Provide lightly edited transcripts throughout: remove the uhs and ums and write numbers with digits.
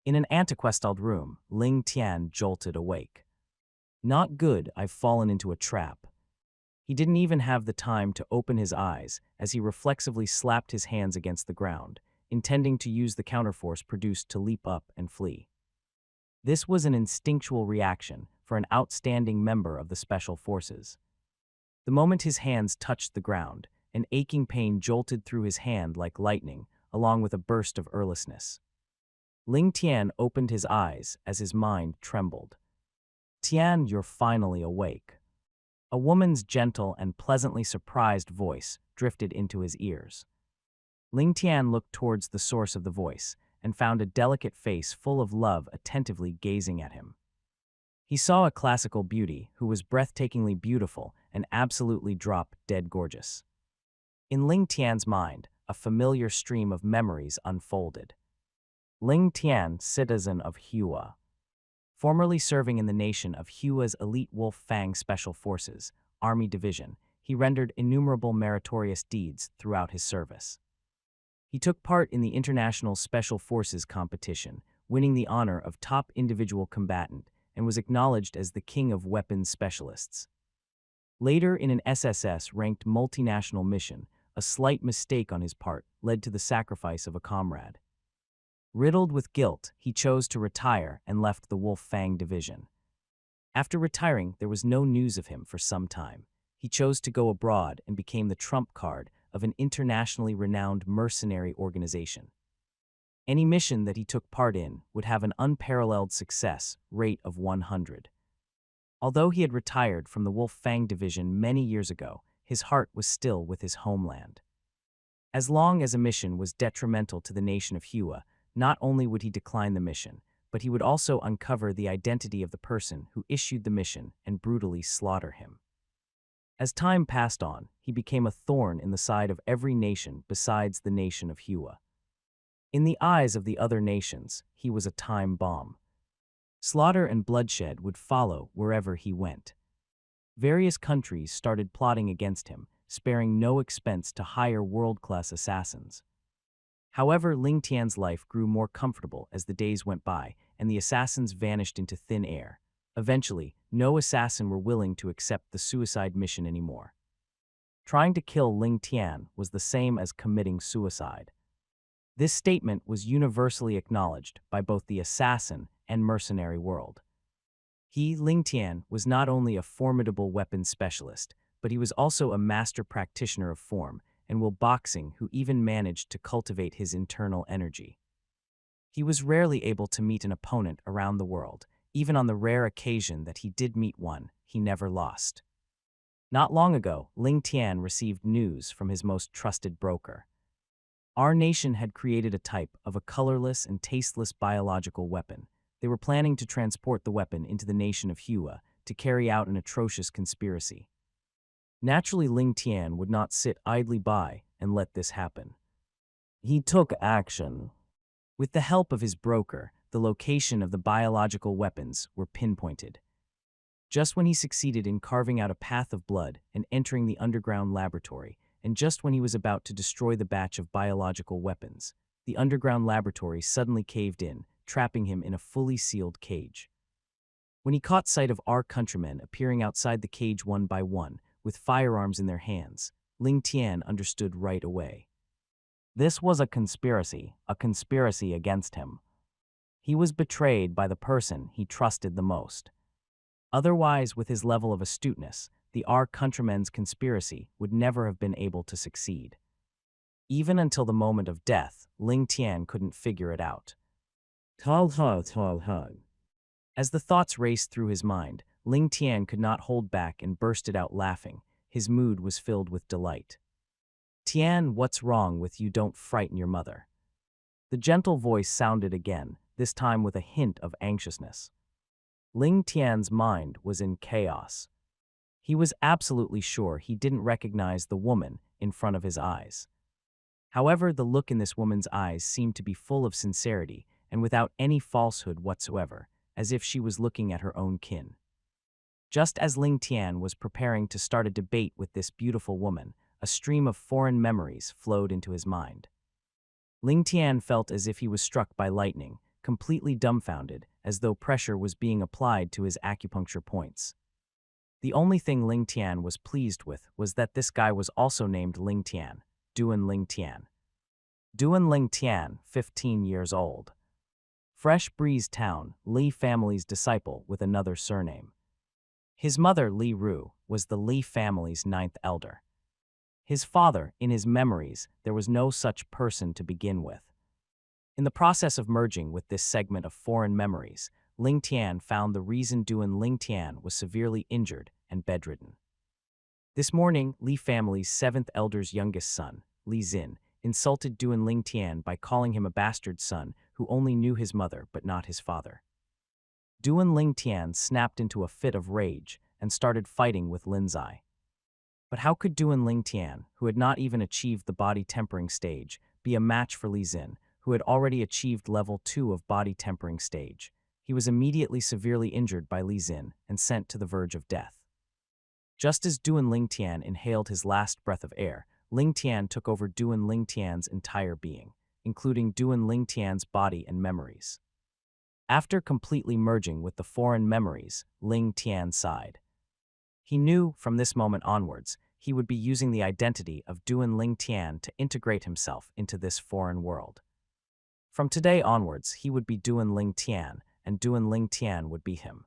In an antiquestalled room, Ling Tian jolted awake. Not good, I've fallen into a trap. He didn't even have the time to open his eyes as he reflexively slapped his hands against the ground, intending to use the counterforce produced to leap up and flee. This was an instinctual reaction for an outstanding member of the Special Forces. The moment his hands touched the ground, an aching pain jolted through his hand like lightning, along with a burst of earlessness. Ling Tian opened his eyes as his mind trembled. "Tian, you're finally awake." A woman's gentle and pleasantly surprised voice drifted into his ears. Ling Tian looked towards the source of the voice and found a delicate face full of love attentively gazing at him. He saw a classical beauty who was breathtakingly beautiful and absolutely drop-dead gorgeous. In Ling Tian's mind, a familiar stream of memories unfolded. Ling Tian, citizen of Hua. Formerly serving in the nation of Hua's elite Wolf Fang Special Forces, Army Division, he rendered innumerable meritorious deeds throughout his service. He took part in the International Special Forces competition, winning the honor of top individual combatant, and was acknowledged as the king of weapons specialists. Later, in an SSS-ranked multinational mission, a slight mistake on his part led to the sacrifice of a comrade. Riddled with guilt, he chose to retire and left the Wolf Fang Division. After retiring, there was no news of him for some time. He chose to go abroad and became the trump card of an internationally renowned mercenary organization. Any mission that he took part in would have an unparalleled success rate of 100. Although he had retired from the Wolf Fang Division many years ago, his heart was still with his homeland. As long as a mission was detrimental to the nation of Hua, not only would he decline the mission, but he would also uncover the identity of the person who issued the mission and brutally slaughter him. As time passed on, he became a thorn in the side of every nation besides the nation of Hua. In the eyes of the other nations, he was a time bomb. Slaughter and bloodshed would follow wherever he went. Various countries started plotting against him, sparing no expense to hire world-class assassins. However, Ling Tian's life grew more comfortable as the days went by, and the assassins vanished into thin air. Eventually, no assassin were willing to accept the suicide mission anymore. Trying to kill Ling Tian was the same as committing suicide. This statement was universally acknowledged by both the assassin and mercenary world. He, Ling Tian, was not only a formidable weapons specialist, but he was also a master practitioner of form and will boxing who even managed to cultivate his internal energy. He was rarely able to meet an opponent around the world. Even on the rare occasion that he did meet one, he never lost. Not long ago, Ling Tian received news from his most trusted broker. Our nation had created a type of a colorless and tasteless biological weapon. They were planning to transport the weapon into the nation of Hua to carry out an atrocious conspiracy. Naturally, Ling Tian would not sit idly by and let this happen. He took action. With the help of his broker, the location of the biological weapons were pinpointed. Just when he succeeded in carving out a path of blood and entering the underground laboratory, and just when he was about to destroy the batch of biological weapons, the underground laboratory suddenly caved in, trapping him in a fully sealed cage. When he caught sight of our countrymen appearing outside the cage one by one, with firearms in their hands, Ling Tian understood right away. This was a conspiracy against him. He was betrayed by the person he trusted the most. Otherwise, with his level of astuteness, the our countrymen's conspiracy would never have been able to succeed. Even until the moment of death, Ling Tian couldn't figure it out. As the thoughts raced through his mind, Ling Tian could not hold back and bursted out laughing. His mood was filled with delight. "Tian, what's wrong with you? Don't frighten your mother." The gentle voice sounded again, this time with a hint of anxiousness. Ling Tian's mind was in chaos. He was absolutely sure he didn't recognize the woman in front of his eyes. However, the look in this woman's eyes seemed to be full of sincerity and without any falsehood whatsoever, as if she was looking at her own kin. Just as Ling Tian was preparing to start a debate with this beautiful woman, a stream of foreign memories flowed into his mind. Ling Tian felt as if he was struck by lightning, completely dumbfounded, as though pressure was being applied to his acupuncture points. The only thing Ling Tian was pleased with was that this guy was also named Ling Tian, Duan Ling Tian. Duan Ling Tian, 15 years old. Fresh Breeze Town, Li family's disciple with another surname. His mother, Li Ru, was the Li family's 9th elder. His father, in his memories, there was no such person to begin with. In the process of merging with this segment of foreign memories, Ling Tian found the reason Duan Ling Tian was severely injured and bedridden. This morning, Li family's 7th elder's youngest son, Li Xin, insulted Duan Ling Tian by calling him a bastard son who only knew his mother but not his father. Duan Ling Tian snapped into a fit of rage and started fighting with Lin Zai. But how could Duan Ling Tian, who had not even achieved the body tempering stage, be a match for Li Xin, who had already achieved level 2 of body tempering stage? He was immediately severely injured by Li Xin and sent to the verge of death. Just as Duan Ling Tian inhaled his last breath of air, Ling Tian took over Duan Ling Tian's entire being, including Duan Ling Tian's body and memories. After completely merging with the foreign memories, Ling Tian sighed. He knew, from this moment onwards, he would be using the identity of Duan Ling Tian to integrate himself into this foreign world. From today onwards, he would be Duan Ling Tian, and Duan Ling Tian would be him.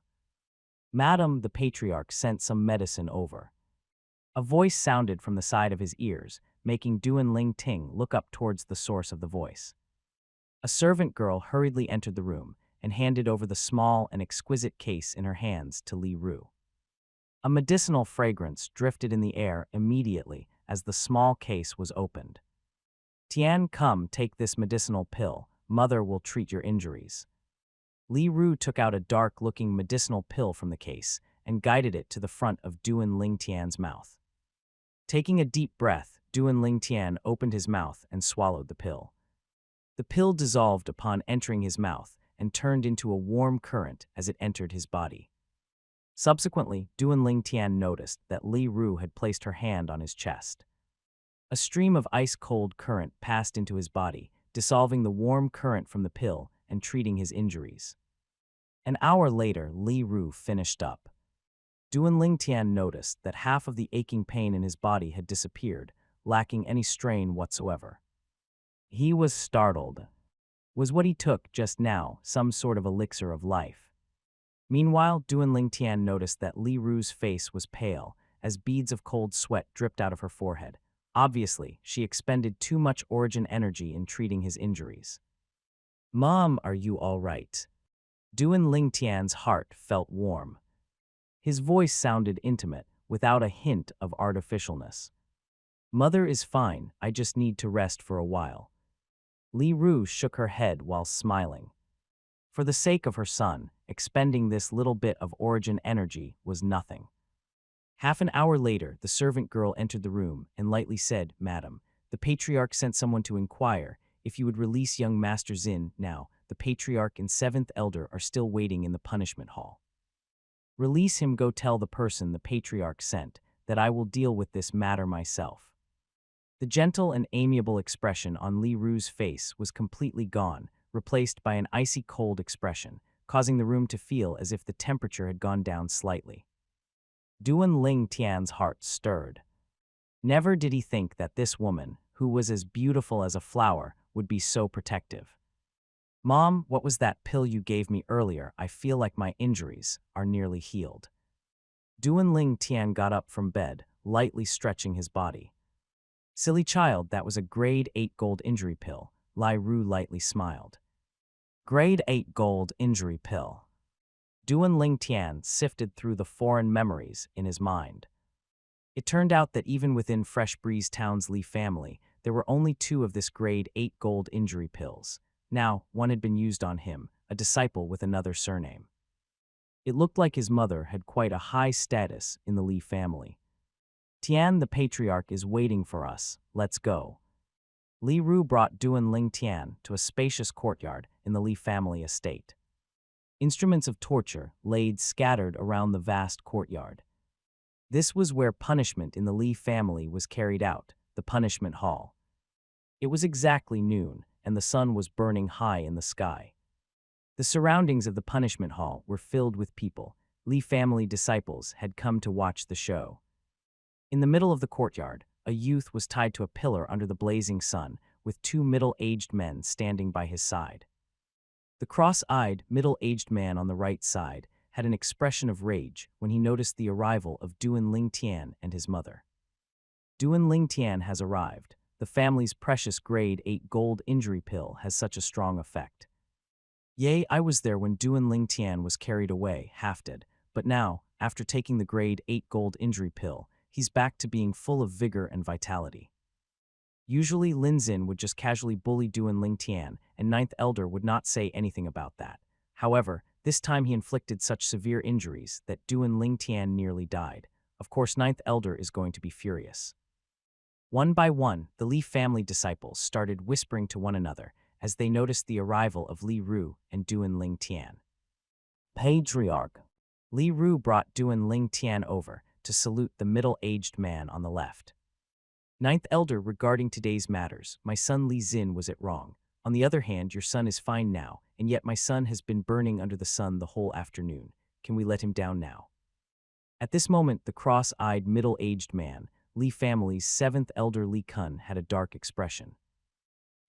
Madam, the patriarch sent some medicine over. A voice sounded from the side of his ears, making Duan Ling Ting look up towards the source of the voice. A servant girl hurriedly entered the room and handed over the small and exquisite case in her hands to Li Ru. A medicinal fragrance drifted in the air immediately as the small case was opened. Tian, come, take this medicinal pill. Mother will treat your injuries. Li Ru took out a dark-looking medicinal pill from the case and guided it to the front of Duan Ling Tian's mouth. Taking a deep breath, Duan Ling Tian opened his mouth and swallowed the pill. The pill dissolved upon entering his mouth and turned into a warm current as it entered his body. Subsequently, Duan Ling Tian noticed that Li Ru had placed her hand on his chest. A stream of ice-cold current passed into his body, dissolving the warm current from the pill and treating his injuries. An hour later, Li Ru finished up. Duan Ling Tian noticed that half of the aching pain in his body had disappeared, lacking any strain whatsoever. He was startled. Was what he took just now some sort of elixir of life? Meanwhile, Duan Ling Tian noticed that Li Ru's face was pale, as beads of cold sweat dripped out of her forehead. Obviously, she expended too much origin energy in treating his injuries. Mom, are you all right? Duan Ling Tian's heart felt warm. His voice sounded intimate, without a hint of artificialness. Mother is fine, I just need to rest for a while. Li Ru shook her head while smiling. For the sake of her son, expending this little bit of origin energy was nothing. Half an hour later, the servant girl entered the room and lightly said, Madam, the patriarch sent someone to inquire if you would release young Master Xin now. The patriarch and 7th elder are still waiting in the punishment hall. Release him, go tell the person the patriarch sent that I will deal with this matter myself. The gentle and amiable expression on Li Ru's face was completely gone, replaced by an icy cold expression, causing the room to feel as if the temperature had gone down slightly. Duan Ling Tian's heart stirred. Never did he think that this woman, who was as beautiful as a flower, would be so protective. Mom, what was that pill you gave me earlier? I feel like my injuries are nearly healed. Duan Ling Tian got up from bed, lightly stretching his body. Silly child, that was a grade 8 gold injury pill. Li Ru lightly smiled. Grade 8 gold injury pill. Duan Ling Tian sifted through the foreign memories in his mind. It turned out that even within Fresh Breeze Town's Li family, there were only 2 of this grade 8 gold injury pills. Now, one had been used on him, a disciple with another surname. It looked like his mother had quite a high status in the Li family. Tian, the patriarch, is waiting for us. Let's go. Li Ru brought Duan Ling Tian to a spacious courtyard in the Li family estate. Instruments of torture laid scattered around the vast courtyard. This was where punishment in the Li family was carried out, the punishment hall. It was exactly noon, and the sun was burning high in the sky. The surroundings of the punishment hall were filled with people. Li family disciples had come to watch the show. In the middle of the courtyard, a youth was tied to a pillar under the blazing sun, with two middle-aged men standing by his side. The cross-eyed, middle-aged man on the right side had an expression of rage when he noticed the arrival of Duan Ling Tian and his mother. Duan Ling Tian has arrived. The family's precious grade 8 gold injury pill has such a strong effect. Yea, I was there when Duan Ling Tian was carried away, half dead, but now, after taking the grade 8 gold injury pill, he's back to being full of vigor and vitality. Usually Lin Xin would just casually bully Duan Ling Tian, and Ninth Elder would not say anything about that. However, this time he inflicted such severe injuries that Duan Ling Tian nearly died. Of course, Ninth Elder is going to be furious. One by one, the Li family disciples started whispering to one another as they noticed the arrival of Li Ru and Duan Ling Tian. Patriarch. Li Ru brought Duan Ling Tian over to salute the middle-aged man on the left. Ninth Elder, regarding today's matters, my son Li Xin was it wrong. On the other hand, your son is fine now, and yet my son has been burning under the sun the whole afternoon. Can we let him down now? At this moment, the cross-eyed middle-aged man, Li family's 7th Elder Li Kun, had a dark expression.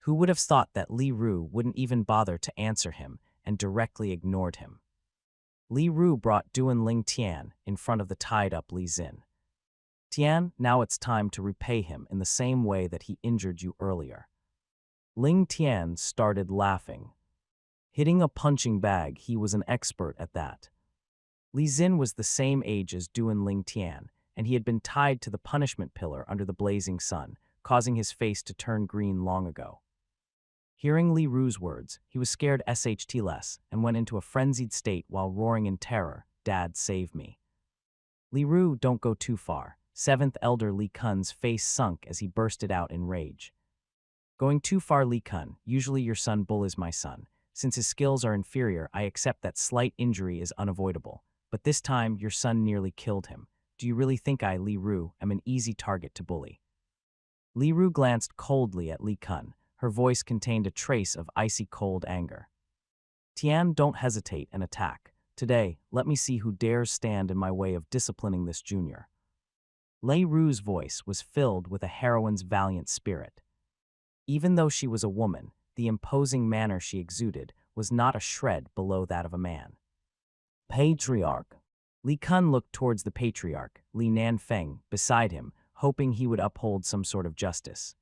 Who would have thought that Li Ru wouldn't even bother to answer him and directly ignored him? Li Ru brought Duan Ling Tian in front of the tied-up Li Xin. Tian, now it's time to repay him in the same way that he injured you earlier. Ling Tian started laughing. Hitting a punching bag, he was an expert at that. Li Xin was the same age as Duan Ling Tian, and he had been tied to the punishment pillar under the blazing sun, causing his face to turn green long ago. Hearing Li Ru's words, he was scared sht less and went into a frenzied state while roaring in terror, "Dad, save me." Li Ru, don't go too far. 7th Elder Li Kun's face sunk as he bursted out in rage. Going too far, Li Kun. Usually your son bullies my son. Since his skills are inferior, I accept that slight injury is unavoidable. But this time, your son nearly killed him. Do you really think I, Li Ru, am an easy target to bully? Li Ru glanced coldly at Li Kun. Her voice contained a trace of icy cold anger. Tian, don't hesitate and attack. Today, let me see who dares stand in my way of disciplining this junior. Li Ru's voice was filled with a heroine's valiant spirit. Even though she was a woman, the imposing manner she exuded was not a shred below that of a man. Patriarch. Li Kun looked towards the patriarch, Li Nanfeng, beside him, hoping he would uphold some sort of justice.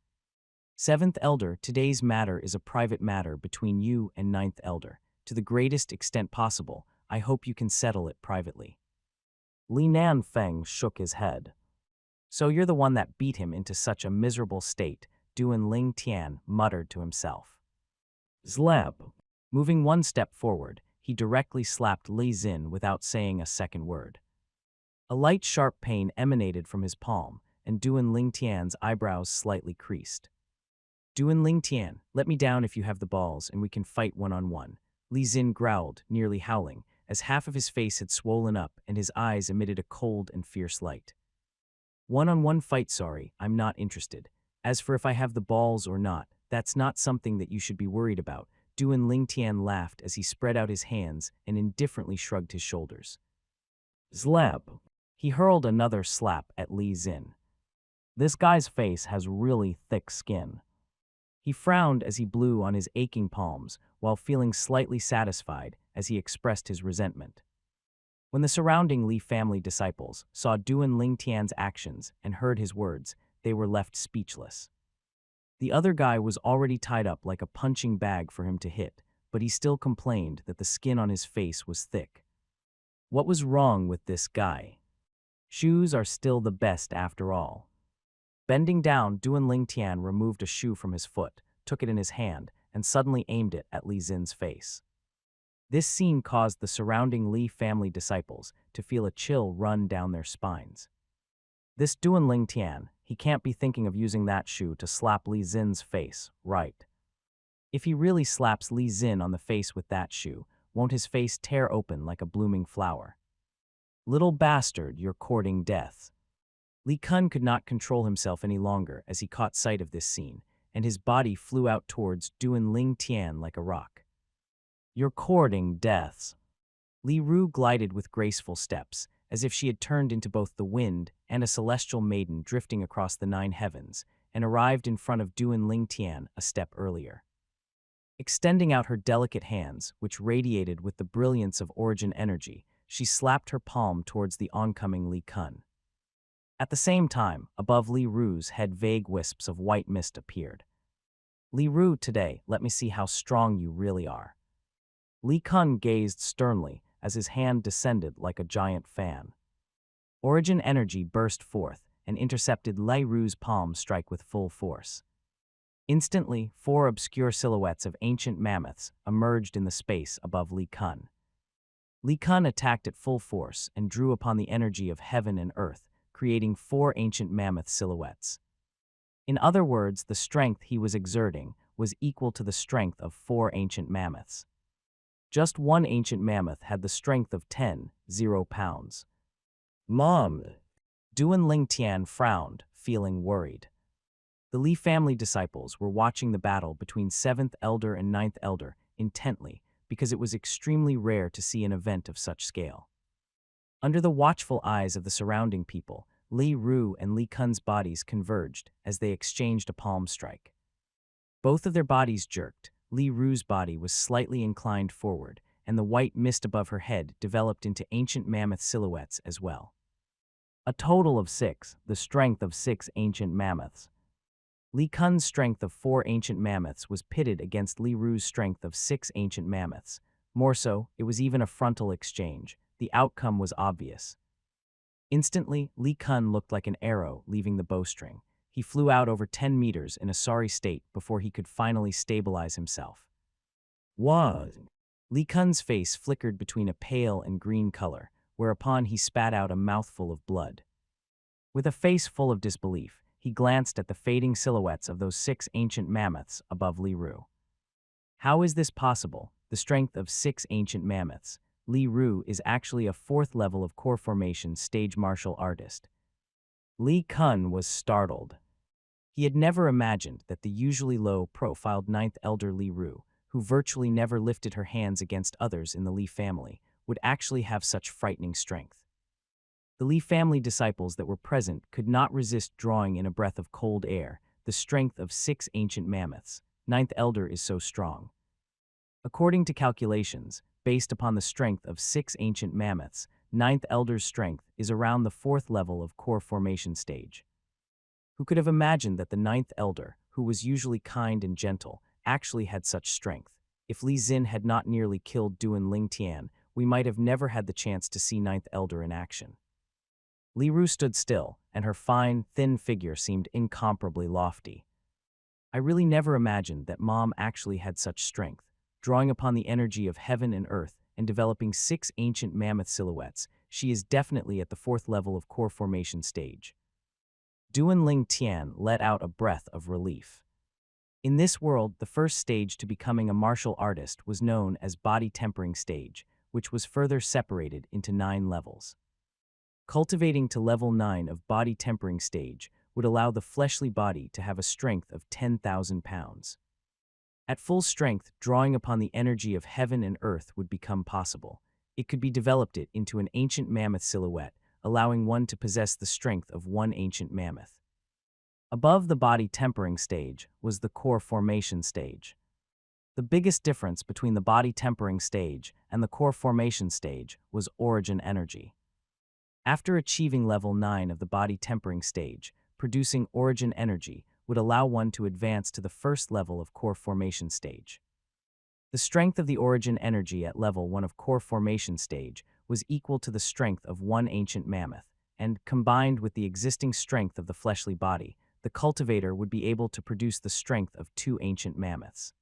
7th Elder, today's matter is a private matter between you and 9th Elder. To the greatest extent possible, I hope you can settle it privately. Li Nanfeng shook his head. So you're the one that beat him into such a miserable state, Duan Ling Tian muttered to himself. Slap. Moving one step forward, he directly slapped Li Xin without saying a second word. A light sharp pain emanated from his palm, and Duan Ling Tian's eyebrows slightly creased. Duan Ling Tian, let me down if you have the balls and we can fight one-on-one. Li Xin growled, nearly howling, as half of his face had swollen up and his eyes emitted a cold and fierce light. One-on-one fight, sorry, I'm not interested. As for if I have the balls or not, that's not something that you should be worried about. Duan Ling Tian laughed as he spread out his hands and indifferently shrugged his shoulders. Slap. He hurled another slap at Li Xin. This guy's face has really thick skin. He frowned as he blew on his aching palms while feeling slightly satisfied as he expressed his resentment. When the surrounding Li family disciples saw Duan Ling Tian's actions and heard his words, they were left speechless. The other guy was already tied up like a punching bag for him to hit, but he still complained that the skin on his face was thick. What was wrong with this guy? Shoes are still the best after all. Bending down, Duan Ling Tian removed a shoe from his foot, took it in his hand, and suddenly aimed it at Li Xin's face. This scene caused the surrounding Li family disciples to feel a chill run down their spines. This Duan Ling Tian, he can't be thinking of using that shoe to slap Li Xin's face, right? If he really slaps Li Xin on the face with that shoe, won't his face tear open like a blooming flower? Little bastard, you're courting death. Li Kun could not control himself any longer as he caught sight of this scene, and his body flew out towards Duan Ling Tian like a rock. You're courting deaths. Li Ru glided with graceful steps, as if she had turned into both the wind and a celestial maiden drifting across the 9 heavens, and arrived in front of Duan Lingtian a step earlier. Extending out her delicate hands, which radiated with the brilliance of origin energy, she slapped her palm towards the oncoming Li Kun. At the same time, above Li Ru's head vague wisps of white mist appeared. Li Ru, today, let me see how strong you really are. Li Kun gazed sternly as his hand descended like a giant fan. Origin energy burst forth and intercepted Li Ru's palm strike with full force. Instantly, 4 obscure silhouettes of ancient mammoths emerged in the space above Li Kun. Li Kun attacked at full force and drew upon the energy of heaven and earth, creating 4 ancient mammoth silhouettes. In other words, the strength he was exerting was equal to the strength of 4 ancient mammoths. Just one ancient mammoth had the strength of 10 pounds. Mom! Duan Lingtian frowned, feeling worried. The Li family disciples were watching the battle between 7th Elder and 9th Elder intently because it was extremely rare to see an event of such scale. Under the watchful eyes of the surrounding people, Li Ru and Li Kun's bodies converged as they exchanged a palm strike. Both of their bodies jerked. Li Ru's body was slightly inclined forward, and the white mist above her head developed into ancient mammoth silhouettes as well. A total of 6, the strength of 6 ancient mammoths. Li Kun's strength of 4 ancient mammoths was pitted against Li Ru's strength of 6 ancient mammoths. More so, it was even a frontal exchange. The outcome was obvious. Instantly, Li Kun looked like an arrow leaving the bowstring. He flew out over 10 meters in a sorry state before he could finally stabilize himself. What? Li Kun's face flickered between a pale and green color, whereupon he spat out a mouthful of blood. With a face full of disbelief, he glanced at the fading silhouettes of those 6 ancient mammoths above Li Ru. How is this possible? The strength of 6 ancient mammoths. Li Ru is actually a 4th level of core formation stage martial artist. Li Kun was startled. He had never imagined that the usually low-profiled 9th Elder Li Ru, who virtually never lifted her hands against others in the Li family, would actually have such frightening strength. The Li family disciples that were present could not resist drawing in a breath of cold air. The strength of 6 ancient mammoths. 9th Elder is so strong. According to calculations, based upon the strength of 6 ancient mammoths, 9th Elder's strength is around the 4th level of core formation stage. Who could have imagined that the 9th Elder, who was usually kind and gentle, actually had such strength? If Li Xin had not nearly killed Duan Lingtian, we might have never had the chance to see 9th Elder in action. Li Ru stood still, and her fine, thin figure seemed incomparably lofty. I really never imagined that Mom actually had such strength, drawing upon the energy of heaven and earth and developing 6 ancient mammoth silhouettes. She is definitely at the 4th level of core formation stage. Duan Lingtian let out a breath of relief. In this world, the first stage to becoming a martial artist was known as body tempering stage, which was further separated into 9 levels. Cultivating to level 9 of body tempering stage would allow the fleshly body to have a strength of 10,000 pounds. At full strength, drawing upon the energy of heaven and earth would become possible. It could be developed into an ancient mammoth silhouette, allowing one to possess the strength of 1 ancient mammoth. Above the body tempering stage was the core formation stage. The biggest difference between the body tempering stage and the core formation stage was origin energy. After achieving level 9 of the body tempering stage, producing origin energy would allow one to advance to the 1st level of core formation stage. The strength of the origin energy at level 1 of core formation stage was equal to the strength of 1 ancient mammoth, and, combined with the existing strength of the fleshly body, the cultivator would be able to produce the strength of 2 ancient mammoths.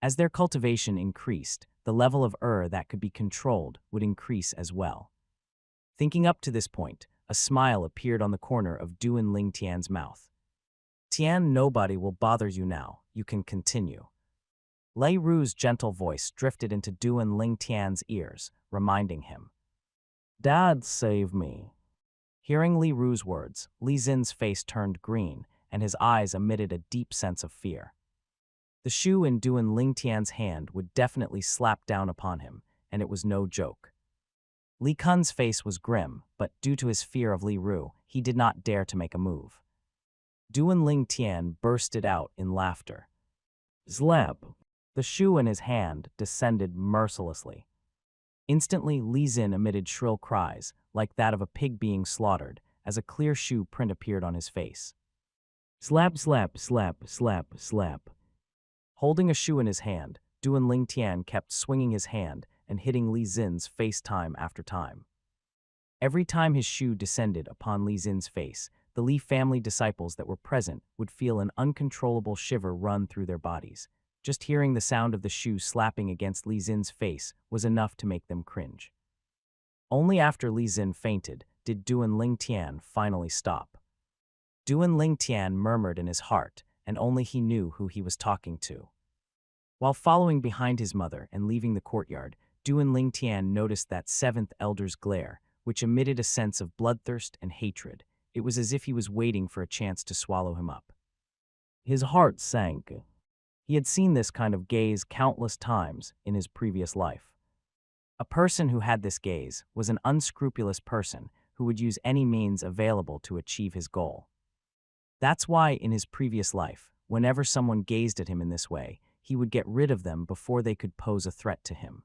As their cultivation increased, the level of that could be controlled would increase as well. Thinking up to this point, a smile appeared on the corner of Duan Lingtian's mouth. Tian, nobody will bother you now. You can continue. Li Ru's gentle voice drifted into Duan Lingtian's ears, reminding him. Dad, save me. Hearing Li Ru's words, Li Xin's face turned green, and his eyes emitted a deep sense of fear. The shoe in Duan Lingtian's hand would definitely slap down upon him, and it was no joke. Li Kun's face was grim, but due to his fear of Li Ru, he did not dare to make a move. Duan Lingtian bursted out in laughter. Slap! The shoe in his hand descended mercilessly. Instantly, Li Xin emitted shrill cries, like that of a pig being slaughtered, as a clear shoe print appeared on his face. Slap, slap, slap, slap, slap. Holding a shoe in his hand, Duan Lingtian kept swinging his hand and hitting Li Xin's face time after time. Every time his shoe descended upon Li Xin's face, the Li family disciples that were present would feel an uncontrollable shiver run through their bodies. Just hearing the sound of the shoe slapping against Li Xin's face was enough to make them cringe. Only after Li Xin fainted did Duan Lingtian finally stop. Duan Lingtian murmured in his heart, and only he knew who he was talking to. While following behind his mother and leaving the courtyard, Duan Lingtian noticed that seventh elder's glare, which emitted a sense of bloodthirst and hatred. It was as if he was waiting for a chance to swallow him up. His heart sank. He had seen this kind of gaze countless times in his previous life. A person who had this gaze was an unscrupulous person who would use any means available to achieve his goal. That's why in his previous life, whenever someone gazed at him in this way, he would get rid of them before they could pose a threat to him.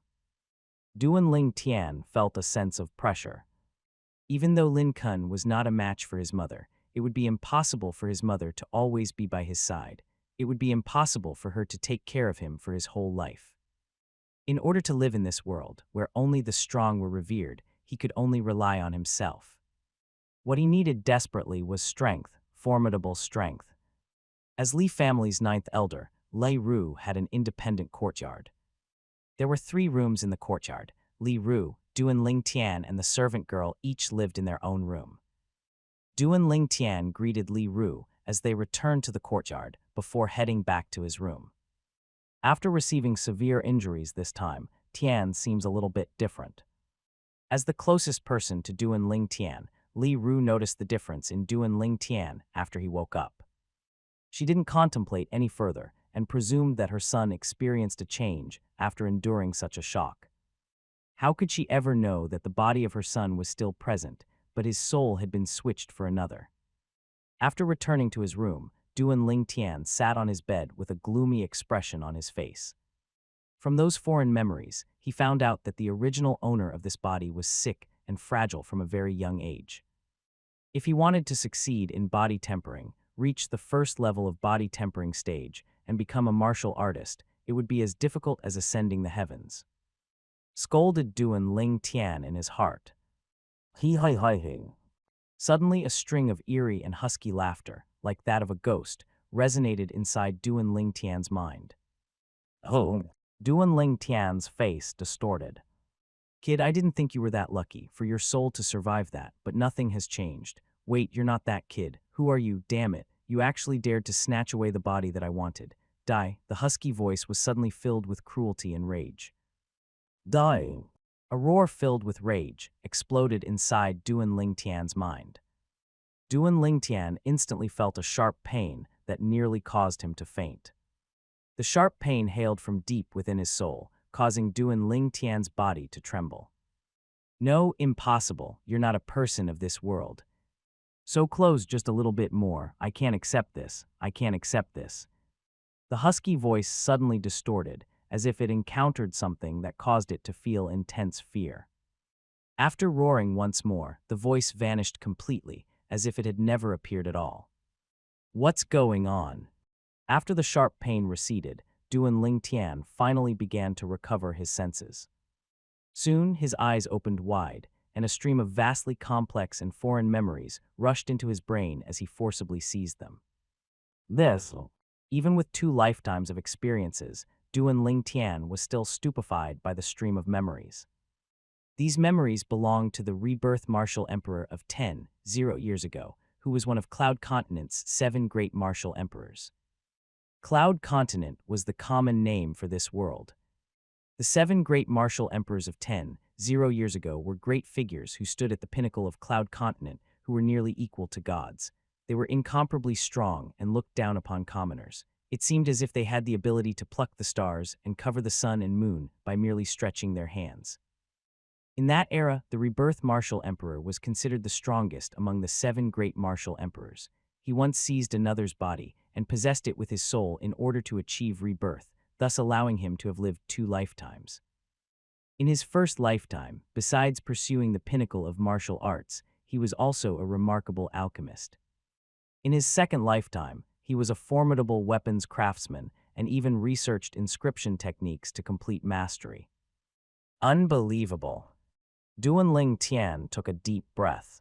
Duan Lingtian felt a sense of pressure. Even though Lin Kun was not a match for his mother, it would be impossible for his mother to always be by his side. It would be impossible for her to take care of him for his whole life. In order to live in this world, where only the strong were revered, he could only rely on himself. What he needed desperately was strength, formidable strength. As Li family's ninth elder, Li Ru had an independent courtyard. There were 3 rooms in the courtyard. Li Ru, Duan Lingtian, and the servant girl each lived in their own room. Duan Lingtian greeted Li Ru as they returned to the courtyard before heading back to his room. After receiving severe injuries this time, Tian seems a little bit different. As the closest person to Duan Lingtian, Li Ru noticed the difference in Duan Lingtian after he woke up. She didn't contemplate any further and presumed that her son experienced a change after enduring such a shock. How could she ever know that the body of her son was still present, but his soul had been switched for another? After returning to his room, Duan Lingtian sat on his bed with a gloomy expression on his face. From those foreign memories, he found out that the original owner of this body was sick and fragile from a very young age. If he wanted to succeed in body tempering, reach the first level of body tempering stage, and become a martial artist, it would be as difficult as ascending the heavens. Scolded Duan Lingtian in his heart. He. Suddenly a string of eerie and husky laughter, like that of a ghost, resonated inside Duan Lingtian's mind. Oh. Duan Lingtian's face distorted. Kid, I didn't think you were that lucky for your soul to survive that, but nothing has changed. Wait, you're not that kid. Who are you? Damn it. You actually dared to snatch away the body that I wanted. Die. The husky voice was suddenly filled with cruelty and rage. Die. A roar filled with rage exploded inside Duan Lingtian's mind. Duan Lingtian instantly felt a sharp pain that nearly caused him to faint. The sharp pain hailed from deep within his soul, causing Duan Lingtian's body to tremble. No, impossible. You're not a person of this world. So close just a little bit more. I can't accept this. I can't accept this. The husky voice suddenly distorted, as if it encountered something that caused it to feel intense fear. After roaring once more, the voice vanished completely, as if it had never appeared at all. What's going on? After the sharp pain receded, Duan Lingtian finally began to recover his senses. Soon his eyes opened wide, and a stream of vastly complex and foreign memories rushed into his brain as he forcibly seized them. Even with 2 lifetimes of experiences, Duan Lingtian was still stupefied by the stream of memories. These memories belonged to the rebirth martial emperor of 10 years ago, who was one of Cloud Continent's 7 great martial emperors. Cloud Continent was the common name for this world. The 7 great martial emperors of 10 years ago were great figures who stood at the pinnacle of Cloud Continent, who were nearly equal to gods. They were incomparably strong and looked down upon commoners. It seemed as if they had the ability to pluck the stars and cover the sun and moon by merely stretching their hands. In that era, the rebirth martial emperor was considered the strongest among the 7 great martial emperors. He once seized another's body and possessed it with his soul in order to achieve rebirth, thus allowing him to have lived 2 lifetimes. In his first lifetime, besides pursuing the pinnacle of martial arts, he was also a remarkable alchemist. In his second lifetime, he was a formidable weapons craftsman and even researched inscription techniques to complete mastery. Unbelievable. Duanling Tian took a deep breath.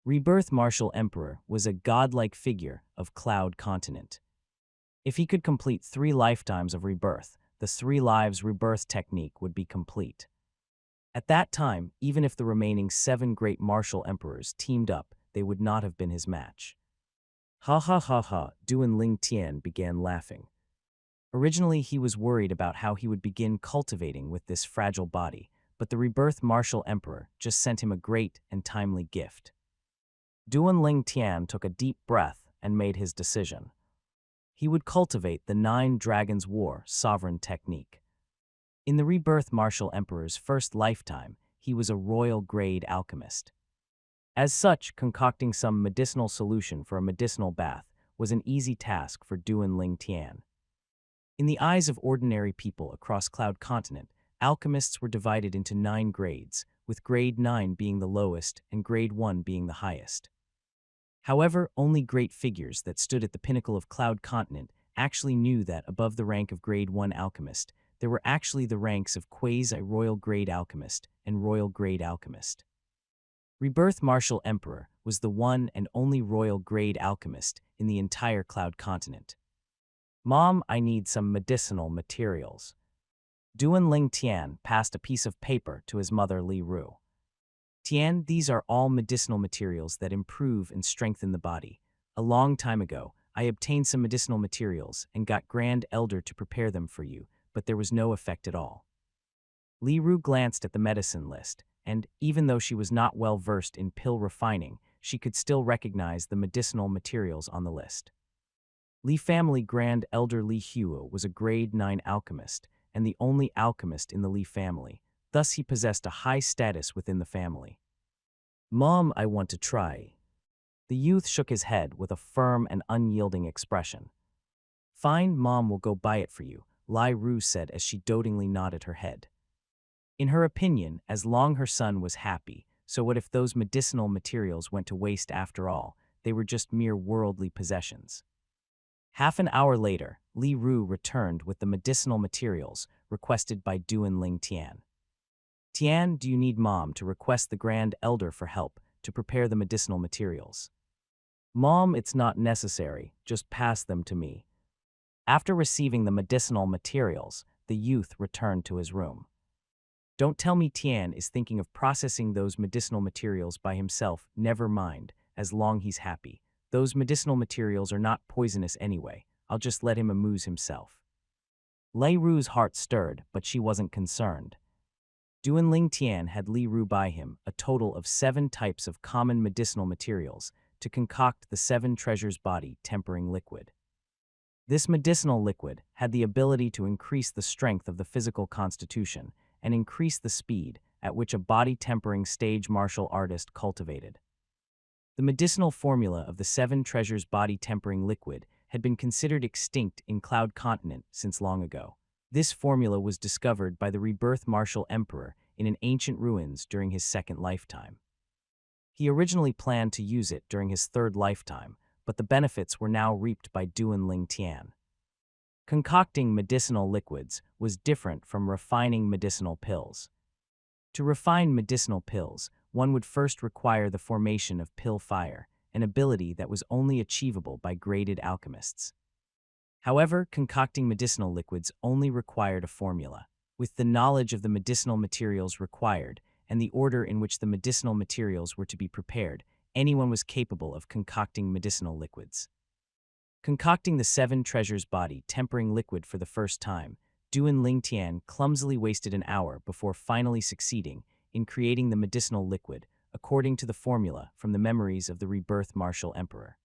Rebirth Martial Emperor was a godlike figure of Cloud Continent. If he could complete 3 lifetimes of rebirth, the 3 lives rebirth technique would be complete. At that time, even if the remaining 7 great martial emperors teamed up, they would not have been his match. Ha ha ha ha, Duanling Tian began laughing. Originally, he was worried about how he would begin cultivating with this fragile body, but the rebirth martial emperor just sent him a great and timely gift. Duanling Tian took a deep breath and made his decision. He would cultivate the 9 Dragons War sovereign technique. In the rebirth martial emperor's first lifetime, he was a royal grade alchemist. As such, concocting some medicinal solution for a medicinal bath was an easy task for Duanling Tian. In the eyes of ordinary people across Cloud Continent, alchemists were divided into 9 grades, with grade 9 being the lowest and grade 1 being the highest. However, only great figures that stood at the pinnacle of Cloud Continent actually knew that above the rank of grade 1 alchemist, there were actually the ranks of quasi-royal grade alchemist and royal grade alchemist. Rebirth Martial Emperor was the one and only royal grade alchemist in the entire Cloud Continent. Mom, I need some medicinal materials. Duanling Tian passed a piece of paper to his mother Li Ru. Tian, these are all medicinal materials that improve and strengthen the body. A long time ago, I obtained some medicinal materials and got Grand Elder to prepare them for you, but there was no effect at all. Li Ru glanced at the medicine list, and even though she was not well versed in pill refining, she could still recognize the medicinal materials on the list. Li family Grand Elder Li Huo was a grade 9 alchemist, and the only alchemist in the Li family. Thus he possessed a high status within the family. Mom, I want to try. The youth shook his head with a firm and unyielding expression. Fine, Mom will go buy it for you, Li Ru said as she dotingly nodded her head. In her opinion, as long her son was happy, so what if those medicinal materials went to waste after all? They were just mere worldly possessions. Half an hour later, Li Ru returned with the medicinal materials requested by Duanling Tian. Tian, do you need Mom to request the Grand Elder for help to prepare the medicinal materials? Mom, it's not necessary, just pass them to me. After receiving the medicinal materials, the youth returned to his room. Don't tell me Tian is thinking of processing those medicinal materials by himself, never mind, as long he's happy. Those medicinal materials are not poisonous anyway, I'll just let him amuse himself. Li Ru's heart stirred, but she wasn't concerned. Duanling Tian had Li Ru buy him a total of 7 types of common medicinal materials to concoct the 7 treasures body tempering liquid. This medicinal liquid had the ability to increase the strength of the physical constitution and increase the speed at which a body tempering stage martial artist cultivated. The medicinal formula of the 7 treasures body tempering liquid had been considered extinct in Cloud Continent since long ago. This formula was discovered by the Rebirth Martial Emperor in an ancient ruins during his 2nd lifetime. He originally planned to use it during his 3rd lifetime, but the benefits were now reaped by Duanling Tian. Concocting medicinal liquids was different from refining medicinal pills. To refine medicinal pills, one would first require the formation of pill fire, an ability that was only achievable by graded alchemists. However, concocting medicinal liquids only required a formula. With the knowledge of the medicinal materials required and the order in which the medicinal materials were to be prepared, anyone was capable of concocting medicinal liquids. Concocting the 7 treasures body tempering liquid for the first time, Duanling Tian clumsily wasted an hour before finally succeeding in creating the medicinal liquid according to the formula from the memories of the Rebirth Martial Emperor.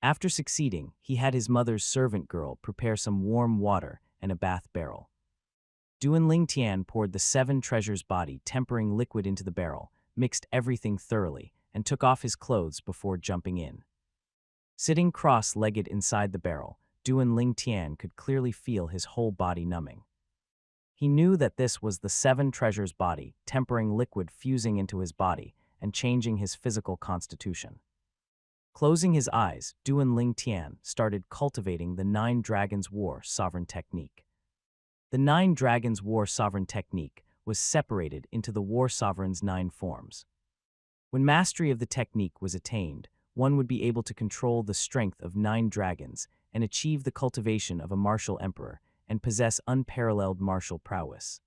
After succeeding, he had his mother's servant girl prepare some warm water and a bath barrel. Duan Ling Tian poured the 7 treasures body tempering liquid into the barrel, mixed everything thoroughly, and took off his clothes before jumping in. Sitting cross-legged inside the barrel, Duan Ling Tian could clearly feel his whole body numbing. He knew that this was the 7 treasures body tempering liquid fusing into his body and changing his physical constitution. Closing his eyes, Duan Ling Tian started cultivating the 9 Dragons War Sovereign Technique. The 9 Dragons War Sovereign Technique was separated into the War Sovereign's 9 forms. When mastery of the technique was attained, one would be able to control the strength of 9 dragons and achieve the cultivation of a martial emperor and possess unparalleled martial prowess.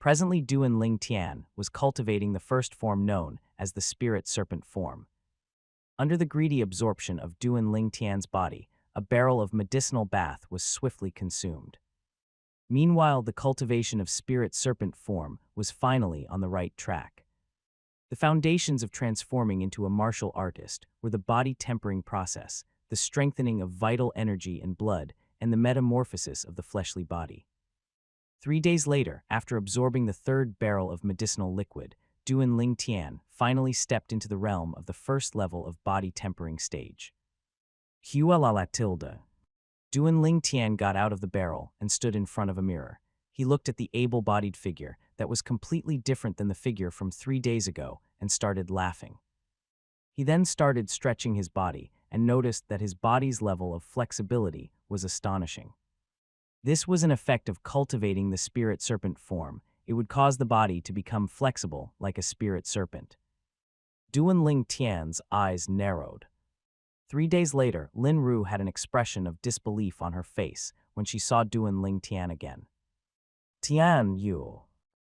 Presently, Duan Ling Tian was cultivating the first form known as the Spirit Serpent form. Under the greedy absorption of Duan Ling Tian's body, a barrel of medicinal bath was swiftly consumed. Meanwhile, the cultivation of Spirit Serpent form was finally on the right track. The foundations of transforming into a martial artist were the body tempering process, the strengthening of vital energy and blood, and the metamorphosis of the fleshly body. 3 days later, after absorbing the 3rd barrel of medicinal liquid, Duan Ling Tian finally stepped into the realm of the first level of body tempering stage. Hualala tilde. Duan Ling Tian got out of the barrel and stood in front of a mirror. He looked at the able-bodied figure that was completely different than the figure from 3 days ago and started laughing. He then started stretching his body and noticed that his body's level of flexibility was astonishing. This was an effect of cultivating the spirit serpent form. It would cause the body to become flexible like a spirit serpent. Duan Ling Tian's eyes narrowed. 3 days later, Lin Ru had an expression of disbelief on her face when she saw Duan Ling Tian again. Tian Yu.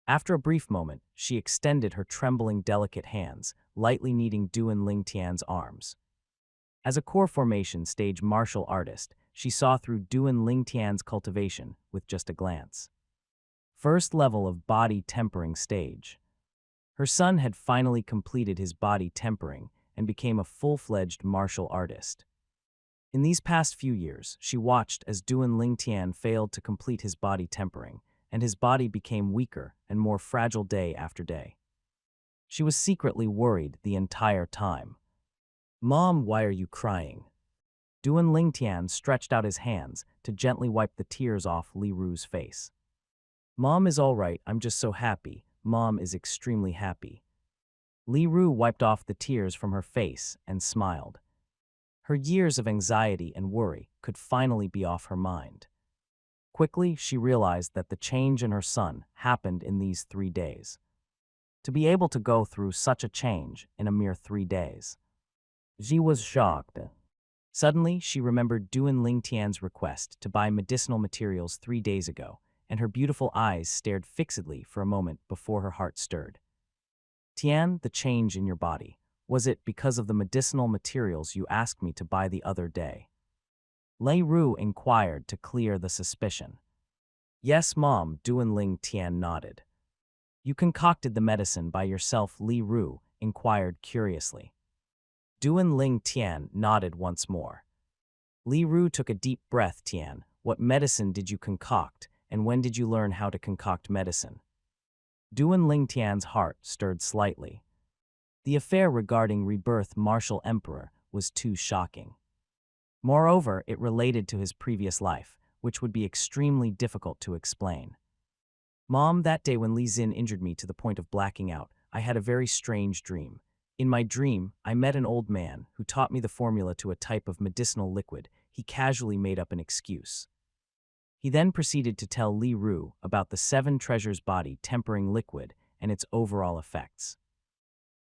After a brief moment, she extended her trembling, delicate hands, lightly kneading Duan Ling Tian's arms. As a core formation stage martial artist, she saw through Duan Ling Tian's cultivation with just a glance. First level of body tempering stage. Her son had finally completed his body tempering and became a full-fledged martial artist. In these past few years, she watched as Duan Ling Tian failed to complete his body tempering, and his body became weaker and more fragile day after day. She was secretly worried the entire time. "Mom, why are you crying?" Duan Ling Tian stretched out his hands to gently wipe the tears off Li Ru's face. "Mom is all right, I'm just so happy. Mom is extremely happy." Li Ru wiped off the tears from her face and smiled. Her years of anxiety and worry could finally be off her mind. Quickly, she realized that the change in her son happened in these 3 days. To be able to go through such a change in a mere 3 days. She was shocked. Suddenly, she remembered Duan Ling Tian's request to buy medicinal materials 3 days ago, and her beautiful eyes stared fixedly for a moment before her heart stirred. "Tian, the change in your body, was it because of the medicinal materials you asked me to buy the other day?" Lei Ru inquired to clear the suspicion. "Yes, Mom," Duan Ling Tian nodded. "You concocted the medicine by yourself?" Li Ru inquired curiously. Duan Ling Tian nodded once more. Li Ru took a deep breath. "Tian, what medicine did you concoct, and when did you learn how to concoct medicine?" Duan Ling Tian's heart stirred slightly. The affair regarding rebirth martial emperor was too shocking. Moreover, it related to his previous life, which would be extremely difficult to explain. "Mom, that day when Li Xin injured me to the point of blacking out, I had a very strange dream. In my dream, I met an old man who taught me the formula to a type of medicinal liquid. He casually made up an excuse. He then proceeded to tell Li Ru about the 7 treasures body tempering liquid and its overall effects.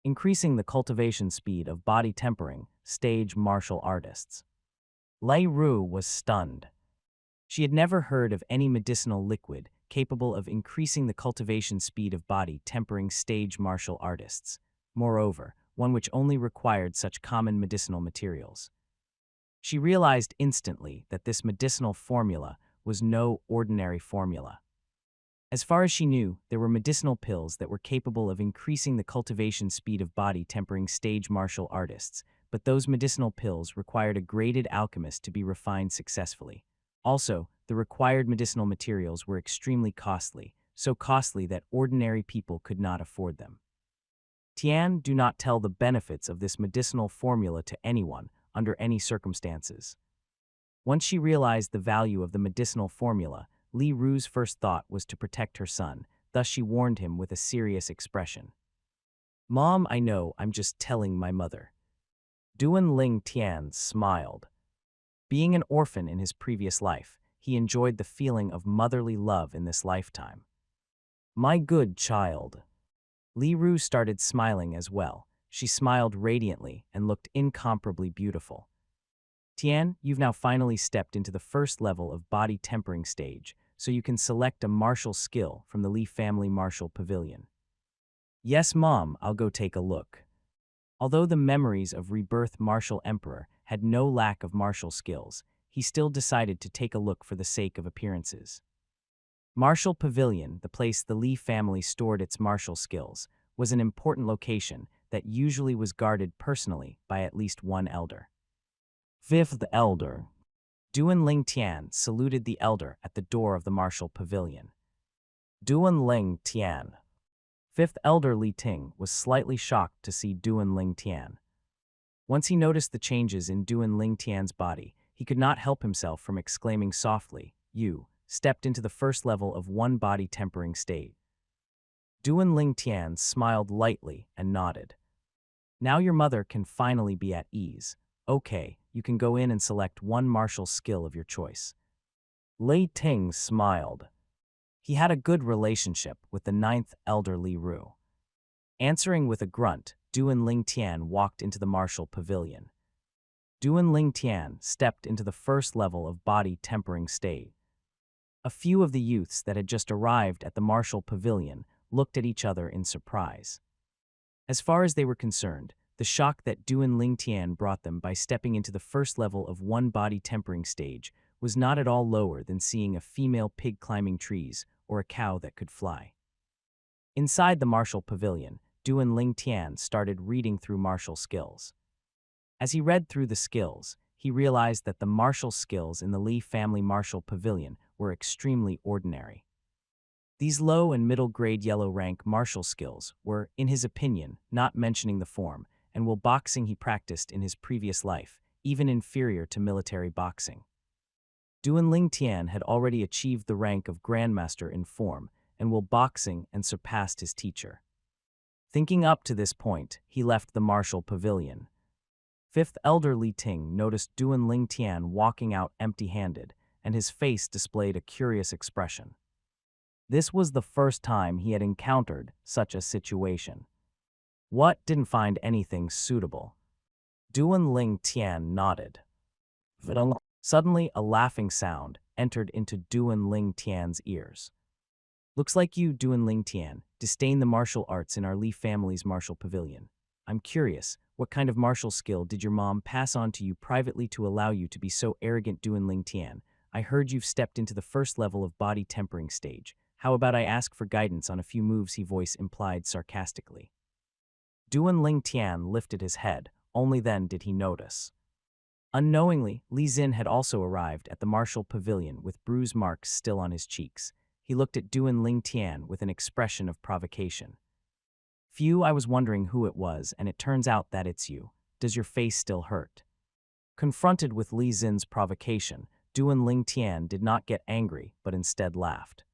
Increasing the cultivation speed of body tempering stage martial artists. Li Ru was stunned. She had never heard of any medicinal liquid capable of increasing the cultivation speed of body tempering stage martial artists. Moreover, one which only required such common medicinal materials. She realized instantly that this medicinal formula was no ordinary formula. As far as she knew, there were medicinal pills that were capable of increasing the cultivation speed of body tempering stage martial artists, but those medicinal pills required a graded alchemist to be refined successfully. Also, the required medicinal materials were extremely costly, so costly that ordinary people could not afford them. Tian, do not tell the benefits of this medicinal formula to anyone, under any circumstances. Once she realized the value of the medicinal formula, Li Ru's first thought was to protect her son, thus she warned him with a serious expression. "Mom, I know, I'm just telling my mother." Duan Ling Tian smiled. Being an orphan in his previous life, he enjoyed the feeling of motherly love in this lifetime. "My good child." Li Ru started smiling as well. She smiled radiantly and looked incomparably beautiful. "Tian, you've now finally stepped into the first level of body tempering stage, so you can select a martial skill from the Li family martial pavilion." "Yes, Mom, I'll go take a look." Although the memories of Rebirth Martial Emperor had no lack of martial skills, he still decided to take a look for the sake of appearances. Martial Pavilion, the place the Li family stored its martial skills, was an important location that usually was guarded personally by at least one elder. Fifth Elder. Duan Ling Tian saluted the elder at the door of the martial pavilion. Duan Ling Tian. Fifth Elder Li Ting was slightly shocked to see Duan Ling Tian. Once he noticed the changes in Duan Ling Tian's body, he could not help himself from exclaiming softly, "You stepped into the first level of one body tempering state." Duan Ling Tian smiled lightly and nodded. "Now your mother can finally be at ease. Okay, you can go in and select one martial skill of your choice." Lei Ting smiled. He had a good relationship with the ninth elder Li Ru. Answering with a grunt, Duan Ling Tian walked into the martial pavilion. Duan Ling Tian stepped into the first level of body tempering state. A few of the youths that had just arrived at the martial pavilion looked at each other in surprise. As far as they were concerned, the shock that Duan Ling Tian brought them by stepping into the first level of one body tempering stage was not at all lower than seeing a female pig climbing trees or a cow that could fly. Inside the martial pavilion, Duan Ling Tian started reading through martial skills. As he read through the skills, he realized that the martial skills in the Li family martial pavilion were extremely ordinary. These low and middle-grade yellow-rank martial skills were, in his opinion, not mentioning the form, and while boxing he practiced in his previous life, even inferior to military boxing. Duan Ling Tian had already achieved the rank of Grandmaster in form, and while boxing and surpassed his teacher. Thinking up to this point, he left the martial pavilion. Fifth Elder Li Ting noticed Duan Ling Tian walking out empty-handed, and his face displayed a curious expression. This was the first time he had encountered such a situation. What didn't find anything suitable? Duan Ling Tian nodded. Suddenly, a laughing sound entered into Duan Ling Tian's ears. "Looks like you, Duan Ling Tian, disdain the martial arts in our Li family's martial pavilion. I'm curious, what kind of martial skill did your mom pass on to you privately to allow you to be so arrogant, Duan Ling Tian? I heard you've stepped into the first level of body tempering stage. How about I ask for guidance on a few moves?" He voice implied sarcastically. Duan Ling Tian lifted his head, only then did he notice. Unknowingly, Li Xin had also arrived at the martial pavilion with bruise marks still on his cheeks. He looked at Duan Ling Tian with an expression of provocation. "Phew, I was wondering who it was, and it turns out that it's you. Does your face still hurt?" Confronted with Li Xin's provocation, Duan Ling Tian did not get angry, but instead laughed.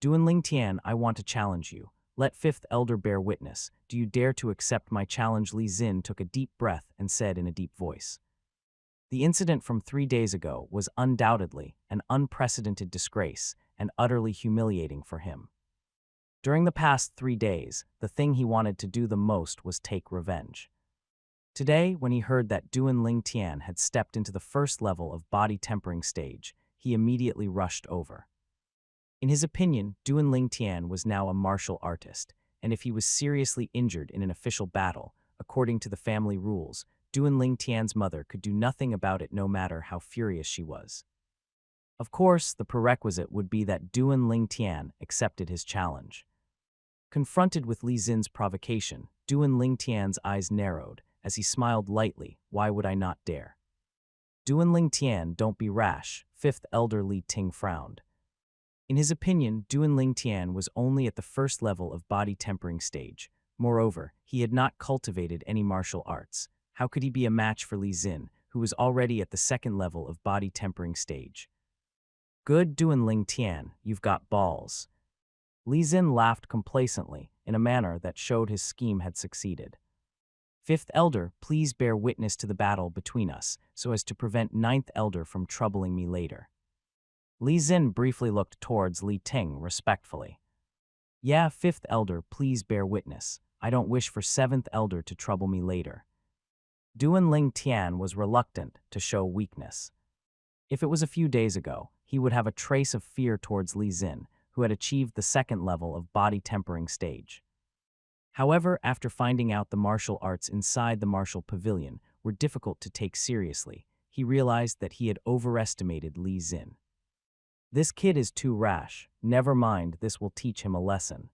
"Duan Ling Tian, I want to challenge you. Let Fifth Elder bear witness. Do you dare to accept my challenge?" Li Xin took a deep breath and said in a deep voice. The incident from 3 days ago was undoubtedly an unprecedented disgrace and utterly humiliating for him. During the past 3 days, the thing he wanted to do the most was take revenge. Today, when he heard that Duan Ling Tian had stepped into the first level of body tempering stage, he immediately rushed over. In his opinion, Duan Ling Tian was now a martial artist, and if he was seriously injured in an official battle, according to the family rules, Duan Ling Tian's mother could do nothing about it no matter how furious she was. Of course, the prerequisite would be that Duan Ling Tian accepted his challenge. Confronted with Li Xin's provocation, Duan Ling Tian's eyes narrowed, as he smiled lightly. Why would I not dare? Duan Tian, don't be rash, fifth elder Li Ting frowned. In his opinion, Duan Tian was only at the first level of body tempering stage. Moreover, he had not cultivated any martial arts. How could he be a match for Li Xin, who was already at the second level of body tempering stage? Good Duan Tian, you've got balls. Li Xin laughed complacently, in a manner that showed his scheme had succeeded. Fifth elder, please bear witness to the battle between us, so as to prevent ninth elder from troubling me later. Li Xin briefly looked towards Li Ting respectfully. Yeah, fifth elder, please bear witness. I don't wish for seventh elder to trouble me later. Duan Tian was reluctant to show weakness. If it was a few days ago, he would have a trace of fear towards Li Xin, who had achieved the second level of body tempering stage. However, after finding out the martial arts inside the martial pavilion were difficult to take seriously, he realized that he had overestimated Li Xin. This kid is too rash. Never mind, this will teach him a lesson.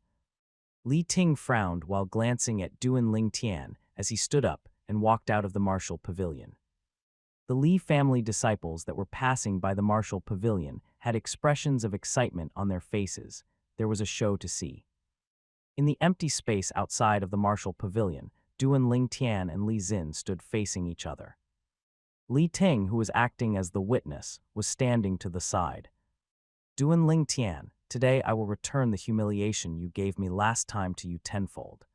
Li Ting frowned while glancing at Duan Tian as he stood up and walked out of the martial pavilion. The Li family disciples that were passing by the martial pavilion had expressions of excitement on their faces. There was a show to see. In the empty space outside of the martial pavilion, Duan Tian and Li Xin stood facing each other. Li Ting, who was acting as the witness, was standing to the side. Duan Tian, today I will return the humiliation you gave me last time to you tenfold.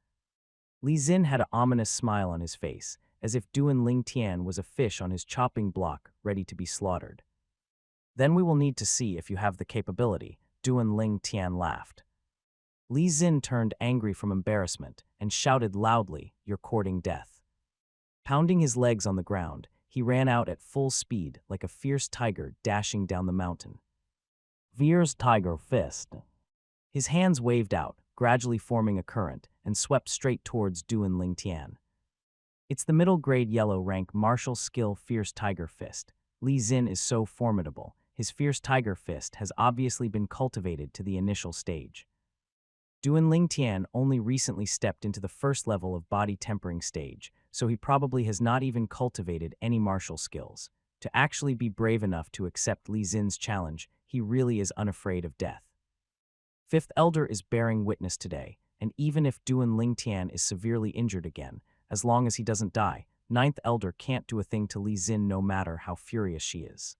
Li Xin had an ominous smile on his face, as if Duan Tian was a fish on his chopping block ready to be slaughtered. Then we will need to see if you have the capability, Duan Tian laughed. Li Xin turned angry from embarrassment and shouted loudly, "You're courting death." Pounding his legs on the ground, he ran out at full speed like a fierce tiger dashing down the mountain. Fierce tiger fist. His hands waved out, gradually forming a current, and swept straight towards Duan Tian. It's the middle-grade yellow rank martial skill Fierce Tiger Fist. Li Xin is so formidable. His Fierce Tiger Fist has obviously been cultivated to the initial stage. Duan Tian only recently stepped into the first level of body tempering stage, so he probably has not even cultivated any martial skills. To actually be brave enough to accept Li Xin's challenge, he really is unafraid of death. Fifth Elder is bearing witness today, and even if Duan Tian is severely injured again, as long as he doesn't die, Ninth Elder can't do a thing to Li Xin no matter how furious she is.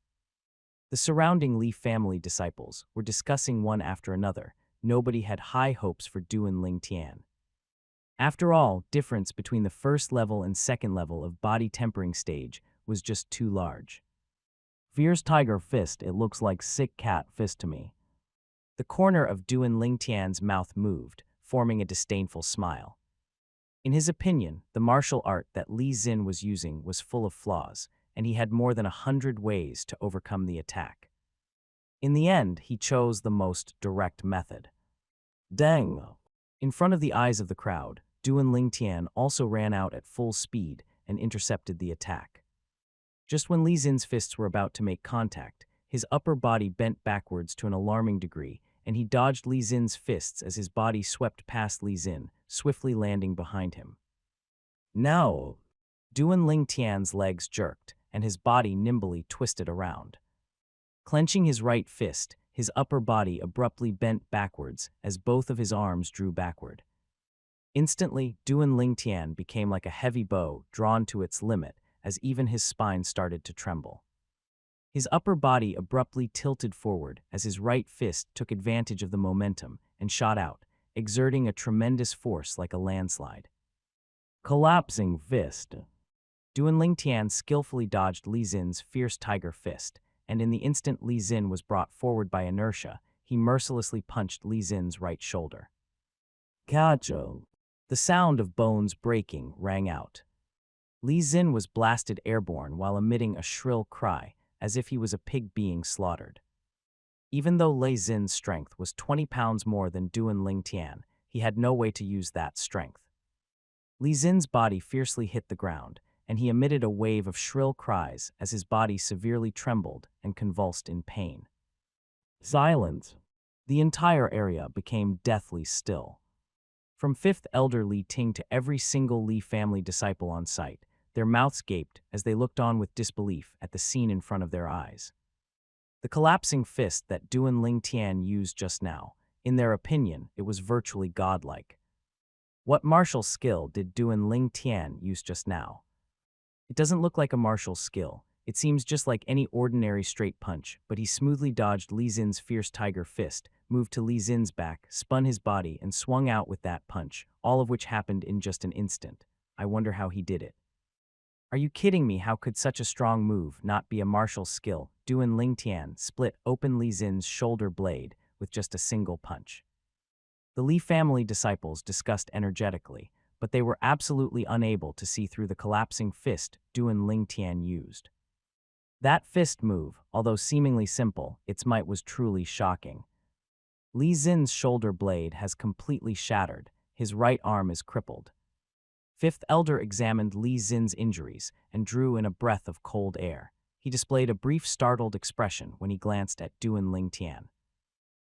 The surrounding Li family disciples were discussing one after another. Nobody had high hopes for Duan Tian. After all, difference between the first level and second level of body tempering stage was just too large. Fierce Tiger Fist, it looks like sick cat fist to me. The corner of Duan Tian's mouth moved, forming a disdainful smile. In his opinion, the martial art that Li Xin was using was full of flaws, and he had more than 100 ways to overcome the attack. In the end, he chose the most direct method. Dang! In front of the eyes of the crowd, Duan Tian also ran out at full speed and intercepted the attack. Just when Li Xin's fists were about to make contact, his upper body bent backwards to an alarming degree, and he dodged Li Xin's fists as his body swept past Li Xin, swiftly landing behind him. Now! Duan Tian's legs jerked, and his body nimbly twisted around. Clenching his right fist, his upper body abruptly bent backwards as both of his arms drew backward. Instantly, Duan Tian became like a heavy bow drawn to its limit as even his spine started to tremble. His upper body abruptly tilted forward as his right fist took advantage of the momentum and shot out, exerting a tremendous force like a landslide. Collapsing fist. Duan Tian skillfully dodged Li Xin's fierce tiger fist, and in the instant Li Xin was brought forward by inertia, he mercilessly punched Li Xin's right shoulder. Cacho! The sound of bones breaking rang out. Li Xin was blasted airborne while emitting a shrill cry, as if he was a pig being slaughtered. Even though Li Xin's strength was 20 pounds more than Duan Tian, he had no way to use that strength. Li Xin's body fiercely hit the ground, and he emitted a wave of shrill cries as his body severely trembled and convulsed in pain. Silence. The entire area became deathly still. From fifth elder Li Ting to every single Li family disciple on site, their mouths gaped as they looked on with disbelief at the scene in front of their eyes. The collapsing fist that Duan Ling Tian used just now, in their opinion, it was virtually godlike. What martial skill did Duan Ling Tian use just now? It doesn't look like a martial skill. It seems just like any ordinary straight punch, but he smoothly dodged Li Xin's fierce tiger fist, moved to Li Xin's back, spun his body, and swung out with that punch, all of which happened in just an instant. I wonder how he did it. Are you kidding me? How could such a strong move not be a martial skill? Duan Ling Tian split open Li Xin's shoulder blade with just a single punch. The Li family disciples discussed energetically, but they were absolutely unable to see through the collapsing fist Duan Ling Tian used. That fist move, although seemingly simple, its might was truly shocking. Li Xin's shoulder blade has completely shattered, his right arm is crippled. Fifth elder examined Li Xin's injuries and drew in a breath of cold air. He displayed a brief startled expression when he glanced at Duan Ling Tian.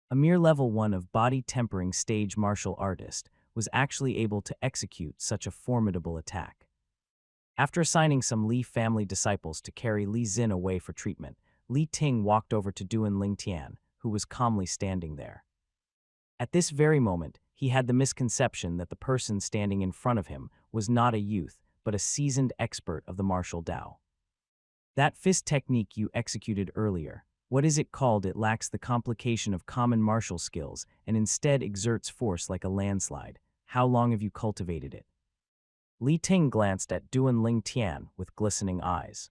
A mere level 1 of body tempering stage martial artist was actually able to execute such a formidable attack. After assigning some Li family disciples to carry Li Xin away for treatment, Li Ting walked over to Duan Ling Tian, who was calmly standing there. At this very moment, he had the misconception that the person standing in front of him was not a youth, but a seasoned expert of the martial Dao. That fist technique you executed earlier, what is it called? It lacks the complication of common martial skills and instead exerts force like a landslide. How long have you cultivated it? Li Ting glanced at Duan Ling Tian with glistening eyes.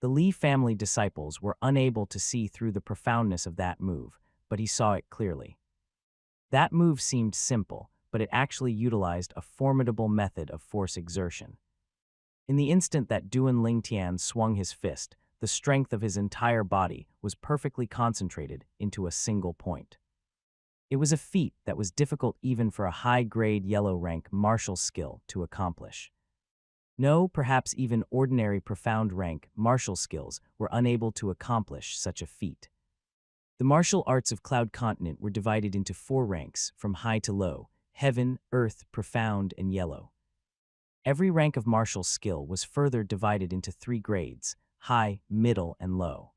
The Li family disciples were unable to see through the profoundness of that move, but he saw it clearly. That move seemed simple, but it actually utilized a formidable method of force exertion. In the instant that Duan Ling Tian swung his fist, the strength of his entire body was perfectly concentrated into a single point. It was a feat that was difficult even for a high-grade yellow-rank martial skill to accomplish. No, perhaps even ordinary profound-rank martial skills were unable to accomplish such a feat. The martial arts of Cloud Continent were divided into 4 ranks, from high to low: heaven, earth, profound, and yellow. Every rank of martial skill was further divided into 3 grades: high, middle, and low.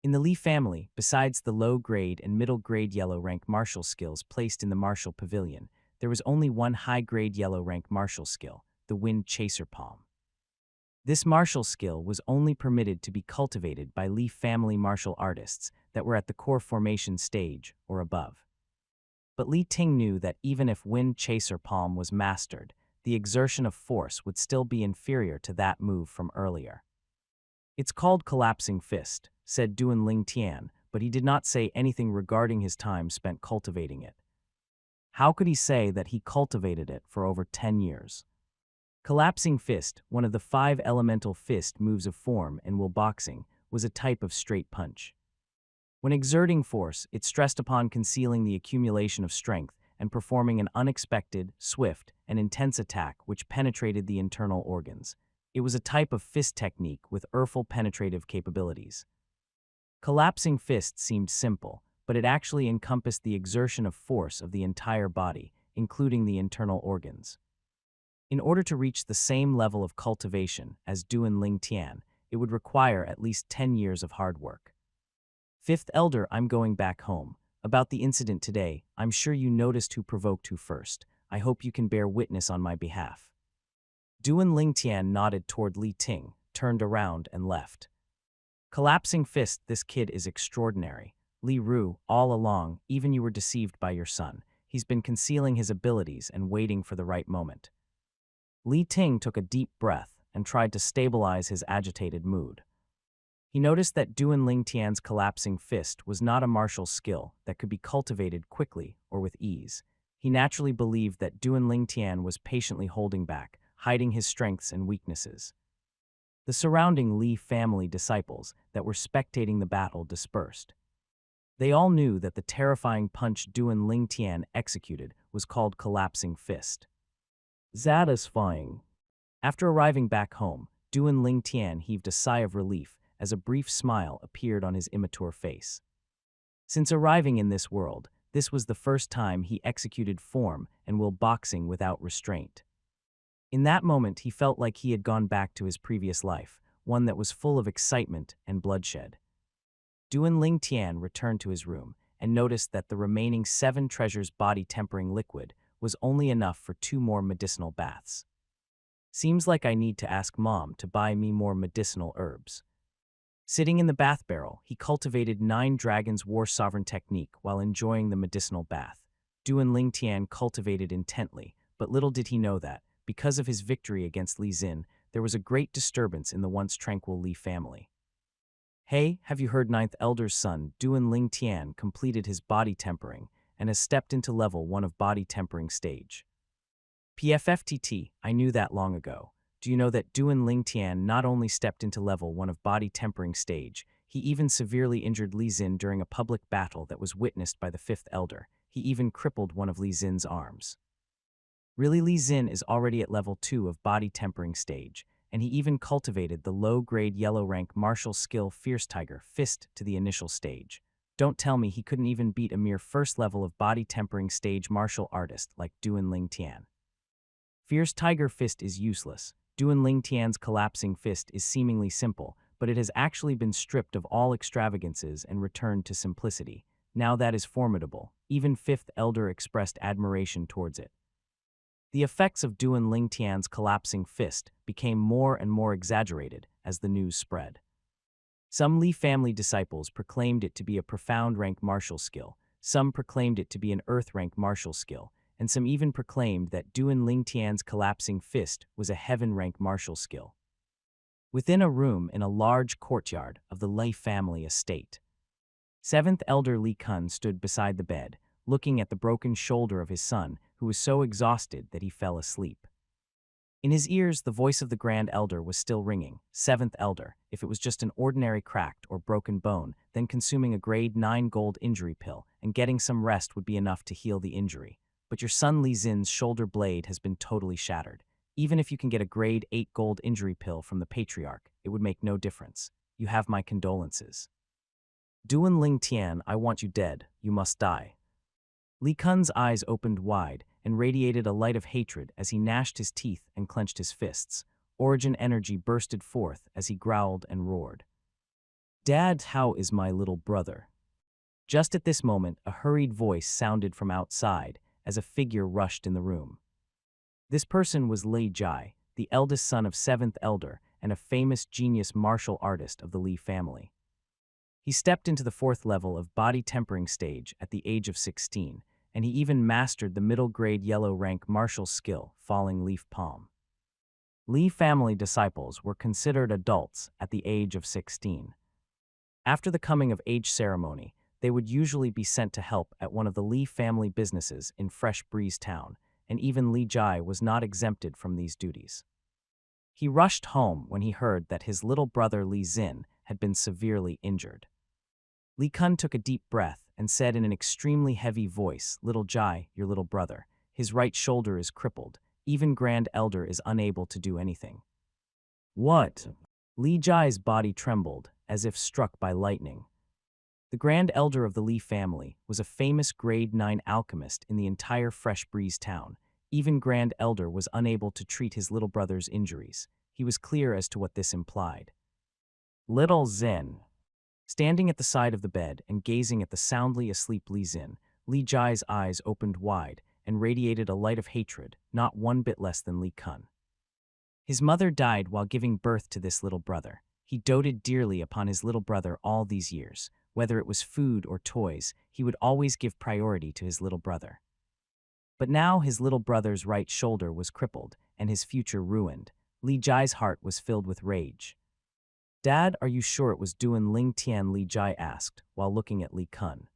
In the Li family, besides the low-grade and middle-grade yellow-rank martial skills placed in the martial pavilion, there was only one high-grade yellow-rank martial skill, the Wind Chaser Palm. This martial skill was only permitted to be cultivated by Li family martial artists that were at the core formation stage or above. But Li Ting knew that even if Wind Chaser Palm was mastered, the exertion of force would still be inferior to that move from earlier. It's called collapsing fist, said Duan Ling Tian, but he did not say anything regarding his time spent cultivating it. How could he say that he cultivated it for over 10 years? Collapsing fist, one of the 5 elemental fist moves of form in will boxing, was a type of straight punch. When exerting force, it stressed upon concealing the accumulation of strength and performing an unexpected, swift, and intense attack which penetrated the internal organs. It was a type of fist technique with powerful penetrative capabilities. Collapsing fist seemed simple, but it actually encompassed the exertion of force of the entire body, including the internal organs. In order to reach the same level of cultivation as Duan Ling Tian, it would require at least 10 years of hard work. Fifth elder, I'm going back home. About the incident today, I'm sure you noticed who provoked who first. I hope you can bear witness on my behalf. Duan Ling Tian nodded toward Li Ting, turned around, and left. Collapsing fist, this kid is extraordinary. Li Ru, all along, even you were deceived by your son. He's been concealing his abilities and waiting for the right moment. Li Ting took a deep breath and tried to stabilize his agitated mood. He noticed that Duan Ling Tian's collapsing fist was not a martial skill that could be cultivated quickly or with ease. He naturally believed that Duan Ling Tian was patiently holding back, hiding his strengths and weaknesses. The surrounding Li family disciples that were spectating the battle dispersed. They all knew that the terrifying punch Duan Ling Tian executed was called collapsing fist. Satisfying. After arriving back home, Duan Ling Tian heaved a sigh of relief as a brief smile appeared on his immature face. Since arriving in this world, This was the first time he executed form and will boxing without restraint. In that moment, he felt like he had gone back to his previous life, one that was full of excitement and bloodshed. Duan Ling Tian returned to his room and noticed that the remaining 7 treasures body-tempering liquid was only enough for 2 more medicinal baths. Seems like I need to ask Mom to buy me more medicinal herbs. Sitting in the bath barrel, he cultivated 9 Dragons War Sovereign technique while enjoying the medicinal bath. Duan Ling Tian cultivated intently, but little did he know that, because of his victory against Li Xin, there was a great disturbance in the once tranquil Li family. Hey, have you heard Ninth Elder's son, Duan Ling Tian, completed his body tempering and has stepped into level 1 of body tempering stage? PFFTT, I knew that long ago. Do you know that Duan Ling Tian not only stepped into level 1 of body tempering stage, he even severely injured Li Xin during a public battle that was witnessed by the 5th Elder. He even crippled one of Li Xin's arms. Really, Li Xin is already at level 2 of body tempering stage, and he even cultivated the low-grade yellow-rank martial skill Fierce Tiger Fist to the initial stage. Don't tell me he couldn't even beat a mere first level of body tempering stage martial artist like Duan Ling Tian. Fierce Tiger Fist is useless. Duan Ling Tian's collapsing fist is seemingly simple, but it has actually been stripped of all extravagances and returned to simplicity. Now that is formidable. Even 5th Elder expressed admiration towards it. The effects of Duan Ling Tian's collapsing fist became more and more exaggerated as the news spread. Some Li family disciples proclaimed it to be a profound rank martial skill, some proclaimed it to be an earth rank martial skill, and some even proclaimed that Duan Ling Tian's collapsing fist was a heaven rank martial skill. Within a room in a large courtyard of the Li family estate, 7th Elder Li Kun stood beside the bed, looking at the broken shoulder of his son, who was so exhausted that he fell asleep. In his ears, the voice of the Grand Elder was still ringing. 7th Elder, if it was just an ordinary cracked or broken bone, then consuming a grade 9 gold injury pill and getting some rest would be enough to heal the injury. But your son Li Xin's shoulder blade has been totally shattered. Even if you can get a grade 8 gold injury pill from the Patriarch, it would make no difference. You have my condolences. Duan Ling Tian, I want you dead. You must die. Li Kun's eyes opened wide and radiated a light of hatred as he gnashed his teeth and clenched his fists. Origin energy bursted forth as he growled and roared. Dad, how is my little brother? Just at this moment, a hurried voice sounded from outside as a figure rushed in the room. This person was Li Jai, the eldest son of 7th Elder and a famous genius martial artist of the Li family. He stepped into the 4th level of body tempering stage at the age of 16, and he even mastered the middle-grade yellow-rank martial skill, Falling Leaf Palm. Li family disciples were considered adults at the age of 16. After the coming-of-age ceremony, they would usually be sent to help at one of the Li family businesses in Fresh Breeze Town, and even Li Jai was not exempted from these duties. He rushed home when he heard that his little brother Li Xin had been severely injured. Li Kun took a deep breath and said in an extremely heavy voice, Little Jai, your little brother, his right shoulder is crippled. Even Grand Elder is unable to do anything. What? Li Jai's body trembled, as if struck by lightning. The Grand Elder of the Li family was a famous grade 9 alchemist in the entire Fresh Breeze Town. Even Grand Elder was unable to treat his little brother's injuries. He was clear as to what this implied. Little Xin. Standing at the side of the bed and gazing at the soundly asleep Li Xin, Li Jai's eyes opened wide and radiated a light of hatred, not one bit less than Li Kun. His mother died while giving birth to this little brother. He doted dearly upon his little brother all these years. Whether it was food or toys, he would always give priority to his little brother. But now his little brother's right shoulder was crippled and his future ruined. Li Jai's heart was filled with rage. Dad, are you sure it was Duan Ling Tian? Li Jai asked, while looking at Li Kun.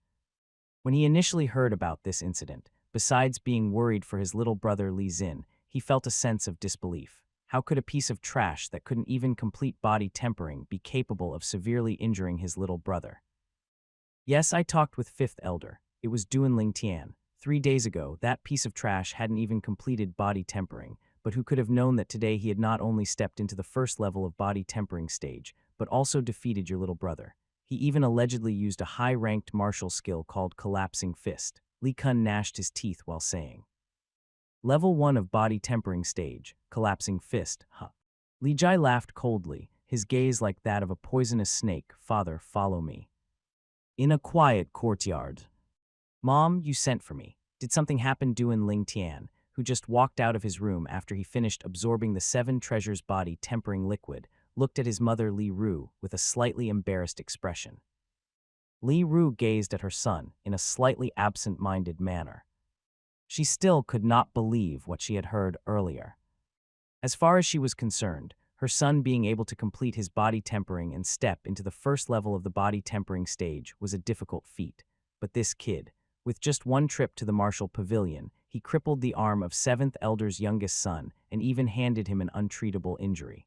When he initially heard about this incident, besides being worried for his little brother Li Xin, he felt a sense of disbelief. How could a piece of trash that couldn't even complete body tempering be capable of severely injuring his little brother? Yes, I talked with 5th Elder. It was Duan Ling Tian. 3 days ago, that piece of trash hadn't even completed body tempering, but who could have known that today he had not only stepped into the 1st level of body tempering stage, but also defeated your little brother. He even allegedly used a high-ranked martial skill called Collapsing Fist. Li Kun gnashed his teeth while saying, Level 1 of body tempering stage, collapsing fist, huh? Li Jai laughed coldly, his gaze like that of a poisonous snake. Father, follow me. In a quiet courtyard. Mom, you sent for me. Did something happen? Duan Ling Tian, who just walked out of his room after he finished absorbing the 7 treasures body tempering liquid, looked at his mother Li Ru with a slightly embarrassed expression. Li Ru gazed at her son in a slightly absent-minded manner. She still could not believe what she had heard earlier. As far as she was concerned, her son being able to complete his body tempering and step into the first level of the body tempering stage was a difficult feat. But this kid, with just one trip to the martial pavilion, he crippled the arm of 7th Elder's youngest son and even handed him an untreatable injury.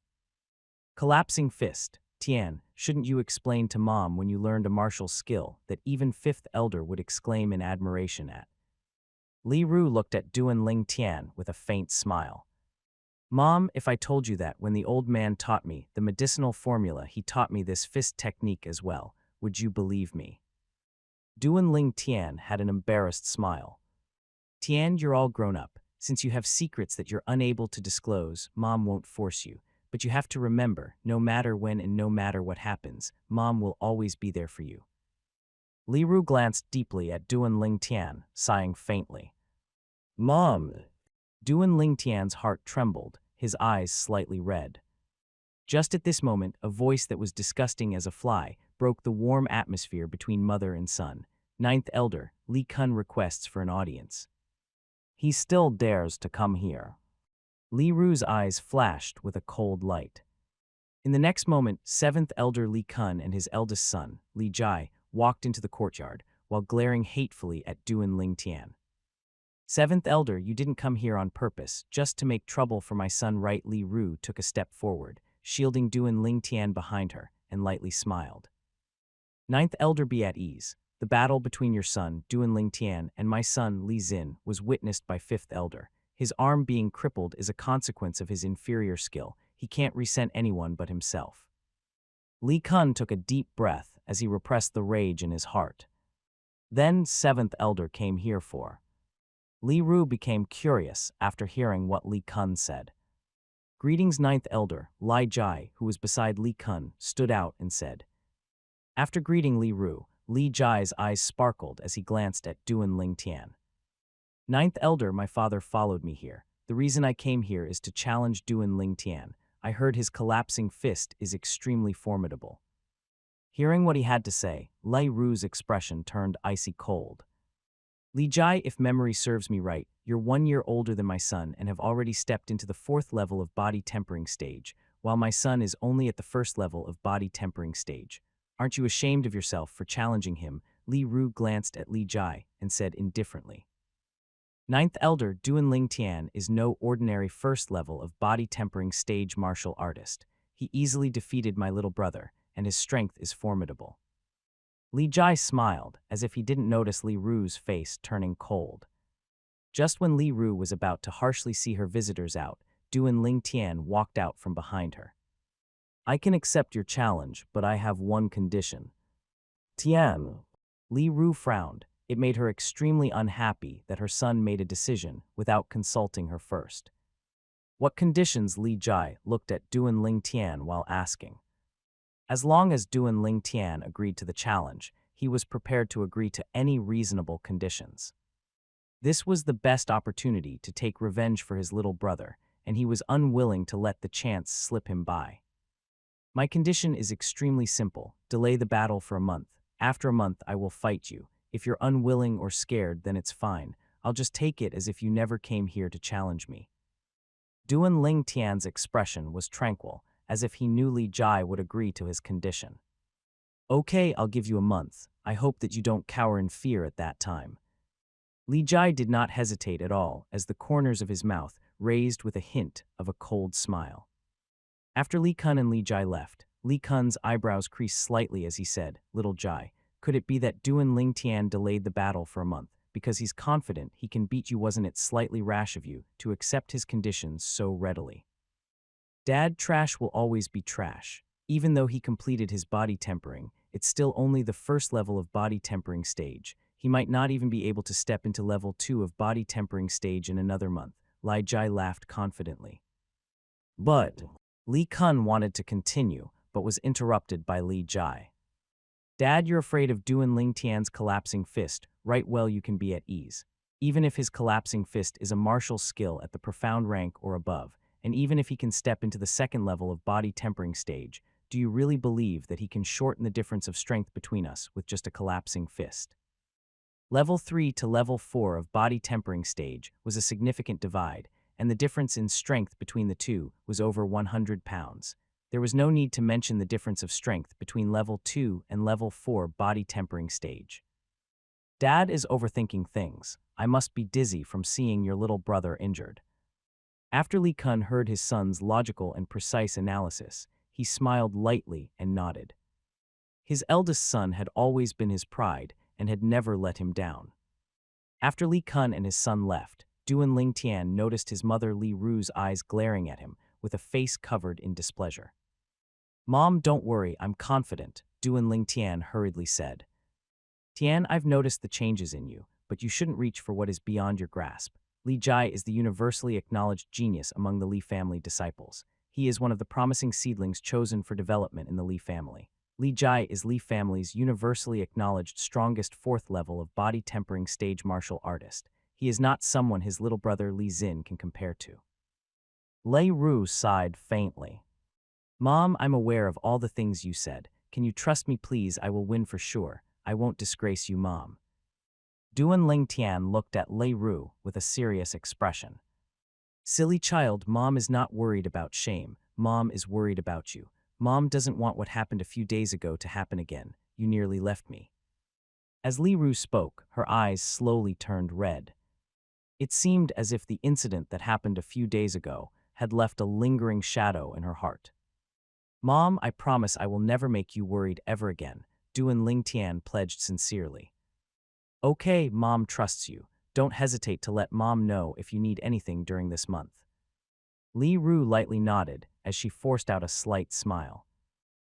Collapsing fist. Tian, shouldn't you explain to Mom when you learned a martial skill that even 5th Elder would exclaim in admiration at? Li Ru looked at Duan Ling Tian with a faint smile. Mom, if I told you that when the old man taught me the medicinal formula, he taught me this fist technique as well, would you believe me? Duan Ling Tian had an embarrassed smile. Tian, you're all grown up. Since you have secrets that you're unable to disclose, Mom won't force you. But you have to remember, no matter when and no matter what happens, Mom will always be there for you. Li Ru glanced deeply at Duan Ling Tian, sighing faintly. Mom! Duan Ling Tian's heart trembled, his eyes slightly red. Just at this moment, a voice that was disgusting as a fly broke the warm atmosphere between mother and son. 9th Elder, Li Kun requests for an audience. He still dares to come here. Li Ru's eyes flashed with a cold light. In the next moment, 7th Elder Li Kun and his eldest son, Li Jai, walked into the courtyard, while glaring hatefully at Duan Ling Tian. 7th Elder, you didn't come here on purpose, just to make trouble for my son, right? Li Ru took a step forward, shielding Duan Ling Tian behind her, and lightly smiled. 9th Elder, be at ease. The battle between your son, Duan Ling Tian, and my son, Li Xin, was witnessed by 5th Elder. His arm being crippled is a consequence of his inferior skill. He can't resent anyone but himself. Li Kun took a deep breath as he repressed the rage in his heart. Then 7th Elder came here for. Li Ru became curious after hearing what Li Kun said. Greetings 9th Elder, Li Jai, who was beside Li Kun, stood out and said. After greeting Li Ru, Li Jai's eyes sparkled as he glanced at Duan Ling Tian. 9th Elder, my father followed me here. The reason I came here is to challenge Duan Ling Tian. I heard his collapsing fist is extremely formidable. Hearing what he had to say, Li Ru's expression turned icy cold. Li Jai, if memory serves me right, you're 1 year older than my son and have already stepped into the 4th level of body tempering stage, while my son is only at the 1st level of body tempering stage. Aren't you ashamed of yourself for challenging him? Li Ru glanced at Li Jai and said indifferently. 9th Elder, Duan Ling Tian is no ordinary 1st level of body tempering stage martial artist. He easily defeated my little brother, and his strength is formidable. Li Jai smiled, as if he didn't notice Li Ru's face turning cold. Just when Li Ru was about to harshly see her visitors out, Duan Ling Tian walked out from behind her. I can accept your challenge, but I have one condition. Tian. Li Ru frowned. It made her extremely unhappy that her son made a decision without consulting her first. What conditions? Li Jai looked at Duan Ling Tian while asking. As long as Duan Ling Tian agreed to the challenge, he was prepared to agree to any reasonable conditions. This was the best opportunity to take revenge for his little brother, and he was unwilling to let the chance slip him by. My condition is extremely simple. Delay the battle for a month. After a month, I will fight you. If you're unwilling or scared, then it's fine. I'll just take it as if you never came here to challenge me. Duan Ling Tian's expression was tranquil, as if he knew Li Jai would agree to his condition. Okay, I'll give you a month. I hope that you don't cower in fear at that time. Li Jai did not hesitate at all, as the corners of his mouth raised with a hint of a cold smile. After Li Kun and Li Jai left, Li Kun's eyebrows creased slightly as he said, Little Jai, could it be that Duan Ling Tian delayed the battle for a month because he's confident he can beat you? Wasn't it slightly rash of you to accept his conditions so readily? Dad, trash will always be trash. Even though he completed his body tempering, it's still only the 1st level of body tempering stage. He might not even be able to step into level 2 of body tempering stage in another month. Li Jai laughed confidently. But Li Kun wanted to continue, but was interrupted by Li Jai. Dad, you're afraid of Duan Ling Tian's collapsing fist. Right, well, you can be at ease. Even if his collapsing fist is a martial skill at the profound rank or above, and even if he can step into the second level of body tempering stage, do you really believe that he can shorten the difference of strength between us with just a collapsing fist? Level 3 to level 4 of body tempering stage was a significant divide, and the difference in strength between the two was over 100 pounds. There was no need to mention the difference of strength between level 2 and level 4 body tempering stage. Dad is overthinking things. I must be dizzy from seeing your little brother injured. After Li Kun heard his son's logical and precise analysis, he smiled lightly and nodded. His eldest son had always been his pride and had never let him down. After Li Kun and his son left, Duan Ling Tian noticed his mother Li Ru's eyes glaring at him with a face covered in displeasure. Mom, don't worry, I'm confident, Duan Ling Tian hurriedly said. Tian, I've noticed the changes in you, but you shouldn't reach for what is beyond your grasp. Li Jai is the universally acknowledged genius among the Li family disciples. He is one of the promising seedlings chosen for development in the Li family. Li Jai is Li family's universally acknowledged strongest fourth level of body tempering stage martial artist. He is not someone his little brother Li Xin can compare to. Lei Ru sighed faintly. Mom, I'm aware of all the things you said. Can you trust me, please? I will win for sure. I won't disgrace you, Mom. Duan Ling Tian looked at Lei Ru with a serious expression. Silly child, Mom is not worried about shame. Mom is worried about you. Mom doesn't want what happened a few days ago to happen again. You nearly left me. As Li Ru spoke, her eyes slowly turned red. It seemed as if the incident that happened a few days ago had left a lingering shadow in her heart. Mom, I promise I will never make you worried ever again, Duan Ling Tian pledged sincerely. Okay, Mom trusts you. Don't hesitate to let Mom know if you need anything during this month. Li Ru lightly nodded as she forced out a slight smile.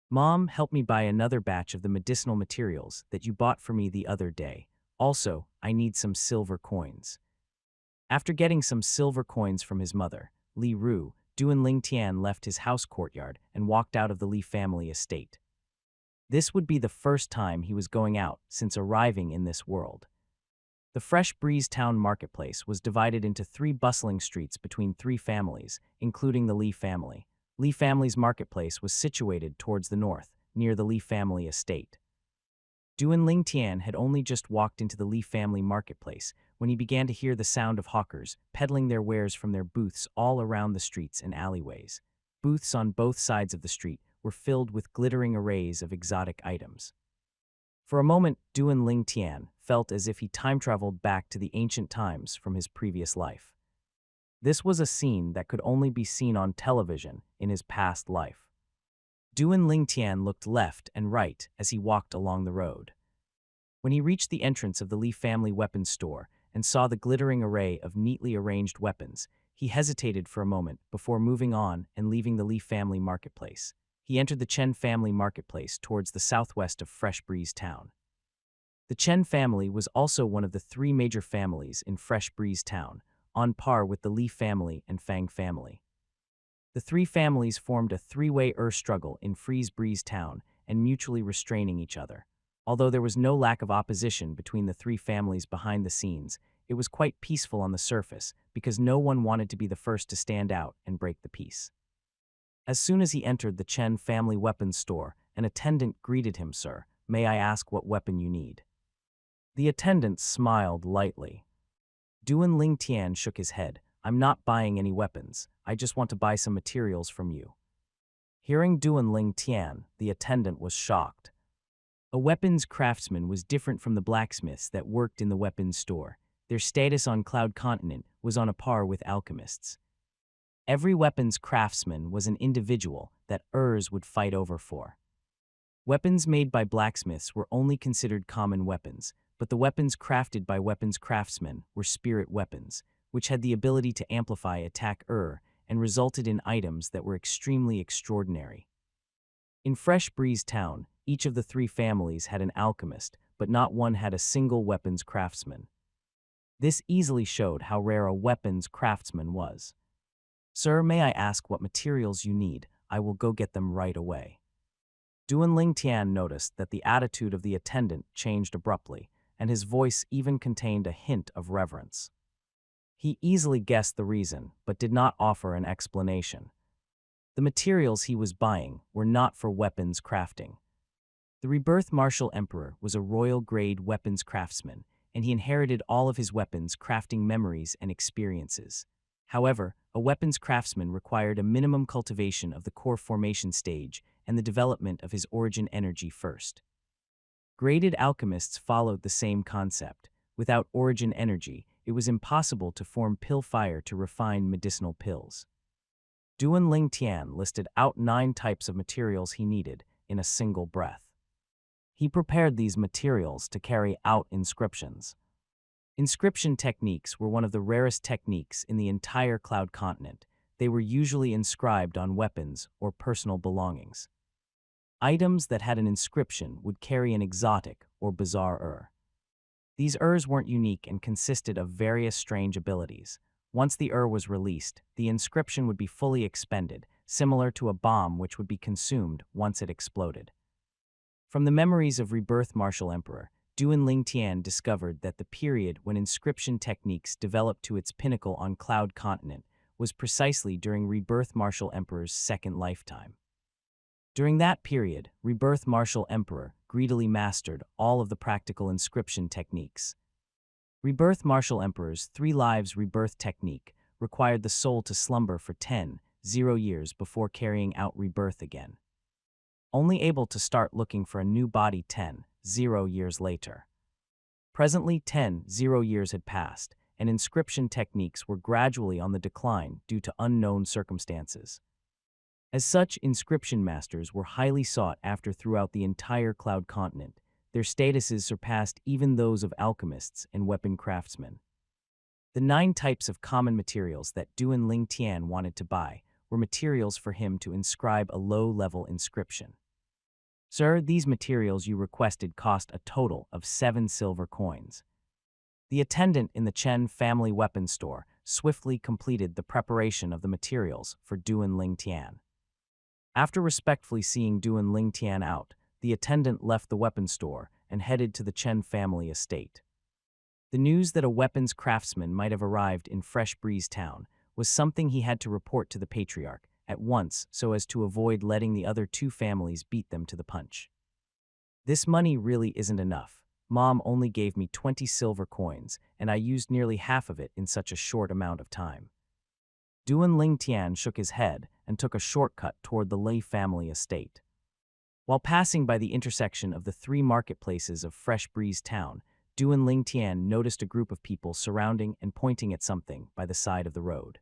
Mom, help me buy another batch of the medicinal materials that you bought for me the other day. Also, I need some silver coins. After getting some silver coins from his mother, Li Ru, Duan Ling Tian left his house courtyard and walked out of the Li family estate. This would be the first time he was going out since arriving in this world. The Fresh Breeze Town marketplace was divided into 3 bustling streets between 3 families, including the Li family. Li family's marketplace was situated towards the north, near the Li family estate. Duan Ling Tian had only just walked into the Li family marketplace when he began to hear the sound of hawkers peddling their wares from their booths all around the streets and alleyways. Booths on both sides of the street were filled with glittering arrays of exotic items. For a moment, Duan Ling Tian felt as if he time-traveled back to the ancient times from his previous life. This was a scene that could only be seen on television in his past life. Duan Ling Tian looked left and right as he walked along the road. When he reached the entrance of the Li family weapons store and saw the glittering array of neatly arranged weapons, he hesitated for a moment before moving on and leaving the Li family marketplace. He entered the Chen family marketplace towards the southwest of Fresh Breeze Town. The Chen family was also one of the 3 major families in Fresh Breeze Town, on par with the Li family and Fang family. The 3 families formed a 3-way struggle in Freeze Breeze Town and mutually restraining each other. Although there was no lack of opposition between the 3 families behind the scenes, it was quite peaceful on the surface because no one wanted to be the first to stand out and break the peace. As soon as he entered the Chen family weapons store, an attendant greeted him. Sir, may I ask what weapon you need? The attendant smiled lightly. Duan Ling Tian shook his head. I'm not buying any weapons. I just want to buy some materials from you. Hearing Duan Ling Tian, the attendant was shocked. A weapons craftsman was different from the blacksmiths that worked in the weapons store. Their status on Cloud Continent was on a par with alchemists. Every weapons craftsman was an individual that would fight over for. Weapons made by blacksmiths were only considered common weapons, but the weapons crafted by weapons craftsmen were spirit weapons, which had the ability to amplify attack and resulted in items that were extremely extraordinary. In Fresh Breeze Town, each of the 3 families had an alchemist, but not one had a single weapons craftsman. This easily showed how rare a weapons craftsman was. "Sir, may I ask what materials you need? I will go get them right away." Duan Ling Tian noticed that the attitude of the attendant changed abruptly, and his voice even contained a hint of reverence. He easily guessed the reason, but did not offer an explanation. The materials he was buying were not for weapons crafting. The rebirth martial emperor was a royal-grade weapons craftsman, and he inherited all of his weapons crafting memories and experiences. However, a weapons craftsman required a minimum cultivation of the core formation stage and the development of his origin energy first. Graded alchemists followed the same concept. Without origin energy, it was impossible to form pill fire to refine medicinal pills. Duan Ling Tian listed out 9 types of materials he needed in a single breath. He prepared these materials to carry out inscriptions. Inscription techniques were one of the rarest techniques in the entire Cloud continent. They were usually inscribed on weapons or personal belongings. Items that had an inscription would carry an exotic or bizarre. These weren't unique and consisted of various strange abilities. Once the was released, the inscription would be fully expended, similar to a bomb which would be consumed once it exploded. From the memories of Rebirth Martial Emperor, Duan Ling Tian discovered that the period when inscription techniques developed to its pinnacle on Cloud Continent was precisely during Rebirth Martial Emperor's second lifetime. During that period, Rebirth Martial Emperor greedily mastered all of the practical inscription techniques. Rebirth Martial Emperor's 3 lives rebirth technique required the soul to slumber for 10,0 years before carrying out rebirth again. Only able to start looking for a new body 10,0 years later. Presently 10,0 years had passed, and inscription techniques were gradually on the decline due to unknown circumstances. As such, inscription masters were highly sought after throughout the entire Cloud continent. Their statuses surpassed even those of alchemists and weapon craftsmen. The 9 types of common materials that Duan Ling Tian wanted to buy were materials for him to inscribe a low-level inscription. "Sir, these materials you requested cost a total of 7 silver coins." The attendant in the Chen family weapons store swiftly completed the preparation of the materials for Duan Ling Tian. After respectfully seeing Duan Ling Tian out, the attendant left the weapons store and headed to the Chen family estate. The news that a weapons craftsman might have arrived in Fresh Breeze Town was something he had to report to the patriarch at once so as to avoid letting the other 2 families beat them to the punch. "This money really isn't enough. Mom only gave me 20 silver coins, and I used nearly half of it in such a short amount of time." Duan Ling Tian shook his head and took a shortcut toward the Lei family estate. While passing by the intersection of the 3 marketplaces of Fresh Breeze Town, Duan Ling Tian noticed a group of people surrounding and pointing at something by the side of the road.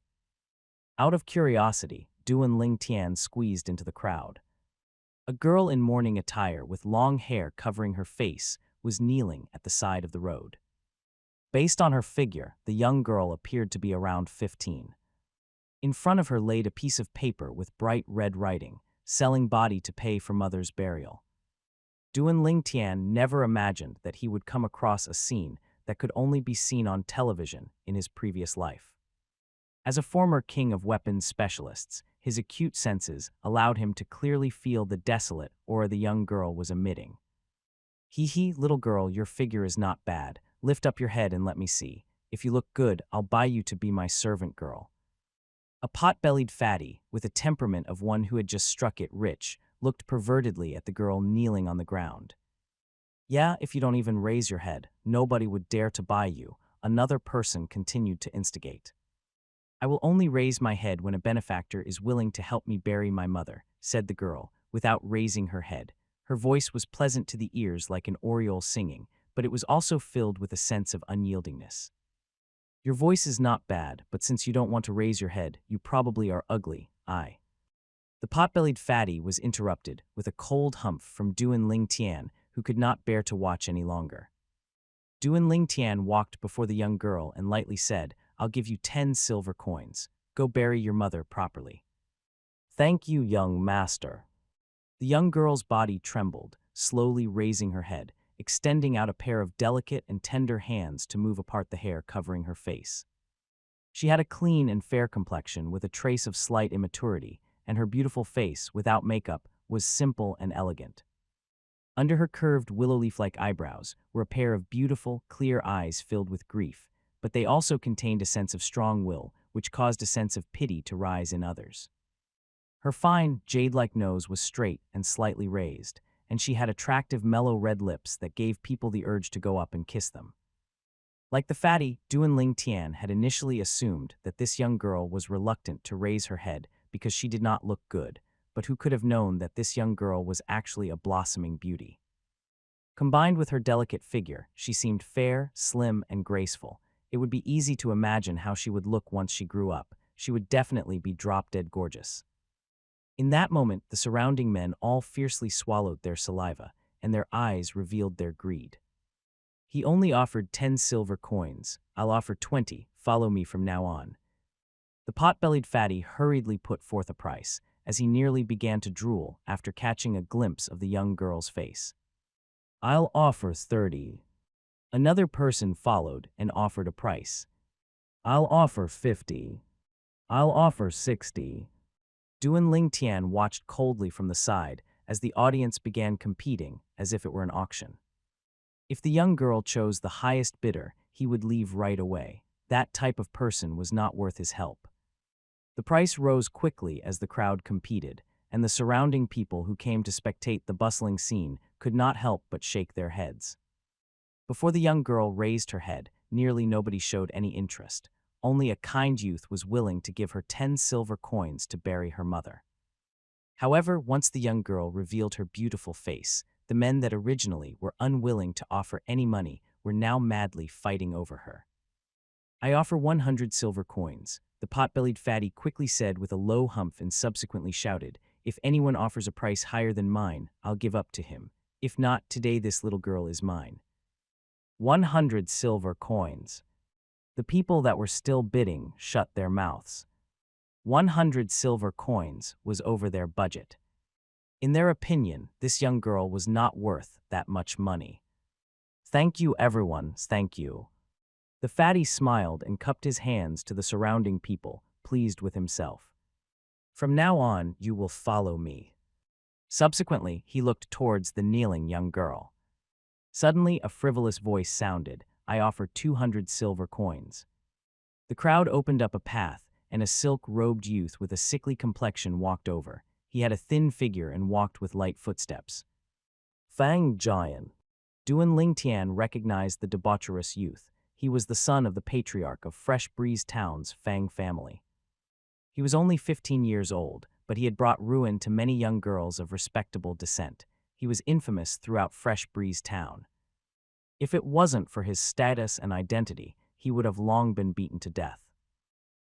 Out of curiosity, Duan Ling Tian squeezed into the crowd. A girl in mourning attire with long hair covering her face was kneeling at the side of the road. Based on her figure, the young girl appeared to be around 15. In front of her laid a piece of paper with bright red writing, "Selling body to pay for mother's burial." Duan Ling Tian never imagined that he would come across a scene that could only be seen on television in his previous life. As a former king of weapons specialists, his acute senses allowed him to clearly feel the desolate aura the young girl was emitting. "Hee, little girl, your figure is not bad. Lift up your head and let me see. If you look good, I'll buy you to be my servant girl." A pot-bellied fatty, with a temperament of one who had just struck it rich, looked pervertedly at the girl kneeling on the ground. "Yeah, if you don't even raise your head, nobody would dare to buy you," another person continued to instigate. "I will only raise my head when a benefactor is willing to help me bury my mother," said the girl, without raising her head. Her voice was pleasant to the ears like an oriole singing, but it was also filled with a sense of unyieldingness. "Your voice is not bad, but since you don't want to raise your head, you probably are ugly, I." The pot-bellied fatty was interrupted with a cold humph from Duan Ling Tian, who could not bear to watch any longer. Duan Ling Tian walked before the young girl and lightly said, "I'll give you 10 silver coins. Go bury your mother properly." "Thank you, young master." The young girl's body trembled, slowly raising her head, extending out a pair of delicate and tender hands to move apart the hair covering her face. She had a clean and fair complexion with a trace of slight immaturity, and her beautiful face, without makeup, was simple and elegant. Under her curved willow-leaf-like eyebrows were a pair of beautiful, clear eyes filled with grief, but they also contained a sense of strong will, which caused a sense of pity to rise in others. Her fine, jade-like nose was straight and slightly raised, and she had attractive mellow red lips that gave people the urge to go up and kiss them. Like the fatty, Duan Ling Tian had initially assumed that this young girl was reluctant to raise her head because she did not look good, but who could have known that this young girl was actually a blossoming beauty? Combined with her delicate figure, she seemed fair, slim, and graceful. It would be easy to imagine how she would look once she grew up. She would definitely be drop-dead gorgeous. In that moment, the surrounding men all fiercely swallowed their saliva, and their eyes revealed their greed. He only offered 10 silver coins. I'll offer 20. Follow me from now on. The pot-bellied fatty hurriedly put forth a price, as he nearly began to drool after catching a glimpse of the young girl's face. I'll offer 30. Another person followed and offered a price. I'll offer 50. I'll offer 60. Duan Ling Tian watched coldly from the side as the audience began competing as if it were an auction. If the young girl chose the highest bidder, he would leave right away. That type of person was not worth his help. The price rose quickly as the crowd competed, and the surrounding people who came to spectate the bustling scene could not help but shake their heads. Before the young girl raised her head, nearly nobody showed any interest. Only a kind youth was willing to give her 10 silver coins to bury her mother. However, once the young girl revealed her beautiful face, the men that originally were unwilling to offer any money were now madly fighting over her. I offer 100 silver coins, the pot-bellied fatty quickly said with a low humph and subsequently shouted, if anyone offers a price higher than mine, I'll give up to him. If not, today this little girl is mine. 100 silver coins. The people that were still bidding shut their mouths. 100 silver coins was over their budget. In their opinion, this young girl was not worth that much money. Thank you, everyone, thank you. The fatty smiled and cupped his hands to the surrounding people, pleased with himself. From now on, you will follow me. Subsequently, he looked towards the kneeling young girl. Suddenly, a frivolous voice sounded, I offer 200 silver coins. The crowd opened up a path, and a silk-robed youth with a sickly complexion walked over. He had a thin figure and walked with light footsteps. Fang Jian. Duan Ling Tian recognized the debaucherous youth. He was the son of the patriarch of Fresh Breeze Town's Fang family. He was only 15 years old, but he had brought ruin to many young girls of respectable descent. He was infamous throughout Fresh Breeze Town. If it wasn't for his status and identity, he would have long been beaten to death.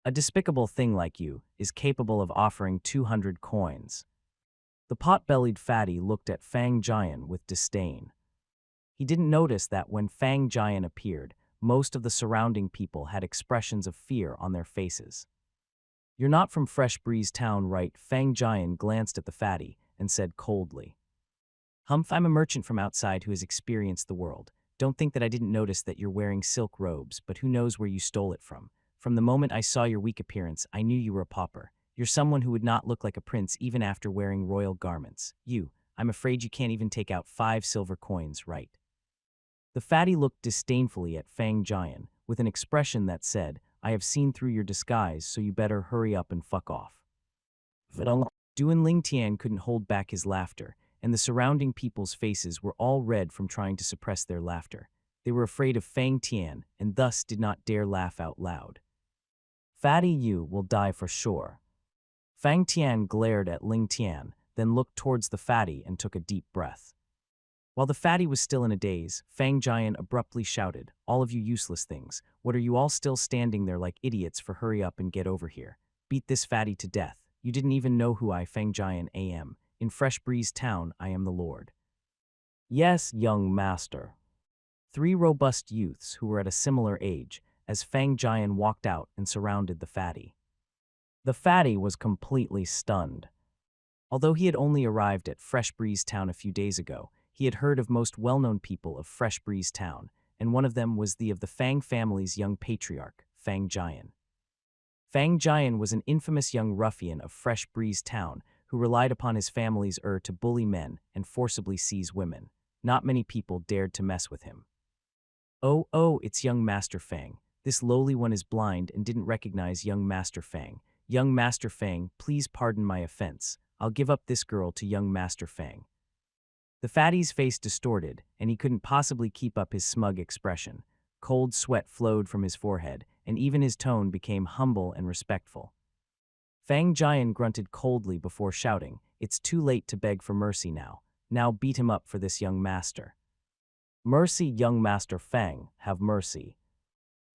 A despicable thing like you is capable of offering 200 coins. The pot-bellied fatty looked at Fang Jian with disdain. He didn't notice that when Fang Jian appeared, most of the surrounding people had expressions of fear on their faces. You're not from Fresh Breeze Town, right? Fang Jian glanced at the fatty and said coldly. Humph, I'm a merchant from outside who has experienced the world. Don't think that I didn't notice that you're wearing silk robes, but who knows where you stole it from. From the moment I saw your weak appearance, I knew you were a pauper. You're someone who would not look like a prince even after wearing royal garments. I'm afraid you can't even take out 5 silver coins, right? The fatty looked disdainfully at Fang Jian, with an expression that said, I have seen through your disguise, so you better hurry up and fuck off. Duan Ling Tian couldn't hold back his laughter, and the surrounding people's faces were all red from trying to suppress their laughter. They were afraid of Fang Tian, and thus did not dare laugh out loud. Fatty, you will die for sure. Fang Tian glared at Ling Tian, then looked towards the fatty and took a deep breath. While the fatty was still in a daze, Fang Jian abruptly shouted, all of you useless things, what are you all still standing there like idiots for? Hurry up and get over here. Beat this fatty to death. You didn't even know who I, Fang Jian, am. In Fresh Breeze Town, I am the Lord. Yes, young master. 3 robust youths who were at a similar age, as Fang Jian walked out and surrounded the fatty. The fatty was completely stunned. Although he had only arrived at Fresh Breeze Town a few days ago, He had heard of most well-known people of Fresh Breeze Town, and one of them was the of the Fang family's young patriarch, Fang Jian. Fang Jian was an infamous young ruffian of Fresh Breeze Town who relied upon his family's to bully men and forcibly seize women. Not many people dared to mess with him. Oh, it's young Master Fang. This lowly one is blind and didn't recognize young Master Fang. Young Master Fang, please pardon my offense. I'll give up this girl to young Master Fang. The fatty's face distorted, and he couldn't possibly keep up his smug expression. Cold sweat flowed from his forehead, and even his tone became humble and respectful. Fang Jian grunted coldly before shouting, "It's too late to beg for mercy now. Now beat him up for this young master." "Mercy, young Master Fang, have mercy."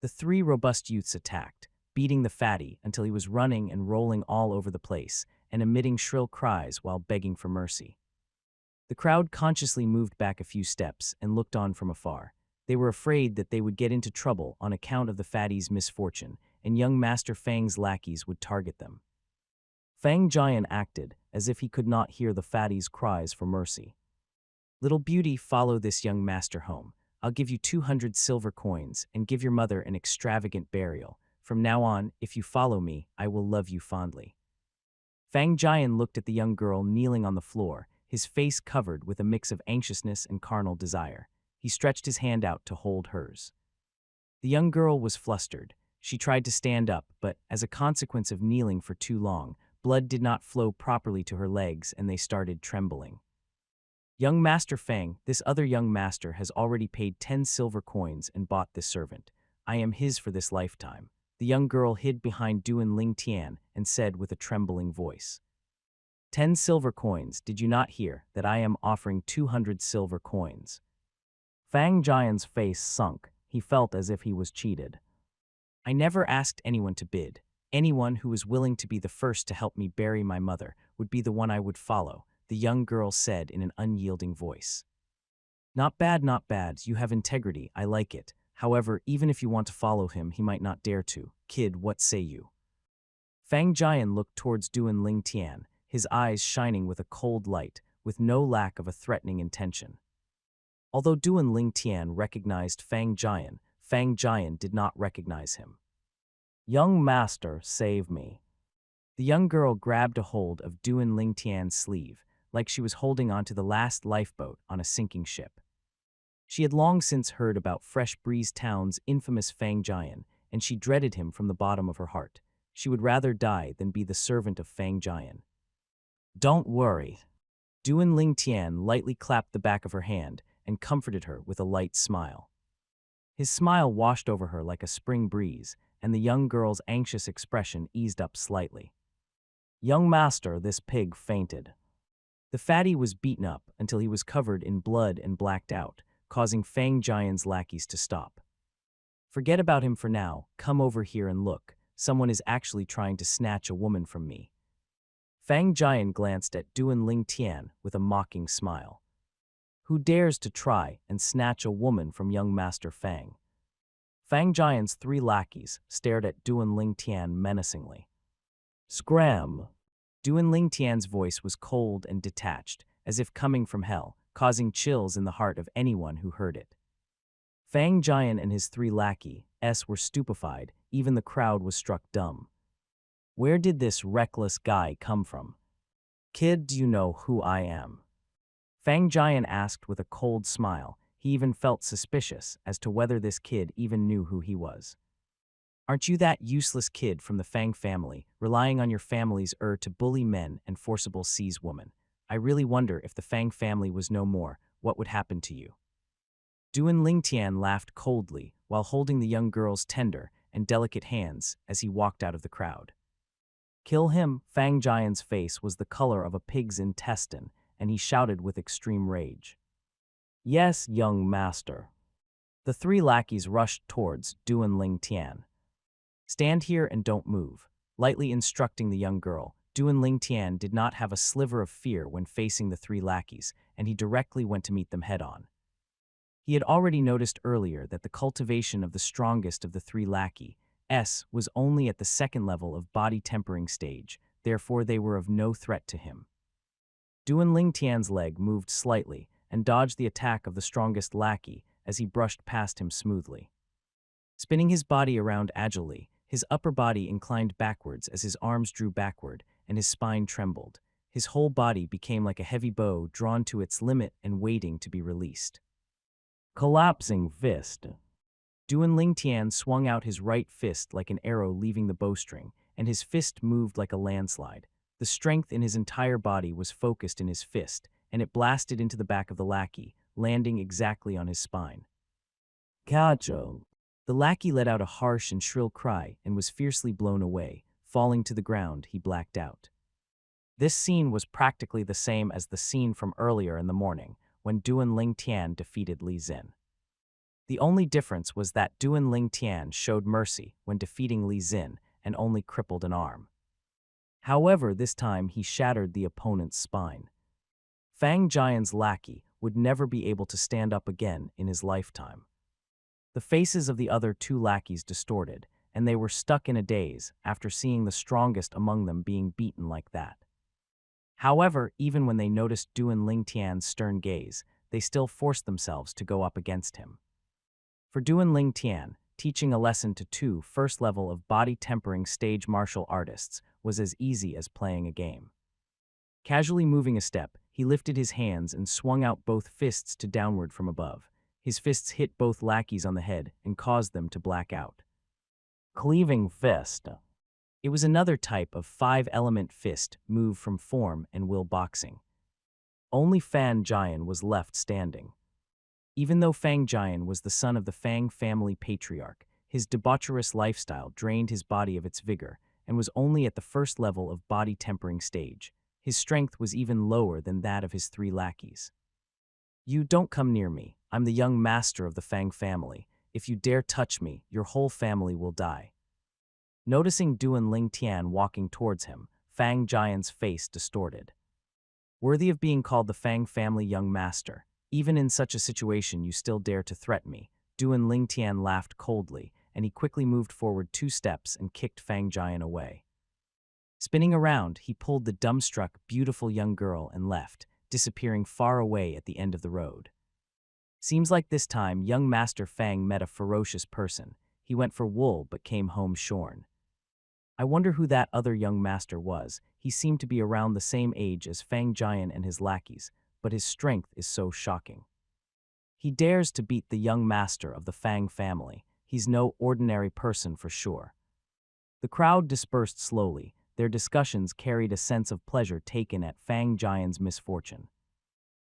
The three robust youths attacked, beating the fatty until he was running and rolling all over the place and emitting shrill cries while begging for mercy. The crowd consciously moved back a few steps and looked on from afar. They were afraid that they would get into trouble on account of the fatty's misfortune, and young Master Fang's lackeys would target them. Fang Jian acted as if he could not hear the fatty's cries for mercy. "Little beauty, follow this young master home. I'll give you 200 silver coins and give your mother an extravagant burial. From now on, if you follow me, I will love you fondly." Fang Jian looked at the young girl kneeling on the floor, his face covered with a mix of anxiousness and carnal desire. He stretched his hand out to hold hers. The young girl was flustered. She tried to stand up, but as a consequence of kneeling for too long, blood did not flow properly to her legs and they started trembling. "Young Master Fang, this other young master has already paid 10 silver coins and bought this servant. I am his for this lifetime." The young girl hid behind Duan Ling Tian and said with a trembling voice, "10 silver coins, did you not hear that I am offering 200 silver coins?" Fang Jian's face sunk. He felt as if he was cheated. "I never asked anyone to bid. Anyone who was willing to be the first to help me bury my mother would be the one I would follow," the young girl said in an unyielding voice. Not bad, you have integrity, I like it. However, even if you want to follow him, he might not dare to. Kid, what say you?" Fang Jian looked towards Duan Ling Tian, his eyes shining with a cold light, with no lack of a threatening intention. Although Duan Ling Tian recognized Fang Jian did not recognize him. "Young master, save me." The young girl grabbed a hold of Duan Ling Tian's sleeve, like she was holding onto the last lifeboat on a sinking ship. She had long since heard about Fresh Breeze Town's infamous Fang Jian, and she dreaded him from the bottom of her heart. She would rather die than be the servant of Fang Jian. "Don't worry." Duan Ling Tian lightly clapped the back of her hand and comforted her with a light smile. His smile washed over her like a spring breeze, and the young girl's anxious expression eased up slightly. "Young master, this pig fainted." The fatty was beaten up until he was covered in blood and blacked out, causing Fang Jian's lackeys to stop. "Forget about him for now. Come over here and look. Someone is actually trying to snatch a woman from me." Fang Jian glanced at Duan Ling Tian with a mocking smile. "Who dares to try and snatch a woman from young Master Fang?" Fang Jian's 3 lackeys stared at Duan Ling Tian menacingly. "Scram!" Duan Ling Tian's voice was cold and detached, as if coming from hell, causing chills in the heart of anyone who heard it. Fang Jian and his 3 lackeys were stupefied. Even the crowd was struck dumb. Where did this reckless guy come from? "Kid, do you know who I am?" Fang Jian asked with a cold smile. He even felt suspicious as to whether this kid even knew who he was. "Aren't you that useless kid from the Fang family, relying on your family's to bully men and forcible seize women? I really wonder if the Fang family was no more, what would happen to you?" Duan Ling Tian laughed coldly while holding the young girl's tender and delicate hands as he walked out of the crowd. "Kill him." Fang Jian's face was the color of a pig's intestine, and he shouted with extreme rage. "Yes, young master." The 3 lackeys rushed towards Duan Ling Tian. "Stand here and don't move," lightly instructing the young girl. Duan Ling Tian did not have a sliver of fear when facing the 3 lackeys, and he directly went to meet them head-on. He had already noticed earlier that the cultivation of the strongest of the 3 lackeys was only at the 2nd level of body tempering stage, therefore they were of no threat to him. Duan Ling Tian's leg moved slightly, and dodged the attack of the strongest lackey as he brushed past him smoothly. Spinning his body around agilely, his upper body inclined backwards as his arms drew backward and his spine trembled. His whole body became like a heavy bow drawn to its limit and waiting to be released. Collapsing fist. Duan Lingtian swung out his right fist like an arrow leaving the bowstring, and his fist moved like a landslide. The strength in his entire body was focused in his fist, and it blasted into the back of the lackey, landing exactly on his spine. Cacho. The lackey let out a harsh and shrill cry and was fiercely blown away. Falling to the ground, he blacked out. This scene was practically the same as the scene from earlier in the morning, when Duan Lingtian defeated Li Xin. The only difference was that Duan Lingtian showed mercy when defeating Li Xin and only crippled an arm. However, this time he shattered the opponent's spine. Fang Jian's lackey would never be able to stand up again in his lifetime. The faces of the other two lackeys distorted, and they were stuck in a daze after seeing the strongest among them being beaten like that. However, even when they noticed Duan Lingtian's stern gaze, they still forced themselves to go up against him. For Duan Lingtian, teaching a lesson to two first-level of body-tempering stage martial artists was as easy as playing a game. Casually moving a step, he lifted his hands and swung out both fists to downward from above. His fists hit both lackeys on the head and caused them to black out. Cleaving fist. It was another type of five-element fist move from form and will boxing. Only Fan Jian was left standing. Even though Fang Jian was the son of the Fang family patriarch, his debaucherous lifestyle drained his body of its vigor and was only at the first level of body-tempering stage. His strength was even lower than that of his three lackeys. You don't come near me. I'm the young master of the Fang family. If you dare touch me, your whole family will die. Noticing Duan Lingtian walking towards him, Fang Jian's face distorted. Worthy of being called the Fang family young master, even in such a situation you still dare to threaten me. Duan Lingtian laughed coldly, and he quickly moved forward 2 steps and kicked Fang Jian away. Spinning around, he pulled the dumbstruck, beautiful young girl and left, disappearing far away at the end of the road. Seems like this time, young Master Fang met a ferocious person. He went for wool but came home shorn. I wonder who that other young master was. He seemed to be around the same age as Fang Jian and his lackeys, but his strength is so shocking. He dares to beat the young master of the Fang family. He's no ordinary person for sure. The crowd dispersed slowly. Their discussions carried a sense of pleasure taken at Fang Jian's misfortune.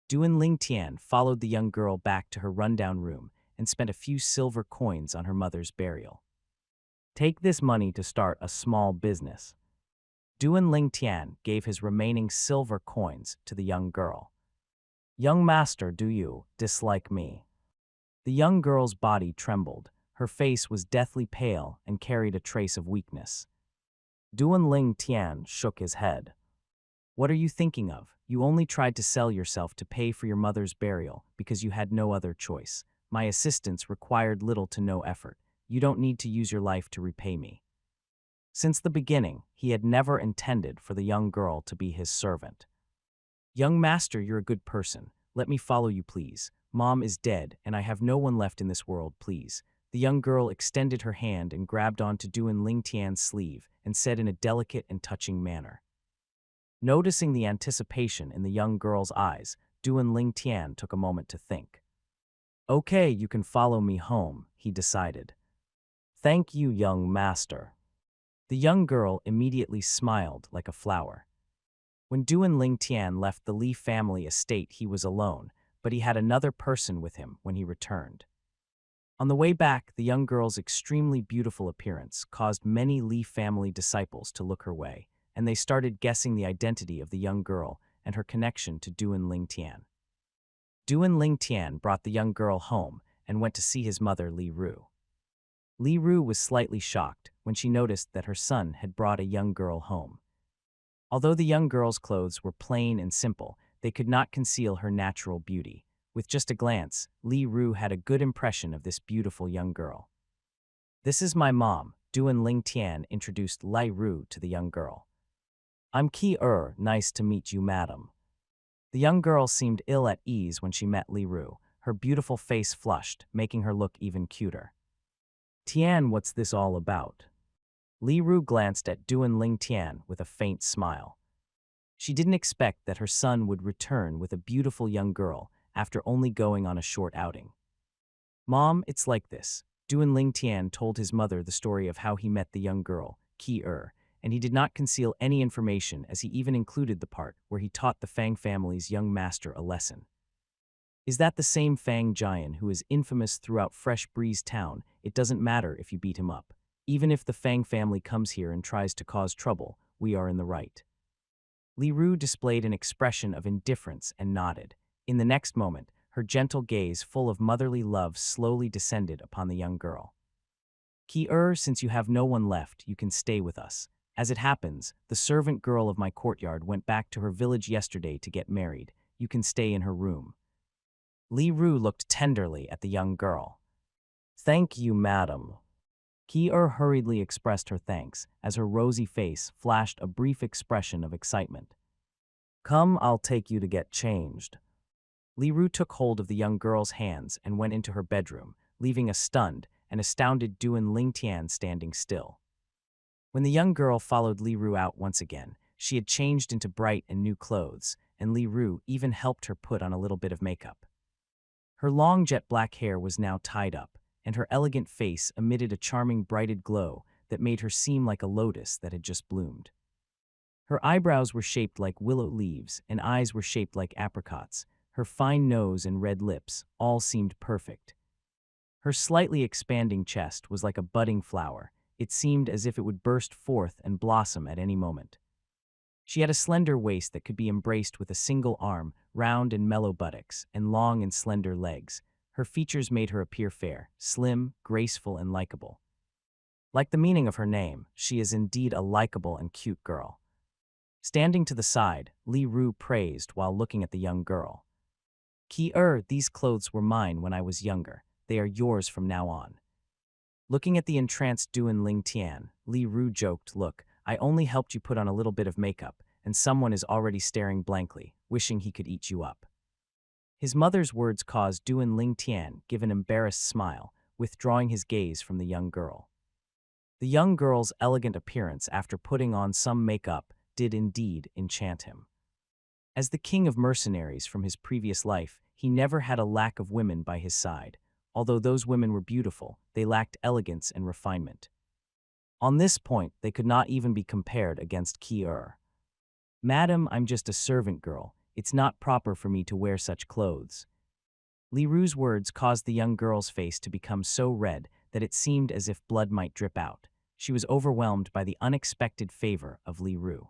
Duan Lingtian followed the young girl back to her rundown room and spent a few silver coins on her mother's burial. Take this money to start a small business. Duan Lingtian gave his remaining silver coins to the young girl. Young master, do you dislike me? The young girl's body trembled. Her face was deathly pale and carried a trace of weakness. Duan Lingtian shook his head. What are you thinking of? You only tried to sell yourself to pay for your mother's burial because you had no other choice. My assistance required little to no effort. You don't need to use your life to repay me. Since the beginning, he had never intended for the young girl to be his servant. Young master, you're a good person. Let me follow you, please. Mom is dead, and I have no one left in this world, please. The young girl extended her hand and grabbed onto Duan Lingtian's sleeve and said in a delicate and touching manner. Noticing the anticipation in the young girl's eyes, Duan Lingtian took a moment to think. Okay, you can follow me home, he decided. Thank you, young master. The young girl immediately smiled like a flower. When Duan Lingtian left the Li family estate, he was alone, but he had another person with him when he returned. On the way back, the young girl's extremely beautiful appearance caused many Li family disciples to look her way, and they started guessing the identity of the young girl and her connection to Duan Lingtian. Duan Lingtian brought the young girl home and went to see his mother, Li Ru. Li Ru was slightly shocked when she noticed that her son had brought a young girl home. Although the young girl's clothes were plain and simple, they could not conceal her natural beauty. With just a glance, Li Ru had a good impression of this beautiful young girl. This is my mom, Duan Lingtian introduced Li Ru to the young girl. I'm Ki nice to meet you, madam. The young girl seemed ill at ease when she met Li Ru, her beautiful face flushed, making her look even cuter. Tian, what's this all about? Li Ru glanced at Duan Ling Tian with a faint smile. She didn't expect that her son would return with a beautiful young girl after only going on a short outing. Mom, it's like this. Duan Ling Tian told his mother the story of how he met the young girl, Qi and he did not conceal any information as he even included the part where he taught the Fang family's young master a lesson. Is that the same Fang giant who is infamous throughout Fresh Breeze Town? It doesn't matter if you beat him up. Even if the Fang family comes here and tries to cause trouble, we are in the right. Li Ru displayed an expression of indifference and nodded. In the next moment, her gentle gaze full of motherly love slowly descended upon the young girl. Qi, since you have no one left, you can stay with us. As it happens, the servant girl of my courtyard went back to her village yesterday to get married. You can stay in her room. Li Ru looked tenderly at the young girl. Thank you, madam. Qi hurriedly expressed her thanks as her rosy face flashed a brief expression of excitement. Come, I'll take you to get changed. Li Ru took hold of the young girl's hands and went into her bedroom, leaving a stunned and astounded Duan Ling Tian standing still. When the young girl followed Li Ru out once again, she had changed into bright and new clothes, and Li Ru even helped her put on a little bit of makeup. Her long jet black hair was now tied up, and her elegant face emitted a charming brighted glow that made her seem like a lotus that had just bloomed. Her eyebrows were shaped like willow leaves, and eyes were shaped like apricots. Her fine nose and red lips all seemed perfect. Her slightly expanding chest was like a budding flower. It seemed as if it would burst forth and blossom at any moment. She had a slender waist that could be embraced with a single arm, round and mellow buttocks, and long and slender legs. Her features made her appear fair, slim, graceful, and likable. Like the meaning of her name, she is indeed a likable and cute girl. Standing to the side, Li Ru praised while looking at the young girl. Qi, these clothes were mine when I was younger. They are yours from now on. Looking at the entranced Duan Ling Tian, Li Ru joked, Look, I only helped you put on a little bit of makeup, and someone is already staring blankly, wishing he could eat you up. His mother's words caused Duan Ling Tian give an embarrassed smile, withdrawing his gaze from the young girl. The young girl's elegant appearance after putting on some makeup did indeed enchant him. As the king of mercenaries from his previous life, he never had a lack of women by his side. Although those women were beautiful, they lacked elegance and refinement. On this point, they could not even be compared against Qi. Madam, I'm just a servant girl. It's not proper for me to wear such clothes. Li Ru's words caused the young girl's face to become so red that it seemed as if blood might drip out. She was overwhelmed by the unexpected favor of Li Ru.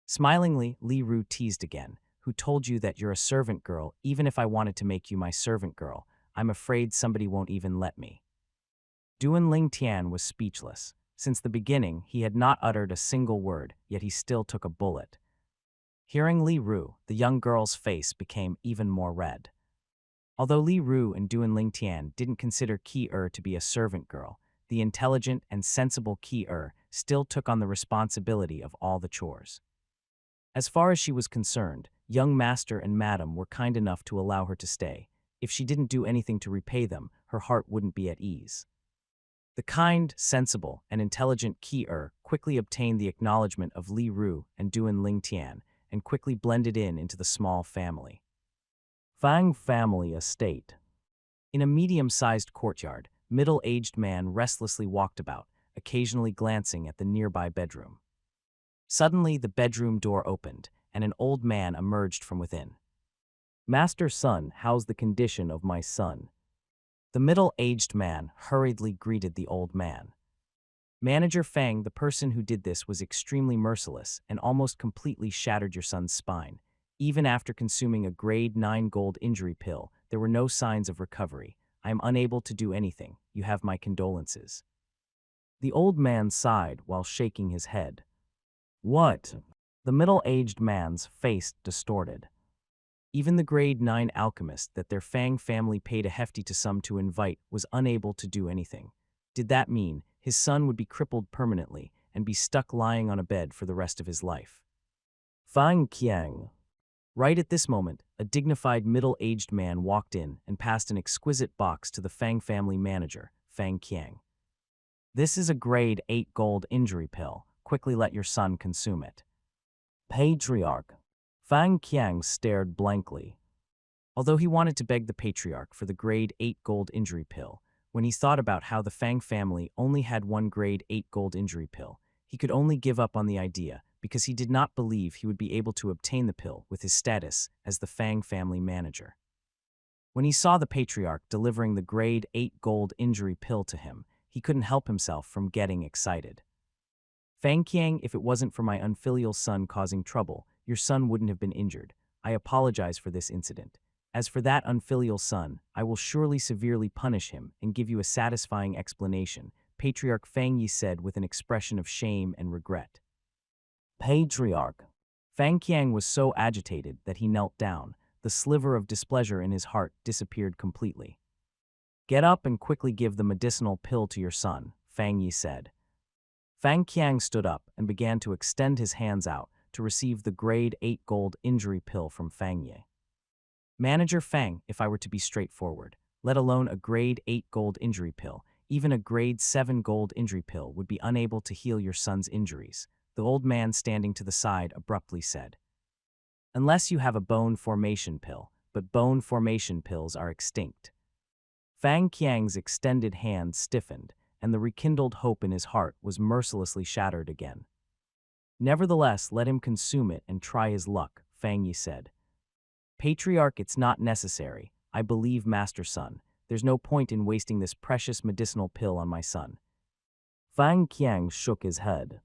Smilingly, Li Ru teased again, Who told you that you're a servant girl? Even if I wanted to make you my servant girl, I'm afraid somebody won't even let me. Duan Ling Tian was speechless. Since the beginning, he had not uttered a single word, yet he still took a bullet. Hearing Li Ru, the young girl's face became even more red. Although Li Ru and Duan Ling Tian didn't consider Qi to be a servant girl, the intelligent and sensible Qi still took on the responsibility of all the chores. As far as she was concerned, young master and madam were kind enough to allow her to stay. If she didn't do anything to repay them, her heart wouldn't be at ease. The kind, sensible, and intelligent Qi quickly obtained the acknowledgement of Li Ru and Duan Ling Tian and quickly blended into the small family. Fang family estate. In a medium-sized courtyard, middle-aged man restlessly walked about, occasionally glancing at the nearby bedroom. Suddenly, the bedroom door opened, and an old man emerged from within. Master son, how's the condition of my son? The middle-aged man hurriedly greeted the old man. Manager Fang, the person who did this was extremely merciless and almost completely shattered your son's spine. Even after consuming a grade 9 gold injury pill, there were no signs of recovery. I am unable to do anything. You have my condolences. The old man sighed while shaking his head. What? The middle-aged man's face distorted. Even the grade 9 alchemist that their Fang family paid a hefty sum to invite was unable to do anything. Did that mean his son would be crippled permanently and be stuck lying on a bed for the rest of his life? Fang Qiang. Right at this moment, a dignified middle-aged man walked in and passed an exquisite box to the Fang family manager, Fang Qiang. "This is a grade 8 gold injury pill. Quickly let your son consume it." Patriarch. Fang Qiang stared blankly. Although he wanted to beg the patriarch for the grade 8 gold injury pill, when he thought about how the Fang family only had one grade 8 gold injury pill, he could only give up on the idea because he did not believe he would be able to obtain the pill with his status as the Fang family manager. When he saw the patriarch delivering the grade 8 gold injury pill to him, he couldn't help himself from getting excited. "Fang Qiang, if it wasn't for my unfilial son causing trouble, your son wouldn't have been injured. I apologize for this incident. As for that unfilial son, I will surely severely punish him and give you a satisfying explanation," Patriarch Fang Yi said with an expression of shame and regret. Patriarch. Fang Qiang was so agitated that he knelt down. The sliver of displeasure in his heart disappeared completely. "Get up and quickly give the medicinal pill to your son," Fang Yi said. Fang Qiang stood up and began to extend his hands out to receive the grade 8 gold injury pill from Fang Yi. "Manager Fang, if I were to be straightforward, let alone a grade 8 gold injury pill, even a grade 7 gold injury pill would be unable to heal your son's injuries," the old man standing to the side abruptly said. "Unless you have a bone formation pill, but bone formation pills are extinct." Fang Qiang's extended hand stiffened, and the rekindled hope in his heart was mercilessly shattered again. "Nevertheless, let him consume it and try his luck," Fang Yi said. "Patriarch, it's not necessary. I believe Master Son. There's no point in wasting this precious medicinal pill on my son." Fang Qiang shook his head.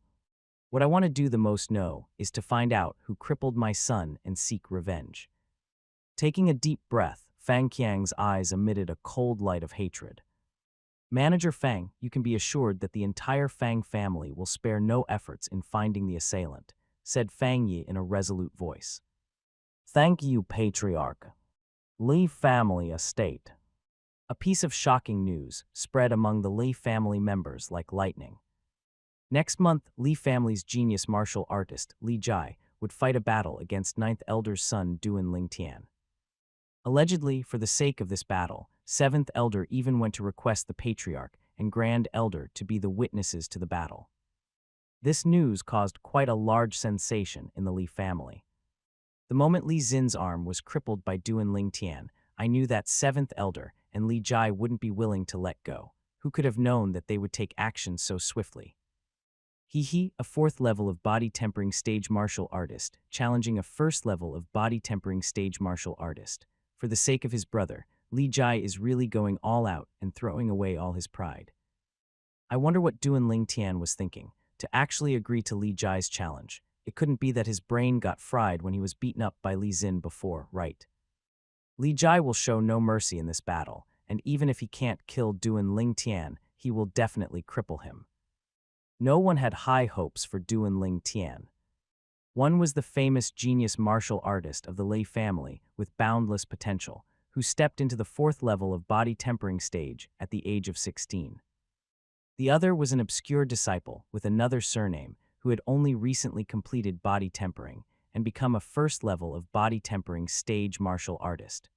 "What I want to do the most is to find out who crippled my son and seek revenge." Taking a deep breath, Fang Qiang's eyes emitted a cold light of hatred. "Manager Fang, you can be assured that the entire Fang family will spare no efforts in finding the assailant," said Fang Yi in a resolute voice. "Thank you, Patriarch." Li family estate. A piece of shocking news spread among the Li family members like lightning. Next month, Li family's genius martial artist, Li Jai, would fight a battle against Ninth Elder's son Duan Lingtian. Allegedly, for the sake of this battle, Seventh Elder even went to request the Patriarch and Grand Elder to be the witnesses to the battle. This news caused quite a large sensation in the Li family. The moment Li Xin's arm was crippled by Duan Lingtian, I knew that Seventh Elder and Li Jai wouldn't be willing to let go. Who could have known that they would take action so swiftly? A fourth level of body tempering stage martial artist, challenging a first level of body tempering stage martial artist. For the sake of his brother, Li Jai is really going all out and throwing away all his pride. I wonder what Duan Lingtian was thinking, to actually agree to Li Jai's challenge. It couldn't be that his brain got fried when he was beaten up by Li Xin before, right? Li Jai will show no mercy in this battle, and even if he can't kill Duan Lingtian, he will definitely cripple him. No one had high hopes for Duan Lingtian. One was the famous genius martial artist of the Lei family with boundless potential, who stepped into the fourth level of body tempering stage at the age of 16. The other was an obscure disciple with another surname who had only recently completed body tempering and become a first level of body tempering stage martial artist.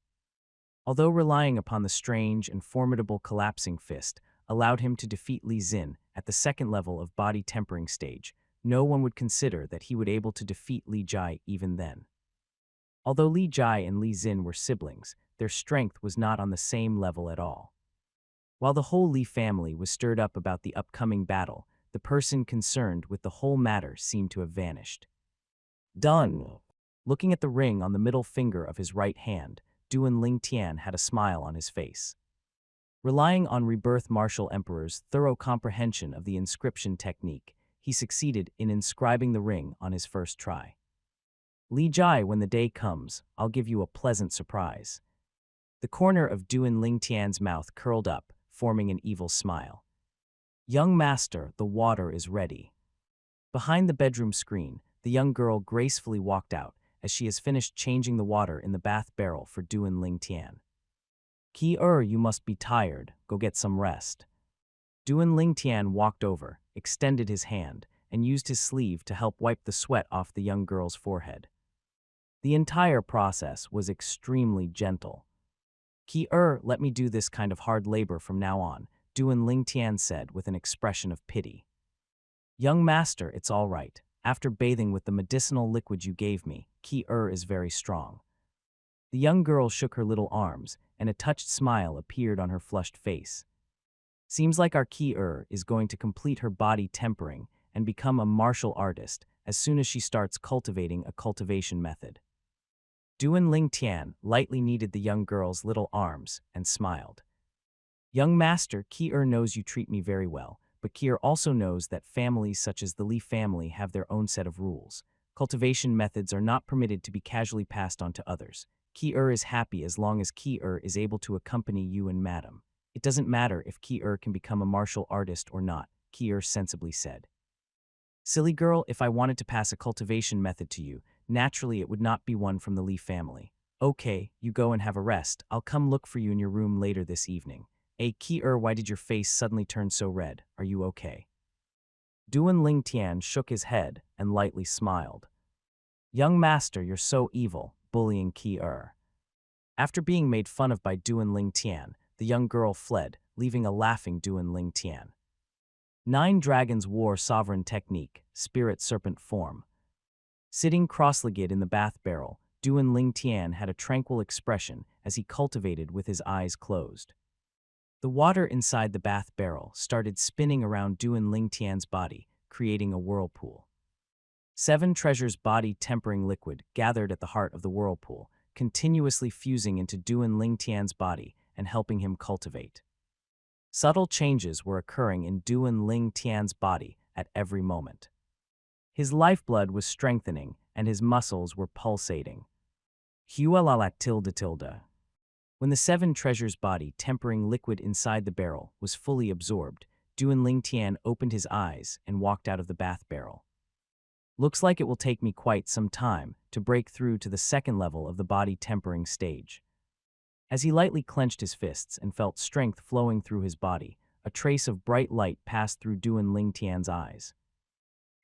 Although relying upon the strange and formidable collapsing fist allowed him to defeat Li Xin at the second level of body tempering stage, no one would consider that he would be able to defeat Li Jai even then. Although Li Jai and Li Xin were siblings, their strength was not on the same level at all. While the whole Li family was stirred up about the upcoming battle, the person concerned with the whole matter seemed to have vanished. Done. Looking at the ring on the middle finger of his right hand, Duan Lingtian had a smile on his face. Relying on Rebirth Martial Emperor's thorough comprehension of the inscription technique, he succeeded in inscribing the ring on his first try. Li Jai, when the day comes, I'll give you a pleasant surprise. The corner of Duan Lingtian's mouth curled up, forming an evil smile. Young master, the water is ready. Behind the bedroom screen, the young girl gracefully walked out as she has finished changing the water in the bath barrel for Duan Lingtian. You must be tired, go get some rest. Duan Lingtian walked over, extended his hand, and used his sleeve to help wipe the sweat off the young girl's forehead. The entire process was extremely gentle. Let me do this kind of hard labor from now on, Duan Lingtian said with an expression of pity. Young master, it's all right. After bathing with the medicinal liquid you gave me, is very strong. The young girl shook her little arms, and a touched smile appeared on her flushed face. Seems like our is going to complete her body tempering and become a martial artist as soon as she starts cultivating a cultivation method. Duan Lingtian lightly kneaded the young girl's little arms and smiled. Young master, knows you treat me very well, but also knows that families such as the Li family have their own set of rules. Cultivation methods are not permitted to be casually passed on to others. Is happy as long as is able to accompany you and madam. It doesn't matter if can become a martial artist or not, sensibly said. Silly girl, if I wanted to pass a cultivation method to you, naturally it would not be one from the Li family. Okay, you go and have a rest. I'll come look for you in your room later this evening. Hey, why did your face suddenly turn so red? Are you okay? Duan Lingtian shook his head and lightly smiled. Young master, you're so evil, bullying After being made fun of by Duan Lingtian, the young girl fled, leaving a laughing Duan Lingtian. 9 dragons wore sovereign technique, spirit serpent form. Sitting cross-legged in the bath barrel, Duan Lingtian had a tranquil expression as he cultivated with his eyes closed. The water inside the bath barrel started spinning around Duan Lingtian's body, creating a whirlpool. 7 treasures body tempering liquid gathered at the heart of the whirlpool, continuously fusing into Duan Lingtian's body and helping him cultivate. Subtle changes were occurring in Duan Lingtian's body at every moment. His lifeblood was strengthening and his muscles were pulsating. Tilde. When the 7 treasures body tempering liquid inside the barrel was fully absorbed, Duan Lingtian opened his eyes and walked out of the bath barrel. Looks like it will take me quite some time to break through to the second level of the body tempering stage. As he lightly clenched his fists and felt strength flowing through his body, a trace of bright light passed through Duan Lingtian's eyes.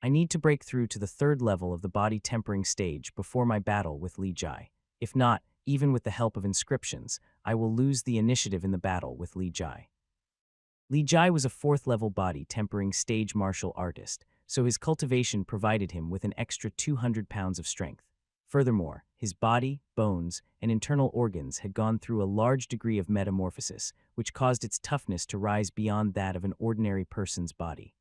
I need to break through to the 3rd level of the body tempering stage before my battle with Li Jai. If not, even with the help of inscriptions, I will lose the initiative in the battle with Li Jai. Li Jai was a 4th level body tempering stage martial artist, so his cultivation provided him with an extra 200 pounds of strength. Furthermore, his body, bones, and internal organs had gone through a large degree of metamorphosis, which caused its toughness to rise beyond that of an ordinary person's body.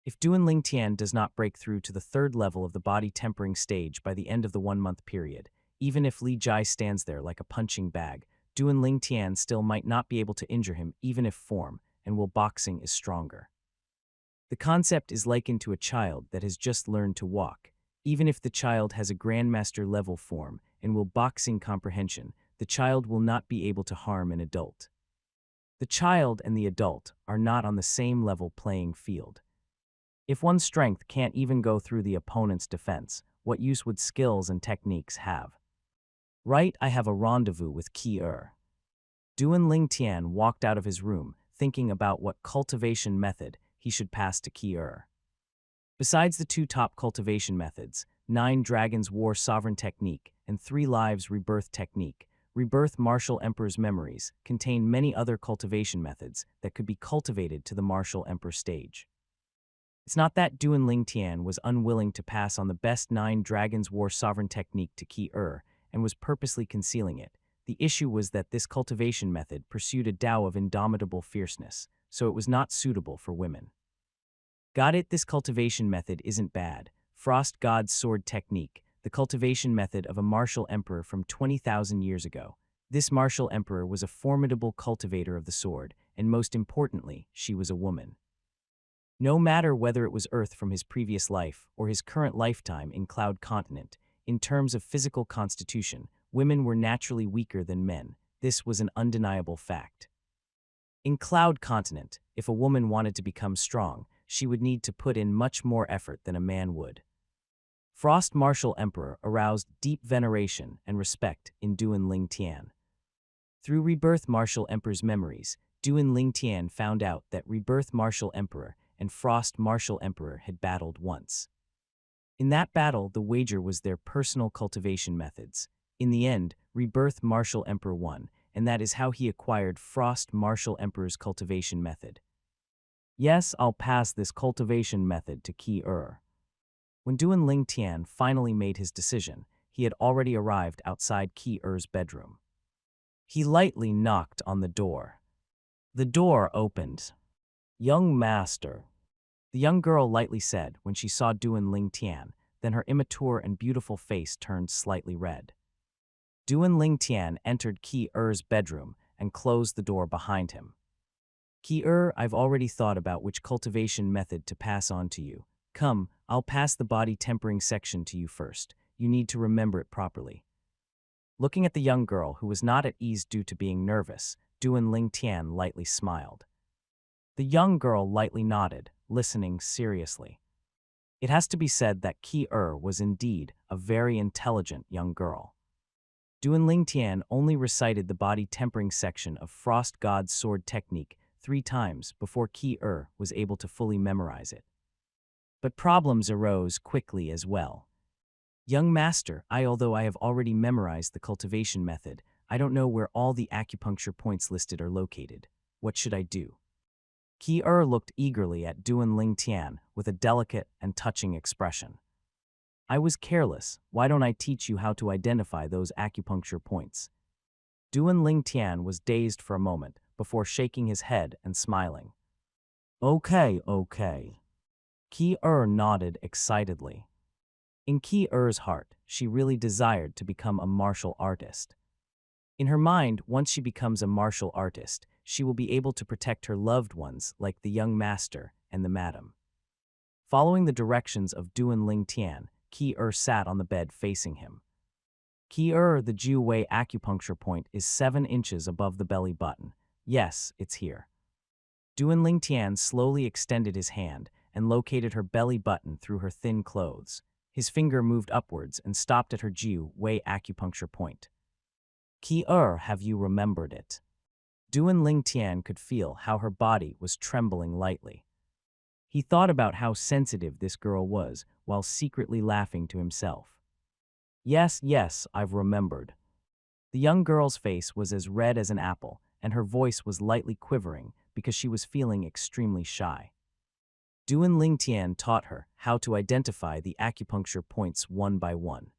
If Duan Lingtian does not break through to the 3rd level of the body tempering stage by the end of the 1-month period, even if Li Jai stands there like a punching bag, Duan Lingtian still might not be able to injure him even if form and will boxing is stronger. The concept is likened to a child that has just learned to walk. Even if the child has a grandmaster level form and will boxing comprehension, the child will not be able to harm an adult. The child and the adult are not on the same level playing field. If one's strength can't even go through the opponent's defense, what use would skills and techniques have? Right, I have a rendezvous with Duan Lingtian walked out of his room, thinking about what cultivation method he should pass to Besides the 2 top cultivation methods, 9 dragons war sovereign technique and 3 lives rebirth technique, rebirth martial emperor's memories contain many other cultivation methods that could be cultivated to the martial emperor stage. It's not that Duan Lingtian was unwilling to pass on the best 9 dragons war sovereign technique to and was purposely concealing it. The issue was that this cultivation method pursued a Tao of indomitable fierceness, so it was not suitable for women. Got it, this cultivation method isn't bad. Frost God's sword technique, the cultivation method of a martial emperor from 20,000 years ago. This martial emperor was a formidable cultivator of the sword, and most importantly, she was a woman. No matter whether it was Earth from his previous life or his current lifetime in Cloud Continent, in terms of physical constitution, women were naturally weaker than men. This was an undeniable fact. In Cloud Continent, if a woman wanted to become strong, she would need to put in much more effort than a man would. Frost Martial Emperor aroused deep veneration and respect in Duan Lingtian. Through Rebirth Martial Emperor's memories, Duan Lingtian found out that Rebirth Martial Emperor and Frost Martial Emperor had battled once. In that battle, the wager was their personal cultivation methods. In the end, Rebirth Martial Emperor won, and that is how he acquired Frost Martial Emperor's cultivation method. Yes, I'll pass this cultivation method to Ki-er. When Duan Ling Tian finally made his decision, he had already arrived outside Ki-er's bedroom. He lightly knocked on the door. The door opened. "Young master," the young girl lightly said when she saw Duan Ling Tian, then her immature and beautiful face turned slightly red. Duan Ling Tian entered Ki-er's bedroom and closed the door behind him. "Ki-er, I've already thought about which cultivation method to pass on to you. Come, I'll pass the body tempering section to you first. You need to remember it properly." Looking at the young girl, who was not at ease due to being nervous, Duan Ling Tian lightly smiled. The young girl lightly nodded, listening seriously. It has to be said that Ki-er was indeed a very intelligent young girl. Duan Ling Tian only recited the body tempering section of Frost God's sword technique 3 times before Ki-er was able to fully memorize it. But problems arose quickly as well. "Young master, although I have already memorized the cultivation method, I don't know where all the acupuncture points listed are located. What should I do?" Ki-er looked eagerly at Duan Ling Tian with a delicate and touching expression. "I was careless. Why don't I teach you how to identify those acupuncture points?" Duan Ling Tian was dazed for a moment before shaking his head and smiling. Okay. Ki-er nodded excitedly. In Ki-er's heart, she really desired to become a martial artist. In her mind, once she becomes a martial artist, she will be able to protect her loved ones like the young master and the madam. Following the directions of Duan Ling Tian, Ki-er sat on the bed facing him. "Ki-er, the Jiu Wei acupuncture point is 7 inches above the belly button. Yes, it's here." Duan Ling Tian slowly extended his hand and located her belly button through her thin clothes. His finger moved upwards and stopped at her Jiu Wei acupuncture point. "Ki-er, have you remembered it?" Duan Ling Tian could feel how her body was trembling lightly. He thought about how sensitive this girl was while secretly laughing to himself. Yes, I've remembered." The young girl's face was as red as an apple, and her voice was lightly quivering because she was feeling extremely shy. Duan Ling Tian taught her how to identify the acupuncture points one by one.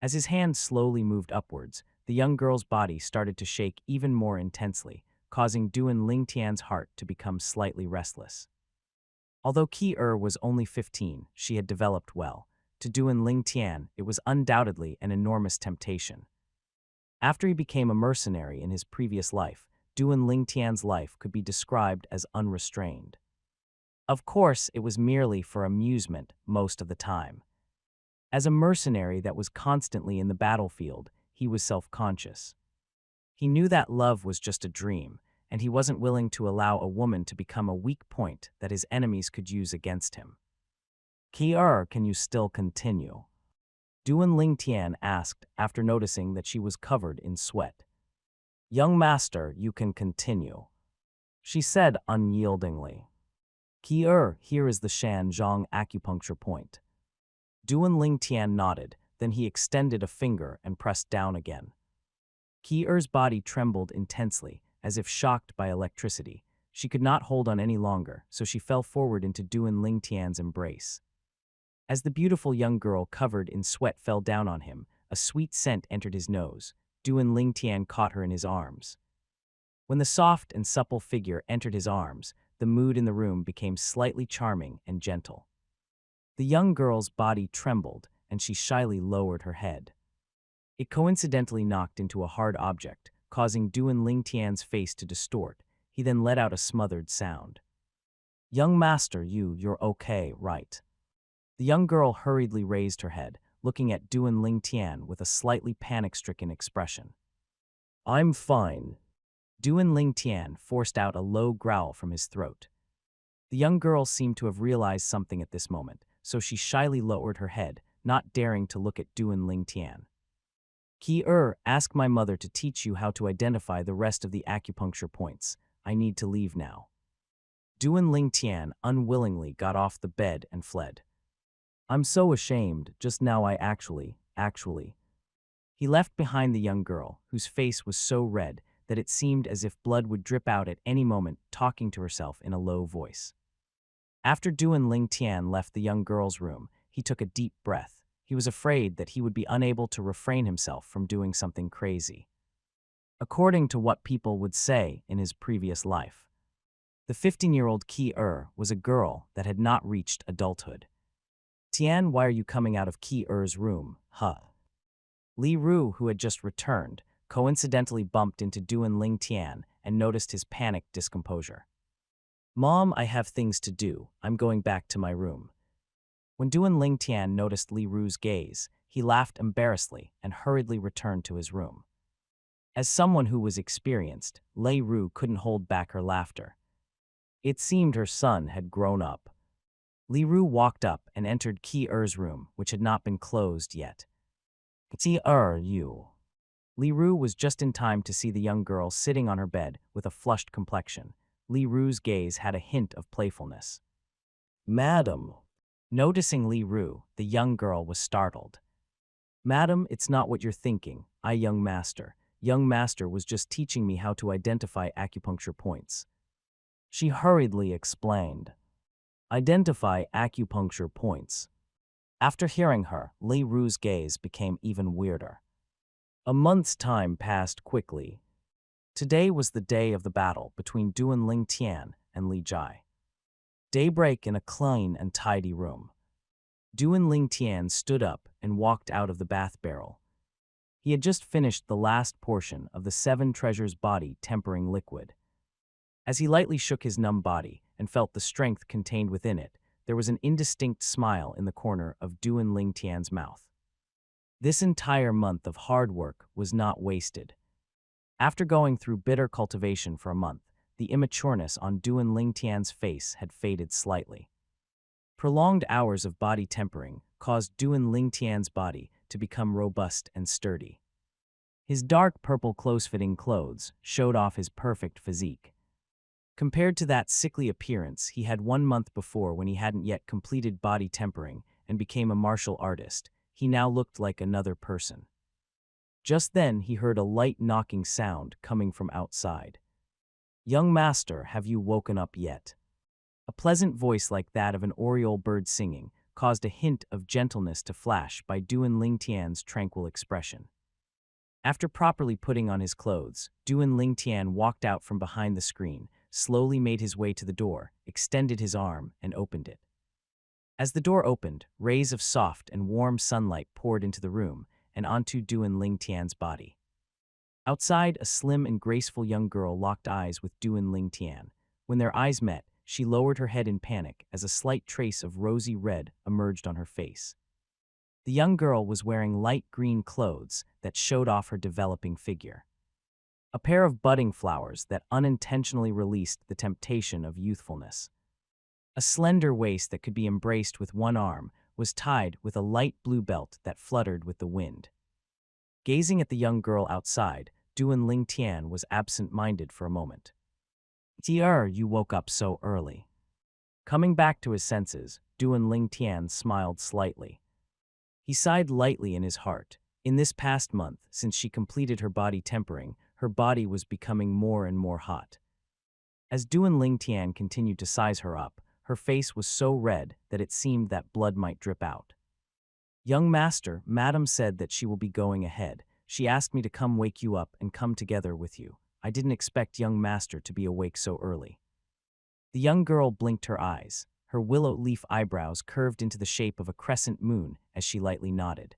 As his hand slowly moved upwards, the young girl's body started to shake even more intensely, causing Duan Ling Tian's heart to become slightly restless. Although Ki-er was only 15, she had developed well. To Duan Ling Tian, it was undoubtedly an enormous temptation. After he became a mercenary in his previous life, Duan Ling Tian's life could be described as unrestrained. Of course, it was merely for amusement most of the time. As a mercenary that was constantly in the battlefield, he was self-conscious. He knew that love was just a dream, and he wasn't willing to allow a woman to become a weak point that his enemies could use against him. "Ki-er, can you still continue?" Duan Ling Tian asked after noticing that she was covered in sweat. "Young master, you can continue," she said unyieldingly. "Ki-er, here is the Shan Zhang acupuncture point." Duan Ling Tian nodded, then he extended a finger and pressed down again. Ki-er's body trembled intensely, as if shocked by electricity. She could not hold on any longer, so she fell forward into Duan Ling Tian's embrace. As the beautiful young girl covered in sweat fell down on him, a sweet scent entered his nose. Duan Ling Tian caught her in his arms. When the soft and supple figure entered his arms, the mood in the room became slightly charming and gentle. The young girl's body trembled, and she shyly lowered her head. It coincidentally knocked into a hard object, causing Duan Ling Tian's face to distort. He then let out a smothered sound. "Young master, you're okay, right?" The young girl hurriedly raised her head, looking at Duan Ling Tian with a slightly panic-stricken expression. "I'm fine." Duan Ling Tian forced out a low growl from his throat. The young girl seemed to have realized something at this moment, so she shyly lowered her head, not daring to look at Duan Ling Tian. "Ki-er, ask my mother to teach you how to identify the rest of the acupuncture points. I need to leave now." Duan Ling Tian unwillingly got off the bed and fled. I'm so ashamed, just now I actually. He left behind the young girl, whose face was so red that it seemed as if blood would drip out at any moment, talking to herself in a low voice. After Duan Ling Tian left the young girl's room, he took a deep breath. He was afraid that he would be unable to refrain himself from doing something crazy. According to what people would say in his previous life, the 15-year-old Qi was a girl that had not reached adulthood. Tian, why are you coming out of Qi Er's room, huh? Li Ru, who had just returned, coincidentally bumped into Duan Ling Tian and noticed his panicked discomposure. Mom, I have things to do. I'm going back to my room. When Duan Ling Tian noticed Li Ru's gaze, he laughed embarrassedly and hurriedly returned to his room. As someone who was experienced, Li Ru couldn't hold back her laughter. It seemed her son had grown up. Li Ru walked up and entered Qi Er's room, which had not been closed yet. Qi you. Li Ru was just in time to see the young girl sitting on her bed with a flushed complexion. Li Ru's gaze had a hint of playfulness. Madam. Noticing Li Ru, the young girl was startled. Madam, it's not what you're thinking. Young master. Young master was just teaching me how to identify acupuncture points. She hurriedly explained. Identify acupuncture points. After hearing her, Li Ru's gaze became even weirder. A month's time passed quickly. Today was the day of the battle between Duan Ling Tian and Li Jai. Daybreak in a clean and tidy room. Duan Ling Tian stood up and walked out of the bath barrel. He had just finished the last portion of the 7 treasures body tempering liquid. As he lightly shook his numb body and felt the strength contained within it, there was an indistinct smile in the corner of Duan Ling Tian's mouth. This entire month of hard work was not wasted. After going through bitter cultivation for a month, the immatureness on Duan Ling Tian's face had faded slightly. Prolonged hours of body tempering caused Duan Ling Tian's body to become robust and sturdy. His dark purple close-fitting clothes showed off his perfect physique. Compared to that sickly appearance he had 1 month before when he hadn't yet completed body tempering and became a martial artist, he now looked like another person. Just then he heard a light knocking sound coming from outside. Young master, have you woken up yet? A pleasant voice like that of an oriole bird singing caused a hint of gentleness to flash by Duan Ling Tian's tranquil expression. After properly putting on his clothes, Duan Ling Tian walked out from behind the screen, slowly made his way to the door, extended his arm, and opened it. As the door opened, rays of soft and warm sunlight poured into the room and onto Duan Ling Tian's body. Outside, a slim and graceful young girl locked eyes with Duan Ling Tian. When their eyes met, she lowered her head in panic as a slight trace of rosy red emerged on her face. The young girl was wearing light green clothes that showed off her developing figure. A pair of budding flowers that unintentionally released the temptation of youthfulness. A slender waist that could be embraced with one arm was tied with a light blue belt that fluttered with the wind. Gazing at the young girl outside, Duan Ling Tian was absent-minded for a moment. Dear, you woke up so early. Coming back to his senses, Duan Ling Tian smiled slightly. He sighed lightly in his heart. In this past month, since she completed her body tempering, her body was becoming more and more hot. As Duan Ling Tian continued to size her up, her face was so red that it seemed that blood might drip out. Young master, madam said that she will be going ahead. She asked me to come wake you up and come together with you. I didn't expect young master to be awake so early. The young girl blinked her eyes. Her willow leaf eyebrows curved into the shape of a crescent moon as she lightly nodded.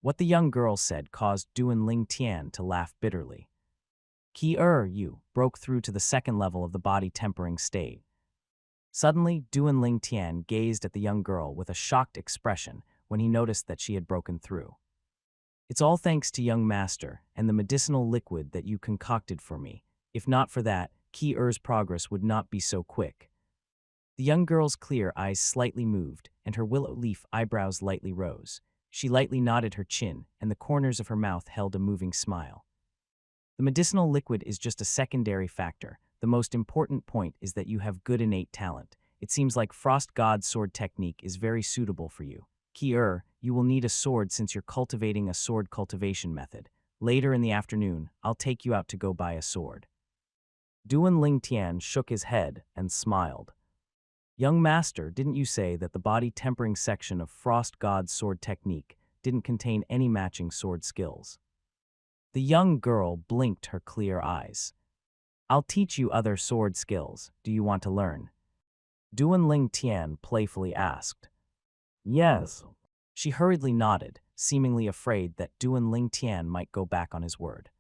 What the young girl said caused Duan Ling Tian to laugh bitterly. Qi you broke through to the 2nd level of the body tempering state. Suddenly, Duan Ling Tian gazed at the young girl with a shocked expression when he noticed that she had broken through. It's all thanks to young master and the medicinal liquid that you concocted for me. If not for that, Qi progress would not be so quick. The young girl's clear eyes slightly moved, and her willow leaf eyebrows lightly rose. She lightly nodded her chin, and the corners of her mouth held a moving smile. The medicinal liquid is just a secondary factor. The most important point is that you have good innate talent. It seems like Frost God's sword technique is very suitable for you. You will need a sword since you're cultivating a sword cultivation method. Later in the afternoon, I'll take you out to go buy a sword. Duan Ling Tian shook his head and smiled. Young master, didn't you say that the body tempering section of Frost God's sword technique didn't contain any matching sword skills? The young girl blinked her clear eyes. I'll teach you other sword skills. Do you want to learn? Duan Ling Tian playfully asked. Yes. She hurriedly nodded, seemingly afraid that Duan Ling Tian might go back on his word.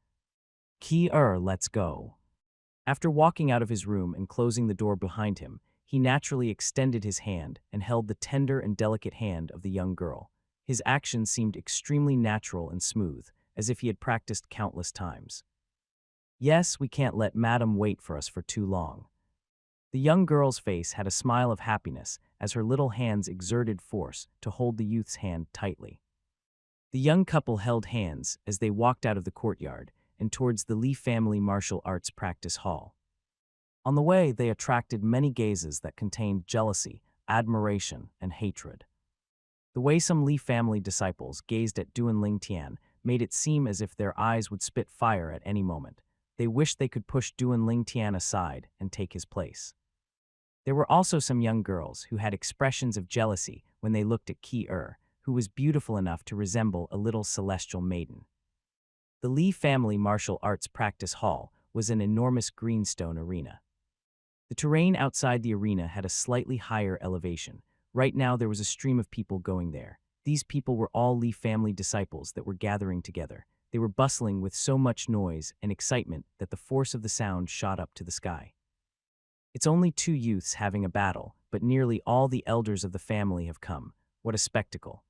Let's go. After walking out of his room and closing the door behind him, he naturally extended his hand and held the tender and delicate hand of the young girl. His actions seemed extremely natural and smooth, as if he had practiced countless times. Yes, we can't let Madam wait for us for too long. The young girl's face had a smile of happiness as her little hands exerted force to hold the youth's hand tightly. The young couple held hands as they walked out of the courtyard and towards the Li family martial arts practice hall. On the way, they attracted many gazes that contained jealousy, admiration, and hatred. The way some Li family disciples gazed at Duan Ling Tian made it seem as if their eyes would spit fire at any moment. They wished they could push Duan Ling Tian aside and take his place. There were also some young girls who had expressions of jealousy when they looked at who was beautiful enough to resemble a little celestial maiden. The Li family martial arts practice hall was an enormous greenstone arena. The terrain outside the arena had a slightly higher elevation. Right now there was a stream of people going there. These people were all Li family disciples that were gathering together. They were bustling with so much noise and excitement that the force of the sound shot up to the sky. It's only two youths having a battle, but nearly all the elders of the family have come. What a spectacle.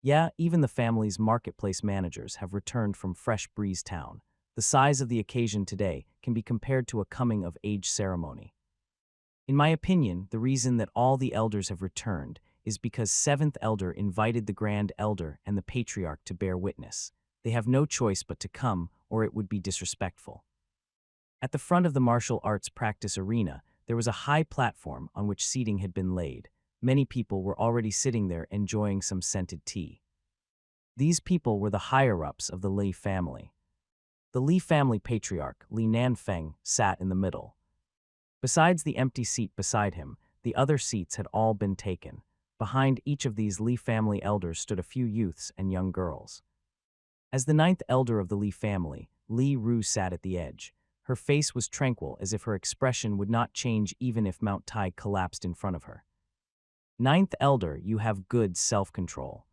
Yeah, even the family's marketplace managers have returned from Fresh Breeze Town. The size of the occasion today can be compared to a coming-of-age ceremony. In my opinion, the reason that all the elders have returned is because 7th Elder invited the Grand Elder and the Patriarch to bear witness. They have no choice but to come, or it would be disrespectful. At the front of the martial arts practice arena, there was a high platform on which seating had been laid. Many people were already sitting there enjoying some scented tea. These people were the higher-ups of the Li family. The Li family patriarch, Li Nanfeng, sat in the middle. Besides the empty seat beside him, the other seats had all been taken. Behind each of these Li family elders stood a few youths and young girls. As the 9th elder of the Li family, Li Ru sat at the edge. Her face was tranquil, as if her expression would not change even if Mount Tai collapsed in front of her. 9th elder, you have good self-control.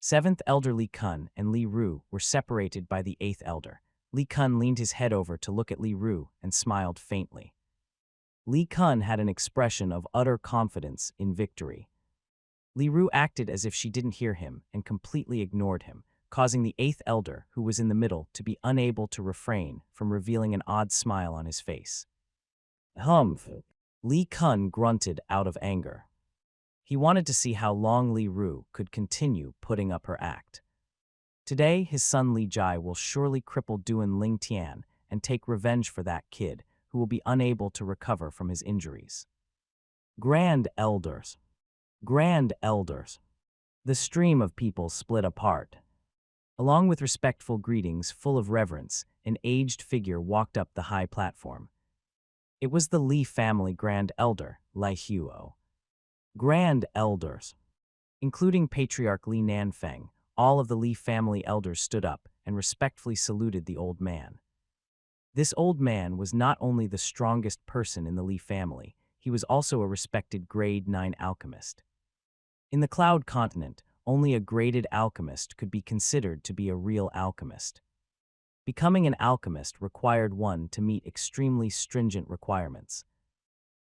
7th elder Li Kun and Li Ru were separated by the 8th elder. Li Kun leaned his head over to look at Li Ru and smiled faintly. Li Kun had an expression of utter confidence in victory. Li Ru acted as if she didn't hear him and completely ignored him, causing the 8th elder, who was in the middle, to be unable to refrain from revealing an odd smile on his face. Humph! Li Kun grunted out of anger. He wanted to see how long Li Ru could continue putting up her act. Today, his son Li Jai will surely cripple Duan Ling Tian and take revenge for that kid, who will be unable to recover from his injuries. Grand Elders. Grand Elders. The stream of people split apart. Along with respectful greetings full of reverence, an aged figure walked up the high platform. It was the Li family Grand Elder, Lai Huo. Grand Elders. Including Patriarch Li Nanfeng, all of the Li family elders stood up and respectfully saluted the old man. This old man was not only the strongest person in the Li family, he was also a respected grade 9 alchemist. In the Cloud Continent, only a graded alchemist could be considered to be a real alchemist. Becoming an alchemist required one to meet extremely stringent requirements.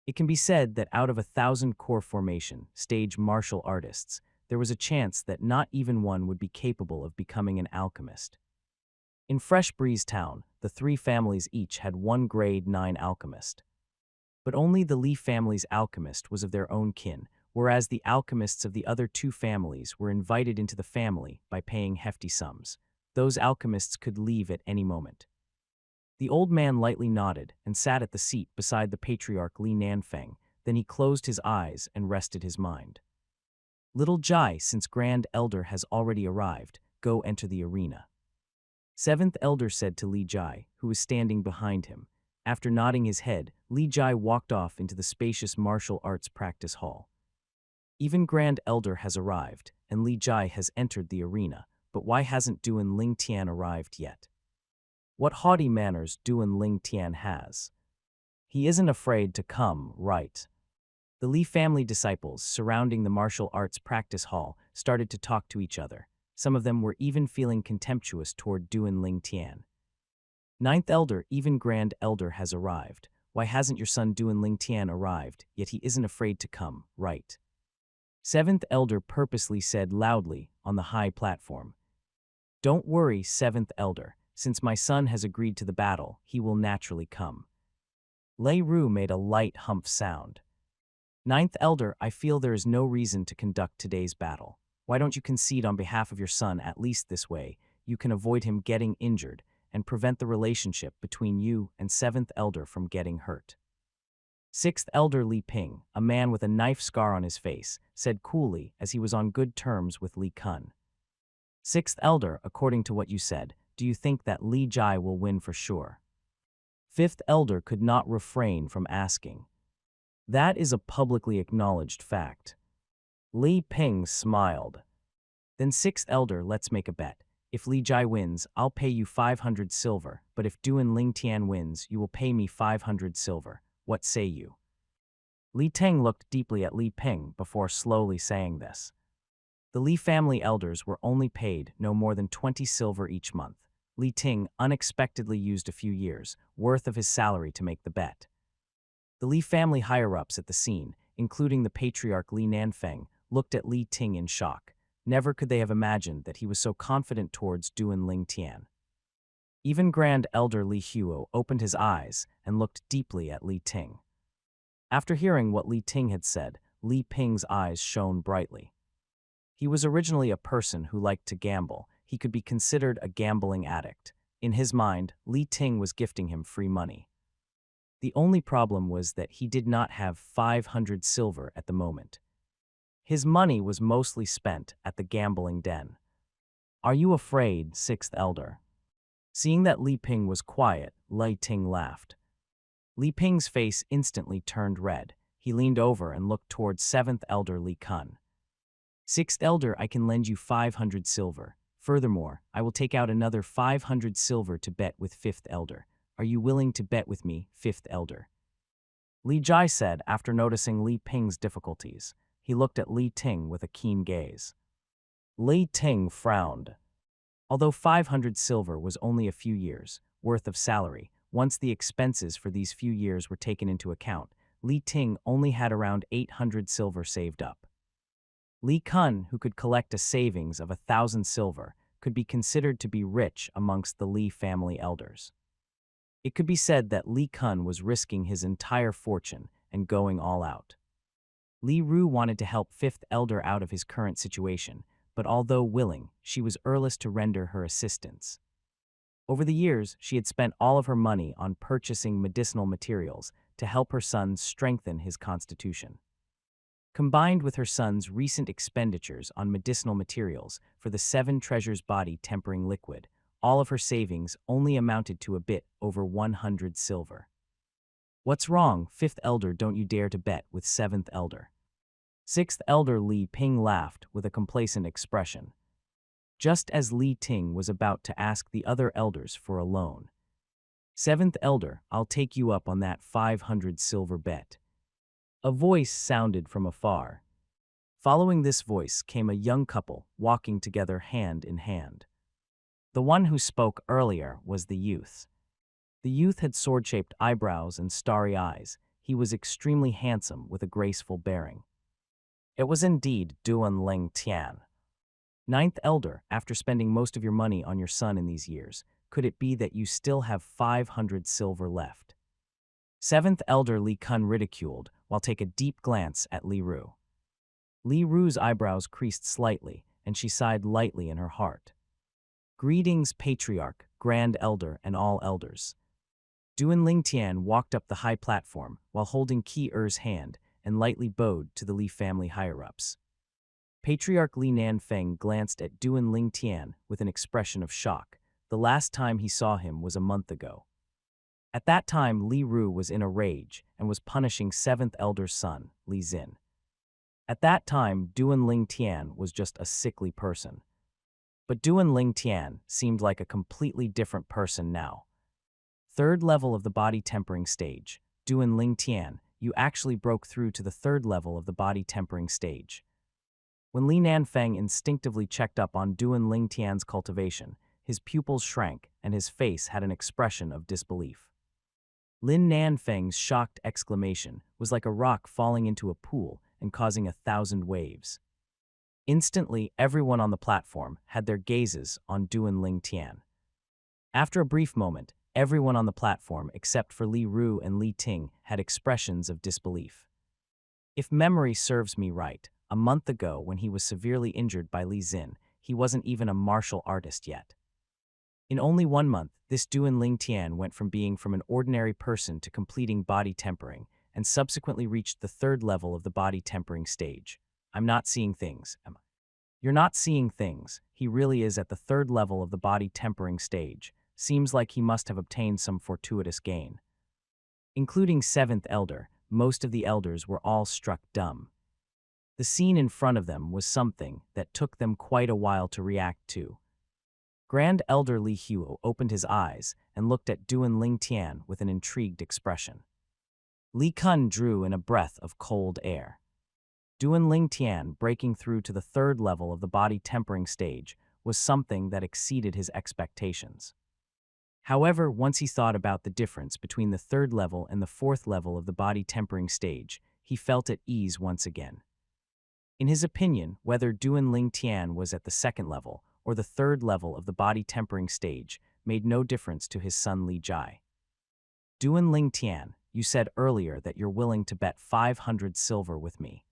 It can be said that out of 1,000 core formation, stage martial artists, there was a chance that not even one would be capable of becoming an alchemist. In Fresh Breeze Town, the 3 families each had one grade 9 alchemist. But only the Li family's alchemist was of their own kin, whereas the alchemists of the other 2 families were invited into the family by paying hefty sums. Those alchemists could leave at any moment. The old man lightly nodded and sat at the seat beside the patriarch Li Nanfeng. Then he closed his eyes and rested his mind. Little Jai, since Grand Elder has already arrived, go enter the arena. Seventh Elder said to Li Jai, who was standing behind him. After nodding his head, Li Jai walked off into the spacious martial arts practice hall. Even Grand Elder has arrived, and Li Jai has entered the arena, but why hasn't Duan Ling Tian arrived yet? What haughty manners Duan Ling Tian has. He isn't afraid to come, right? The Li family disciples surrounding the martial arts practice hall started to talk to each other. Some of them were even feeling contemptuous toward Duan Ling Tian. Ninth Elder, even Grand Elder has arrived. Why hasn't your son Duan Ling Tian arrived, yet he isn't afraid to come, right? Seventh Elder purposely said loudly on the high platform. Don't worry, Seventh Elder. Since my son has agreed to the battle, he will naturally come. Lei Ru made a light humph sound. Ninth Elder, I feel there is no reason to conduct today's battle. Why don't you concede on behalf of your son? At least this way, you can avoid him getting injured and prevent the relationship between you and Seventh Elder from getting hurt. Sixth Elder Li Ping, a man with a knife scar on his face, said coolly as he was on good terms with Li Kun. Sixth Elder, according to what you said, do you think that Li Jai will win for sure? Fifth Elder could not refrain from asking. That is a publicly acknowledged fact. Li Ping smiled. Then Sixth Elder, let's make a bet. If Li Jai wins, I'll pay you 500 silver, but if Duan Ling Tian wins, you will pay me 500 silver. What say you? Li Teng looked deeply at Li Ping before slowly saying this. The Li family elders were only paid no more than 20 silver each month. Li Ting unexpectedly used a few years' worth of his salary to make the bet. The Li family higher-ups at the scene, including the patriarch Li Nanfeng, looked at Li Ting in shock. Never could they have imagined that he was so confident towards Duan Ling Tian. Even Grand Elder Li Huo opened his eyes and looked deeply at Li Ting. After hearing what Li Ting had said, Li Ping's eyes shone brightly. He was originally a person who liked to gamble. He could be considered a gambling addict. In his mind, Li Ting was gifting him free money. The only problem was that he did not have 500 silver at the moment. His money was mostly spent at the gambling den. Are you afraid, Sixth Elder? Seeing that Li Ping was quiet, Li Ting laughed. Li Ping's face instantly turned red. He leaned over and looked towards Seventh Elder Li Kun. Sixth Elder, I can lend you 500 silver. Furthermore, I will take out another 500 silver to bet with Fifth Elder. Are you willing to bet with me, Fifth Elder? Li Jai said after noticing Li Ping's difficulties. He looked at Li Ting with a keen gaze. Li Ting frowned. Although 500 silver was only a few years' worth of salary, once the expenses for these few years were taken into account, Li Ting only had around 800 silver saved up. Li Kun, who could collect a savings of 1,000 silver, could be considered to be rich amongst the Li family elders. It could be said that Li Kun was risking his entire fortune and going all out. Li Ru wanted to help Fifth Elder out of his current situation, but although willing, she was earless to render her assistance. Over the years, she had spent all of her money on purchasing medicinal materials to help her son strengthen his constitution. Combined with her son's recent expenditures on medicinal materials for the 7 Treasures body tempering liquid, all of her savings only amounted to a bit over 100 silver. What's wrong, Fifth Elder? Don't you dare to bet with Seventh Elder. Sixth Elder Li Ping laughed with a complacent expression. Just as Li Ting was about to ask the other elders for a loan. Seventh Elder, I'll take you up on that 500 silver bet. A voice sounded from afar. Following this voice came a young couple walking together hand in hand. The one who spoke earlier was the youth. The youth had sword-shaped eyebrows and starry eyes. He was extremely handsome with a graceful bearing. It was indeed Duan Ling Tian. Ninth Elder, after spending most of your money on your son in these years, could it be that you still have 500 silver left? Seventh Elder Li Kun ridiculed while take a deep glance at Li Ru. Li Ru's eyebrows creased slightly, and she sighed lightly in her heart. Greetings, Patriarch, Grand Elder, and all elders. Duan Ling Tian walked up the high platform while holding Qi Er's hand and lightly bowed to the Li family higher-ups. Patriarch Li Nanfeng glanced at Duan Ling Tian with an expression of shock. The last time he saw him was a month ago. At that time, Li Ru was in a rage and was punishing 7th elder's son, Li Xin. At that time, Duan Ling Tian was just a sickly person. But Duan Ling Tian seemed like a completely different person now. 3rd level of the body tempering stage. Duan Ling Tian, you actually broke through to the 3rd level of the body tempering stage. When Li Nanfeng instinctively checked up on Duan Ling Tian's cultivation, his pupils shrank and his face had an expression of disbelief. Lin Nanfeng's shocked exclamation was like a rock falling into a pool and causing 1,000 waves. Instantly, everyone on the platform had their gazes on Duan Ling Tian. After a brief moment, everyone on the platform except for Li Ru and Li Ting had expressions of disbelief. If memory serves me right, a month ago when he was severely injured by Li Xin, he wasn't even a martial artist yet. In only 1 month, this Duan Ling Tian went from being an ordinary person to completing body tempering, and subsequently reached the 3rd level of the body tempering stage. I'm not seeing things, am I? You're not seeing things. He really is at the 3rd level of the body tempering stage. Seems like he must have obtained some fortuitous gain. Including 7th elder, most of the elders were all struck dumb. The scene in front of them was something that took them quite a while to react to. Grand Elder Li Huo opened his eyes and looked at Duan Ling Tian with an intrigued expression. Li Kun drew in a breath of cold air. Duan Ling Tian breaking through to the 3rd level of the body tempering stage was something that exceeded his expectations. However, once he thought about the difference between the 3rd level and the 4th level of the body tempering stage, he felt at ease once again. In his opinion, whether Duan Ling Tian was at the 2nd level or the 3rd level of the body tempering stage made no difference to his son Li Jai. Duan Ling Tian, you said earlier that you're willing to bet 500 silver with me.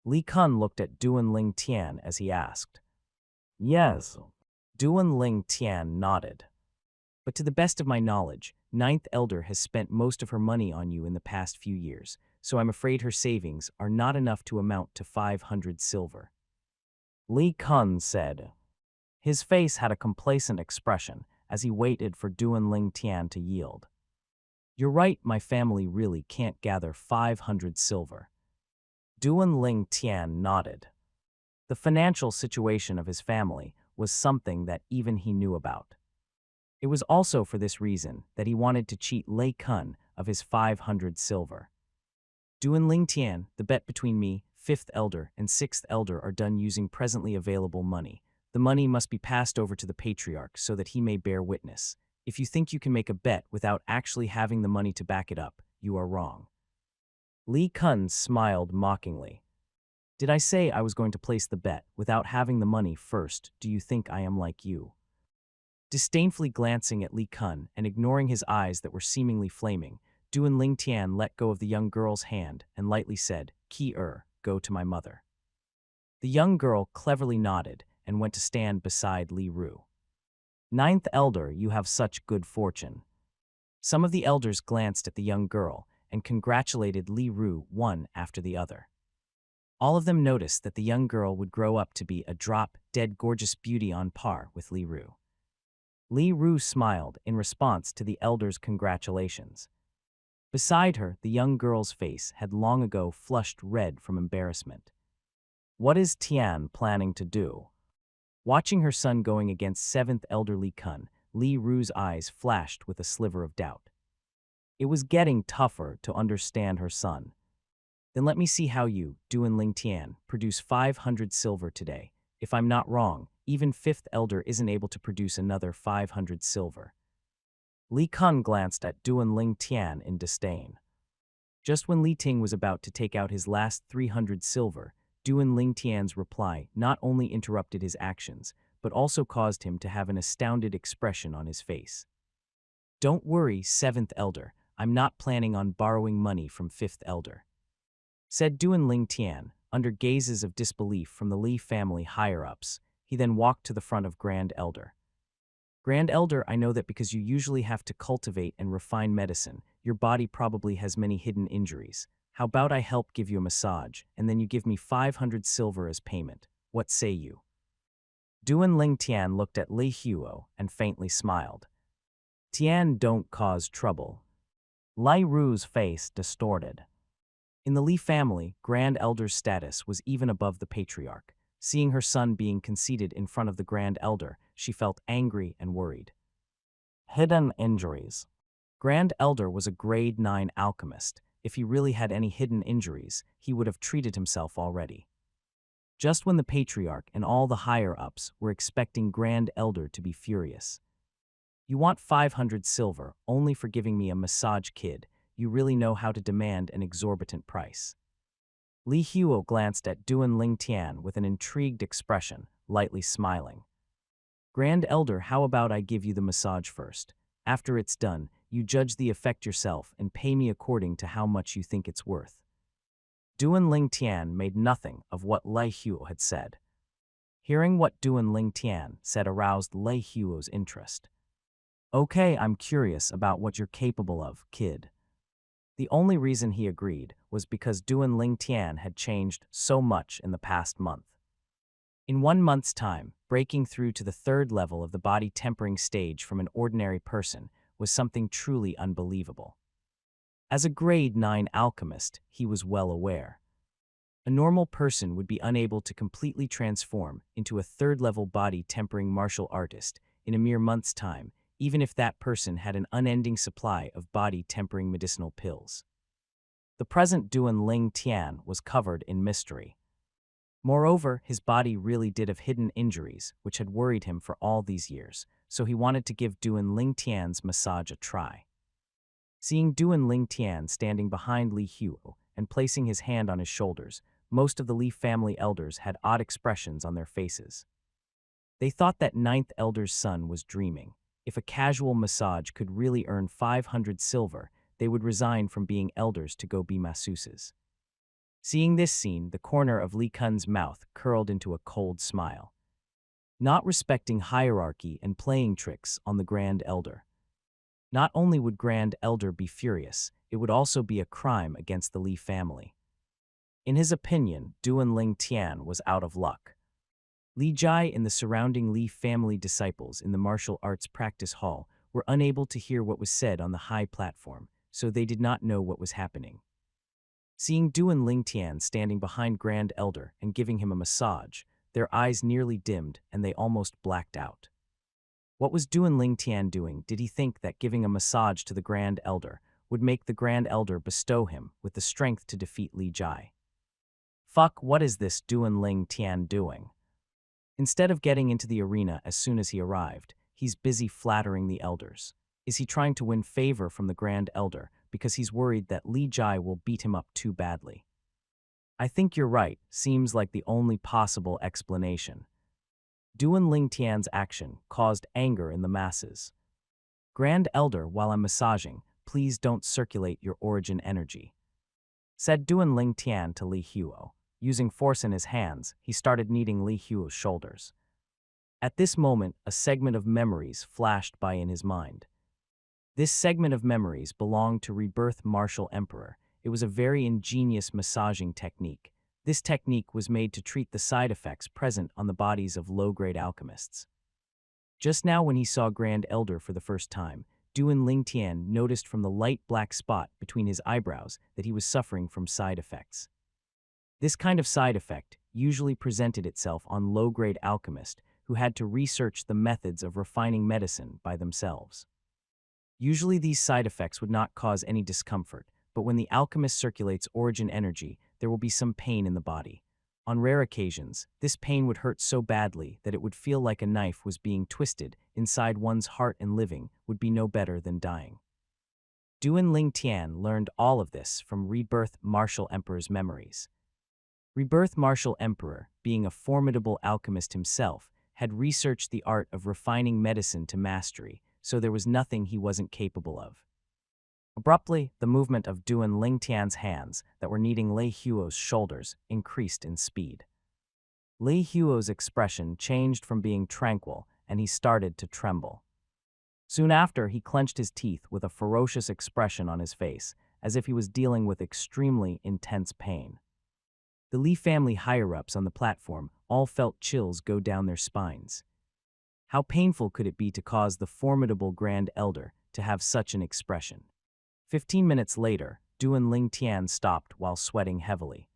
Li Kun looked at Duan Ling Tian as he asked. Yes. Duan Ling Tian nodded. But to the best of my knowledge, 9th elder has spent most of her money on you in the past few years, so I'm afraid her savings are not enough to amount to 500 silver. Li Kun said. His face had a complacent expression as he waited for Duan Ling Tian to yield. You're right, my family really can't gather 500 silver. Duan Ling Tian nodded. The financial situation of his family was something that even he knew about. It was also for this reason that he wanted to cheat Lei Kun of his 500 silver. Duan Ling Tian, the bet between me, 5th elder, and 6th elder are done using presently available money. The money must be passed over to the patriarch so that he may bear witness. If you think you can make a bet without actually having the money to back it up, you are wrong. Li Kun smiled mockingly. Did I say I was going to place the bet without having the money first? Do you think I am like you? Disdainfully glancing at Li Kun and ignoring his eyes that were seemingly flaming, Duan Ling Tian let go of the young girl's hand and lightly said, go to my mother. The young girl cleverly nodded and went to stand beside Li Ru. 9th elder, you have such good fortune. Some of the elders glanced at the young girl and congratulated Li Ru one after the other. All of them noticed that the young girl would grow up to be a drop-dead gorgeous beauty on par with Li Ru. Li Ru smiled in response to the elders' congratulations. Beside her, the young girl's face had long ago flushed red from embarrassment. What is Tian planning to do? Watching her son going against 7th elder Li Kun, Li Ru's eyes flashed with a sliver of doubt. It was getting tougher to understand her son. Then let me see how you, Duan Ling Tian, produce 500 silver today. If I'm not wrong, even 5th elder isn't able to produce another 500 silver. Li Kun glanced at Duan Ling Tian in disdain. Just when Li Ting was about to take out his last 300 silver, Duan Ling Tian's reply not only interrupted his actions, but also caused him to have an astounded expression on his face. Don't worry, 7th elder, I'm not planning on borrowing money from 5th elder, said Duan Ling Tian, under gazes of disbelief from the Li family higher-ups. He then walked to the front of Grand Elder. Grand Elder, I know that because you usually have to cultivate and refine medicine, your body probably has many hidden injuries. How about I help give you a massage, and then you give me 500 silver as payment? What say you? Duan Ling Tian looked at Li Huo and faintly smiled. Tian, don't cause trouble. Lai Ru's face distorted. In the Li family, Grand Elder's status was even above the patriarch. Seeing her son being conceited in front of the Grand Elder, she felt angry and worried. Hidden injuries. Grand Elder was a grade 9 alchemist. If he really had any hidden injuries, he would have treated himself already. Just when the patriarch and all the higher-ups were expecting Grand Elder to be furious. You want 500 silver only for giving me a massage, kid. You really know how to demand an exorbitant price. Li Huo glanced at Duan Ling Tian with an intrigued expression, lightly smiling. Grand Elder, how about I give you the massage first? After it's done, you judge the effect yourself and pay me according to how much you think it's worth. Duan Ling Tian made nothing of what Li Huo had said. Hearing what Duan Ling Tian said aroused Li Huo's interest. Okay, I'm curious about what you're capable of, kid. The only reason he agreed was because Duan Ling Tian had changed so much in the past month. In 1 month's time, breaking through to the 3rd level of the body tempering stage from an ordinary person was something truly unbelievable. As a grade 9 alchemist, he was well aware. A normal person would be unable to completely transform into a 3rd level body tempering martial artist in a mere month's time, even if that person had an unending supply of body tempering medicinal pills. The present Duan Ling Tian was covered in mystery. Moreover, his body really did have hidden injuries, which had worried him for all these years, so he wanted to give Duan Ling Tian's massage a try. Seeing Duan Ling Tian standing behind Li Huo and placing his hand on his shoulders, most of the Li family elders had odd expressions on their faces. They thought that 9th elder's son was dreaming. If a casual massage could really earn 500 silver, they would resign from being elders to go be masseuses. Seeing this scene, the corner of Li Kun's mouth curled into a cold smile. Not respecting hierarchy and playing tricks on the Grand Elder. Not only would Grand Elder be furious, it would also be a crime against the Li family. In his opinion, Duan Ling Tian was out of luck. Li Jai and the surrounding Li family disciples in the martial arts practice hall were unable to hear what was said on the high platform, so they did not know what was happening. Seeing Duan Ling Tian standing behind Grand Elder and giving him a massage, their eyes nearly dimmed and they almost blacked out. What was Duan Ling Tian doing? Did he think that giving a massage to the Grand Elder would make the Grand Elder bestow him with the strength to defeat Li Jai? Fuck, what is this Duan Ling Tian doing? Instead of getting into the arena as soon as he arrived, he's busy flattering the elders. Is he trying to win favor from the Grand Elder because he's worried that Li Jai will beat him up too badly? I think you're right, seems like the only possible explanation. Duan Ling Tian's action caused anger in the masses. Grand Elder, while I'm massaging, please don't circulate your origin energy, said Duan Ling Tian to Li Huo. Using force in his hands, he started kneading Li Huo's shoulders. At this moment, a segment of memories flashed by in his mind. This segment of memories belonged to Rebirth Martial Emperor. It was a very ingenious massaging technique. This technique was made to treat the side effects present on the bodies of low-grade alchemists. Just now when he saw Grand Elder for the first time, Duan Ling Tian noticed from the light black spot between his eyebrows that he was suffering from side effects. This kind of side effect usually presented itself on low-grade alchemists who had to research the methods of refining medicine by themselves. Usually these side effects would not cause any discomfort, but when the alchemist circulates origin energy, there will be some pain in the body. On rare occasions, this pain would hurt so badly that it would feel like a knife was being twisted inside one's heart, and living would be no better than dying. Duan Ling Tian learned all of this from Rebirth Martial Emperor's memories. Rebirth Martial Emperor, being a formidable alchemist himself, had researched the art of refining medicine to mastery, so there was nothing he wasn't capable of. Abruptly, the movement of Duan Ling Tian's hands that were kneading Li Huo's shoulders increased in speed. Li Huo's expression changed from being tranquil, and he started to tremble. Soon after, he clenched his teeth with a ferocious expression on his face, as if he was dealing with extremely intense pain. The Li family higher-ups on the platform all felt chills go down their spines. How painful could it be to cause the formidable Grand Elder to have such an expression? 15 minutes later, Duan Ling Tian stopped while sweating heavily.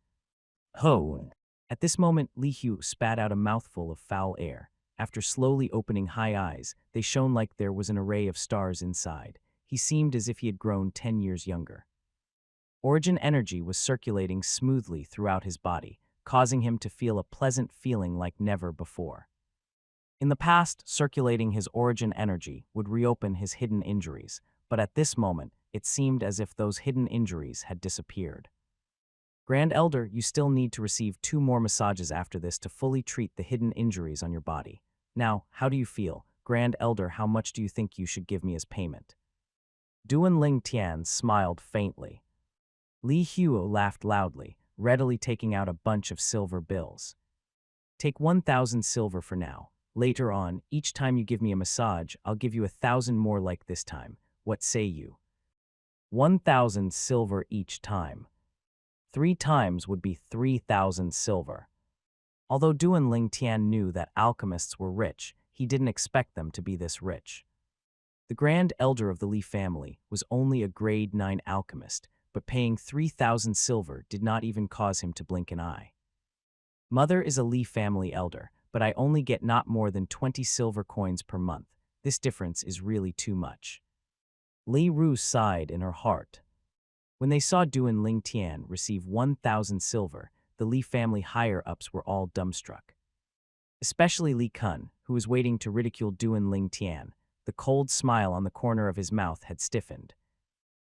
Ho! At this moment, Li Hu spat out a mouthful of foul air. After slowly opening high eyes, they shone like there was an array of stars inside. He seemed as if he had grown 10 years younger. Origin energy was circulating smoothly throughout his body, causing him to feel a pleasant feeling like never before. In the past, circulating his origin energy would reopen his hidden injuries, but at this moment, it seemed as if those hidden injuries had disappeared. Grand Elder, you still need to receive 2 more massages after this to fully treat the hidden injuries on your body. Now, how do you feel? Grand Elder, how much do you think you should give me as payment? Duan Ling Tian smiled faintly. Li Huo laughed loudly, readily taking out a bunch of silver bills. Take 1,000 silver for now. Later on, each time you give me a massage, I'll give you 1,000 more like this time. What say you? 1,000 silver each time. 3 times would be 3,000 silver. Although Duan Ling Tian knew that alchemists were rich, he didn't expect them to be this rich. The Grand Elder of the Li family was only a grade 9 alchemist, but paying 3,000 silver did not even cause him to blink an eye. Mother is a Li family elder, but I only get not more than 20 silver coins per month. This difference is really too much. Li Ru sighed in her heart. When they saw Duan Ling Tian receive 1,000 silver, the Li family higher-ups were all dumbstruck. Especially Li Kun, who was waiting to ridicule Duan Ling Tian. The cold smile on the corner of his mouth had stiffened.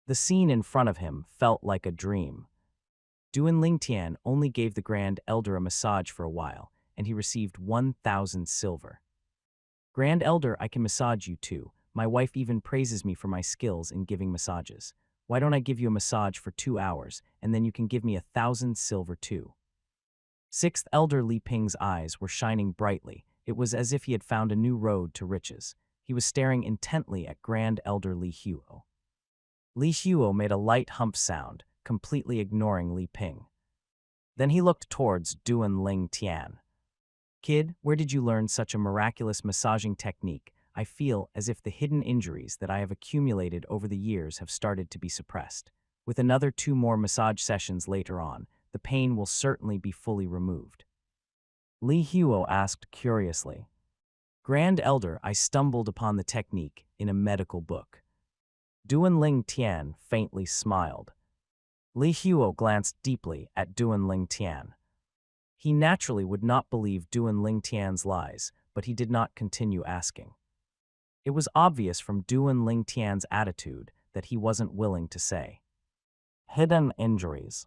The scene in front of him felt like a dream. Duan Ling Tian only gave the Grand Elder a massage for a while, and he received 1,000 silver. Grand Elder, I can massage you too. My wife even praises me for my skills in giving massages. Why don't I give you a massage for 2 hours, and then you can give me 1,000 silver too? 6th Elder Li Ping's eyes were shining brightly. It was as if he had found a new road to riches. He was staring intently at Grand Elder Li Huo. Li Huo made a light hump sound, completely ignoring Li Ping. Then he looked towards Duan Ling Tian. Kid, where did you learn such a miraculous massaging technique? I feel as if the hidden injuries that I have accumulated over the years have started to be suppressed. With another 2 more massage sessions later on, the pain will certainly be fully removed. Li Huo asked curiously. Grand Elder, I stumbled upon the technique in a medical book. Duan Ling Tian faintly smiled. Li Huo glanced deeply at Duan Ling Tian. He naturally would not believe Duan Ling Tian's lies, but he did not continue asking. It was obvious from Duan Ling Tian's attitude that he wasn't willing to say. Hidden injuries.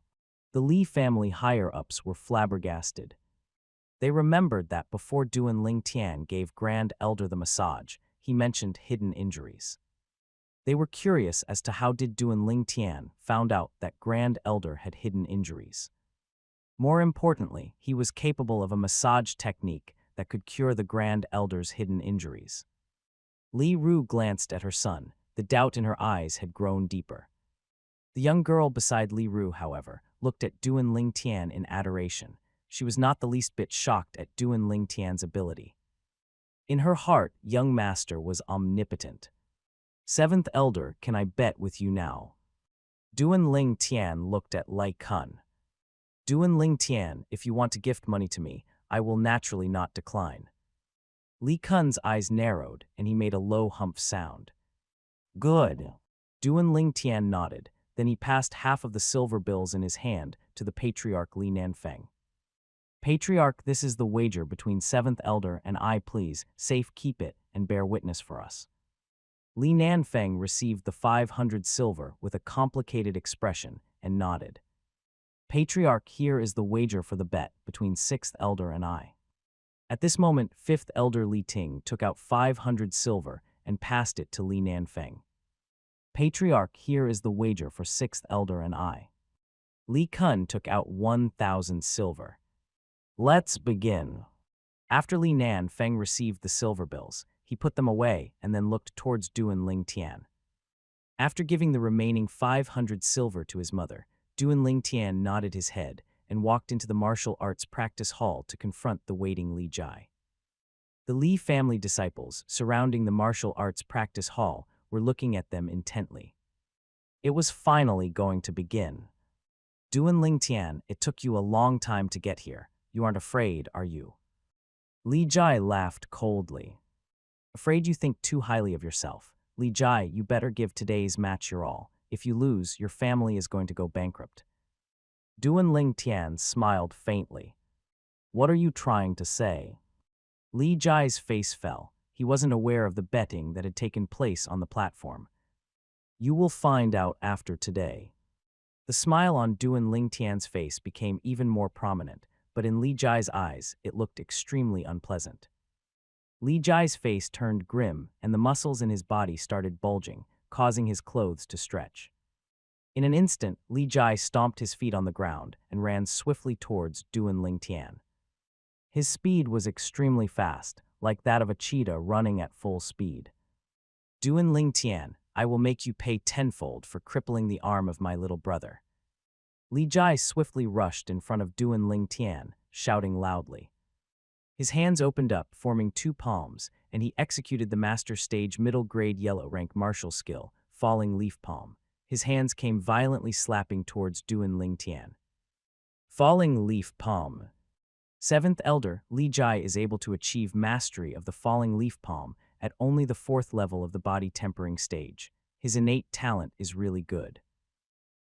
The Li family higher-ups were flabbergasted. They remembered that before Duan Ling Tian gave Grand Elder the massage, he mentioned hidden injuries. They were curious as to how did Duan Ling Tian found out that Grand Elder had hidden injuries. More importantly, he was capable of a massage technique that could cure the Grand Elder's hidden injuries. Li Ru glanced at her son. The doubt in her eyes had grown deeper. The young girl beside Li Ru, however, looked at Duan Ling Tian in adoration. She was not the least bit shocked at Duan Ling Tian's ability. In her heart, young master was omnipotent. 7th Elder, can I bet with you now? Duan Ling Tian looked at Li Kun. Duan Ling Tian, if you want to gift money to me, I will naturally not decline. Li Kun's eyes narrowed, and he made a low hump sound. Good. Duan Ling Tian nodded, then he passed half of the silver bills in his hand to the Patriarch Li Nanfeng. Patriarch, this is the wager between 7th Elder and I, please, safe keep it and bear witness for us. Li Nanfeng received the 500 silver with a complicated expression and nodded. Patriarch, here is the wager for the bet between 6th Elder and I. At this moment, 5th Elder Li Ting took out 500 silver and passed it to Li Nanfeng. Patriarch, here is the wager for 6th Elder and I. Li Kun took out 1,000 silver. Let's begin. After Li Nanfeng received the silver bills, he put them away and then looked towards Duan Ling Tian. After giving the remaining 500 silver to his mother, Duan Lingtian nodded his head and walked into the martial arts practice hall to confront the waiting Li Jai. The Li family disciples surrounding the martial arts practice hall were looking at them intently. It was finally going to begin. Duan Lingtian, it took you a long time to get here. You aren't afraid, are you? Li Jai laughed coldly. Afraid you think too highly of yourself. Li Jai, you better give today's match your all. If you lose, your family is going to go bankrupt. Duan Lingtian smiled faintly. What are you trying to say? Li Jai's face fell. He wasn't aware of the betting that had taken place on the platform. You will find out after today. The smile on Duan Lingtian's face became even more prominent, but in Li Jai's eyes, it looked extremely unpleasant. Li Jai's face turned grim, and the muscles in his body started bulging, causing his clothes to stretch. In an instant, Li Jai stomped his feet on the ground and ran swiftly towards Duan Lingtian. His speed was extremely fast, like that of a cheetah running at full speed. Duan Lingtian, I will make you pay tenfold for crippling the arm of my little brother. Li Jai swiftly rushed in front of Duan Lingtian, shouting loudly. His hands opened up, forming two palms, and he executed the master stage middle-grade yellow-rank martial skill, Falling Leaf Palm. His hands came violently slapping towards Duan Lingtian. Falling Leaf Palm. Seventh Elder, Li Jai is able to achieve mastery of the Falling Leaf Palm at only the 4th level of the body tempering stage. His innate talent is really good.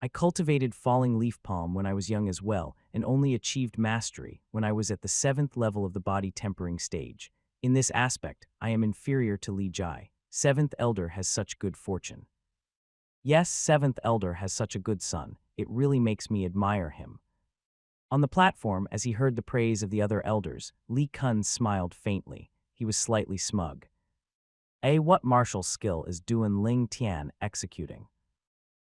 I cultivated Falling Leaf Palm when I was young as well, and only achieved mastery when I was at the 7th level of the body tempering stage. In this aspect, I am inferior to Li Jai. 7th Elder has such good fortune. Yes, 7th Elder has such a good son. It really makes me admire him. On the platform, as he heard the praise of the other elders, Li Kun smiled faintly. He was slightly smug. What martial skill is Duan Lingtian executing?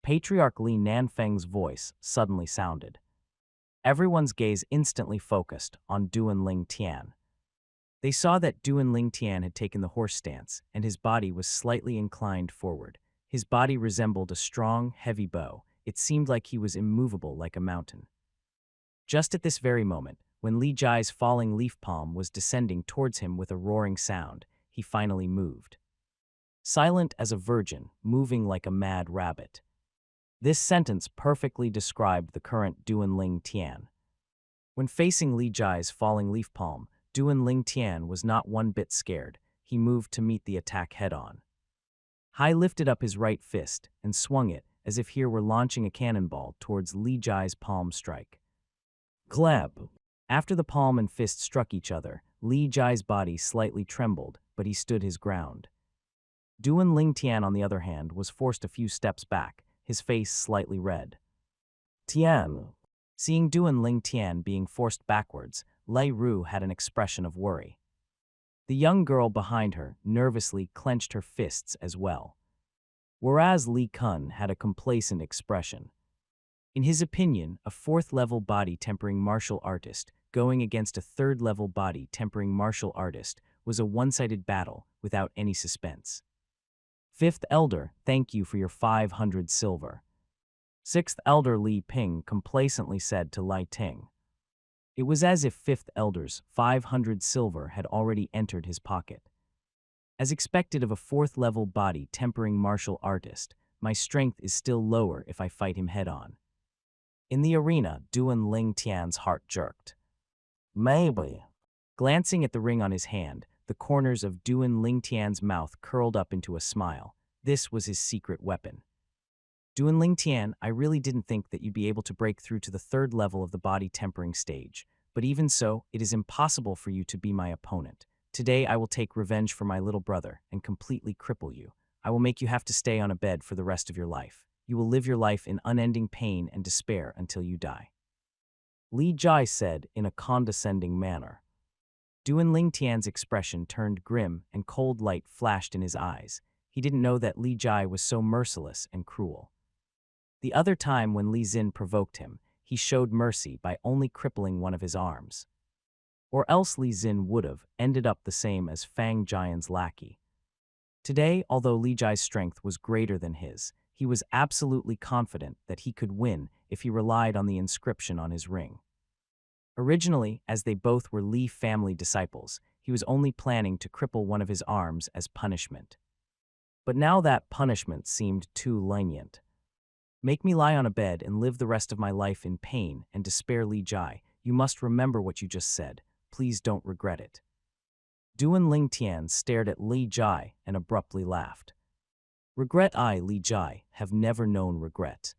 Patriarch Li Nanfeng's voice suddenly sounded. Everyone's gaze instantly focused on Duan Lingtian. They saw that Duan Lingtian had taken the horse stance, and his body was slightly inclined forward. His body resembled a strong, heavy bow. It seemed like he was immovable like a mountain. Just at this very moment, when Li Jai's Falling Leaf Palm was descending towards him with a roaring sound, he finally moved. Silent as a virgin, moving like a mad rabbit. This sentence perfectly described the current Duan Lingtian. When facing Li Jai's Falling Leaf Palm, Duan Lingtian was not one bit scared. He moved to meet the attack head-on. Hai lifted up his right fist and swung it as if he were launching a cannonball towards Li Jai's palm strike. Gleb! After the palm and fist struck each other, Li Jai's body slightly trembled, but he stood his ground. Duan Lingtian, on the other hand, was forced a few steps back, his face slightly red. Tian. Seeing Duan Lingtian being forced backwards, Lei Ru had an expression of worry. The young girl behind her nervously clenched her fists as well. Whereas Li Kun had a complacent expression. In his opinion, a 4th-level body tempering martial artist going against a 3rd-level body tempering martial artist was a one-sided battle without any suspense. 5th Elder, thank you for your 500 silver. 6th Elder Li Ping complacently said to Lai Ting. It was as if 5th Elder's 500 silver had already entered his pocket. As expected of a 4th-level body tempering martial artist, my strength is still lower if I fight him head-on. In the arena, Duan Lingtian's heart jerked. Maybe. Glancing at the ring on his hand, the corners of Duan Lingtian's mouth curled up into a smile. This was his secret weapon. Duan Lingtian, I really didn't think that you'd be able to break through to the 3rd level of the body tempering stage, but even so, it is impossible for you to be my opponent. Today I will take revenge for my little brother and completely cripple you. I will make you have to stay on a bed for the rest of your life. You will live your life in unending pain and despair until you die. Li Jai said in a condescending manner. Duan Lingtian's expression turned grim and cold light flashed in his eyes. He didn't know that Li Jai was so merciless and cruel. The other time when Li Xin provoked him, he showed mercy by only crippling one of his arms. Or else Li Xin would have ended up the same as Fang Jian's lackey. Today, although Li Jai's strength was greater than his, He was absolutely confident that he could win if he relied on the inscription on his ring. Originally, as they both were Li family disciples, he was only planning to cripple one of his arms as punishment. But now that punishment seemed too lenient. Make me lie on a bed and live the rest of my life in pain and despair, Li Jai. You must remember what you just said. Please don't regret it. Duan Lingtian stared at Li Jai and abruptly laughed. Regret? I, Li Jai, have never known regret.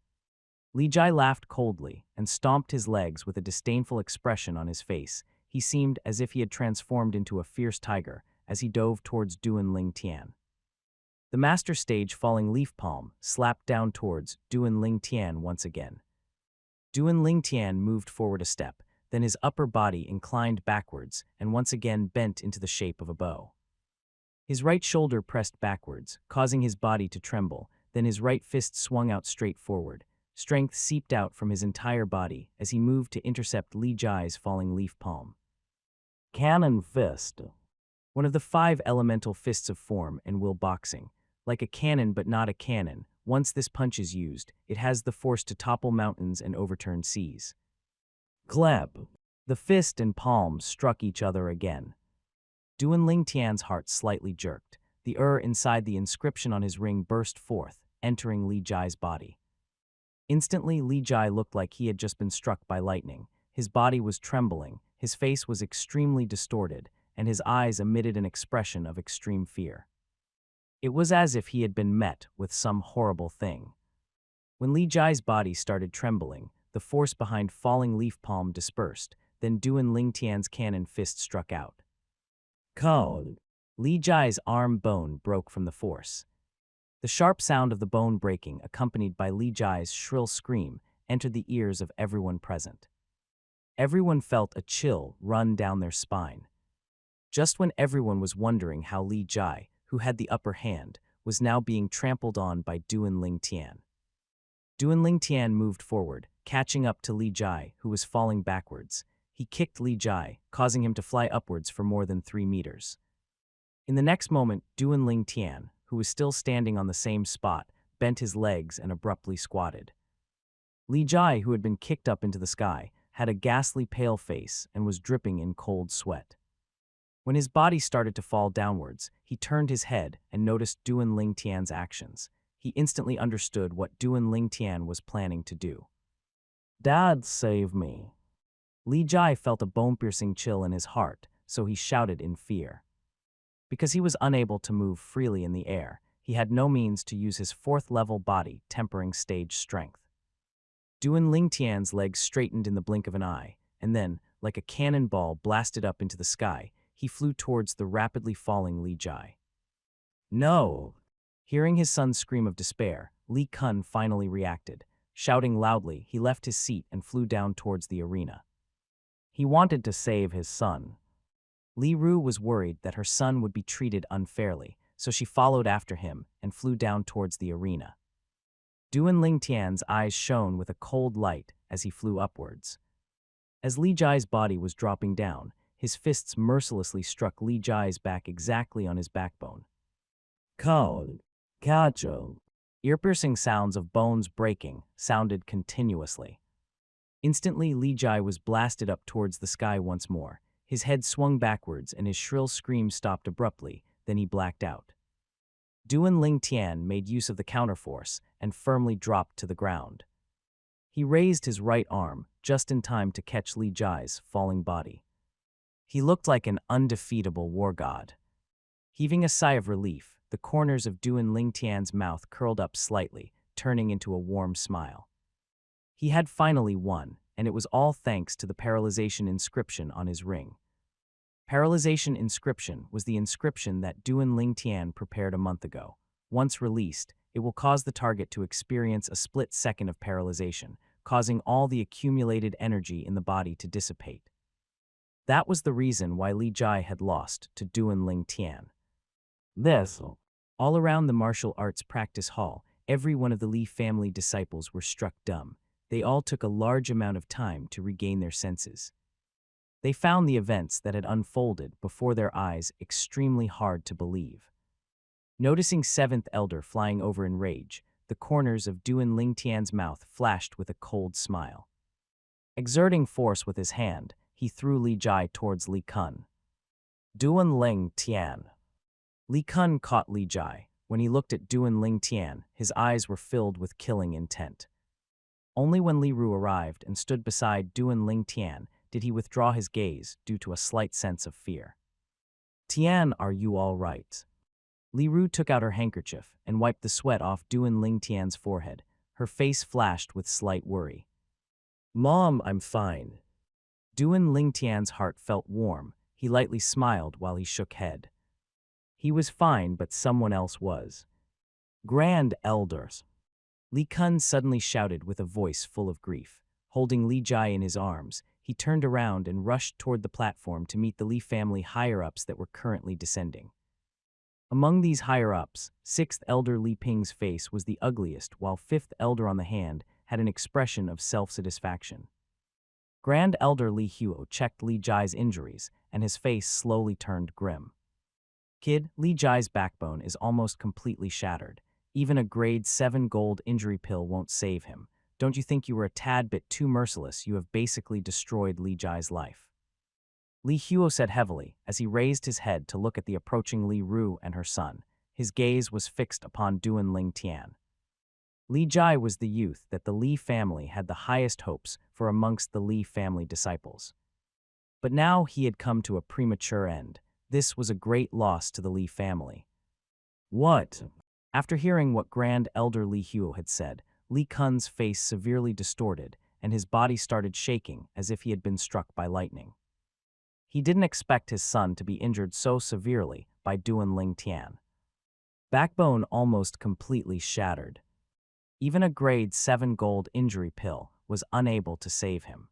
Li Jai laughed coldly and stomped his legs with a disdainful expression on his face. He seemed as if he had transformed into a fierce tiger as he dove towards Duan Lingtian. The master stage falling leaf palm slapped down towards Duan Lingtian once again. Duan Lingtian moved forward a step, then his upper body inclined backwards and once again bent into the shape of a bow. His right shoulder pressed backwards, causing his body to tremble, then his right fist swung out straight forward. Strength seeped out from his entire body as he moved to intercept Li Jai's falling leaf palm. Cannon fist. One of the 5 elemental fists of form and will boxing. Like a cannon but not a cannon, once this punch is used, it has the force to topple mountains and overturn seas. Clap. The fist and palms struck each other again. Duan Lingtian's heart slightly jerked. The inside the inscription on his ring burst forth, entering Li Jai's body. Instantly, Li Jai looked like he had just been struck by lightning. His body was trembling, his face was extremely distorted, and his eyes emitted an expression of extreme fear. It was as if he had been met with some horrible thing. When Li Jai's body started trembling, the force behind falling leaf palm dispersed, then Duan Lingtian's cannon fist struck out. Cold. Li Jai's arm bone broke from the force. The sharp sound of the bone breaking, accompanied by Li Jai's shrill scream, entered the ears of everyone present. Everyone felt a chill run down their spine. Just when everyone was wondering how Li Jai, who had the upper hand, was now being trampled on by Duan Lingtian. Duan Lingtian moved forward, catching up to Li Jai, who was falling backwards. He kicked Li Jai, causing him to fly upwards for more than 3 meters. In the next moment, Duan Lingtian, who was still standing on the same spot, bent his legs and abruptly squatted. Li Jai, who had been kicked up into the sky, had a ghastly pale face and was dripping in cold sweat. When his body started to fall downwards, he turned his head and noticed Duan Lingtian's actions. He instantly understood what Duan Lingtian was planning to do. Dad, save me. Li Jai felt a bone-piercing chill in his heart, so he shouted in fear. Because he was unable to move freely in the air, he had no means to use his 4th-level body tempering stage strength. Duan Lingtian's legs straightened in the blink of an eye, and then, like a cannonball blasted up into the sky, he flew towards the rapidly falling Li Jai. No! Hearing his son's scream of despair, Li Kun finally reacted. Shouting loudly, he left his seat and flew down towards the arena. He wanted to save his son. Li Ru was worried that her son would be treated unfairly, so she followed after him and flew down towards the arena. Duan Lingtian's eyes shone with a cold light as he flew upwards. As Li Jai's body was dropping down, his fists mercilessly struck Li Jai's back exactly on his backbone. Cold. Cacho. Ear-piercing sounds of bones breaking sounded continuously. Instantly, Li Jai was blasted up towards the sky once more. His head swung backwards and his shrill scream stopped abruptly, then he blacked out. Duan Lingtian made use of the counterforce and firmly dropped to the ground. He raised his right arm just in time to catch Li Jai's falling body. He looked like an undefeatable war god. Heaving a sigh of relief, the corners of Duan Lingtian's mouth curled up slightly, turning into a warm smile. He had finally won, and it was all thanks to the paralyzation inscription on his ring. Paralyzation inscription was the inscription that Duan Lingtian prepared a month ago. Once released, it will cause the target to experience a split second of paralyzation, causing all the accumulated energy in the body to dissipate. That was the reason why Li Jai had lost to Duan Lingtian. All around the martial arts practice hall, every one of the Li family disciples were struck dumb. They all took a large amount of time to regain their senses. They found the events that had unfolded before their eyes extremely hard to believe. Noticing 7th Elder flying over in rage, the corners of Duan Lingtian's mouth flashed with a cold smile. Exerting force with his hand, he threw Li Jai towards Li Kun. Duan Ling Tian. Li Kun caught Li Jai. When he looked at Duan Ling Tian, his eyes were filled with killing intent. Only when Li Ru arrived and stood beside Duan Ling Tian did he withdraw his gaze due to a slight sense of fear. Tian, are you all right? Li Ru took out her handkerchief and wiped the sweat off Duan Ling Tian's forehead. Her face flashed with slight worry. Mom, I'm fine. Duan Ling Tian's heart felt warm. He lightly smiled while he shook head. He was fine, but someone else was. Grand Elders. Li Kun suddenly shouted with a voice full of grief. Holding Li Jai in his arms, he turned around and rushed toward the platform to meet the Li family higher-ups that were currently descending. Among these higher-ups, 6th Elder Li Ping's face was the ugliest, while 5th Elder on the hand had an expression of self-satisfaction. Grand Elder Li Huo checked Li Jai's injuries, and his face slowly turned grim. Kid, Li Jai's backbone is almost completely shattered. Even a grade 7 gold injury pill won't save him. Don't you think you were a tad bit too merciless? You have basically destroyed Li Jai's life. Li Huo said heavily as he raised his head to look at the approaching Li Ru and her son. His gaze was fixed upon Duan Ling Tian. Li Jai was the youth that the Li family had the highest hopes for amongst the Li family disciples. But now he had come to a premature end. This was a great loss to the Li family. What? After hearing what Grand Elder Li Huo had said, Li Kun's face severely distorted and his body started shaking as if he had been struck by lightning. He didn't expect his son to be injured so severely by Duan Ling Tian. Backbone almost completely shattered. Even a grade 7 gold injury pill was unable to save him.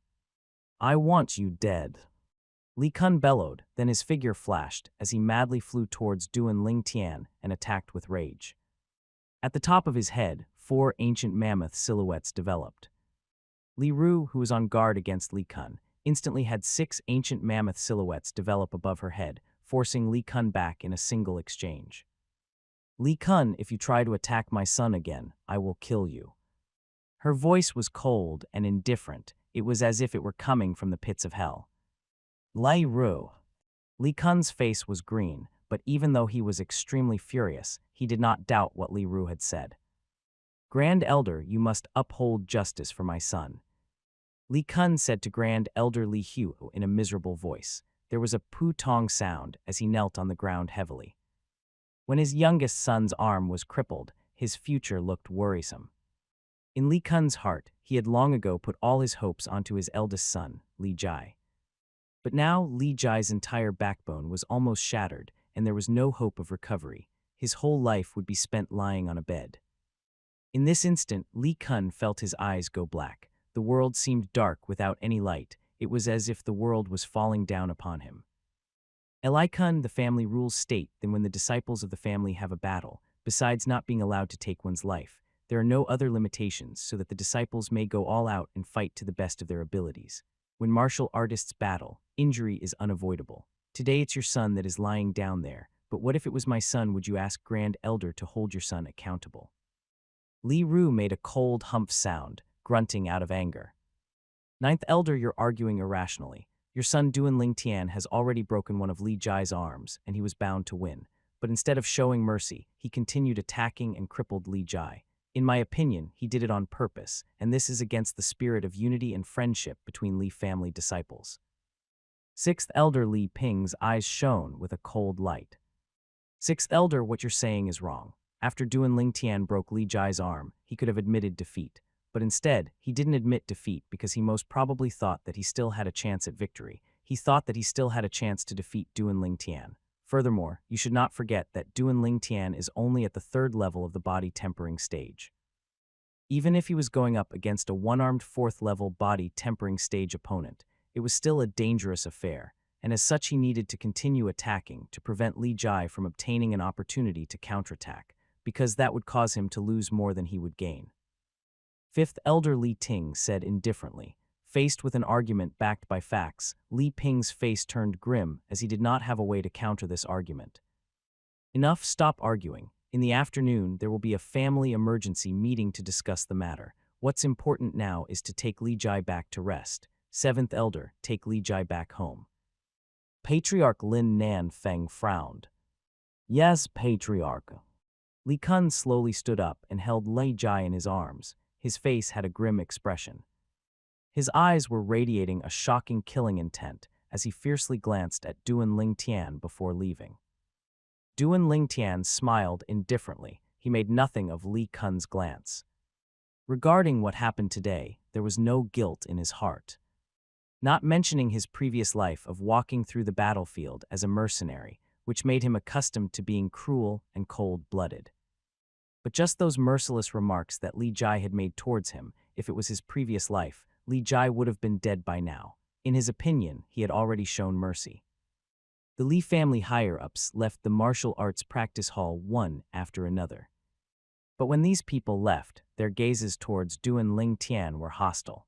I want you dead. Li Kun bellowed, then his figure flashed as he madly flew towards Duan Ling Tian and attacked with rage. At the top of his head, 4 ancient mammoth silhouettes developed. Li Ru, who was on guard against Li Kun, instantly had 6 ancient mammoth silhouettes develop above her head, forcing Li Kun back in a single exchange. Li Kun, if you try to attack my son again, I will kill you. Her voice was cold and indifferent. It was as if it were coming from the pits of hell. Li Ru. Li Kun's face was green, but even though he was extremely furious, he did not doubt what Li Ru had said. Grand Elder, you must uphold justice for my son. Li Kun said to Grand Elder Li Huo in a miserable voice. There was a pu-tong sound as he knelt on the ground heavily. When his youngest son's arm was crippled, his future looked worrisome. In Li Kun's heart, he had long ago put all his hopes onto his eldest son, Li Jai. But now Li Jai's entire backbone was almost shattered, and there was no hope of recovery. His whole life would be spent lying on a bed. In this instant, Li Kun felt his eyes go black. The world seemed dark without any light. It was as if the world was falling down upon him. Li Kun, the family rules state that when the disciples of the family have a battle, besides not being allowed to take one's life, there are no other limitations so that the disciples may go all out and fight to the best of their abilities. When martial artists battle, injury is unavoidable. Today it's your son that is lying down there, but what if it was my son? Would you ask Grand Elder to hold your son accountable? Li Ru made a cold humph sound, grunting out of anger. 9th Elder, you're arguing irrationally. Your son Duan Ling Tian has already broken one of Li Jai's arms, and he was bound to win. But instead of showing mercy, he continued attacking and crippled Li Jai. In my opinion, he did it on purpose, and this is against the spirit of unity and friendship between Li family disciples. 6th Elder Li Ping's eyes shone with a cold light. 6th Elder, what you're saying is wrong. After Duan Ling Tian broke Li Jai's arm, he could have admitted defeat. But instead, he didn't admit defeat because he most probably thought that he still had a chance at victory. He thought that he still had a chance to defeat Duan Ling Tian. Furthermore, you should not forget that Duan Ling Tian is only at the 3rd level of the body tempering stage. Even if he was going up against a one-armed 4th level body tempering stage opponent, it was still a dangerous affair, and as such he needed to continue attacking to prevent Li Jai from obtaining an opportunity to counterattack, because that would cause him to lose more than he would gain. 5th Elder Li Ting said indifferently. Faced with an argument backed by facts, Li Ping's face turned grim as he did not have a way to counter this argument. Enough, stop arguing. In the afternoon, there will be a family emergency meeting to discuss the matter. What's important now is to take Li Jai back to rest. Seventh elder, take Li Jai back home. Patriarch Lin Nan Feng frowned. Yes, Patriarch. Li Kun slowly stood up and held Li Jai in his arms. His face had a grim expression. His eyes were radiating a shocking killing intent as he fiercely glanced at Duan Lingtian before leaving. Duan Lingtian smiled indifferently. He made nothing of Li Kun's glance. Regarding what happened today, there was no guilt in his heart. Not mentioning his previous life of walking through the battlefield as a mercenary, which made him accustomed to being cruel and cold-blooded. But just those merciless remarks that Li Jai had made towards him, if it was his previous life, Li Jai would have been dead by now. In his opinion, he had already shown mercy. The Li family higher-ups left the martial arts practice hall one after another. But when these people left, their gazes towards Duan Lingtian were hostile.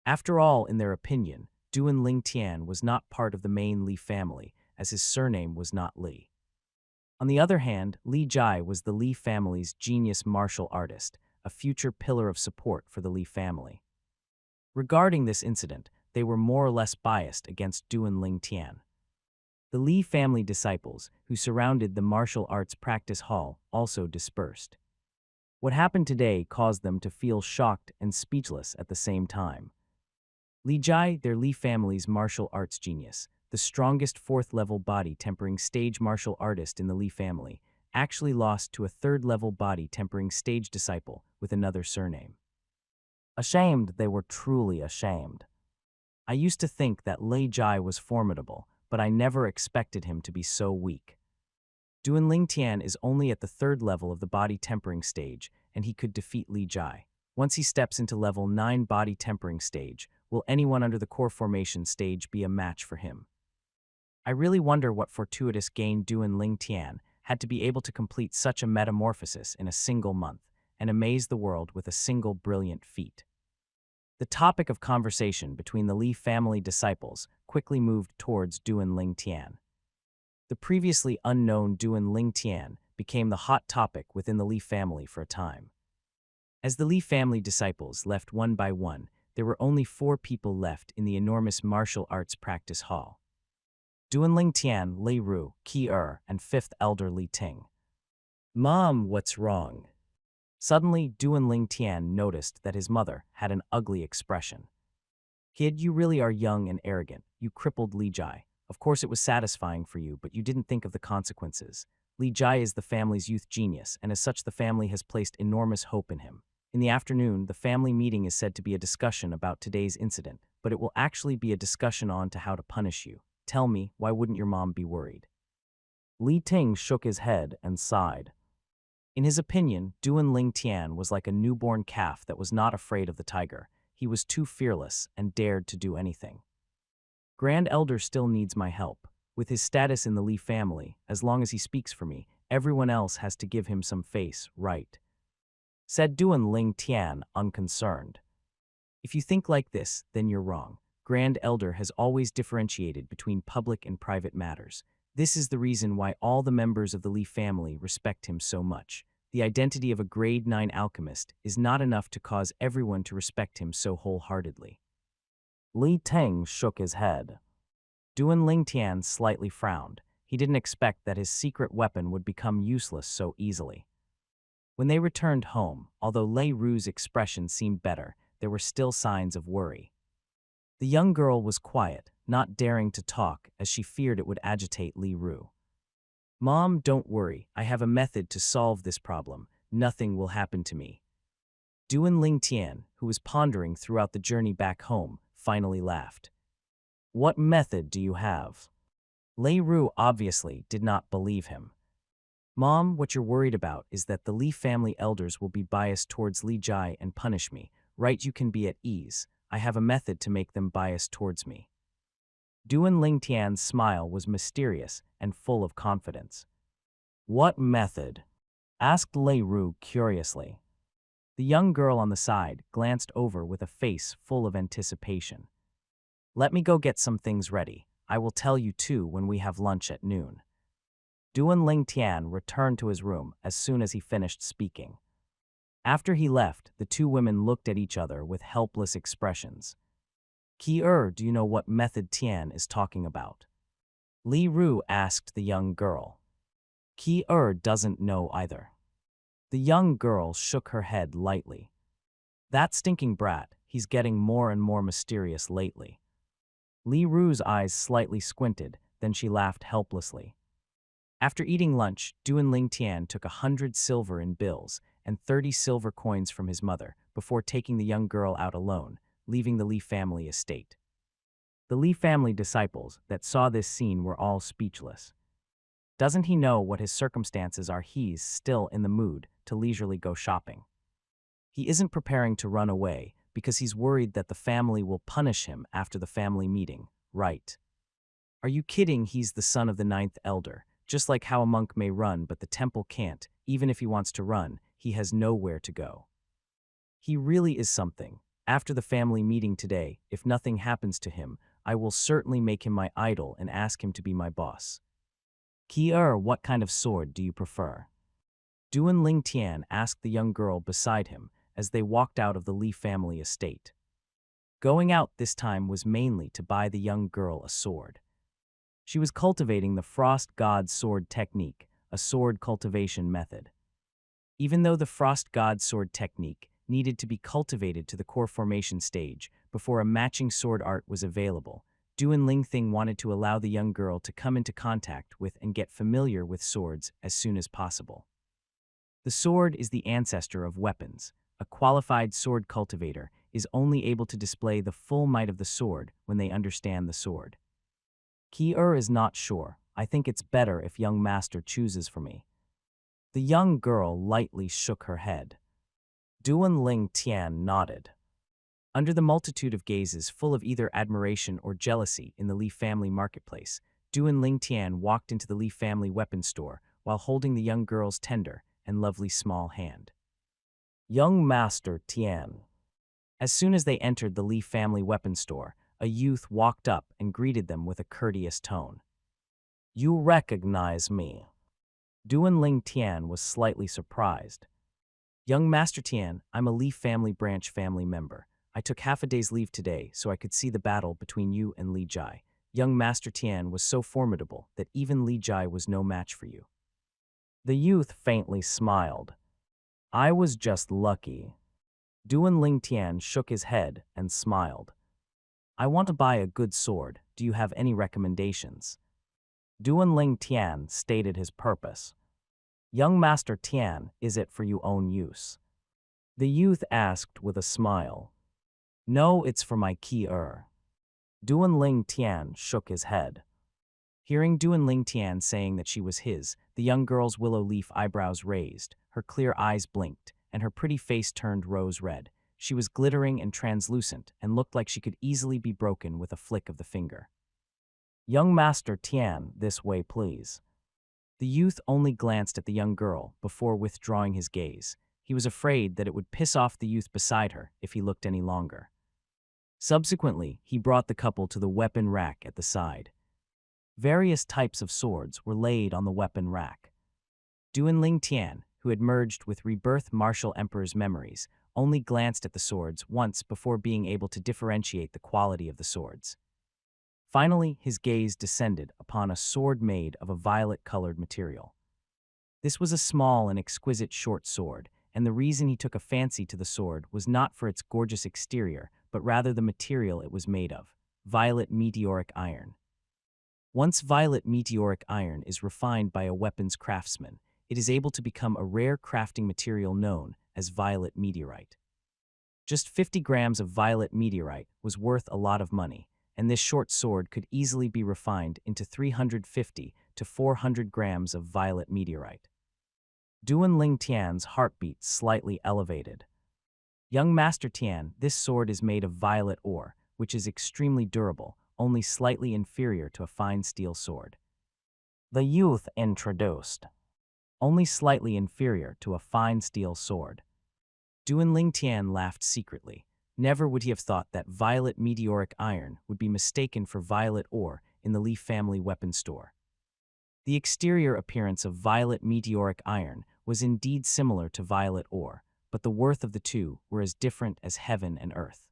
After all, in their opinion, Duan Lingtian was not part of the main Li family, as his surname was not Li. On the other hand, Li Jai was the Li family's genius martial artist, a future pillar of support for the Li family. Regarding this incident, they were more or less biased against Duan Lingtian. The Li family disciples, who surrounded the martial arts practice hall, also dispersed. What happened today caused them to feel shocked and speechless at the same time. Li Jai, their Li family's martial arts genius, the strongest fourth-level body-tempering stage martial artist in the Li family, actually lost to a third-level body-tempering stage disciple with another surname. Ashamed, they were truly ashamed. I used to think that Li Jai was formidable, but I never expected him to be so weak. Duan Lingtian is only at the third level of the body-tempering stage, and he could defeat Li Jai. Once he steps into level 9 body-tempering stage, will anyone under the core formation stage be a match for him? I really wonder what fortuitous gain Duan Lingtian had to be able to complete such a metamorphosis in a single month and amaze the world with a single brilliant feat. The topic of conversation between the Li family disciples quickly moved towards Duan Lingtian. The previously unknown Duan Lingtian became the hot topic within the Li family for a time. As the Li family disciples left one by one, there were only 4 people left in the enormous martial arts practice hall. Duan Lingtian, Lei Ru, Qi and 5th elder Li Ting. Mom, what's wrong? Suddenly, Duan Lingtian noticed that his mother had an ugly expression. Kid, you really are young and arrogant. You crippled Li Jai. Of course it was satisfying for you, but you didn't think of the consequences. Li Jai is the family's youth genius, and as such the family has placed enormous hope in him. In the afternoon, the family meeting is said to be a discussion about today's incident, but it will actually be a discussion on to how to punish you. Tell me, why wouldn't your mom be worried? Li Ting shook his head and sighed. In his opinion, Duan Lingtian was like a newborn calf that was not afraid of the tiger. He was too fearless and dared to do anything. Grand Elder still needs my help. With his status in the Li family, as long as he speaks for me, everyone else has to give him some face, right? Said Duan Lingtian, unconcerned. If you think like this, then you're wrong. Grand Elder has always differentiated between public and private matters. This is the reason why all the members of the Li family respect him so much. The identity of a grade 9 alchemist is not enough to cause everyone to respect him so wholeheartedly. Li Ting shook his head. Duan Lingtian slightly frowned. He didn't expect that his secret weapon would become useless so easily. When they returned home, although Lei Ru's expression seemed better, there were still signs of worry. The young girl was quiet, not daring to talk as she feared it would agitate Li Ru. Mom, don't worry. I have a method to solve this problem. Nothing will happen to me. Duan Lingtian, who was pondering throughout the journey back home, finally laughed. What method do you have? Lei Ru obviously did not believe him. Mom, what you're worried about is that the Li family elders will be biased towards Li Jai and punish me. Right, you can be at ease. I have a method to make them biased towards me. Duan Lingtian's smile was mysterious and full of confidence. What method? Asked Lei Ru curiously. The young girl on the side glanced over with a face full of anticipation. Let me go get some things ready. I will tell you too when we have lunch at noon. Duan Ling Tian returned to his room as soon as he finished speaking. After he left, the two women looked at each other with helpless expressions. Ki do you know what method Tian is talking about? Li Ru asked the young girl. Ki doesn't know either. The young girl shook her head lightly. That stinking brat, he's getting more and more mysterious lately. Li Ru's eyes slightly squinted, then she laughed helplessly. After eating lunch, Duan Ling Tian took 100 silver in bills and 30 silver coins from his mother before taking the young girl out alone, leaving the Li family estate. The Li family disciples that saw this scene were all speechless. Doesn't he know what his circumstances are? He's still in the mood to leisurely go shopping. He isn't preparing to run away because he's worried that the family will punish him after the family meeting, right? Are you kidding? He's the son of the 9th elder. Just like how a monk may run but the temple can't, even if he wants to run, he has nowhere to go. He really is something. After the family meeting today, if nothing happens to him, I will certainly make him my idol and ask him to be my boss. Ki what kind of sword do you prefer? Duan Ling Tian asked the young girl beside him as they walked out of the Li family estate. Going out this time was mainly to buy the young girl a sword. She was cultivating the Frost God sword technique, a sword cultivation method. Even though the Frost God sword technique needed to be cultivated to the core formation stage before a matching sword art was available, Duan Ling Thing wanted to allow the young girl to come into contact with and get familiar with swords as soon as possible. The sword is the ancestor of weapons. A qualified sword cultivator is only able to display the full might of the sword when they understand the sword. Ki is not sure. I think it's better if young master chooses for me. The young girl lightly shook her head. Duan Ling Tian nodded. Under the multitude of gazes full of either admiration or jealousy in the Li family marketplace, Duan Ling Tian walked into the Li family weapon store while holding the young girl's tender and lovely small hand. Young Master Tian. As soon as they entered the Li family weapon store, a youth walked up and greeted them with a courteous tone. You recognize me? Duan Ling Tian was slightly surprised. Young Master Tian, I'm a Li family branch family member. I took half a day's leave today so I could see the battle between you and Li Jai. Young Master Tian was so formidable that even Li Jai was no match for you. The youth faintly smiled. I was just lucky. Duan Ling Tian shook his head and smiled. I want to buy a good sword. Do you have any recommendations? Duan Ling Tian stated his purpose. Young Master Tian, is it for your own use? The youth asked with a smile. No, it's for my Ki Duan Ling Tian shook his head. Hearing Duan Ling Tian saying that she was his, the young girl's willow leaf eyebrows raised, her clear eyes blinked, and her pretty face turned rose red. She was glittering and translucent and looked like she could easily be broken with a flick of the finger. Young Master Tian, this way please. The youth only glanced at the young girl before withdrawing his gaze. He was afraid that it would piss off the youth beside her if he looked any longer. Subsequently, he brought the couple to the weapon rack at the side. Various types of swords were laid on the weapon rack. Duan Ling Tian, who had merged with Rebirth Martial Emperor's memories, only glanced at the swords once before being able to differentiate the quality of the swords. Finally, his gaze descended upon a sword made of a violet-colored material. This was a small and exquisite short sword, and the reason he took a fancy to the sword was not for its gorgeous exterior, but rather the material it was made of, violet meteoric iron. Once violet meteoric iron is refined by a weapons craftsman, it is able to become a rare crafting material known as violet meteorite. Just 50 grams of violet meteorite was worth a lot of money, and this short sword could easily be refined into 350 to 400 grams of violet meteorite. Duan Ling Tian's heartbeat slightly elevated. Young Master Tian, this sword is made of violet ore, which is extremely durable, only slightly inferior to a fine steel sword. The youth introduced. Only slightly inferior to a fine steel sword. Duan Ling Tian laughed secretly. Never would he have thought that violet meteoric iron would be mistaken for violet ore in the Li family weapon store. The exterior appearance of violet meteoric iron was indeed similar to violet ore, but the worth of the two were as different as heaven and earth.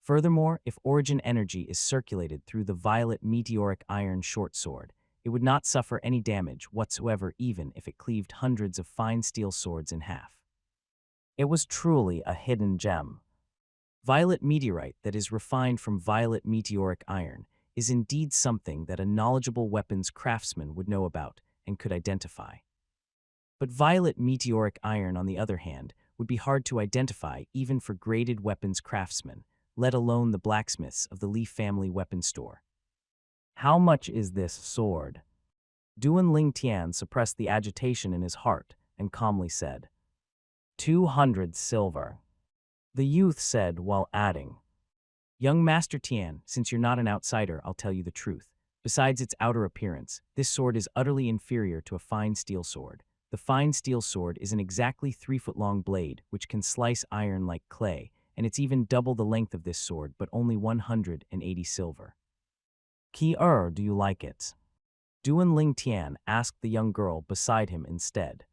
Furthermore, if origin energy is circulated through the violet meteoric iron short sword, it would not suffer any damage whatsoever even if it cleaved hundreds of fine steel swords in half. It was truly a hidden gem. Violet meteorite that is refined from violet meteoric iron is indeed something that a knowledgeable weapons craftsman would know about and could identify. But violet meteoric iron, on the other hand, would be hard to identify even for graded weapons craftsmen, let alone the blacksmiths of the Li family weapon store. How much is this sword? Duan Ling Tian suppressed the agitation in his heart and calmly said, 200 silver. The youth said while adding, Young Master Tian, since you're not an outsider, I'll tell you the truth. Besides its outer appearance, this sword is utterly inferior to a fine steel sword. The fine steel sword is an exactly 3-foot-long blade which can slice iron like clay, and it's even double the length of this sword, but only 180 silver. Ki-er, do you like it? Duan Ling Tian asked the young girl beside him instead.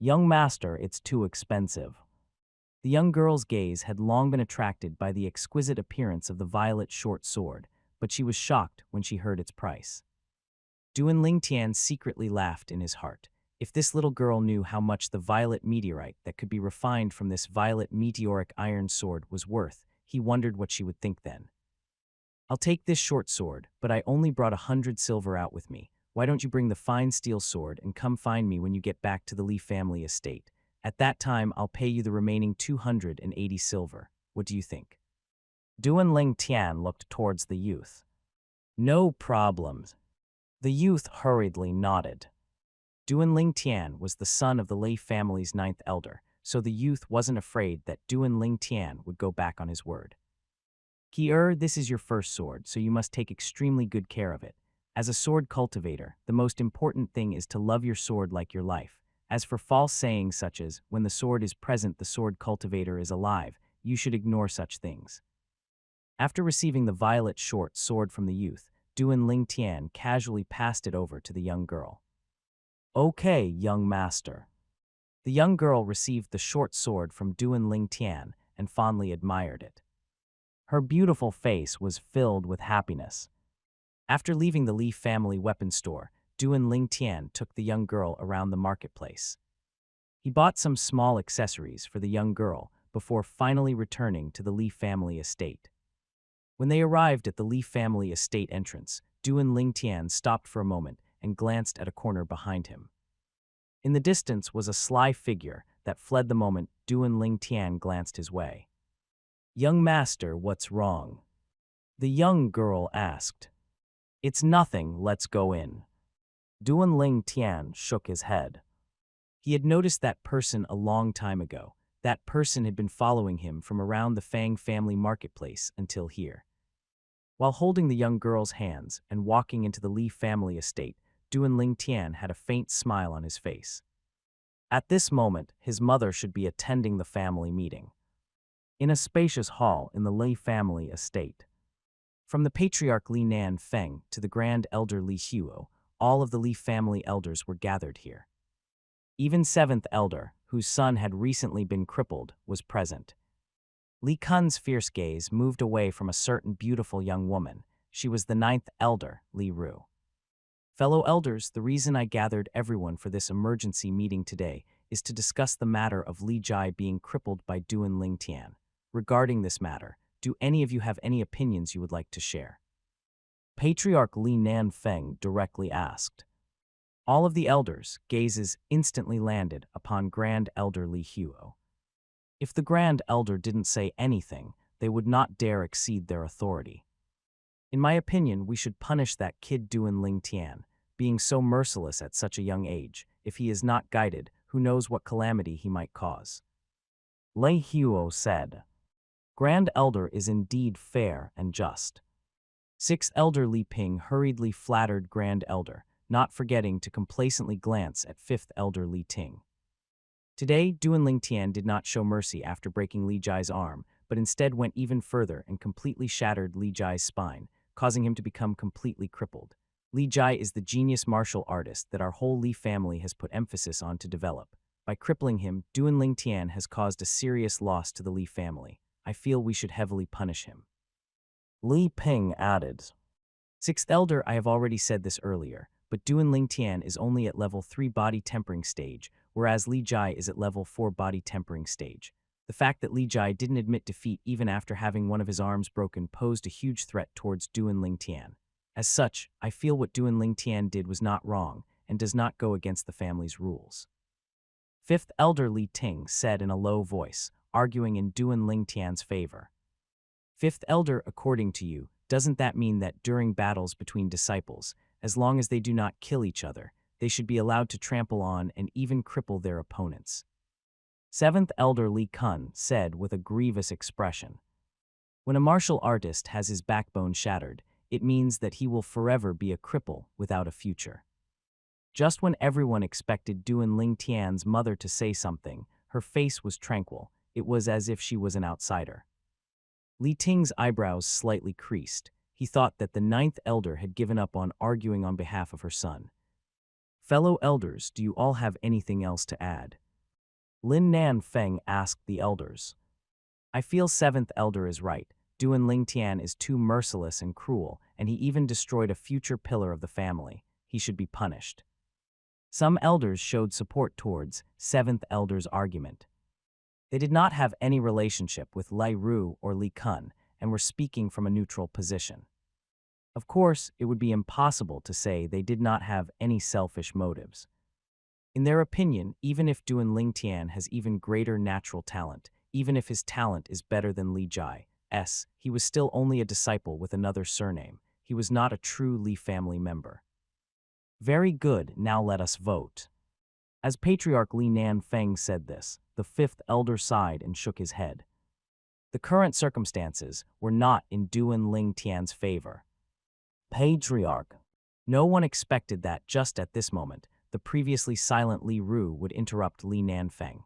Young master, it's too expensive. The young girl's gaze had long been attracted by the exquisite appearance of the violet short sword, but she was shocked when she heard its price. Duan Ling Tian secretly laughed in his heart. If this little girl knew how much the violet meteorite that could be refined from this violet meteoric iron sword was worth, he wondered what she would think then. I'll take this short sword, but I only brought 100 silver out with me. Why don't you bring the fine steel sword and come find me when you get back to the Li family estate? At that time, I'll pay you the remaining 280 silver. What do you think? Duan Ling Tian looked towards the youth. No problems. The youth hurriedly nodded. Duan Ling Tian was the son of the Lei family's 9th elder, so the youth wasn't afraid that Duan Ling Tian would go back on his word. Ki-er, this is your first sword, so you must take extremely good care of it. As a sword cultivator, the most important thing is to love your sword like your life. As for false sayings such as, when the sword is present, the sword cultivator is alive, you should ignore such things. After receiving the violet short sword from the youth, Duan Ling Tian casually passed it over to the young girl. Okay, young master. The young girl received the short sword from Duan Ling Tian and fondly admired it. Her beautiful face was filled with happiness. After leaving the Li family weapon store, Duan Ling Tian took the young girl around the marketplace. He bought some small accessories for the young girl before finally returning to the Li family estate. When they arrived at the Li family estate entrance, Duan Ling Tian stopped for a moment and glanced at a corner behind him. In the distance was a sly figure that fled the moment Duan Ling Tian glanced his way. Young master, what's wrong? The young girl asked. It's nothing, let's go in. Duan Ling Tian shook his head. He had noticed that person a long time ago. That person had been following him from around the Fang family marketplace until here. While holding the young girl's hands and walking into the Li family estate, Duan Ling Tian had a faint smile on his face. At this moment, his mother should be attending the family meeting. In a spacious hall in the Li family estate. From the patriarch Li Nan Feng to the grand elder Li Huo, all of the Li family elders were gathered here. Even 7th elder, whose son had recently been crippled, was present. Li Kun's fierce gaze moved away from a certain beautiful young woman. She was the 9th elder, Li Ru. Fellow elders, the reason I gathered everyone for this emergency meeting today is to discuss the matter of Li Jai being crippled by Duan Ling Tian. Regarding this matter, do any of you have any opinions you would like to share? Patriarch Li Nan Feng directly asked. All of the elders' gazes instantly landed upon Grand Elder Li Huo. If the Grand Elder didn't say anything, they would not dare exceed their authority. In my opinion, we should punish that kid Duan Ling Tian, being so merciless at such a young age. If he is not guided, who knows what calamity he might cause. Li Huo said. Grand Elder is indeed fair and just. 6th Elder Li Ping hurriedly flattered Grand Elder, not forgetting to complacently glance at 5th Elder Li Ting. Today, Duan Ling Tian did not show mercy after breaking Li Jai's arm, but instead went even further and completely shattered Li Jai's spine, causing him to become completely crippled. Li Jai is the genius martial artist that our whole Li family has put emphasis on to develop. By crippling him, Duan Ling Tian has caused a serious loss to the Li family. I feel we should heavily punish him. Li Ping added. Sixth Elder, I have already said this earlier, but Duan Ling Tian is only at level 3 body tempering stage, whereas Li Jai is at level 4 body tempering stage. The fact that Li Jai didn't admit defeat even after having one of his arms broken posed a huge threat towards Duan Ling Tian. As such, I feel what Duan Ling Tian did was not wrong and does not go against the family's rules. Fifth Elder Li Ting said in a low voice, arguing in Duan Ling Tian's favor. Fifth Elder, according to you, doesn't that mean that during battles between disciples, as long as they do not kill each other, they should be allowed to trample on and even cripple their opponents? Seventh Elder Li Kun said with a grievous expression. When a martial artist has his backbone shattered, it means that he will forever be a cripple without a future. Just when everyone expected Duan Ling Tian's mother to say something, her face was tranquil. It was as if she was an outsider. Li Ting's eyebrows slightly creased. He thought that the ninth elder had given up on arguing on behalf of her son. Fellow elders, do you all have anything else to add? Lin Nan Feng asked the elders. I feel seventh elder is right. Duan Ling Tian is too merciless and cruel, and he even destroyed a future pillar of the family. He should be punished. Some elders showed support towards seventh elder's argument. They did not have any relationship with Lai Ru or Li Kun and were speaking from a neutral position. Of course, it would be impossible to say they did not have any selfish motives. In their opinion, even if Duan Ling Tian has even greater natural talent, even if his talent is better than Li Jai's, he was still only a disciple with another surname. He was not a true Li family member. Very good, now let us vote. As Patriarch Li Nan Feng said this, the fifth elder sighed and shook his head. The current circumstances were not in Duan Ling Tian's favor. Patriarch. No one expected that just at this moment, the previously silent Li Ru would interrupt Li Nan Feng.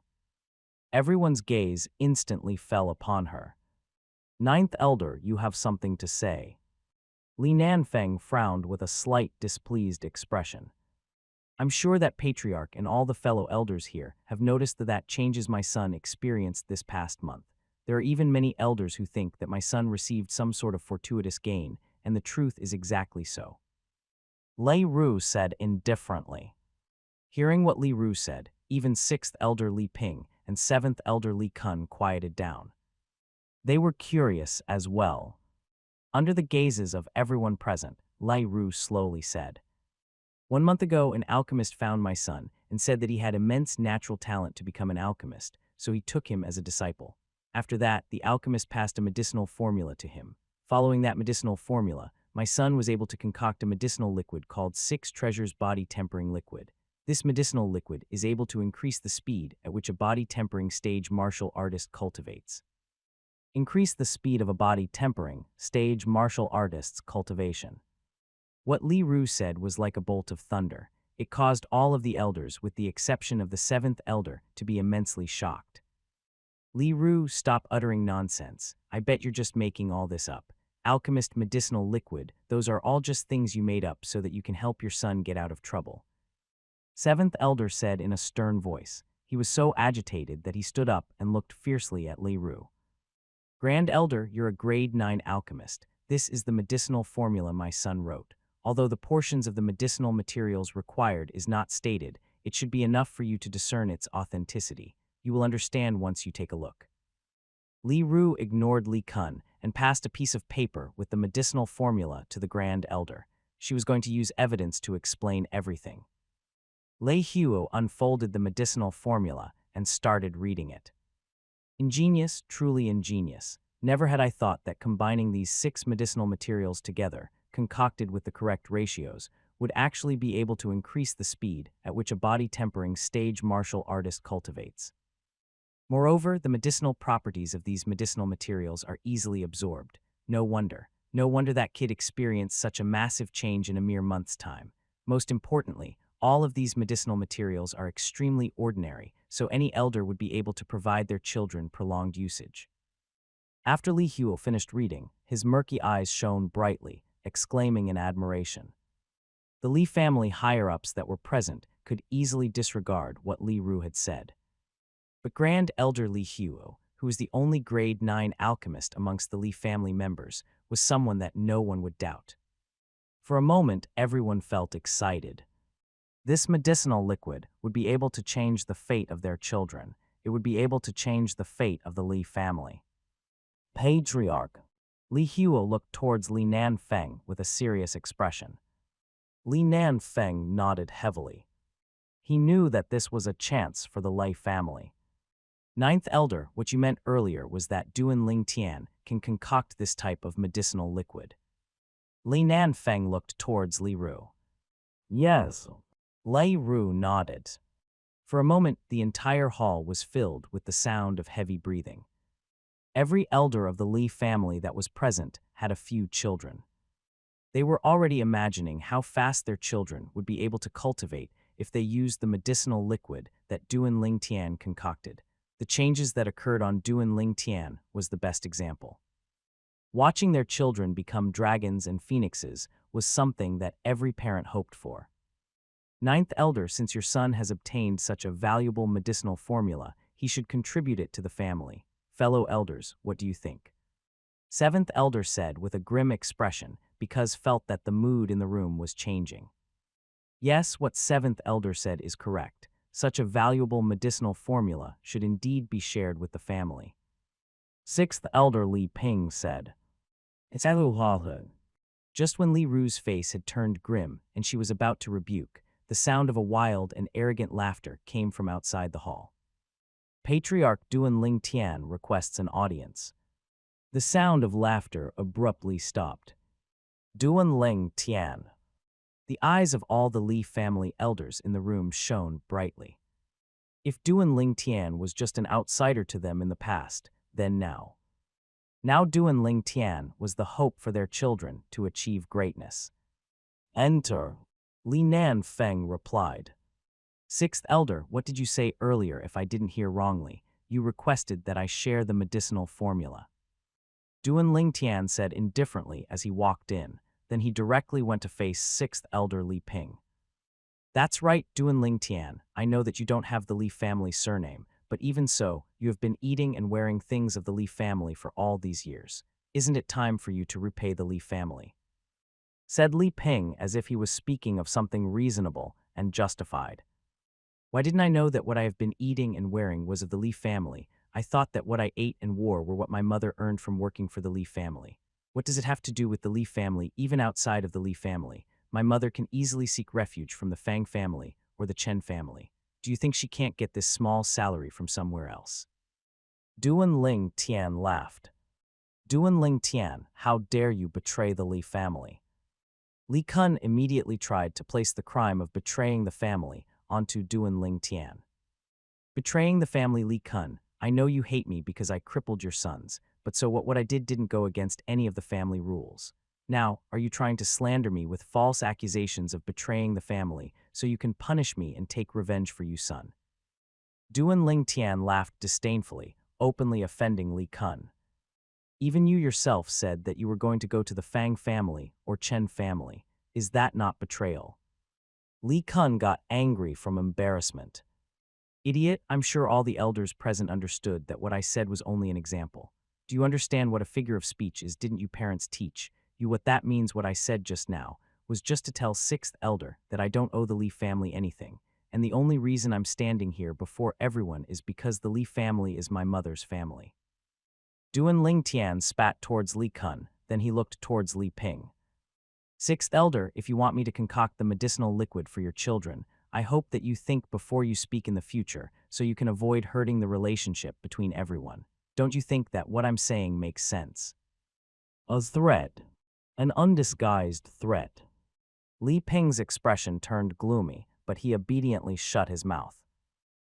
Everyone's gaze instantly fell upon her. Ninth elder, you have something to say. Li Nan Feng frowned with a slight displeased expression. I'm sure that Patriarch and all the fellow elders here have noticed that changes my son experienced this past month. There are even many elders who think that my son received some sort of fortuitous gain, and the truth is exactly so. Lei Ru said indifferently. Hearing what Li Ru said, even sixth elder Li Ping and seventh elder Li Kun quieted down. They were curious as well. Under the gazes of everyone present, Lai Ru slowly said, 1 month ago, an alchemist found my son and said that he had immense natural talent to become an alchemist, so he took him as a disciple. After that, the alchemist passed a medicinal formula to him. Following that medicinal formula, my son was able to concoct a medicinal liquid called 6 Treasures Body Tempering Liquid. This medicinal liquid is able to increase the speed at which a body tempering stage martial artist cultivates. Increase the speed of a body tempering stage martial artist's cultivation. What Li Ru said was like a bolt of thunder. It caused all of the elders, with the exception of the seventh elder, to be immensely shocked. Li Ru, stop uttering nonsense. I bet you're just making all this up. Alchemist medicinal liquid, those are all just things you made up so that you can help your son get out of trouble. Seventh elder said in a stern voice. He was so agitated that he stood up and looked fiercely at Li Ru. Grand Elder, you're a grade 9 alchemist. This is the medicinal formula my son wrote. Although the portions of the medicinal materials required is not stated, it should be enough for you to discern its authenticity. You will understand once you take a look. Li Ru ignored Li Kun and passed a piece of paper with the medicinal formula to the Grand Elder. She was going to use evidence to explain everything. Lei Huo unfolded the medicinal formula and started reading it. Ingenious, truly ingenious. Never had I thought that combining these 6 medicinal materials together, concocted with the correct ratios, would actually be able to increase the speed at which a body tempering stage martial artist cultivates. Moreover, the medicinal properties of these medicinal materials are easily absorbed. No wonder that kid experienced such a massive change in a mere month's time. Most importantly, all of these medicinal materials are extremely ordinary, so any elder would be able to provide their children prolonged usage. After Li Huo finished reading, his murky eyes shone brightly, exclaiming in admiration. The Li family higher-ups that were present could easily disregard what Li Ru had said. But Grand Elder Li Huo, who was the only grade 9 alchemist amongst the Li family members, was someone that no one would doubt. For a moment, everyone felt excited. This medicinal liquid would be able to change the fate of their children. It would be able to change the fate of the Li family. Patriarch. Li Huo looked towards Li Nanfeng with a serious expression. Li Nanfeng nodded heavily. He knew that this was a chance for the Li family. Ninth Elder, what you meant earlier was that Duan Ling Tian can concoct this type of medicinal liquid. Li Nanfeng looked towards Li Ru. Yes. Li Ru nodded. For a moment, the entire hall was filled with the sound of heavy breathing. Every elder of the Li family that was present had a few children. They were already imagining how fast their children would be able to cultivate if they used the medicinal liquid that Duan Ling Tian concocted. The changes that occurred on Duan Ling Tian was the best example. Watching their children become dragons and phoenixes was something that every parent hoped for. Ninth Elder, since your son has obtained such a valuable medicinal formula, he should contribute it to the family. Fellow elders, what do you think? Seventh Elder said with a grim expression because felt that the mood in the room was changing. Yes, what Seventh Elder said is correct. Such a valuable medicinal formula should indeed be shared with the family. Sixth Elder Li Ping said. It's just when Li Ru's face had turned grim and she was about to rebuke, the sound of a wild and arrogant laughter came from outside the hall. Patriarch Duan Ling Tian requests an audience. The sound of laughter abruptly stopped. Duan Ling Tian. The eyes of all the Li family elders in the room shone brightly. If Duan Ling Tian was just an outsider to them in the past, then now. Now Duan Ling Tian was the hope for their children to achieve greatness. Enter. Li Nanfeng replied. Sixth Elder, what did you say earlier if I didn't hear wrongly? You requested that I share the medicinal formula. Duan Ling Tian said indifferently as he walked in, then he directly went to face Sixth Elder Li Ping. That's right, Duan Ling Tian, I know that you don't have the Li family surname, but even so, you have been eating and wearing things of the Li family for all these years. Isn't it time for you to repay the Li family? Said Li Ping as if he was speaking of something reasonable and justified. Why didn't I know that what I have been eating and wearing was of the Li family? I thought that what I ate and wore were what my mother earned from working for the Li family. What does it have to do with the Li family, even outside of the Li family? My mother can easily seek refuge from the Fang family or the Chen family. Do you think she can't get this small salary from somewhere else? Duan Ling Tian laughed. Duan Ling Tian, how dare you betray the Li family? Li Kun immediately tried to place the crime of betraying the family onto Duan Ling Tian. Betraying the family, Li Kun, I know you hate me because I crippled your sons, but so what I did didn't go against any of the family rules. Now, are you trying to slander me with false accusations of betraying the family so you can punish me and take revenge for you, son? Duan Ling Tian laughed disdainfully, openly offending Li Kun. Even you yourself said that you were going to go to the Fang family or Chen family. Is that not betrayal? Li Kun got angry from embarrassment. Idiot, I'm sure all the elders present understood that what I said was only an example. Do you understand what a figure of speech is? Didn't you parents teach you what that means? What I said just now was just to tell Sixth Elder that I don't owe the Li family anything, and the only reason I'm standing here before everyone is because the Li family is my mother's family. Duan Ling Tian spat towards Li Kun, then he looked towards Li Ping. Sixth Elder, if you want me to concoct the medicinal liquid for your children, I hope that you think before you speak in the future so you can avoid hurting the relationship between everyone. Don't you think that what I'm saying makes sense? A threat. An undisguised threat. Li Ping's expression turned gloomy, but he obediently shut his mouth.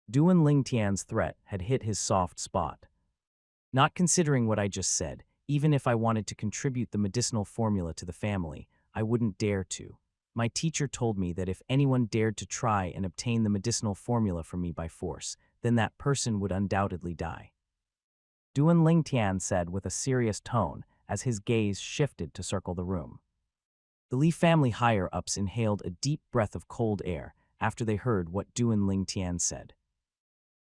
Duan Ling Tian's threat had hit his soft spot. Not considering what I just said, even if I wanted to contribute the medicinal formula to the family, I wouldn't dare to. My teacher told me that if anyone dared to try and obtain the medicinal formula from me by force, then that person would undoubtedly die. Duan Ling Tian said with a serious tone as his gaze shifted to circle the room. The Li family higher-ups inhaled a deep breath of cold air after they heard what Duan Ling Tian said.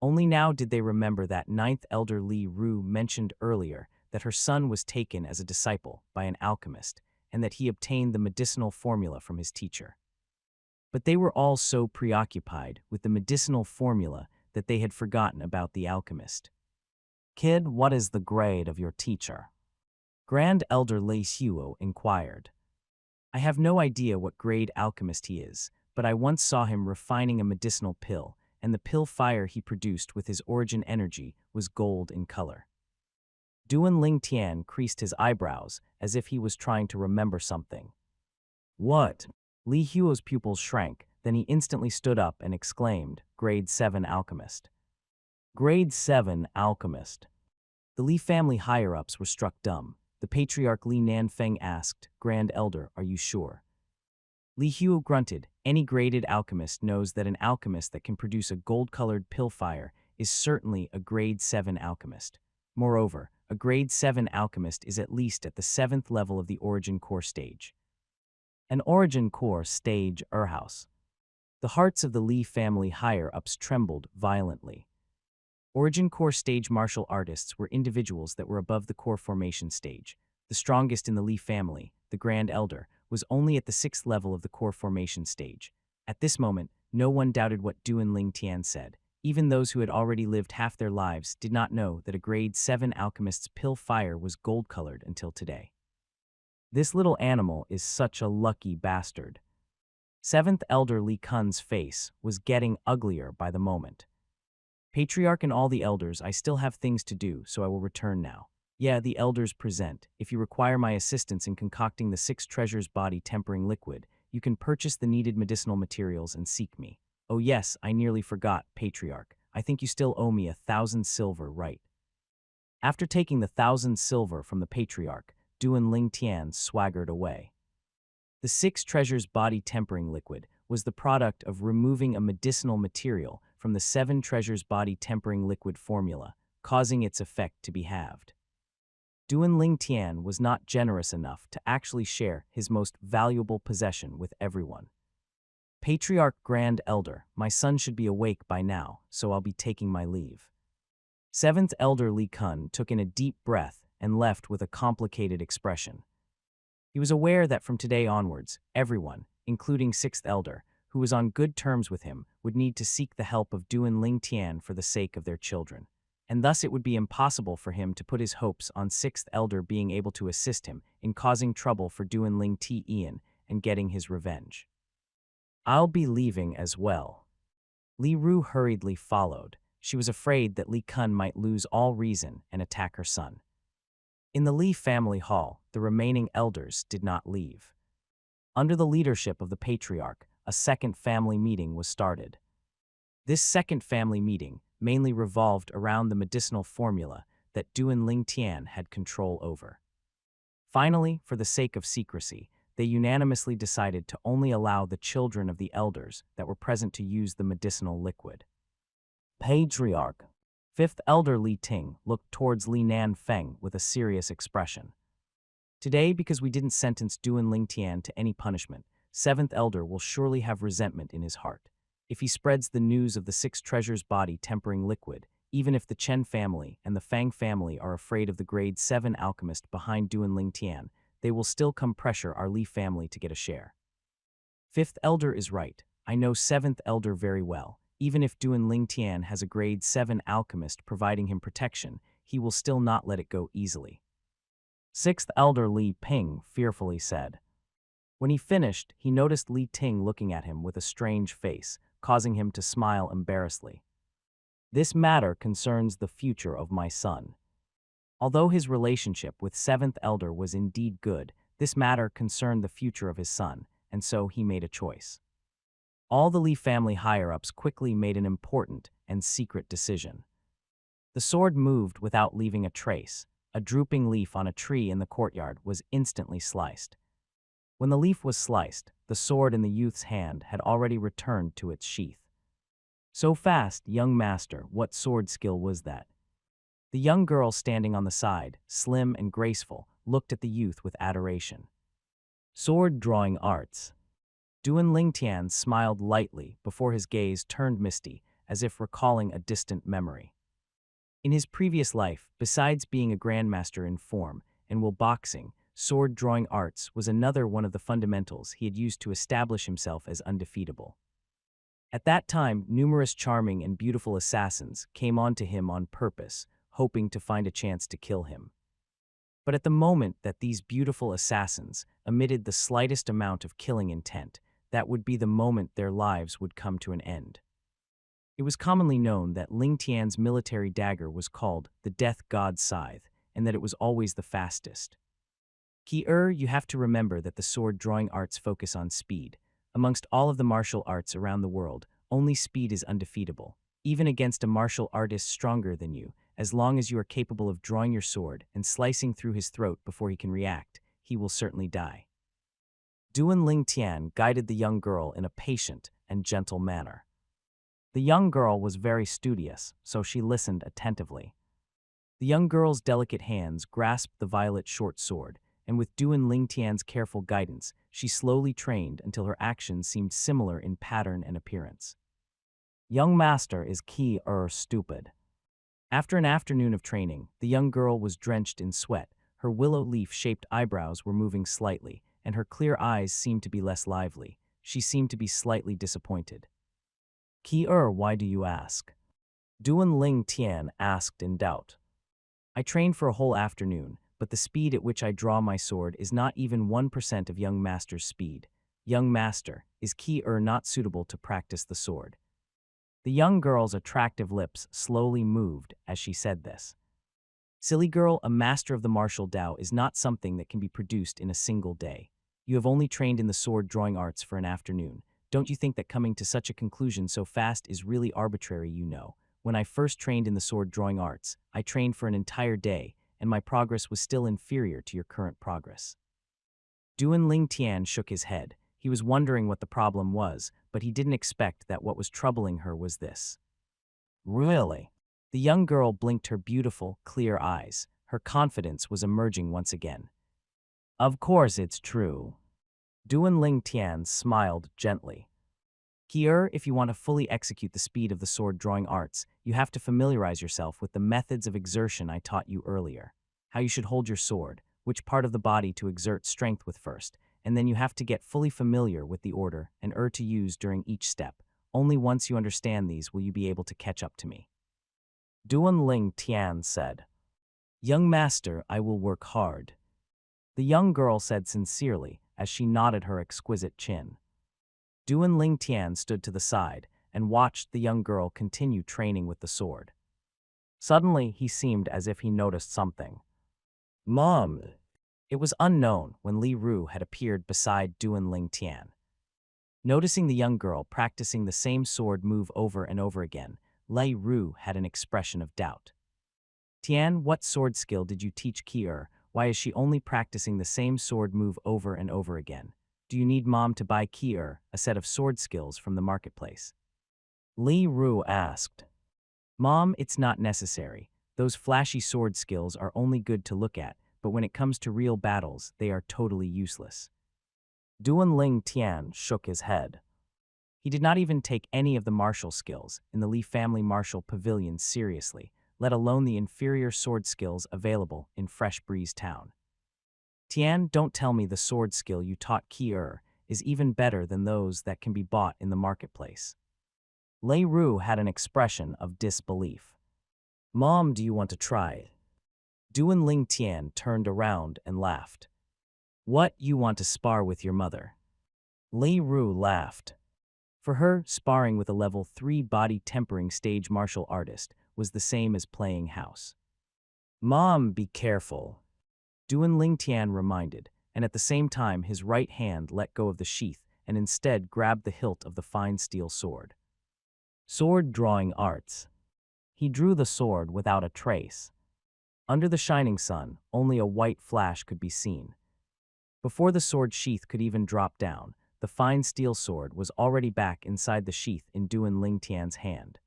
Only now did they remember that ninth elder Li Ru mentioned earlier that her son was taken as a disciple by an alchemist and that he obtained the medicinal formula from his teacher. But they were all so preoccupied with the medicinal formula that they had forgotten about the alchemist. "Kid, what is the grade of your teacher?" Grand Elder Lei Huo inquired. "I have no idea what grade alchemist he is, but I once saw him refining a medicinal pill, and the pill fire he produced with his origin energy was gold in color." Duan Ling Tian creased his eyebrows as if he was trying to remember something. "What?" Li Huo's pupils shrank, then he instantly stood up and exclaimed, "Grade 7 alchemist." "Grade 7 alchemist." The Li family higher-ups were struck dumb. The patriarch Li Nanfeng asked, "Grand Elder, are you sure?" Li Huo grunted. "Any graded alchemist knows that an alchemist that can produce a gold-colored pill fire is certainly a grade 7 alchemist. Moreover, a grade 7 alchemist is at least at the 7th level of the origin core stage." An origin core stage house. The hearts of the Li family higher-ups trembled violently. Origin core stage martial artists were individuals that were above the core formation stage. The strongest in the Li family, the Grand Elder, was only at the 6th level of the core formation stage. At this moment, no one doubted what Duan Ling Tian said. Even those who had already lived half their lives did not know that a grade 7 alchemist's pill fire was gold-colored until today. "This little animal is such a lucky bastard." 7th Elder Li Kun's face was getting uglier by the moment. "Patriarch and all the elders, I still have things to do, so I will return now. Yeah, the elders present. If you require my assistance in concocting the 6 treasures body tempering liquid, you can purchase the needed medicinal materials and seek me. Oh yes, I nearly forgot, Patriarch. I think you still owe me 1,000 silver, right?" After taking the 1,000 silver from the Patriarch, Duan Ling Tian swaggered away. The 6 treasures body tempering liquid was the product of removing a medicinal material from the 7 treasures body tempering liquid formula, causing its effect to be halved. Duan Ling Tian was not generous enough to actually share his most valuable possession with everyone. "Patriarch Grand Elder, my son should be awake by now, so I'll be taking my leave." 7th Elder Li Kun took in a deep breath and left with a complicated expression. He was aware that from today onwards, everyone, including 6th Elder, who was on good terms with him, would need to seek the help of Duan Ling Tian for the sake of their children, and thus it would be impossible for him to put his hopes on 6th Elder being able to assist him in causing trouble for Duan Ling Tian and getting his revenge. "I'll be leaving as well." Li Ru hurriedly followed. She was afraid that Li Kun might lose all reason and attack her son. In the Li family hall, the remaining elders did not leave. Under the leadership of the patriarch, a second family meeting was started. This second family meeting mainly revolved around the medicinal formula that Duan Ling Tian had control over. Finally, for the sake of secrecy, they unanimously decided to only allow the children of the elders that were present to use the medicinal liquid. Patriarch. 5th Elder Li Ting looked towards Li Nanfeng with a serious expression. "Today, because we didn't sentence Duan Ling Tian to any punishment, 7th Elder will surely have resentment in his heart. If he spreads the news of the 6 treasures body tempering liquid, even if the Chen family and the Fang family are afraid of the grade 7 alchemist behind Duan Ling Tian, they will still come pressure our Li family to get a share." 5th Elder is right. I know 7th Elder very well. Even if Duan Ling Tian has a grade 7 alchemist providing him protection, he will still not let it go easily. 6th Elder Li Ping fearfully said. When he finished, he noticed Li Ting looking at him with a strange face, causing him to smile embarrassedly. "This matter concerns the future of my son." Although his relationship with 7th Elder was indeed good, this matter concerned the future of his son, and so he made a choice. All the Li family higher-ups quickly made an important and secret decision. The sword moved without leaving a trace. A drooping leaf on a tree in the courtyard was instantly sliced. When the leaf was sliced, the sword in the youth's hand had already returned to its sheath. "So fast, young master, what sword skill was that?" The young girl standing on the side, slim and graceful, looked at the youth with adoration. Sword drawing arts. Duan Lingtian smiled lightly before his gaze turned misty, as if recalling a distant memory. In his previous life, besides being a grandmaster in form and will boxing, sword drawing arts was another one of the fundamentals he had used to establish himself as undefeatable. At that time, numerous charming and beautiful assassins came on to him on purpose, hoping to find a chance to kill him. But at the moment that these beautiful assassins emitted the slightest amount of killing intent, that would be the moment their lives would come to an end. It was commonly known that Ling Tian's military dagger was called the Death God's Scythe, and that it was always the fastest. You have to remember that the sword drawing arts focus on speed. Amongst all of the martial arts around the world, only speed is undefeatable, even against a martial artist stronger than you. As long as you are capable of drawing your sword and slicing through his throat before he can react, he will certainly die. Duan Ling Tian guided the young girl in a patient and gentle manner. The young girl was very studious, so she listened attentively. The young girl's delicate hands grasped the violet short sword, and with Duan Ling Tian's careful guidance, she slowly trained until her actions seemed similar in pattern and appearance. Young master, is stupid? After an afternoon of training, the young girl was drenched in sweat, her willow leaf-shaped eyebrows were moving slightly, and her clear eyes seemed to be less lively. She seemed to be slightly disappointed. Why do you ask? Duan Ling Tian asked in doubt. I trained for a whole afternoon, but the speed at which I draw my sword is not even 1% of young master's speed. Young master, is not suitable to practice the sword? The young girl's attractive lips slowly moved as she said this. Silly girl, a master of the martial Tao is not something that can be produced in a single day. You have only trained in the sword drawing arts for an afternoon. Don't you think that coming to such a conclusion so fast is really arbitrary? When I first trained in the sword drawing arts, I trained for an entire day, and my progress was still inferior to your current progress. Duan Ling Tian shook his head. He was wondering what the problem was, but he didn't expect that what was troubling her was this. Really? The young girl blinked her beautiful, clear eyes. Her confidence was emerging once again. Of course it's true. Duan Ling Tian smiled gently. If you want to fully execute the speed of the sword drawing arts, you have to familiarize yourself with the methods of exertion I taught you earlier. How you should hold your sword, which part of the body to exert strength with first, and then you have to get fully familiar with the order and to use during each step. Only once you understand these will you be able to catch up to me. Duan Ling Tian said. Young master, I will work hard. The young girl said sincerely as she nodded her exquisite chin. Duan Ling Tian stood to the side and watched the young girl continue training with the sword. Suddenly, he seemed as if he noticed something. Mom! It was unknown when Li Ru had appeared beside Duan Ling Tian. Noticing the young girl practicing the same sword move over and over again, Li Ru had an expression of doubt. Tian, what sword skill did you teach Why is she only practicing the same sword move over and over again? Do you need mom to buy a set of sword skills from the marketplace? Li Ru asked. Mom, it's not necessary. Those flashy sword skills are only good to look at, but when it comes to real battles, they are totally useless. Duan Ling Tian shook his head. He did not even take any of the martial skills in the Li family martial pavilion seriously, let alone the inferior sword skills available in Fresh Breeze Town. Tian, don't tell me the sword skill you taught is even better than those that can be bought in the marketplace. Lei Ru had an expression of disbelief. Mom, do you want to try it? Duan Ling Tian turned around and laughed. What, you want to spar with your mother? Lei Ru laughed. For her, sparring with a level 3 body tempering stage martial artist was the same as playing house. Mom, be careful. Duan Ling Tian reminded, and at the same time his right hand let go of the sheath and instead grabbed the hilt of the fine steel sword. Sword drawing arts. He drew the sword without a trace. Under the shining sun, only a white flash could be seen. Before the sword sheath could even drop down, the fine steel sword was already back inside the sheath in Duan Ling Tian's hand.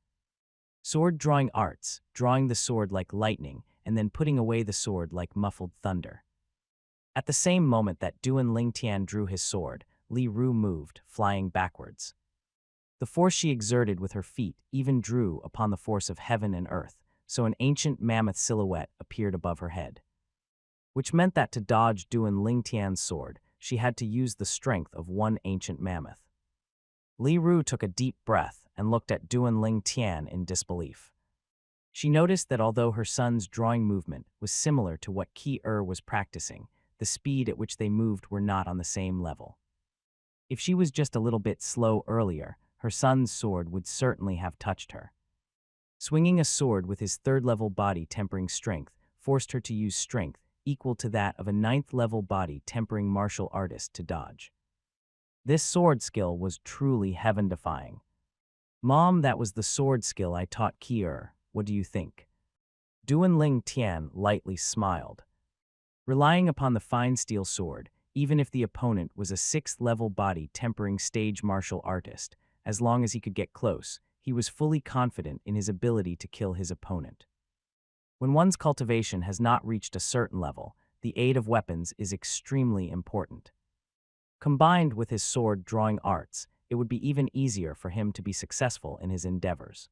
Sword drawing arts, drawing the sword like lightning and then putting away the sword like muffled thunder. At the same moment that Duan Lingtian drew his sword, Li Ru moved, flying backwards. The force she exerted with her feet even drew upon the force of heaven and earth, so an ancient mammoth silhouette appeared above her head. Which meant that to dodge Duan Lingtian's sword, she had to use the strength of one ancient mammoth. Li Ru took a deep breath and looked at Duan Lingtian in disbelief. She noticed that although her son's drawing movement was similar to what Qi was practicing, the speed at which they moved were not on the same level. If she was just a little bit slow earlier, her son's sword would certainly have touched her. Swinging a sword with his third-level body tempering strength forced her to use strength equal to that of a ninth-level body tempering martial artist to dodge. This sword skill was truly heaven-defying. Mom, that was the sword skill I taught Qi. What do you think? Duan Lingtian lightly smiled. Relying upon the fine steel sword, even if the opponent was a sixth-level body tempering stage martial artist, as long as he could get close, he was fully confident in his ability to kill his opponent. When one's cultivation has not reached a certain level, the aid of weapons is extremely important. Combined with his sword-drawing arts, it would be even easier for him to be successful in his endeavors.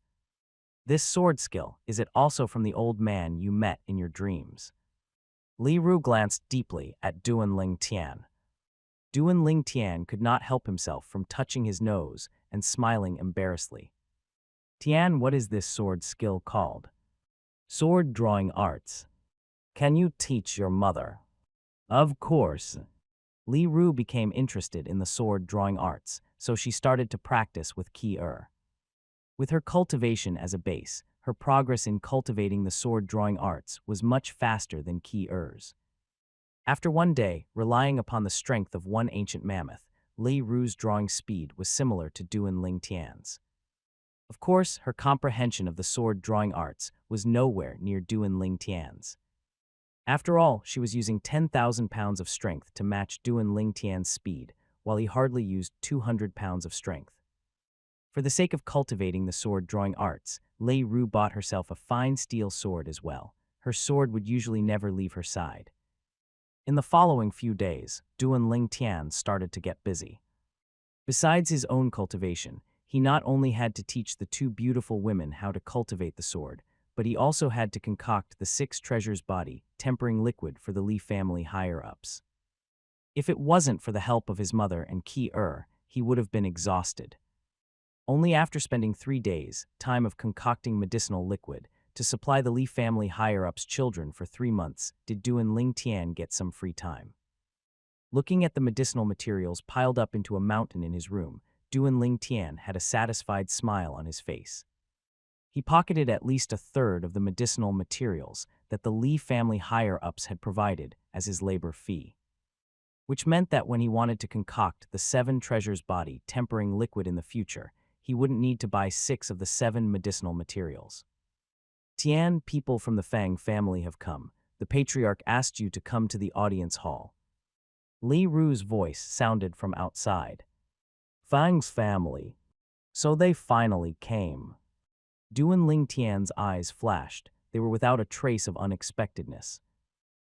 This sword skill, is it also from the old man you met in your dreams? Li Ru glanced deeply at Duan Lingtian. Duan Lingtian could not help himself from touching his nose and smiling embarrassedly. Tian, what is this sword skill called? Sword drawing arts. Can you teach your mother? Of course. Li Ru became interested in the sword drawing arts, so she started to practice with Qi. With her cultivation as a base, her progress in cultivating the sword drawing arts was much faster than Qi's. After one day, relying upon the strength of one ancient mammoth, Li Ru's drawing speed was similar to Duan Lingtian's. Of course, her comprehension of the sword drawing arts was nowhere near Duan Lingtian's. After all, she was using 10,000 pounds of strength to match Duan Lingtian's speed, while he hardly used 200 pounds of strength. For the sake of cultivating the sword drawing arts, Li Ru bought herself a fine steel sword as well. Her sword would usually never leave her side. In the following few days, Duan Lingtian started to get busy. Besides his own cultivation, he not only had to teach the two beautiful women how to cultivate the sword, but he also had to concoct the 6 treasures body tempering liquid for the Li family higher-ups. If it wasn't for the help of his mother and Qi, he would have been exhausted. Only after spending 3 days, time of concocting medicinal liquid, to supply the Li family higher-ups children for 3 months, did Duan Lingtian get some free time. Looking at the medicinal materials piled up into a mountain in his room, Duan Lingtian had a satisfied smile on his face. He pocketed at least a third of the medicinal materials that the Li family higher-ups had provided as his labor fee. Which meant that when he wanted to concoct the 7 treasures body tempering liquid in the future, he wouldn't need to buy 6 of the 7 medicinal materials. Tian, people from the Fang family have come. The patriarch asked you to come to the audience hall. Li Ru's voice sounded from outside. Fang's family. So they finally came. Duan Lingtian's eyes flashed. They were without a trace of unexpectedness.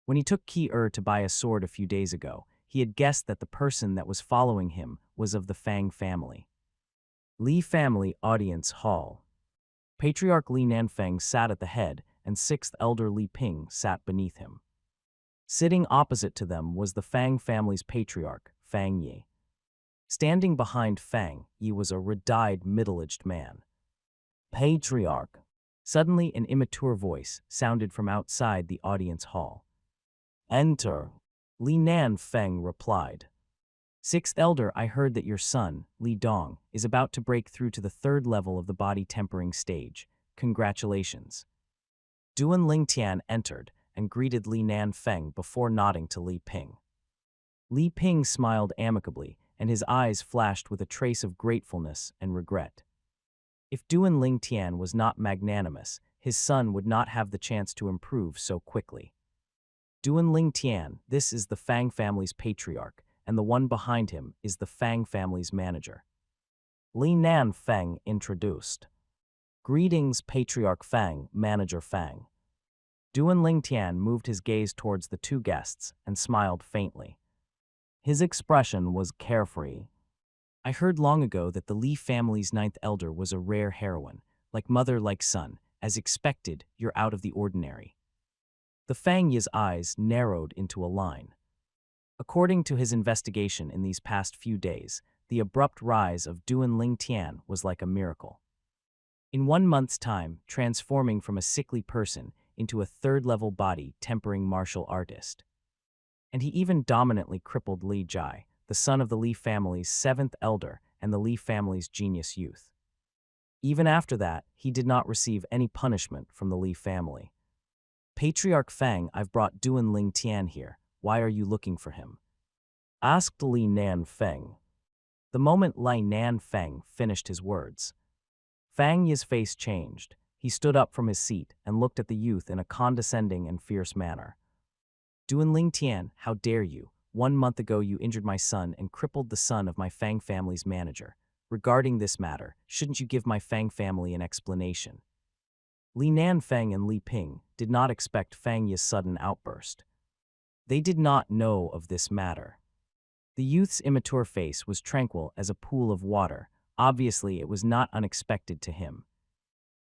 When he took Qi to buy a sword a few days ago, he had guessed that the person that was following him was of the Fang family. Li family audience hall. Patriarch Li Nanfeng sat at the head, and 6th elder Li Ping sat beneath him. Sitting opposite to them was the Fang family's patriarch, Fang Yi. Standing behind Fang Yi was a red-eyed, middle-aged man. Patriarch. Suddenly an immature voice sounded from outside the audience hall. Enter. Li Nanfeng replied. 6th elder, I heard that your son, Li Dong, is about to break through to the 3rd level of the body tempering stage. Congratulations. Duan Lingtian entered and greeted Li Nanfeng before nodding to Li Ping. Li Ping smiled amicably, and his eyes flashed with a trace of gratefulness and regret. If Duan Lingtian was not magnanimous, his son would not have the chance to improve so quickly. Duan Lingtian, this is the Fang family's patriarch, and the one behind him is the Fang family's manager. Li Nanfeng introduced. Greetings, Patriarch Fang, Manager Fang. Duan Lingtian moved his gaze towards the two guests and smiled faintly. His expression was carefree. I heard long ago that the Li family's ninth elder was a rare heroine, like mother like son. As expected, you're out of the ordinary. The Fang Yi's eyes narrowed into a line. According to his investigation in these past few days, the abrupt rise of Duan Lingtian was like a miracle. In 1 month's time, transforming from a sickly person into a third-level body tempering martial artist. And he even dominantly crippled Li Jai, the son of the Li family's seventh elder and the Li family's genius youth. Even after that, he did not receive any punishment from the Li family. Patriarch Fang, I've brought Duan Lingtian here. Why are you looking for him? Asked Li Nan Feng. The moment Li Nan Feng finished his words, Fang Yi's face changed. He stood up from his seat and looked at the youth in a condescending and fierce manner. Duan Lingtian, how dare you? 1 month ago you injured my son and crippled the son of my Fang family's manager. Regarding this matter, shouldn't you give my Fang family an explanation? Li Nan Feng and Li Ping did not expect Fang Yi's sudden outburst. They did not know of this matter. The youth's immature face was tranquil as a pool of water. Obviously, it was not unexpected to him.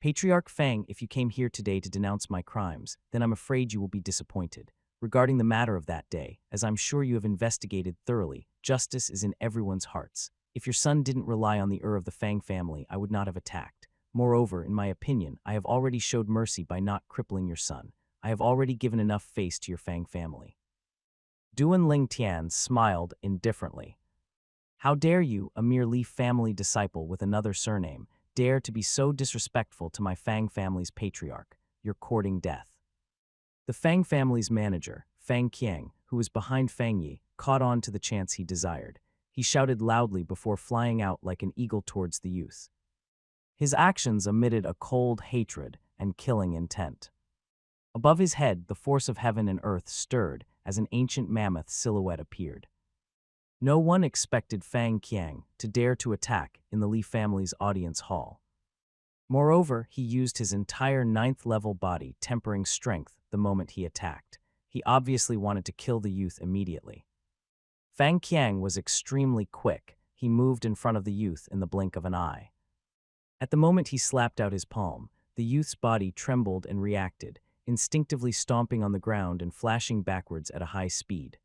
Patriarch Fang, if you came here today to denounce my crimes, then I'm afraid you will be disappointed. Regarding the matter of that day, as I'm sure you have investigated thoroughly, justice is in everyone's hearts. If your son didn't rely on the of the Fang family, I would not have attacked. Moreover, in my opinion, I have already showed mercy by not crippling your son. I have already given enough face to your Fang family. Duan Lingtian smiled indifferently. How dare you, a mere Li family disciple with another surname, dare to be so disrespectful to my Fang family's patriarch? You're courting death. The Fang family's manager, Fang Qiang, who was behind Fang Yi, caught on to the chance he desired. He shouted loudly before flying out like an eagle towards the youth. His actions emitted a cold hatred and killing intent. Above his head, the force of heaven and earth stirred as an ancient mammoth silhouette appeared. No one expected Fang Qiang to dare to attack in the Li family's audience hall. Moreover, he used his entire 9th-level body tempering strength the moment he attacked. He obviously wanted to kill the youth immediately. Fang Qiang was extremely quick. He moved in front of the youth in the blink of an eye. At the moment he slapped out his palm, the youth's body trembled and reacted, instinctively stomping on the ground and flashing backwards at a high speed.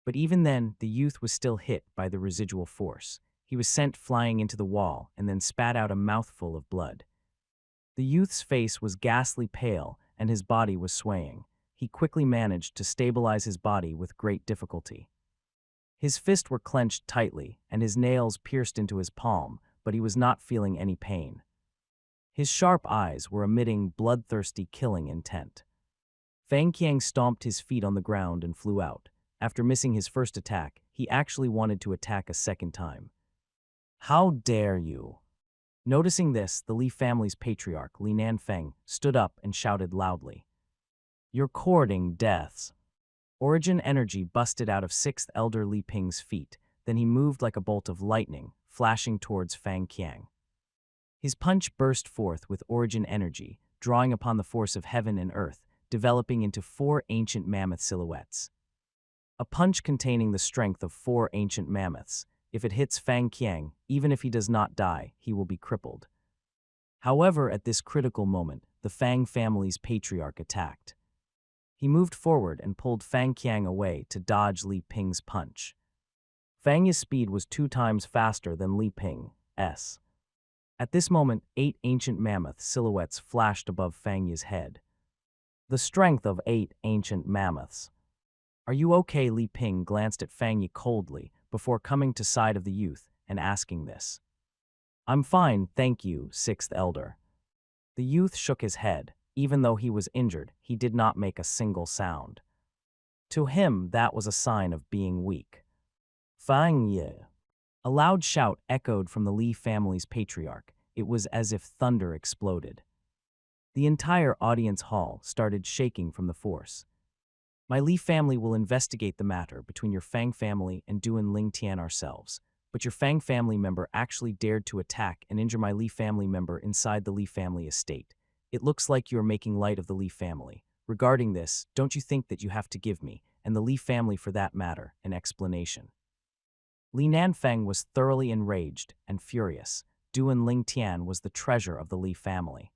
But even then, the youth was still hit by the residual force. He was sent flying into the wall and then spat out a mouthful of blood. The youth's face was ghastly pale and his body was swaying. He quickly managed to stabilize his body with great difficulty. His fists were clenched tightly and his nails pierced into his palm, but he was not feeling any pain. His sharp eyes were emitting bloodthirsty killing intent. Fang Qiang stomped his feet on the ground and flew out. After missing his first attack, he actually wanted to attack a second time. How dare you? Noticing this, the Li family's patriarch, Li Nan Feng, stood up and shouted loudly. You're courting deaths. Origin energy busted out of 6th Elder Li Ping's feet, then he moved like a bolt of lightning, flashing towards Fang Qiang. His punch burst forth with origin energy, drawing upon the force of heaven and earth, developing into 4 ancient mammoth silhouettes. A punch containing the strength of 4 ancient mammoths. If it hits Fang Qiang, even if he does not die, he will be crippled. However, at this critical moment, the Fang family's patriarch attacked. He moved forward and pulled Fang Qiang away to dodge Li Ping's punch. Fang Yi's speed was 2 times faster than Li Ping's. At this moment, 8 ancient mammoth silhouettes flashed above Fang Yi's head. The strength of 8 ancient mammoths. Are you okay? Li Ping glanced at Fang Yi coldly before coming to side of the youth and asking this. I'm fine, thank you, 6th Elder. The youth shook his head. Even though he was injured, he did not make a single sound. To him, that was a sign of being weak. Fang Yi. A loud shout echoed from the Li family's patriarch. It was as if thunder exploded. The entire audience hall started shaking from the force. My Li family will investigate the matter between your Fang family and Duan Lingtian ourselves, but your Fang family member actually dared to attack and injure my Li family member inside the Li family estate. It looks like you are making light of the Li family. Regarding this, don't you think that you have to give me, and the Li family for that matter, an explanation? Li Nanfeng was thoroughly enraged and furious. Duan Lingtian was the treasure of the Li family.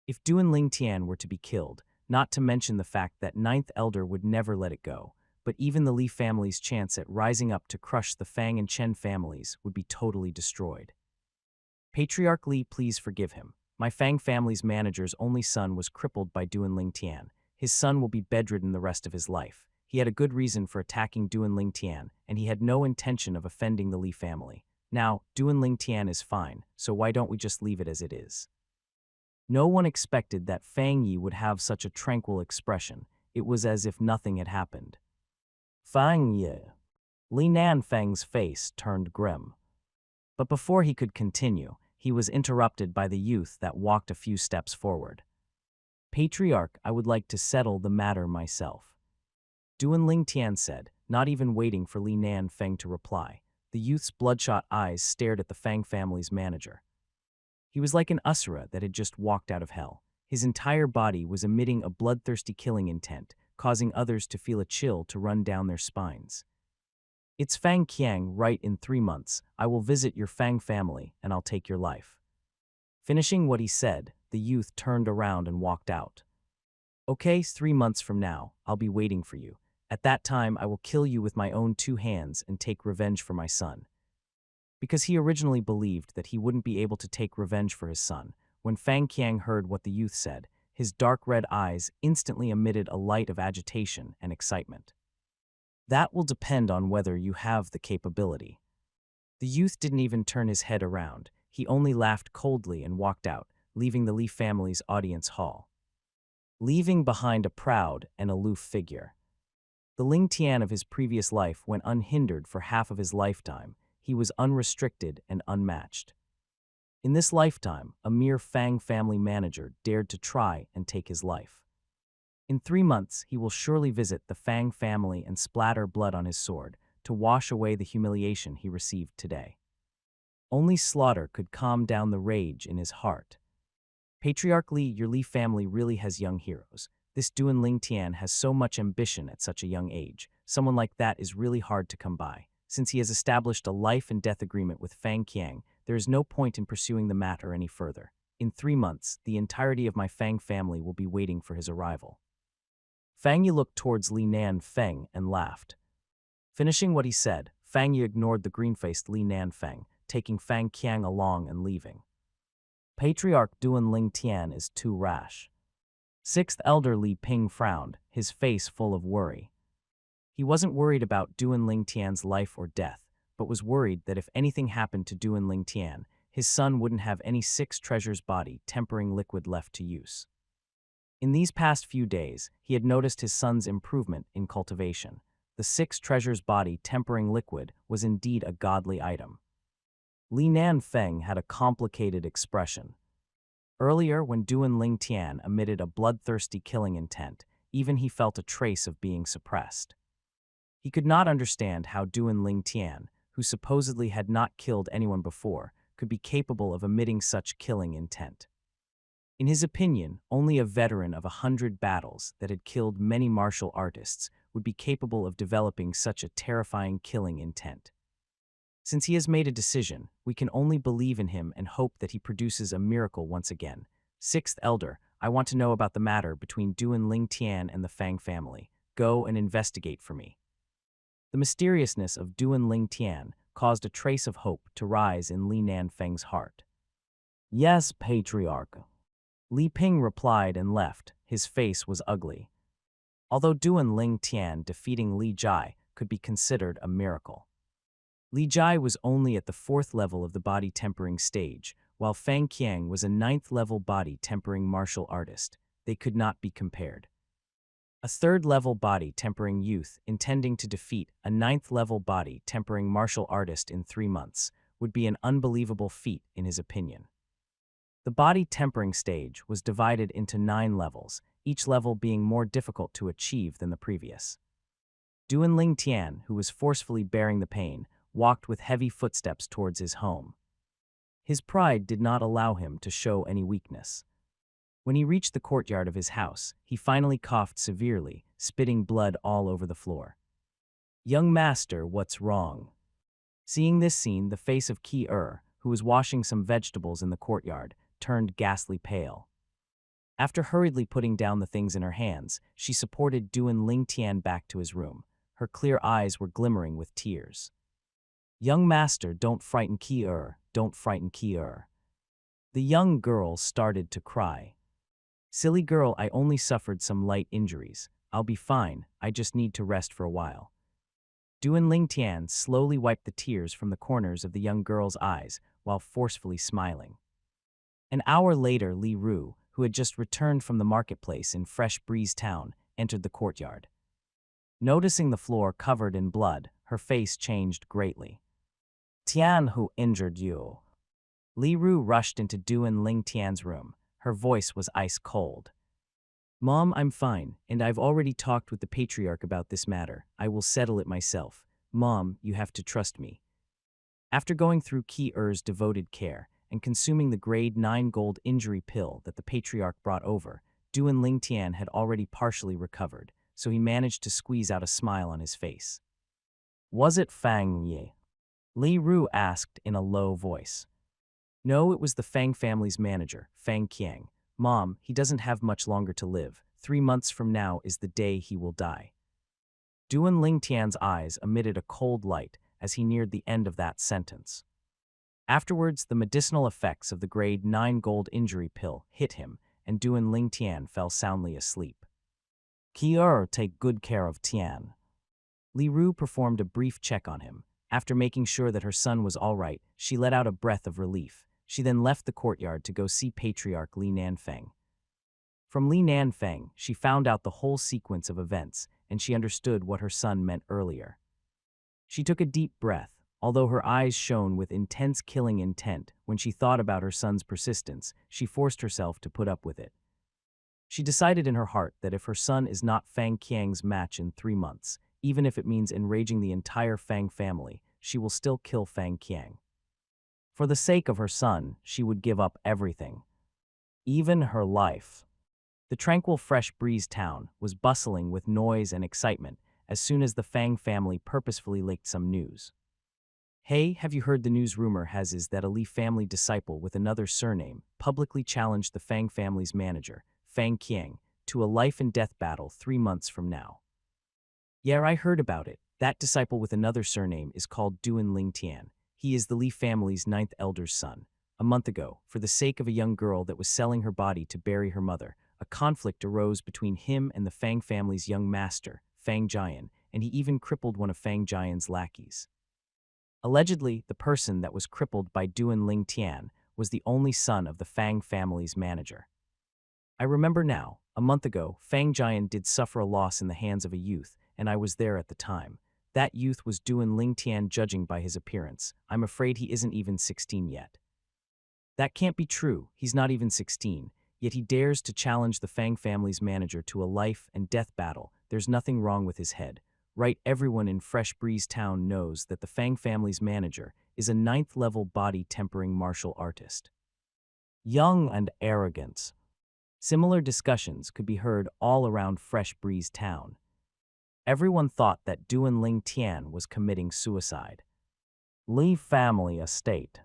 If Duan Lingtian were to be killed, not to mention the fact that Ninth Elder would never let it go, but even the Li family's chance at rising up to crush the Fang and Chen families would be totally destroyed. Patriarch Li, please forgive him. My Fang family's manager's only son was crippled by Duan Lingtian. His son will be bedridden the rest of his life. He had a good reason for attacking Duan Lingtian, and he had no intention of offending the Li family. Now, Duan Lingtian is fine, so why don't we just leave it as it is? No one expected that Fang Yi would have such a tranquil expression. It was as if nothing had happened. Fang Yi. Li Nanfeng's face turned grim. But before he could continue, he was interrupted by the youth that walked a few steps forward. Patriarch, I would like to settle the matter myself. Duan Lingtian said, not even waiting for Li Nanfeng to reply. The youth's bloodshot eyes stared at the Fang family's manager. He was like an Asura that had just walked out of hell. His entire body was emitting a bloodthirsty killing intent, causing others to feel a chill to run down their spines. It's Fang Qiang, right? In 3 months, I will visit your Fang family and I'll take your life. Finishing what he said, the youth turned around and walked out. Okay, 3 months from now, I'll be waiting for you. At that time, I will kill you with my own 2 hands and take revenge for my son. Because he originally believed that he wouldn't be able to take revenge for his son, when Fang Qiang heard what the youth said, his dark red eyes instantly emitted a light of agitation and excitement. That will depend on whether you have the capability. The youth didn't even turn his head around. He only laughed coldly and walked out, leaving the Li family's audience hall. Leaving behind a proud and aloof figure. The Ling Tian of his previous life went unhindered for half of his lifetime. He was unrestricted and unmatched. In this lifetime, a mere Fang family manager dared to try and take his life. In 3 months, he will surely visit the Fang family and splatter blood on his sword to wash away the humiliation he received today. Only slaughter could calm down the rage in his heart. Patriarch Li, your Li family really has young heroes. This Duan Lingtian has so much ambition at such a young age. Someone like that is really hard to come by. Since he has established a life and death agreement with Fang Qiang, there is no point in pursuing the matter any further. In 3 months, the entirety of my Fang family will be waiting for his arrival. Fang Yi looked towards Li Nanfeng and laughed. Finishing what he said, Fang Yi ignored the green-faced Li Nanfeng, taking Fang Qiang along and leaving. Patriarch Duan Lingtian is too rash. 6th Elder Li Ping frowned, his face full of worry. He wasn't worried about Duan Lingtian's life or death, but was worried that if anything happened to Duan Lingtian, his son wouldn't have any 6 treasures body tempering liquid left to use. In these past few days, he had noticed his son's improvement in cultivation. The 6 treasures body tempering liquid was indeed a godly item. Li Nanfeng had a complicated expression. Earlier, when Duan Lingtian emitted a bloodthirsty killing intent, even he felt a trace of being suppressed. He could not understand how Duan Lingtian, who supposedly had not killed anyone before, could be capable of emitting such killing intent. In his opinion, only a veteran of 100 battles that had killed many martial artists would be capable of developing such a terrifying killing intent. Since he has made a decision, we can only believe in him and hope that he produces a miracle once again. 6th Elder, I want to know about the matter between Duan Lingtian and the Fang family. Go and investigate for me. The mysteriousness of Duan Lingtian caused a trace of hope to rise in Li Nanfeng's heart. Yes, Patriarch. Li Ping replied and left. His face was ugly. Although Duan Lingtian defeating Li Jai could be considered a miracle. Li Jai was only at the 4th level of the body tempering stage, while Fang Qiang was a 9th level body tempering martial artist. They could not be compared. A 3rd level body tempering youth intending to defeat a 9th level body tempering martial artist in 3 months would be an unbelievable feat in his opinion. The body tempering stage was divided into 9 levels, each level being more difficult to achieve than the previous. Duan Lingtian, who was forcefully bearing the pain, walked with heavy footsteps towards his home. His pride did not allow him to show any weakness. When he reached the courtyard of his house, he finally coughed severely, spitting blood all over the floor. "Young master, what's wrong?" Seeing this scene, the face of Ki-er, who was washing some vegetables in the courtyard, turned ghastly pale. After hurriedly putting down the things in her hands, she supported Duan Lingtian back to his room. Her clear eyes were glimmering with tears. "Young master, don't frighten Ki-er, don't frighten Ki-er." The young girl started to cry. "Silly girl, I only suffered some light injuries. I'll be fine, I just need to rest for a while." Duan Lingtian slowly wiped the tears from the corners of the young girl's eyes while forcefully smiling. An hour later, Li Ru, who had just returned from the marketplace in Fresh Breeze Town, entered the courtyard. Noticing the floor covered in blood, her face changed greatly. "Tian, who injured you?" Li Ru rushed into Duan Lingtian's room. Her voice was ice cold. "Mom, I'm fine, and I've already talked with the patriarch about this matter. I will settle it myself. Mom, you have to trust me." After going through Ki-er's devoted care and consuming the grade 9 gold injury pill that the patriarch brought over, Duan Lingtian had already partially recovered, so he managed to squeeze out a smile on his face. "Was it Fang Ye?" Li Ru asked in a low voice. "No, it was the Fang family's manager, Fang Qiang. Mom, he doesn't have much longer to live. 3 months from now is the day he will die." Duan Lingtian's eyes emitted a cold light as he neared the end of that sentence. Afterwards, the medicinal effects of the grade 9 gold injury pill hit him, and Duan Lingtian fell soundly asleep. "Ki-er, take good care of Tian." Li Ru performed a brief check on him. After making sure that her son was all right, she let out a breath of relief. She then left the courtyard to go see Patriarch Li Nanfeng. From Li Nanfeng, she found out the whole sequence of events, and she understood what her son meant earlier. She took a deep breath. Although her eyes shone with intense killing intent when she thought about her son's persistence, she forced herself to put up with it. She decided in her heart that if her son is not Fang Qiang's match in 3 months, even if it means enraging the entire Fang family, she will still kill Fang Qiang. For the sake of her son, she would give up everything, even her life. The tranquil Fresh Breeze Town was bustling with noise and excitement as soon as the Fang family purposefully leaked some news. "Hey, have you heard the news? Rumor has is that a Li family disciple with another surname publicly challenged the Fang family's manager, Fang Qiang, to a life-and-death battle 3 months from now." "Yeah, I heard about it. That disciple with another surname is called Duan Lingtian. He is the Li family's 9th elder's son. A month ago, for the sake of a young girl that was selling her body to bury her mother, a conflict arose between him and the Fang family's young master, Fang Jian, and he even crippled one of Fang Jian's lackeys. Allegedly, the person that was crippled by Duan Lingtian was the only son of the Fang family's manager. I remember now, a month ago, Fang Jian did suffer a loss in the hands of a youth, and I was there at the time. That youth was Duan Lingtian. Judging by his appearance, I'm afraid he isn't even 16 yet." "That can't be true. He's not even 16, yet he dares to challenge the Fang family's manager to a life-and-death battle. There's nothing wrong with his head. Right, everyone in Fresh Breeze Town knows that the Fang family's manager is a 9th-level body-tempering martial artist. Young and arrogant." Similar discussions could be heard all around Fresh Breeze Town. Everyone thought that Duan Lingtian was committing suicide. Li family estate.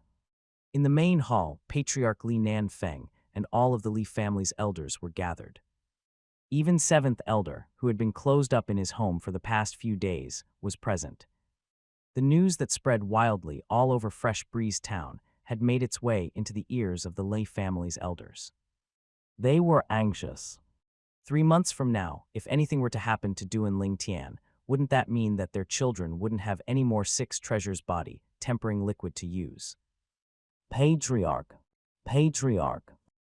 In the main hall, Patriarch Li Nanfeng and all of the Li family's elders were gathered. Even 7th elder, who had been closed up in his home for the past few days, was present. The news that spread wildly all over Fresh Breeze Town had made its way into the ears of the Li family's elders. They were anxious. 3 months from now, if anything were to happen to Duan Lingtian, wouldn't that mean that their children wouldn't have any more 6 treasures body, tempering liquid to use? Patriarch.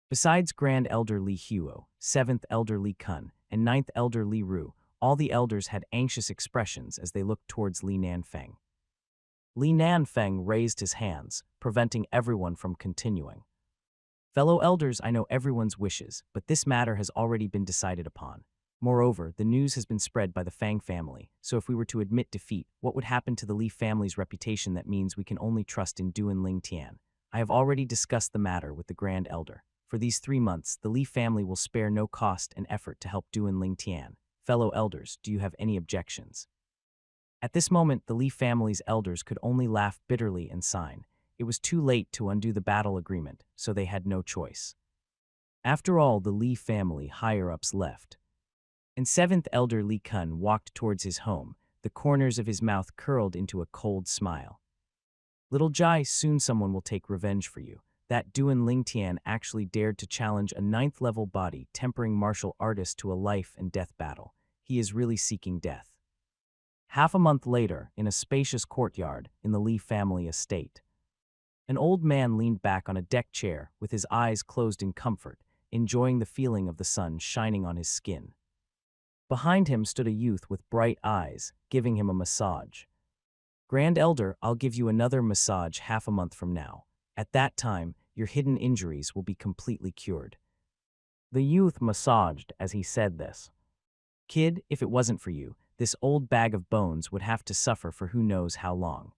Besides Grand Elder Li Huo, 7th Elder Li Kun, and 9th Elder Li Ru, all the elders had anxious expressions as they looked towards Li Nanfeng. Li Nanfeng raised his hands, preventing everyone from continuing. "Fellow elders, I know everyone's wishes, but this matter has already been decided upon. Moreover, the news has been spread by the Fang family, so if we were to admit defeat, what would happen to the Li family's reputation? That means we can only trust in Duan Lingtian. I have already discussed the matter with the Grand Elder. For these 3 months, the Li family will spare no cost and effort to help Duan Ling Tian. Fellow elders, do you have any objections? At this moment, the Li family's elders could only laugh bitterly and sign. It was too late to undo the battle agreement, so they had no choice. After all, the Li family higher-ups left. And seventh elder Li Kun walked towards his home, the corners of his mouth curled into a cold smile. Little Jai, soon someone will take revenge for you. That Duan Ling Tian actually dared to challenge a 9th-level body tempering martial artist to a life and death battle. He is really seeking death. Half a month later, in a spacious courtyard in the Li family estate, an old man leaned back on a deck chair with his eyes closed in comfort, enjoying the feeling of the sun shining on his skin. Behind him stood a youth with bright eyes, giving him a massage. Grand Elder, I'll give you another massage half a month from now. At that time, your hidden injuries will be completely cured. The youth massaged as he said this. Kid, if it wasn't for you, this old bag of bones would have to suffer for who knows how long.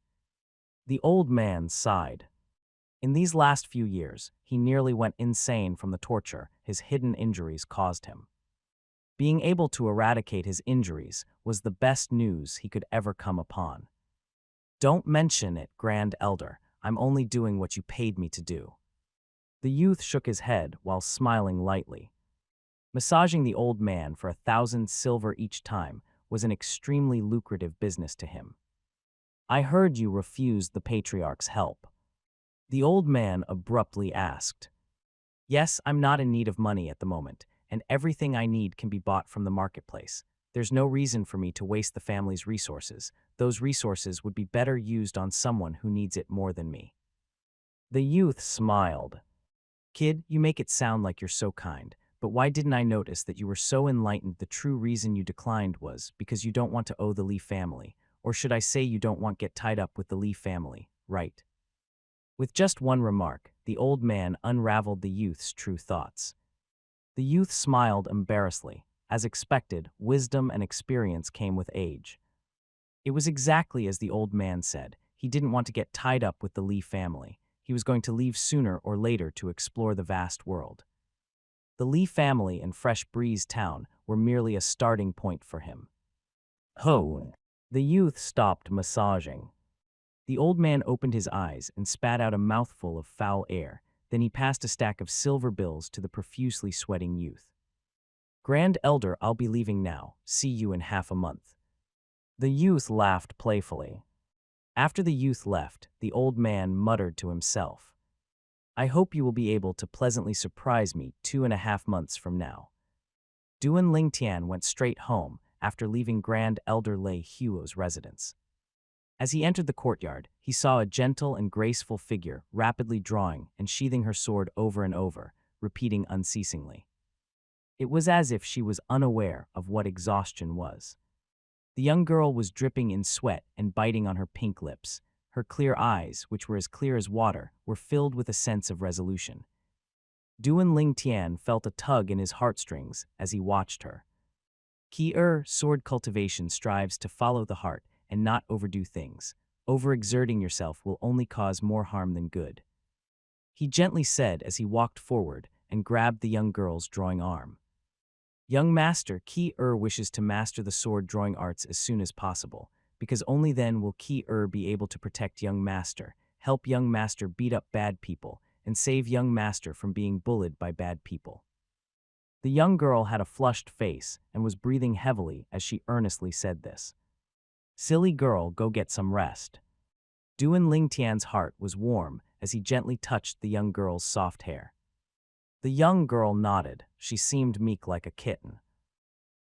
The old man sighed. In these last few years, he nearly went insane from the torture his hidden injuries caused him. Being able to eradicate his injuries was the best news he could ever come upon. Don't mention it, Grand Elder. I'm only doing what you paid me to do. The youth shook his head while smiling lightly. Massaging the old man for 1,000 silver each time was an extremely lucrative business to him. I heard you refused the patriarch's help. The old man abruptly asked. Yes, I'm not in need of money at the moment, and everything I need can be bought from the marketplace. There's no reason for me to waste the family's resources. Those resources would be better used on someone who needs it more than me. The youth smiled. Kid, you make it sound like you're so kind, but why didn't I notice that you were so enlightened? The true reason you declined was because you don't want to owe the Li family, or should I say you don't want to get tied up with the Li family, right? With just one remark, the old man unraveled the youth's true thoughts. The youth smiled embarrassedly. As expected, wisdom and experience came with age. It was exactly as the old man said. He didn't want to get tied up with the Li family. He was going to leave sooner or later to explore the vast world. The Li family and Fresh Breeze Town were merely a starting point for him. Ho! The youth stopped massaging. The old man opened his eyes and spat out a mouthful of foul air. Then he passed a stack of silver bills to the profusely sweating youth. Grand Elder, I'll be leaving now. See you in half a month. The youth laughed playfully. After the youth left, the old man muttered to himself. I hope you will be able to pleasantly surprise me 2.5 months from now. Duan Ling Tian went straight home after leaving Grand Elder Lei Huo's residence. As he entered the courtyard, he saw a gentle and graceful figure rapidly drawing and sheathing her sword over and over, repeating unceasingly. It was as if she was unaware of what exhaustion was. The young girl was dripping in sweat and biting on her pink lips. Her clear eyes, which were as clear as water, were filled with a sense of resolution. Duan Ling Tian felt a tug in his heartstrings as he watched her. Sword cultivation strives to follow the heart and not overdo things. Overexerting yourself will only cause more harm than good. He gently said as he walked forward and grabbed the young girl's drawing arm. Young master, wishes to master the sword drawing arts as soon as possible, because only then will be able to protect young master, help young master beat up bad people, and save young master from being bullied by bad people. The young girl had a flushed face and was breathing heavily as she earnestly said this. Silly girl, go get some rest. Duan Ling Tian's heart was warm as he gently touched the young girl's soft hair. The young girl nodded. She seemed meek like a kitten.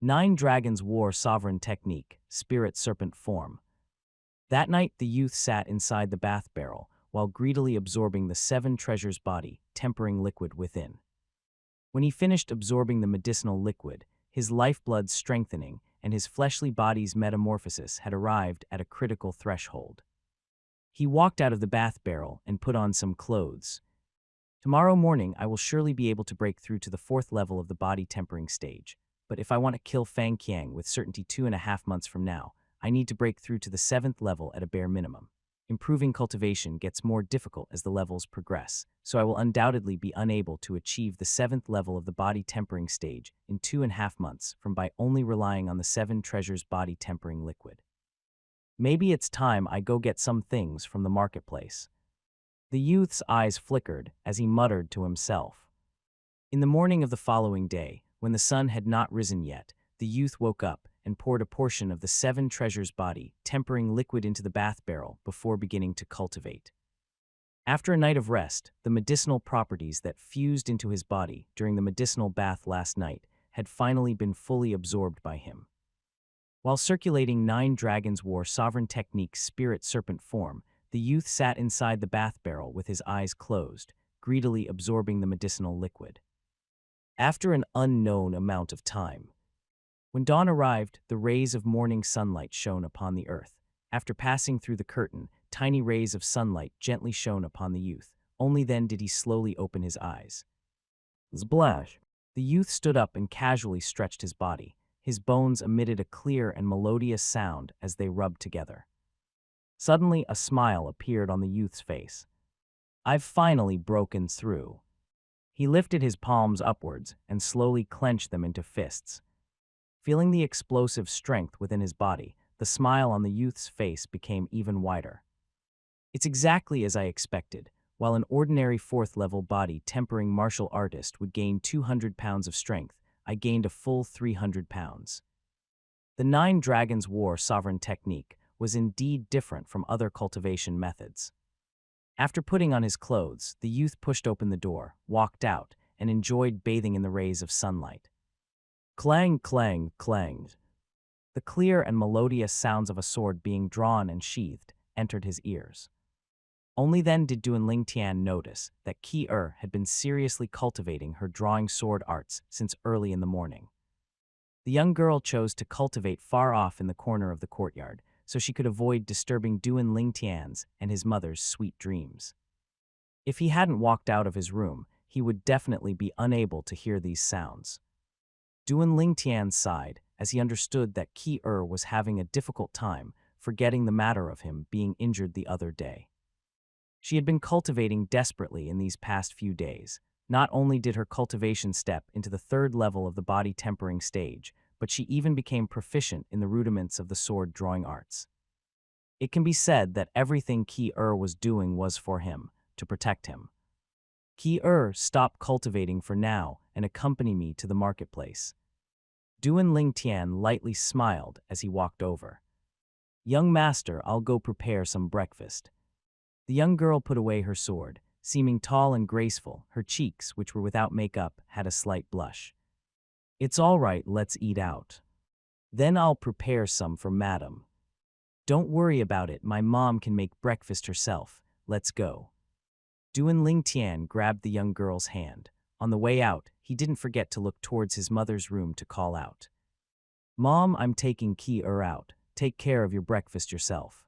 9 dragons wore sovereign technique, spirit serpent form. That night the youth sat inside the bath barrel while greedily absorbing the 7 treasures body, tempering liquid within. When he finished absorbing the medicinal liquid, his lifeblood strengthening and his fleshly body's metamorphosis had arrived at a critical threshold. He walked out of the bath barrel and put on some clothes. Tomorrow morning I will surely be able to break through to the 4th level of the body tempering stage, but if I want to kill Fang Qiang with certainty 2.5 months from now, I need to break through to the 7th level at a bare minimum. improving cultivation gets more difficult as the levels progress, so I will undoubtedly be unable to achieve the 7th level of the body tempering stage in 2.5 months from by only relying on the 7 treasures body tempering liquid. Maybe it's time I go get some things from the marketplace. The youth's eyes flickered as he muttered to himself. In the morning of the following day, when the sun had not risen yet, the youth woke up and poured a portion of the 7 treasures body tempering liquid into the bath barrel before beginning to cultivate. After a night of rest, the medicinal properties that fused into his body during the medicinal bath last night had finally been fully absorbed by him. While circulating 9 Dragons War Sovereign Technique Spirit Serpent form, the youth sat inside the bath barrel with his eyes closed, greedily absorbing the medicinal liquid. After an unknown amount of time, when dawn arrived, the rays of morning sunlight shone upon the earth. After passing through the curtain, tiny rays of sunlight gently shone upon the youth. Only then did he slowly open his eyes. Splash! The youth stood up and casually stretched his body. His bones emitted a clear and melodious sound as they rubbed together. Suddenly, a smile appeared on the youth's face. I've finally broken through. He lifted his palms upwards and slowly clenched them into fists. Feeling the explosive strength within his body, the smile on the youth's face became even wider. It's exactly as I expected. While an ordinary 4th-level body tempering martial artist would gain 200 pounds of strength, I gained a full 300 pounds. The 9 Dragons War Sovereign Technique was indeed different from other cultivation methods. After putting on his clothes, the youth pushed open the door, walked out, and enjoyed bathing in the rays of sunlight. Clang, clang, clang. The clear and melodious sounds of a sword being drawn and sheathed entered his ears. Only then did Duan Lingtian notice that Ki-er had been seriously cultivating her drawing sword arts since early in the morning. The young girl chose to cultivate far off in the corner of the courtyard, so she could avoid disturbing Duan Lingtian's and his mother's sweet dreams. If he hadn't walked out of his room, he would definitely be unable to hear these sounds. Duan Lingtian sighed as he understood that Ki-er was having a difficult time forgetting the matter of him being injured the other day. She had been cultivating desperately in these past few days. Not only did her cultivation step into the 3rd level of the body tempering stage, but she even became proficient in the rudiments of the sword drawing arts. It can be said that everything Ki-er was doing was for him, to protect him. Ki-er, stop cultivating for now and accompany me to the marketplace. Duan Lingtian lightly smiled as he walked over. Young master, I'll go prepare some breakfast. The young girl put away her sword. Seeming tall and graceful, her cheeks, which were without makeup, had a slight blush. It's all right, let's eat out. Then I'll prepare some for madam. Don't worry about it, my mom can make breakfast herself. Let's go. Duan Lingtian grabbed the young girl's hand. On the way out, he didn't forget to look towards his mother's room to call out. Mom, I'm taking Ki-er out. Take care of your breakfast yourself.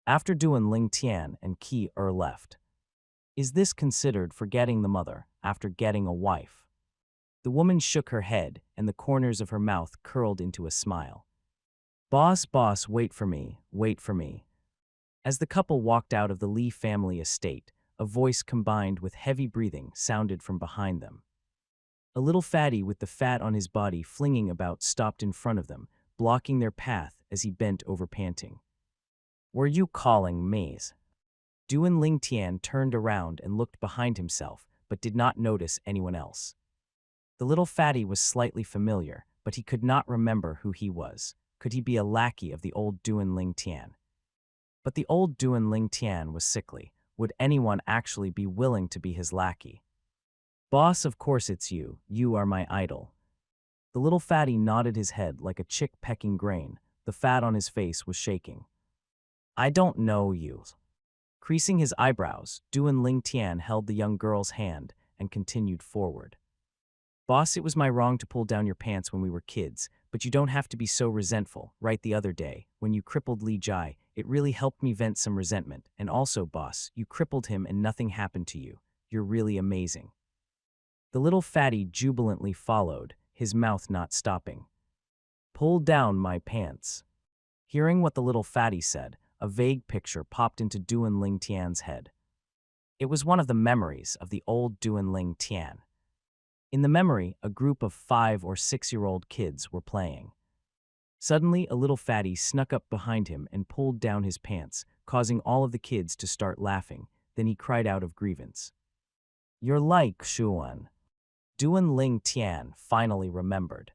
After Duan Lingtian and Ki-er left. Is this considered forgetting the mother after getting a wife? The woman shook her head and the corners of her mouth curled into a smile. Boss, wait for me, wait for me. As the couple walked out of the Lee family estate, a voice combined with heavy breathing sounded from behind them. A little fatty with the fat on his body flinging about stopped in front of them, blocking their path as he bent over panting. Were you calling me? Duan Lingtian turned around and looked behind himself, but did not notice anyone else. The little fatty was slightly familiar, but he could not remember who he was. Could he be a lackey of the old Duan Lingtian? But the old Duan Lingtian was sickly. Would anyone actually be willing to be his lackey? Boss, of course it's you. You are my idol. The little fatty nodded his head like a chick pecking grain. The fat on his face was shaking. I don't know you. Creasing his eyebrows, Duan Lingtian held the young girl's hand and continued forward. Boss, it was my wrong to pull down your pants when we were kids, but you don't have to be so resentful. Right, the other day, when you crippled Li Jai, it really helped me vent some resentment. And also, boss, you crippled him and nothing happened to you. You're really amazing. The little fatty jubilantly followed, his mouth not stopping. Pull down my pants. Hearing what the little fatty said, a vague picture popped into Duan Ling Tian's head. It was one of the memories of the old Duan Ling Tian. In the memory, a group of 5 or 6-year-old kids were playing. Suddenly, a little fatty snuck up behind him and pulled down his pants, causing all of the kids to start laughing. Then he cried out of grievance. "You're like Shuan." Duan Ling Tian finally remembered.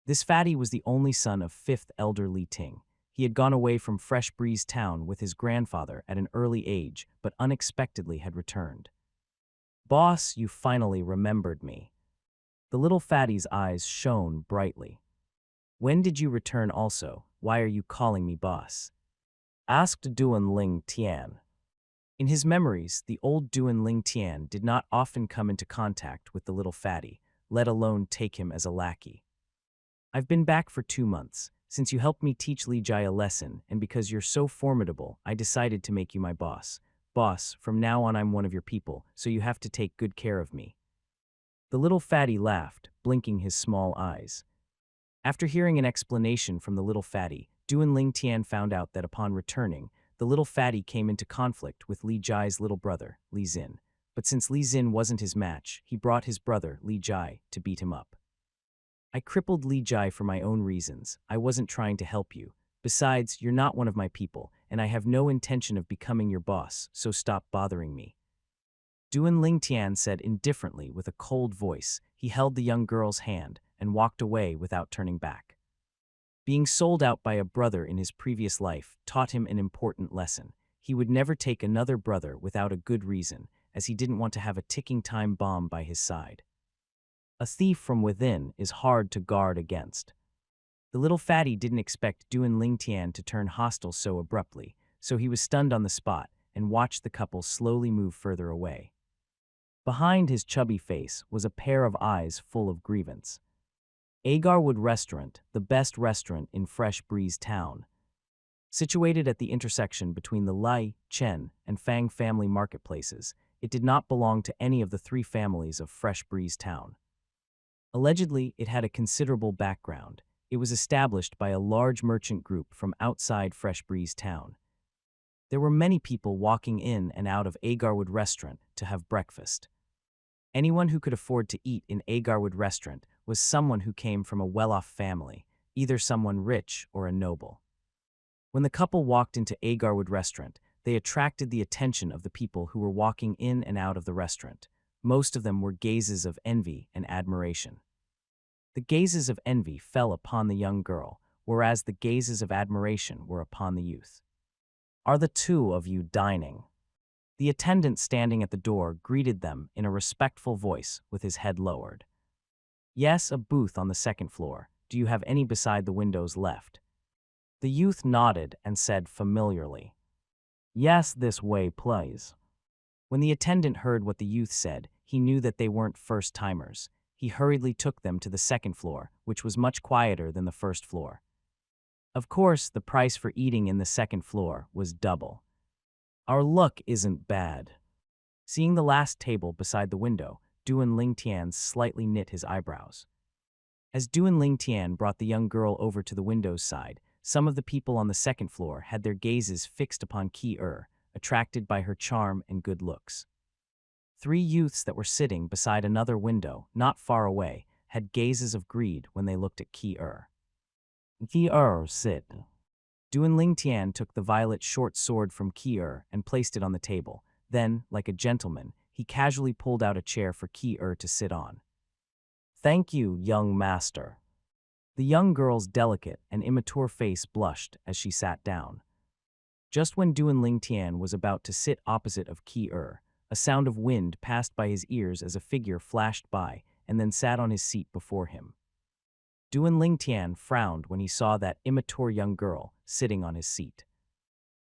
This fatty was the only son of 5th elder Li Ting. He had gone away from Fresh Breeze Town with his grandfather at an early age, but unexpectedly had returned. "Boss, you finally remembered me." The little fatty's eyes shone brightly. "When did you return also? Why are you calling me boss?" asked Duan Ling Tian. In his memories, the old Duan Ling Tian did not often come into contact with the little fatty, let alone take him as a lackey. "I've been back for 2 months, since you helped me teach Li Jai a lesson, and because you're so formidable, I decided to make you my boss. Boss, from now on I'm one of your people, so you have to take good care of me." The little fatty laughed, blinking his small eyes. After hearing an explanation from the little fatty, Duan Ling Tian found out that upon returning, the little fatty came into conflict with Li Jai's little brother, Li Xin. But since Li Xin wasn't his match, he brought his brother, Li Jai, to beat him up. "I crippled Li Jai for my own reasons. I wasn't trying to help you. Besides, you're not one of my people, and I have no intention of becoming your boss, so stop bothering me." Duan Ling Tian said indifferently with a cold voice. He held the young girl's hand and walked away without turning back. Being sold out by a brother in his previous life taught him an important lesson. He would never take another brother without a good reason, as he didn't want to have a ticking time bomb by his side. A thief from within is hard to guard against. The little fatty didn't expect Duan Ling Tian to turn hostile so abruptly, so he was stunned on the spot and watched the couple slowly move further away. Behind his chubby face was a pair of eyes full of grievance. Agarwood Restaurant, the best restaurant in Fresh Breeze Town. Situated at the intersection between the Lai, Chen, and Fang family marketplaces, it did not belong to any of the 3 families of Fresh Breeze Town. Allegedly, it had a considerable background. It was established by a large merchant group from outside Fresh Breeze Town. There were many people walking in and out of Agarwood Restaurant to have breakfast. Anyone who could afford to eat in Agarwood Restaurant was someone who came from a well-off family, either someone rich or a noble. When the couple walked into Agarwood Restaurant, they attracted the attention of the people who were walking in and out of the restaurant. Most of them were gazes of envy and admiration. The gazes of envy fell upon the young girl, whereas the gazes of admiration were upon the youth. "Are the 2 of you dining?" The attendant standing at the door greeted them in a respectful voice with his head lowered. "Yes, a booth on the 2nd floor. Do you have any beside the windows left?" The youth nodded and said familiarly, "Yes, this way, please." When the attendant heard what the youth said, he knew that they weren't first-timers. He hurriedly took them to the 2nd floor, which was much quieter than the 1st floor. Of course, the price for eating in the 2nd floor was double. "Our luck isn't bad." Seeing the last table beside the window, Duan Ling Tian slightly knit his eyebrows. As Duan Ling Tian brought the young girl over to the window's side, some of the people on the 2nd floor had their gazes fixed upon Ki-er, attracted by her charm and good looks. 3 youths that were sitting beside another window, not far away, had gazes of greed when they looked at Ki-er. "Ki-er, sit." Duan Ling Tian took the violet short sword from Ki-er and placed it on the table. Then, like a gentleman, he casually pulled out a chair for Ki-er to sit on. "Thank you, young master." The young girl's delicate and immature face blushed as she sat down. Just when Duan Ling Tian was about to sit opposite of Ki-er, a sound of wind passed by his ears as a figure flashed by and then sat on his seat before him. Duan Ling Tian frowned when he saw that immature young girl sitting on his seat.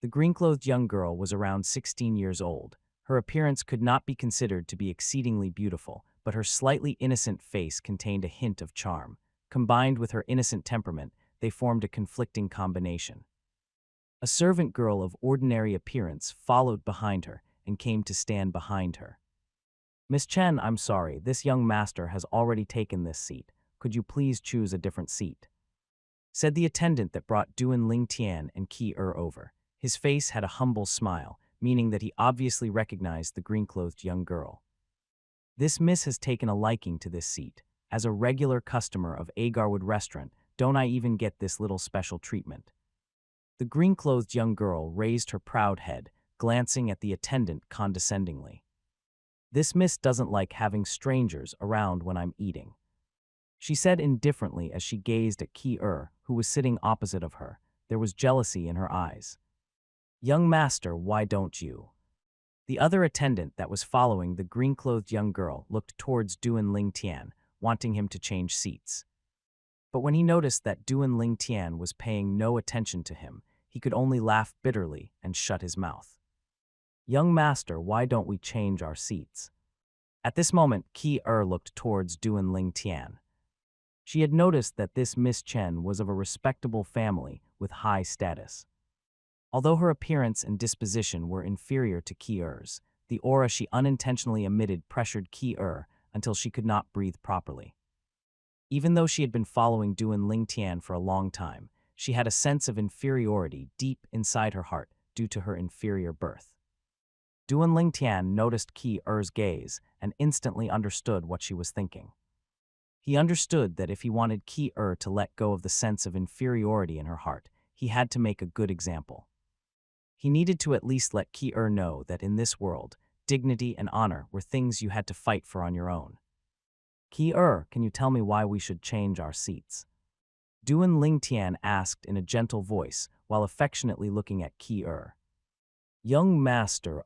The green-clothed young girl was around 16 years old. Her appearance could not be considered to be exceedingly beautiful, but her slightly innocent face contained a hint of charm. Combined with her innocent temperament, they formed a conflicting combination. A servant girl of ordinary appearance followed behind her and came to stand behind her. "Miss Chen, I'm sorry, this young master has already taken this seat. Could you please choose a different seat?" said the attendant that brought Duan Ling Tian and Ki-er over. His face had a humble smile, meaning that he obviously recognized the green-clothed young girl. This miss has taken a liking to this seat. As a regular customer of Agarwood Restaurant, don't I even get this little special treatment? The green-clothed young girl raised her proud head, glancing at the attendant condescendingly. This miss doesn't like having strangers around when I'm eating, she said indifferently as she gazed at Ki-er, who was sitting opposite of her. There was jealousy in her eyes. Young master, why don't you? The other attendant that was following the green-clothed young girl looked towards Duan Ling Tian, wanting him to change seats. But when he noticed that Duan Ling Tian was paying no attention to him, he could only laugh bitterly and shut his mouth. Young master, why don't we change our seats? At this moment, Ki-er looked towards Duan Ling Tian. She had noticed that this Miss Chen was of a respectable family with high status. Although her appearance and disposition were inferior to Ki-er's, the aura she unintentionally emitted pressured Ki-er until she could not breathe properly. Even though she had been following Duan Ling Tian for a long time, she had a sense of inferiority deep inside her heart due to her inferior birth. Duan Ling Tian noticed Ki-er's gaze and instantly understood what she was thinking. He understood that if he wanted Ki-er to let go of the sense of inferiority in her heart, he had to make a good example. He needed to at least let Ki-er know that in this world, dignity and honor were things you had to fight for on your own. Ki-er, can you tell me why we should change our seats? Duan Ling Tian asked in a gentle voice while affectionately looking at Ki-er. Young master,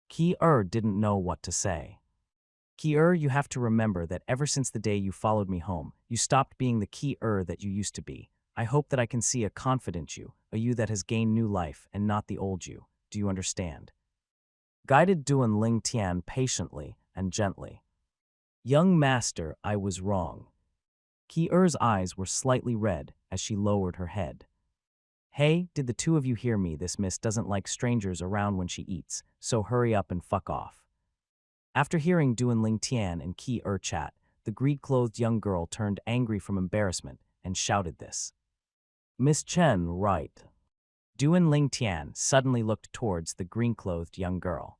Ki-er didn't know what to say. Ki-er, you have to remember that ever since the day you followed me home, you stopped being the Ki-er that you used to be. I hope that I can see a confident you, a you that has gained new life and not the old you. Do you understand? Guided Duan Ling Tian patiently and gently. Young master, I was wrong. Ki-er's eyes were slightly red as she lowered her head. Hey, did the two of you hear me? This miss doesn't like strangers around when she eats, so hurry up and fuck off. After hearing Duan Ling Tian and Ki-er chat, the green-clothed young girl turned angry from embarrassment and shouted this. Miss Chen, right. Duan Ling Tian suddenly looked towards the green-clothed young girl.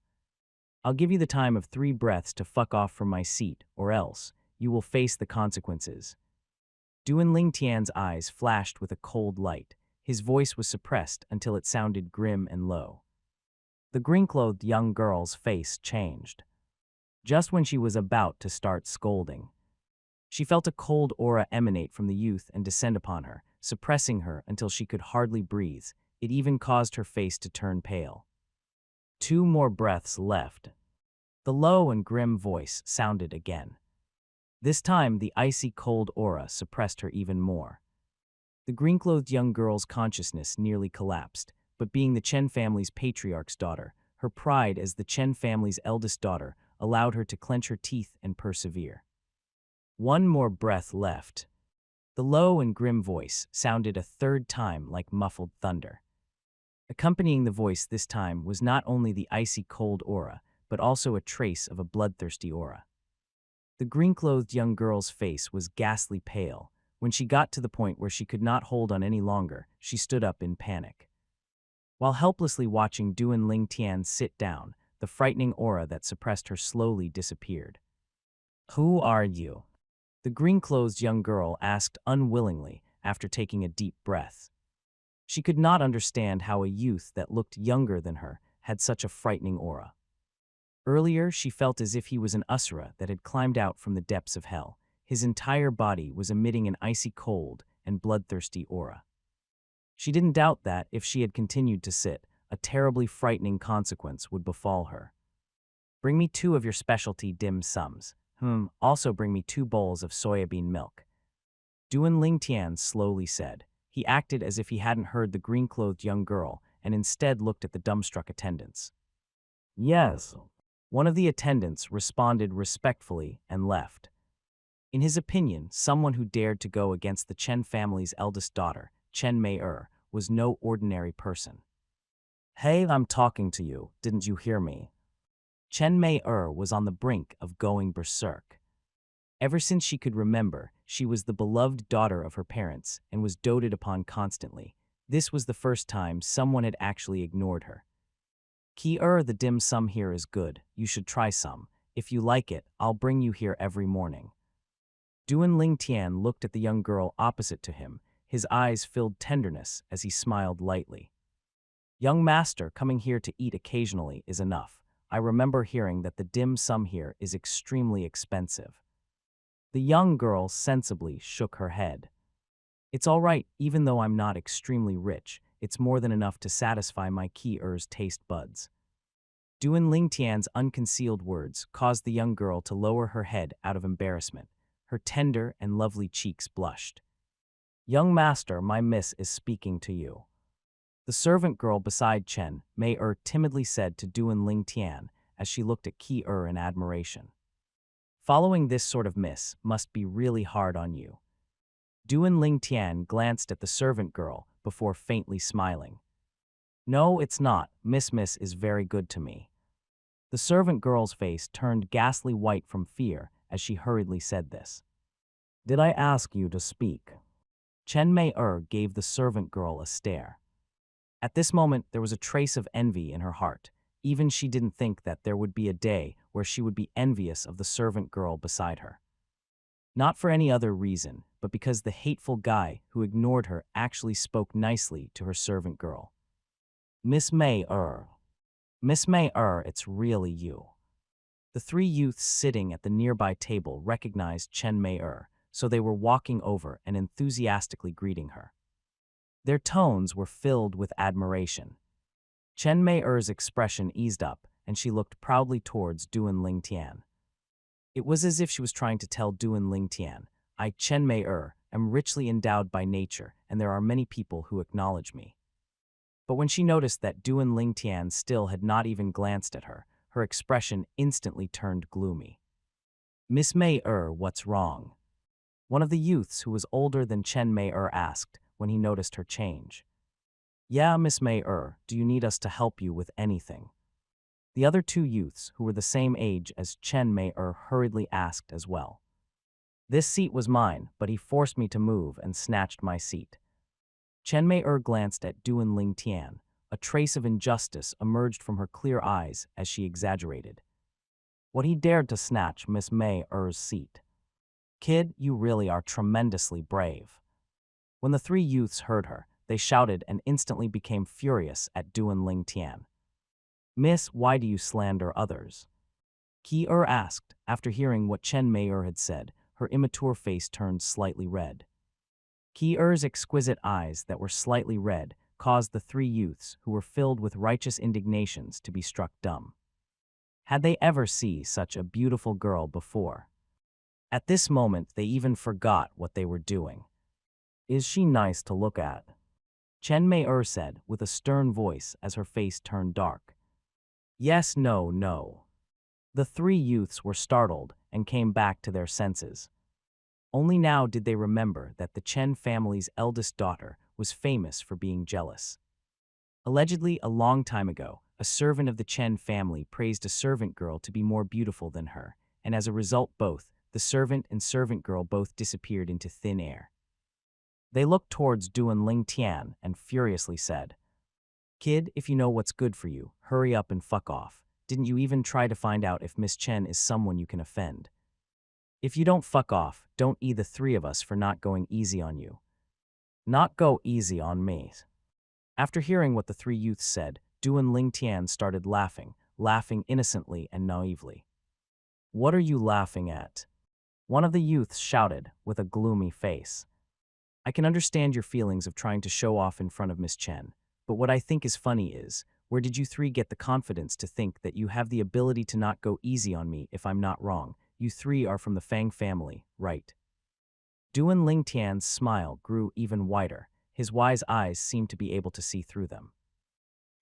I'll give you the time of 3 breaths to fuck off from my seat, or else you will face the consequences. Duan Ling Tian's eyes flashed with a cold light. His voice was suppressed until it sounded grim and low. The green-clothed young girl's face changed. Just when she was about to start scolding, she felt a cold aura emanate from the youth and descend upon her, suppressing her until she could hardly breathe. It even caused her face to turn pale. 2 more breaths left. The low and grim voice sounded again. This time, the icy cold aura suppressed her even more. The green-clothed young girl's consciousness nearly collapsed, but being the Chen family's patriarch's daughter, her pride as the Chen family's eldest daughter allowed her to clench her teeth and persevere. 1 more breath left. The low and grim voice sounded a 3rd time like muffled thunder. Accompanying the voice this time was not only the icy cold aura, but also a trace of a bloodthirsty aura. The green-clothed young girl's face was ghastly pale. When she got to the point where she could not hold on any longer, she stood up in panic. While helplessly watching Duan Ling Tian sit down, the frightening aura that suppressed her slowly disappeared. Who are you? The green-clothed young girl asked unwillingly after taking a deep breath. She could not understand how a youth that looked younger than her had such a frightening aura. Earlier, she felt as if he was an Asura that had climbed out from the depths of hell. His entire body was emitting an icy cold and bloodthirsty aura. She didn't doubt that, if she had continued to sit, a terribly frightening consequence would befall her. Bring me 2 of your specialty dim sums. Also bring me 2 bowls of soybean milk. Duan Ling Tian slowly said. He acted as if he hadn't heard the green-clothed young girl and instead looked at the dumbstruck attendants. Yes. One of the attendants responded respectfully and left. In his opinion, someone who dared to go against the Chen family's eldest daughter, Chen Mei-er, was no ordinary person. Hey, I'm talking to you, didn't you hear me? Chen Mei-er was on the brink of going berserk. Ever since she could remember, she was the beloved daughter of her parents and was doted upon constantly. This was the first time someone had actually ignored her. The dim sum here is good. You should try some. If you like it, I'll bring you here every morning. Duan Lingtian looked at the young girl opposite to him, his eyes filled tenderness as he smiled lightly. Young master, coming here to eat occasionally is enough. I remember hearing that the dim sum here is extremely expensive. The young girl sensibly shook her head. It's all right, even though I'm not extremely rich, it's more than enough to satisfy my Ki-er's taste buds. Duan Lingtian's unconcealed words caused the young girl to lower her head out of embarrassment. Her tender and lovely cheeks blushed. Young master, my miss is speaking to you. The servant girl beside Chen Mei-er timidly said to Duan Lingtian as she looked at Ki-er in admiration. Following this sort of miss must be really hard on you. Duan Lingtian glanced at the servant girl before faintly smiling. No, it's not. Miss is very good to me. The servant girl's face turned ghastly white from fear as she hurriedly said this. Did I ask you to speak? Chen Mei-er gave the servant girl a stare. At this moment, there was a trace of envy in her heart. Even she didn't think that there would be a day where she would be envious of the servant girl beside her. Not for any other reason, but because the hateful guy who ignored her actually spoke nicely to her servant girl. Miss Mei-er, it's really you. The three youths sitting at the nearby table recognized Chen Mei-er, so they were walking over and enthusiastically greeting her. Their tones were filled with admiration. Chen Mei-er's expression eased up, and she looked proudly towards Duan Lingtian. It was as if she was trying to tell Duan Lingtian, I, Chen Mei-er, am richly endowed by nature, and there are many people who acknowledge me. But when she noticed that Duan Lingtian still had not even glanced at her, her expression instantly turned gloomy. Miss Mei-er, what's wrong? One of the youths who was older than Chen Mei-er asked when he noticed her change. Yeah, Miss Mei-er, do you need us to help you with anything? The other two youths, who were the same age as Chen Mei-er, hurriedly asked as well. This seat was mine, but he forced me to move and snatched my seat. Chen Mei-er glanced at Duan Lingtian. A trace of injustice emerged from her clear eyes as she exaggerated. What, he dared to snatch Miss Mei-er's seat? Kid, you really are tremendously brave. When the three youths heard her, they shouted and instantly became furious at Duan Lingtian. Miss, why do you slander others? Ki-er asked. After hearing what Chen Mei-er had said, her immature face turned slightly red. Ki-er's exquisite eyes that were slightly red caused the three youths, who were filled with righteous indignations, to be struck dumb. Had they ever seen such a beautiful girl before? At this moment, they even forgot what they were doing. Is she nice to look at? Chen Mei-er said with a stern voice as her face turned dark. Yes, no, no. The three youths were startled and came back to their senses. Only now did they remember that the Chen family's eldest daughter was famous for being jealous. Allegedly, a long time ago, a servant of the Chen family praised a servant girl to be more beautiful than her, and as a result both, the servant and servant girl both disappeared into thin air. They looked towards Duan Lingtian and furiously said, Kid, if you know what's good for you, hurry up and fuck off. Didn't you even try to find out if Miss Chen is someone you can offend? If you don't fuck off, don't eat the three of us for not going easy on you. Not go easy on me. After hearing what the three youths said, Duan Lingtian started laughing innocently and naively. What are you laughing at? One of the youths shouted with a gloomy face. I can understand your feelings of trying to show off in front of Miss Chen, but what I think is funny is, where did you three get the confidence to think that you have the ability to not go easy on me if I'm not wrong? You three are from the Fang family, right? Duan Lingtian's smile grew even wider. His wise eyes seemed to be able to see through them.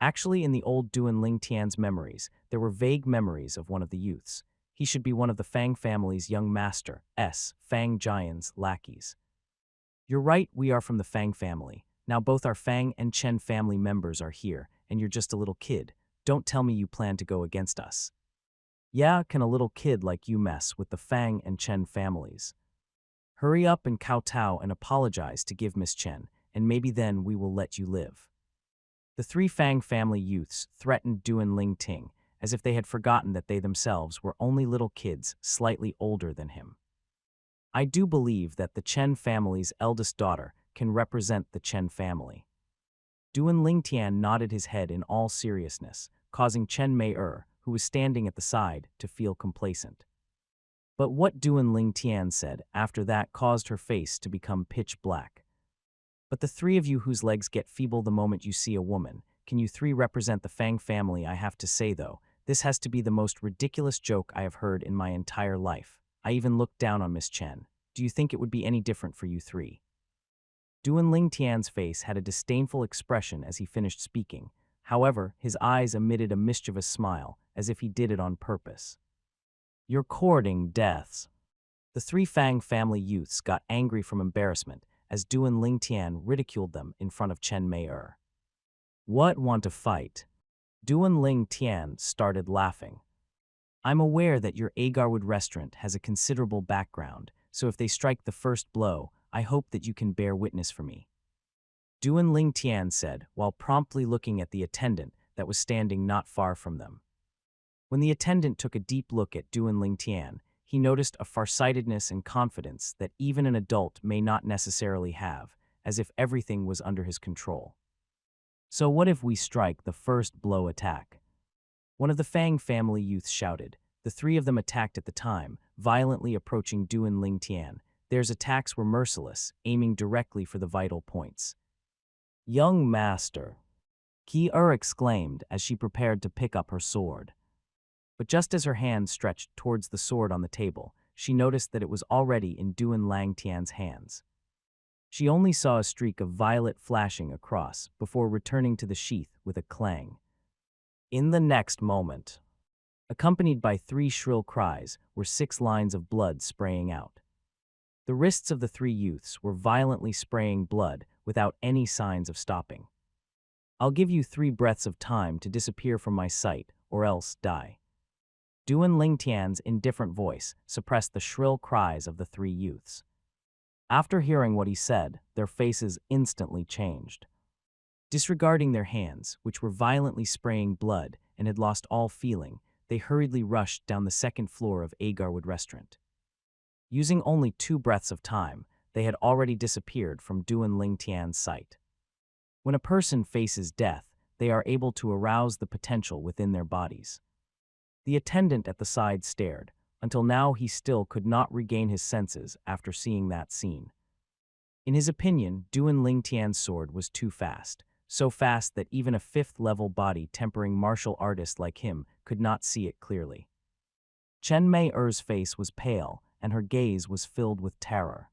Actually, in the old Duan Lingtian's memories, there were vague memories of one of the youths. He should be one of the Fang family's young master, Fang Jian's lackeys. You're right, we are from the Fang family. Now both our Fang and Chen family members are here, and you're just a little kid. Don't tell me you plan to go against us. Yeah, can a little kid like you mess with the Fang and Chen families? Hurry up and kowtow and apologize to give Miss Chen, and maybe then we will let you live." The three Fang family youths threatened Duan Ling Ting, as if they had forgotten that they themselves were only little kids slightly older than him. "I do believe that the Chen family's eldest daughter can represent the Chen family." Duan Ling Tian nodded his head in all seriousness, causing Chen Mei-er, who was standing at the side, to feel complacent. But what Duan Ling Tian said after that caused her face to become pitch black. "But the three of you whose legs get feeble the moment you see a woman, can you three represent the Fang family? I have to say, though, this has to be the most ridiculous joke I have heard in my entire life. I even looked down on Miss Chen. Do you think it would be any different for you three?" Duan Ling Tian's face had a disdainful expression as he finished speaking. However, his eyes emitted a mischievous smile, as if he did it on purpose. "You're courting deaths." The three Fang family youths got angry from embarrassment as Duan Ling Tian ridiculed them in front of Chen Mei-er. "What, want to fight?" Duan Ling Tian started laughing. "I'm aware that your Agarwood restaurant has a considerable background, so if they strike the first blow, I hope that you can bear witness for me," Duan Ling Tian said, while promptly looking at the attendant that was standing not far from them. When the attendant took a deep look at Duan Ling Tian, he noticed a farsightedness and confidence that even an adult may not necessarily have, as if everything was under his control. "So what if we strike the first blow attack?" One of the Fang family youths shouted. The three of them attacked at the time, violently approaching Duan Ling Tian. Their attacks were merciless, aiming directly for the vital points. "Young master," Ki-er exclaimed as she prepared to pick up her sword. But just as her hand stretched towards the sword on the table, she noticed that it was already in Duan Ling Tian's hands. She only saw a streak of violet flashing across before returning to the sheath with a clang. In the next moment, accompanied by 3 shrill cries, were 6 lines of blood spraying out. The wrists of the 3 youths were violently spraying blood without any signs of stopping. "I'll give you 3 breaths of time to disappear from my sight, or else die." Duan Ling Tian's indifferent voice suppressed the shrill cries of the 3 youths. After hearing what he said, their faces instantly changed. Disregarding their hands, which were violently spraying blood and had lost all feeling, they hurriedly rushed down the 2nd floor of Agarwood Restaurant. Using only 2 breaths of time, they had already disappeared from Duan Ling Tian's sight. When a person faces death, they are able to arouse the potential within their bodies. The attendant at the side stared. Until now he still could not regain his senses after seeing that scene. In his opinion, Duan Ling Tian's sword was too fast, so fast that even a 5th-level body-tempering martial artist like him could not see it clearly. Chen Mei-er's face was pale, and her gaze was filled with terror.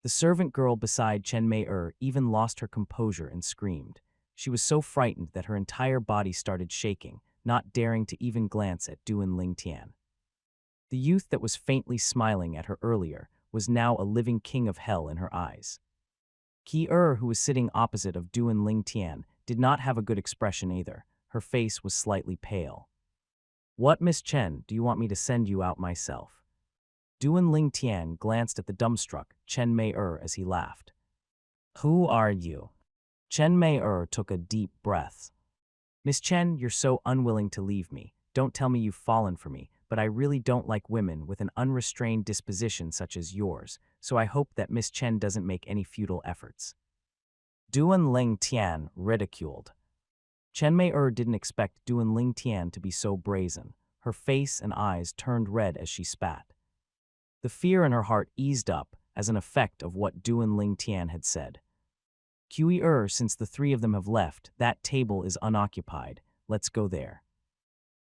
The servant girl beside Chen Mei-er even lost her composure and screamed. She was so frightened that her entire body started shaking, not daring to even glance at Duan Ling Tian. The youth that was faintly smiling at her earlier was now a living king of hell in her eyes. Ki-er, who was sitting opposite of Duan Ling Tian, did not have a good expression either. Her face was slightly pale. "What, Miss Chen, do you want me to send you out myself?" Duan Ling Tian glanced at the dumbstruck Chen Mei-er as he laughed. "Who are you?" Chen Mei-er took a deep breath. "Miss Chen, you're so unwilling to leave me. Don't tell me you've fallen for me, but I really don't like women with an unrestrained disposition such as yours, so I hope that Miss Chen doesn't make any futile efforts." Duan Ling Tian ridiculed. Chen Mei-er didn't expect Duan Ling Tian to be so brazen. Her face and eyes turned red as she spat. The fear in her heart eased up as an effect of what Duan Ling Tian had said. "Qi-er, since the 3 of them have left, that table is unoccupied. Let's go there."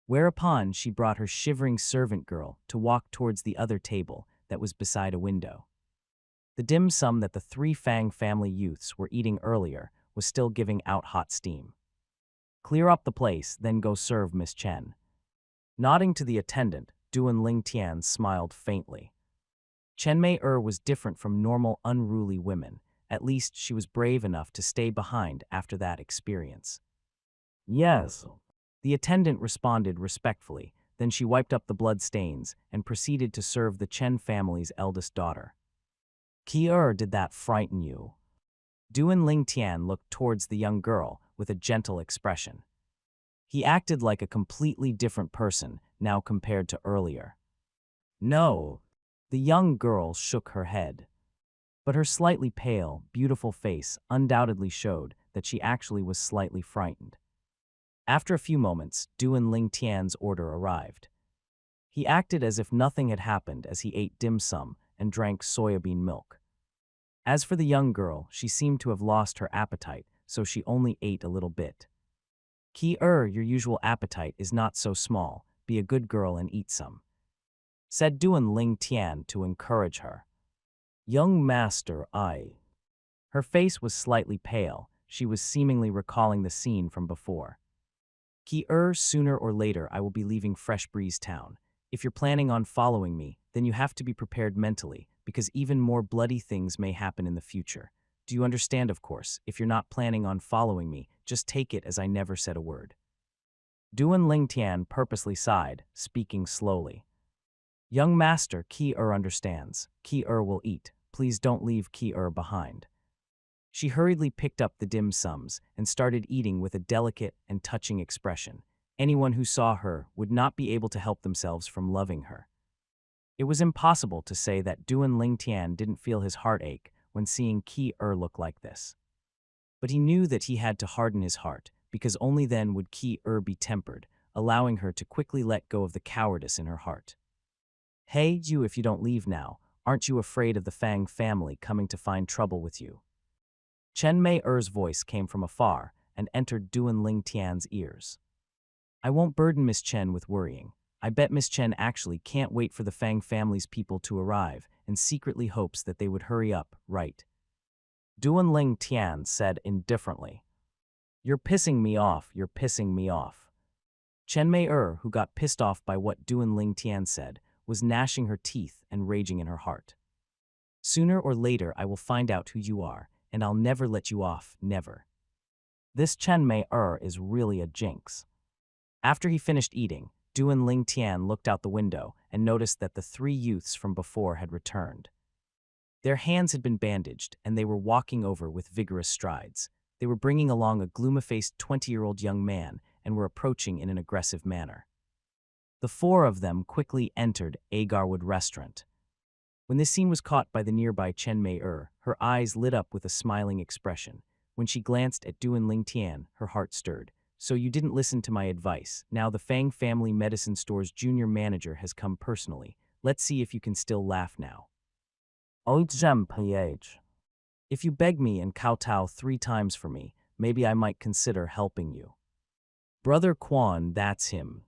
Whereupon she brought her shivering servant girl to walk towards the other table that was beside a window. The dim sum that the 3 Fang family youths were eating earlier was still giving out hot steam. "Clear up the place, then go serve Miss Chen." Nodding to the attendant, Duan Ling Tian smiled faintly. Chen Mei-er was different from normal unruly women. At least she was brave enough to stay behind after that experience. "Yes." The attendant responded respectfully, then she wiped up the blood stains and proceeded to serve the Chen family's eldest daughter. "Ki-er, did that frighten you?" Duan Ling Tian looked towards the young girl with a gentle expression. He acted like a completely different person now compared to earlier. No. The young girl shook her head. But her slightly pale, beautiful face undoubtedly showed that she actually was slightly frightened. After a few moments, Duan Ling Tian's order arrived. He acted as if nothing had happened as he ate dim sum and drank soybean milk. As for the young girl, she seemed to have lost her appetite, so she only ate a little bit. Your usual appetite is not so small. Be a good girl and eat some, said Duan Ling Tian to encourage her. Young master, Her face was slightly pale. She was seemingly recalling the scene from before. Sooner or later I will be leaving Fresh Breeze Town. If you're planning on following me, then you have to be prepared mentally, because even more bloody things may happen in the future. Do you understand, of course? If you're not planning on following me, just take it as I never said a word. Duan Ling Tian purposely sighed, speaking slowly. Young master, understands. Will eat. Please don't leave behind. She hurriedly picked up the dim sums and started eating with a delicate and touching expression. Anyone who saw her would not be able to help themselves from loving her. It was impossible to say that Duan Ling Tian didn't feel his heart ache when seeing look like this. But he knew that he had to harden his heart, because only then would be tempered, allowing her to quickly let go of the cowardice in her heart. Hey, you, if you don't leave now, aren't you afraid of the Fang family coming to find trouble with you? Chen Mei-er's voice came from afar and entered Duan Ling Tian's ears. I won't burden Miss Chen with worrying. I bet Miss Chen actually can't wait for the Fang family's people to arrive and secretly hopes that they would hurry up, right? Duan Ling Tian said indifferently. You're pissing me off. Chen Mei-er, who got pissed off by what Duan Ling Tian said, was gnashing her teeth and raging in her heart. Sooner or later I will find out who you are, and I'll never let you off, never. This Chen Mei-er is really a jinx. After he finished eating, Duan Ling Tian looked out the window and noticed that the three youths from before had returned. Their hands had been bandaged, and they were walking over with vigorous strides. They were bringing along a gloomy-faced 20-year-old young man and were approaching in an aggressive manner. The four of them quickly entered Agarwood Restaurant. When this scene was caught by the nearby Chen Mei-er, her eyes lit up with a smiling expression. When she glanced at Duan Ling Tian, her heart stirred. So you didn't listen to my advice. Now the Fang Family Medicine Store's junior manager has come personally. Let's see if you can still laugh now. If you beg me and kowtow 3 times for me, maybe I might consider helping you. Brother Quan, that's him.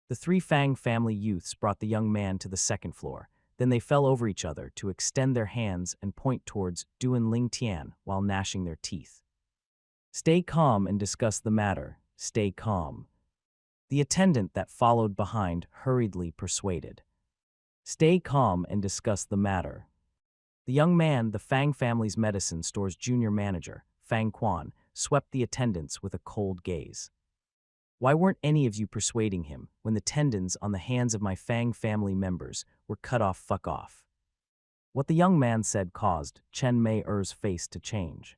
The 3 Fang family youths brought the young man to the second floor. Then they fell over each other to extend their hands and point towards Duan Ling Tian while gnashing their teeth. Stay calm and discuss the matter. Stay calm. The attendant that followed behind hurriedly persuaded. Stay calm and discuss the matter. The young man, the Fang family's medicine store's junior manager, Fang Quan, swept the attendants with a cold gaze. Why weren't any of you persuading him when the tendons on the hands of my Fang family members were cut off? Fuck off. What the young man said caused Chen Mei-er's face to change.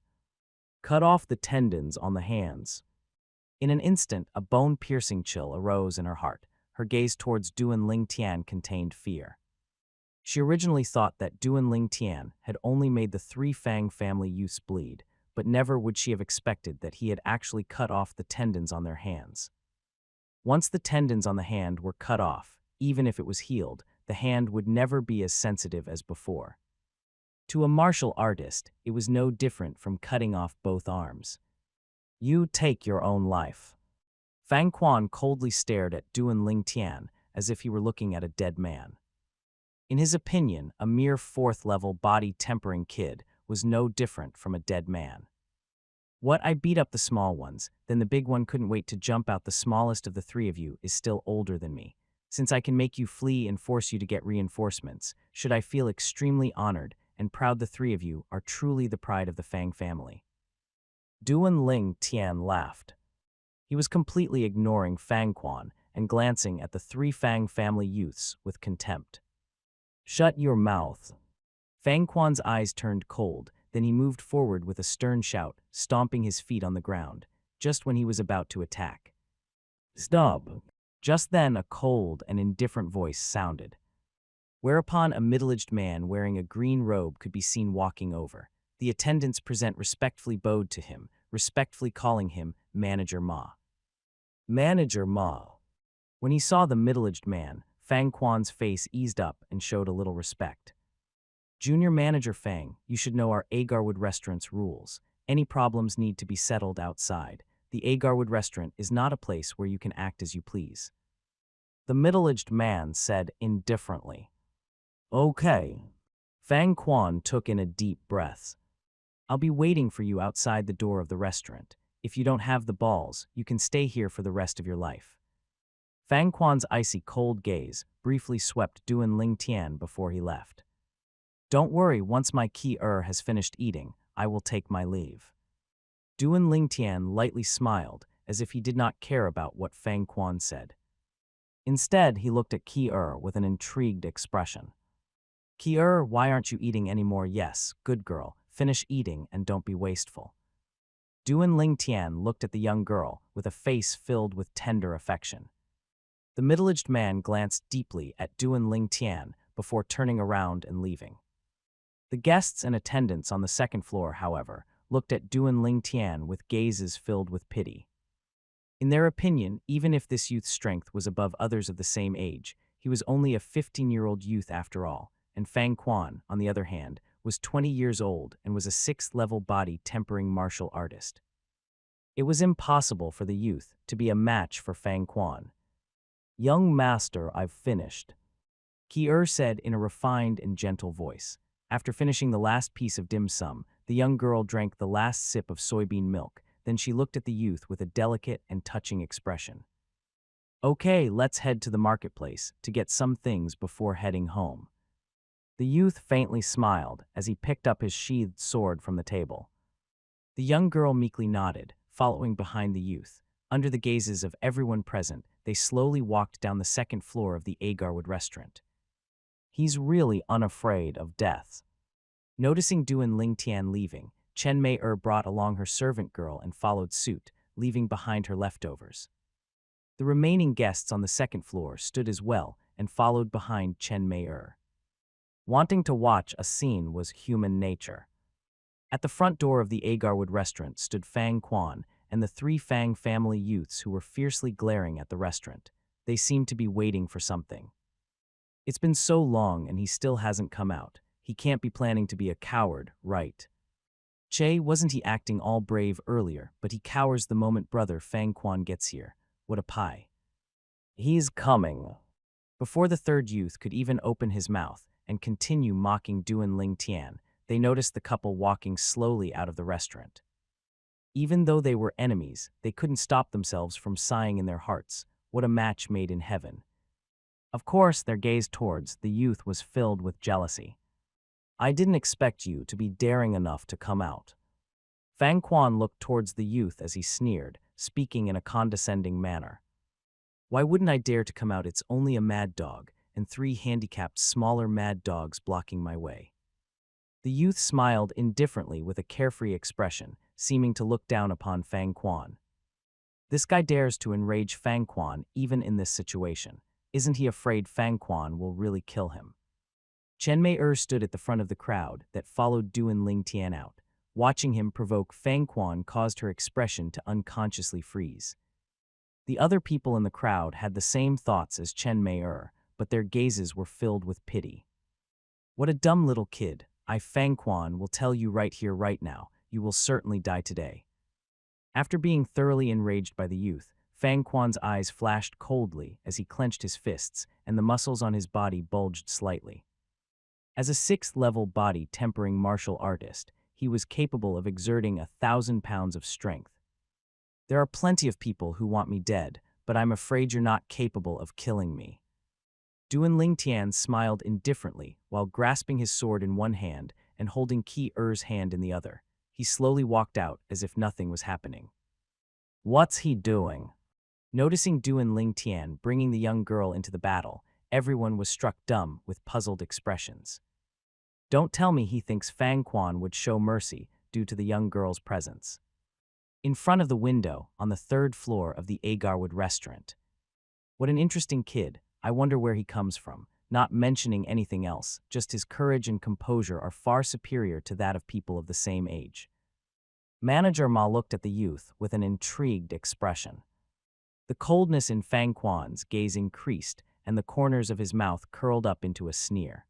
Cut off the tendons on the hands. In an instant, a bone-piercing chill arose in her heart. Her gaze towards Duan Ling Tian contained fear. She originally thought that Duan Ling Tian had only made the 3 Fang family youths bleed, but never would she have expected that he had actually cut off the tendons on their hands. Once the tendons on the hand were cut off, even if it was healed, the hand would never be as sensitive as before. To a martial artist, it was no different from cutting off both arms. You take your own life. Fang Quan coldly stared at Duan Ling Tian as if he were looking at a dead man. In his opinion, a mere 4th-level body-tempering kid was no different from a dead man. What, I beat up the small ones, then the big one couldn't wait to jump out. The smallest of the 3 of you is still older than me. Since I can make you flee and force you to get reinforcements, should I feel extremely honored and proud. The 3 of you are truly the pride of the Fang family. Duan Ling Tian laughed. He was completely ignoring Fang Quan and glancing at the 3 Fang family youths with contempt. Shut your mouth. Fang Quan's eyes turned cold, Then he moved forward with a stern shout, stomping his feet on the ground, just when he was about to attack. "Stop!" Just then a cold and indifferent voice sounded, whereupon a middle-aged man wearing a green robe could be seen walking over. The attendants present respectfully bowed to him, respectfully calling him Manager Ma. Manager Ma. When he saw the middle-aged man, Fang Quan's face eased up and showed a little respect. Junior Manager Fang, you should know our Agarwood restaurant's rules. Any problems need to be settled outside. The Agarwood restaurant is not a place where you can act as you please. The middle-aged man said indifferently. Okay. Fang Quan took in a deep breath. I'll be waiting for you outside the door of the restaurant. If you don't have the balls, you can stay here for the rest of your life. Fang Quan's icy cold gaze briefly swept Duan Ling Tian before he left. Don't worry, once my Ki-er has finished eating, I will take my leave. Duan Ling Tian lightly smiled, as if he did not care about what Fang Quan said. Instead, he looked at Ki-er with an intrigued expression. Ki-er, why aren't you eating anymore? Yes, good girl, finish eating and don't be wasteful. Duan Ling Tian looked at the young girl with a face filled with tender affection. The middle-aged man glanced deeply at Duan Ling Tian before turning around and leaving. The guests and attendants on the second floor, however, looked at Duan Ling Tian with gazes filled with pity. In their opinion, even if this youth's strength was above others of the same age, he was only a 15-year-old youth after all, and Fang Quan, on the other hand, was 20 years old and was a 6th-level body tempering martial artist. It was impossible for the youth to be a match for Fang Quan. Young master, I've finished, Ki-er said in a refined and gentle voice. After finishing the last piece of dim sum, the young girl drank the last sip of soybean milk. Then she looked at the youth with a delicate and touching expression. Okay, let's head to the marketplace to get some things before heading home. The youth faintly smiled as he picked up his sheathed sword from the table. The young girl meekly nodded, following behind the youth. Under the gazes of everyone present, they slowly walked down the second floor of the Agarwood restaurant. He's really unafraid of death. Noticing Duan Ling Tian leaving, Chen Mei-er brought along her servant girl and followed suit, leaving behind her leftovers. The remaining guests on the second floor stood as well and followed behind Chen Mei-er. Wanting to watch a scene was human nature. At the front door of the Agarwood restaurant stood Fang Quan and the 3 Fang family youths who were fiercely glaring at the restaurant. They seemed to be waiting for something. It's been so long and he still hasn't come out. He can't be planning to be a coward, right? Che, wasn't he acting all brave earlier, but he cowers the moment brother Fang Quan gets here. What a pie. He's coming. Before the third youth could even open his mouth and continue mocking Duan Ling Tian, they noticed the couple walking slowly out of the restaurant. Even though they were enemies, they couldn't stop themselves from sighing in their hearts, what a match made in heaven. Of course, their gaze towards the youth was filled with jealousy. I didn't expect you to be daring enough to come out. Fang Quan looked towards the youth as he sneered, speaking in a condescending manner. Why wouldn't I dare to come out? It's only a mad dog, and 3 handicapped smaller mad dogs blocking my way. The youth smiled indifferently with a carefree expression, seeming to look down upon Fang Quan. This guy dares to enrage Fang Quan even in this situation. Isn't he afraid Fang Quan will really kill him? Chen Mei-er stood at the front of the crowd that followed Duan Ling Tian out. Watching him provoke Fang Quan caused her expression to unconsciously freeze. The other people in the crowd had the same thoughts as Chen Mei-er, but their gazes were filled with pity. What a dumb little kid. Fang Quan will tell you right here, right now, you will certainly die today. After being thoroughly enraged by the youth, Fang Quan's eyes flashed coldly as he clenched his fists, and the muscles on his body bulged slightly. As a 6th-level body tempering martial artist, he was capable of exerting 1,000 pounds of strength. There are plenty of people who want me dead, but I'm afraid you're not capable of killing me. Duan Ling Tian smiled indifferently while grasping his sword in one hand and holding Ki-er's hand in the other. He slowly walked out as if nothing was happening. What's he doing? Noticing Duan Ling Tian bringing the young girl into the battle, everyone was struck dumb with puzzled expressions. Don't tell me he thinks Fang Quan would show mercy due to the young girl's presence. In front of the window, on the third floor of the Agarwood restaurant. What an interesting kid. I wonder where he comes from. Not mentioning anything else, just his courage and composure are far superior to that of people of the same age. Manager Ma looked at the youth with an intrigued expression. The coldness in Fang Quan's gaze increased, and the corners of his mouth curled up into a sneer.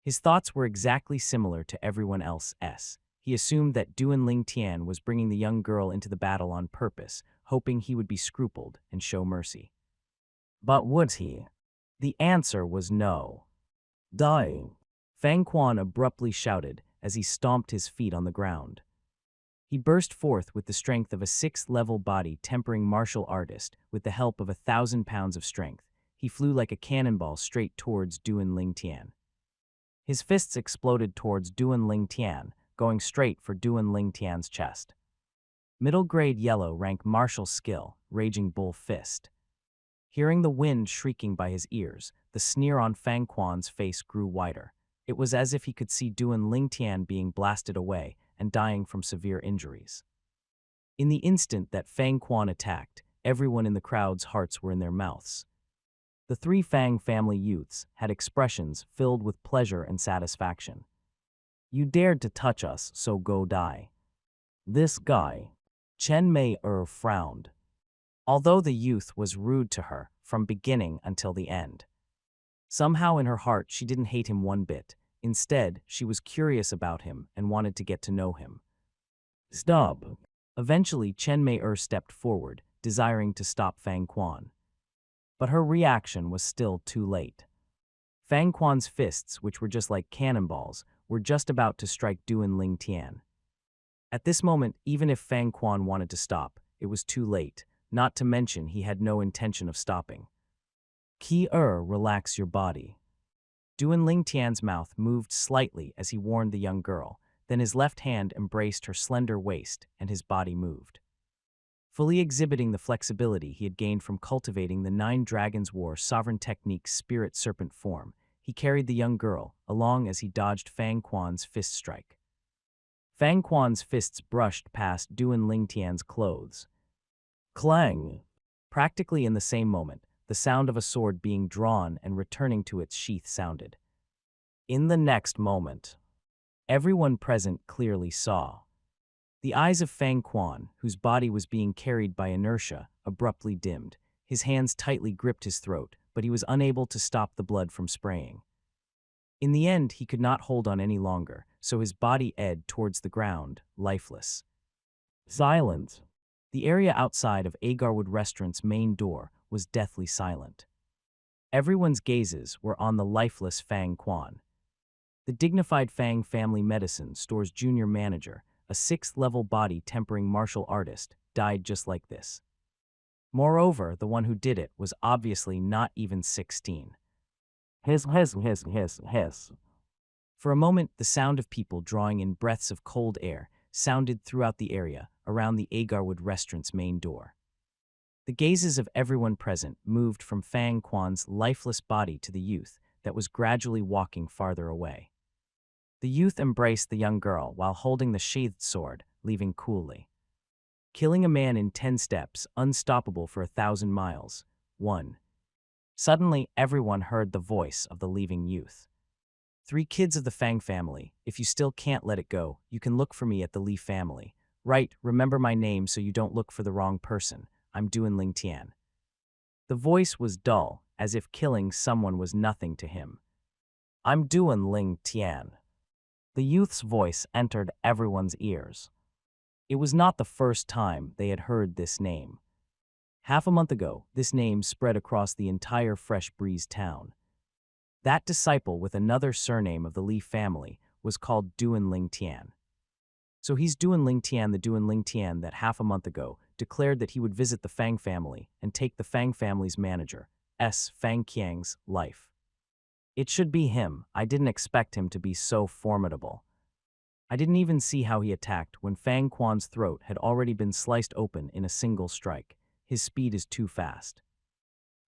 His thoughts were exactly similar to everyone else's. He assumed that Duan Ling Tian was bringing the young girl into the battle on purpose, hoping he would be scrupled and show mercy. But would he? The answer was no. Die! Fang Quan abruptly shouted as he stomped his feet on the ground. He burst forth with the strength of a 6th-level body tempering martial artist with the help of 1,000 pounds of strength. He flew like a cannonball straight towards Duan Ling Tian. His fists exploded towards Duan Ling Tian, going straight for Duan Ling Tian's chest. Middle-grade yellow rank martial skill, Raging Bull Fist. Hearing the wind shrieking by his ears, the sneer on Fang Quan's face grew wider. It was as if he could see Duan Ling Tian being blasted away and dying from severe injuries. In the instant that Fang Quan attacked, everyone in the crowd's hearts were in their mouths. The 3 Fang family youths had expressions filled with pleasure and satisfaction. You dared to touch us, so go die. This guy. Chen Mei frowned. Although the youth was rude to her from beginning until the end. Somehow in her heart she didn't hate him one bit. Instead, she was curious about him and wanted to get to know him. Stop. Eventually, Chen Mei stepped forward, desiring to stop Fang Quan. But her reaction was still too late. Fang Quan's fists, which were just like cannonballs, were just about to strike Duan Ling Tian. At this moment, even if Fang Quan wanted to stop, it was too late, not to mention he had no intention of stopping. Relax your body. Duan Ling Tian's mouth moved slightly as he warned the young girl, then his left hand embraced her slender waist and his body moved. Fully exhibiting the flexibility he had gained from cultivating the 9 Dragons War Sovereign Technique's Spirit Serpent form, he carried the young girl along as he dodged Fang Quan's fist strike. Fang Quan's fists brushed past Duan Ling Tian's clothes. Clang! Practically in the same moment, the sound of a sword being drawn and returning to its sheath sounded. In the next moment, everyone present clearly saw. The eyes of Fang Quan, whose body was being carried by inertia, abruptly dimmed. His hands tightly gripped his throat, but he was unable to stop the blood from spraying. In the end, he could not hold on any longer, so his body edged towards the ground, lifeless. Silent. The area outside of Agarwood Restaurant's main door was deathly silent. Everyone's gazes were on the lifeless Fang Quan. The dignified Fang Family Medicine Store's junior manager, a 6th-level body tempering martial artist, died just like this. Moreover, the one who did it was obviously not even 16. Hiss. For a moment, the sound of people drawing in breaths of cold air sounded throughout the area around the Agarwood Restaurant's main door. The gazes of everyone present moved from Fang Quan's lifeless body to the youth that was gradually walking farther away. The youth embraced the young girl while holding the sheathed sword, leaving coolly. Killing a man in 10 steps, unstoppable for 1,000 miles. 1. Suddenly, everyone heard the voice of the leaving youth. 3 kids of the Fang family, if you still can't let it go, you can look for me at the Li family. Right, remember my name so you don't look for the wrong person. I'm Duan Ling Tian. The voice was dull, as if killing someone was nothing to him. I'm Duan Ling Tian. The youth's voice entered everyone's ears. It was not the first time they had heard this name. Half a month ago, this name spread across the entire Fresh Breeze town. That disciple with another surname of the Li family was called Duan Ling Tian. So he's Duan Ling Tian, the Duan Ling Tian that half a month ago declared that he would visit the Fang family and take the Fang family's manager, Fang Qiang's, life. It should be him. I didn't expect him to be so formidable. I didn't even see how he attacked when Fang Quan's throat had already been sliced open in a single strike. His speed is too fast.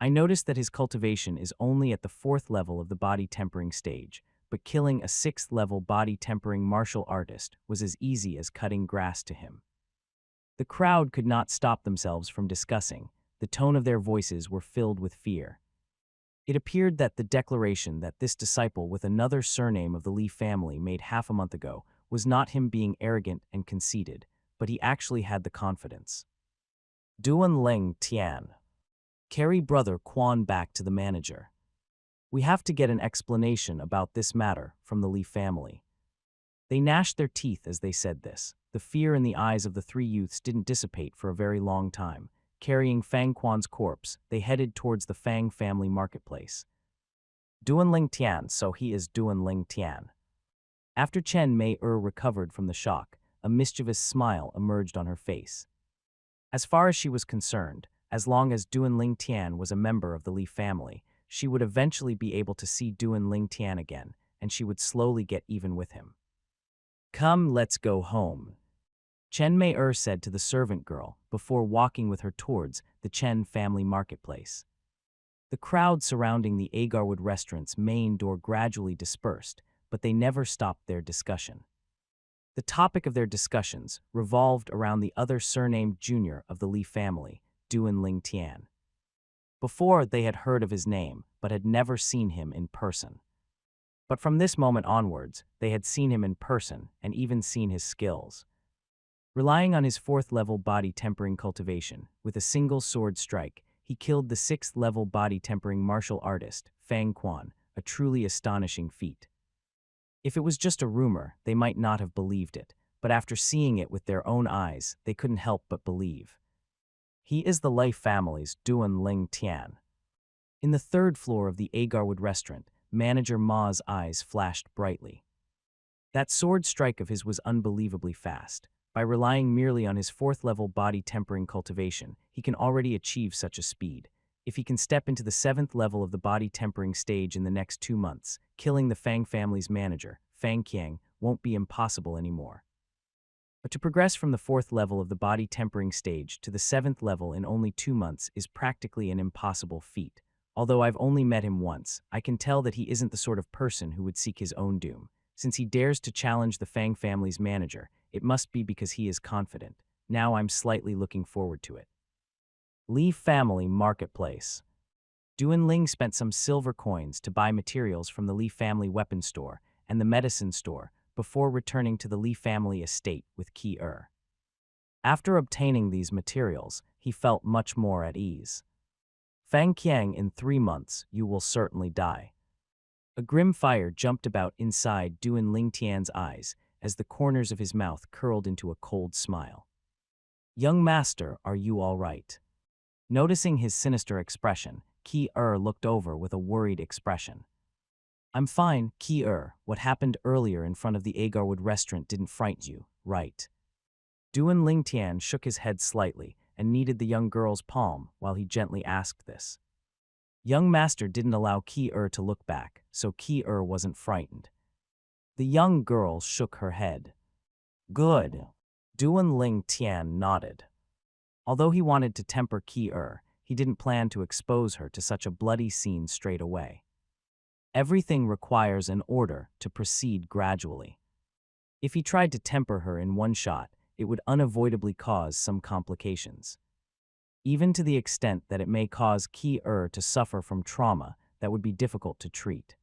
I noticed that his cultivation is only at the 4th level of the body tempering stage, but killing a 6th-level body-tempering martial artist was as easy as cutting grass to him. The crowd could not stop themselves from discussing. The tone of their voices were filled with fear. It appeared that the declaration that this disciple with another surname of the Li family made half a month ago was not him being arrogant and conceited, but he actually had the confidence. Duan Ling Tian. Carry brother Quan back to the manager. We have to get an explanation about this matter from the Li family. They gnashed their teeth as they said this. The fear in the eyes of the three youths didn't dissipate for a very long time. Carrying Fang Quan's corpse, they headed towards the Fang family marketplace. Duan Ling Tian, so he is Duan Ling Tian. After Chen Mei recovered from the shock, a mischievous smile emerged on her face. As far as she was concerned, as long as Duan Ling Tian was a member of the Li family, she would eventually be able to see Duan Ling Tian again, and she would slowly get even with him. Come, let's go home, Chen Mei said to the servant girl before walking with her towards the Chen family marketplace. The crowd surrounding the Agarwood restaurant's main door gradually dispersed, but they never stopped their discussion. The topic of their discussions revolved around the other surnamed junior of the Li family, Duan Ling Tian. Before, they had heard of his name, but had never seen him in person. But from this moment onwards, they had seen him in person and even seen his skills. Relying on his 4th-level body-tempering cultivation, with a single sword strike, he killed the 6th-level body-tempering martial artist, Fang Quan, a truly astonishing feat. If it was just a rumor, they might not have believed it, but after seeing it with their own eyes, they couldn't help but believe. He is the Lei family's Duan Ling Tian. In the 3rd floor of the Agarwood restaurant, manager Ma's eyes flashed brightly. That sword strike of his was unbelievably fast. By relying merely on his 4th-level body-tempering cultivation, he can already achieve such a speed. If he can step into the 7th level of the body-tempering stage in the next 2 months, killing the Fang family's manager, Fang Qiang, won't be impossible anymore. But to progress from the 4th level of the body-tempering stage to the 7th level in only 2 months is practically an impossible feat. Although I've only met him once, I can tell that he isn't the sort of person who would seek his own doom. Since he dares to challenge the Fang family's manager, it must be because he is confident. Now I'm slightly looking forward to it. Li Family Marketplace. Duan Ling spent some silver coins to buy materials from the Li Family weapon store and the medicine store before returning to the Li Family estate with Qi. After obtaining these materials, he felt much more at ease. Fang Qiang, in 3 months, you will certainly die. A grim fire jumped about inside Duan Ling Tian's eyes as the corners of his mouth curled into a cold smile. Young master, are you all right? Noticing his sinister expression, Qi looked over with a worried expression. I'm fine, Qi. What happened earlier in front of the Agarwood restaurant didn't frighten you, right? Duan Ling Tian shook his head slightly and kneaded the young girl's palm while he gently asked this. Young master didn't allow Qi to look back, so Qi wasn't frightened. The young girl shook her head. Good. Duan Ling Tian nodded. Although he wanted to temper Qi, he didn't plan to expose her to such a bloody scene straight away. Everything requires an order to proceed gradually. If he tried to temper her in one shot, it would unavoidably cause some complications. Even to the extent that it may cause Qi to suffer from trauma that would be difficult to treat.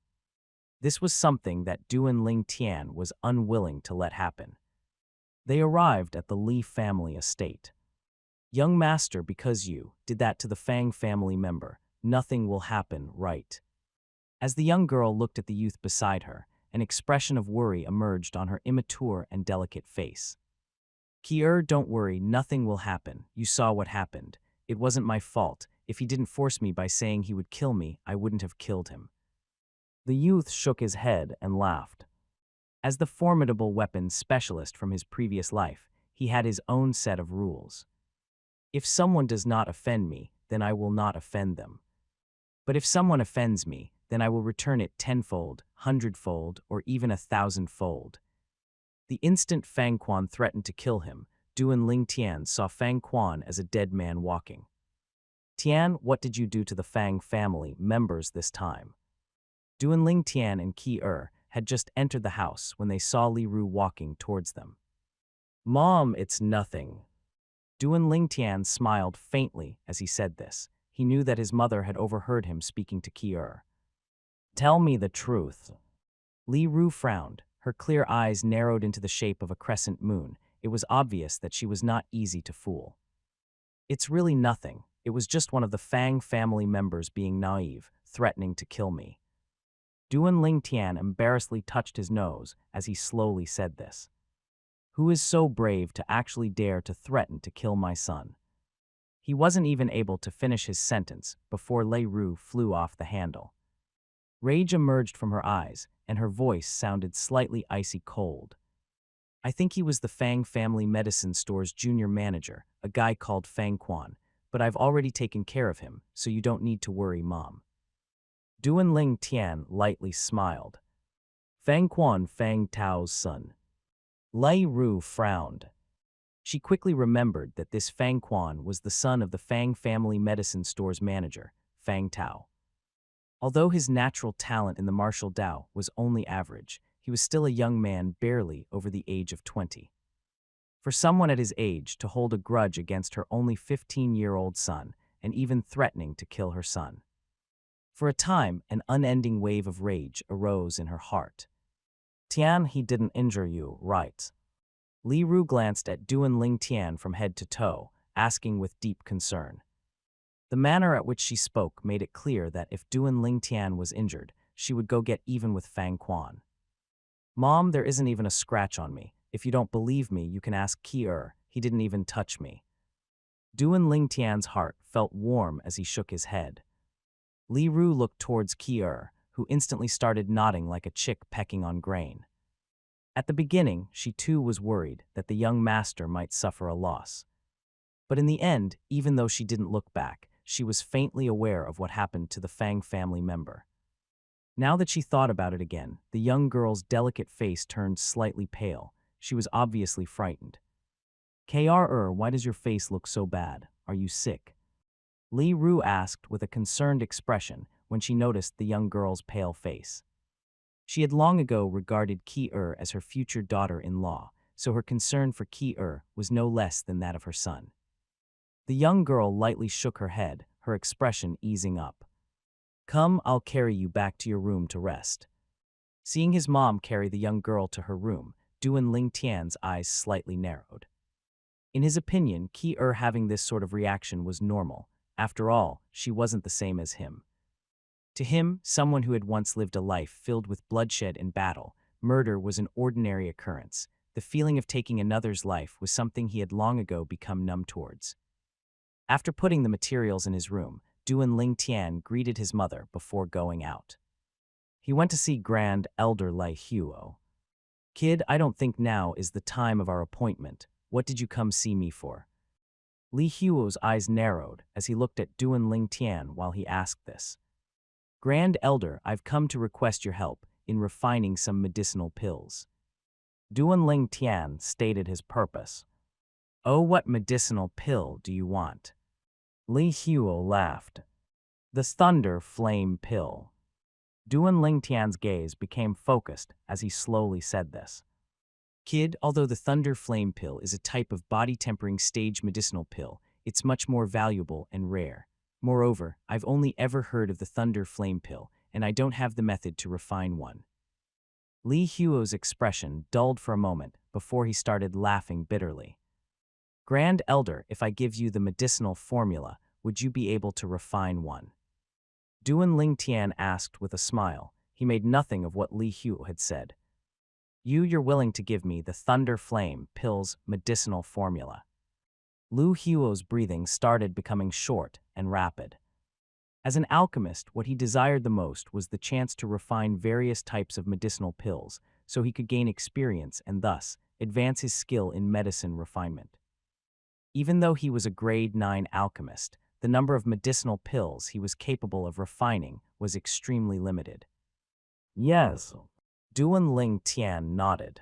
This was something that Duan Ling Tian was unwilling to let happen. They arrived at the Li family estate. Young master, because you did that to the Fang family member, nothing will happen, right? As the young girl looked at the youth beside her, an expression of worry emerged on her immature and delicate face. Qi, don't worry, nothing will happen. You saw what happened. It wasn't my fault. If he didn't force me by saying he would kill me, I wouldn't have killed him. The youth shook his head and laughed. As the formidable weapons specialist from his previous life, he had his own set of rules. If someone does not offend me, then I will not offend them. But if someone offends me, then I will return it 10-fold, 100-fold, or even 1,000-fold. The instant Fang Quan threatened to kill him, Duan Ling Tian saw Fang Quan as a dead man walking. Tian, what did you do to the Fang family members this time? Duan Ling Tian and Qi had just entered the house when they saw Li Ru walking towards them. "Mom, it's nothing." Duan Lingtian smiled faintly as he said this. He knew that his mother had overheard him speaking to Qi. "Tell me the truth." Li Ru frowned. Her clear eyes narrowed into the shape of a crescent moon. It was obvious that she was not easy to fool. "It's really nothing. It was just one of the Fang family members being naive, threatening to kill me." Duan Lingtian embarrassedly touched his nose as he slowly said this. "Who is so brave to actually dare to threaten to kill my son?" He wasn't even able to finish his sentence before Li Ru flew off the handle. Rage emerged from her eyes, and her voice sounded slightly icy cold. "I think he was the Fang family medicine store's junior manager, a guy called Fang Quan, but I've already taken care of him, so you don't need to worry, Mom." Duan Ling Tian lightly smiled. "Fang Quan, Fang Tao's son." Li Ru frowned. She quickly remembered that this Fang Quan was the son of the Fang family medicine store's manager, Fang Tao. Although his natural talent in the martial Dao was only average, he was still a young man barely over the age of 20. For someone at his age to hold a grudge against her only 15-year-old son, and even threatening to kill her son. For a time, an unending wave of rage arose in her heart. "Tian, he didn't injure you, right?" Li Ru glanced at Duan Ling Tian from head to toe, asking with deep concern. The manner at which she spoke made it clear that if Duan Ling Tian was injured, she would go get even with Fang Quan. "Mom, there isn't even a scratch on me. If you don't believe me, you can ask Qi. He didn't even touch me." Duan Ling Tian's heart felt warm as he shook his head. Li Ru looked towards Qi, who instantly started nodding like a chick pecking on grain. At the beginning, she too was worried that the young master might suffer a loss. But in the end, even though she didn't look back, she was faintly aware of what happened to the Fang family member. Now that she thought about it again, the young girl's delicate face turned slightly pale. She was obviously frightened. "Kr, why does your face look so bad? Are you sick?" Li Ru asked with a concerned expression when she noticed the young girl's pale face. She had long ago regarded Qi as her future daughter-in-law, so her concern for Qi was no less than that of her son. The young girl lightly shook her head, her expression easing up. "Come, I'll carry you back to your room to rest." Seeing his mom carry the young girl to her room, Duan Ling Tian's eyes slightly narrowed. In his opinion, Qi having this sort of reaction was normal. After all, she wasn't the same as him. To him, someone who had once lived a life filled with bloodshed and battle, murder was an ordinary occurrence. The feeling of taking another's life was something he had long ago become numb towards. After putting the materials in his room, Duan Ling Tian greeted his mother before going out. He went to see Grand Elder Li Huo. "Kid, I don't think now is the time of our appointment. What did you come see me for?" Li Huo's eyes narrowed as he looked at Duan Ling Tian while he asked this. "Grand Elder, I've come to request your help in refining some medicinal pills." Duan Ling Tian stated his purpose. "Oh, what medicinal pill do you want?" Li Huo laughed. "The Thunder Flame Pill." Duan Ling Tian's gaze became focused as he slowly said this. "Kid, although the Thunder Flame Pill is a type of body-tempering stage medicinal pill, it's much more valuable and rare. Moreover, I've only ever heard of the Thunder Flame Pill, and I don't have the method to refine one." Li Huo's expression dulled for a moment before he started laughing bitterly. "Grand Elder, if I give you the medicinal formula, would you be able to refine one?" Duan Ling Tian asked with a smile. He made nothing of what Li Huo had said. You're willing to give me the Thunder Flame Pill's medicinal formula." Lu Huo's breathing started becoming short and rapid. As an alchemist, what he desired the most was the chance to refine various types of medicinal pills so he could gain experience and thus advance his skill in medicine refinement. Even though he was a grade 9 alchemist, the number of medicinal pills he was capable of refining was extremely limited. "Yes." Duan Ling Tian nodded.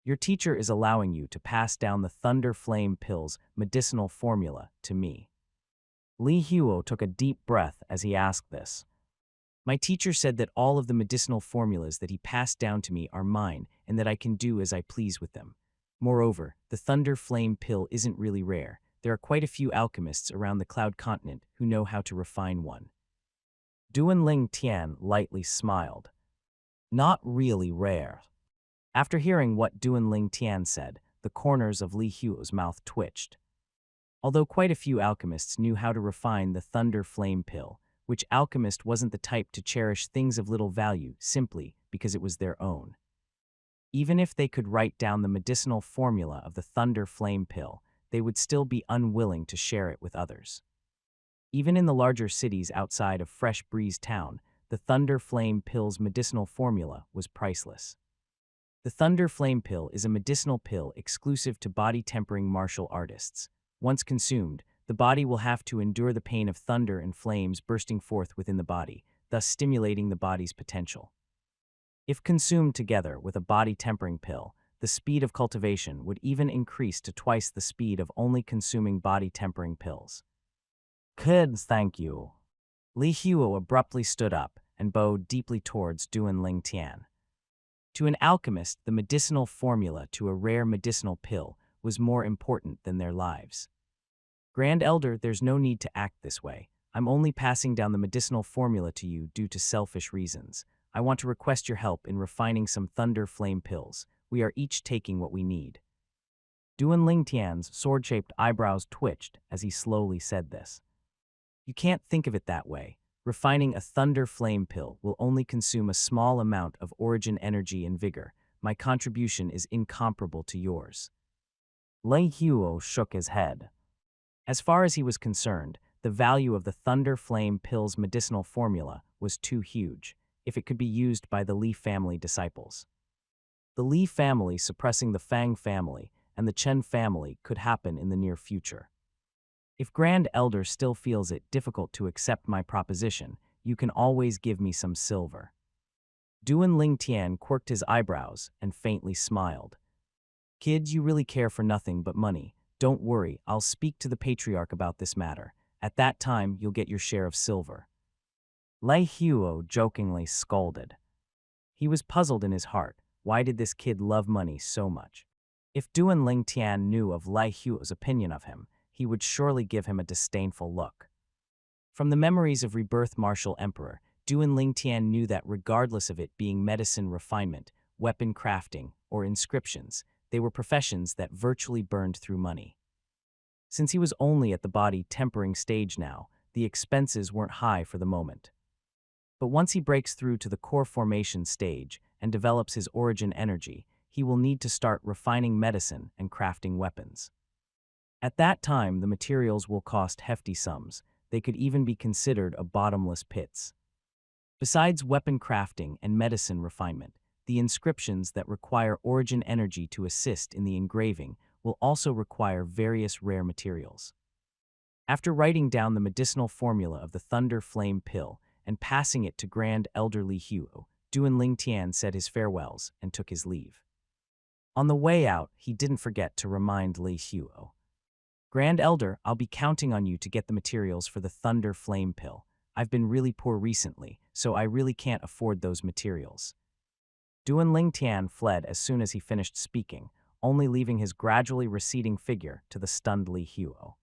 "Your teacher is allowing you to pass down the Thunder Flame Pill's medicinal formula to me." Li Huo took a deep breath as he asked this. My teacher said that all of the medicinal formulas that he passed down to me are mine and that I can do as I please with them. Moreover, the Thunder Flame pill isn't really rare. There are quite a few alchemists around the Cloud Continent who know how to refine one. Duan Ling Tian lightly smiled. Not really rare. After hearing what Duan Ling Tian said, the corners of Li Huo's mouth twitched. Although quite a few alchemists knew how to refine the Thunder Flame pill, which alchemist wasn't the type to cherish things of little value simply because it was their own. Even if they could write down the medicinal formula of the Thunder Flame pill, they would still be unwilling to share it with others. Even in the larger cities outside of Fresh Breeze Town, the Thunder Flame pill's medicinal formula was priceless. The Thunder Flame pill is a medicinal pill exclusive to body-tempering martial artists. Once consumed, the body will have to endure the pain of thunder and flames bursting forth within the body, thus stimulating the body's potential. If consumed together with a body-tempering pill, the speed of cultivation would even increase to twice the speed of only consuming body-tempering pills. Kids, thank you. Li Huo abruptly stood up and bowed deeply towards Duan Ling Tian. To an alchemist, the medicinal formula to a rare medicinal pill was more important than their lives. Grand Elder, there's no need to act this way. I'm only passing down the medicinal formula to you due to selfish reasons. I want to request your help in refining some Thunder Flame pills. We are each taking what we need. Duan Ling Tian's sword-shaped eyebrows twitched as he slowly said this. You can't think of it that way. Refining a Thunder Flame pill will only consume a small amount of origin energy and vigor. My contribution is incomparable to yours. Li Huo shook his head. As far as he was concerned, the value of the Thunder Flame pill's medicinal formula was too huge, if it could be used by the Li family disciples. The Li family suppressing the Fang family and the Chen family could happen in the near future. If Grand Elder still feels it difficult to accept my proposition, you can always give me some silver. Duan Ling Tian quirked his eyebrows and faintly smiled. Kids, you really care for nothing but money. Don't worry, I'll speak to the patriarch about this matter. At that time, you'll get your share of silver. Li Huo jokingly scolded. He was puzzled in his heart. Why did this kid love money so much? If Duan Ling Tian knew of Li Huo's opinion of him, he would surely give him a disdainful look. From the memories of Rebirth Martial Emperor, Duan Ling Tian knew that regardless of it being medicine refinement, weapon crafting, or inscriptions, they were professions that virtually burned through money. Since he was only at the body-tempering stage now, the expenses weren't high for the moment. But once he breaks through to the core formation stage and develops his origin energy, he will need to start refining medicine and crafting weapons. At that time, the materials will cost hefty sums. They could even be considered a bottomless pits. Besides weapon crafting and medicine refinement, the inscriptions that require origin energy to assist in the engraving will also require various rare materials. After writing down the medicinal formula of the Thunder Flame pill and passing it to Grand Elder Li Huo, Duan Ling Tian said his farewells and took his leave. On the way out, he didn't forget to remind Li Huo. Grand Elder, I'll be counting on you to get the materials for the Thunder Flame pill. I've been really poor recently, so I really can't afford those materials. Duan Ling Tian fled as soon as he finished speaking, only leaving his gradually receding figure to the stunned Li Huo.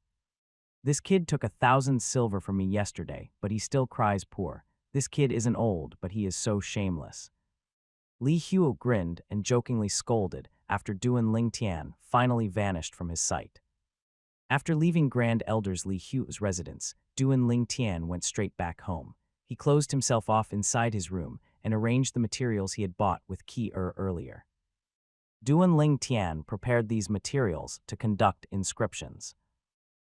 This kid took 1,000 silver from me yesterday, but he still cries poor. This kid isn't old, but he is so shameless. Li Huo grinned and jokingly scolded after Duan Ling Tian finally vanished from his sight. After leaving Grand Elder's Li Huo's residence, Duan Ling Tian went straight back home. He closed himself off inside his room and arranged the materials he had bought with Ki-er earlier. Duan Ling Tian prepared these materials to conduct inscriptions.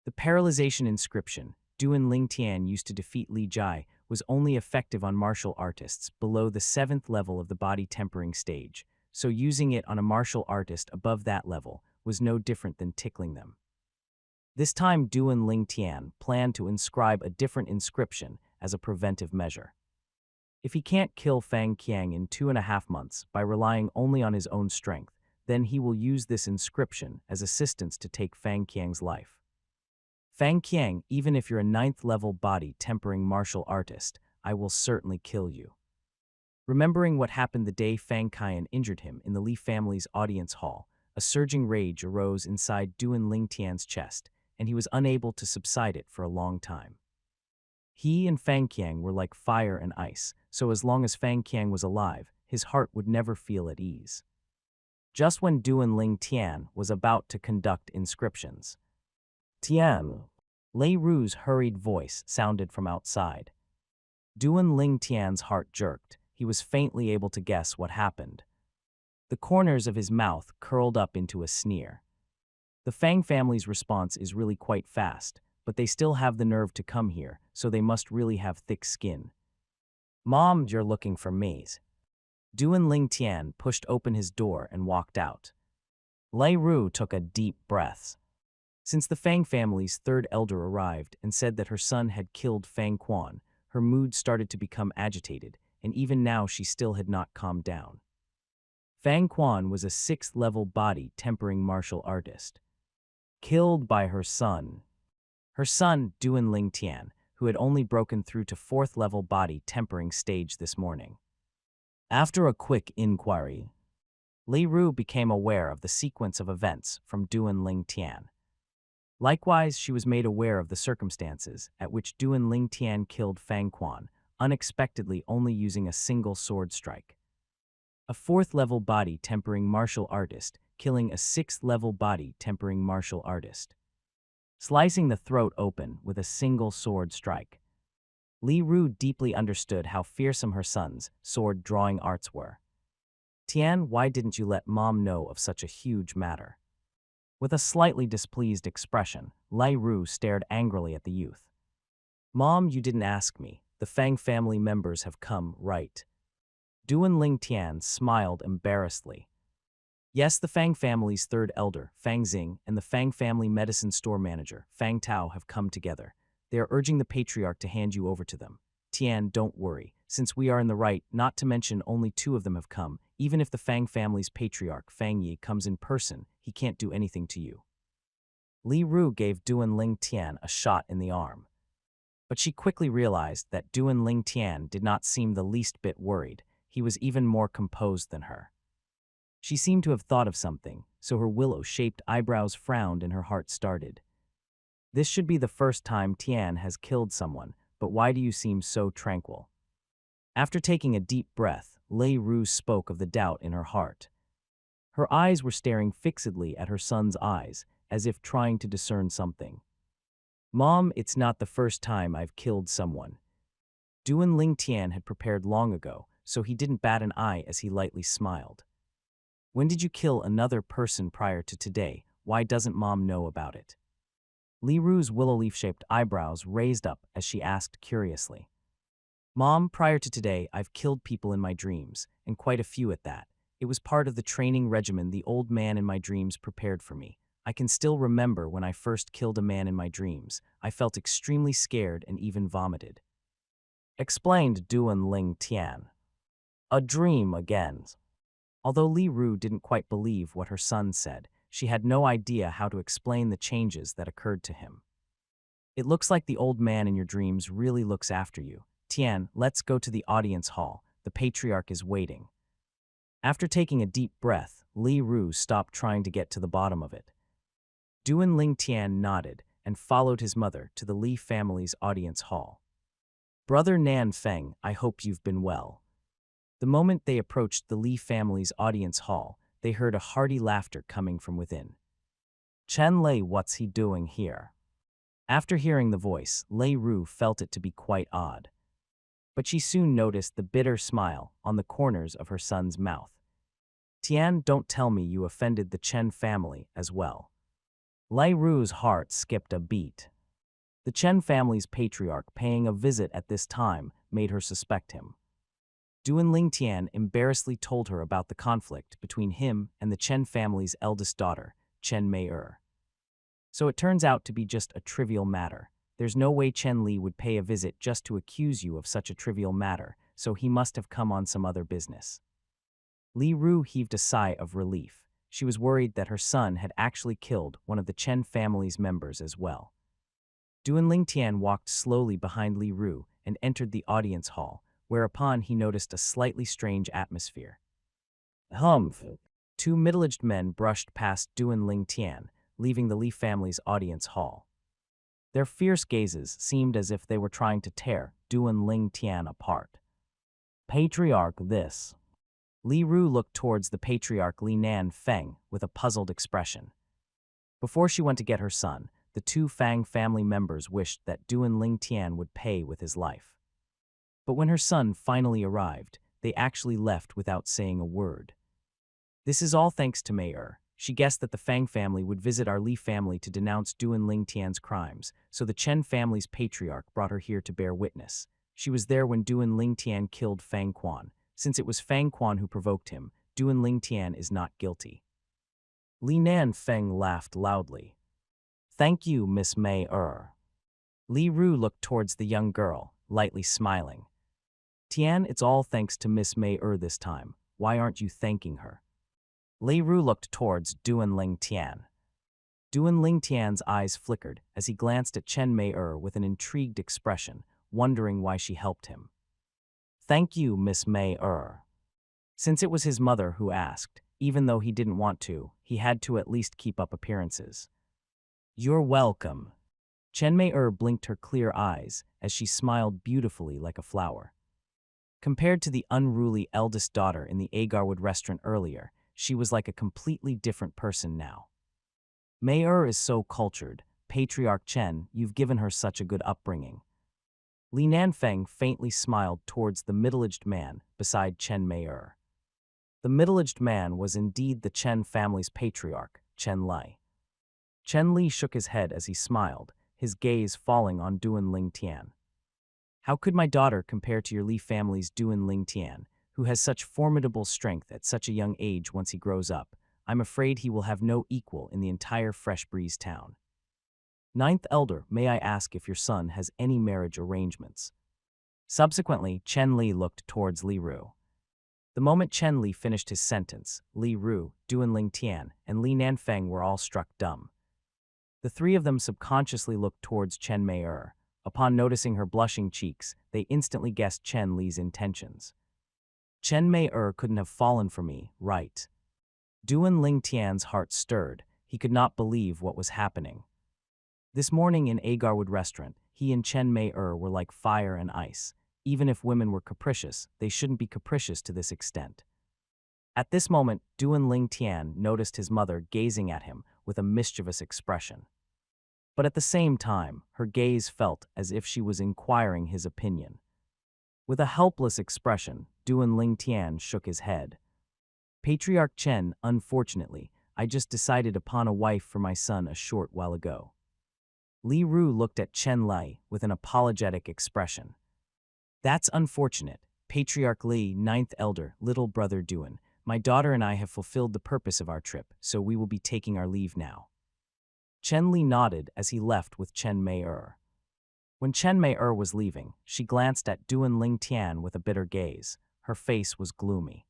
The paralyzation inscription Duan Ling Tian used to defeat Li Jai was only effective on martial artists below the 7th level of the body tempering stage, so using it on a martial artist above that level was no different than tickling them. This time Duan Ling Tian planned to inscribe a different inscription as a preventive measure. If he can't kill Fang Qiang in 2.5 months by relying only on his own strength, then he will use this inscription as assistance to take Fang Qiang's life. Fang Qiang, even if you're a 9th level body tempering martial artist, I will certainly kill you. Remembering what happened the day Fang Qian injured him in the Li family's audience hall, a surging rage arose inside Duan Lingtian's chest, and he was unable to subside it for a long time. He and Fang Qiang were like fire and ice, so as long as Fang Qiang was alive, his heart would never feel at ease. Just when Duan Ling Tian was about to conduct inscriptions, Tian, Lei Ru's hurried voice sounded from outside. Duan Ling Tian's heart jerked. He was faintly able to guess what happened. The corners of his mouth curled up into a sneer. The Fang family's response is really quite fast, but they still have the nerve to come here, so they must really have thick skin. Mom, you're looking for me. Duan Ling Tian pushed open his door and walked out. Lei Ru took a deep breath. Since the Fang family's third elder arrived and said that her son had killed Fang Quan, her mood started to become agitated, and even now she still had not calmed down. Fang Quan was a 6th-level body tempering martial artist. Killed by her son. Her son, Duan Ling Tian, who had only broken through to 4th-level body tempering stage this morning. After a quick inquiry, Li Ru became aware of the sequence of events from Duan Ling Tian. Likewise, she was made aware of the circumstances at which Duan Ling Tian killed Fang Quan, unexpectedly only using a single sword strike. A 4th-level body tempering martial artist killing a 6th-level body tempering martial artist. Slicing the throat open with a single sword strike. Li Ru deeply understood how fearsome her son's sword-drawing arts were. Tian, why didn't you let Mom know of such a huge matter? With a slightly displeased expression, Li Ru stared angrily at the youth. Mom, you didn't ask me. The Fang family members have come, right? Duan Ling Tian smiled embarrassedly. Yes, the Fang family's third elder, Fang Xing, and the Fang family medicine store manager, Fang Tao, have come together. They are urging the patriarch to hand you over to them. Tian, don't worry, since we are in the right, not to mention only 2 of them have come. Even if the Fang family's patriarch, Fang Yi, comes in person, he can't do anything to you. Li Ru gave Duan Ling Tian a shot in the arm. But she quickly realized that Duan Ling Tian did not seem the least bit worried. He was even more composed than her. She seemed to have thought of something, so her willow-shaped eyebrows frowned and her heart started. This should be the first time Tian has killed someone, but why do you seem so tranquil? After taking a deep breath, Lei Ru spoke of the doubt in her heart. Her eyes were staring fixedly at her son's eyes, as if trying to discern something. Mom, it's not the first time I've killed someone. Duan Ling Tian had prepared long ago, so he didn't bat an eye as he lightly smiled. When did you kill another person prior to today? Why doesn't Mom know about it? Li Ru's willow leaf-shaped eyebrows raised up as she asked curiously. Mom, prior to today, I've killed people in my dreams, and quite a few at that. It was part of the training regimen the old man in my dreams prepared for me. I can still remember when I first killed a man in my dreams. I felt extremely scared and even vomited. Explained Duan Ling Tian. A dream again. Although Li Ru didn't quite believe what her son said, she had no idea how to explain the changes that occurred to him. It looks like the old man in your dreams really looks after you. Tian, let's go to the audience hall. The patriarch is waiting. After taking a deep breath, Li Ru stopped trying to get to the bottom of it. Duan Ling Tian nodded and followed his mother to the Li family's audience hall. Brother Nan Feng, I hope you've been well. The moment they approached the Li family's audience hall, they heard a hearty laughter coming from within. Chen Lei, what's he doing here? After hearing the voice, Lei Ru felt it to be quite odd. But she soon noticed the bitter smile on the corners of her son's mouth. Tian, don't tell me you offended the Chen family as well. Lei Ru's heart skipped a beat. The Chen family's patriarch paying a visit at this time made her suspect him. Duan Ling Tian embarrassedly told her about the conflict between him and the Chen family's eldest daughter, Chen Mei-er. So it turns out to be just a trivial matter. There's no way Chen Li would pay a visit just to accuse you of such a trivial matter, so he must have come on some other business. Li Ru heaved a sigh of relief. She was worried that her son had actually killed one of the Chen family's members as well. Duan Lingtian walked slowly behind Li Ru and entered the audience hall, whereupon he noticed a slightly strange atmosphere. Humph! Two middle-aged men brushed past Duan Lingtian, leaving the Li family's audience hall. Their fierce gazes seemed as if they were trying to tear Duan Lingtian apart. Patriarch this. Li Ru looked towards the patriarch Li Nan Feng with a puzzled expression. Before she went to get her son, the two Fang family members wished that Duan Lingtian would pay with his life. But when her son finally arrived, they actually left without saying a word. This is all thanks to Mei Er. She guessed that the Fang family would visit our Li family to denounce Duan Lingtian's crimes, so the Chen family's patriarch brought her here to bear witness. She was there when Duan Lingtian killed Fang Quan. Since it was Fang Quan who provoked him, Duan Lingtian is not guilty. Li Nan Feng laughed loudly. Thank you, Miss Mei Er. Li Ru looked towards the young girl, lightly smiling. Tian, it's all thanks to Miss Mei Er this time. Why aren't you thanking her? Li Ru looked towards Duan Lingtian. Duan Lingtian's eyes flickered as he glanced at Chen Mei Er with an intrigued expression, wondering why she helped him. Thank you, Miss Mei Er. Since it was his mother who asked, even though he didn't want to, he had to at least keep up appearances. You're welcome. Chen Mei Er blinked her clear eyes as she smiled beautifully like a flower. Compared to the unruly eldest daughter in the Agarwood restaurant earlier, she was like a completely different person now. Mei Er is so cultured. Patriarch Chen, you've given her such a good upbringing. Li Nanfeng faintly smiled towards the middle-aged man beside Chen Mei Er. The middle-aged man was indeed the Chen family's patriarch, Chen Li. Chen Li shook his head as he smiled, his gaze falling on Duan Lingtian. How could my daughter compare to your Li family's Duan Lingtian, who has such formidable strength at such a young age once he grows up? I'm afraid he will have no equal in the entire Fresh Breeze town. Ninth Elder, may I ask if your son has any marriage arrangements? Subsequently, Chen Li looked towards Li Ru. The moment Chen Li finished his sentence, Li Ru, Duan Lingtian, and Li Nanfeng were all struck dumb. The three of them subconsciously looked towards Chen Mei Er. Upon noticing her blushing cheeks, they instantly guessed Chen Li's intentions. Chen Mei Er couldn't have fallen for me, right? Duan Lingtian's heart stirred. He could not believe what was happening. This morning in Agarwood restaurant, he and Chen Mei Er were like fire and ice. Even if women were capricious, they shouldn't be capricious to this extent. At this moment, Duan Lingtian noticed his mother gazing at him with a mischievous expression. But at the same time, her gaze felt as if she was inquiring his opinion. With a helpless expression, Duan Lingtian shook his head. Patriarch Chen, unfortunately, I just decided upon a wife for my son a short while ago. Li Ru looked at Chen Li with an apologetic expression. That's unfortunate. Patriarch Li, Ninth Elder, little brother Duan, my daughter and I have fulfilled the purpose of our trip, so we will be taking our leave now. Chen Li nodded as he left with Chen Mei Er. When Chen Mei Er was leaving, she glanced at Duan Lingtian with a bitter gaze. Her face was gloomy.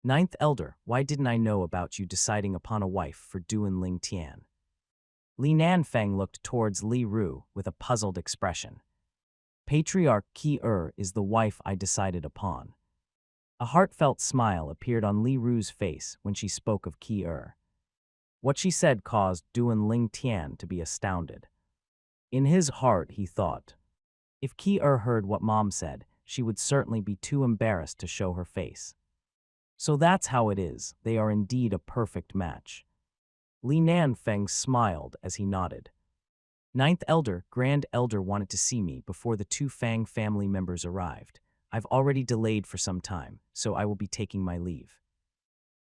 Ninth Elder, why didn't I know about you deciding upon a wife for Duan Lingtian? Li Nanfeng looked towards Li Ru with a puzzled expression. Patriarch Qi Er is the wife I decided upon. A heartfelt smile appeared on Li Ru's face when she spoke of Qi Er. What she said caused Duan Lingtian to be astounded. In his heart, he thought, if Qi Er heard what Mom said, she would certainly be too embarrassed to show her face. So that's how it is, they are indeed a perfect match. Li Nanfeng smiled as he nodded. Ninth Elder, Grand Elder wanted to see me before the two Fang family members arrived. I've already delayed for some time, so I will be taking my leave.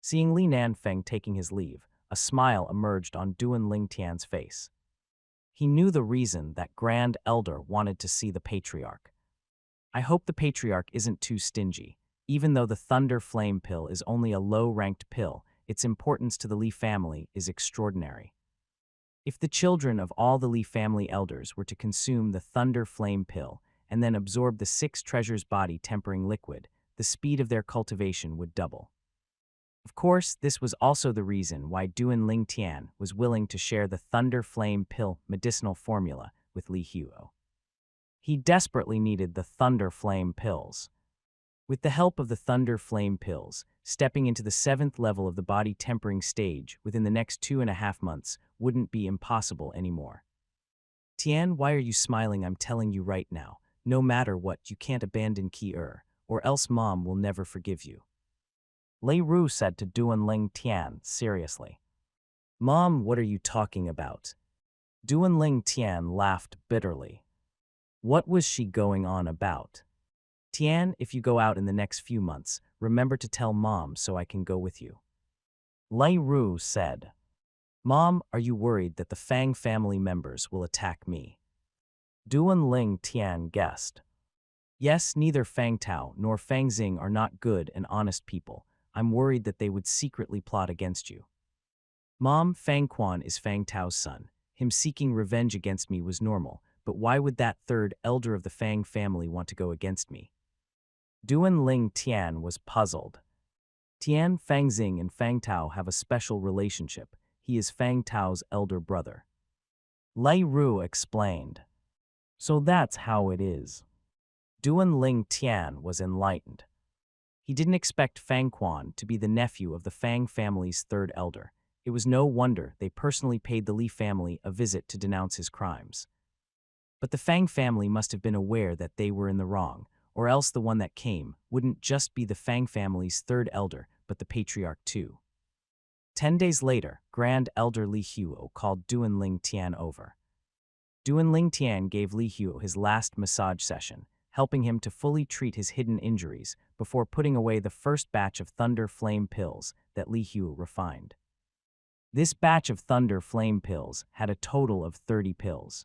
Seeing Li Nanfeng taking his leave, a smile emerged on Duan Lingtian's face. He knew the reason that Grand Elder wanted to see the Patriarch. I hope the Patriarch isn't too stingy. Even though the Thunder Flame pill is only a low-ranked pill, its importance to the Li family is extraordinary. If the children of all the Li family elders were to consume the Thunder Flame pill and then absorb the 6 treasures body tempering liquid, the speed of their cultivation would double. Of course, this was also the reason why Duan Lingtian was willing to share the Thunder Flame pill medicinal formula with Li Huo. He desperately needed the Thunder Flame pills. With the help of the Thunder Flame pills, stepping into the 7th level of the body tempering stage within the next 2.5 months wouldn't be impossible anymore. Tian, why are you smiling? I'm telling you right now, no matter what, you can't abandon Ki-er, or else Mom will never forgive you. Lei Ru said to Duanling Tian seriously. Mom, what are you talking about? Duanling Tian laughed bitterly. What was she going on about? Tian, if you go out in the next few months, remember to tell Mom so I can go with you. Lei Ru said. Mom, are you worried that the Fang family members will attack me? Duanling Tian guessed. Yes, neither Fang Tao nor Fang Xing are not good and honest people. I'm worried that they would secretly plot against you. Mom, Fang Quan is Fang Tao's son. Him seeking revenge against me was normal, but why would that third elder of the Fang family want to go against me? Duanling Tian was puzzled. Tian, Fang Xing, and Fang Tao have a special relationship. He is Fang Tao's elder brother. Lei Ru explained. So that's how it is. Duanling Tian was enlightened. He didn't expect Fang Quan to be the nephew of the Fang family's third elder. It was no wonder they personally paid the Li family a visit to denounce his crimes. But the Fang family must have been aware that they were in the wrong, or else the one that came wouldn't just be the Fang family's third elder, but the patriarch too. 10 days later, Grand Elder Li Huo called Duanling Tian over. Duanling Tian gave Li Huo his last massage session, helping him to fully treat his hidden injuries before putting away the first batch of Thunder Flame pills that Li Huo refined. This batch of Thunder Flame pills had a total of 30 pills.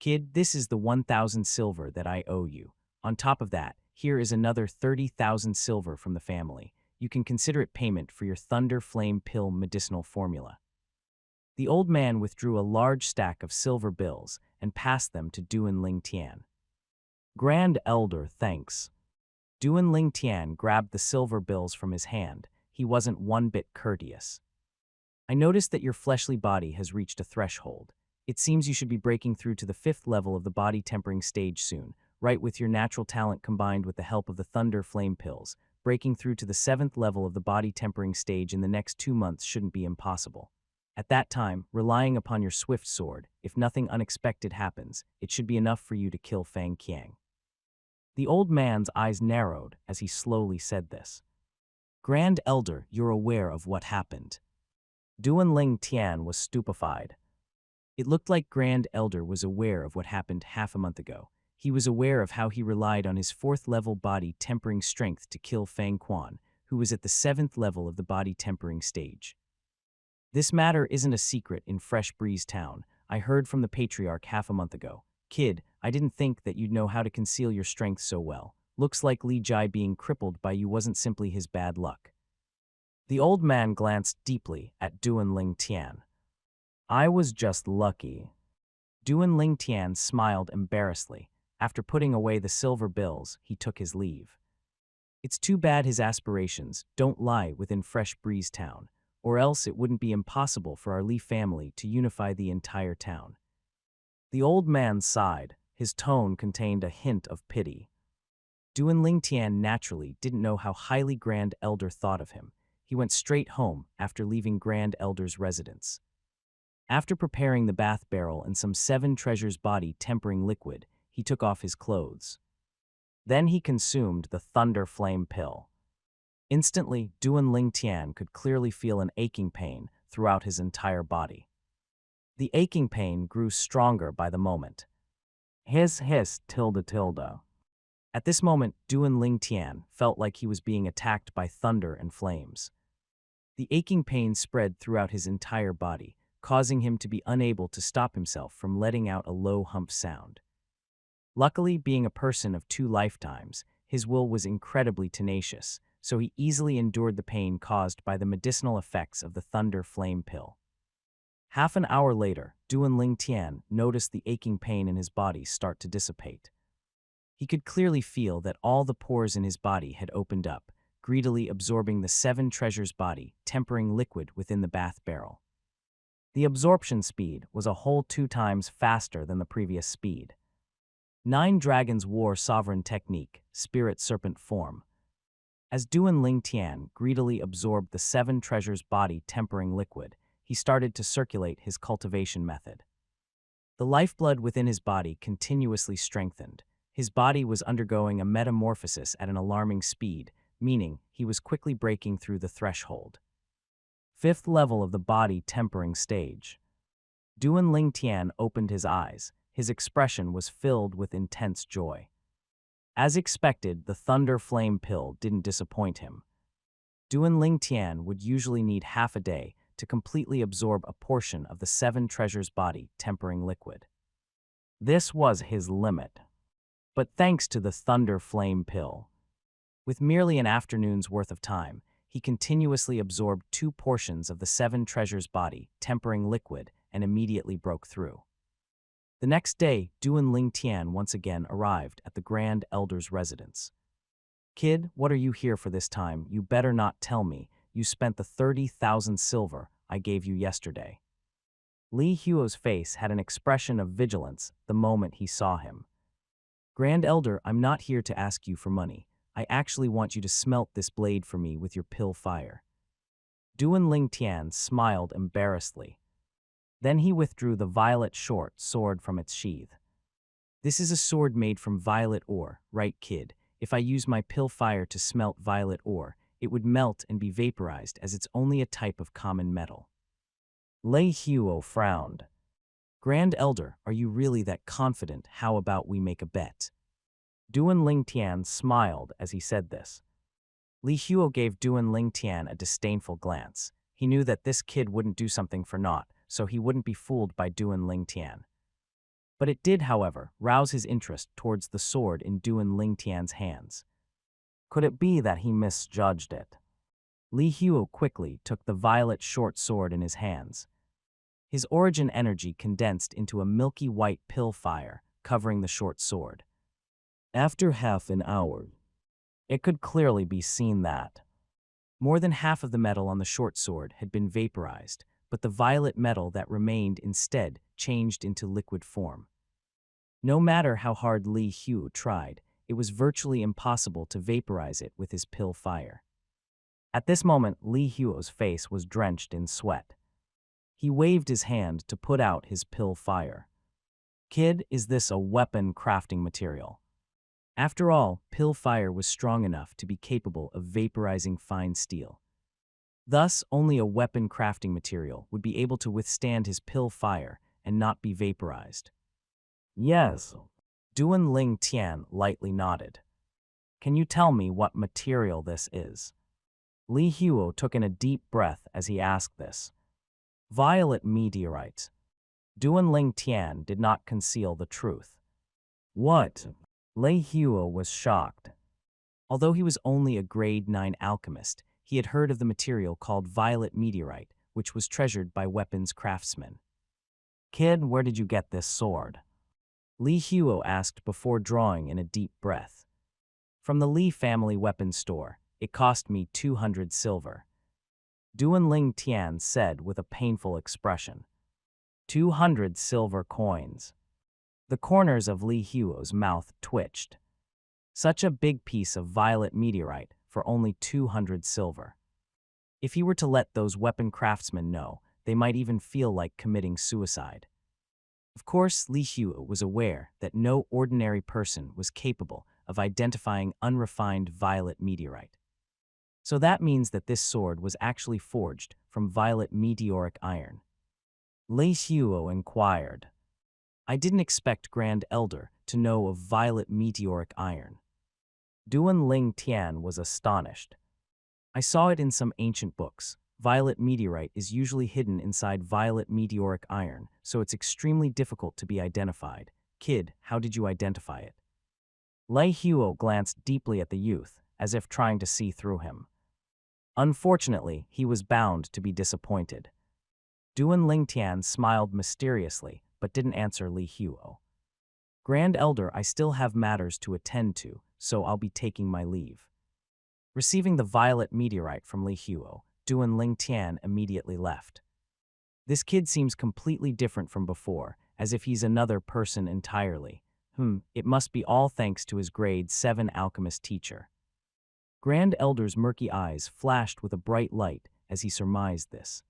Kid, this is the 1,000 silver that I owe you. On top of that, here is another 30,000 silver from the family. You can consider it payment for your Thunder Flame pill medicinal formula. The old man withdrew a large stack of silver bills and passed them to Duanling Tian. Grand Elder, thanks. Duanling Tian grabbed the silver bills from his hand. He wasn't one bit courteous. I noticed that your fleshly body has reached a threshold. It seems you should be breaking through to the 5th level of the body tempering stage soon, right, with your natural talent combined with the help of the Thunder Flame pills. Breaking through to the 7th level of the body tempering stage in the next 2 months shouldn't be impossible. At that time, relying upon your swift sword, if nothing unexpected happens, it should be enough for you to kill Fang Qiang. The old man's eyes narrowed as he slowly said this. Grand Elder, you're aware of what happened. Duanling Tian was stupefied. It looked like Grand Elder was aware of what happened half a month ago. He was aware of how he relied on his 4th level body tempering strength to kill Fang Quan, who was at the 7th level of the body tempering stage. This matter isn't a secret in Fresh Breeze Town. I heard from the patriarch half a month ago. Kid, I didn't think that you'd know how to conceal your strength so well. Looks like Li Jai being crippled by you wasn't simply his bad luck. The old man glanced deeply at Duanling Tian. I was just lucky. Duanling Tian smiled embarrassedly. After putting away the silver bills, he took his leave. It's too bad his aspirations don't lie within Fresh Breeze Town, or else it wouldn't be impossible for our Li family to unify the entire town. The old man sighed. His tone contained a hint of pity. Duanling Tian naturally didn't know how highly Grand Elder thought of him. He went straight home after leaving Grand Elder's residence. After preparing the bath barrel and some 7 treasures body tempering liquid, he took off his clothes. Then he consumed the Thunder Flame pill. Instantly, Duanling Tian could clearly feel an aching pain throughout his entire body. The aching pain grew stronger by the moment. Hiss, tilde. At this moment, Duanling Tian felt like he was being attacked by thunder and flames. The aching pain spread throughout his entire body, causing him to be unable to stop himself from letting out a low hump sound. Luckily, being a person of 2 lifetimes, his will was incredibly tenacious, so he easily endured the pain caused by the medicinal effects of the Thunder Flame pill. Half an hour later, Duanling Tian noticed the aching pain in his body start to dissipate. He could clearly feel that all the pores in his body had opened up, greedily absorbing the 7 treasures body tempering liquid within the bath barrel. The absorption speed was a whole 2 times faster than the previous speed. 9 dragons wore sovereign technique, spirit serpent form. As Duan Ling Tian greedily absorbed the 7 treasures body tempering liquid, he started to circulate his cultivation method. The lifeblood within his body continuously strengthened. His body was undergoing a metamorphosis at an alarming speed, meaning he was quickly breaking through the threshold. 5th level of the body tempering stage. Duan Ling Tian opened his eyes. His expression was filled with intense joy. As expected, the Thunder Flame pill didn't disappoint him. Duan Ling Tian would usually need half a day to completely absorb a portion of the 7 treasures body tempering liquid. This was his limit. But thanks to the Thunder Flame pill, with merely an afternoon's worth of time, he continuously absorbed 2 portions of the 7 treasures body tempering liquid and immediately broke through. The next day, Duan Ling Tian once again arrived at the Grand Elder's residence. "Kid, what are you here for this time? You better not tell me you spent the 30,000 silver I gave you yesterday." Li Huo's face had an expression of vigilance the moment he saw him. "Grand Elder, I'm not here to ask you for money. I actually want you to smelt this blade for me with your pill fire." Duan Ling Tian smiled embarrassedly. Then he withdrew the violet short sword from its sheath. "This is a sword made from violet ore, right, kid? If I use my pill fire to smelt violet ore, it would melt and be vaporized as it's only a type of common metal." Lei Huo frowned. "Grand Elder, are you really that confident? How about we make a bet?" Duan Ling Tian smiled as he said this. Li Huo gave Duan Ling Tian a disdainful glance. He knew that this kid wouldn't do something for naught, so he wouldn't be fooled by Duan Ling Tian. But it did, however, rouse his interest towards the sword in Duan Ling Tian's hands. Could it be that he misjudged it? Li Huo quickly took the violet short sword in his hands. His origin energy condensed into a milky white pill fire, covering the short sword. After half an hour, it could clearly be seen that more than half of the metal on the short sword had been vaporized, but the violet metal that remained instead changed into liquid form. No matter how hard Li Huo tried, it was virtually impossible to vaporize it with his pill fire. At this moment, Li Huo's face was drenched in sweat. He waved his hand to put out his pill fire. "Kid, is this a weapon crafting material?" After all, pill fire was strong enough to be capable of vaporizing fine steel. Thus, only a weapon crafting material would be able to withstand his pill fire and not be vaporized. "Yes." Duan Ling Tian lightly nodded. "Can you tell me what material this is?" Li Huo took in a deep breath as he asked this. "Violet meteorite." Duan Ling Tian did not conceal the truth. "What?" Lei Huo was shocked. Although he was only a grade 9 alchemist, he had heard of the material called violet meteorite, which was treasured by weapons craftsmen. "Kid, where did you get this sword?" Li Huo asked before drawing in a deep breath. "From the Li family weapons store. It cost me 200 silver." Duan Ling Tian said with a painful expression. 200 silver coins. The corners of Li Huo's mouth twitched. Such a big piece of violet meteorite for only 200 silver. If he were to let those weapon craftsmen know, they might even feel like committing suicide. Of course, Li Huo was aware that no ordinary person was capable of identifying unrefined violet meteorite. So that means that this sword was actually forged from violet meteoric iron. Li Huo inquired. "I didn't expect Grand Elder to know of violet meteoric iron." Duan Ling Tian was astonished. "I saw it in some ancient books. Violet meteorite is usually hidden inside violet meteoric iron, so it's extremely difficult to be identified. Kid, how did you identify it?" Lei Huo glanced deeply at the youth, as if trying to see through him. Unfortunately, he was bound to be disappointed. Duan Ling Tian smiled mysteriously, but didn't answer Li Huo. "Grand Elder, I still have matters to attend to, so I'll be taking my leave." Receiving the violet meteorite from Li Huo, Duan Ling Tian immediately left. This kid seems completely different from before, as if he's another person entirely. It must be all thanks to his grade 7 alchemist teacher. Grand Elder's murky eyes flashed with a bright light as he surmised this.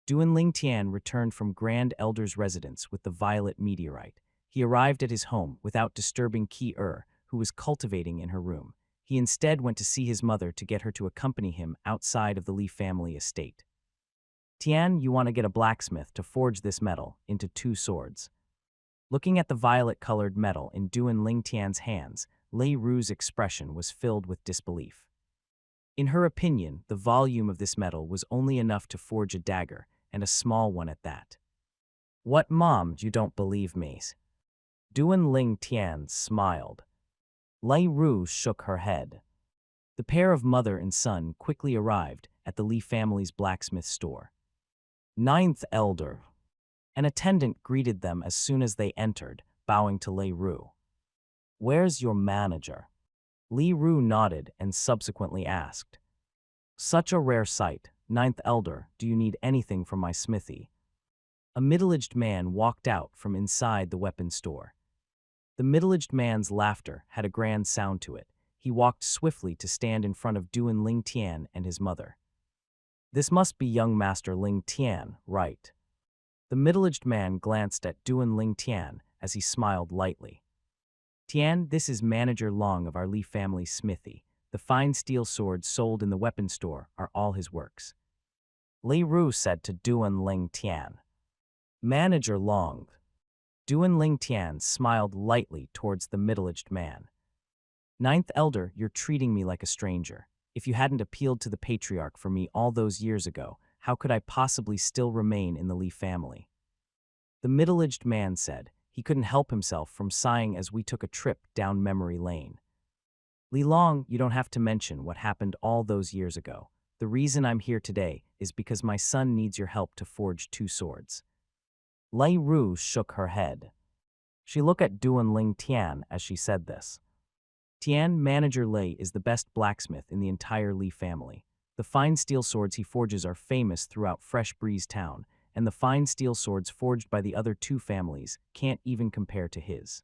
Duan Ling Tian returned from Grand Elder's residence with the violet meteorite. He arrived at his home without disturbing Ki-er, who was cultivating in her room. He instead went to see his mother to get her to accompany him outside of the Li family estate. Tian, you want to get a blacksmith to forge this metal into 2 swords. Looking at the violet-colored metal in Duan Ling Tian's hands, Lei Ru's expression was filled with disbelief. In her opinion, the volume of this metal was only enough to forge a dagger, and a small one at that. What, Mom, you don't believe me? Duan Ling Tian smiled. Lei Ru shook her head. The pair of mother and son quickly arrived at the Li family's blacksmith store. Ninth Elder. An attendant greeted them as soon as they entered, bowing to Lei Ru. Where's your manager? Li Ru nodded and subsequently asked. Such a rare sight, Ninth Elder, do you need anything from my smithy? A middle-aged man walked out from inside the weapon store. The middle-aged man's laughter had a grand sound to it. He walked swiftly to stand in front of Duan Ling Tian and his mother. This must be young Master Ling Tian, right? The middle-aged man glanced at Duan Ling Tian as he smiled lightly. Tian, this is Manager Long of our Li family smithy. The fine steel swords sold in the weapon store are all his works. Lei Ru said to Duan Ling Tian. Manager Long. Duan Ling Tian smiled lightly towards the middle-aged man. Ninth Elder, you're treating me like a stranger. If you hadn't appealed to the patriarch for me all those years ago, how could I possibly still remain in the Li family? The middle-aged man said. He couldn't help himself from sighing as we took a trip down memory lane. Li Long, you don't have to mention what happened all those years ago. The reason I'm here today is because my son needs your help to forge 2 swords. Lei Ru shook her head. She looked at Duan Ling Tian as she said this. Tian, Manager Lei is the best blacksmith in the entire Li family. The fine steel swords he forges are famous throughout Fresh Breeze Town, and the fine steel swords forged by the other 2 families can't even compare to his.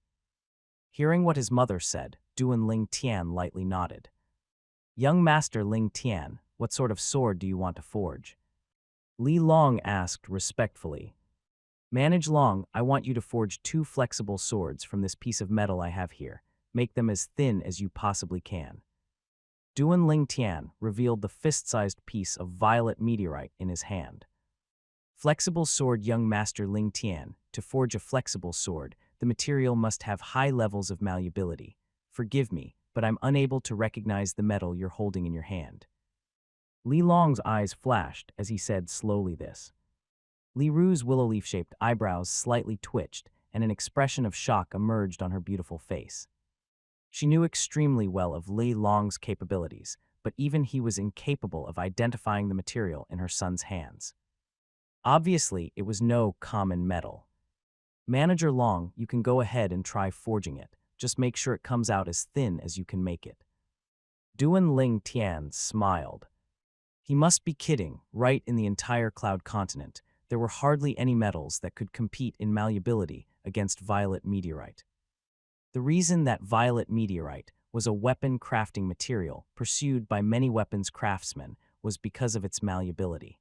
Hearing what his mother said, Duan Ling Tian lightly nodded. Young Master Ling Tian, what sort of sword do you want to forge? Li Long asked respectfully. Manage Long, I want you to forge 2 flexible swords from this piece of metal I have here. Make them as thin as you possibly can. Duan Ling Tian revealed the fist-sized piece of violet meteorite in his hand. Flexible sword, young Master Ling Tian. To forge a flexible sword, the material must have high levels of malleability. Forgive me, but I'm unable to recognize the metal you're holding in your hand. Li Long's eyes flashed as he said slowly this. Li Ru's willow leaf-shaped eyebrows slightly twitched, and an expression of shock emerged on her beautiful face. She knew extremely well of Li Long's capabilities, but even he was incapable of identifying the material in her son's hands. Obviously, it was no common metal. Manager Long, you can go ahead and try forging it. Just make sure it comes out as thin as you can make it. Duan Ling Tian smiled. He must be kidding. Right, in the entire Cloud continent, there were hardly any metals that could compete in malleability against violet meteorite. The reason that violet meteorite was a weapon crafting material pursued by many weapons craftsmen was because of its malleability.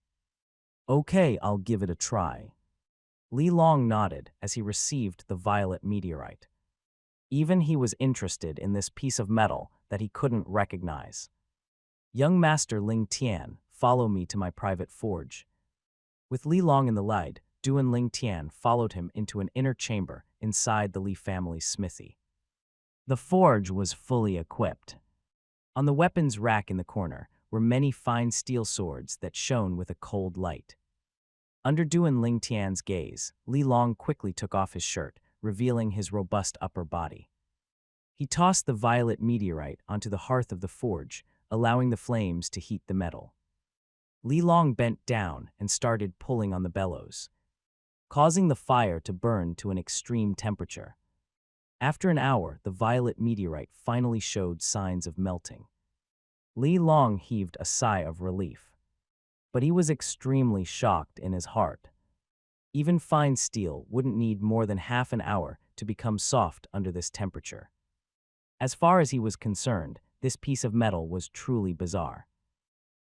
Okay, I'll give it a try. Li Long nodded as he received the violet meteorite. Even he was interested in this piece of metal that he couldn't recognize. Young Master Ling Tian, follow me to my private forge. With Li Long in the lead, Duan Ling Tian followed him into an inner chamber inside the Li family's smithy. The forge was fully equipped. On the weapons rack in the corner were many fine steel swords that shone with a cold light. Under Duan Ling Tian's gaze, Li Long quickly took off his shirt, revealing his robust upper body. He tossed the violet meteorite onto the hearth of the forge, allowing the flames to heat the metal. Li Long bent down and started pulling on the bellows, causing the fire to burn to an extreme temperature. After an hour, the violet meteorite finally showed signs of melting. Li Long heaved a sigh of relief. But he was extremely shocked in his heart. Even fine steel wouldn't need more than half an hour to become soft under this temperature. As far as he was concerned, this piece of metal was truly bizarre.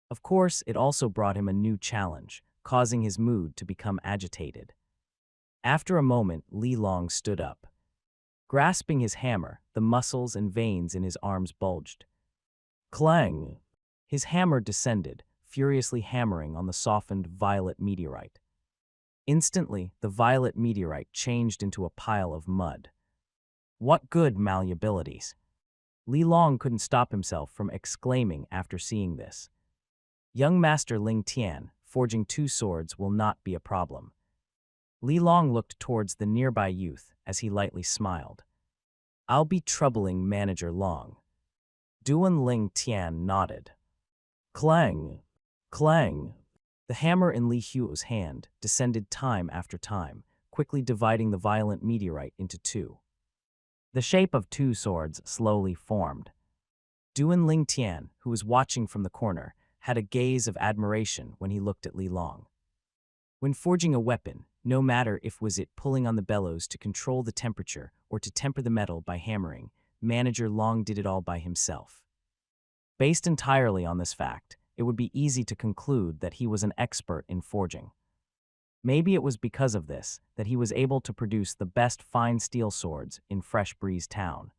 Of course, it also brought him a new challenge, causing his mood to become agitated. After a moment, Li Long stood up. Grasping his hammer, the muscles and veins in his arms bulged. Clang! His hammer descended, furiously hammering on the softened violet meteorite. Instantly, the violet meteorite changed into a pile of mud. What good malleabilities! Li Long couldn't stop himself from exclaiming after seeing this. Young Master Ling Tian, forging 2 swords will not be a problem. Li Long looked towards the nearby youth as he lightly smiled. I'll be troubling Manager Long. Duan Ling Tian nodded. Clang! Clang! The hammer in Li Huo's hand descended time after time, quickly dividing the violent meteorite into 2. The shape of 2 swords slowly formed. Duan Ling Tian, who was watching from the corner, had a gaze of admiration when he looked at Li Long. When forging a weapon, no matter if was it pulling on the bellows to control the temperature or to temper the metal by hammering, Manager Long did it all by himself. Based entirely on this fact, it would be easy to conclude that he was an expert in forging. Maybe it was because of this that he was able to produce the best fine steel swords in Fresh Breeze Town.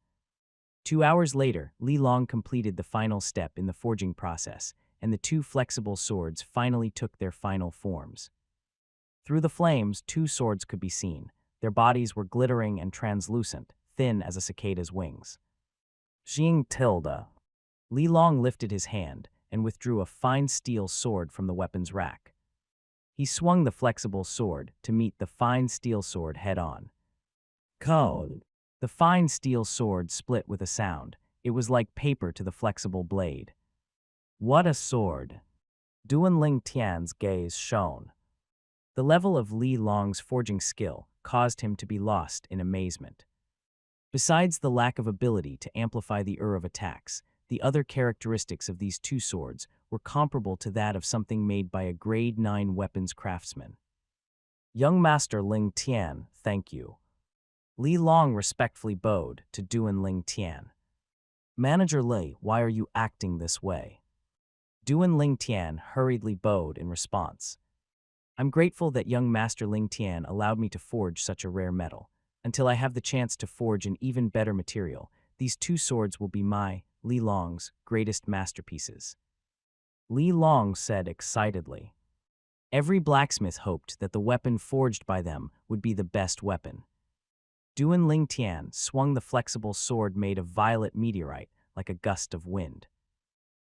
2 hours later, Li Long completed the final step in the forging process, and the 2 flexible swords finally took their final forms. Through the flames, 2 swords could be seen. Their bodies were glittering and translucent, thin as a cicada's wings. Xing tilde. Li Long lifted his hand and withdrew a fine steel sword from the weapons rack. He swung the flexible sword to meet the fine steel sword head-on. Code. The fine steel sword split with a sound. It was like paper to the flexible blade. What a sword! Duan Ling Tian's gaze shone. The level of Li Long's forging skill caused him to be lost in amazement. Besides the lack of ability to amplify the of attacks, the other characteristics of these 2 swords were comparable to that of something made by a grade 9 weapons craftsman. Young Master Ling Tian, thank you. Li Long respectfully bowed to Duan Ling Tian. Manager Li, why are you acting this way? Duan Ling Tian hurriedly bowed in response. I'm grateful that young Master Ling Tian allowed me to forge such a rare metal. Until I have the chance to forge an even better material, these 2 swords will be my, Li Long's, greatest masterpieces. Li Long said excitedly. Every blacksmith hoped that the weapon forged by them would be the best weapon. Duan Ling Tian swung the flexible sword made of violet meteorite like a gust of wind.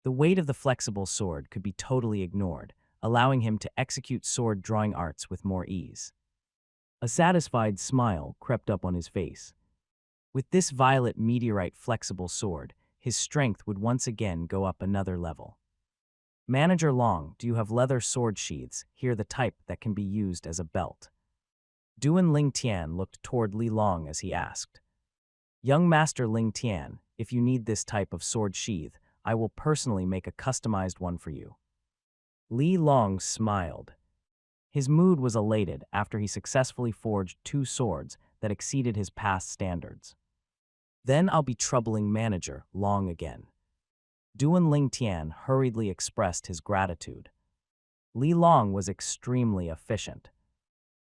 The weight of the flexible sword could be totally ignored, allowing him to execute sword drawing arts with more ease. A satisfied smile crept up on his face. With this violet meteorite flexible sword, his strength would once again go up another level. Manager Long, do you have leather sword sheaths, here the type that can be used as a belt? Duan Ling Tian looked toward Li Long as he asked. Young Master Ling Tian, if you need this type of sword sheath, I will personally make a customized one for you. Li Long smiled. His mood was elated after he successfully forged 2 swords that exceeded his past standards. Then I'll be troubling Manager Long again. Duan Ling Tian hurriedly expressed his gratitude. Li Long was extremely efficient.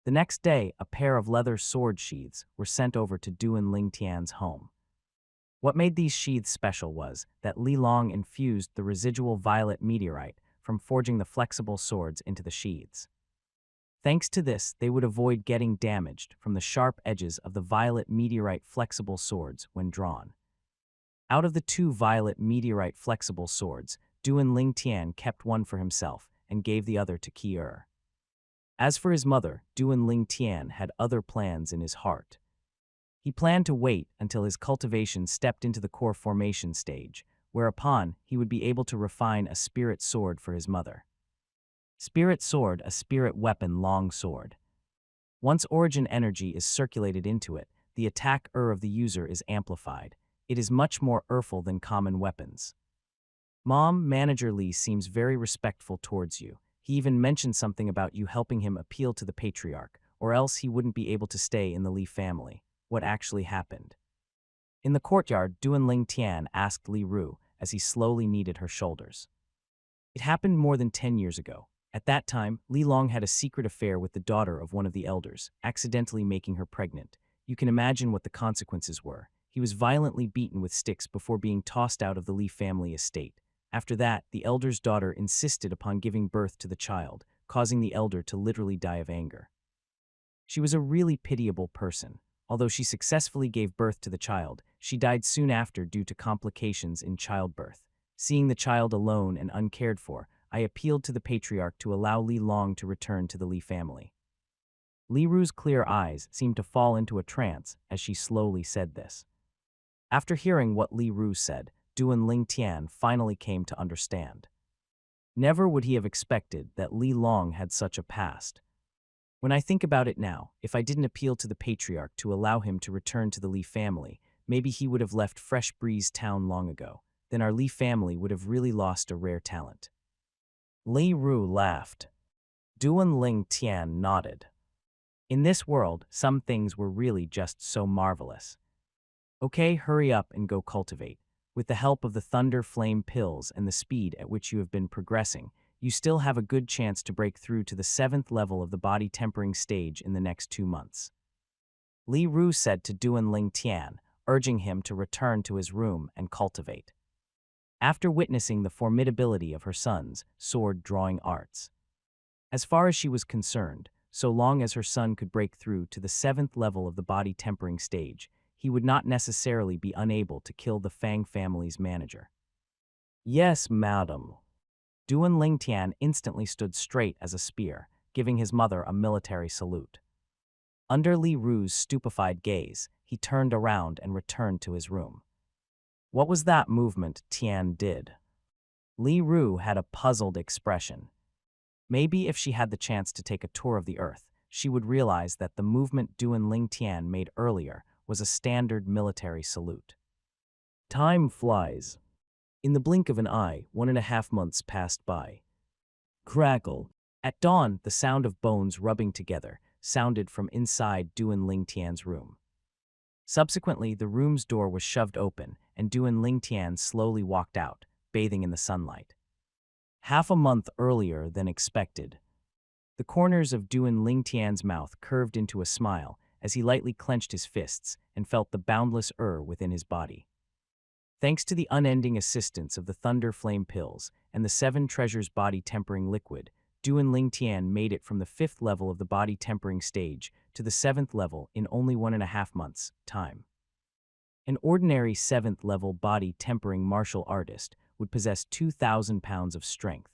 The next day, a pair of leather sword sheaths were sent over to Duan Ling Tian's home. What made these sheaths special was that Li Long infused the residual violet meteorite from forging the flexible swords into the sheaths. Thanks to this, they would avoid getting damaged from the sharp edges of the violet meteorite flexible swords when drawn. Out of the 2 violet meteorite flexible swords, Duan Ling Tian kept one for himself and gave the other to Ki-er. As for his mother, Duan Ling Tian had other plans in his heart. He planned to wait until his cultivation stepped into the core formation stage, whereupon he would be able to refine a spirit sword for his mother. Spirit sword, a spirit weapon long sword. Once origin energy is circulated into it, the attack of the user is amplified. It is much more powerful than common weapons. Mom, Manager Li seems very respectful towards you. He even mentioned something about you helping him appeal to the patriarch. or else he wouldn't be able to stay in the Li family. What actually happened? In the courtyard, Duan Ling Tian asked Li Ru as he slowly kneaded her shoulders. It happened more than 10 years ago. At that time, Li Long had a secret affair with the daughter of one of the elders, accidentally making her pregnant. You can imagine what the consequences were. He was violently beaten with sticks before being tossed out of the Li family estate. After that, the elder's daughter insisted upon giving birth to the child, causing the elder to literally die of anger. She was a really pitiable person. Although she successfully gave birth to the child, she died soon after due to complications in childbirth. Seeing the child alone and uncared for, I appealed to the patriarch to allow Li Long to return to the Li family. Li Ru's clear eyes seemed to fall into a trance as she slowly said this. After hearing what Li Ru said, Duan Ling Tian finally came to understand. Never would he have expected that Li Long had such a past. When I think about it now, if I didn't appeal to the patriarch to allow him to return to the Li family, maybe he would have left Fresh Breeze Town long ago. Then our Li family would have really lost a rare talent. Li Ru laughed. Duan Ling Tian nodded. In this world, some things were really just so marvelous. Okay, hurry up and go cultivate. With the help of the Thunder Flame pills and the speed at which you have been progressing, you still have a good chance to break through to the 7th level of the body tempering stage in the next 2 months. Li Ru said to Duan Ling Tian, urging him to return to his room and cultivate. After witnessing the formidability of her son's sword-drawing arts. As far as she was concerned, so long as her son could break through to the 7th level of the body tempering stage, he would not necessarily be unable to kill the Fang family's manager. Yes, madam. Duan Ling Tian instantly stood straight as a spear, giving his mother a military salute. Under Li Ru's stupefied gaze, he turned around and returned to his room. What was that movement Tian did? Li Ru had a puzzled expression. Maybe if she had the chance to take a tour of the earth, she would realize that the movement Duan Ling Tian made earlier was a standard military salute. Time flies. In the blink of an eye, 1.5 months passed by. Crackle. At dawn, the sound of bones rubbing together sounded from inside Duan Ling Tian's room. Subsequently, the room's door was shoved open, and Duan Ling Tian slowly walked out, bathing in the sunlight. Half a month earlier than expected. The corners of Duan Ling Tian's mouth curved into a smile as he lightly clenched his fists and felt the boundless within his body. Thanks to the unending assistance of the Thunder Flame pills and the 7 Treasures body tempering liquid, Duan Ling Tian made it from the 5th level of the body tempering stage to the 7th level in only 1.5 months' time. An ordinary 7th level body tempering martial artist would possess 2,000 pounds of strength.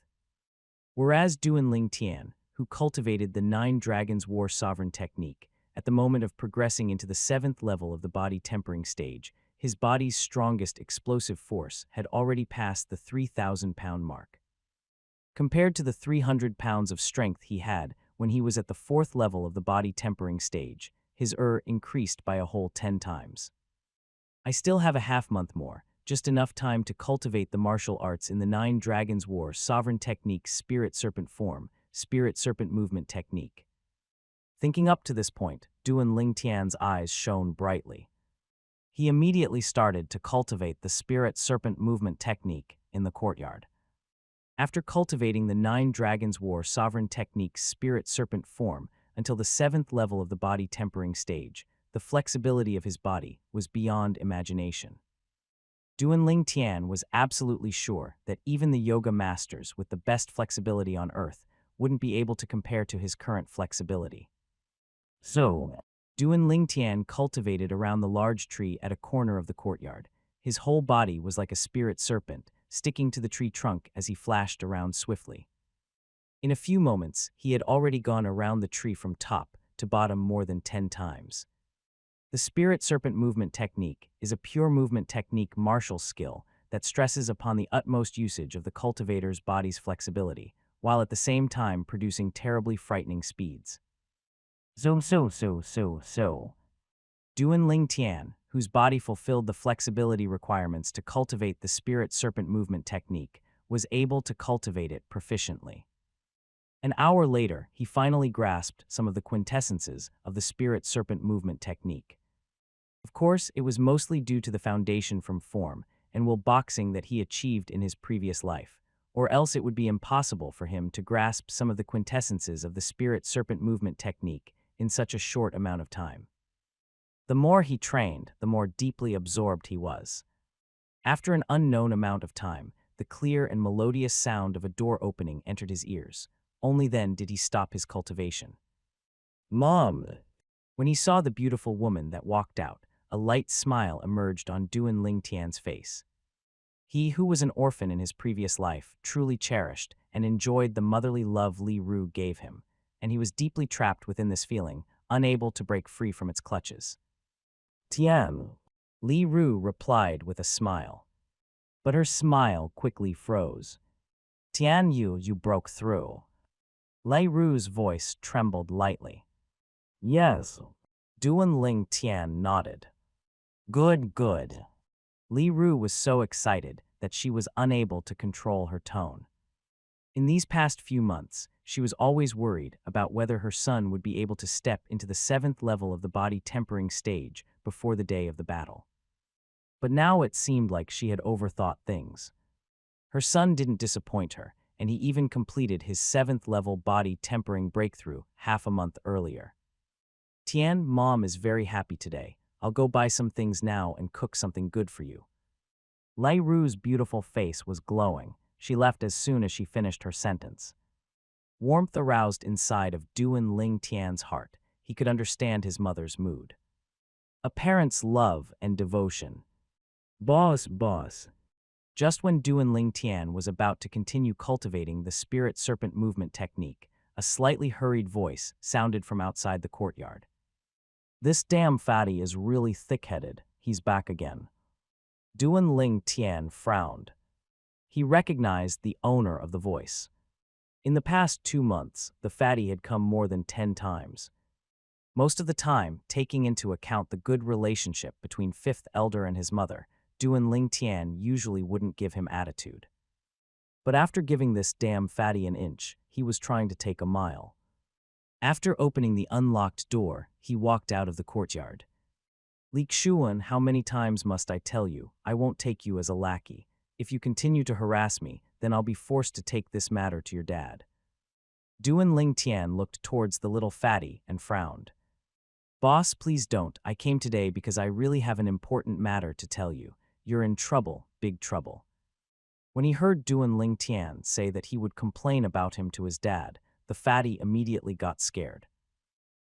Whereas Duan Ling Tian, who cultivated the 9 Dragons War Sovereign technique, at the moment of progressing into the 7th level of the body tempering stage, his body's strongest explosive force had already passed the 3,000-pound mark. Compared to the 300 pounds of strength he had when he was at the 4th level of the body tempering stage, his increased by a whole 10 times. I still have a half-month more, just enough time to cultivate the martial arts in the 9 Dragons War Sovereign Technique's Spirit Serpent form, Spirit Serpent movement technique. Thinking up to this point, Duan Ling Tian's eyes shone brightly. He immediately started to cultivate the Spirit Serpent movement technique in the courtyard. After cultivating the 9 Dragons War Sovereign Technique's Spirit Serpent form until the 7th level of the body tempering stage, the flexibility of his body was beyond imagination. Duan Ling Tian was absolutely sure that even the yoga masters with the best flexibility on earth wouldn't be able to compare to his current flexibility. So, Duan Ling Tian cultivated around the large tree at a corner of the courtyard. His whole body was like a spirit serpent, sticking to the tree trunk as he flashed around swiftly. In a few moments, he had already gone around the tree from top to bottom more than 10 times. The Spirit Serpent movement technique is a pure movement technique martial skill that stresses upon the utmost usage of the cultivator's body's flexibility, while at the same time producing terribly frightening speeds. So. Duan Ling Tian, whose body fulfilled the flexibility requirements to cultivate the Spirit Serpent movement technique, was able to cultivate it proficiently. An hour later, he finally grasped some of the quintessences of the spirit serpent movement technique. Of course, it was mostly due to the foundation from form and will boxing that he achieved in his previous life, or else it would be impossible for him to grasp some of the quintessences of the spirit serpent movement technique in such a short amount of time. The more he trained, the more deeply absorbed he was. After an unknown amount of time, the clear and melodious sound of a door opening entered his ears. Only then did he stop his cultivation. "Mom!" When he saw the beautiful woman that walked out, a light smile emerged on Duan Lingtian's face. He, who was an orphan in his previous life, truly cherished and enjoyed the motherly love Li Ru gave him, and he was deeply trapped within this feeling, unable to break free from its clutches. "Tian," Li Ru replied with a smile. But her smile quickly froze. "Tian Yu, you broke through." Li Ru's voice trembled lightly. "Yes." Duan Ling Tian nodded. "Good, good." Li Ru was so excited that she was unable to control her tone. In these past few months, she was always worried about whether her son would be able to step into the 7th level of the body tempering stage before the day of the battle. But now it seemed like she had overthought things. Her son didn't disappoint her, and he even completed his 7th level body tempering breakthrough half a month earlier. "Tian, Mom is very happy today. I'll go buy some things now and cook something good for you." Lai Ru's beautiful face was glowing. She left as soon as she finished her sentence. Warmth aroused inside of Duan Ling Tian's heart. He could understand his mother's mood. A parent's love and devotion. Boss. Just when Duan Ling Tian was about to continue cultivating the spirit serpent movement technique, a slightly hurried voice sounded from outside the courtyard. "This damn fatty is really thick-headed. He's back again." Duan Ling Tian frowned. He recognized the owner of the voice. In the past 2 months, the fatty had come more than 10 times. Most of the time, taking into account the good relationship between Fifth Elder and his mother, Duan Ling Tian usually wouldn't give him attitude. But after giving this damn fatty an inch, he was trying to take a mile. After opening the unlocked door, he walked out of the courtyard. "Li Xuan, how many times must I tell you, I won't take you as a lackey. If you continue to harass me, then I'll be forced to take this matter to your dad." Duan Ling Tian looked towards the little fatty and frowned. "Boss, please don't. I came today because I really have an important matter to tell you. You're in trouble, big trouble." When he heard Duan Ling Tian say that he would complain about him to his dad, the fatty immediately got scared.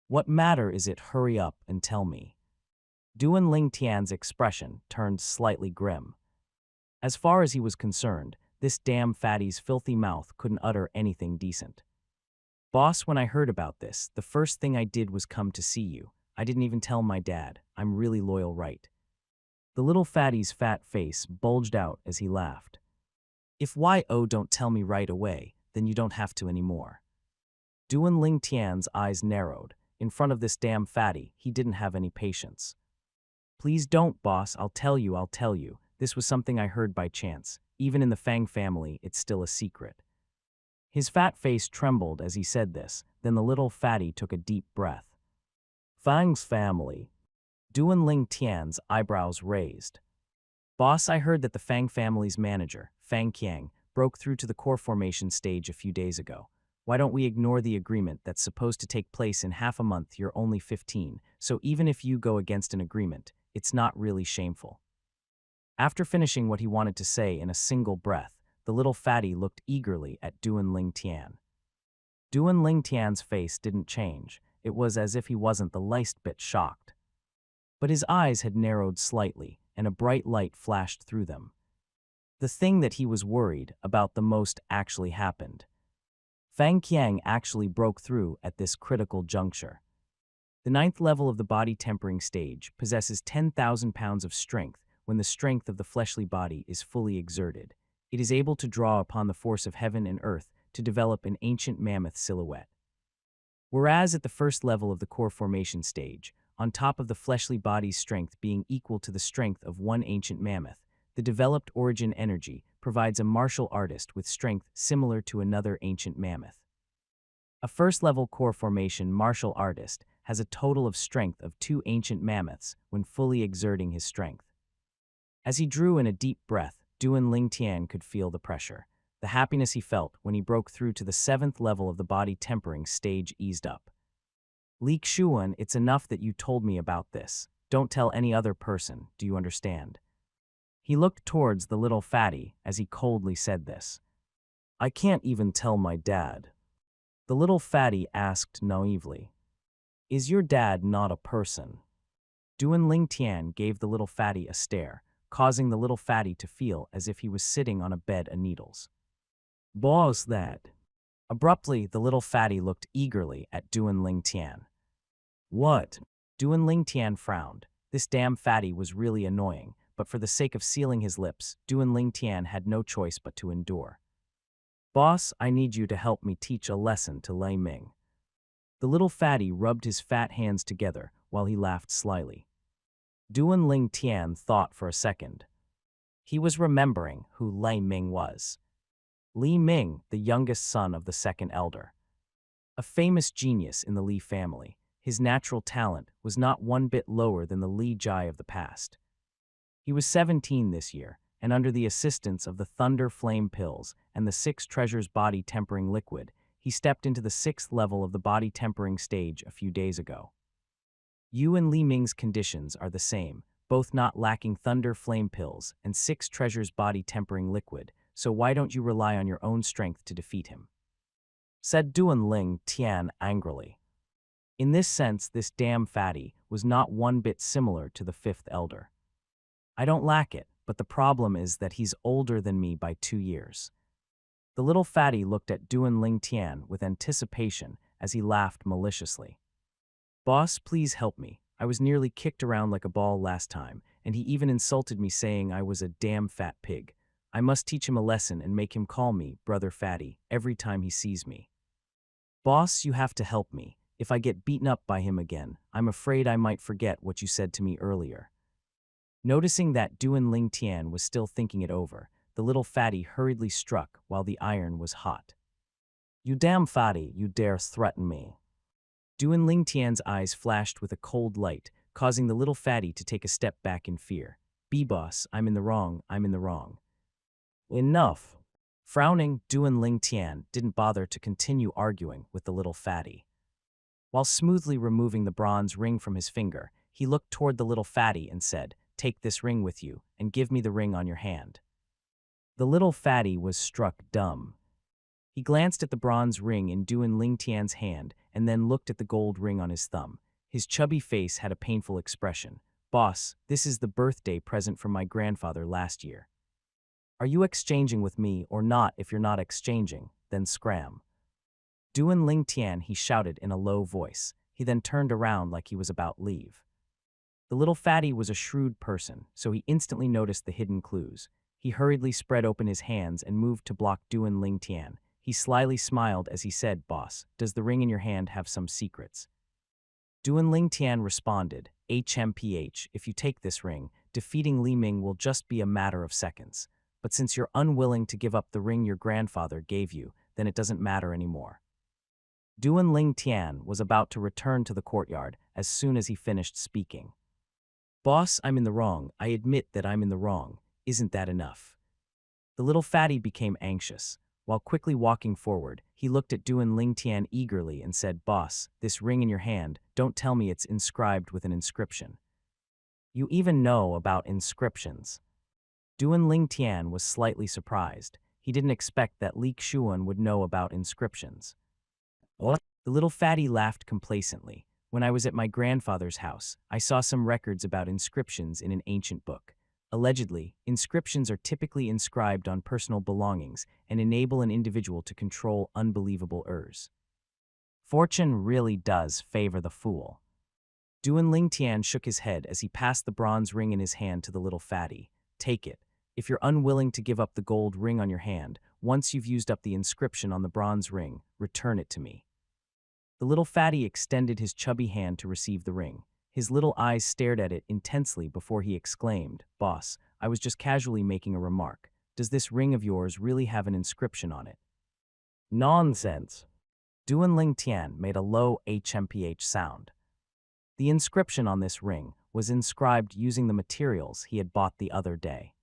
"What matter is it? Hurry up and tell me." Duan Ling Tian's expression turned slightly grim. As far as he was concerned, this damn fatty's filthy mouth couldn't utter anything decent. "Boss, when I heard about this, the first thing I did was come to see you. I didn't even tell my dad. I'm really loyal, right?" The little fatty's fat face bulged out as he laughed. "If YO don't tell me right away, then you don't have to anymore." Duan Ling Tian's eyes narrowed. In front of this damn fatty, he didn't have any patience. "Please don't, boss. I'll tell you. This was something I heard by chance. Even in the Fang family, it's still a secret." His fat face trembled as he said this, then the little fatty took a deep breath. "Fang's family." Duan Ling Tian's eyebrows raised. "Boss, I heard that the Fang family's manager, Fang Qiang, broke through to the core formation stage a few days ago. Why don't we ignore the agreement that's supposed to take place in half a month? You're only 15, so even if you go against an agreement, it's not really shameful." After finishing what he wanted to say in a single breath, the little fatty looked eagerly at Duan Ling Tian. Duan Ling Tian's face didn't change. It was as if he wasn't the least bit shocked. But his eyes had narrowed slightly, and a bright light flashed through them. The thing that he was worried about the most actually happened. Fang Qiang actually broke through at this critical juncture. The 9th level of the body tempering stage possesses 10,000 pounds of strength. When the strength of the fleshly body is fully exerted, it is able to draw upon the force of heaven and earth to develop an ancient mammoth silhouette. Whereas at the 1st level of the core formation stage, on top of the fleshly body's strength being equal to the strength of one ancient mammoth, the developed origin energy provides a martial artist with strength similar to another ancient mammoth. A first-level core formation martial artist has a total of strength of 2 ancient mammoths when fully exerting his strength. As he drew in a deep breath, Duan Ling Tian could feel the pressure. The happiness he felt when he broke through to the 7th level of the body tempering stage eased up. Li Xuan, it's enough that you told me about this. Don't tell any other person, do you understand? He looked towards the little fatty as he coldly said this. I can't even tell my dad. The little fatty asked naively. Is your dad not a person? Duan Ling Tian gave the little fatty a stare, causing the little fatty to feel as if he was sitting on a bed of needles. Boss that. Abruptly, the little fatty looked eagerly at Duan Ling Tian. What? Duan Ling Tian frowned. This damn fatty was really annoying, but for the sake of sealing his lips, Duan Ling Tian had no choice but to endure. Boss, I need you to help me teach a lesson to Lei Ming. The little fatty rubbed his fat hands together while he laughed slyly. Duan Ling Tian thought for a second. He was remembering who Lei Ming was. Li Ming, the youngest son of the second elder. A famous genius in the Li family, his natural talent was not one bit lower than the Li Jai of the past. He was 17 this year, and under the assistance of the Thunder Flame Pills and the 6 Treasures Body Tempering Liquid, he stepped into the 6th level of the body tempering stage a few days ago. You and Li Ming's conditions are the same, both not lacking Thunder Flame Pills and 6 Treasures Body Tempering Liquid, so why don't you rely on your own strength to defeat him? Said Duan Ling Tian angrily. In this sense, this damn fatty was not one bit similar to the 5th elder. I don't lack it, but the problem is that he's older than me by 2 years. The little fatty looked at Duan Ling Tian with anticipation as he laughed maliciously. Boss, please help me. I was nearly kicked around like a ball last time, and he even insulted me saying I was a damn fat pig. I must teach him a lesson and make him call me Brother Fatty every time he sees me. Boss, you have to help me. If I get beaten up by him again, I'm afraid I might forget what you said to me earlier. Noticing that Duan Ling Tian was still thinking it over, the little fatty hurriedly struck while the iron was hot. You damn fatty, you dare threaten me. Duan Ling Tian's eyes flashed with a cold light, causing the little fatty to take a step back in fear. B-boss, I'm in the wrong, I'm in the wrong. Enough. Frowning, Duan Ling Tian didn't bother to continue arguing with the little fatty. While smoothly removing the bronze ring from his finger, he looked toward the little fatty and said, Take this ring with you, and give me the ring on your hand. The little fatty was struck dumb. He glanced at the bronze ring in Duan Ling Tian's hand and then looked at the gold ring on his thumb. His chubby face had a painful expression. Boss, this is the birthday present from my grandfather last year. Are you exchanging with me or not? If you're not exchanging, then scram. Duan Ling Tian, he shouted in a low voice. He then turned around like he was about to leave. The little fatty was a shrewd person, so he instantly noticed the hidden clues. He hurriedly spread open his hands and moved to block Duan Ling Tian. He slyly smiled as he said, Boss, does the ring in your hand have some secrets? Duan Ling Tian responded, HMPH, if you take this ring, defeating Li Ming will just be a matter of seconds. But since you're unwilling to give up the ring your grandfather gave you, then it doesn't matter anymore. Duan Ling Tian was about to return to the courtyard as soon as he finished speaking. Boss, I'm in the wrong. I admit that I'm in the wrong. Isn't that enough? The little fatty became anxious. While quickly walking forward, he looked at Duan Ling Tian eagerly and said, Boss, this ring in your hand, don't tell me it's inscribed with an inscription. You even know about inscriptions. Duan Ling Tian was slightly surprised. He didn't expect that Li Xuan would know about inscriptions. What? The little fatty laughed complacently. When I was at my grandfather's house, I saw some records about inscriptions in an ancient book. Allegedly, inscriptions are typically inscribed on personal belongings and enable an individual to control unbelievable errors. Fortune really does favor the fool. Duan Ling Tian shook his head as he passed the bronze ring in his hand to the little fatty. Take it. If you're unwilling to give up the gold ring on your hand, once you've used up the inscription on the bronze ring, return it to me. The little fatty extended his chubby hand to receive the ring. His little eyes stared at it intensely before he exclaimed, Boss, I was just casually making a remark. Does this ring of yours really have an inscription on it? Nonsense. Duan Ling Tian made a low HMPH sound. The inscription on this ring was inscribed using the materials he had bought the other day.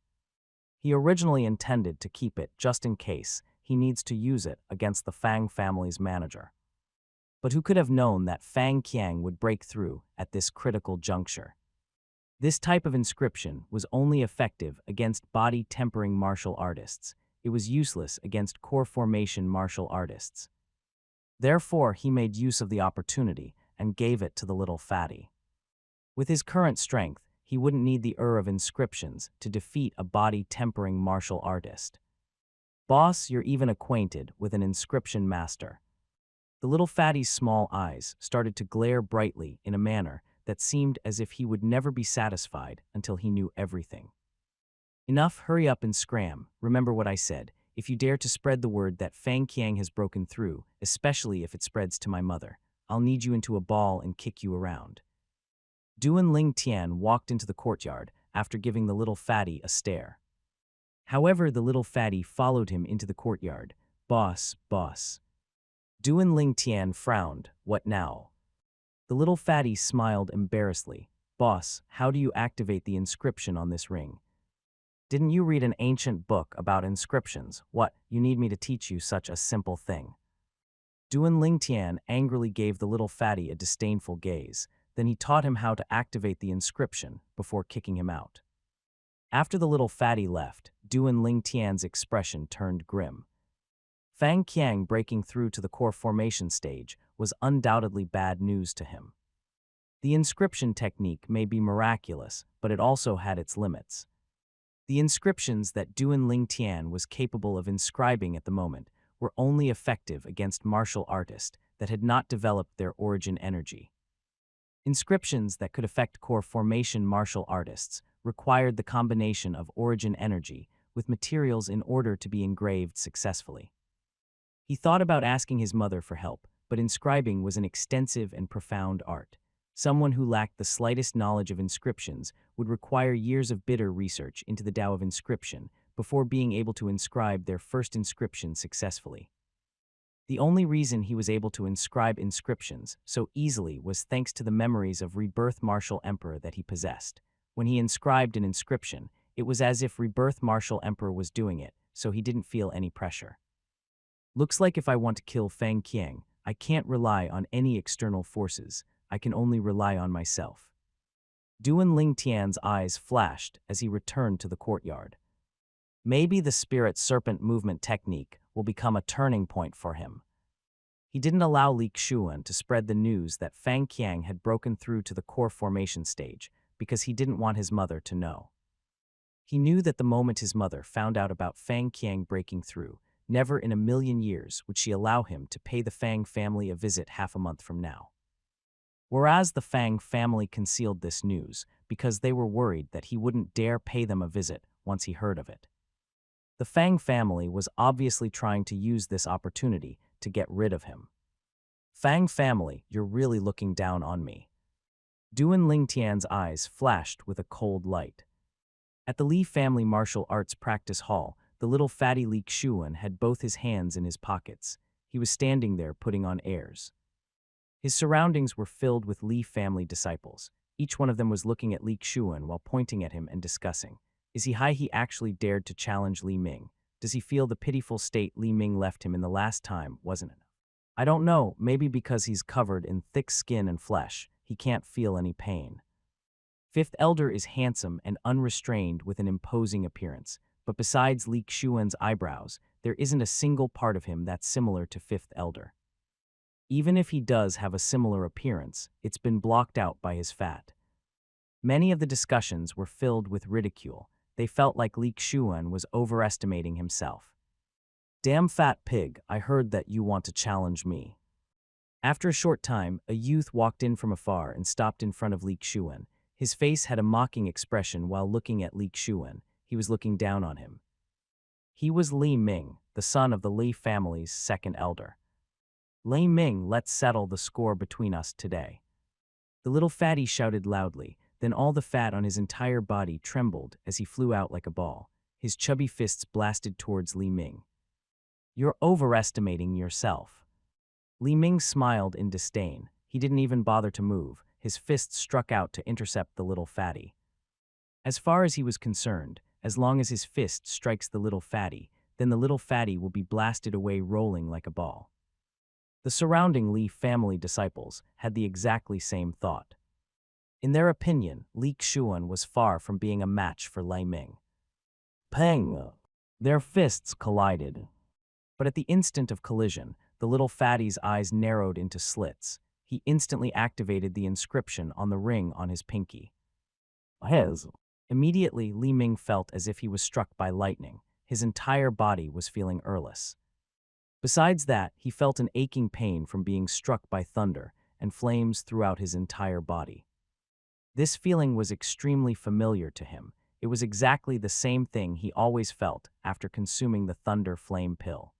He originally intended to keep it just in case he needs to use it against the Fang family's manager. But who could have known that Fang Qiang would break through at this critical juncture? This type of inscription was only effective against body-tempering martial artists. It was useless against core formation martial artists. Therefore, he made use of the opportunity and gave it to the little fatty. With his current strength, he wouldn't need the of inscriptions to defeat a body-tempering martial artist. Boss, you're even acquainted with an inscription master. The little fatty's small eyes started to glare brightly in a manner that seemed as if he would never be satisfied until he knew everything. Enough, hurry up and scram. Remember what I said. If you dare to spread the word that Fang Qiang has broken through, especially if it spreads to my mother, I'll knead you into a ball and kick you around. Duan Ling Tian walked into the courtyard after giving the little fatty a stare. However, the little fatty followed him into the courtyard. Boss, boss. Duan Ling Tian frowned. What now? The little fatty smiled embarrassedly. Boss, how do you activate the inscription on this ring? Didn't you read an ancient book about inscriptions? What, you need me to teach you such a simple thing? Duan Ling Tian angrily gave the little fatty a disdainful gaze. Then he taught him how to activate the inscription before kicking him out. After the little fatty left, Duan Ling Tian's expression turned grim. Fang Qiang breaking through to the core formation stage was undoubtedly bad news to him. The inscription technique may be miraculous, but it also had its limits. The inscriptions that Duan Ling Tian was capable of inscribing at the moment were only effective against martial artists that had not developed their origin energy. Inscriptions that could affect core formation martial artists required the combination of origin energy with materials in order to be engraved successfully. He thought about asking his mother for help, but inscribing was an extensive and profound art. Someone who lacked the slightest knowledge of inscriptions would require years of bitter research into the Tao of inscription before being able to inscribe their first inscription successfully. The only reason he was able to inscribe inscriptions so easily was thanks to the memories of Rebirth Martial Emperor that he possessed. When he inscribed an inscription, it was as if Rebirth Martial Emperor was doing it, so he didn't feel any pressure. Looks like if I want to kill Fang Qiang, I can't rely on any external forces. I can only rely on myself. Duan Ling Tian's eyes flashed as he returned to the courtyard. Maybe the spirit serpent movement technique will become a turning point for him. He didn't allow Li Xuan to spread the news that Fang Qiang had broken through to the core formation stage because he didn't want his mother to know. He knew that the moment his mother found out about Fang Qiang breaking through, never in a million years would she allow him to pay the Fang family a visit half a month from now. Whereas the Fang family concealed this news because they were worried that he wouldn't dare pay them a visit once he heard of it. The Fang family was obviously trying to use this opportunity to get rid of him. Fang family, you're really looking down on me. Duan Ling Tian's eyes flashed with a cold light. At the Li family martial arts practice hall, the little fatty Li Xuan had both his hands in his pockets. He was standing there putting on airs. His surroundings were filled with Li family disciples. Each one of them was looking at Li Xuan while pointing at him and discussing. Is he high? He actually dared to challenge Li Ming. Does he feel the pitiful state Li Ming left him in the last time wasn't enough? I don't know, maybe because he's covered in thick skin and flesh, he can't feel any pain. Fifth Elder is handsome and unrestrained with an imposing appearance, but besides Li Xuan's eyebrows, there isn't a single part of him that's similar to Fifth Elder. Even if he does have a similar appearance, it's been blocked out by his fat. Many of the discussions were filled with ridicule. They felt like Li Xuan was overestimating himself. Damn fat pig, I heard that you want to challenge me. After a short time, a youth walked in from afar and stopped in front of Li Xuan. His face had a mocking expression while looking at Li Xuan. He was looking down on him. He was Li Ming, the son of the Li family's second elder. Li Ming, let's settle the score between us today. The little fatty shouted loudly, then all the fat on his entire body trembled as he flew out like a ball. His chubby fists blasted towards Li Ming. You're overestimating yourself. Li Ming smiled in disdain. He didn't even bother to move. His fists struck out to intercept the little fatty. As far as he was concerned, as long as his fist strikes the little fatty, then the little fatty will be blasted away rolling like a ball. The surrounding Li family disciples had the exactly same thought. In their opinion, Li Xuan was far from being a match for Li Ming. Pang! Their fists collided. But at the instant of collision, the little fatty's eyes narrowed into slits. He instantly activated the inscription on the ring on his pinky. Hez. Immediately, Li Ming felt as if he was struck by lightning. His entire body was feeling airless. Besides that, he felt an aching pain from being struck by thunder and flames throughout his entire body. This feeling was extremely familiar to him. It was exactly the same thing he always felt after consuming the Thunder Flame pill.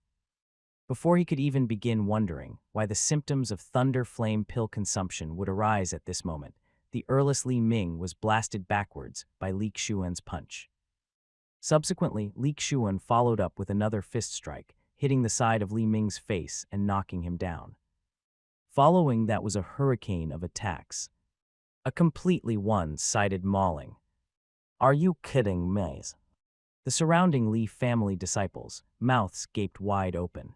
Before he could even begin wondering why the symptoms of Thunder Flame pill consumption would arise at this moment, the earless Li Ming was blasted backwards by Li Xuan's punch. Subsequently, Li Xuan followed up with another fist strike, hitting the side of Li Ming's face and knocking him down. Following that was a hurricane of attacks. A completely one-sided mauling. Are you kidding me? The surrounding Li family disciples' mouths gaped wide open.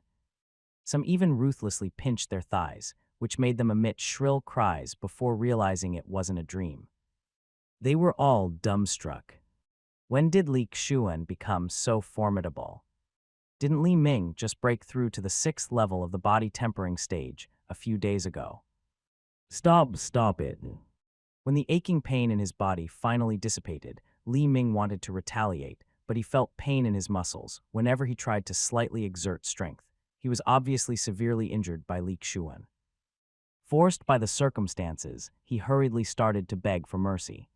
Some even ruthlessly pinched their thighs, which made them emit shrill cries before realizing it wasn't a dream. They were all dumbstruck. When did Li Xuan become so formidable? Didn't Li Ming just break through to the 6th level of the body tempering stage a few days ago? Stop it. When the aching pain in his body finally dissipated, Li Ming wanted to retaliate, but he felt pain in his muscles whenever he tried to slightly exert strength. He was obviously severely injured by Li Xuan. Forced by the circumstances, he hurriedly started to beg for mercy.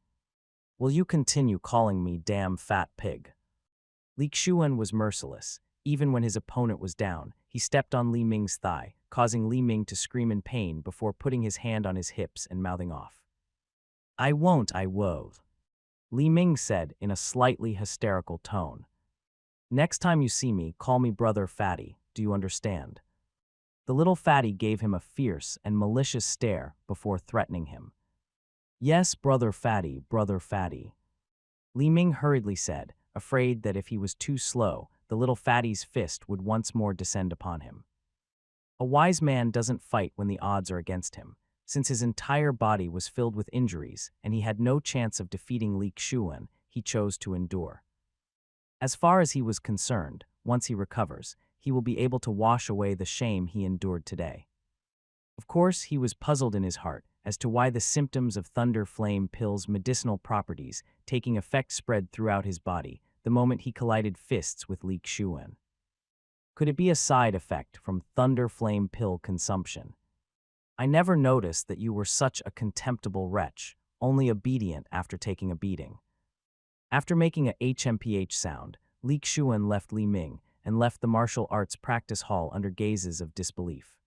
Will you continue calling me damn fat pig? Li Xuan was merciless. Even when his opponent was down, he stepped on Li Ming's thigh, causing Li Ming to scream in pain before putting his hand on his hips and mouthing off. I won't. Li Ming said in a slightly hysterical tone. Next time you see me, call me Brother Fatty, do you understand? The little fatty gave him a fierce and malicious stare before threatening him. Yes, Brother Fatty, Brother Fatty. Li Ming hurriedly said, afraid that if he was too slow, the little fatty's fist would once more descend upon him. A wise man doesn't fight when the odds are against him, since his entire body was filled with injuries and he had no chance of defeating Li Xuan. He chose to endure. As far as he was concerned, once he recovers, he will be able to wash away the shame he endured today. Of course, he was puzzled in his heart as to why the symptoms of Thunder Flame pill's medicinal properties taking effect spread throughout his body the moment he collided fists with Li Xuan. Could it be a side effect from Thunder Flame pill consumption? I never noticed that you were such a contemptible wretch, only obedient after taking a beating. After making a HMPH sound, Li Xuan left Li Ming and left the martial arts practice hall under gazes of disbelief.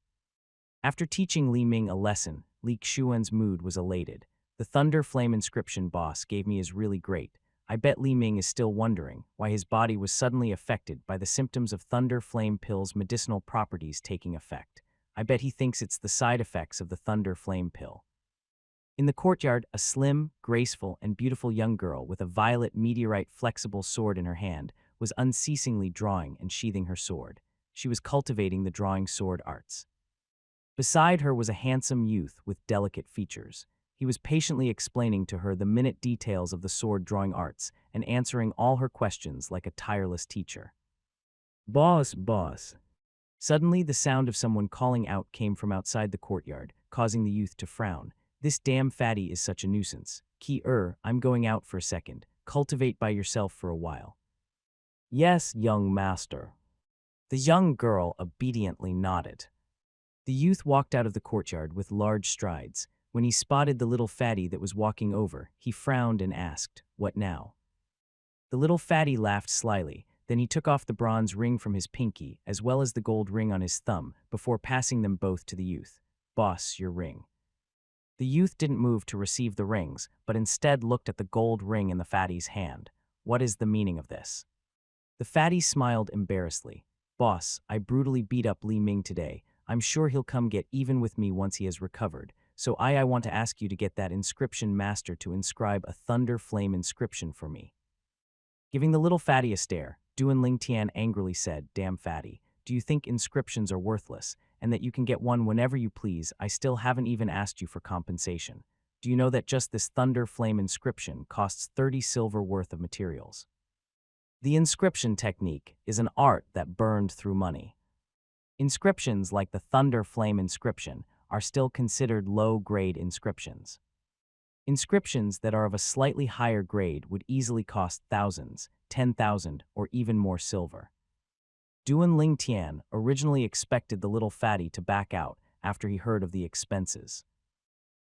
After teaching Li Ming a lesson, Li Xuan's mood was elated. The Thunder Flame inscription boss gave me is really great. I bet Li Ming is still wondering why his body was suddenly affected by the symptoms of Thunder Flame pill's medicinal properties taking effect. I bet he thinks it's the side effects of the Thunder Flame pill. In the courtyard, a slim, graceful, and beautiful young girl with a violet meteorite flexible sword in her hand was unceasingly drawing and sheathing her sword. She was cultivating the drawing sword arts. Beside her was a handsome youth with delicate features. He was patiently explaining to her the minute details of the sword drawing arts and answering all her questions like a tireless teacher. Boss. Suddenly, the sound of someone calling out came from outside the courtyard, causing the youth to frown. This damn fatty is such a nuisance. I'm going out for a second. Cultivate by yourself for a while. Yes, young master. The young girl obediently nodded. The youth walked out of the courtyard with large strides. When he spotted the little fatty that was walking over, he frowned and asked, "What now?" The little fatty laughed slyly. Then he took off the bronze ring from his pinky, as well as the gold ring on his thumb, before passing them both to the youth. Boss, your ring. The youth didn't move to receive the rings, but instead looked at the gold ring in the fatty's hand. What is the meaning of this? The fatty smiled embarrassedly. Boss, I brutally beat up Li Ming today. I'm sure he'll come get even with me once he has recovered. So I want to ask you to get that inscription master to inscribe a thunder flame inscription for me." Giving the little fatty a stare, Duan Ling Tian angrily said, "Damn fatty, do you think inscriptions are worthless, and that you can get one whenever you please? I still haven't even asked you for compensation. Do you know that just this thunder flame inscription costs 30 silver worth of materials?" The inscription technique is an art that burned through money. Inscriptions like the thunder flame inscription are still considered low-grade inscriptions. Inscriptions that are of a slightly higher grade would easily cost thousands, 10,000, or even more silver. Duan Ling Tian originally expected the little fatty to back out after he heard of the expenses.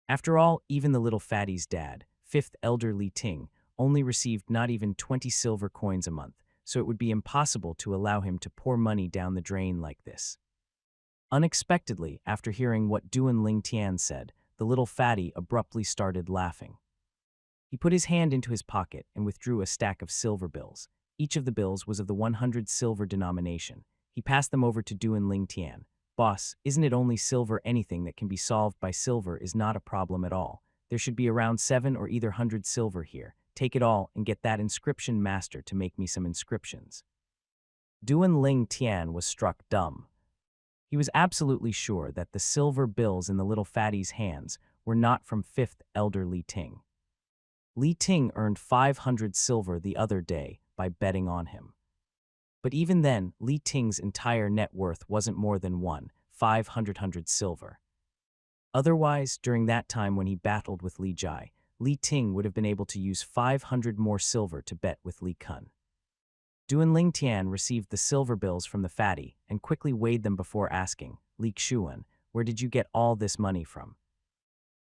After all, even the little fatty's dad, fifth elder Li Ting, only received not even 20 silver coins a month, so it would be impossible to allow him to pour money down the drain like this. Unexpectedly, after hearing what Duan Ling Tian said, the little fatty abruptly started laughing. He put his hand into his pocket and withdrew a stack of silver bills. Each of the bills was of the 100 silver denomination. He passed them over to Duan Ling Tian. "Boss, isn't it only silver? Anything that can be solved by silver is not a problem at all. There should be around 7 or either 100 silver here. Take it all and get that inscription master to make me some inscriptions." Duan Ling Tian was struck dumb. He was absolutely sure that the silver bills in the little fatty's hands were not from fifth elder Li Ting. Li Ting earned 500 silver the other day by betting on him. But even then, Li Ting's entire net worth wasn't more than 500 silver. Otherwise, during that time when he battled with Li Jai, Li Ting would have been able to use 500 more silver to bet with Li Kun. Duan Ling Tian received the silver bills from the fatty and quickly weighed them before asking, "Li Xuan, where did you get all this money from?"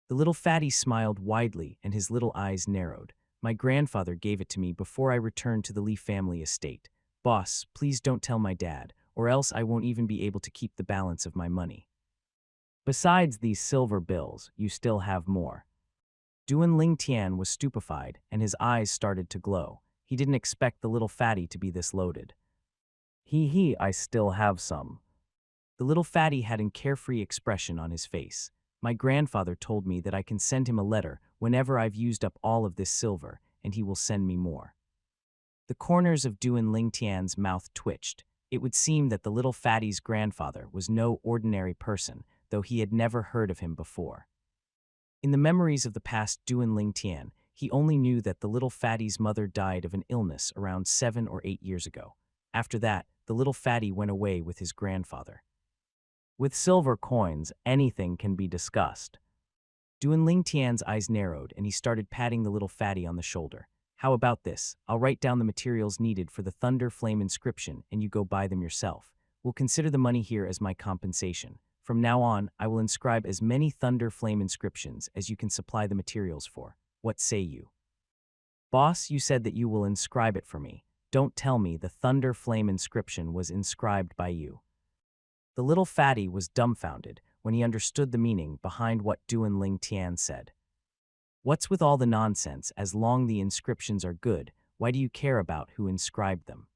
The little fatty smiled widely and his little eyes narrowed. "My grandfather gave it to me before I returned to the Li family estate. Boss, please don't tell my dad, or else I won't even be able to keep the balance of my money. Besides these silver bills, you still have more." Duan Ling Tian was stupefied and his eyes started to glow. He didn't expect the little fatty to be this loaded. I still have some." The little fatty had a carefree expression on his face. "My grandfather told me that I can send him a letter whenever I've used up all of this silver, and he will send me more." The corners of Duan Ling Tian's mouth twitched. It would seem that the little fatty's grandfather was no ordinary person, though he had never heard of him before. In the memories of the past Duan Ling Tian, he only knew that the little fatty's mother died of an illness around 7 or 8 years ago. After that, the little fatty went away with his grandfather. With silver coins, anything can be discussed. Duan Ling Tian's eyes narrowed and he started patting the little fatty on the shoulder. "How about this? I'll write down the materials needed for the thunder flame inscription and you go buy them yourself. We'll consider the money here as my compensation. From now on, I will inscribe as many thunder flame inscriptions as you can supply the materials for. What say you?" "Boss, you said that you will inscribe it for me. Don't tell me the thunder flame inscription was inscribed by you." The little fatty was dumbfounded when he understood the meaning behind what Duan Ling Tian said. "What's with all the nonsense? As long the inscriptions are good, why do you care about who inscribed them?"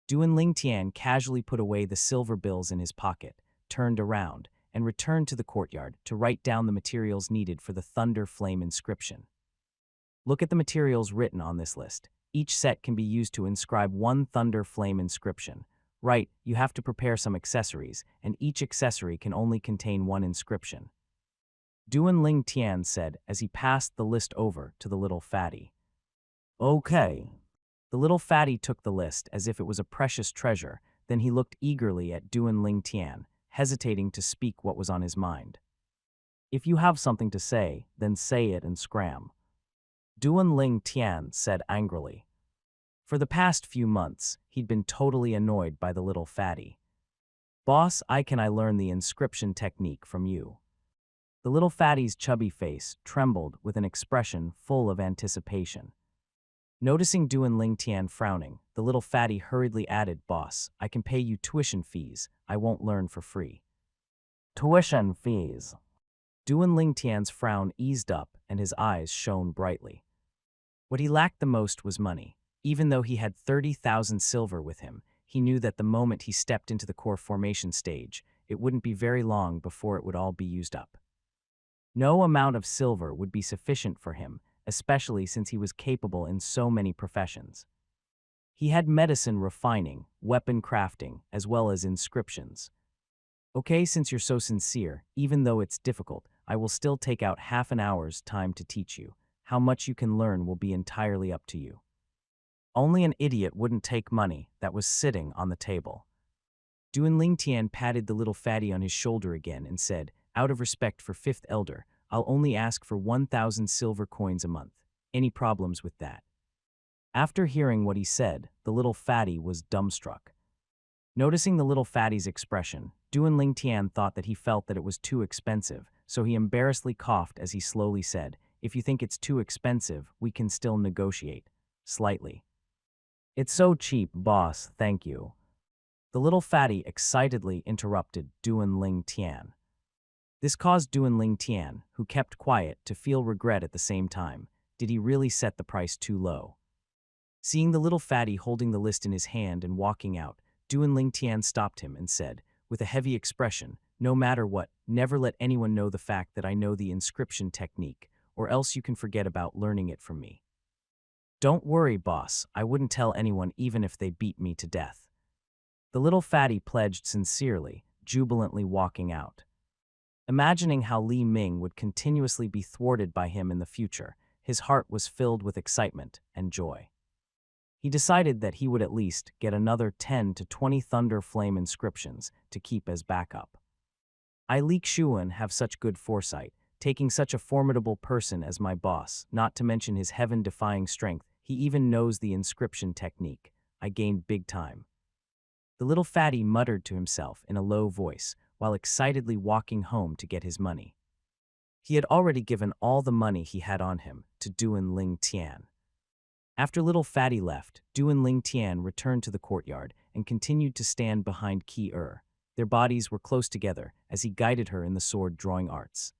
Duan Ling Tian casually put away the silver bills in his pocket, turned around, and returned to the courtyard to write down the materials needed for the thunder flame inscription. "Look at the materials written on this list. Each set can be used to inscribe one thunder flame inscription. Right, you have to prepare some accessories, and each accessory can only contain one inscription." Duan Ling Tian said as he passed the list over to the little fatty. "Okay." The little fatty took the list as if it was a precious treasure, then he looked eagerly at Duan Ling Tian, hesitating to speak what was on his mind. "If you have something to say, then say it and scram." Duan Ling Tian said angrily. For the past few months, he'd been totally annoyed by the little fatty. "Boss, can I learn the inscription technique from you?" The little fatty's chubby face trembled with an expression full of anticipation. Noticing Duan Ling Tian frowning, the little fatty hurriedly added, "Boss, I can pay you tuition fees. I won't learn for free." "Tuition fees." Duan Ling Tian's frown eased up and his eyes shone brightly. What he lacked the most was money. Even though he had 30,000 silver with him, he knew that the moment he stepped into the core formation stage, it wouldn't be very long before it would all be used up. No amount of silver would be sufficient for him, especially since he was capable in so many professions. He had medicine refining, weapon crafting, as well as inscriptions. Okay, since you're so sincere, even though it's difficult, I will still take out half an hour's time to teach you. How much you can learn will be entirely up to you. Only an idiot wouldn't take money that was sitting on the table. Duan Lingtian patted the little fatty on his shoulder again and said, out of respect for fifth elder, I'll only ask for 1,000 silver coins a month. Any problems with that? After hearing what he said, the little fatty was dumbstruck. Noticing the little fatty's expression, Duan Lingtian thought that he felt that it was too expensive, so he embarrassedly coughed as he slowly said, if you think it's too expensive, we can still negotiate. Slightly. It's so cheap, boss, thank you. The little fatty excitedly interrupted Duan Lingtian. This caused Duan Lingtian, who kept quiet, to feel regret at the same time. Did he really set the price too low? Seeing the little fatty holding the list in his hand and walking out, Duan Lingtian stopped him and said, with a heavy expression, no matter what, never let anyone know the fact that I know the inscription technique, or else you can forget about learning it from me. Don't worry, boss, I wouldn't tell anyone even if they beat me to death. The little fatty pledged sincerely, jubilantly walking out. Imagining how Li Ming would continuously be thwarted by him in the future, his heart was filled with excitement and joy. He decided that he would at least get another 10 to 20 Thunder Flame inscriptions to keep as backup. I Li Xuan have such good foresight, taking such a formidable person as my boss, not to mention his heaven-defying strength, he even knows the inscription technique. I gained big time. The little fatty muttered to himself in a low voice, while excitedly walking home to get his money. He had already given all the money he had on him to Duan Lingtian. After little fatty left, Duan Lingtian returned to the courtyard and continued to stand behind Qi Er. Their bodies were close together as he guided her in the sword-drawing arts.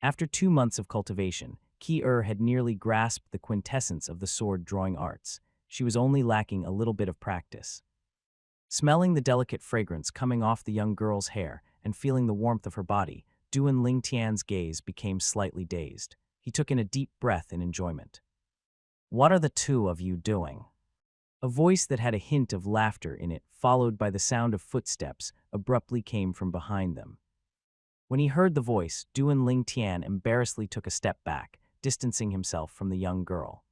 After 2 months of cultivation, Qi Er had nearly grasped the quintessence of the sword-drawing arts. She was only lacking a little bit of practice. Smelling the delicate fragrance coming off the young girl's hair and feeling the warmth of her body, Duan Lingtian's gaze became slightly dazed. He took in a deep breath in enjoyment. What are the two of you doing? A voice that had a hint of laughter in it, followed by the sound of footsteps, abruptly came from behind them. When he heard the voice, Duan Lingtian embarrassedly took a step back, distancing himself from the young girl.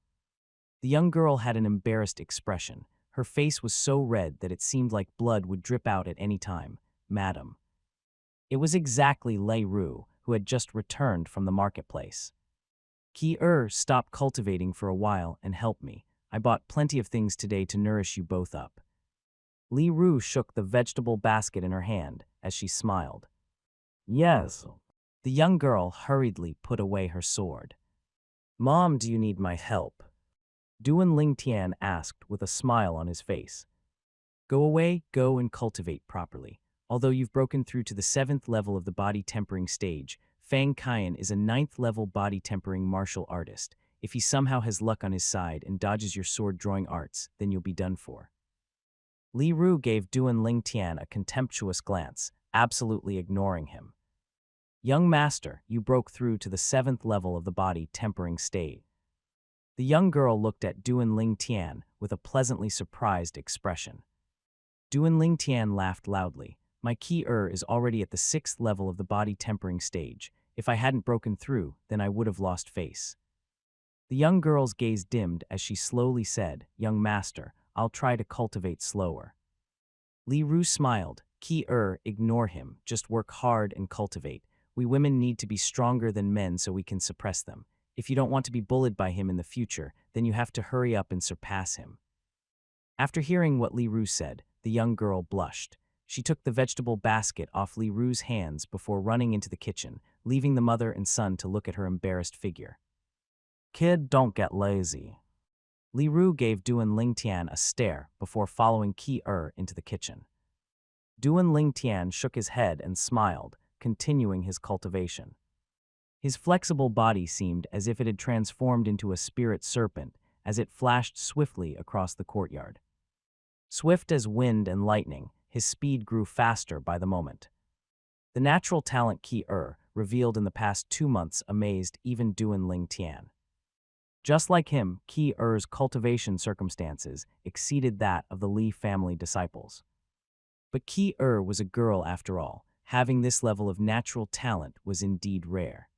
The young girl had an embarrassed expression. Her face was so red that it seemed like blood would drip out at any time. Madam. It was exactly Lei Ru, who had just returned from the marketplace. Qi Er, stop cultivating for a while and help me. I bought plenty of things today to nourish you both up. Li Ru shook the vegetable basket in her hand as she smiled. Yes. The young girl hurriedly put away her sword. Mom, do you need my help? Duan Lingtian asked with a smile on his face. Go away, go and cultivate properly. Although you've broken through to the 7th level of the body tempering stage, Fang Qian is a 9th level body tempering martial artist. If he somehow has luck on his side and dodges your sword-drawing arts, then you'll be done for. Li Ru gave Duan Lingtian a contemptuous glance, absolutely ignoring him. Young master, you broke through to the 7th level of the body tempering stage. The young girl looked at Duan Lingtian with a pleasantly surprised expression. Duan Lingtian laughed loudly. My Qi Er is already at the 6th level of the body tempering stage. If I hadn't broken through, then I would have lost face. The young girl's gaze dimmed as she slowly said, Young master, I'll try to cultivate slower. Li Ru smiled. Qi Er, ignore him, just work hard and cultivate. We women need to be stronger than men so we can suppress them. If you don't want to be bullied by him in the future, then you have to hurry up and surpass him. After hearing what Li Ru said, the young girl blushed. She took the vegetable basket off Li Ru's hands before running into the kitchen, leaving the mother and son to look at her embarrassed figure. Kid, don't get lazy. Li Ru gave Duan Lingtian a stare before following Qi Er into the kitchen. Duan Lingtian shook his head and smiled, continuing his cultivation. His flexible body seemed as if it had transformed into a spirit serpent as it flashed swiftly across the courtyard. Swift as wind and lightning, his speed grew faster by the moment. The natural talent Ki-er, revealed in the past 2 months, amazed even Duan Ling Tian. Just like him, Ki-er's cultivation circumstances exceeded that of the Li family disciples. But Ki-er was a girl after all. Having this level of natural talent was indeed rare.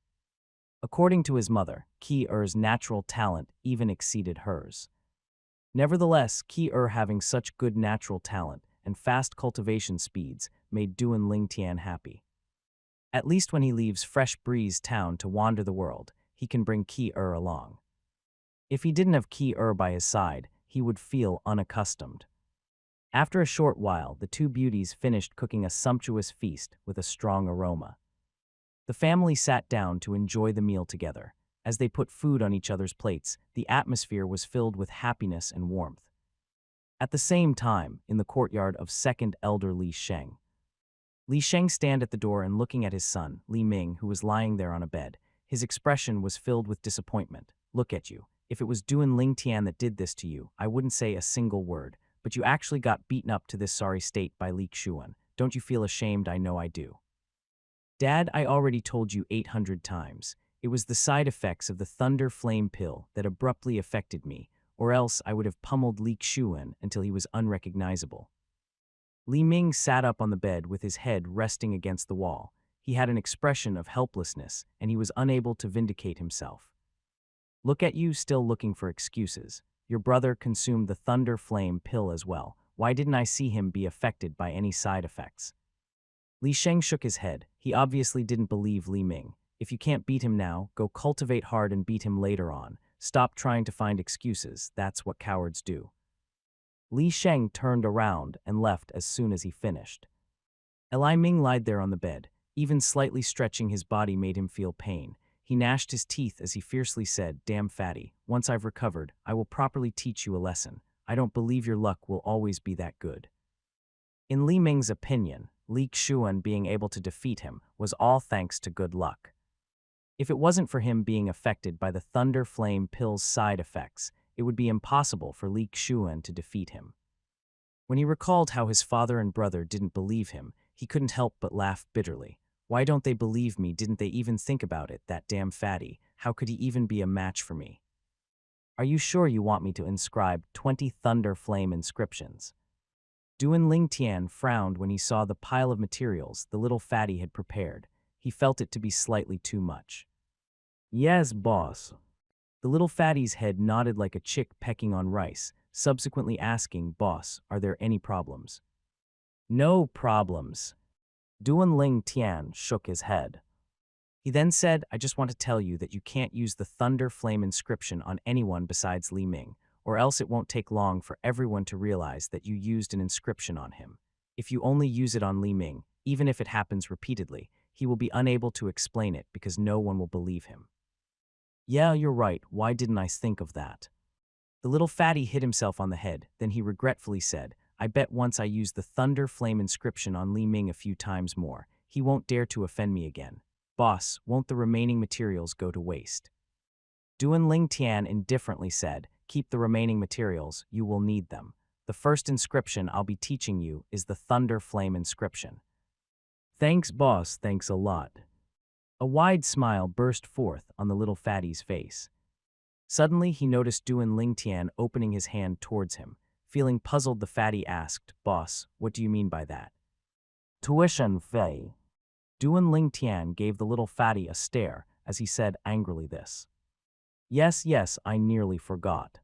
According to his mother, Ki-er's natural talent even exceeded hers. Nevertheless, Ki-er having such good natural talent and fast cultivation speeds made Duan Ling Tian happy. At least when he leaves Fresh Breeze Town to wander the world, he can bring Ki-er along. If he didn't have Ki-er by his side, he would feel unaccustomed. After a short while, the two beauties finished cooking a sumptuous feast with a strong aroma. The family sat down to enjoy the meal together. As they put food on each other's plates, the atmosphere was filled with happiness and warmth. At the same time, in the courtyard of second elder Li Sheng, Li Sheng stand at the door and looking at his son, Li Ming, who was lying there on a bed. His expression was filled with disappointment. Look at you. If it was Duan Ling Tian that did this to you, I wouldn't say a single word, but you actually got beaten up to this sorry state by Li Xuan. Don't you feel ashamed? I know I do. Dad, I already told you 800 times. It was the side effects of the thunder flame pill that abruptly affected me, or else I would have pummeled Li Xuan until he was unrecognizable. Li Ming sat up on the bed with his head resting against the wall. He had an expression of helplessness, and he was unable to vindicate himself. Look at you, still looking for excuses. Your brother consumed the thunder flame pill as well. Why didn't I see him be affected by any side effects? Li Sheng shook his head. He obviously didn't believe Li Ming. If you can't beat him now, go cultivate hard and beat him later on. Stop trying to find excuses. That's what cowards do. Li Sheng turned around and left as soon as he finished. Li Ming lied there on the bed. Even slightly stretching his body made him feel pain. He gnashed his teeth as he fiercely said, "Damn fatty, once I've recovered, I will properly teach you a lesson. I don't believe your luck will always be that good." In Li Ming's opinion, Li Xuan being able to defeat him was all thanks to good luck. If it wasn't for him being affected by the thunder flame pill's side effects, it would be impossible for Li Xuan to defeat him. When he recalled how his father and brother didn't believe him, he couldn't help but laugh bitterly. Why don't they believe me? Didn't they even think about it? That damn fatty. How could he even be a match for me? Are you sure you want me to inscribe 20 thunder flame inscriptions? Duan Ling Tian frowned when he saw the pile of materials the little fatty had prepared. He felt it to be slightly too much. Yes, boss. The little fatty's head nodded like a chick pecking on rice, subsequently asking, "Boss, are there any problems?" "No problems." Duan Ling Tian shook his head. He then said, "I just want to tell you that you can't use the thunder flame inscription on anyone besides Li Ming, or else it won't take long for everyone to realize that you used an inscription on him. If you only use it on Li Ming, even if it happens repeatedly, he will be unable to explain it because no one will believe him." Yeah, you're right. Why didn't I think of that? The little fatty hit himself on the head. Then he regretfully said, "I bet once I use the thunder flame inscription on Li Ming a few times more, he won't dare to offend me again. Boss, won't the remaining materials go to waste?" Duan Ling Tian indifferently said, "Keep the remaining materials, you will need them. The first inscription I'll be teaching you is the thunder flame inscription." "Thanks, boss, thanks a lot." A wide smile burst forth on the little fatty's face. Suddenly, he noticed Duan Ling Tian opening his hand towards him. Feeling puzzled, the fatty asked, "Boss, what do you mean by that?" "Tuition fee." Duan Ling Tian gave the little fatty a stare as he said angrily this. Yes, I nearly forgot."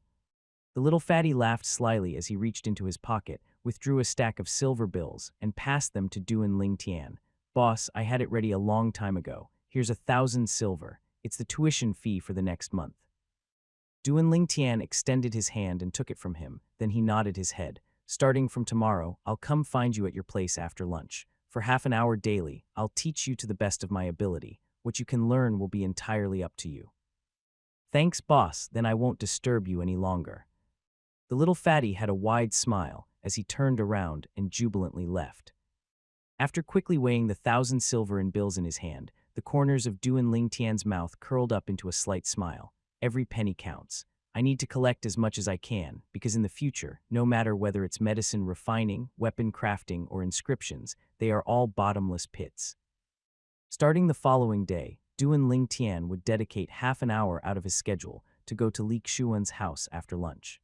The little fatty laughed slyly as he reached into his pocket, withdrew a stack of silver bills, and passed them to Duan Ling Tian. "Boss, I had it ready a long time ago. Here's 1,000 silver. It's the tuition fee for the next month." Duan Ling Tian extended his hand and took it from him. Then he nodded his head. "Starting from tomorrow, I'll come find you at your place after lunch. For half an hour daily, I'll teach you to the best of my ability. What you can learn will be entirely up to you." "Thanks, boss, then I won't disturb you any longer." The little fatty had a wide smile as he turned around and jubilantly left. After quickly weighing the 1,000 silver in bills in his hand, the corners of Duan Ling Tian's mouth curled up into a slight smile. Every penny counts. I need to collect as much as I can, because in the future, no matter whether it's medicine refining, weapon crafting, or inscriptions, they are all bottomless pits. Starting the following day, Duan Ling Tian would dedicate half an hour out of his schedule to go to Li Xuan's house after lunch.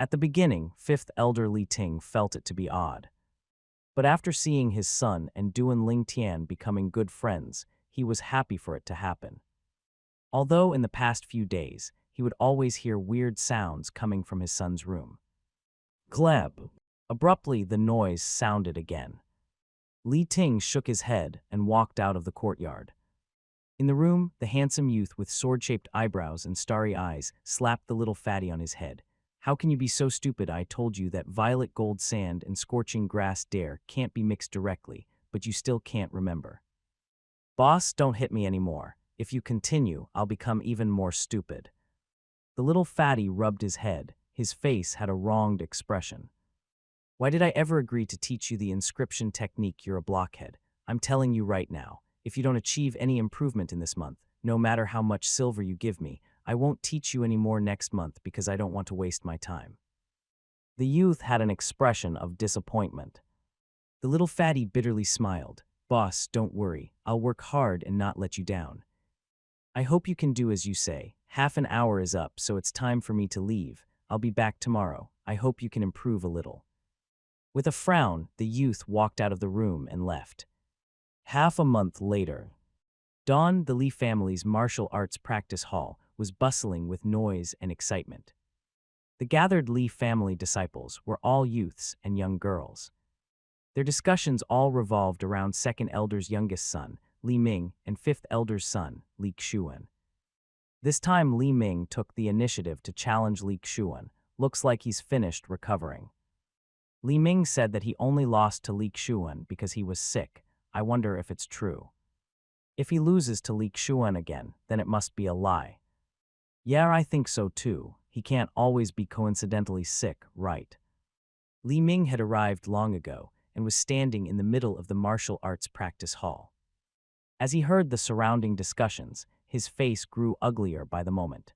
At the beginning, fifth elder Li Ting felt it to be odd. But after seeing his son and Duan Ling Tian becoming good friends, he was happy for it to happen. Although in the past few days, he would always hear weird sounds coming from his son's room. Gleb. Abruptly, the noise sounded again. Li Ting shook his head and walked out of the courtyard. In the room, the handsome youth with sword-shaped eyebrows and starry eyes slapped the little fatty on his head. How can you be so stupid? I told you that violet gold sand and scorching grass dare can't be mixed directly, but you still can't remember. Boss, don't hit me anymore. If you continue, I'll become even more stupid. The little fatty rubbed his head. His face had a wronged expression. Why did I ever agree to teach you the inscription technique? You're a blockhead. I'm telling you right now, if you don't achieve any improvement in this month, no matter how much silver you give me, I won't teach you any more next month because I don't want to waste my time. The youth had an expression of disappointment. The little fatty bitterly smiled. Boss, don't worry. I'll work hard and not let you down. I hope you can do as you say. Half an hour is up, so it's time for me to leave. I'll be back tomorrow. I hope you can improve a little. With a frown, the youth walked out of the room and left. Half a month later, Dawn, the Li family's martial arts practice hall, was bustling with noise and excitement. The gathered Li family disciples were all youths and young girls. Their discussions all revolved around second elder's youngest son, Li Ming, and fifth elder's son, Li Xuan. This time Li Ming took the initiative to challenge Li Xuan. Looks like he's finished recovering. Li Ming said that he only lost to Li Xuan because he was sick. I wonder if it's true. If he loses to Li Xuan again, then it must be a lie. Yeah, I think so too. He can't always be coincidentally sick, right? Li Ming had arrived long ago and was standing in the middle of the martial arts practice hall. As he heard the surrounding discussions, his face grew uglier by the moment.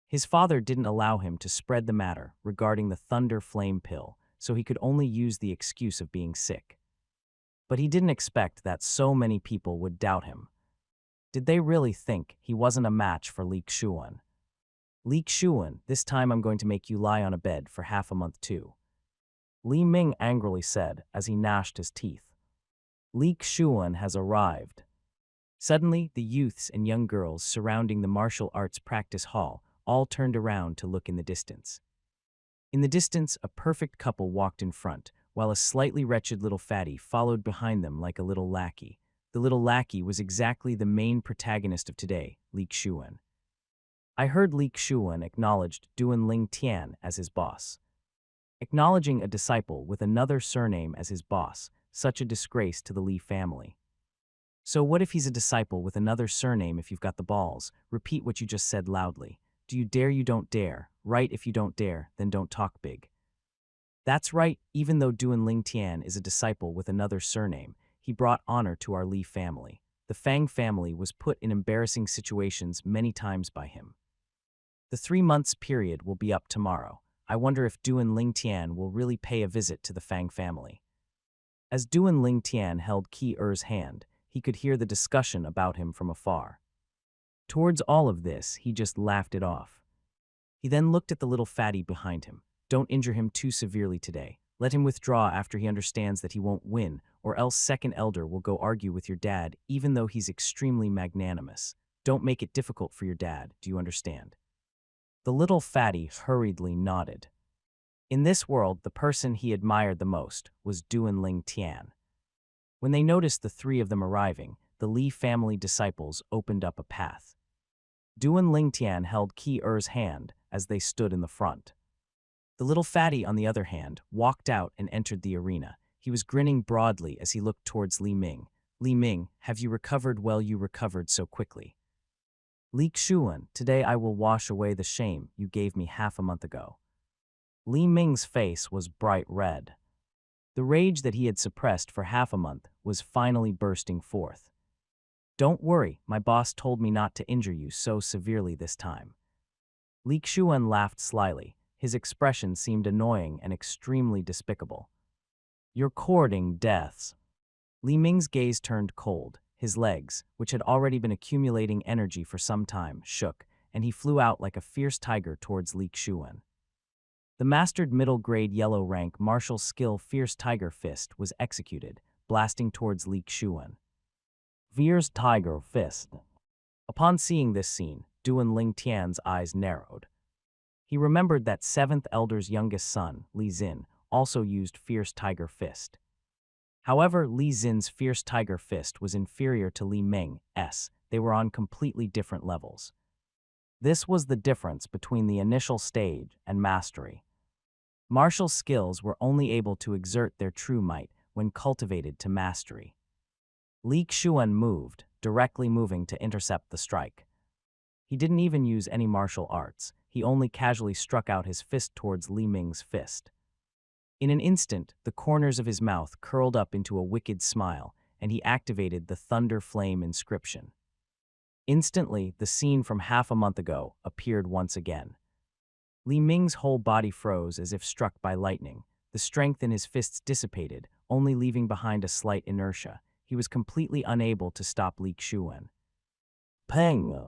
His father didn't allow him to spread the matter regarding the thunder flame pill, so he could only use the excuse of being sick. But he didn't expect that so many people would doubt him. Did they really think he wasn't a match for Li Xuan? Li Xuan, this time I'm going to make you lie on a bed for half a month too. Li Ming angrily said as he gnashed his teeth. Li Xuan has arrived. Suddenly, the youths and young girls surrounding the martial arts practice hall all turned around to look in the distance. In the distance, a perfect couple walked in front, while a slightly wretched little fatty followed behind them like a little lackey. The little lackey was exactly the main protagonist of today, Li Xuan. I heard Li Xuan acknowledged Duan Ling Tian as his boss. Acknowledging a disciple with another surname as his boss, such a disgrace to the Li family. So what if he's a disciple with another surname? If you've got the balls, repeat what you just said loudly. Do you dare? You don't dare. Right, if you don't dare, then don't talk big. That's right, even though Duan Ling Tian is a disciple with another surname, he brought honor to our Li family. The Fang family was put in embarrassing situations many times by him. The 3 months period will be up tomorrow. I wonder if Duan Ling Tian will really pay a visit to the Fang family. As Duan Ling Tian held Qi Er's hand, he could hear the discussion about him from afar. Towards all of this, he just laughed it off. He then looked at the little fatty behind him. Don't injure him too severely today. Let him withdraw after he understands that he won't win, or else second elder will go argue with your dad, even though he's extremely magnanimous. Don't make it difficult for your dad, do you understand? The little fatty hurriedly nodded. In this world, the person he admired the most was Duan Ling Tian. When they noticed the 3 of them arriving, the Li family disciples opened up a path. Duan Ling Tian held Qi Er's hand as they stood in the front. The little fatty, on the other hand, walked out and entered the arena. He was grinning broadly as he looked towards Li Ming. Li Ming, have you recovered? Well, you recovered so quickly. Li Xuan, today I will wash away the shame you gave me half a month ago. Li Ming's face was bright red. The rage that he had suppressed for half a month was finally bursting forth. Don't worry, my boss told me not to injure you so severely this time. Li Xuan laughed slyly. His expression seemed annoying and extremely despicable. You're courting deaths. Li Ming's gaze turned cold. His legs, which had already been accumulating energy for some time, shook, and he flew out like a fierce tiger towards Li Xuan. The mastered middle-grade yellow rank martial skill Fierce Tiger Fist was executed, blasting towards Li Xuan. Fierce Tiger Fist. Upon seeing this scene, Duan Lingtian's eyes narrowed. He remembered that 7th Elder's youngest son, Li Xin, also used Fierce Tiger Fist. However, Li Xin's Fierce Tiger Fist was inferior to Li Ming's. They were on completely different levels. This was the difference between the initial stage and mastery. Martial skills were only able to exert their true might when cultivated to mastery. Li Xuan moved, directly moving to intercept the strike. He didn't even use any martial arts, he only casually struck out his fist towards Li Ming's fist. In an instant, the corners of his mouth curled up into a wicked smile, and he activated the Thunder Flame inscription. Instantly, the scene from half a month ago appeared once again. Li Ming's whole body froze as if struck by lightning. The strength in his fists dissipated, only leaving behind a slight inertia. He was completely unable to stop Li Xuan. Pang!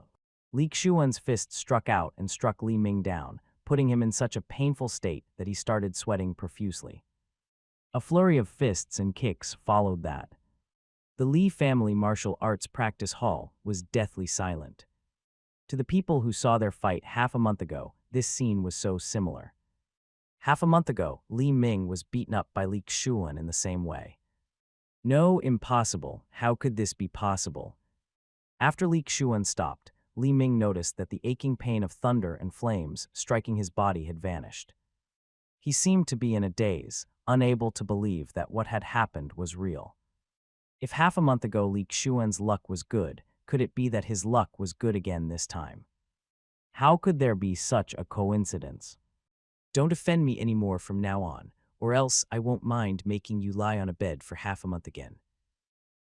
Li Xuan's fist struck out and struck Li Ming down, putting him in such a painful state that he started sweating profusely. A flurry of fists and kicks followed that. The Li family martial arts practice hall was deathly silent. To the people who saw their fight half a month ago, this scene was so similar. Half a month ago, Li Ming was beaten up by Li Xuan in the same way. No, impossible. How could this be possible? After Li Xuan stopped, Li Ming noticed that the aching pain of thunder and flames striking his body had vanished. He seemed to be in a daze, unable to believe that what had happened was real. If half a month ago Li Xuan's luck was good, could it be that his luck was good again this time? How could there be such a coincidence? Don't offend me anymore from now on, or else I won't mind making you lie on a bed for half a month again.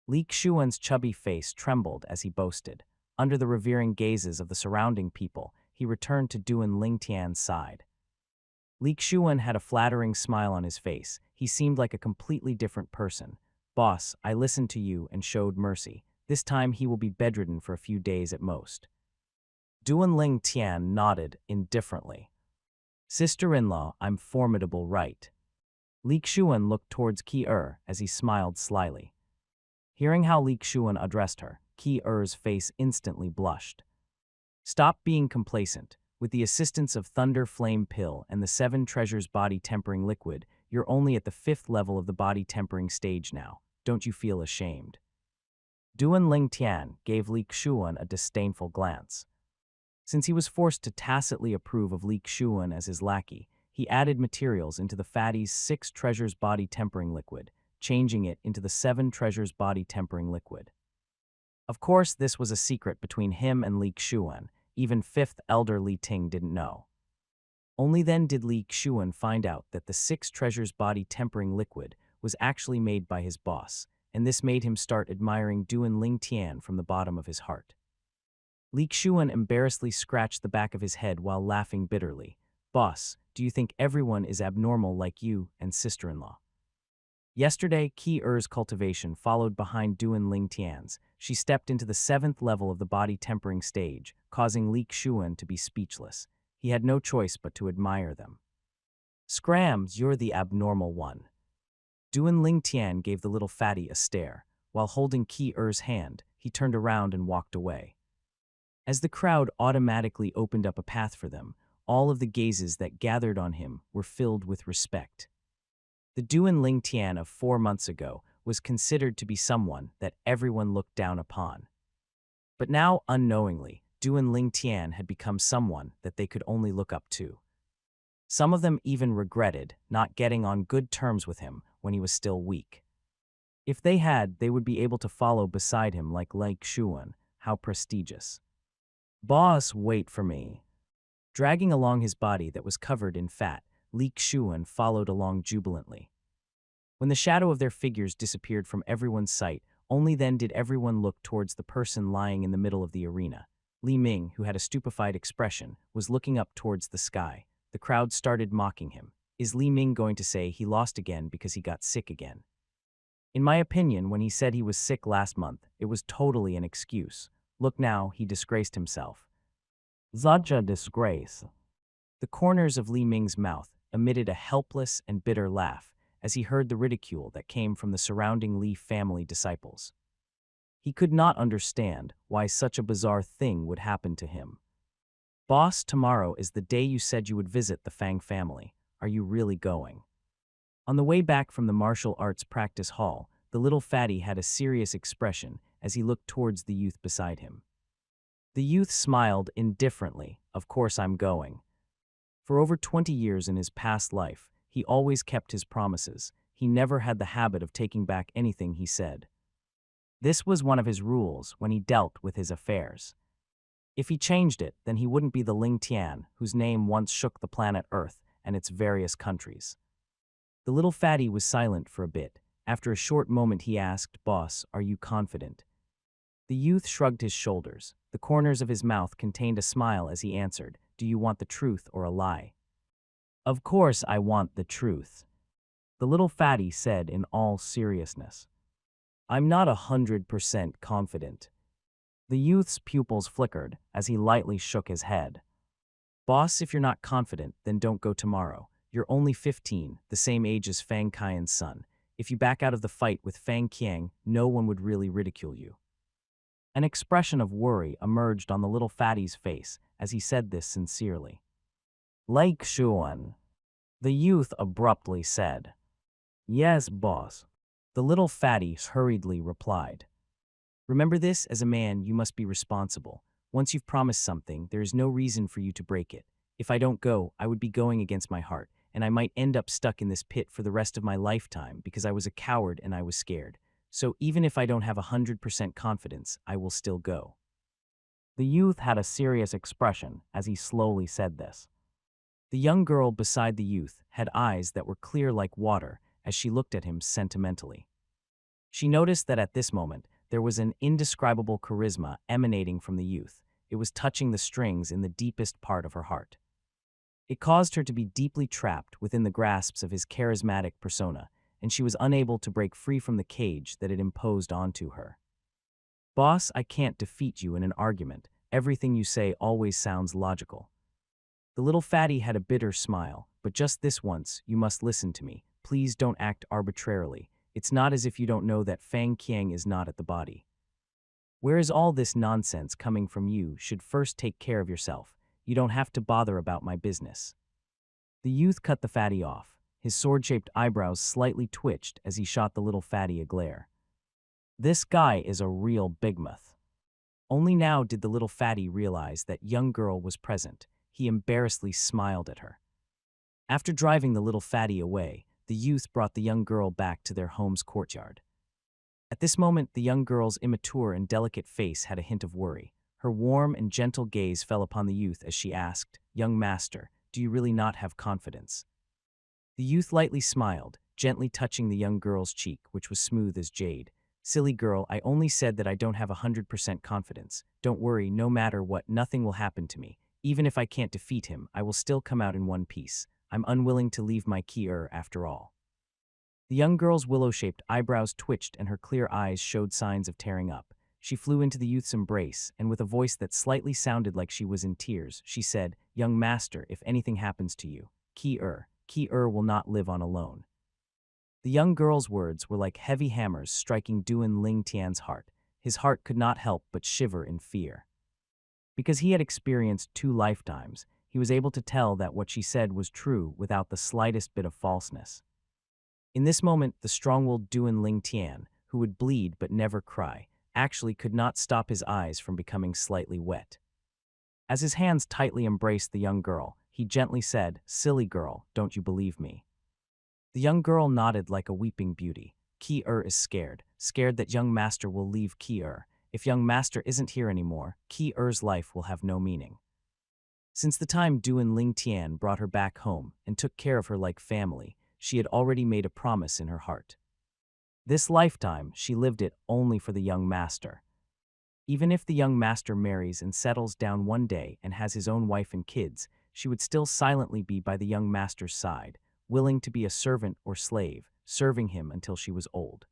Li Xuan's chubby face trembled as he boasted. Under the revering gazes of the surrounding people, he returned to Duan Lingtian's side. Li Xuan had a flattering smile on his face. He seemed like a completely different person. Boss, I listened to you and showed mercy. This time he will be bedridden for a few days at most. Duan Lingtian nodded indifferently. Sister-in-law, I'm formidable, right? Li Xuan looked towards Qi as he smiled slyly. Hearing how Li Xuan addressed her, Qi-er's face instantly blushed. Stop being complacent. With the assistance of Thunder Flame Pill and the 7 Treasures Body Tempering Liquid, you're only at the 5th level of the body tempering stage now. Don't you feel ashamed? Duan Lingtian gave Li Xuan a disdainful glance. Since he was forced to tacitly approve of Li Xuan as his lackey, he added materials into the fatty's 6 Treasures Body Tempering Liquid, changing it into the 7 Treasures Body Tempering Liquid. Of course, this was a secret between him and Li Xuan. Even 5th Elder Li Ting didn't know. Only then did Li Xuan find out that the 6 Treasures Body Tempering Liquid was actually made by his boss, and this made him start admiring Duan Lingtian from the bottom of his heart. Li Xuan embarrassedly scratched the back of his head while laughing bitterly. Boss, do you think everyone is abnormal like you and sister-in-law? Yesterday, Qi-er's cultivation followed behind Duan Lingtian's. She stepped into the 7th level of the body tempering stage, causing Li Xuan to be speechless. He had no choice but to admire them. Scrams, you're the abnormal one. Duan Lingtian gave the little fatty a stare. While holding Qi-er's hand, he turned around and walked away. As the crowd automatically opened up a path for them, all of the gazes that gathered on him were filled with respect. The Duan Lingtian of 4 months ago was considered to be someone that everyone looked down upon. But now, unknowingly, Duan Lingtian had become someone that they could only look up to. Some of them even regretted not getting on good terms with him when he was still weak. If they had, they would be able to follow beside him like Li Xuan. How prestigious. Boss, wait for me. Dragging along his body that was covered in fat, Li Xuan followed along jubilantly. When the shadow of their figures disappeared from everyone's sight, only then did everyone look towards the person lying in the middle of the arena. Li Ming, who had a stupefied expression, was looking up towards the sky. The crowd started mocking him. Is Li Ming going to say he lost again because he got sick again? In my opinion, when he said he was sick last month, it was totally an excuse. Look now, he disgraced himself. Such a disgrace. The corners of Li Ming's mouth emitted a helpless and bitter laugh as he heard the ridicule that came from the surrounding Li family disciples. He could not understand why such a bizarre thing would happen to him. Boss, tomorrow is the day you said you would visit the Fang family. Are you really going? On the way back from the martial arts practice hall, the little fatty had a serious expression as he looked towards the youth beside him. The youth smiled indifferently. Of course I'm going. For over 20 years in his past life, he always kept his promises. He never had the habit of taking back anything he said. This was one of his rules when he dealt with his affairs. If he changed it, then he wouldn't be the Ling Tian, whose name once shook the planet Earth and its various countries. The little fatty was silent for a bit. After a short moment he asked, "Boss, are you confident?" The youth shrugged his shoulders. The corners of his mouth contained a smile as he answered, "Do you want the truth or a lie?" "Of course I want the truth," the little fatty said in all seriousness. "I'm not 100% confident." The youth's pupils flickered as he lightly shook his head. "Boss, if you're not confident, then don't go tomorrow. You're only 15, the same age as Fang Qian's son. If you back out of the fight with Fang Qiang, no one would really ridicule you." An expression of worry emerged on the little fatty's face as he said this sincerely. "Like Xuan," the youth abruptly said. "Yes, boss," the little fatty hurriedly replied. "Remember this, as a man, you must be responsible. Once you've promised something, there is no reason for you to break it. If I don't go, I would be going against my heart, and I might end up stuck in this pit for the rest of my lifetime because I was a coward and I was scared. So even if I don't have 100% confidence, I will still go." The youth had a serious expression as he slowly said this. The young girl beside the youth had eyes that were clear like water as she looked at him sentimentally. She noticed that at this moment, there was an indescribable charisma emanating from the youth. It was touching the strings in the deepest part of her heart. It caused her to be deeply trapped within the grasps of his charismatic persona, and she was unable to break free from the cage that had imposed onto her. "Boss, I can't defeat you in an argument. Everything you say always sounds logical." The little fatty had a bitter smile, "But just this once, you must listen to me. Please don't act arbitrarily. It's not as if you don't know that Fang Qiang is not at the body. Where is all this nonsense coming from? You should first take care of yourself. You don't have to bother about my business." The youth cut the fatty off. His sword-shaped eyebrows slightly twitched as he shot the little fatty a glare. This guy is a real bigmuth. Only now did the little fatty realize that young girl was present. He embarrassedly smiled at her. After driving the little fatty away, the youth brought the young girl back to their home's courtyard. At this moment, the young girl's immature and delicate face had a hint of worry. Her warm and gentle gaze fell upon the youth as she asked, "Young master, do you really not have confidence?" The youth lightly smiled, gently touching the young girl's cheek, which was smooth as jade. "Silly girl, I only said that I don't have 100% confidence. Don't worry, no matter what, nothing will happen to me. Even if I can't defeat him, I will still come out in one piece. I'm unwilling to leave my Ki-er after all." The young girl's willow-shaped eyebrows twitched and her clear eyes showed signs of tearing up. She flew into the youth's embrace, and with a voice that slightly sounded like she was in tears, she said, "Young master, if anything happens to you, Ki-er will not live on alone." The young girl's words were like heavy hammers striking Duan Ling Tian's heart. His heart could not help but shiver in fear. Because he had experienced 2 lifetimes, he was able to tell that what she said was true without the slightest bit of falseness. In this moment, the strong-willed Duan Ling Tian, who would bleed but never cry, actually could not stop his eyes from becoming slightly wet. As his hands tightly embraced the young girl, he gently said, "Silly girl, don't you believe me?" The young girl nodded like a weeping beauty. "Ki-er is scared that young master will leave Ki-er. If young master isn't here anymore, Ki-er's life will have no meaning." Since the time Duan Ling Tian brought her back home and took care of her like family, she had already made a promise in her heart. This lifetime, she lived it only for the young master. Even if the young master marries and settles down one day and has his own wife and kids, she would still silently be by the young master's side, willing to be a servant or slave, serving him until she was old.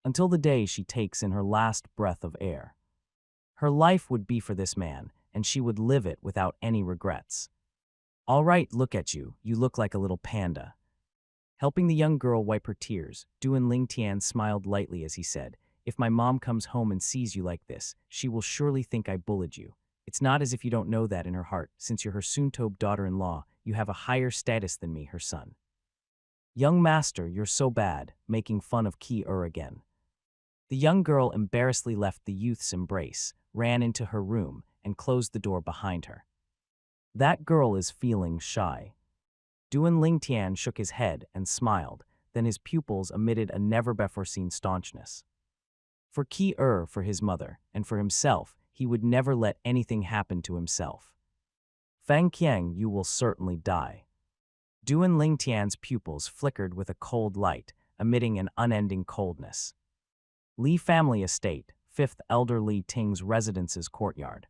until the day she takes in her last breath of air. Her life would be for this man, and she would live it without any regrets. All right, look at you. You look like a little panda. Helping the young girl wipe her tears, Duan Lingtian smiled lightly as he said, if my mom comes home and sees you like this, she will surely think I bullied you. It's not as if you don't know that in her heart, since you're her soon-to-be daughter-in-law, you have a higher status than me, her son. Young master, you're so bad, making fun of Ki-ur again. The young girl embarrassedly left the youth's embrace, ran into her room, and closed the door behind her. That girl is feeling shy. Duan Lingtian shook his head and smiled, then his pupils emitted a never-before-seen staunchness. For Ki-ur, for his mother, and for himself, he would never let anything happen to himself. Fang Qiang, you will certainly die. Duan Lingtian's pupils flickered with a cold light, emitting an unending coldness. Li Family Estate, 5th Elder Li Ting's residence's courtyard.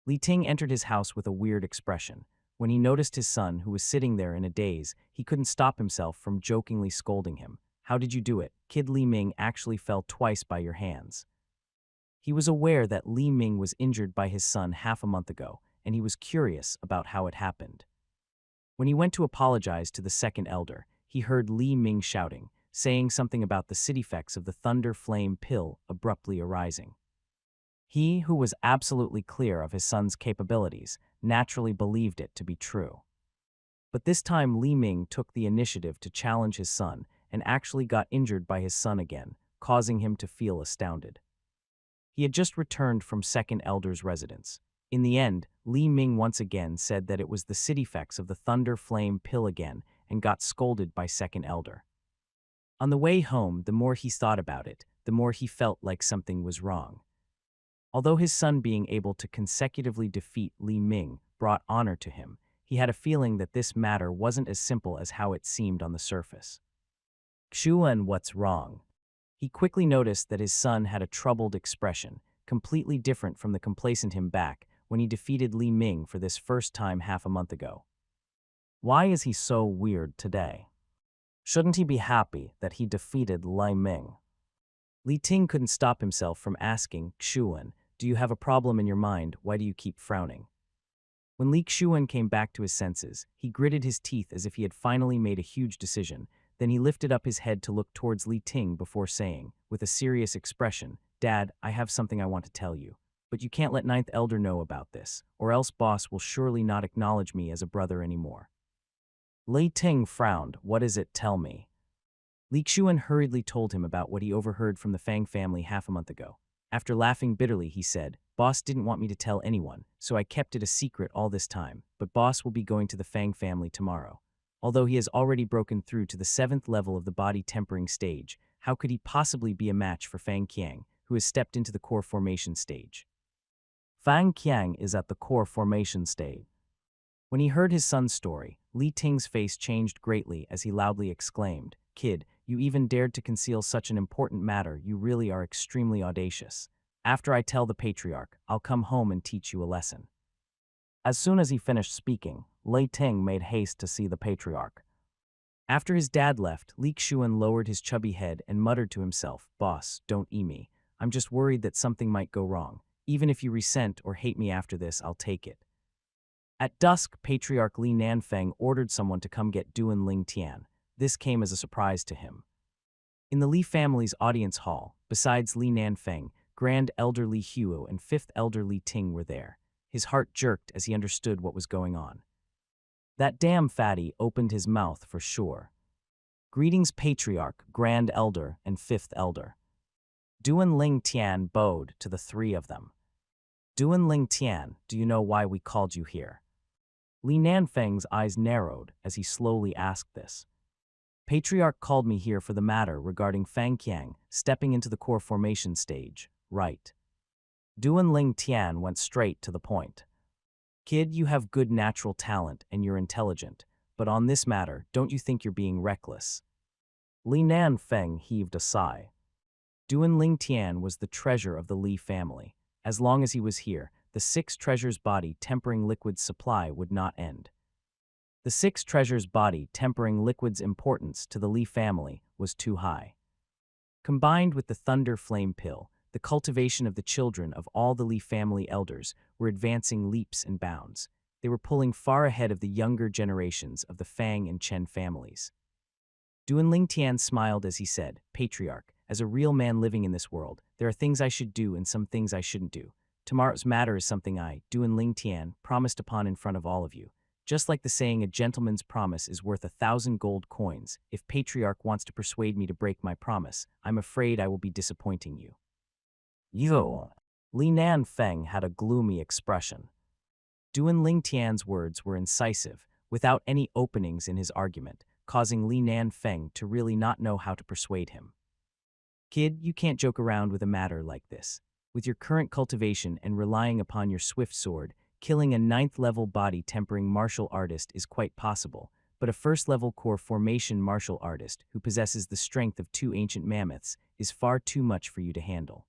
Li Ting entered his house with a weird expression. When he noticed his son, who was sitting there in a daze, he couldn't stop himself from jokingly scolding him. How did you do it? Kid Li Ming actually fell twice by your hands. He was aware that Li Ming was injured by his son half a month ago, and he was curious about how it happened. When he went to apologize to the second elder, he heard Li Ming shouting, saying something about the side effects of the thunder flame pill abruptly arising. He, who was absolutely clear of his son's capabilities, naturally believed it to be true. But this time Li Ming took the initiative to challenge his son and actually got injured by his son again, causing him to feel astounded. He had just returned from second elder's residence. In the end, Li Ming once again said that it was the side effects of the thunder flame pill again and got scolded by second elder. On the way home, the more he thought about it, the more he felt like something was wrong. Although his son being able to consecutively defeat Li Ming brought honor to him, he had a feeling that this matter wasn't as simple as how it seemed on the surface. Xuan, what's wrong? He quickly noticed that his son had a troubled expression, completely different from the complacent him back when he defeated Li Ming for this first time half a month ago. Why is he so weird today? Shouldn't he be happy that he defeated Li Ming? Li Ting couldn't stop himself from asking Xuan, do you have a problem in your mind? Why do you keep frowning? When Li Xuan came back to his senses, he gritted his teeth as if he had finally made a huge decision. Then he lifted up his head to look towards Li Ting before saying, with a serious expression, Dad, I have something I want to tell you. But you can't let Ninth Elder know about this, or else Boss will surely not acknowledge me as a brother anymore. Li Ting frowned. What is it? Tell me. Li Xuan hurriedly told him about what he overheard from the Fang family half a month ago. After laughing bitterly, he said, Boss didn't want me to tell anyone, so I kept it a secret all this time, but Boss will be going to the Fang family tomorrow. Although he has already broken through to the 7th level of the body tempering stage, how could he possibly be a match for Fang Qiang, who has stepped into the core formation stage? Fang Qiang is at the core formation stage. When he heard his son's story, Li Ting's face changed greatly as he loudly exclaimed, Kid, you even dared to conceal such an important matter. You really are extremely audacious. After I tell the patriarch, I'll come home and teach you a lesson. As soon as he finished speaking, Li Ting made haste to see the patriarch. After his dad left, Li Xuan lowered his chubby head and muttered to himself, Boss, don't eat me. I'm just worried that something might go wrong. Even if you resent or hate me after this, I'll take it. At dusk, Patriarch Li Nanfeng ordered someone to come get Duan Lingtian. This came as a surprise to him. In the Li family's audience hall, besides Li Nanfeng, Grand Elder Li Huo and 5th Elder Li Ting were there. His heart jerked as he understood what was going on. That damn fatty opened his mouth for sure. Greetings, Patriarch, Grand Elder, and 5th Elder. Duan Lingtian bowed to the three of them. Duan Lingtian, do you know why we called you here? Li Nanfeng's eyes narrowed as he slowly asked this. Patriarch called me here for the matter regarding Fang Qiang stepping into the core formation stage, right? Duan Lingtian went straight to the point. Kid, you have good natural talent and you're intelligent, but on this matter, don't you think you're being reckless? Li Nanfeng heaved a sigh. Duan Lingtian was the treasure of the Li family. As long as he was here, the 6 treasures body tempering liquid's supply would not end. The 6 treasures body tempering liquid's importance to the Li family was too high. Combined with the Thunder Flame Pill, the cultivation of the children of all the Li family elders were advancing leaps and bounds. They were pulling far ahead of the younger generations of the Fang and Chen families. Duan Lingtian smiled as he said, "Patriarch, as a real man living in this world, there are things I should do and some things I shouldn't do. Tomorrow's matter is something I, Duan Lingtian, promised upon in front of all of you. Just like the saying, a gentleman's promise is worth 1,000 gold coins. If Patriarch wants to persuade me to break my promise, I'm afraid I will be disappointing you." Yo. Li Nan Feng had a gloomy expression. Duan Lingtian's words were incisive, without any openings in his argument, causing Li Nan Feng to really not know how to persuade him. "Kid, you can't joke around with a matter like this. With your current cultivation and relying upon your swift sword, killing a 9th-level body-tempering martial artist is quite possible, but a 1st-level core formation martial artist who possesses the strength of 2 ancient mammoths is far too much for you to handle."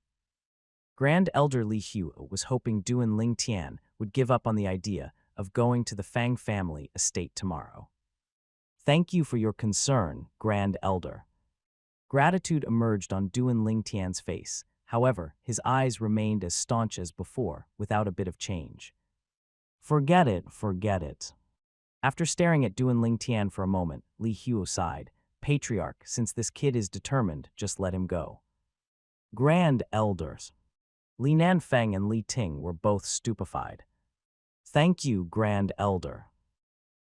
Grand Elder Li Huo was hoping Duan Lingtian would give up on the idea of going to the Fang family estate tomorrow. "Thank you for your concern, Grand Elder." Gratitude emerged on Duan Lingtian's face. However, his eyes remained as staunch as before, without a bit of change. Forget it, forget it." After staring at Duan Lingtian for a moment, Li Huo sighed. "Patriarch, since this kid is determined, just let him go." Grand Elders. Li Nanfeng and Li Ting were both stupefied. "Thank you, Grand Elder."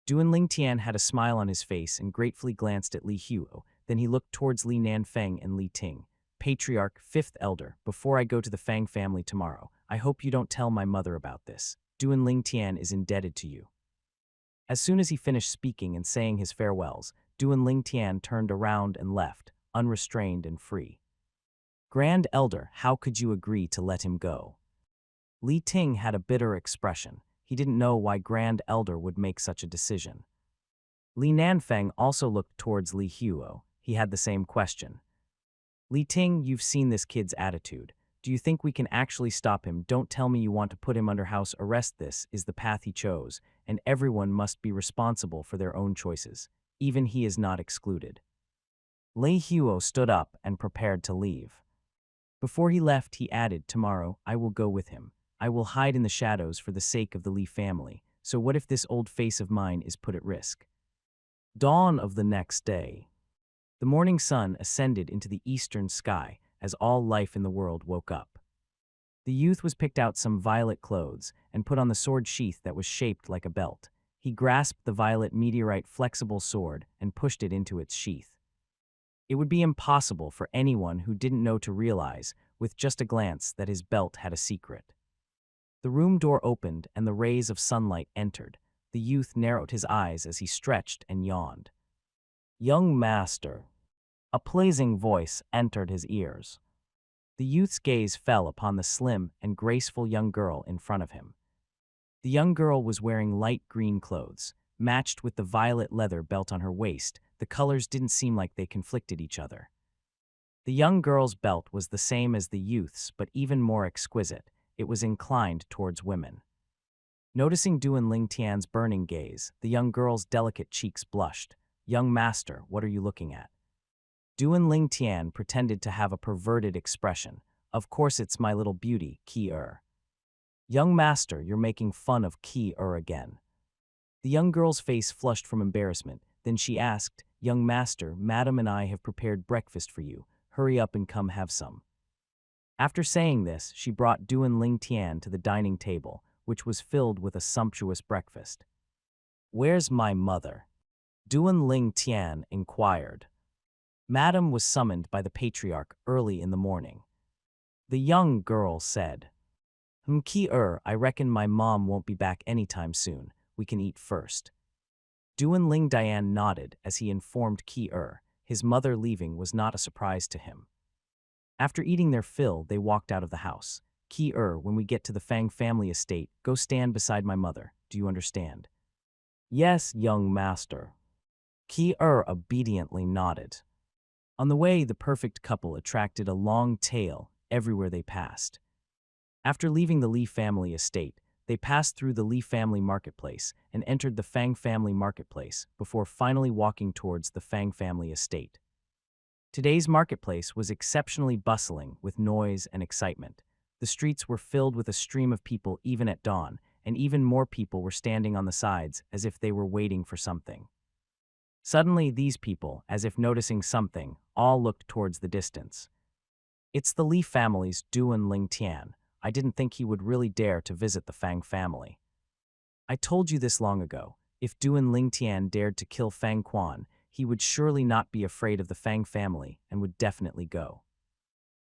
Duan Lingtian had a smile on his face and gratefully glanced at Li Huo. Then he looked towards Li Nanfeng and Li Ting. "Patriarch, 5th Elder, before I go to the Fang family tomorrow, I hope you don't tell my mother about this. Duan Lingtian is indebted to you." As soon as he finished speaking and saying his farewells, Duan Lingtian turned around and left, unrestrained and free. "Grand Elder, how could you agree to let him go?" Li Ting had a bitter expression. He didn't know why Grand Elder would make such a decision. Li Nanfeng also looked towards Li Huo. He had the same question. "Li Ting, you've seen this kid's attitude. Do you think we can actually stop him? Don't tell me you want to put him under house arrest. This is the path he chose, and everyone must be responsible for their own choices. Even he is not excluded." Li Huo stood up and prepared to leave. Before he left, he added, "Tomorrow, I will go with him. I will hide in the shadows for the sake of the Li family. So what if this old face of mine is put at risk?" Dawn of the next day. The morning sun ascended into the eastern sky as all life in the world woke up. The youth was picked out some violet clothes and put on the sword sheath that was shaped like a belt. He grasped the violet meteorite flexible sword and pushed it into its sheath. It would be impossible for anyone who didn't know to realize, with just a glance, that his belt had a secret. The room door opened and the rays of sunlight entered. The youth narrowed his eyes as he stretched and yawned. "Young master." A pleasing voice entered his ears. The youth's gaze fell upon the slim and graceful young girl in front of him. The young girl was wearing light green clothes, matched with the violet leather belt on her waist. The colors didn't seem like they conflicted each other. The young girl's belt was the same as the youth's, but even more exquisite. It was inclined towards women. Noticing Duan Lingtian's burning gaze, the young girl's delicate cheeks blushed. "Young master, what are you looking at?" Duan Lingtian pretended to have a perverted expression. "Of course it's my little beauty, Ki-er." "Young master, you're making fun of Ki-er again." The young girl's face flushed from embarrassment. Then she asked, "Young master, madam and I have prepared breakfast for you. Hurry up and come have some." After saying this, she brought Duan Lingtian to the dining table, which was filled with a sumptuous breakfast. "Where's my mother?" Duan Lingtian inquired. Madam was summoned by the patriarch early in the morning. The young girl said, Ki-er, I reckon my mom won't be back anytime soon. We can eat first." Duan Lingdian nodded as he informed Ki-er. His mother leaving was not a surprise to him. After eating their fill, they walked out of the house. "Ki-er, when we get to the Fang family estate, go stand beside my mother. Do you understand?" "Yes, young master." Ki-er obediently nodded. On the way, the perfect couple attracted a long tail everywhere they passed. After leaving the Li family estate, they passed through the Li family marketplace and entered the Fang family marketplace before finally walking towards the Fang family estate. Today's marketplace was exceptionally bustling with noise and excitement. The streets were filled with a stream of people even at dawn, and even more people were standing on the sides as if they were waiting for something. Suddenly, these people, as if noticing something, all looked towards the distance. It's the Li family's Duan Ling Tian. I didn't think he would really dare to visit the Fang family. I told you this long ago. If Duan Ling Tian dared to kill Fang Quan, he would surely not be afraid of the Fang family and would definitely go.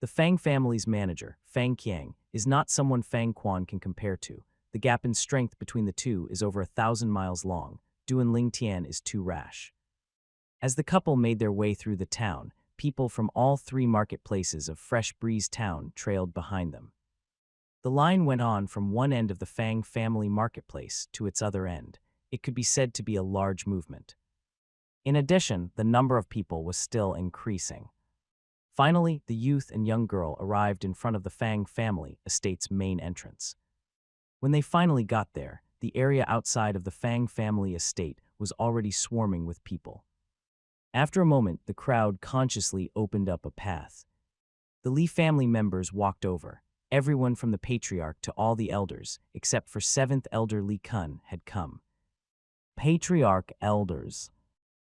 The Fang family's manager, Fang Qiang, is not someone Fang Quan can compare to. The gap in strength between the two is over 1,000 miles long. Duan Ling Tian is too rash. As the couple made their way through the town, people from all three marketplaces of Fresh Breeze Town trailed behind them. The line went on from one end of the Fang family marketplace to its other end. It could be said to be a large movement. In addition, the number of people was still increasing. Finally, the youth and young girl arrived in front of the Fang family estate's main entrance. When they finally got there, the area outside of the Fang family estate was already swarming with people. After a moment, the crowd consciously opened up a path. The Li family members walked over. Everyone from the patriarch to all the elders, except for 7th elder Li Kun, had come. Patriarch elders.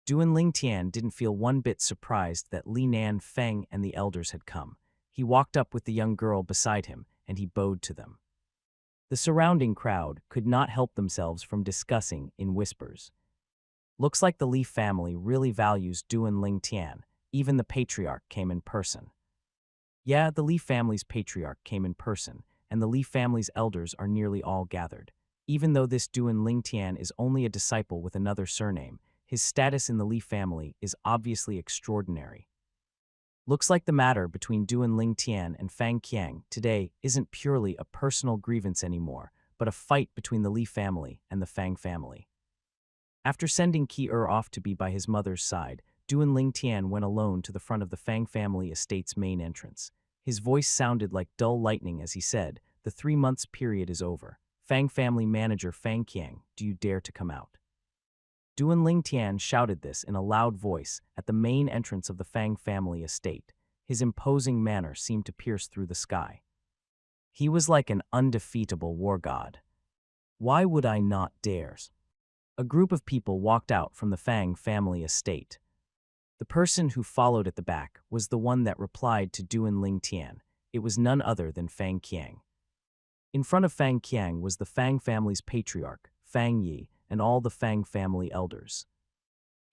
Duan Ling Tian didn't feel one bit surprised that Li Nan Feng and the elders had come. He walked up with the young girl beside him, and he bowed to them. The surrounding crowd could not help themselves from discussing in whispers. Looks like the Li family really values Duan Ling Tian. Even the patriarch came in person. Yeah, the Li family's patriarch came in person, and the Li family's elders are nearly all gathered. Even though this Duan Ling Tian is only a disciple with another surname, his status in the Li family is obviously extraordinary. Looks like the matter between Duan Ling Tian and Fang Qiang today isn't purely a personal grievance anymore, but a fight between the Li family and the Fang family. After sending Qi off to be by his mother's side, Duan Ling Tian went alone to the front of the Fang family estate's main entrance. His voice sounded like dull lightning as he said, "The 3 months period is over. Fang family manager Fang Qiang, do you dare to come out?" Duan Ling Tian shouted this in a loud voice at the main entrance of the Fang family estate. His imposing manner seemed to pierce through the sky. He was like an undefeatable war god. Why would I not dare? A group of people walked out from the Fang family estate. The person who followed at the back was the one that replied to Duan Ling Tian. It was none other than Fang Qiang. In front of Fang Qiang was the Fang family's patriarch, Fang Yi, and all the Fang family elders.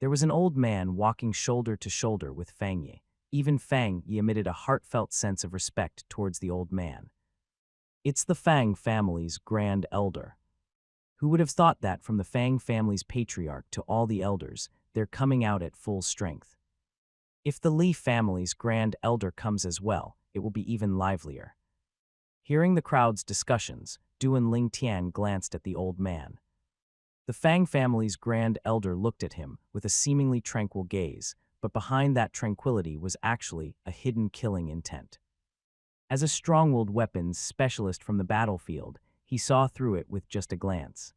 There was an old man walking shoulder to shoulder with Fang Yi. Even Fang Yi emitted a heartfelt sense of respect towards the old man. It's the Fang family's grand elder. Who would have thought that from the Fang family's patriarch to all the elders, they're coming out at full strength? If the Li family's grand elder comes as well, it will be even livelier. Hearing the crowd's discussions, Duan Ling Tian glanced at the old man. The Fang family's grand elder looked at him with a seemingly tranquil gaze, but behind that tranquility was actually a hidden killing intent. As a strong-willed weapons specialist from the battlefield, he saw through it with just a glance.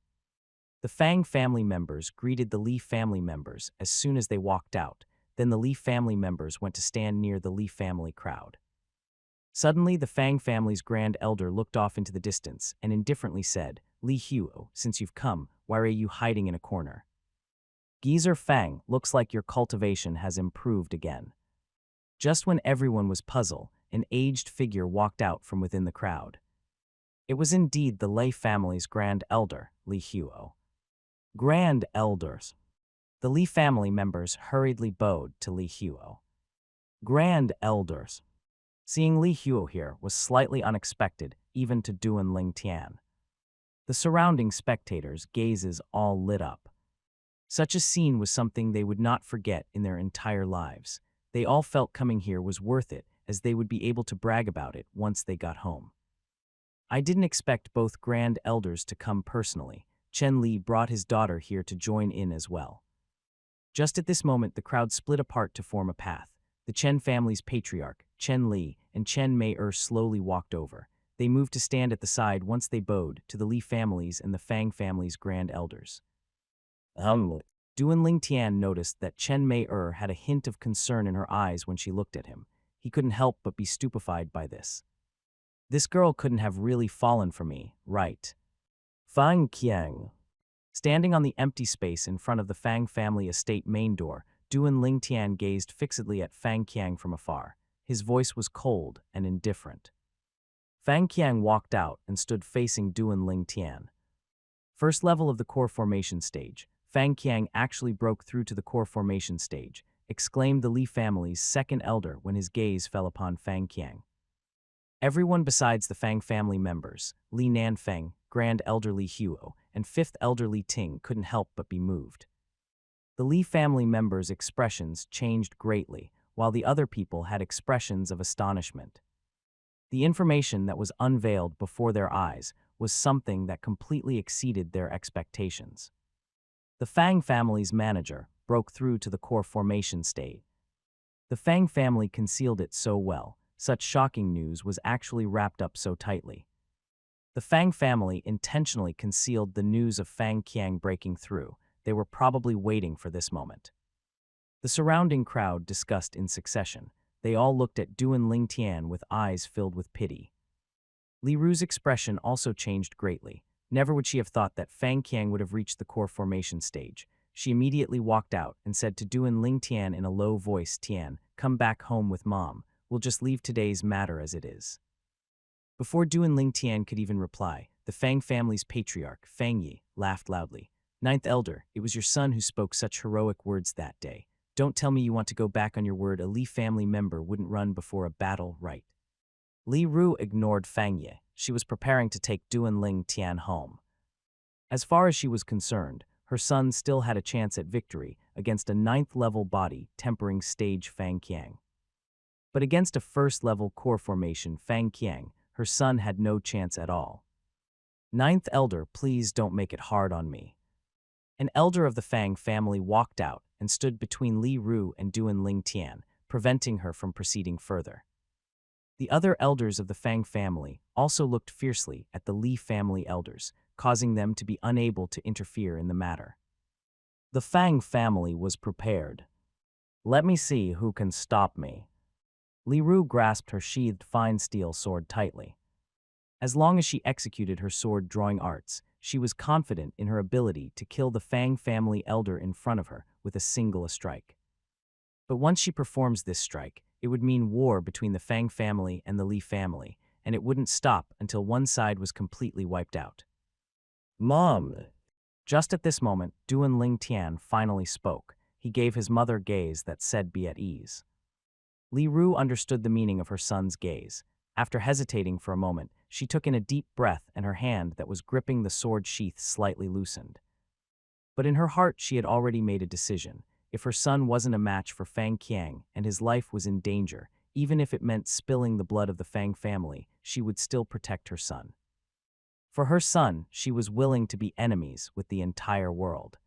The Fang family members greeted the Li family members as soon as they walked out. Then the Li family members went to stand near the Li family crowd. Suddenly, the Fang family's grand elder looked off into the distance and indifferently said, "Li Huo, since you've come, why are you hiding in a corner? Geezer Fang, looks like your cultivation has improved again." Just when everyone was puzzled, an aged figure walked out from within the crowd. It was indeed the Li family's grand elder, Li Huo. Grand elders. The Li family members hurriedly bowed to Li Huo. Grand elders. Seeing Li Huo here was slightly unexpected, even to Duan Ling Tian. The surrounding spectators' gazes all lit up. Such a scene was something they would not forget in their entire lives. They all felt coming here was worth it, as they would be able to brag about it once they got home. I didn't expect both grand elders to come personally. Chen Li brought his daughter here to join in as well. Just at this moment, the crowd split apart to form a path. The Chen family's patriarch, Chen Li, and Chen Mei slowly walked over. They moved to stand at the side once they bowed to the Li families and the Fang family's grand elders. Duan Duan Lingtian noticed that Chen Mei had a hint of concern in her eyes when she looked at him. He couldn't help but be stupefied by this. This girl couldn't have really fallen for me, right? Fang Qiang. Standing on the empty space in front of the Fang family estate main door, Duan Lingtian gazed fixedly at Fang Qiang from afar. His voice was cold and indifferent. Fang Qiang walked out and stood facing Duan Lingtian. First level of the core formation stage, Fang Qiang actually broke through to the core formation stage, exclaimed the Li family's second elder when his gaze fell upon Fang Qiang. Everyone besides the Fang family members, Li Nanfeng, Grand Elder Li Huo, and Fifth Elder Li Ting couldn't help but be moved. The Li family members' expressions changed greatly, while the other people had expressions of astonishment. The information that was unveiled before their eyes was something that completely exceeded their expectations. The Fang family's manager broke through to the core formation state. The Fang family concealed it so well. Such shocking news was actually wrapped up so tightly. The Fang family intentionally concealed the news of Fang Qiang breaking through. They were probably waiting for this moment. The surrounding crowd discussed in succession. They all looked at Duan Lingtian with eyes filled with pity. Li Ru's expression also changed greatly. Never would she have thought that Fang Qiang would have reached the core formation stage. She immediately walked out and said to Duan Lingtian in a low voice, "Tian, come back home with Mom. We'll just leave today's matter as it is." Before Duan Lingtian could even reply, the Fang family's patriarch, Fang Yi, laughed loudly. "Ninth Elder, it was your son who spoke such heroic words that day. Don't tell me you want to go back on your word. A Li family member wouldn't run before a battle, right?" Li Ru ignored Fang Yi. She was preparing to take Duan Lingtian home. As far as she was concerned, her son still had a chance at victory against a 9th-level body tempering stage Fang Qiang. But against a first-level core formation Fang Qiang, her son had no chance at all. "Ninth Elder, please don't make it hard on me." An elder of the Fang family walked out and stood between Li Ru and Duan Lingtian, preventing her from proceeding further. The other elders of the Fang family also looked fiercely at the Li family elders, causing them to be unable to interfere in the matter. The Fang family was prepared. "Let me see who can stop me." Li Ru grasped her sheathed fine steel sword tightly. As long as she executed her sword-drawing arts, she was confident in her ability to kill the Fang family elder in front of her with a single strike. But once she performs this strike, it would mean war between the Fang family and the Li family, and it wouldn't stop until one side was completely wiped out. "Mom!" Just at this moment, Duan Lingtian finally spoke. He gave his mother a gaze that said, "Be at ease." Li Ru understood the meaning of her son's gaze. After hesitating for a moment, she took in a deep breath and her hand that was gripping the sword sheath slightly loosened. But in her heart she had already made a decision. If her son wasn't a match for Fang Qiang and his life was in danger, even if it meant spilling the blood of the Fang family, she would still protect her son. For her son, she was willing to be enemies with the entire world.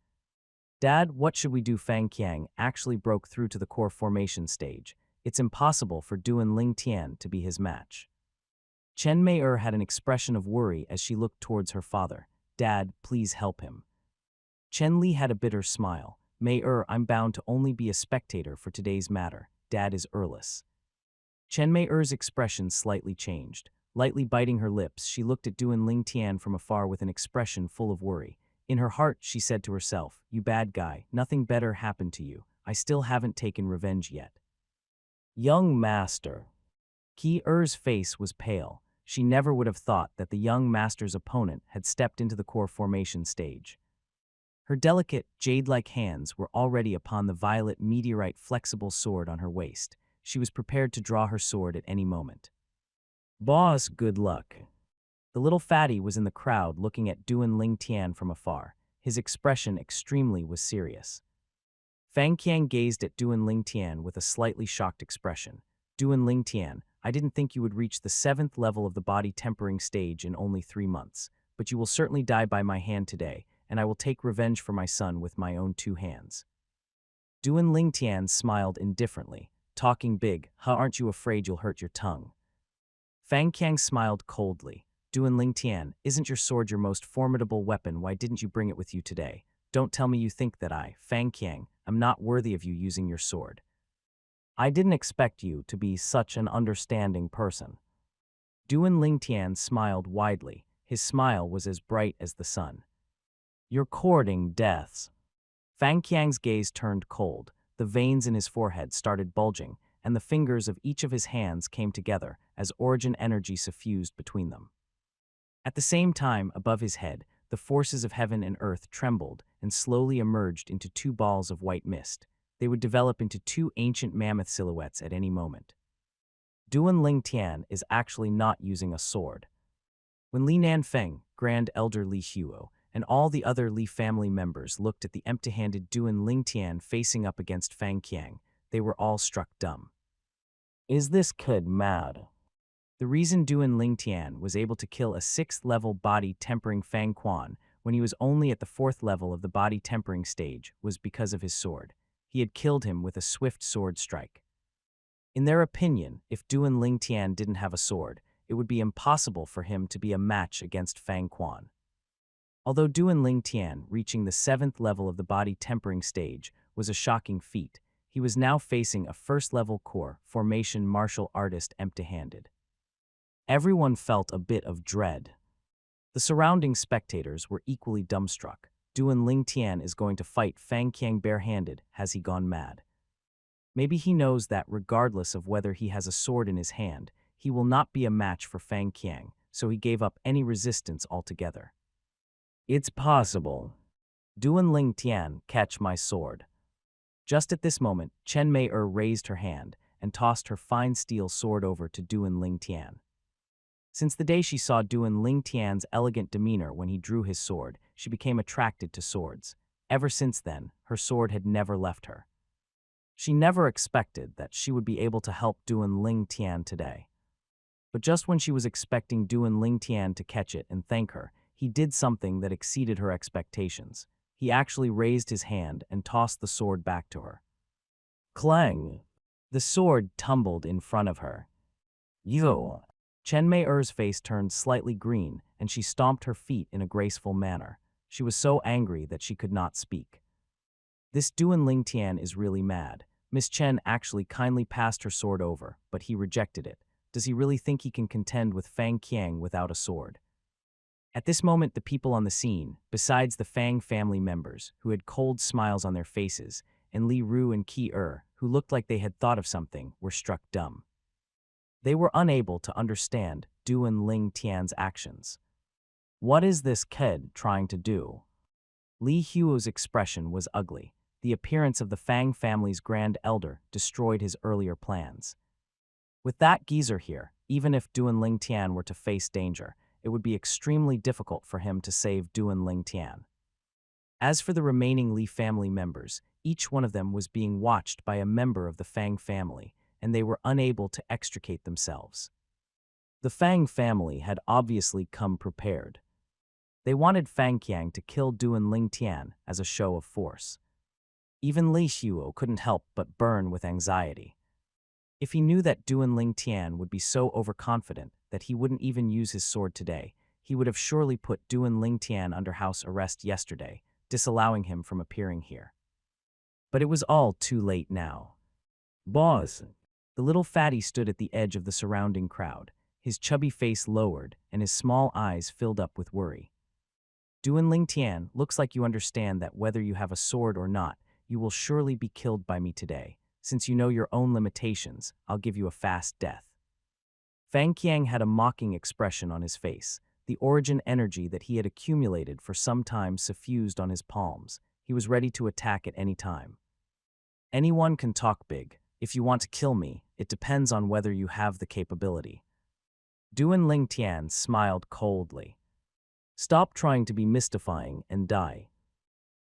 "Dad, what should we do?" Fang Qiang actually broke through to the core formation stage. It's impossible for Duan Lingtian to be his match. Chen Mei had an expression of worry as she looked towards her father. "Dad, please help him." Chen Li had a bitter smile. "Mei, I'm bound to only be a spectator for today's matter. Dad is earless." Chen Mei's expression slightly changed. Lightly biting her lips, she looked at Duan Lingtian from afar with an expression full of worry. In her heart, she said to herself, "You bad guy, nothing better happened to you. I still haven't taken revenge yet." "Young master." Ki Er's face was pale. She never would have thought that the young master's opponent had stepped into the core formation stage. Her delicate, jade-like hands were already upon the violet meteorite flexible sword on her waist. She was prepared to draw her sword at any moment. "Boss, good luck." The little fatty was in the crowd looking at Duan Lingtian from afar. His expression extremely was serious. Fang Qiang gazed at Duan Lingtian with a slightly shocked expression. "Duan Lingtian, I didn't think you would reach the 7th level of the body tempering stage in only 3 months, but you will certainly die by my hand today, and I will take revenge for my son with my own 2 hands." Duan Lingtian smiled indifferently, talking big. "Huh, aren't you afraid you'll hurt your tongue?" Fang Qiang smiled coldly. "Duan Lingtian, isn't your sword your most formidable weapon? Why didn't you bring it with you today? Don't tell me you think that I, Fang Qiang, am not worthy of you using your sword. I didn't expect you to be such an understanding person." Duan Lingtian smiled widely. His smile was as bright as the sun. "You're courting deaths." Fang Qiang's gaze turned cold. The veins in his forehead started bulging, and the fingers of each of his hands came together as origin energy suffused between them. At the same time, above his head, the forces of heaven and earth trembled and slowly emerged into two balls of white mist. They would develop into two ancient mammoth silhouettes at any moment. Duan Lingtian is actually not using a sword. When Li Nanfeng, Grand Elder Li Huo, and all the other Li family members looked at the empty-handed Duan Lingtian facing up against Fang Qiang, they were all struck dumb. Is this kid mad? The reason Duan Lingtian was able to kill a 6th-level body tempering Fang Quan when he was only at the 4th level of the body tempering stage was because of his sword. He had killed him with a swift sword strike. In their opinion, if Duan Lingtian didn't have a sword, it would be impossible for him to be a match against Fang Quan. Although Duan Lingtian reaching the 7th level of the body tempering stage was a shocking feat, he was now facing a 1st-level core formation martial artist empty-handed. Everyone felt a bit of dread. The surrounding spectators were equally dumbstruck. Duan Lingtian is going to fight Fang Qiang barehanded. Has he gone mad? Maybe he knows that regardless of whether he has a sword in his hand, he will not be a match for Fang Qiang, so he gave up any resistance altogether. It's possible. Duan Lingtian, catch my sword. Just at this moment, Chen Mei-er raised her hand and tossed her fine steel sword over to Duan Lingtian. Since the day she saw Duan Lingtian's elegant demeanor when he drew his sword, she became attracted to swords. Ever since then, her sword had never left her. She never expected that she would be able to help Duan Lingtian today. But just when she was expecting Duan Lingtian to catch it and thank her, he did something that exceeded her expectations. He actually raised his hand and tossed the sword back to her. Clang! The sword tumbled in front of her. Yo! Chen Mei-er's face turned slightly green, and she stomped her feet in a graceful manner. She was so angry that she could not speak. This Duan Lingtian is really mad. Miss Chen actually kindly passed her sword over, but he rejected it. Does he really think he can contend with Fang Qiang without a sword? At this moment, the people on the scene, besides the Fang family members, who had cold smiles on their faces, and Li Ru and Qi who looked like they had thought of something, were struck dumb. They were unable to understand Duan Lingtian's actions. What is this kid trying to do? Li Huo's expression was ugly. The appearance of the Fang family's grand elder destroyed his earlier plans. With that geezer here, even if Duan Lingtian were to face danger, it would be extremely difficult for him to save Duan Lingtian. As for the remaining Li family members, each one of them was being watched by a member of the Fang family, and they were unable to extricate themselves. The Fang family had obviously come prepared. They wanted Fang Qiang to kill Duan Lingtian as a show of force. Even Li Huo couldn't help but burn with anxiety. If he knew that Duan Lingtian would be so overconfident that he wouldn't even use his sword today, he would have surely put Duan Lingtian under house arrest yesterday, disallowing him from appearing here. But it was all too late now. Boss! The little fatty stood at the edge of the surrounding crowd, his chubby face lowered and his small eyes filled up with worry. Duan Lingtian, looks like you understand that whether you have a sword or not, you will surely be killed by me today. Since you know your own limitations, I'll give you a fast death. Fang Qiang had a mocking expression on his face, the origin energy that he had accumulated for some time suffused on his palms. He was ready to attack at any time. Anyone can talk big. If you want to kill me, it depends on whether you have the capability. Duan Lingtian smiled coldly. Stop trying to be mystifying and die.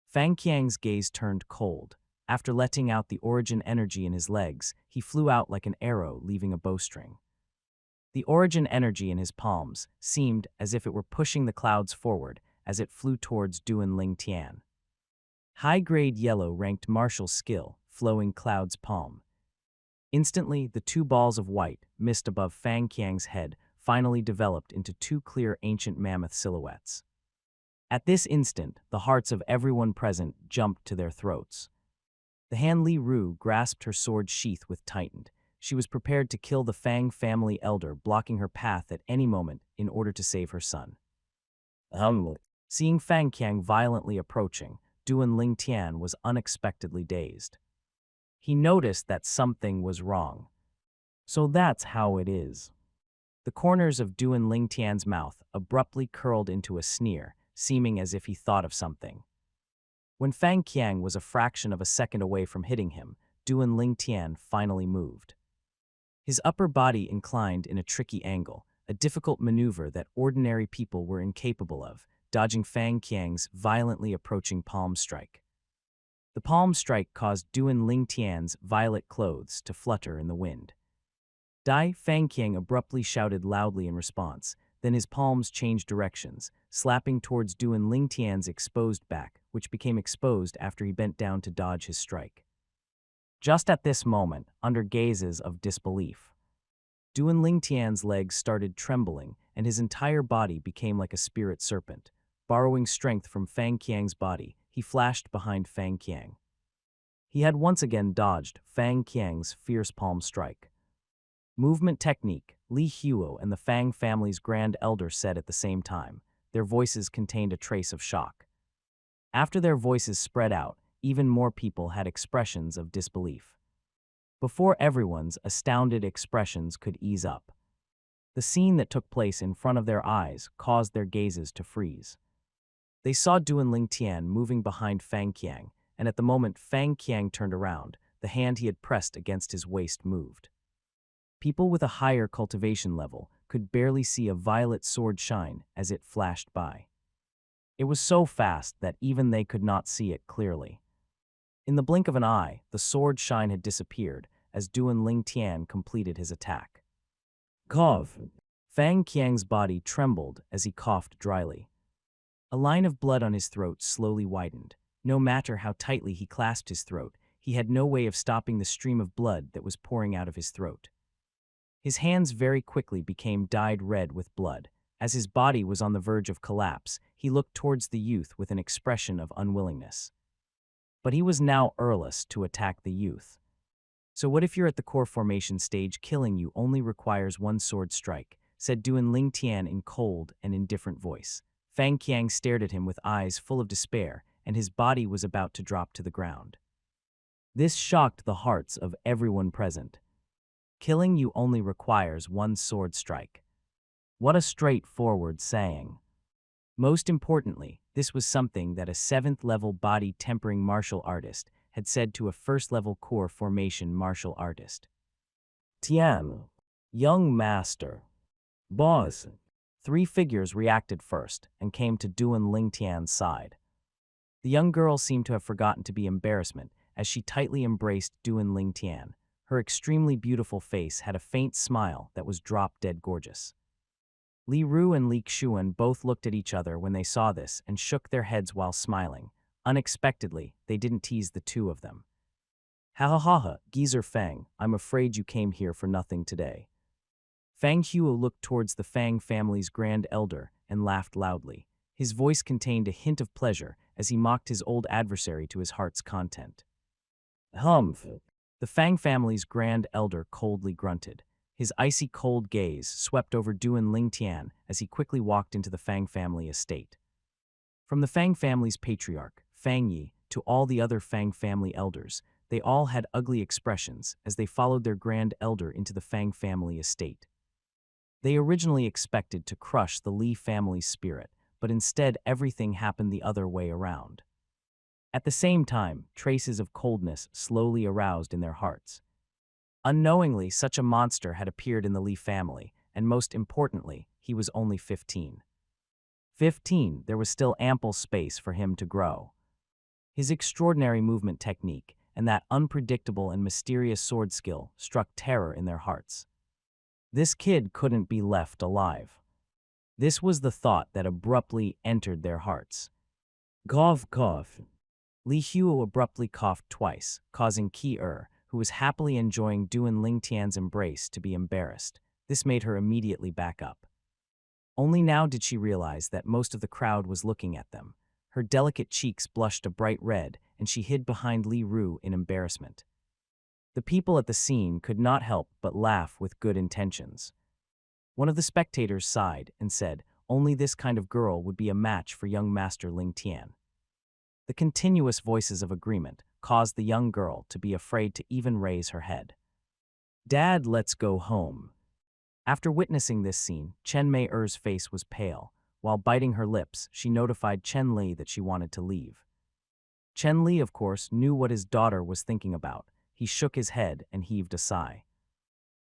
Fang Qiang's gaze turned cold. After letting out the origin energy in his legs, he flew out like an arrow leaving a bowstring. The origin energy in his palms seemed as if it were pushing the clouds forward as it flew towards Duan Lingtian. High-grade yellow ranked martial skill, flowing cloud's palm. Instantly, the two balls of white, mist above Fang Qiang's head, finally developed into two clear ancient mammoth silhouettes. At this instant, the hearts of everyone present jumped to their throats. The hand Li Ru grasped her sword sheath with tightened. She was prepared to kill the Fang family elder, blocking her path at any moment in order to save her son. Seeing Fang Qiang violently approaching, Duan Ling Tian was unexpectedly dazed. He noticed that something was wrong. So that's how it is. The corners of Duan Ling Tian's mouth abruptly curled into a sneer, seeming as if he thought of something. When Fang Qiang was a fraction of a second away from hitting him, Duan Ling Tian finally moved. His upper body inclined in a tricky angle, a difficult maneuver that ordinary people were incapable of, dodging Fang Qiang's violently approaching palm strike. The palm strike caused Duan Ling Tian's violet clothes to flutter in the wind. Fang Qiang abruptly shouted loudly in response, then his palms changed directions, slapping towards Duan Ling Tian's exposed back, which became exposed after he bent down to dodge his strike. Just at this moment, under gazes of disbelief, Duan Ling Tian's legs started trembling, and his entire body became like a spirit serpent. Borrowing strength from Fang Qiang's body, he flashed behind Fang Qiang. He had once again dodged Fang Qiang's fierce palm strike. Movement technique, Li Huo and the Fang family's grand elder said at the same time. Their voices contained a trace of shock. After their voices spread out, even more people had expressions of disbelief. Before everyone's astounded expressions could ease up, the scene that took place in front of their eyes caused their gazes to freeze. They saw Duan Ling Tian moving behind Fang Qiang, and at the moment Fang Qiang turned around, the hand he had pressed against his waist moved. People with a higher cultivation level could barely see a violet sword shine as it flashed by. It was so fast that even they could not see it clearly. In the blink of an eye, the sword shine had disappeared as Duan Ling Tian completed his attack. Cough! Fang Qiang's body trembled as he coughed dryly. A line of blood on his throat slowly widened. No matter how tightly he clasped his throat, he had no way of stopping the stream of blood that was pouring out of his throat. His hands very quickly became dyed red with blood. As his body was on the verge of collapse, he looked towards the youth with an expression of unwillingness. But he was now powerless to attack the youth. So what if you're at the core formation stage? Killing you only requires one sword strike, said Duan Ling Tian in cold and indifferent voice. Fang Qiang stared at him with eyes full of despair, and his body was about to drop to the ground. This shocked the hearts of everyone present. Killing you only requires one sword strike. What a straightforward saying. Most importantly, this was something that a 7th-level body tempering martial artist had said to a 1st-level core formation martial artist. Tian, young master. Boss. 3 figures reacted first and came to Duan Ling Tian's side. The young girl seemed to have forgotten to be embarrassment as she tightly embraced Duan Ling Tian. Her extremely beautiful face had a faint smile that was drop-dead gorgeous. Li Ru and Li Xuan both looked at each other when they saw this and shook their heads while smiling. Unexpectedly, they didn't tease the two of them. Ha ha ha ha, Geezer Fang, I'm afraid you came here for nothing today. Fang Huo looked towards the Fang family's grand elder and laughed loudly. His voice contained a hint of pleasure as he mocked his old adversary to his heart's content. Humph! The Fang family's grand elder coldly grunted. His icy cold gaze swept over Duan Ling Tian as he quickly walked into the Fang family estate. From the Fang family's patriarch, Fang Yi, to all the other Fang family elders, they all had ugly expressions as they followed their grand elder into the Fang family estate. They originally expected to crush the Li family's spirit, but instead everything happened the other way around. At the same time, traces of coldness slowly aroused in their hearts. Unknowingly, such a monster had appeared in the Li family, and most importantly, he was only 15. 15, there was still ample space for him to grow. His extraordinary movement technique and that unpredictable and mysterious sword skill struck terror in their hearts. This kid couldn't be left alive. This was the thought that abruptly entered their hearts. Cough, cough. Li Huo abruptly coughed twice, causing Qi who was happily enjoying Duan Ling Tian's embrace, to be embarrassed. This made her immediately back up. Only now did she realize that most of the crowd was looking at them. Her delicate cheeks blushed a bright red, and she hid behind Li Ru in embarrassment. The people at the scene could not help but laugh with good intentions. One of the spectators sighed and said, "Only this kind of girl would be a match for young Master Ling Tian." The continuous voices of agreement caused the young girl to be afraid to even raise her head. "Dad, let's go home." After witnessing this scene, Chen Mei-er's face was pale. While biting her lips, she notified Chen Li that she wanted to leave. Chen Li, of course, knew what his daughter was thinking about. He shook his head and heaved a sigh.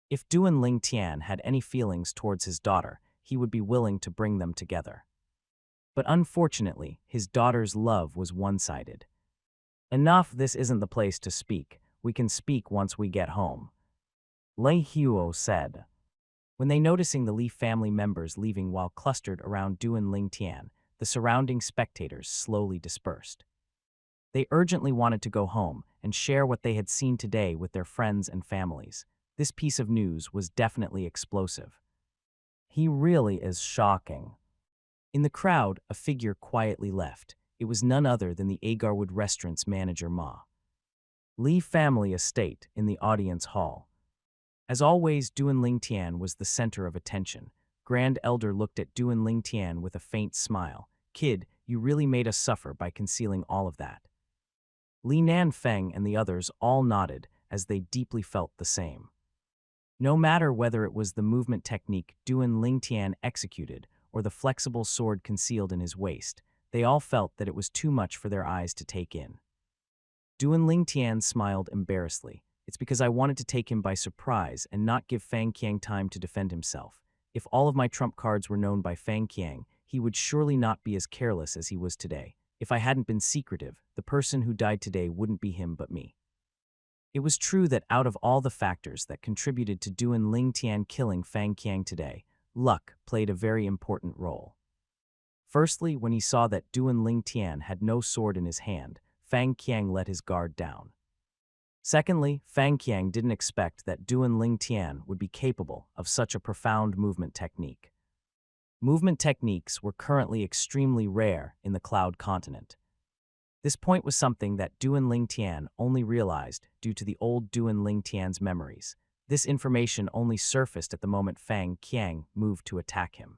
If Duan Ling Tian had any feelings towards his daughter, he would be willing to bring them together. But unfortunately, his daughter's love was one-sided. "Enough, this isn't the place to speak. We can speak once we get home," Lei Huo said. When they noticing the Li family members leaving while clustered around Duan Ling Tian, the surrounding spectators slowly dispersed. They urgently wanted to go home and share what they had seen today with their friends and families. This piece of news was definitely explosive. "He really is shocking." In the crowd, a figure quietly left. It was none other than the Agarwood restaurant's manager Ma. Li family estate in the audience hall. As always, Duan Ling Tian was the center of attention. Grand Elder looked at Duan Ling Tian with a faint smile. "Kid, you really made us suffer by concealing all of that." Li Nanfeng and the others all nodded as they deeply felt the same. No matter whether it was the movement technique Duan Ling Tian executed or the flexible sword concealed in his waist, they all felt that it was too much for their eyes to take in. Duan Ling Tian smiled embarrassedly. "It's because I wanted to take him by surprise and not give Fang Qiang time to defend himself. If all of my trump cards were known by Fang Qiang, he would surely not be as careless as he was today. If I hadn't been secretive, the person who died today wouldn't be him but me." It was true that out of all the factors that contributed to Duan Ling Tian killing Fang Qiang today, luck played a very important role. Firstly, when he saw that Duan Ling Tian had no sword in his hand, Fang Qiang let his guard down. Secondly, Fang Qiang didn't expect that Duan Ling Tian would be capable of such a profound movement technique. Movement techniques were currently extremely rare in the Cloud Continent. This point was something that Duan Ling Tian only realized due to the old Duan Ling Tian's memories. This information only surfaced at the moment Fang Qiang moved to attack him.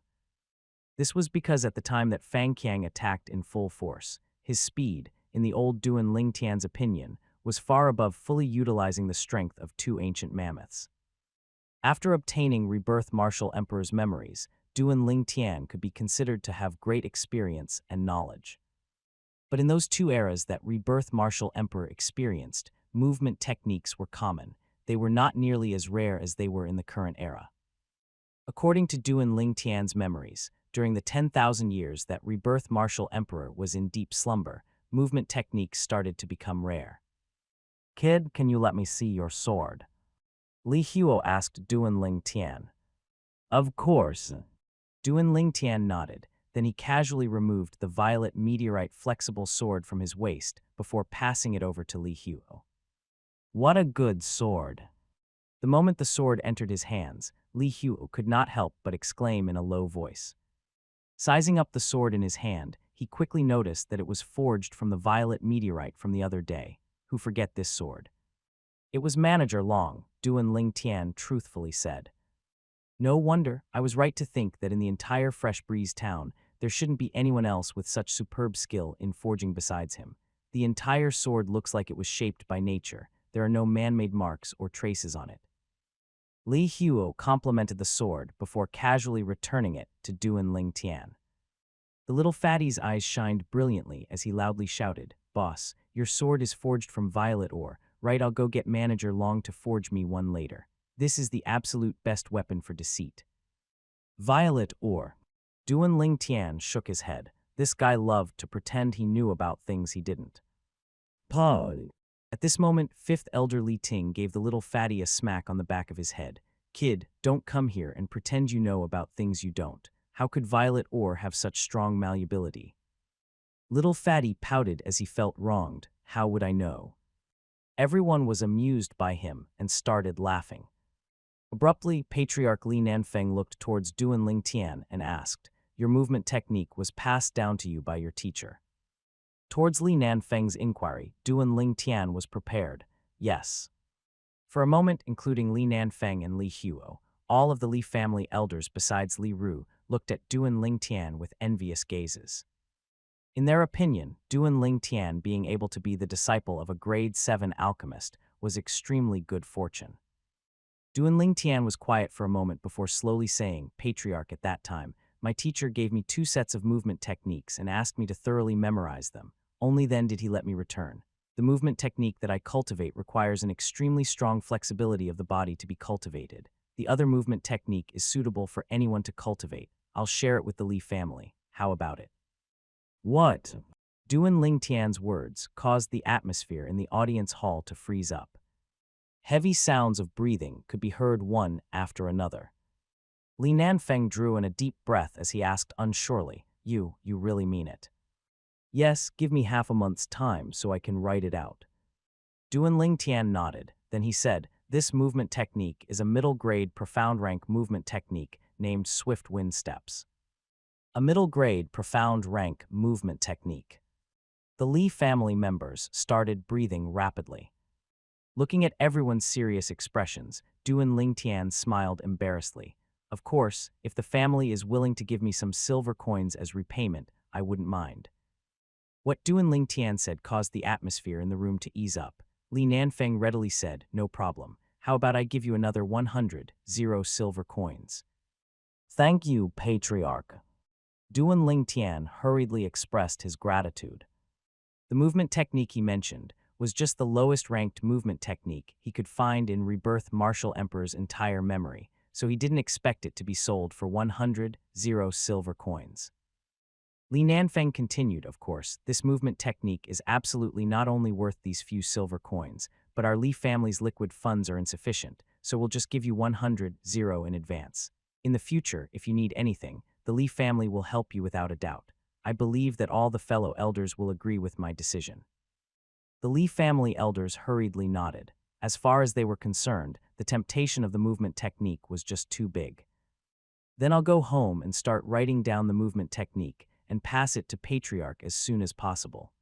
This was because at the time that Fang Qiang attacked in full force, his speed, in the old Duan Ling Tian's opinion, was far above fully utilizing the strength of two ancient mammoths. After obtaining Rebirth Martial Emperor's memories, Duan Ling Tian could be considered to have great experience and knowledge. But in those two eras that Rebirth Martial Emperor experienced, movement techniques were common. They were not nearly as rare as they were in the current era. According to Duan Ling Tian's memories, during the 10,000 years that Rebirth Martial Emperor was in deep slumber, movement techniques started to become rare. "Kid, can you let me see your sword?" Li Huo asked Duan Ling Tian. "Of course." Duan Ling Tian nodded. Then he casually removed the violet meteorite flexible sword from his waist before passing it over to Li Huo. "What a good sword." The moment the sword entered his hands, Li Huo could not help but exclaim in a low voice. Sizing up the sword in his hand, he quickly noticed that it was forged from the violet meteorite from the other day. Who forget this sword? It was Manager Long, Duan Ling Tian truthfully said. "No wonder, I was right to think that in the entire Fresh Breeze town, there shouldn't be anyone else with such superb skill in forging besides him. The entire sword looks like it was shaped by nature. There are no man-made marks or traces on it." Li Huo complimented the sword before casually returning it to Duan Ling Tian. The little fatty's eyes shined brilliantly as he loudly shouted, "Boss, your sword is forged from violet ore, right? I'll go get Manager Long to forge me one later. This is the absolute best weapon for deceit." Violet ore. Duan Ling Tian shook his head. This guy loved to pretend he knew about things he didn't. "Paul." At this moment, fifth elder Li Ting gave the little fatty a smack on the back of his head. "Kid, don't come here and pretend you know about things you don't. How could violet ore have such strong malleability?" Little fatty pouted as he felt wronged. "How would I know?" Everyone was amused by him and started laughing. Abruptly, Patriarch Li Nanfeng looked towards Duan Ling Tian and asked, "Your movement technique was passed down to you by your teacher?" Towards Li Nanfeng's inquiry, Duan Ling Tian was prepared. Yes. For a moment, including Li Nanfeng and Li Huo, all of the Li family elders besides Li Ru looked at Duan Ling Tian with envious gazes. In their opinion, Duan Ling Tian being able to be the disciple of a grade 7 alchemist was extremely good fortune. Duan Ling Tian was quiet for a moment before slowly saying, "Patriarch, at that time, my teacher gave me 2 sets of movement techniques and asked me to thoroughly memorize them. Only then did he let me return. The movement technique that I cultivate requires an extremely strong flexibility of the body to be cultivated. The other movement technique is suitable for anyone to cultivate. I'll share it with the Li family. How about it?" What? Duan Ling Tian's words caused the atmosphere in the audience hall to freeze up. Heavy sounds of breathing could be heard one after another. Li Nanfeng drew in a deep breath as he asked unsurely, You really mean it?" "Yes, give me half a month's time so I can write it out." Duan Ling Tian nodded. Then he said, "This movement technique is a middle-grade profound rank movement technique named Swift Wind Steps." A middle-grade profound rank movement technique. The Li family members started breathing rapidly. Looking at everyone's serious expressions, Duan Ling Tian smiled embarrassedly. "Of course, if the family is willing to give me some silver coins as repayment, I wouldn't mind." What Duan Ling Tian said caused the atmosphere in the room to ease up. Li Nanfeng readily said, "No problem. How about I give you another 100 silver coins?" "Thank you, Patriarch." Duan Ling Tian hurriedly expressed his gratitude. The movement technique he mentioned was just the lowest-ranked movement technique he could find in Rebirth Martial Emperor's entire memory, so he didn't expect it to be sold for 100 silver coins. Li Nanfeng continued, "Of course, this movement technique is absolutely not only worth these few silver coins, but our Li family's liquid funds are insufficient, so we'll just give you 100 in advance. In the future, if you need anything, the Li family will help you without a doubt. I believe that all the fellow elders will agree with my decision." The Li family elders hurriedly nodded. As far as they were concerned, the temptation of the movement technique was just too big. "Then I'll go home and start writing down the movement technique and pass it to Patriarch as soon as possible."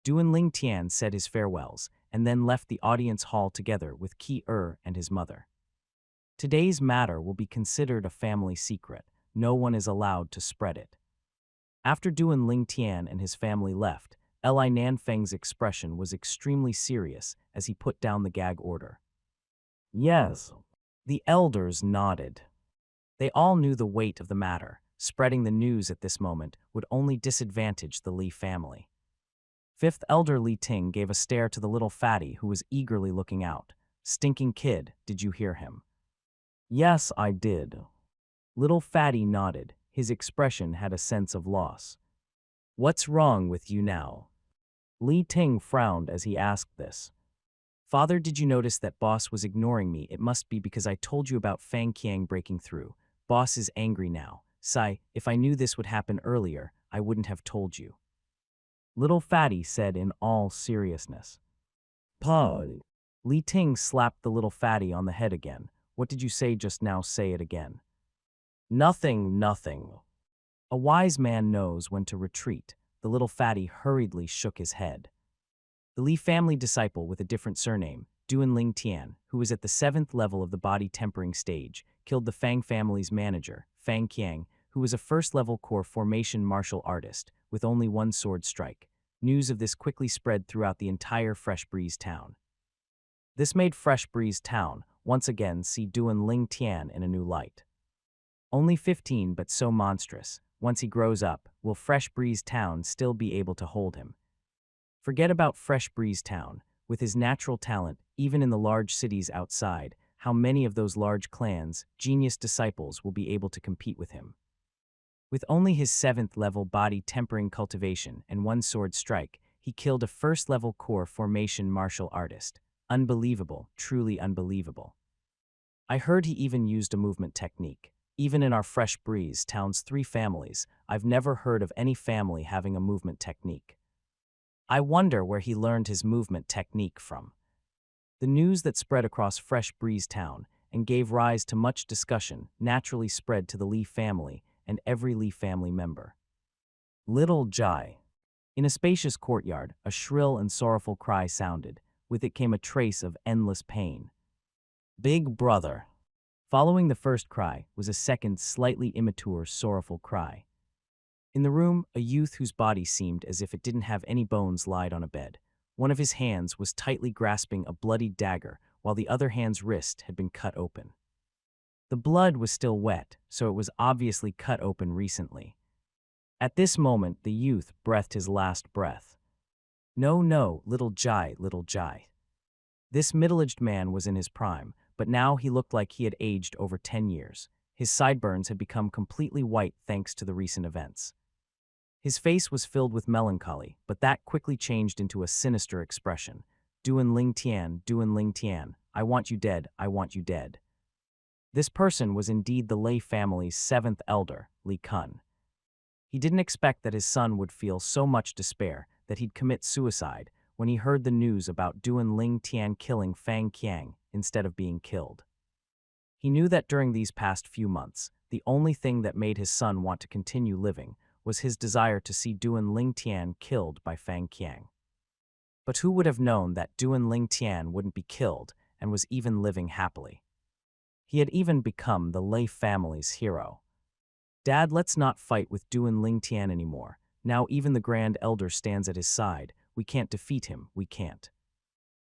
Duan Ling Tian said his farewells and then left the audience hall together with Qi and his mother. Today's matter will be considered a family secret. No one is allowed to spread it. After Duan Ling Tian and his family left, Li Nanfeng's expression was extremely serious as he put down the gag order. "Yes." The elders nodded. They all knew the weight of the matter. Spreading the news at this moment would only disadvantage the Li family. Fifth elder Li Ting gave a stare to the little fatty who was eagerly looking out. "Stinking kid, did you hear him?" "Yes, I did." Little fatty nodded. His expression had a sense of loss. "What's wrong with you now?" Li Ting frowned as he asked this. "Father, did you notice that boss was ignoring me? It must be because I told you about Fang Qiang breaking through. Boss is angry now. Sai, if I knew this would happen earlier, I wouldn't have told you." Little fatty said in all seriousness. "Pa." Li Ting slapped the little fatty on the head again. "What did you say just now? Say it again." "Nothing, nothing." A wise man knows when to retreat. The little fatty hurriedly shook his head. The Li family disciple with a different surname, Duan Ling Tian, who was at the 7th level of the body tempering stage, killed the Fang family's manager, Fang Qiang, who was a first-level core formation martial artist, with only one sword strike. News of this quickly spread throughout the entire Fresh Breeze town. This made Fresh Breeze town once again see Duan Ling Tian in a new light. Only 15 but so monstrous. Once he grows up, will Fresh Breeze town still be able to hold him? Forget about Fresh Breeze town. With his natural talent, even in the large cities outside, how many of those large clans, genius disciples will be able to compete with him? With only his 7th level body tempering cultivation and one sword strike, he killed a first-level core formation martial artist. Unbelievable, truly unbelievable. I heard he even used a movement technique. Even in our Fresh Breeze town's 3 families, I've never heard of any family having a movement technique. I wonder where he learned his movement technique from. The news that spread across Fresh Breeze town and gave rise to much discussion naturally spread to the Lee family and every Lee family member. Little Jai. In a spacious courtyard, a shrill and sorrowful cry sounded. With it came a trace of endless pain. Big brother. Following the first cry was a second, slightly immature, sorrowful cry. In the room, a youth whose body seemed as if it didn't have any bones lied on a bed. One of his hands was tightly grasping a bloodied dagger, while the other hand's wrist had been cut open. The blood was still wet, so it was obviously cut open recently. At this moment, the youth breathed his last breath. No, no, little Jai, little Jai. This middle-aged man was in his prime, but now he looked like he had aged over 10 years. His sideburns had become completely white thanks to the recent events. His face was filled with melancholy, but that quickly changed into a sinister expression. Duan Ling Tian, I want you dead, I want you dead. This person was indeed the Lei family's seventh elder, Li Kun. He didn't expect that his son would feel so much despair that he'd commit suicide when he heard the news about Duan Ling Tian killing Fang Qiang instead of being killed. He knew that during these past few months, the only thing that made his son want to continue living was his desire to see Duan Ling Tian killed by Fang Qiang. But who would have known that Duan Ling Tian wouldn't be killed and was even living happily? He had even become the Lei family's hero. Dad, let's not fight with Duan Ling Tian anymore. Now even the Grand Elder stands at his side. We can't defeat him, we can't.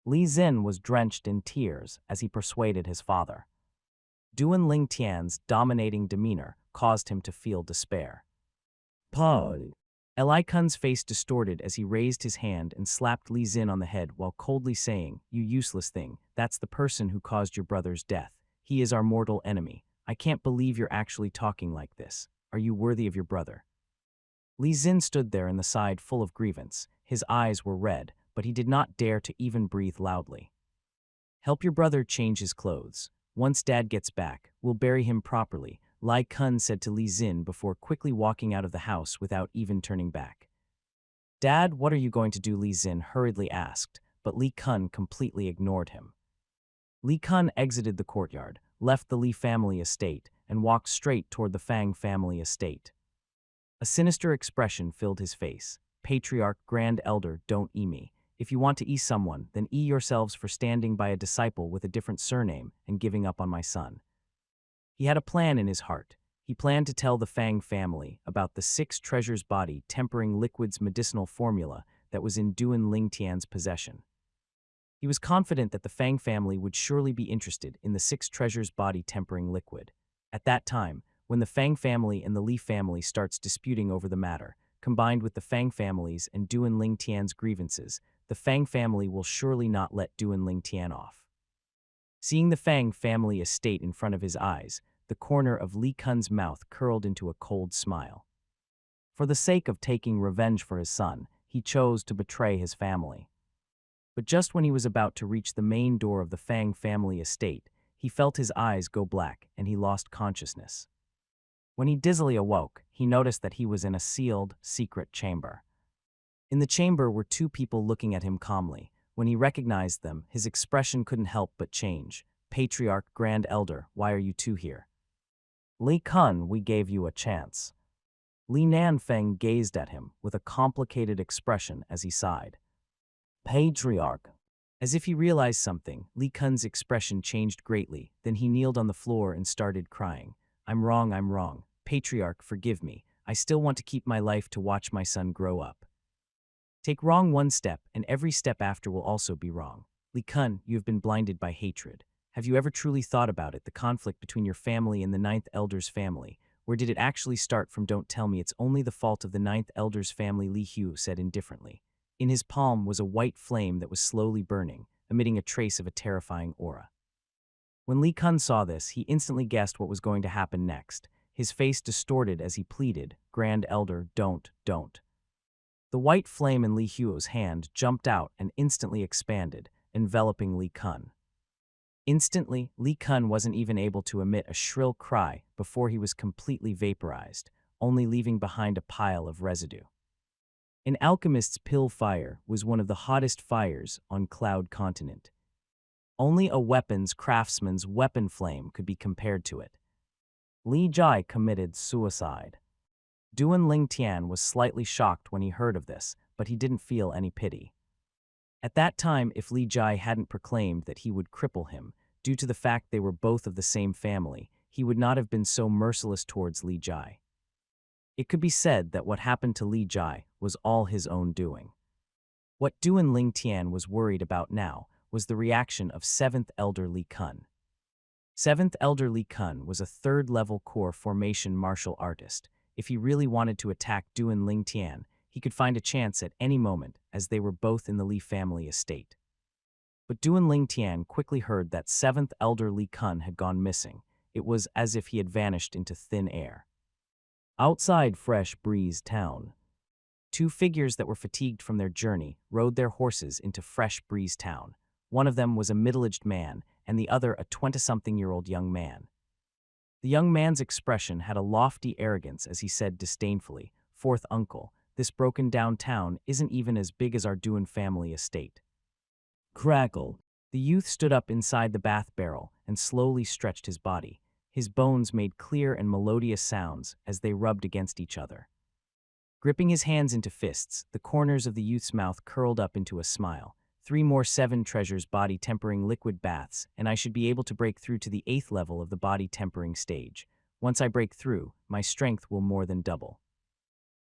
Li Xin was drenched in tears as he persuaded his father. Duan Ling Tian's dominating demeanor caused him to feel despair. Paul. Li Kun's face distorted as he raised his hand and slapped Li Xin on the head while coldly saying, "You useless thing, that's the person who caused your brother's death. He is our mortal enemy. I can't believe you're actually talking like this. Are you worthy of your brother?" Li Xin stood there in the side full of grievance. His eyes were red, but he did not dare to even breathe loudly. "Help your brother change his clothes. Once Dad gets back, we'll bury him properly," Li Kun said to Li Xin before quickly walking out of the house without even turning back. "Dad, what are you going to do?" Li Xin hurriedly asked, but Li Kun completely ignored him. Li Kun exited the courtyard, left the Li family estate, and walked straight toward the Fang family estate. A sinister expression filled his face. "Patriarch, Grand Elder, don't me. If you want to someone, then yourselves for standing by a disciple with a different surname and giving up on my son." He had a plan in his heart. He planned to tell the Fang family about the 6 treasures body tempering liquid's medicinal formula that was in Duan Ling Tian's possession. He was confident that the Fang family would surely be interested in the 6 treasures body tempering liquid. At that time, when the Fang family and the Li family starts disputing over the matter, combined with the Fang family's and Duan Ling Tian's grievances, the Fang family will surely not let Duan Ling Tian off. Seeing the Fang family estate in front of his eyes, the corner of Li Kun's mouth curled into a cold smile. For the sake of taking revenge for his son, he chose to betray his family. But just when he was about to reach the main door of the Fang family estate, he felt his eyes go black and he lost consciousness. When he dizzily awoke, he noticed that he was in a sealed, secret chamber. In the chamber were 2 people looking at him calmly. When he recognized them, his expression couldn't help but change. "Patriarch, Grand Elder, why are you 2 here?" "Li Kun, we gave you a chance." Li Nanfeng gazed at him with a complicated expression as he sighed. "Patriarch." As if he realized something, Li Kun's expression changed greatly. Then he kneeled on the floor and started crying. I'm wrong. Patriarch, forgive me. I still want to keep my life to watch my son grow up." Take wrong one step, and every step after will also be wrong. Li Kun, you have been blinded by hatred. Have you ever truly thought about it, the conflict between your family and the 9th Elder's family? Where did it actually start from? Don't tell me it's only the fault of the 9th Elder's family, Li Hu said indifferently. In his palm was a white flame that was slowly burning, emitting a trace of a terrifying aura. When Li Kun saw this, he instantly guessed what was going to happen next. His face distorted as he pleaded, "Grand Elder, don't." The white flame in Li Huo's hand jumped out and instantly expanded, enveloping Li Kun. Instantly, Li Kun wasn't even able to emit a shrill cry before he was completely vaporized, only leaving behind a pile of residue. An alchemist's pill fire was one of the hottest fires on Cloud Continent. Only a weapons craftsman's weapon flame could be compared to it. Li Jai committed suicide. Duan Ling Tian was slightly shocked when he heard of this, but he didn't feel any pity. At that time, if Li Jai hadn't proclaimed that he would cripple him, due to the fact they were both of the same family, he would not have been so merciless towards Li Jai. It could be said that what happened to Li Jai was all his own doing. What Duan Ling Tian was worried about now was the reaction of 7th Elder Li Kun. 7th Elder Li Kun was a 3rd-level core formation martial artist. If he really wanted to attack Duan Ling Tian, he could find a chance at any moment, as they were both in the Li family estate. But Duan Ling Tian quickly heard that 7th Elder Li Kun had gone missing. It was as if he had vanished into thin air. Outside Fresh Breeze Town, 2 figures that were fatigued from their journey rode their horses into Fresh Breeze Town. One of them was a middle-aged man, and the other a 20-something-year-old young man. The young man's expression had a lofty arrogance as he said disdainfully, "Fourth uncle, this broken-down town isn't even as big as our Duan family estate." Crackle. The youth stood up inside the bath barrel and slowly stretched his body. His bones made clear and melodious sounds as they rubbed against each other. Gripping his hands into fists, the corners of the youth's mouth curled up into a smile. 3 more 7 treasures body tempering liquid baths, and I should be able to break through to the 8th level of the body tempering stage. Once I break through, my strength will more than double.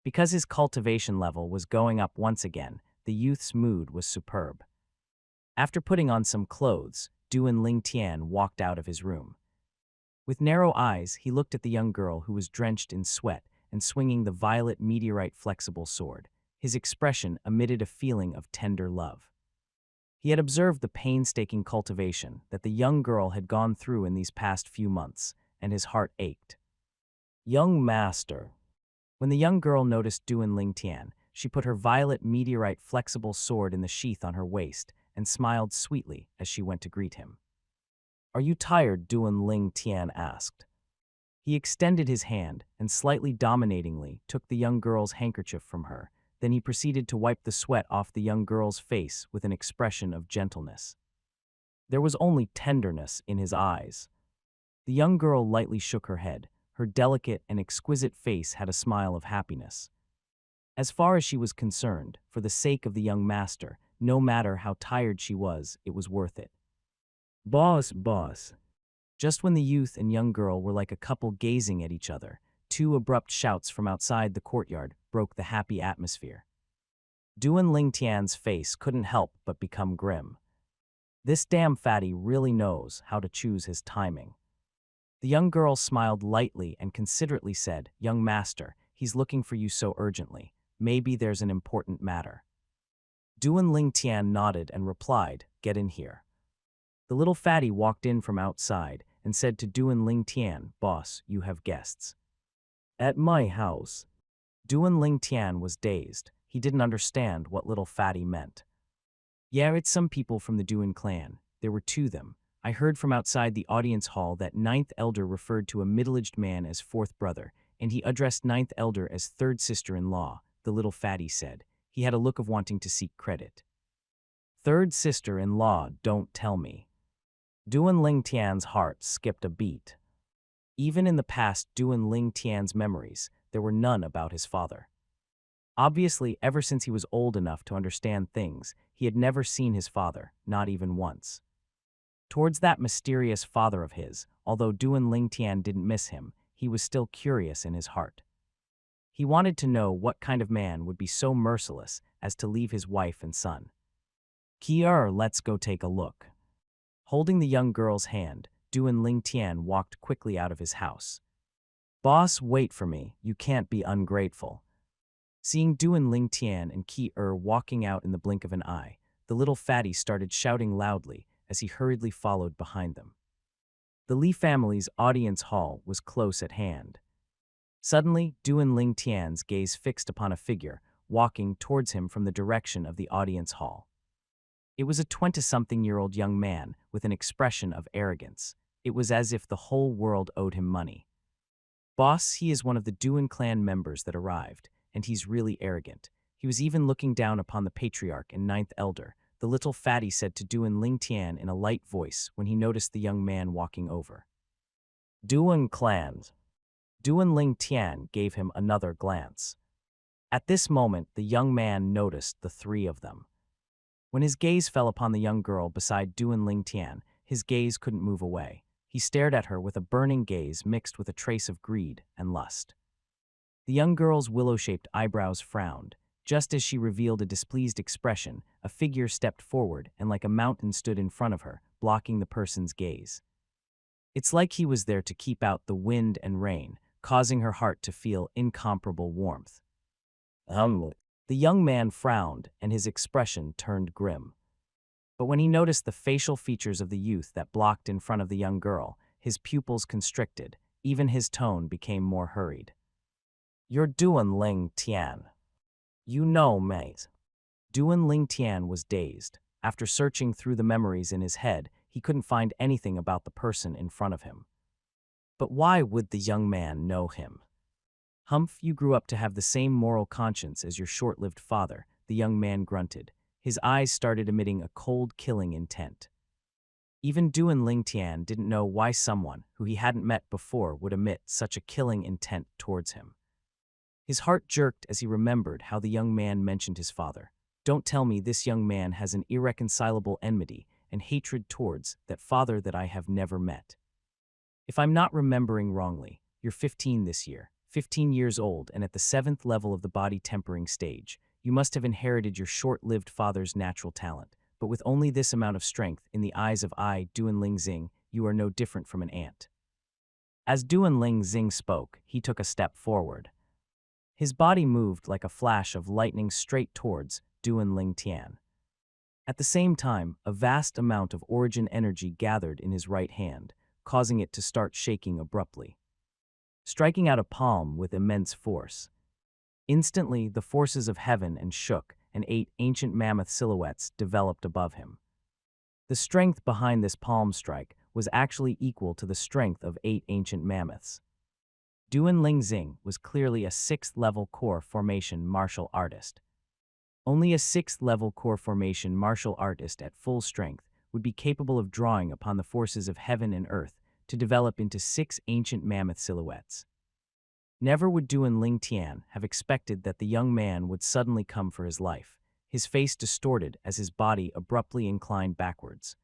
Because his cultivation level was going up once again, the youth's mood was superb. After putting on some clothes, Duan Ling Tian walked out of his room. With narrow eyes, he looked at the young girl who was drenched in sweat and swinging the violet meteorite flexible sword. His expression emitted a feeling of tender love. He had observed the painstaking cultivation that the young girl had gone through in these past few months, and his heart ached. "Young master." When the young girl noticed Duan Ling Tian, she put her violet meteorite flexible sword in the sheath on her waist and smiled sweetly as she went to greet him. "Are you tired?" Duan Ling Tian asked. He extended his hand and slightly dominatingly took the young girl's handkerchief from her. Then he proceeded to wipe the sweat off the young girl's face with an expression of gentleness. There was only tenderness in his eyes. The young girl lightly shook her head. Her delicate and exquisite face had a smile of happiness. As far as she was concerned, for the sake of the young master, no matter how tired she was, it was worth it. Boss. Just when the youth and young girl were like a couple gazing at each other, 2 abrupt shouts from outside the courtyard broke the happy atmosphere. Duan Ling Tian's face couldn't help but become grim. This damn fatty really knows how to choose his timing. The young girl smiled lightly and considerately said, "Young master, he's looking for you so urgently. Maybe there's an important matter." Duan Ling Tian nodded and replied, "Get in here." The little fatty walked in from outside and said to Duan Ling Tian, "Boss, you have guests." "At my house." Duan Ling Tian was dazed. He didn't understand what little fatty meant. "Yeah, it's some people from the Duan clan. There were 2 of them. I heard from outside the audience hall that 9th Elder referred to a middle-aged man as 4th brother, and he addressed 9th Elder as 3rd sister-in-law," the little fatty said. He had a look of wanting to seek credit. "3rd sister-in-law, don't tell me." Duan Ling Tian's heart skipped a beat. Even in the past Duan Ling Tian's memories, there were none about his father. Obviously, ever since he was old enough to understand things, he had never seen his father, not even once. Towards that mysterious father of his, although Duan Ling Tian didn't miss him, he was still curious in his heart. He wanted to know what kind of man would be so merciless as to leave his wife and son. "Kier, let's go take a look." Holding the young girl's hand, Duan Ling Tian walked quickly out of his house. "Boss, wait for me. You can't be ungrateful." Seeing Duan Ling Tian and Kier walking out in the blink of an eye, the little fatty started shouting loudly as he hurriedly followed behind them. The Li family's audience hall was close at hand. Suddenly, Duan Ling Tian's gaze fixed upon a figure walking towards him from the direction of the audience hall. It was a 20-something-year-old young man with an expression of arrogance. It was as if the whole world owed him money. "Boss, he is one of the Duan clan members that arrived, and he's really arrogant. He was even looking down upon the patriarch and 9th Elder," the little fatty said to Duan Ling Tian in a light voice when he noticed the young man walking over. Duan clans. Duan Ling Tian gave him another glance. At this moment, the young man noticed the three of them. When his gaze fell upon the young girl beside Duan Ling Tian, his gaze couldn't move away. He stared at her with a burning gaze mixed with a trace of greed and lust. The young girl's willow-shaped eyebrows frowned. Just as she revealed a displeased expression, a figure stepped forward and like a mountain stood in front of her, blocking the person's gaze. It's like he was there to keep out the wind and rain, causing her heart to feel incomparable warmth. The young man frowned and his expression turned grim. But when he noticed the facial features of the youth that blocked in front of the young girl, his pupils constricted, even his tone became more hurried. You're Duan Ling Tian. You know, mate. Duan Ling Tian was dazed. After searching through the memories in his head, he couldn't find anything about the person in front of him. But why would the young man know him? Humph, you grew up to have the same moral conscience as your short-lived father, the young man grunted. His eyes started emitting a cold, killing intent. Even Duan Ling Tian didn't know why someone who he hadn't met before would emit such a killing intent towards him. His heart jerked as he remembered how the young man mentioned his father. Don't tell me this young man has an irreconcilable enmity and hatred towards that father that I have never met. If I'm not remembering wrongly, you're 15 this year, 15 years old and at the 7th level of the body tempering stage. You must have inherited your short-lived father's natural talent, but with only this amount of strength in the eyes of Duan Ling Xing, you are no different from an ant. As Duan Ling Xing spoke, he took a step forward. His body moved like a flash of lightning straight towards Duan Ling Tian. At the same time, a vast amount of origin energy gathered in his right hand, causing it to start shaking abruptly, striking out a palm with immense force. Instantly, the forces of heaven and shook, and 8 ancient mammoth silhouettes developed above him. The strength behind this palm strike was actually equal to the strength of 8 ancient mammoths. Duan Ling Xing was clearly a 6th-level core formation martial artist. Only a 6th-level core formation martial artist at full strength would be capable of drawing upon the forces of heaven and earth to develop into 6 ancient mammoth silhouettes. Never would Duan Ling Tian have expected that the young man would suddenly come for his life, his face distorted as his body abruptly inclined backwards.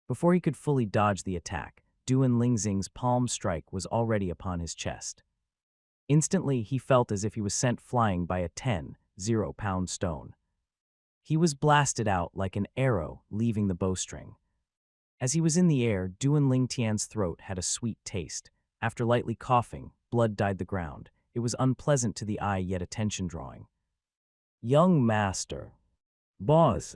Before he could fully dodge the attack, Duan Ling Xing's palm strike was already upon his chest. Instantly, he felt as if he was sent flying by a 10-pound stone. He was blasted out like an arrow leaving the bowstring. As he was in the air, Duan Ling Tian's throat had a sweet taste. After lightly coughing, blood dyed the ground. It was unpleasant to the eye yet attention-drawing. Young master. Boss.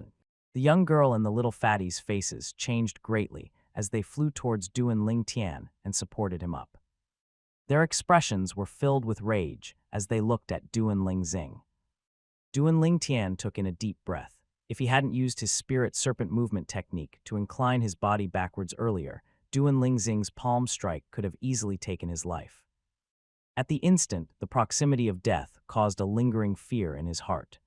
The young girl and the little fatty's faces changed greatly as they flew towards Duan Ling Tian and supported him up. Their expressions were filled with rage as they looked at Duan Ling Xing. Duan Ling Tian took in a deep breath. If he hadn't used his spirit serpent movement technique to incline his body backwards earlier, Duan Ling Xing's palm strike could have easily taken his life. At the instant, the proximity of death caused a lingering fear in his heart.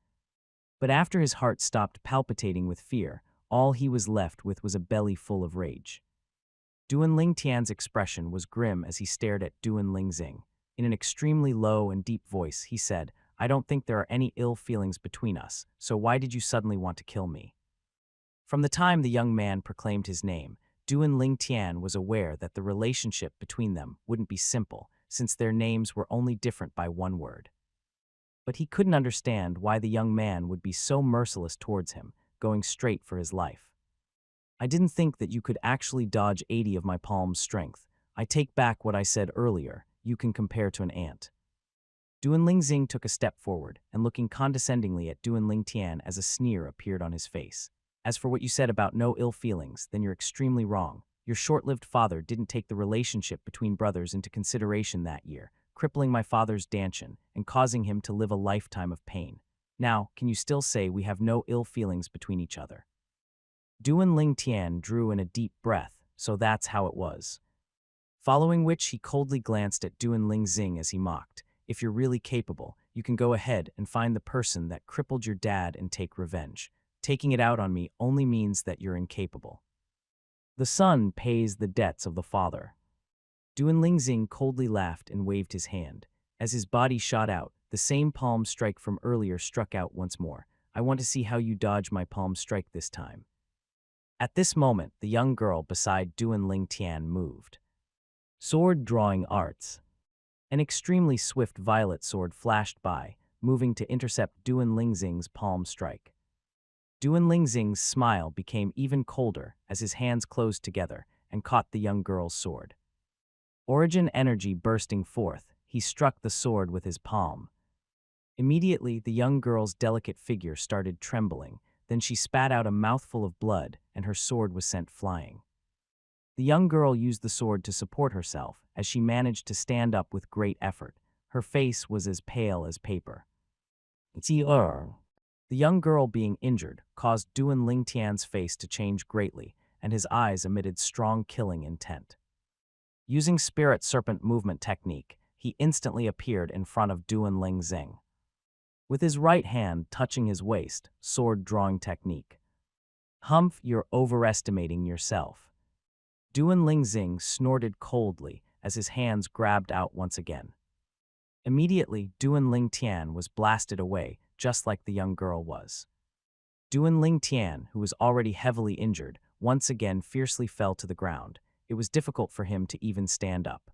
But after his heart stopped palpitating with fear, all he was left with was a belly full of rage. Duan Ling Tian's expression was grim as he stared at Duan Ling Xing. In an extremely low and deep voice, he said, I don't think there are any ill feelings between us, so why did you suddenly want to kill me? From the time the young man proclaimed his name, Duan Ling Tian was aware that the relationship between them wouldn't be simple, since their names were only different by one word. But he couldn't understand why the young man would be so merciless towards him, going straight for his life. I didn't think that you could actually dodge 80 of my palm's strength. I take back what I said earlier, you can compare to an ant. Duan Ling Xing took a step forward, and looking condescendingly at Duan Ling Tian as a sneer appeared on his face. As for what you said about no ill feelings, then you're extremely wrong. Your short-lived father didn't take the relationship between brothers into consideration that year, crippling my father's dantian and causing him to live a lifetime of pain. Now, can you still say we have no ill feelings between each other? Duan Ling Tian drew in a deep breath, so that's how it was. Following which he coldly glanced at Duan Ling Xing as he mocked, if you're really capable, you can go ahead and find the person that crippled your dad and take revenge. Taking it out on me only means that you're incapable. The son pays the debts of the father. Duan Lingxing coldly laughed and waved his hand. As his body shot out, the same palm strike from earlier struck out once more. I want to see how you dodge my palm strike this time. At this moment, the young girl beside Duan Lingtian moved. Sword drawing arts. An extremely swift violet sword flashed by, moving to intercept Duan Lingxing's palm strike. Duan Lingxing's smile became even colder as his hands closed together and caught the young girl's sword. Origin energy bursting forth, he struck the sword with his palm. Immediately, the young girl's delicate figure started trembling, then she spat out a mouthful of blood and her sword was sent flying. The young girl used the sword to support herself as she managed to stand up with great effort. Her face was as pale as paper. The young girl being injured caused Duan Lingtian's face to change greatly, and his eyes emitted strong killing intent. Using spirit serpent movement technique, he instantly appeared in front of Duan Lingxing. With his right hand touching his waist, sword drawing technique. Humph, you're overestimating yourself. Duan Lingxing snorted coldly as his hands grabbed out once again. Immediately, Duan Lingtian was blasted away, just like the young girl was. Duan Lingtian, who was already heavily injured, once again fiercely fell to the ground. It was difficult for him to even stand up.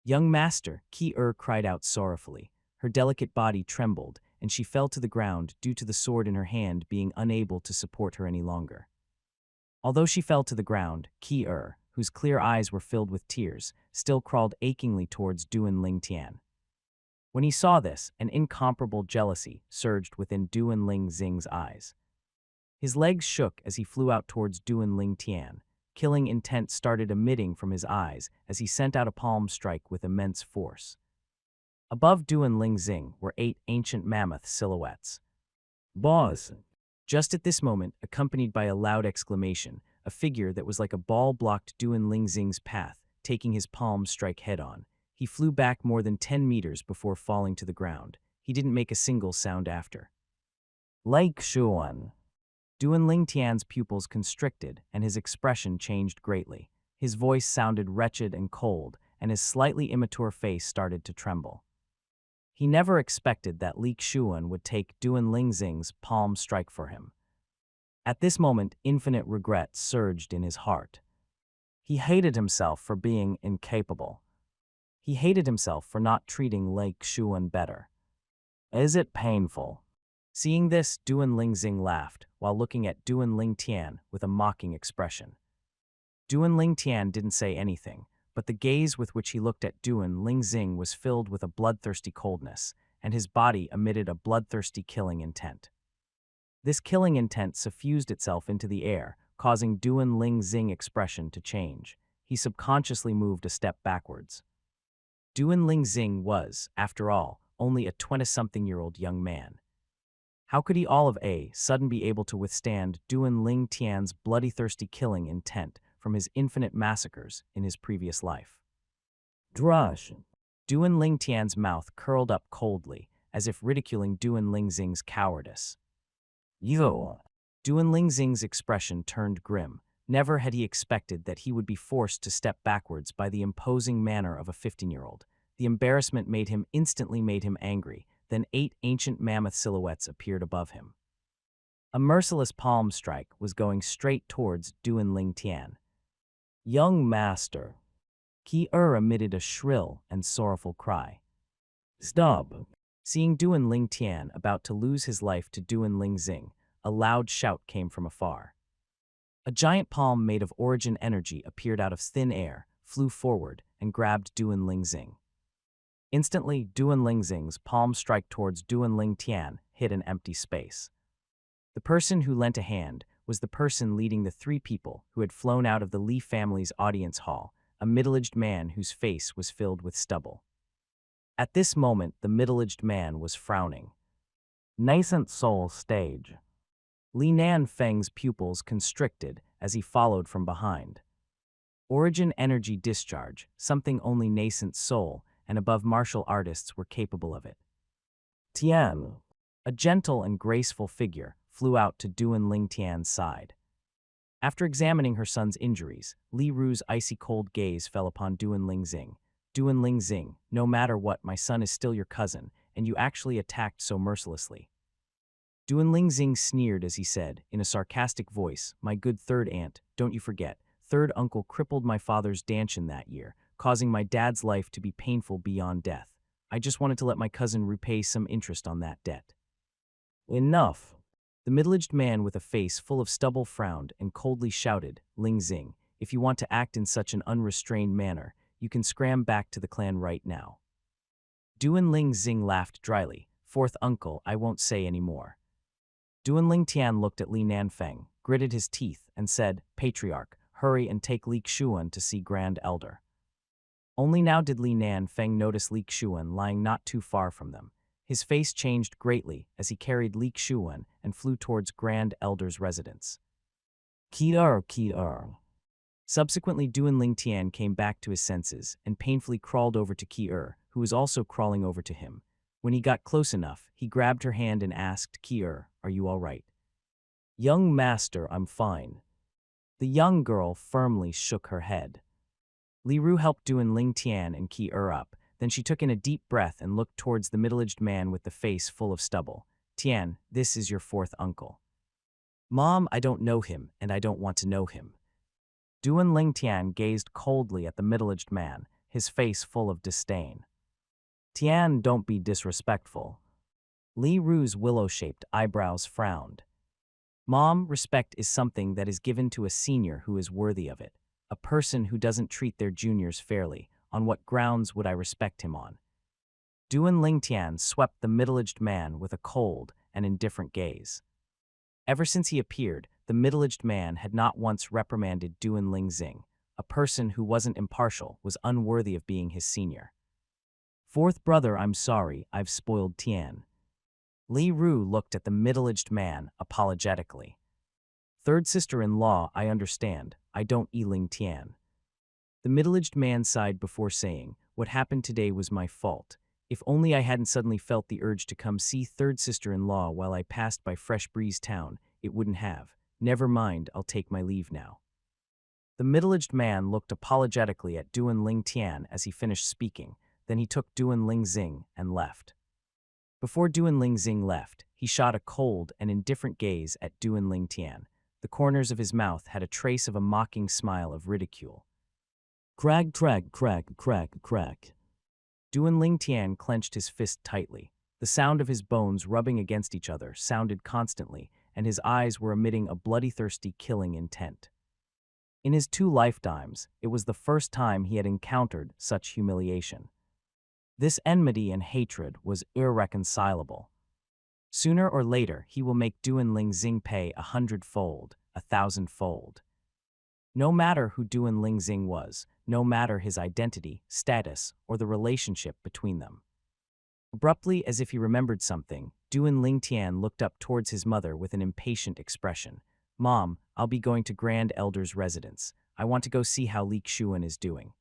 Young master, Qi cried out sorrowfully. Her delicate body trembled, and she fell to the ground due to the sword in her hand being unable to support her any longer. Although she fell to the ground, Qi whose clear eyes were filled with tears, still crawled achingly towards Duan Lingtian. When he saw this, an incomparable jealousy surged within Duan Lingxing's eyes. His legs shook as he flew out towards Duan Lingtian. Killing intent started emitting from his eyes as he sent out a palm strike with immense force. Above Duan Lingxing were 8 ancient mammoth silhouettes. Boss! Just at this moment, accompanied by a loud exclamation, a figure that was like a ball blocked Duan Lingxing's path, taking his palm strike head-on. He flew back more than 10 meters before falling to the ground. He didn't make a single sound after. Like Shuan. Duan Lingtian's pupils constricted, and his expression changed greatly. His voice sounded wretched and cold, and his slightly immature face started to tremble. He never expected that Li Xuan would take Duan Lingxing's palm strike for him. At this moment, infinite regret surged in his heart. He hated himself for being incapable. He hated himself for not treating Li Xuan better. Is it painful? Seeing this, Duan Lingxing laughed, while looking at Duan Lingtian with a mocking expression. Duan Lingtian didn't say anything, but the gaze with which he looked at Duan Lingxing was filled with a bloodthirsty coldness, and his body emitted a bloodthirsty killing intent. This killing intent suffused itself into the air, causing Duan Lingxing's expression to change. He subconsciously moved a step backwards. Duan Lingxing was, after all, only a 20-something-year-old young man. How could he all of a sudden be able to withstand Duan Lingtian's bloody-thirsty killing intent from his infinite massacres in his previous life? Drush! Duan Lingtian's mouth curled up coldly, as if ridiculing Duan Lingxing's cowardice. Yo! Duan Lingxing's expression turned grim. Never had he expected that he would be forced to step backwards by the imposing manner of a 15-year-old. The embarrassment made him angry. Then 8 ancient mammoth silhouettes appeared above him. A merciless palm strike was going straight towards Duan Lingtian. Young master! Qi emitted a shrill and sorrowful cry. Stop! Seeing Duan Lingtian about to lose his life to Duan Lingxing, a loud shout came from afar. A giant palm made of origin energy appeared out of thin air, flew forward, and grabbed Duan Lingxing. Instantly, Duan Lingxing's palm strike towards Duan Lingtian hit an empty space. The person who lent a hand was the person leading the 3 people who had flown out of the Li family's audience hall, a middle-aged man whose face was filled with stubble. At this moment, the middle-aged man was frowning. Nascent soul stage. Li Nanfeng's pupils constricted as he followed from behind. Origin energy discharge, something only nascent soul and above martial artists were capable of it. Tian, a gentle and graceful figure, flew out to Duan Lingtian's side. After examining her son's injuries, Li Ru's icy-cold gaze fell upon Duan Lingxing. Duan Lingxing, no matter what, my son is still your cousin, and you actually attacked so mercilessly. Duan Lingxing sneered as he said, in a sarcastic voice, my good third aunt, don't you forget, third uncle crippled my father's Danshan that year, causing my dad's life to be painful beyond death. I just wanted to let my cousin repay some interest on that debt. Enough. The middle-aged man with a face full of stubble frowned and coldly shouted, Lingxing, if you want to act in such an unrestrained manner, you can scram back to the clan right now. Duan Lingxing laughed dryly. Fourth uncle, I won't say any more. Duan Lingtian looked at Li Nanfeng, gritted his teeth, and said, Patriarch, hurry and take Li Xuan to see Grand Elder. Only now did Li Nanfeng notice Li Xuan lying not too far from them. His face changed greatly as he carried Li Xuan and flew towards Grand Elder's residence. Ki-er. Subsequently, Duan Lingtian came back to his senses and painfully crawled over to Ki-er, who was also crawling over to him. When he got close enough, he grabbed her hand and asked, Ki-er, are you all right? Young master, I'm fine. The young girl firmly shook her head. Li Ru helped Duan Lingtian and Ki-er up. Then she took in a deep breath and looked towards the middle-aged man with the face full of stubble. Tian, this is your fourth uncle. Mom, I don't know him, and I don't want to know him. Duan Lingtian gazed coldly at the middle-aged man, his face full of disdain. Tian, don't be disrespectful. Li Ru's willow-shaped eyebrows frowned. Mom, respect is something that is given to a senior who is worthy of it, a person who doesn't treat their juniors fairly. On what grounds would I respect him on? Duan Lingtian swept the middle-aged man with a cold and indifferent gaze. Ever since he appeared, the middle-aged man had not once reprimanded Duan Lingxing. A person who wasn't impartial was unworthy of being his senior. Fourth brother, I'm sorry, I've spoiled Tian. Li Ru looked at the middle-aged man apologetically. Third sister-in-law, I understand, I don't Ling Tian. The middle-aged man sighed before saying, what happened today was my fault. If only I hadn't suddenly felt the urge to come see third sister-in-law while I passed by Fresh Breeze Town, it wouldn't have. Never mind, I'll take my leave now. The middle-aged man looked apologetically at Duan Lingtian as he finished speaking, then he took Duan Lingxing and left. Before Duan Lingxing left, he shot a cold and indifferent gaze at Duan Lingtian. The corners of his mouth had a trace of a mocking smile of ridicule. Crag. Duan Lingtian clenched his fist tightly. The sound of his bones rubbing against each other sounded constantly, and his eyes were emitting a bloody-thirsty killing intent. In his 2 lifetimes, it was the first time he had encountered such humiliation. This enmity and hatred was irreconcilable. Sooner or later, he will make Duan Lingxing pay 100-fold, 1,000-fold. No matter who Duan Lingxing was, no matter his identity, status, or the relationship between them. Abruptly, as if he remembered something, Duan Lingtian looked up towards his mother with an impatient expression. Mom, I'll be going to Grand Elder's residence. I want to go see how Li Xuan is doing.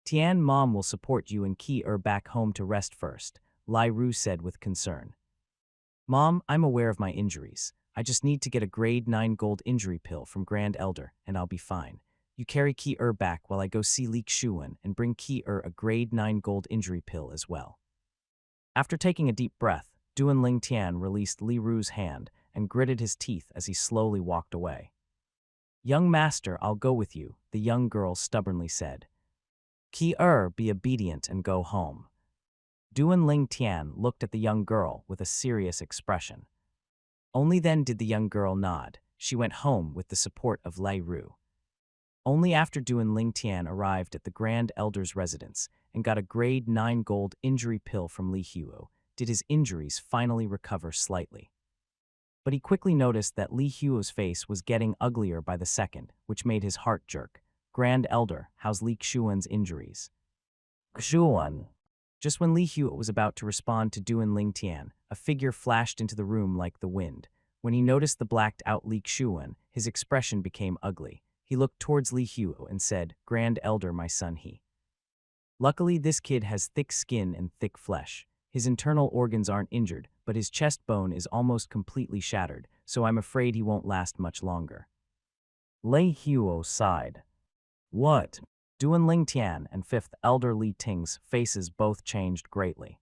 Tian, Mom will support you and Ki-er back home to rest first, Li Ru said with concern. Mom, I'm aware of my injuries. I just need to get a grade 9 gold injury pill from Grand Elder, and I'll be fine. You carry Ki-er back while I go see Li Xuan and bring Ki-er a grade 9 gold injury pill as well. After taking a deep breath, Duan Lingtian released Li Ru's hand and gritted his teeth as he slowly walked away. Young master, I'll go with you, the young girl stubbornly said. Ki-er, be obedient and go home. Duan Lingtian looked at the young girl with a serious expression. Only then did the young girl nod. She went home with the support of Li Ru. Only after Duan Lingtian arrived at the Grand Elder's residence and got a grade 9 gold injury pill from Li Huo did his injuries finally recover slightly. But he quickly noticed that Li Huo's face was getting uglier by the second, which made his heart jerk. Grand Elder, how's Li Xuan's injuries? Xuan. Just when Li Huo was about to respond to Duan Lingtian, a figure flashed into the room like the wind. When he noticed the blacked-out Li Xuan, his expression became ugly. He looked towards Li Huo and said, Grand Elder, my son he. Luckily, this kid has thick skin and thick flesh. His internal organs aren't injured, but his chest bone is almost completely shattered, so I'm afraid he won't last much longer. Lei Huo sighed. What? Duan Ling Tian and fifth elder Li Ting's faces both changed greatly.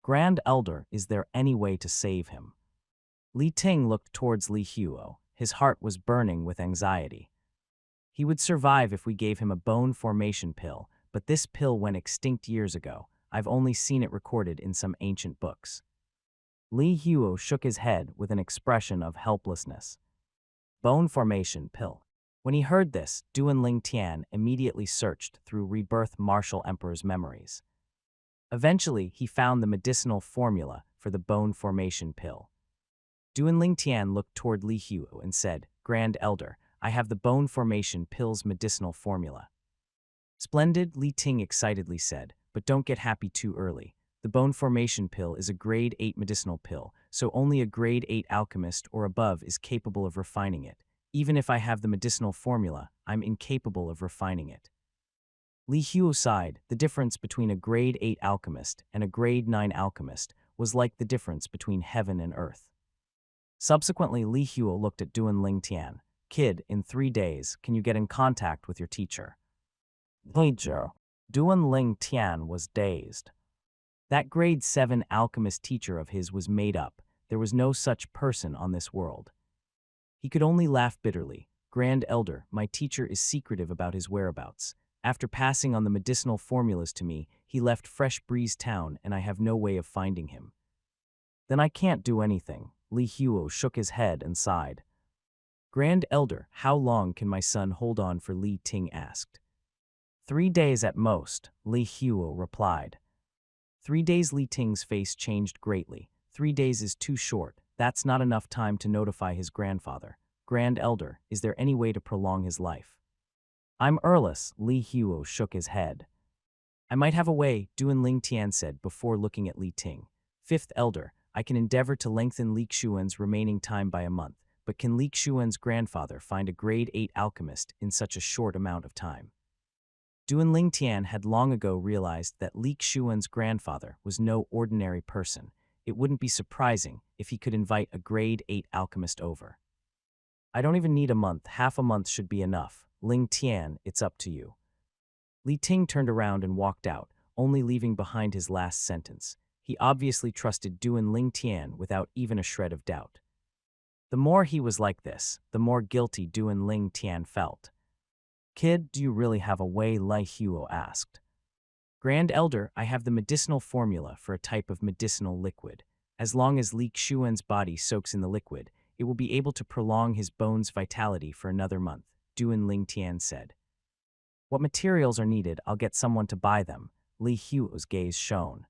Grand Elder, is there any way to save him? Li Ting looked towards Li Huo. His heart was burning with anxiety. He would survive if we gave him a bone formation pill, but this pill went extinct years ago. I've only seen it recorded in some ancient books. Li Huo shook his head with an expression of helplessness. Bone formation pill. When he heard this, Duan Ling Tian immediately searched through Rebirth Martial Emperor's memories. Eventually, he found the medicinal formula for the bone formation pill. Duan Ling Tian looked toward Li Huo and said, Grand Elder, I have the bone formation pill's medicinal formula. Splendid, Li Ting excitedly said, but don't get happy too early. The bone formation pill is a grade 8 medicinal pill, so only a grade 8 alchemist or above is capable of refining it. Even if I have the medicinal formula, I'm incapable of refining it. Li Huo sighed. The difference between a grade 8 alchemist and a grade 9 alchemist was like the difference between heaven and earth. Subsequently, Li Huo looked at Duan Ling Tian. Kid, in 3 days, can you get in contact with your teacher? Teacher. Duan Ling Tian was dazed. That grade 7 alchemist teacher of his was made up. There was no such person on this world. He could only laugh bitterly. Grand Elder, my teacher is secretive about his whereabouts. After passing on the medicinal formulas to me, he left Fresh Breeze Town and I have no way of finding him. Then I can't do anything. Li Huo shook his head and sighed. Grand Elder, how long can my son hold on for? Li Ting asked. 3 days at most, Li Huo replied. 3 days. Li Ting's face changed greatly. 3 days is too short. That's not enough time to notify his grandfather. Grand Elder, is there any way to prolong his life? I'm Erless, Li Huo shook his head. I might have a way, Duan Ling Tian said before looking at Li Ting. Fifth Elder, I can endeavor to lengthen Li Xuan's remaining time by a month, but can Li Xuan's grandfather find a grade 8 alchemist in such a short amount of time? Duan Ling Tian had long ago realized that Li Xuan's grandfather was no ordinary person. It wouldn't be surprising if he could invite a grade 8 alchemist over. I don't even need a month. Half a month should be enough. Ling Tian, it's up to you. Li Ting turned around and walked out, only leaving behind his last sentence. He obviously trusted Duan Ling Tian without even a shred of doubt. The more he was like this, the more guilty Duan Ling Tian felt. Kid, do you really have a way? Li Huo asked. Grand Elder, I have the medicinal formula for a type of medicinal liquid. As long as Li Xuan's body soaks in the liquid, it will be able to prolong his bones' vitality for another month, Duan Ling Tian said. What materials are needed? I'll get someone to buy them. Li Huo's gaze shone.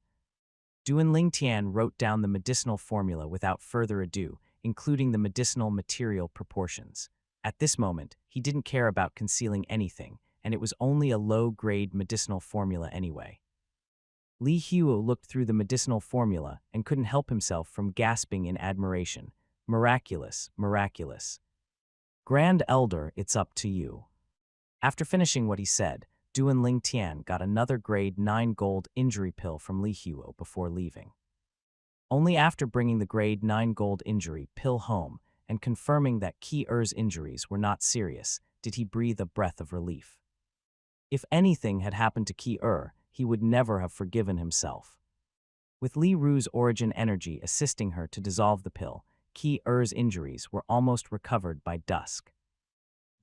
Duan Ling Tian wrote down the medicinal formula without further ado, including the medicinal material proportions. At this moment, he didn't care about concealing anything, and it was only a low-grade medicinal formula anyway. Li Huo looked through the medicinal formula and couldn't help himself from gasping in admiration. Miraculous, miraculous. Grand Elder, it's up to you. After finishing what he said, Duan Ling Tian got another grade 9 gold injury pill from Li Huo before leaving. Only after bringing the grade 9 gold injury pill home and confirming that Qi Er's injuries were not serious, did he breathe a breath of relief. If anything had happened to Qi Er, he would never have forgiven himself. With Li Ru's origin energy assisting her to dissolve the pill, Qi Er's injuries were almost recovered by dusk.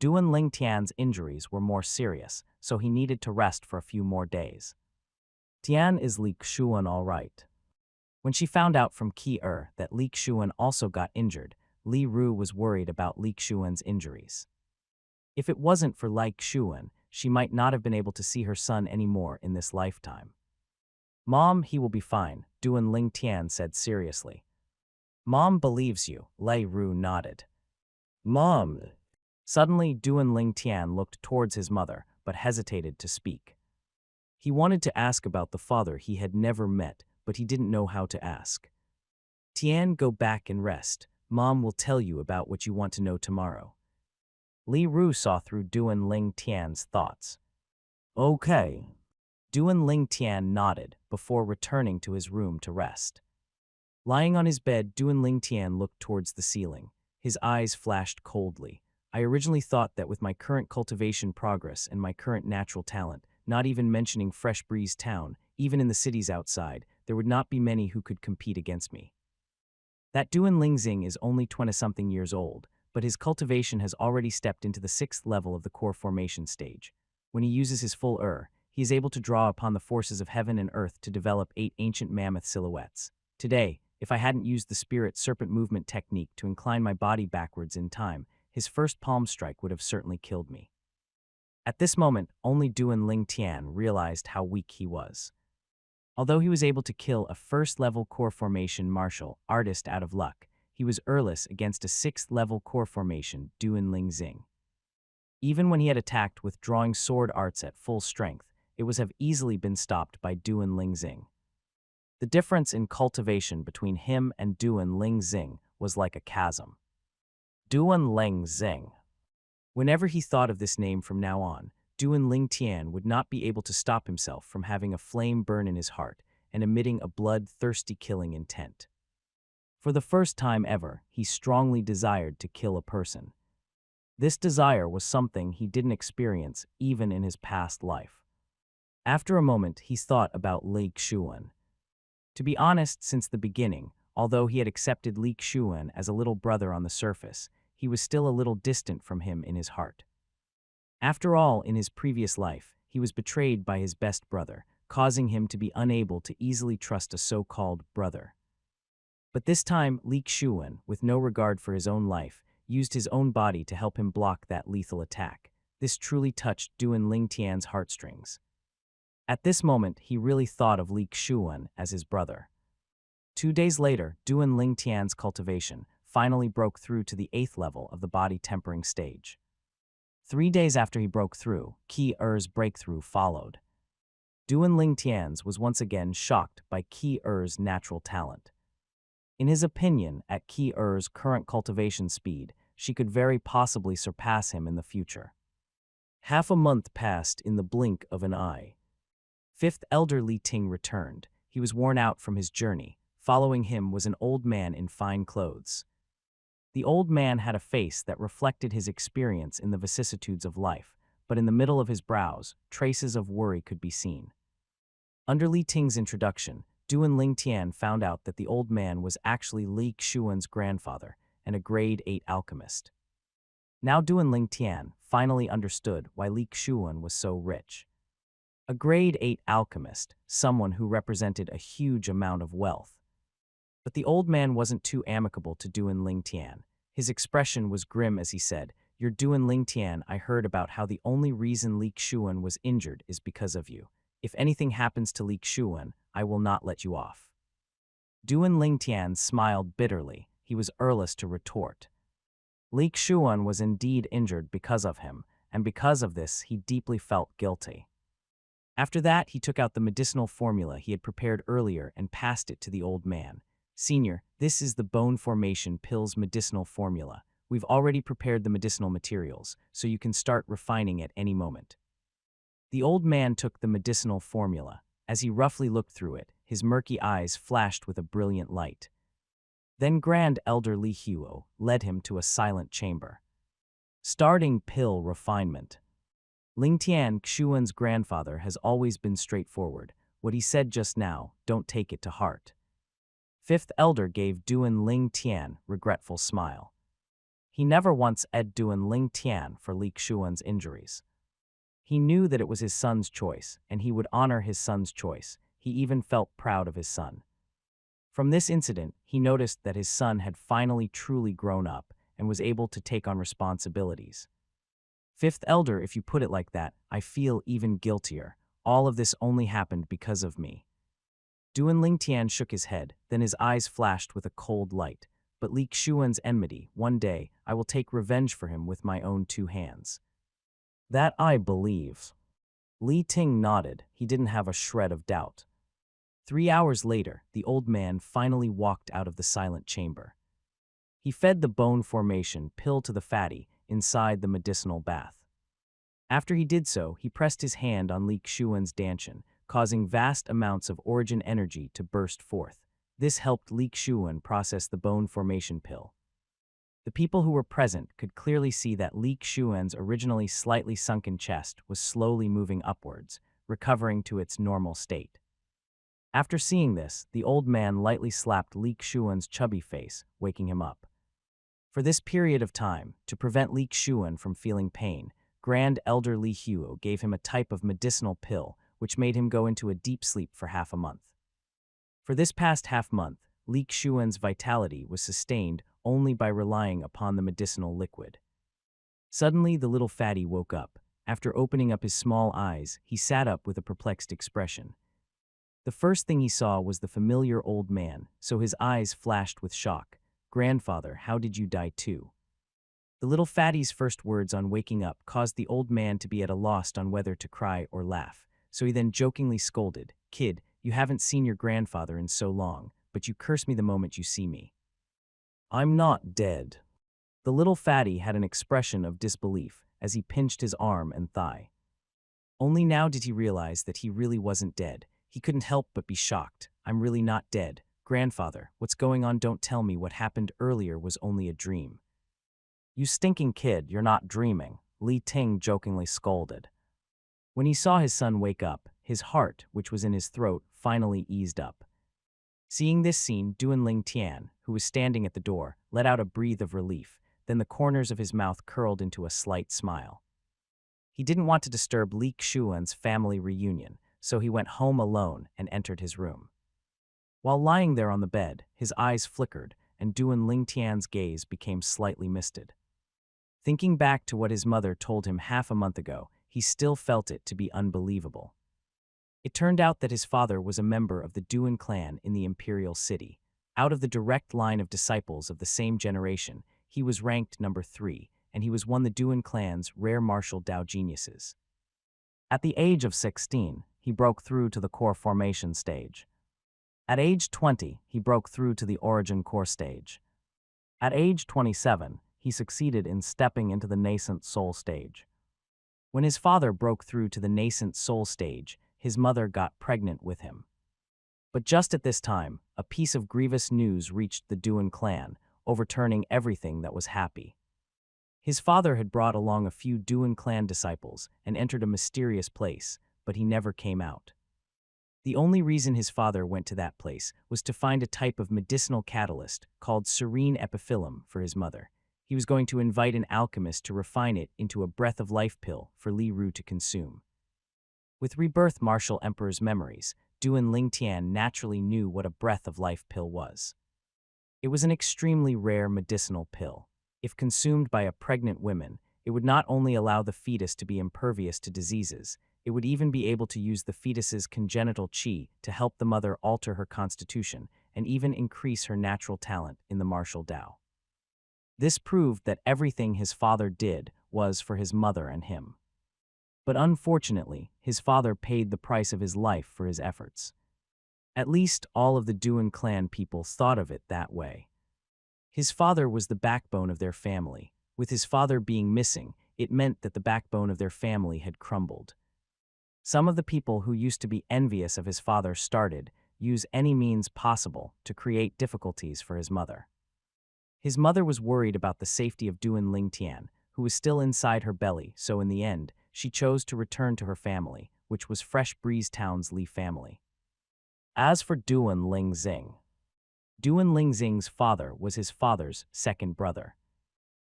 Duan Ling Tian's injuries were more serious, so he needed to rest for a few more days. Tian, is Li Xuan all right? When she found out from Qi Er that Li Xuan also got injured, Li Ru was worried about Li Xuan's injuries. If it wasn't for Li Xuan, she might not have been able to see her son anymore in this lifetime. Mom, he will be fine, Duan Ling Tian said seriously. Mom believes you, Li Ru nodded. Mom. Suddenly, Duan Ling Tian looked towards his mother, but hesitated to speak. He wanted to ask about the father he had never met, but he didn't know how to ask. Tian, go back and rest. Mom will tell you about what you want to know tomorrow. Li Ru saw through Duan Ling Tian's thoughts. Okay. Duan Ling Tian nodded before returning to his room to rest. Lying on his bed, Duan Ling Tian looked towards the ceiling. His eyes flashed coldly. I originally thought that with my current cultivation progress and my current natural talent, not even mentioning Fresh Breeze Town, even in the cities outside, there would not be many who could compete against me. That Duan Lingxing is only 20-something years old, but his cultivation has already stepped into the 6th level of the core formation stage. When he uses his full he is able to draw upon the forces of heaven and earth to develop 8 ancient mammoth silhouettes. Today, if I hadn't used the spirit serpent movement technique to incline my body backwards in time, his first palm strike would have certainly killed me. At this moment, only Duan Ling Tian realized how weak he was. Although he was able to kill a first-level core formation martial artist out of luck, he was earless against a 6th-level core formation Duan Lingxing. Even when he had attacked with drawing sword arts at full strength, it would have easily been stopped by Duan Lingxing. The difference in cultivation between him and Duan Lingxing was like a chasm. Duan Lingxing. Whenever he thought of this name from now on, Duan Lingtian would not be able to stop himself from having a flame burn in his heart and emitting a bloodthirsty killing intent. For the first time ever, he strongly desired to kill a person. This desire was something he didn't experience even in his past life. After a moment, he thought about Li Xuan. To be honest, since the beginning, although he had accepted Li Xuan as a little brother on the surface, he was still a little distant from him in his heart. After all, in his previous life, he was betrayed by his best brother, causing him to be unable to easily trust a so-called brother. But this time, Li Xuan, with no regard for his own life, used his own body to help him block that lethal attack. This truly touched Duan Lingtian's heartstrings. At this moment, he really thought of Li Xuan as his brother. 2 days later, Duan Lingtian's cultivation finally broke through to the 8th level of the body tempering stage. 3 days after he broke through, Qi Er's breakthrough followed. Duan Lingtian's was once again shocked by Qi Er's natural talent. In his opinion, at Qi Er's current cultivation speed, she could very possibly surpass him in the future. Half a month passed in the blink of an eye. 5th Elder Li Ting returned. He was worn out from his journey. Following him was an old man in fine clothes. The old man had a face that reflected his experience in the vicissitudes of life, but in the middle of his brows, traces of worry could be seen. Under Li Ting's introduction, Duan Lingtian found out that the old man was actually Li Xuan's grandfather and a grade 8 alchemist. Now Duan Lingtian finally understood why Li Xuan was so rich. A grade 8 alchemist, someone who represented a huge amount of wealth. But the old man wasn't too amicable to Duan Lingtian. His expression was grim as he said, "You're Duan Lingtian, I heard about how the only reason Li Xuan was injured is because of you. If anything happens to Li Xuan, I will not let you off." Duan Lingtian smiled bitterly. He was earless to retort. Li Xuan was indeed injured because of him, and because of this he deeply felt guilty. After that, he took out the medicinal formula he had prepared earlier and passed it to the old man. "Senior, this is the bone formation pills medicinal formula. We've already prepared the medicinal materials, so you can start refining at any moment." The old man took the medicinal formula. As he roughly looked through it, his murky eyes flashed with a brilliant light. Then Grand Elder Li Huo led him to a silent chamber. Starting pill refinement. Lingtian, Xuan's grandfather, has always been straightforward. What he said just now, don't take it to heart. 5th Elder gave Duan Lingtian regretful smile. He never once ed Duan Lingtian for Li Xuan's injuries. He knew that it was his son's choice, and he would honor his son's choice. He even felt proud of his son. From this incident, he noticed that his son had finally truly grown up and was able to take on responsibilities. 5th Elder, if you put it like that, I feel even guiltier. All of this only happened because of me. Duan Lingtian shook his head, then his eyes flashed with a cold light. But Li Xuan's enmity, one day, I will take revenge for him with my own 2 hands. That I believe. Li Ting nodded. He didn't have a shred of doubt. 3 hours later, the old man finally walked out of the silent chamber. He fed the bone formation pill to the fatty inside the medicinal bath. After he did so, he pressed his hand on Li Xuan's dantian, causing vast amounts of origin energy to burst forth. This helped Li Xuan process the bone formation pill. The people who were present could clearly see that Li Xuan's originally slightly sunken chest was slowly moving upwards, recovering to its normal state. After seeing this, the old man lightly slapped Li Xuan's chubby face, waking him up. For this period of time, to prevent Li Xuan from feeling pain, Grand Elder Li Huo gave him a type of medicinal pill which made him go into a deep sleep for half a month. For this past half month, Li Xuan's vitality was sustained only by relying upon the medicinal liquid. Suddenly, the little fatty woke up. After opening up his small eyes, he sat up with a perplexed expression. The first thing he saw was the familiar old man, so his eyes flashed with shock. "Grandfather, how did you die too?" The little fatty's first words on waking up caused the old man to be at a loss on whether to cry or laugh, so he then jokingly scolded, "Kid, you haven't seen your grandfather in so long, but you curse me the moment you see me." "I'm not dead." The little fatty had an expression of disbelief as he pinched his arm and thigh. Only now did he realize that he really wasn't dead. He couldn't help but be shocked. "I'm really not dead. Grandfather, what's going on? Don't tell me what happened earlier was only a dream." "You stinking kid, you're not dreaming," Li Ting jokingly scolded. When he saw his son wake up, his heart, which was in his throat, finally eased up. Seeing this scene, Duan Ling Tian, who was standing at the door, let out a breath of relief, then the corners of his mouth curled into a slight smile. He didn't want to disturb Li Xuan's family reunion, so he went home alone and entered his room. While lying there on the bed, his eyes flickered, and Duan Ling Tian's gaze became slightly misted. Thinking back to what his mother told him half a month ago, he still felt it to be unbelievable. It turned out that his father was a member of the Duan clan in the imperial city. Out of the direct line of disciples of the same generation, he was ranked number 3, and he was one of the Duan clan's rare martial Dao geniuses. At the age of 16, he broke through to the core formation stage. At age 20, he broke through to the origin core stage. At age 27, he succeeded in stepping into the nascent soul stage. When his father broke through to the nascent soul stage, his mother got pregnant with him. But just at this time, a piece of grievous news reached the Duan clan, overturning everything that was happy. His father had brought along a few Duan clan disciples and entered a mysterious place, but he never came out. The only reason his father went to that place was to find a type of medicinal catalyst called serene epiphyllum for his mother. He was going to invite an alchemist to refine it into a breath of life pill for Li Ru to consume. With rebirth martial emperor's memories, Duan Ling Tian naturally knew what a breath of life pill was. It was an extremely rare medicinal pill. If consumed by a pregnant woman, it would not only allow the fetus to be impervious to diseases, it would even be able to use the fetus's congenital qi to help the mother alter her constitution and even increase her natural talent in the martial Dao. This proved that everything his father did was for his mother and him. But unfortunately, his father paid the price of his life for his efforts. At least all of the Duan clan people thought of it that way. His father was the backbone of their family. With his father being missing, it meant that the backbone of their family had crumbled. Some of the people who used to be envious of his father started use any means possible to create difficulties for his mother. His mother was worried about the safety of Duan Ling Tian, who was still inside her belly, so in the end, she chose to return to her family, which was Fresh Breeze Town's Li family. As for Duan Ling Xing, Duan Ling Xing's father was his father's second brother.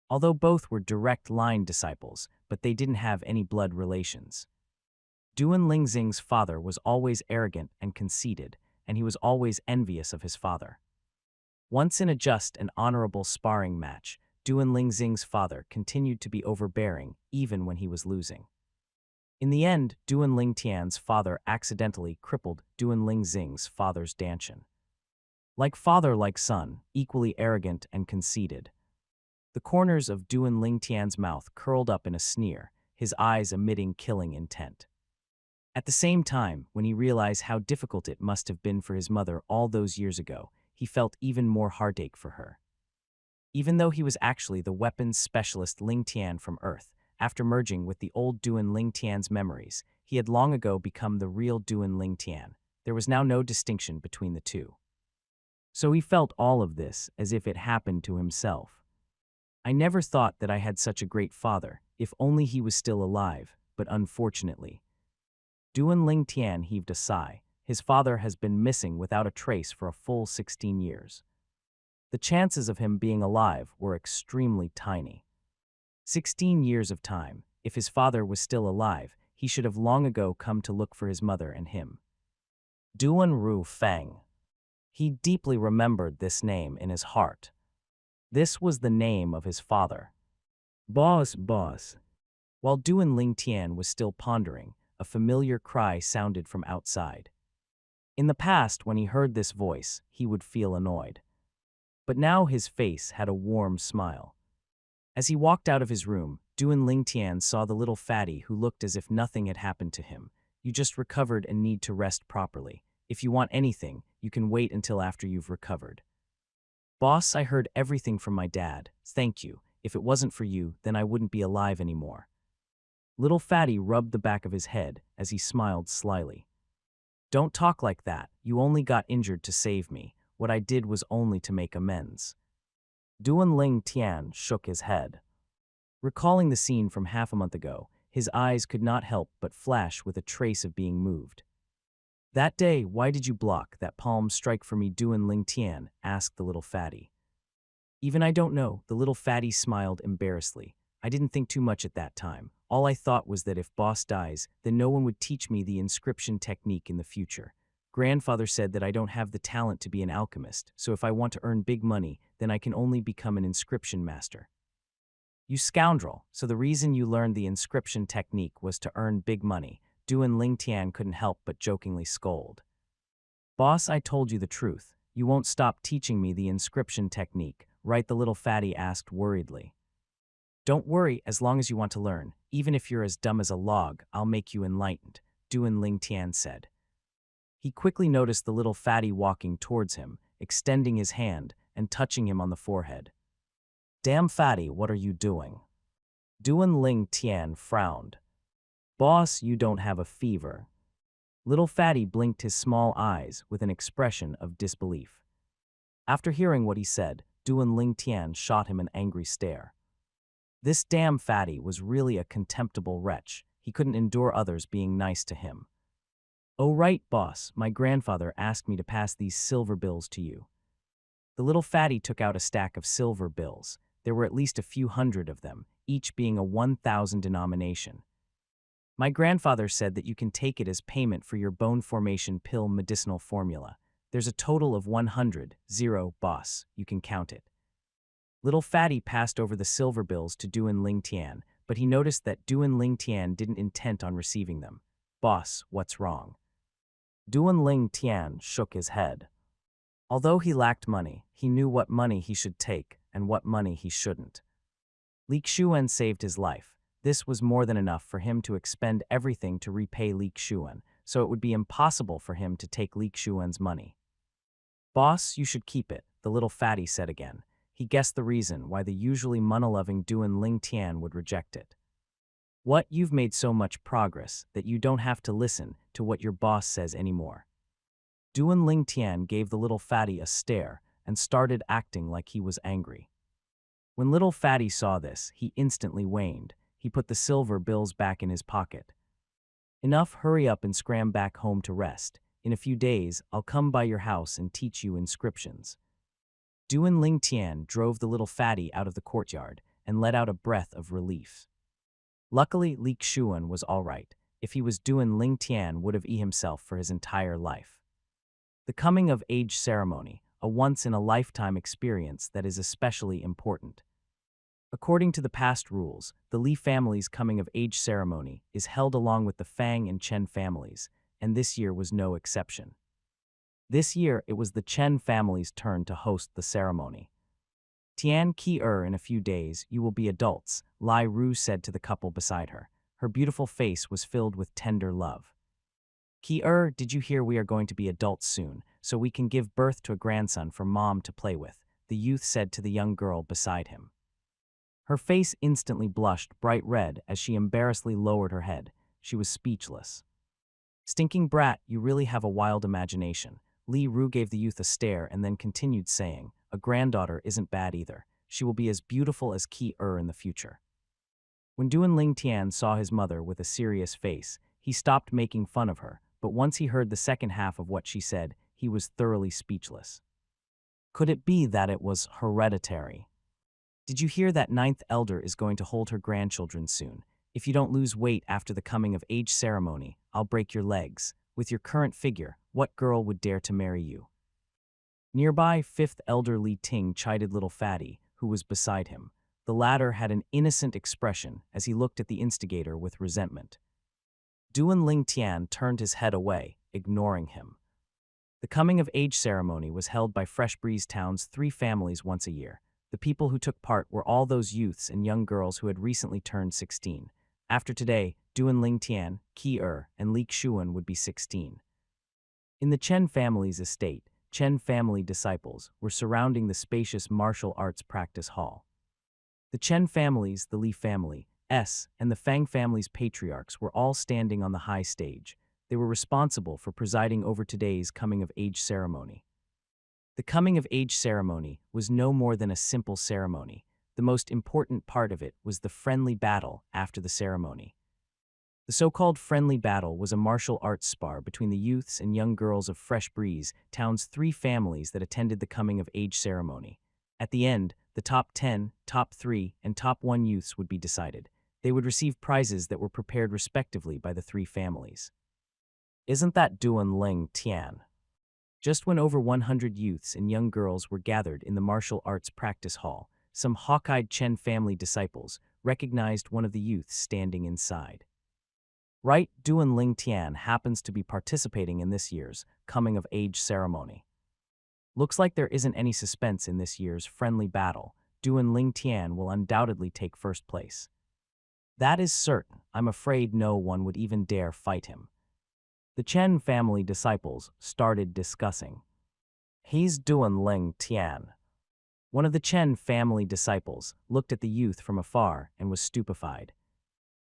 Although both were direct line disciples, but they didn't have any blood relations. Duan Ling Xing's father was always arrogant and conceited, and he was always envious of his father. Once in a just and honorable sparring match, Duan Ling Xing's father continued to be overbearing even when he was losing. In the end, Duan Ling Tian's father accidentally crippled Duan Ling Xing's father's Danshan. Like father, like son, equally arrogant and conceited. The corners of Duan Ling Tian's mouth curled up in a sneer, his eyes emitting killing intent. At the same time, when he realized how difficult it must have been for his mother all those years ago, he felt even more heartache for her. Even though he was actually the weapons specialist Ling Tian from Earth, after merging with the old Duan Ling Tian's memories, he had long ago become the real Duan Ling Tian. There was now no distinction between the two. So he felt all of this as if it happened to himself. I never thought that I had such a great father, if only he was still alive, but unfortunately. Duan Ling Tian heaved a sigh. His father has been missing without a trace for a full 16 years. The chances of him being alive were extremely tiny. 16 years of time. If his father was still alive, he should have long ago come to look for his mother and him. Duan Ru Feng. He deeply remembered this name in his heart. This was the name of his father. Boss, boss. While Duan Ling Tian was still pondering, a familiar cry sounded from outside. In the past, when he heard this voice, he would feel annoyed. But now his face had a warm smile. As he walked out of his room, Duan Ling Tian saw the little fatty who looked as if nothing had happened to him. You just recovered and need to rest properly. If you want anything, you can wait until after you've recovered. Boss, I heard everything from my dad. Thank you. If it wasn't for you, then I wouldn't be alive anymore. Little fatty rubbed the back of his head as he smiled slyly. Don't talk like that. You only got injured to save me. What I did was only to make amends. Duan Ling Tian shook his head. Recalling the scene from half a month ago, his eyes could not help but flash with a trace of being moved. That day, why did you block that palm strike for me, Duan Ling Tian? Asked the little fatty. Even I don't know, the little fatty smiled embarrassedly. I didn't think too much at that time. All I thought was that if boss dies, then no one would teach me the inscription technique in the future. Grandfather said that I don't have the talent to be an alchemist, so if I want to earn big money, then I can only become an inscription master. You scoundrel, so the reason you learned the inscription technique was to earn big money. Duan Ling Tian couldn't help but jokingly scold. Boss, I told you the truth. You won't stop teaching me the inscription technique, right? The little fatty asked worriedly. Don't worry, as long as you want to learn. Even if you're as dumb as a log, I'll make you enlightened, Duan Ling Tian said. He quickly noticed the little fatty walking towards him, extending his hand and touching him on the forehead. Damn fatty, what are you doing? Duan Ling Tian frowned. Boss, you don't have a fever. Little fatty blinked his small eyes with an expression of disbelief. After hearing what he said, Duan Ling Tian shot him an angry stare. This damn fatty was really a contemptible wretch. He couldn't endure others being nice to him. Oh right, boss, my grandfather asked me to pass these silver bills to you. The little fatty took out a stack of silver bills. There were at least a few hundred of them, each being a 1,000 denomination. My grandfather said that you can take it as payment for your bone formation pill medicinal formula. There's a total of 100, boss, you can count it. Little fatty passed over the silver bills to Duan Ling Tian, but he noticed that Duan Ling Tian didn't intend on receiving them. Boss, what's wrong? Duan Ling Tian shook his head. Although he lacked money, he knew what money he should take and what money he shouldn't. Li Xuan saved his life. This was more than enough for him to expend everything to repay Li Xuan, so it would be impossible for him to take Li Xuan's money. Boss, you should keep it, the little fatty said again. He guessed the reason why the usually money-loving Duan Ling Tian would reject it. What, you've made so much progress that you don't have to listen to what your boss says anymore. Duan Ling Tian gave the little fatty a stare and started acting like he was angry. When little fatty saw this, he instantly waned. He put the silver bills back in his pocket. Enough, hurry up and scram back home to rest. In a few days, I'll come by your house and teach you inscriptions. Duan Ling Tian drove the little fatty out of the courtyard and let out a breath of relief. Luckily, Li Xuan was all right. If he was Duan Ling Tian would have eaten himself for his entire life. The coming-of-age ceremony, a once-in-a-lifetime experience that is especially important. According to the past rules, the Li family's coming-of-age ceremony is held along with the Fang and Chen families, and this year was no exception. This year, it was the Chen family's turn to host the ceremony. Tian Qi in a few days, you will be adults, Lai Ru said to the couple beside her. Her beautiful face was filled with tender love. Qi did you hear we are going to be adults soon, so we can give birth to a grandson for Mom to play with, the youth said to the young girl beside him. Her face instantly blushed bright red as she embarrassedly lowered her head. She was speechless. Stinking brat, you really have a wild imagination. Li Ru gave the youth a stare and then continued saying, a granddaughter isn't bad either. she will be as beautiful as Ki-er in the future. When Duan Ling Tian saw his mother with a serious face, he stopped making fun of her, but once he heard the second half of what she said, he was thoroughly speechless. Could it be that it was hereditary? Did you hear that ninth elder is going to hold her grandchildren soon? If you don't lose weight after the coming of age ceremony, I'll break your legs. With your current figure, what girl would dare to marry you? Nearby, fifth elder Li Ting chided little Fatty, who was beside him. The latter had an innocent expression as he looked at the instigator with resentment. Duan Ling Tian turned his head away, ignoring him. The coming-of-age ceremony was held by Fresh Breeze Town's 3 families once a year. The people who took part were all those youths and young girls who had recently turned 16. After today, Duan Ling Tian, Ki-er, and Li Xuan would be 16. In the Chen family's estate, Chen family disciples were surrounding the spacious martial arts practice hall. The Chen families, the Li family, and the Fang family's patriarchs were all standing on the high stage. They were responsible for presiding over today's coming-of-age ceremony. The coming-of-age ceremony was no more than a simple ceremony. The most important part of it was the friendly battle after the ceremony. The so-called friendly battle was a martial arts spar between the youths and young girls of Fresh Breeze Town's 3 families that attended the coming-of-age ceremony. At the end, the top 10, top 3, and top 1 youths would be decided. They would receive prizes that were prepared respectively by the 3 families. Isn't that Duan Ling Tian? Just when over 100 youths and young girls were gathered in the martial arts practice hall, some hawk-eyed Chen family disciples recognized one of the youths standing inside. Right, Duan Ling Tian happens to be participating in this year's coming-of-age ceremony. Looks like there isn't any suspense in this year's friendly battle. Duan Ling Tian will undoubtedly take first place. That is certain. I'm afraid no one would even dare fight him. The Chen family disciples started discussing. He's Duan Ling Tian. One of the Chen family disciples looked at the youth from afar and was stupefied.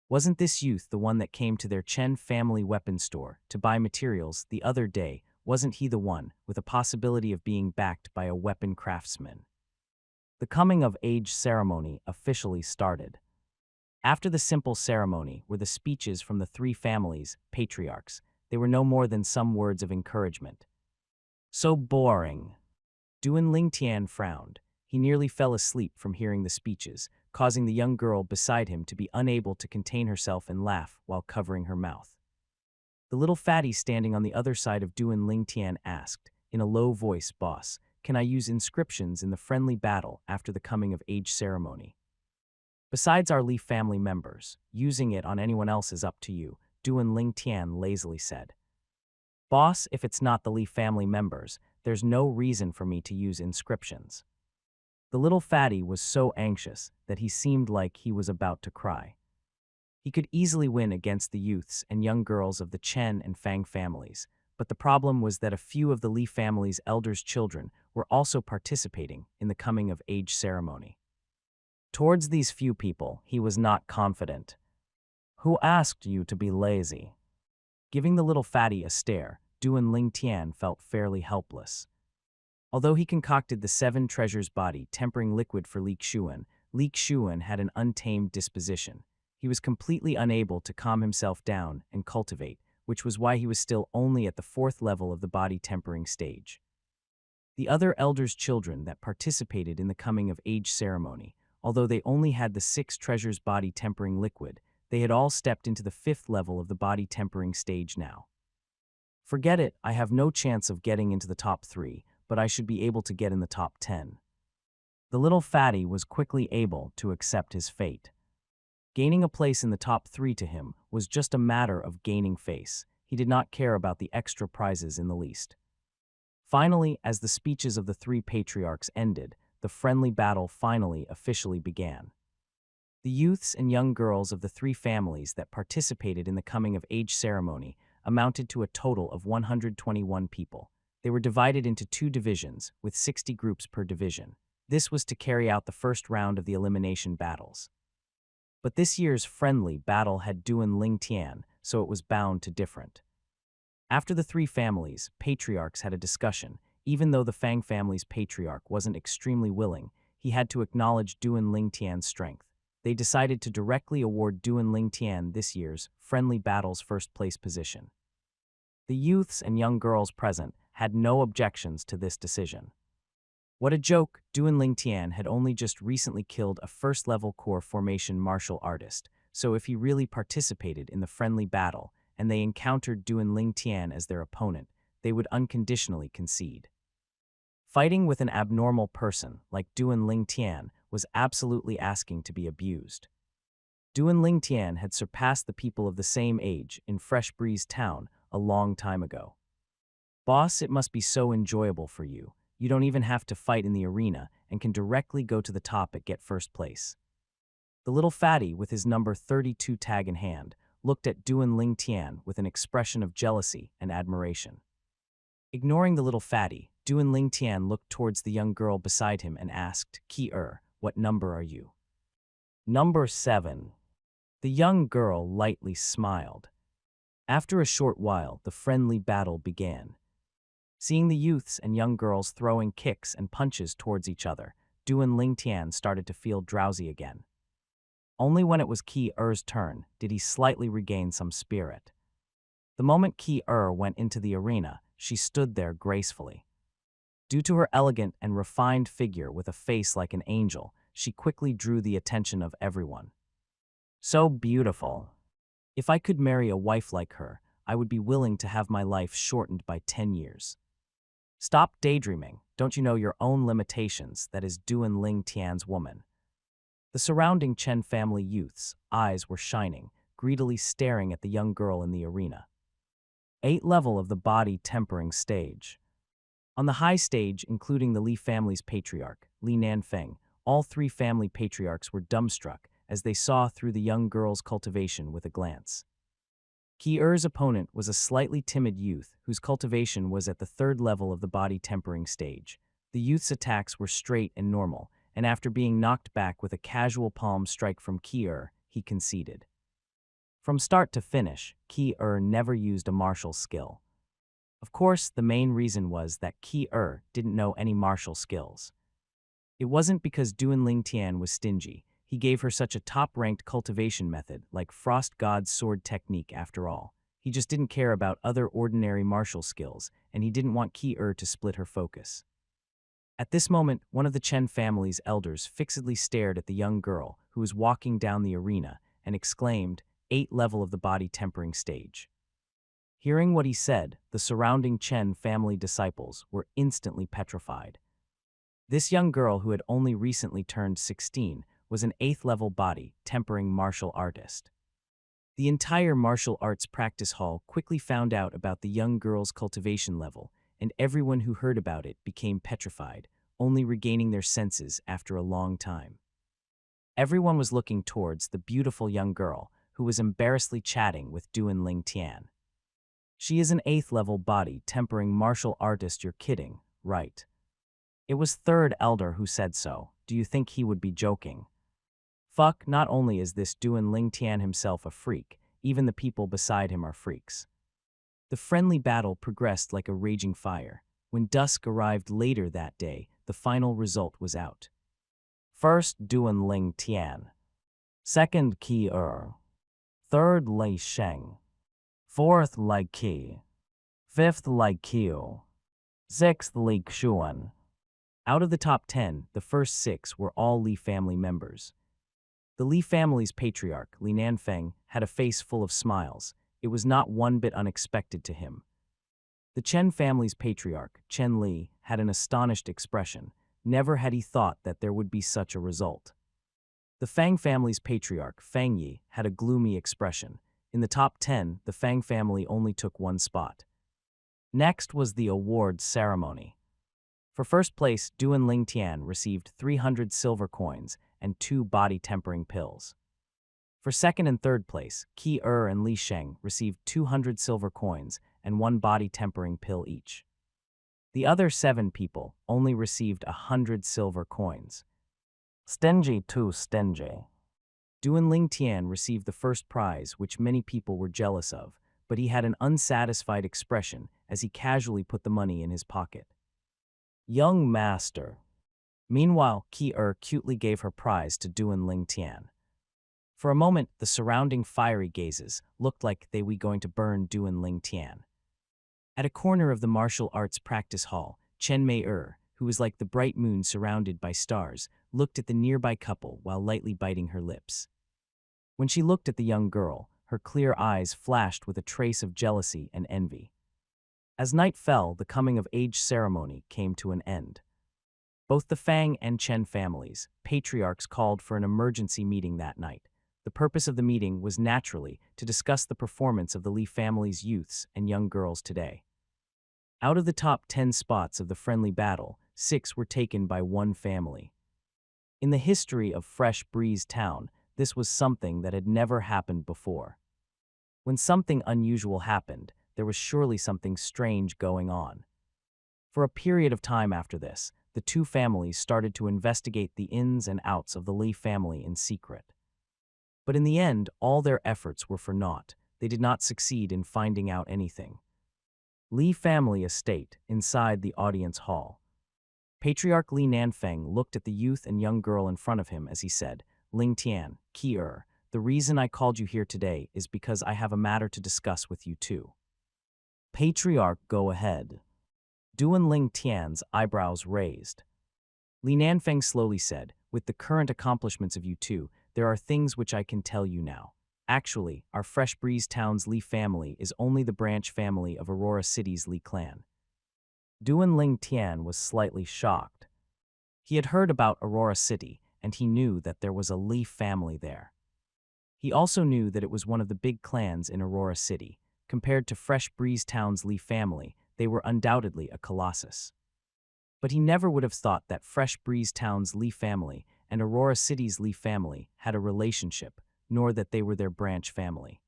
Wasn't this youth the one that came to their Chen family weapon store to buy materials the other day? Wasn't he the one with a possibility of being backed by a weapon craftsman? The coming-of-age ceremony officially started. After the simple ceremony were the speeches from the 3 families' patriarchs. They were no more than some words of encouragement. So boring. Duan Ling Tian frowned. He nearly fell asleep from hearing the speeches, causing the young girl beside him to be unable to contain herself and laugh while covering her mouth. The little fatty standing on the other side of Duan Ling Tian asked, in a low voice, "Boss, can I use inscriptions in the friendly battle after the coming-of-age ceremony?" "Besides our Li family members, using it on anyone else is up to you," Duan Ling Tian lazily said. "Boss, if it's not the Li family members, there's no reason for me to use inscriptions." The little fatty was so anxious that he seemed like he was about to cry. He could easily win against the youths and young girls of the Chen and Fang families, but the problem was that a few of the Li family's elders' children were also participating in the coming-of-age ceremony. Towards these few people, he was not confident. "Who asked you to be lazy?" Giving the little fatty a stare, Duan Ling Tian felt fairly helpless. Although he concocted the 7 treasures body tempering liquid for Li Xuan had an untamed disposition. He was completely unable to calm himself down and cultivate, which was why he was still only at the 4th level of the body tempering stage. The other elders' children that participated in the coming-of-age ceremony, although they only had the 6 treasures body tempering liquid, they had all stepped into the 5th level of the body tempering stage now. "Forget it, I have no chance of getting into the top 3, but I should be able to get in the top 10. The little fatty was quickly able to accept his fate. Gaining a place in the top 3 to him was just a matter of gaining face. He did not care about the extra prizes in the least. Finally, as the speeches of the 3 patriarchs ended, the friendly battle finally officially began. The youths and young girls of the 3 families that participated in the coming-of-age ceremony amounted to a total of 121 people. They were divided into 2 divisions, with 60 groups per division. This was to carry out the first round of the elimination battles. But this year's friendly battle had Duan Ling Tian, so it was bound to different. After the 3 families' patriarchs had a discussion, even though the Fang family's patriarch wasn't extremely willing, he had to acknowledge Duan Lingtian's strength. They decided to directly award Duan Lingtian this year's Friendly Battles first place position. The youths and young girls present had no objections to this decision. What a joke, Duan Lingtian had only just recently killed a first-level core formation martial artist, so if he really participated in the friendly battle and they encountered Duan Lingtian as their opponent, they would unconditionally concede. Fighting with an abnormal person like Duan Lingtian was absolutely asking to be abused. Duan Lingtian had surpassed the people of the same age in Fresh Breeze Town a long time ago. Boss, it must be so enjoyable for you. You don't even have to fight in the arena and can directly go to the top and get first place. The little fatty, with his number 32 tag in hand, looked at Duan Lingtian with an expression of jealousy and admiration. Ignoring the little fatty, Duan Lingtian looked towards the young girl beside him and asked, "Ki-er, what number are you?" "Number 7. The young girl lightly smiled. After a short while, the friendly battle began. Seeing the youths and young girls throwing kicks and punches towards each other, Duan Lingtian started to feel drowsy again. Only when it was Ki-er's turn did he slightly regain some spirit. The moment Ki-er went into the arena, she stood there gracefully. Due to her elegant and refined figure with a face like an angel, she quickly drew the attention of everyone. So beautiful. If I could marry a wife like her, I would be willing to have my life shortened by 10 years. Stop daydreaming. Don't you know your own limitations? That is Duan Lingtian's woman. The surrounding Chen family youths' eyes were shining, greedily staring at the young girl in the arena. 8th level of the body tempering stage. On the high stage, including the Li family's patriarch, Li Nanfeng, all 3 family patriarchs were dumbstruck as they saw through the young girl's cultivation with a glance. Ki-er's opponent was a slightly timid youth whose cultivation was at the 3rd level of the body tempering stage. The youth's attacks were straight and normal, and after being knocked back with a casual palm strike from Ki-er, he conceded. From start to finish, Ki-er never used a martial skill. Of course, the main reason was that Ki-er didn't know any martial skills. It wasn't because Duan Lingtian was stingy. He gave her such a top-ranked cultivation method like Frost God's sword technique after all. He just didn't care about other ordinary martial skills, and he didn't want Ki-er to split her focus. At this moment, one of the Chen family's elders fixedly stared at the young girl who was walking down the arena and exclaimed, 8th level of the body tempering stage. Hearing what he said, the surrounding Chen family disciples were instantly petrified. This young girl, who had only recently turned 16, was an 8th level body tempering martial artist. The entire martial arts practice hall quickly found out about the young girl's cultivation level, and everyone who heard about it became petrified, only regaining their senses after a long time. Everyone was looking towards the beautiful young girl who was embarrassedly chatting with Duan Lingtian. She is an 8th level body tempering martial artist. You're kidding, right? It was 3rd elder who said so. Do you think he would be joking? Fuck, not only is this Duan Lingtian himself a freak, even the people beside him are freaks. The friendly battle progressed like a raging fire. When dusk arrived later that day, the final result was out. 1st, Duan Lingtian. 2nd, Ki-er. 3rd, Lei Sheng. 4th, Lai Qi. 5th, Lai Qiu. 6th, Li Xuan. Out of the top 10, the first 6 were all Li family members. The Li family's patriarch, Li Nanfeng, had a face full of smiles. It was not one bit unexpected to him. The Chen family's patriarch, Chen Li, had an astonished expression. Never had he thought that there would be such a result. The Fang family's patriarch, Fang Yi, had a gloomy expression. In the top 10, the Fang family only took 1 spot. Next was the award ceremony. For first place, Duan Lingtian received 300 silver coins and 2 body tempering pills. For 2nd and 3rd place, Ki-er and Li Sheng received 200 silver coins and 1 body tempering pill each. The other 7 people only received 100 silver coins. Stingy too stingy. Duan Lingtian received the first prize, which many people were jealous of, but he had an unsatisfied expression as he casually put the money in his pocket. Young master, Meanwhile, Ki-er cutely gave her prize to Duan Ling Tian. For a moment, the surrounding fiery gazes looked like they were going to burn Duan Ling Tian. At a corner of the martial arts practice hall, Chen Mei-er, who was like the bright moon surrounded by stars, looked at the nearby couple while lightly biting her lips. When she looked at the young girl, her clear eyes flashed with a trace of jealousy and envy. As night fell, the coming-of-age ceremony came to an end. Both the Fang and Chen families, patriarchs, called for an emergency meeting that night. The purpose of the meeting was naturally to discuss the performance of the Li family's youths and young girls today. Out of the top 10 spots of the friendly battle, 6 were taken by one family. In the history of Fresh Breeze Town, this was something that had never happened before. When something unusual happened, there was surely something strange going on. For a period of time after this, the two families started to investigate the ins and outs of the Li family in secret. But in the end, all their efforts were for naught. They did not succeed in finding out anything. Li family estate, inside the audience hall. Patriarch Li Nanfeng looked at the youth and young girl in front of him as he said, "Ling Tian, Ki-er, the reason I called you here today is because I have a matter to discuss with you too." Patriarch, go ahead. Duan Ling Tian's eyebrows raised. Li Nanfeng slowly said, "With the current accomplishments of you two, there are things which I can tell you now. Actually, our Fresh Breeze Town's Li family is only the branch family of Aurora City's Li clan." Duan Ling Tian was slightly shocked. He had heard about Aurora City, and he knew that there was a Li family there. He also knew that it was one of the big clans in Aurora City. Compared to Fresh Breeze Town's Li family, they were undoubtedly a colossus. But he never would have thought that Fresh Breeze Town's Li family and Aurora City's Li family had a relationship, nor that they were their branch family.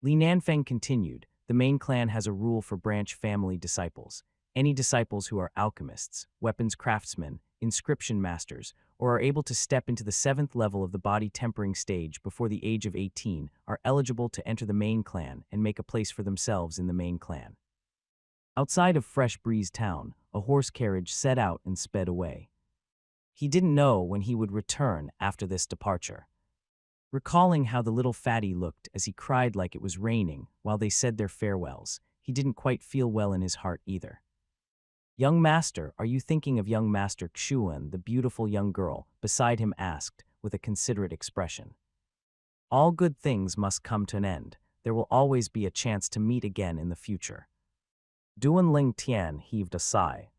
Li Nanfeng continued, "The main clan has a rule for branch family disciples. Any disciples who are alchemists, weapons craftsmen, inscription masters, or are able to step into the 7th level of the body tempering stage before the age of 18 are eligible to enter the main clan and make a place for themselves in the main clan." Outside of Fresh Breeze Town, a horse carriage set out and sped away. He didn't know when he would return after this departure. Recalling how the little fatty looked as he cried like it was raining while they said their farewells, he didn't quite feel well in his heart either. "Young master, are you thinking of young master Xuan?" the beautiful young girl beside him asked with a considerate expression. "All good things must come to an end. There will always be a chance to meet again in the future." Duan Ling Tian heaved a sigh.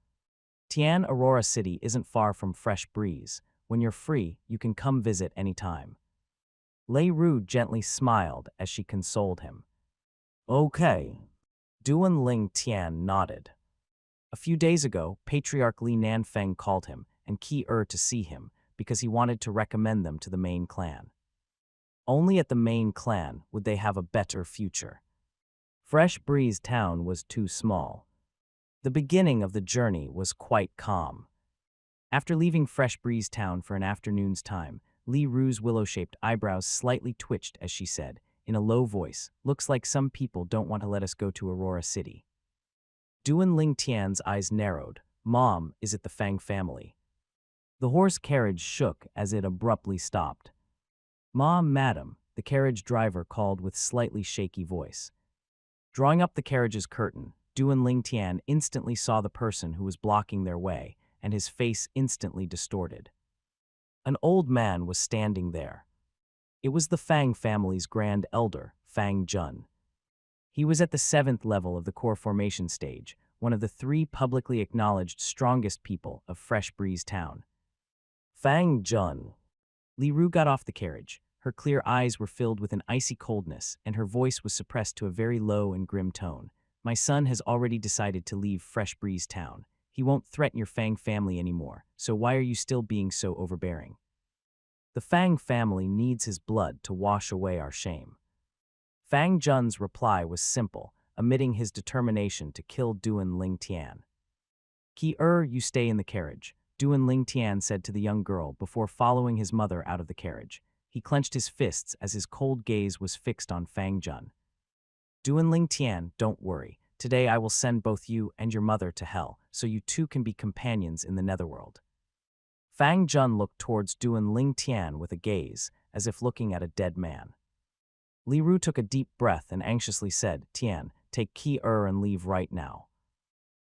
"Tian, Aurora City isn't far from Fresh Breeze. When you're free, you can come visit anytime." Lei Ru gently smiled as she consoled him. "Okay." Duan Ling Tian nodded. A few days ago, Patriarch Li Nanfeng called him and Ki-er to see him because he wanted to recommend them to the main clan. Only at the main clan would they have a better future. Fresh Breeze Town was too small. The beginning of the journey was quite calm. After leaving Fresh Breeze Town for an afternoon's time, Li Ru's willow-shaped eyebrows slightly twitched as she said, in a low voice, "Looks like some people don't want to let us go to Aurora City." Duan Ling Tian's eyes narrowed. "Mom, is it the Fang family?" The horse carriage shook as it abruptly stopped. "Mom, madam," the carriage driver called with slightly shaky voice. Drawing up the carriage's curtain, Duan Ling Tian instantly saw the person who was blocking their way, and his face instantly distorted. An old man was standing there. It was the Fang family's grand elder, Fang Jun. He was at the 7th level of the core formation stage, one of the 3 publicly acknowledged strongest people of Fresh Breeze Town. "Fang Jun." Li Ru got off the carriage. Her clear eyes were filled with an icy coldness, and her voice was suppressed to a very low and grim tone. "My son has already decided to leave Fresh Breeze Town. He won't threaten your Fang family anymore, so why are you still being so overbearing? The Fang family needs his blood to wash away our shame." Fang Jun's reply was simple, emitting his determination to kill Duan Ling Tian. "Ki-er, you stay in the carriage," Duan Ling Tian said to the young girl before following his mother out of the carriage. He clenched his fists as his cold gaze was fixed on Fang Jun. "Duan Ling Tian, don't worry. Today I will send both you and your mother to hell, so you two can be companions in the netherworld." Fang Jun looked towards Duan Ling Tian with a gaze, as if looking at a dead man. Li Ru took a deep breath and anxiously said, Tian, take Ki and leave right now.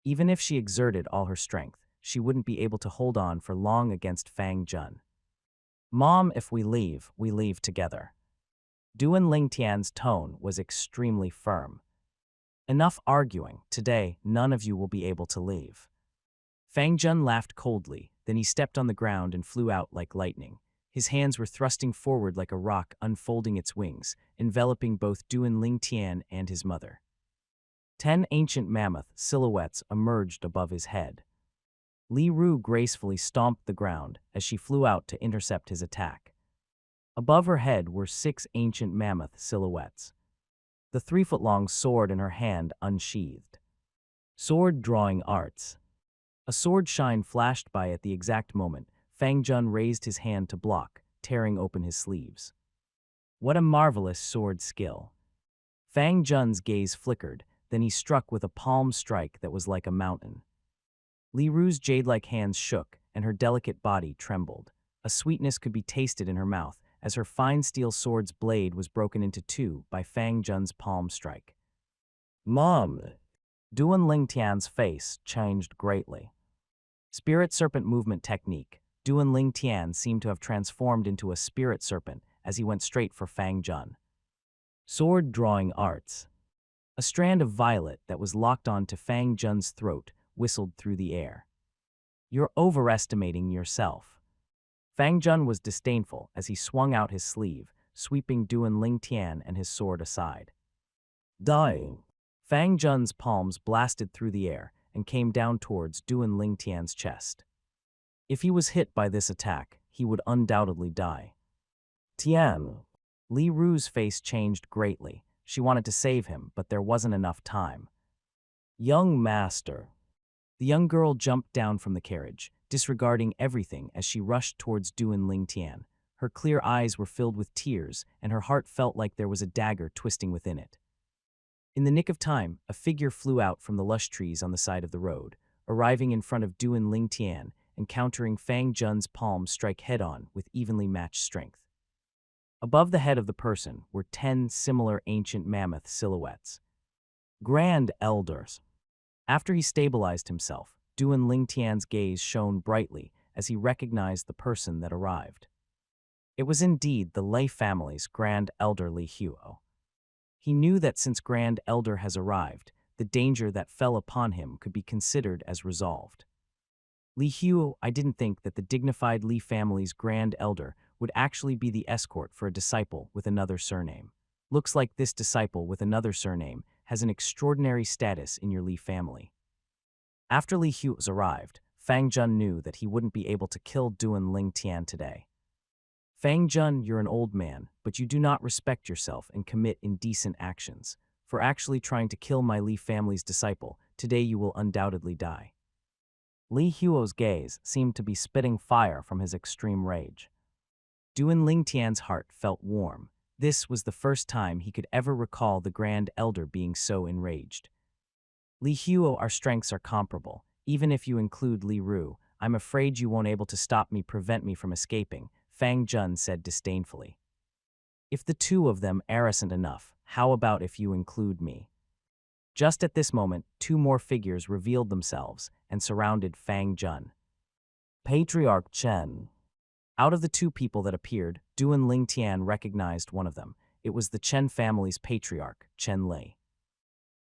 Even if she exerted all her strength, she wouldn't be able to hold on for long against Fang Jun. Mom, if we leave together. Duan Ling Tian's tone was extremely firm. Enough arguing. Today, none of you will be able to leave. Fang Jun laughed coldly, then he stepped on the ground and flew out like lightning. His hands were thrusting forward like a rock unfolding its wings, enveloping both Duan Ling Tian and his mother. 10 ancient mammoth silhouettes emerged above his head. Li Ru gracefully stomped the ground as she flew out to intercept his attack. Above her head were 6 ancient mammoth silhouettes. The 3-foot-long sword in her hand unsheathed. Sword drawing arts. A sword shine flashed by at the exact moment. Fang Jun raised his hand to block, tearing open his sleeves. What a marvelous sword skill. Fang Jun's gaze flickered, then he struck with a palm strike that was like a mountain. Li Ru's jade-like hands shook, and her delicate body trembled. A sweetness could be tasted in her mouth as her fine steel sword's blade was broken into 2 by Fang Jun's palm strike. Mom! Duan Ling Tian's face changed greatly. Spirit serpent movement technique. Duan Ling Tian seemed to have transformed into a spirit serpent as he went straight for Fang Jun. Sword drawing arts. A strand of violet that was locked onto Fang Jun's throat whistled through the air. You're overestimating yourself. Fang Jun was disdainful as he swung out his sleeve, sweeping Duan Ling Tian and his sword aside. Dying. Fang Jun's palms blasted through the air and came down towards Duan Ling Tian's chest. If he was hit by this attack, he would undoubtedly die. Tian. Li Ru's face changed greatly. She wanted to save him, but there wasn't enough time. Young master. The young girl jumped down from the carriage, disregarding everything as she rushed towards Duan Ling Tian. Her clear eyes were filled with tears, and her heart felt like there was a dagger twisting within it. In the nick of time, a figure flew out from the lush trees on the side of the road, arriving in front of Duan Ling Tian and countering Fang Jun's palm strike head-on with evenly matched strength. Above the head of the person were 10 similar ancient mammoth silhouettes. Grand Elders. After he stabilized himself, Duan Ling Tian's gaze shone brightly as he recognized the person that arrived. It was indeed the Lei family's Grand Elder Li Huo. He knew that since Grand Elder has arrived, the danger that fell upon him could be considered as resolved. Li Huo, I didn't think that the dignified Li family's Grand Elder would actually be the escort for a disciple with another surname. Looks like this disciple with another surname has an extraordinary status in your Li family. After Li Huo's arrived, Fang Jun knew that he wouldn't be able to kill Duan Ling Tian today. Fang Jun, you're an old man, but you do not respect yourself and commit indecent actions. For actually trying to kill my Li family's disciple, today you will undoubtedly die. Li Huo's gaze seemed to be spitting fire from his extreme rage. Duan Ling Tian's heart felt warm. This was the first time he could ever recall the Grand Elder being so enraged. Li Huo, our strengths are comparable. Even if you include Li Ru, I'm afraid you won't able to prevent me from escaping, Fang Jun said disdainfully. If the 2 of them aren't enough, how about if you include me? Just at this moment, 2 more figures revealed themselves and surrounded Fang Jun. Patriarch Chen. Out of the 2 people that appeared, Duan Ling Tian recognized one of them. It was the Chen family's patriarch, Chen Lei.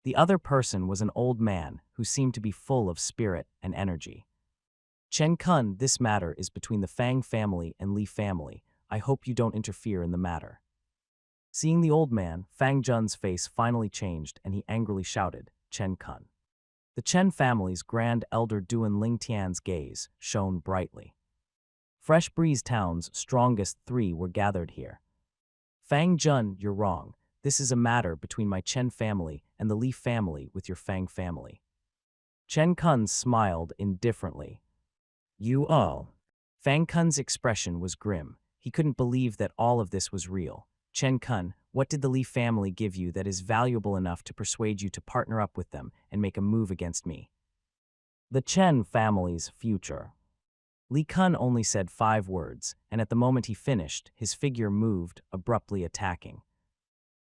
The other person was an old man who seemed to be full of spirit and energy. Chen Kun, this matter is between the Fang family and Li family. I hope you don't interfere in the matter. Seeing the old man, Fang Jun's face finally changed and he angrily shouted, Chen Kun. The Chen family's Grand Elder Duan Ling Tian's gaze shone brightly. Fresh Breeze Town's strongest 3 were gathered here. Fang Jun, you're wrong. This is a matter between my Chen family and the Li family with your Fang family. Chen Kun smiled indifferently. You all. Fang Kun's expression was grim. He couldn't believe that all of this was real. Chen Kun, what did the Li family give you that is valuable enough to persuade you to partner up with them and make a move against me? The Chen family's future. Li Kun only said 5 words, and at the moment he finished, his figure moved, abruptly attacking.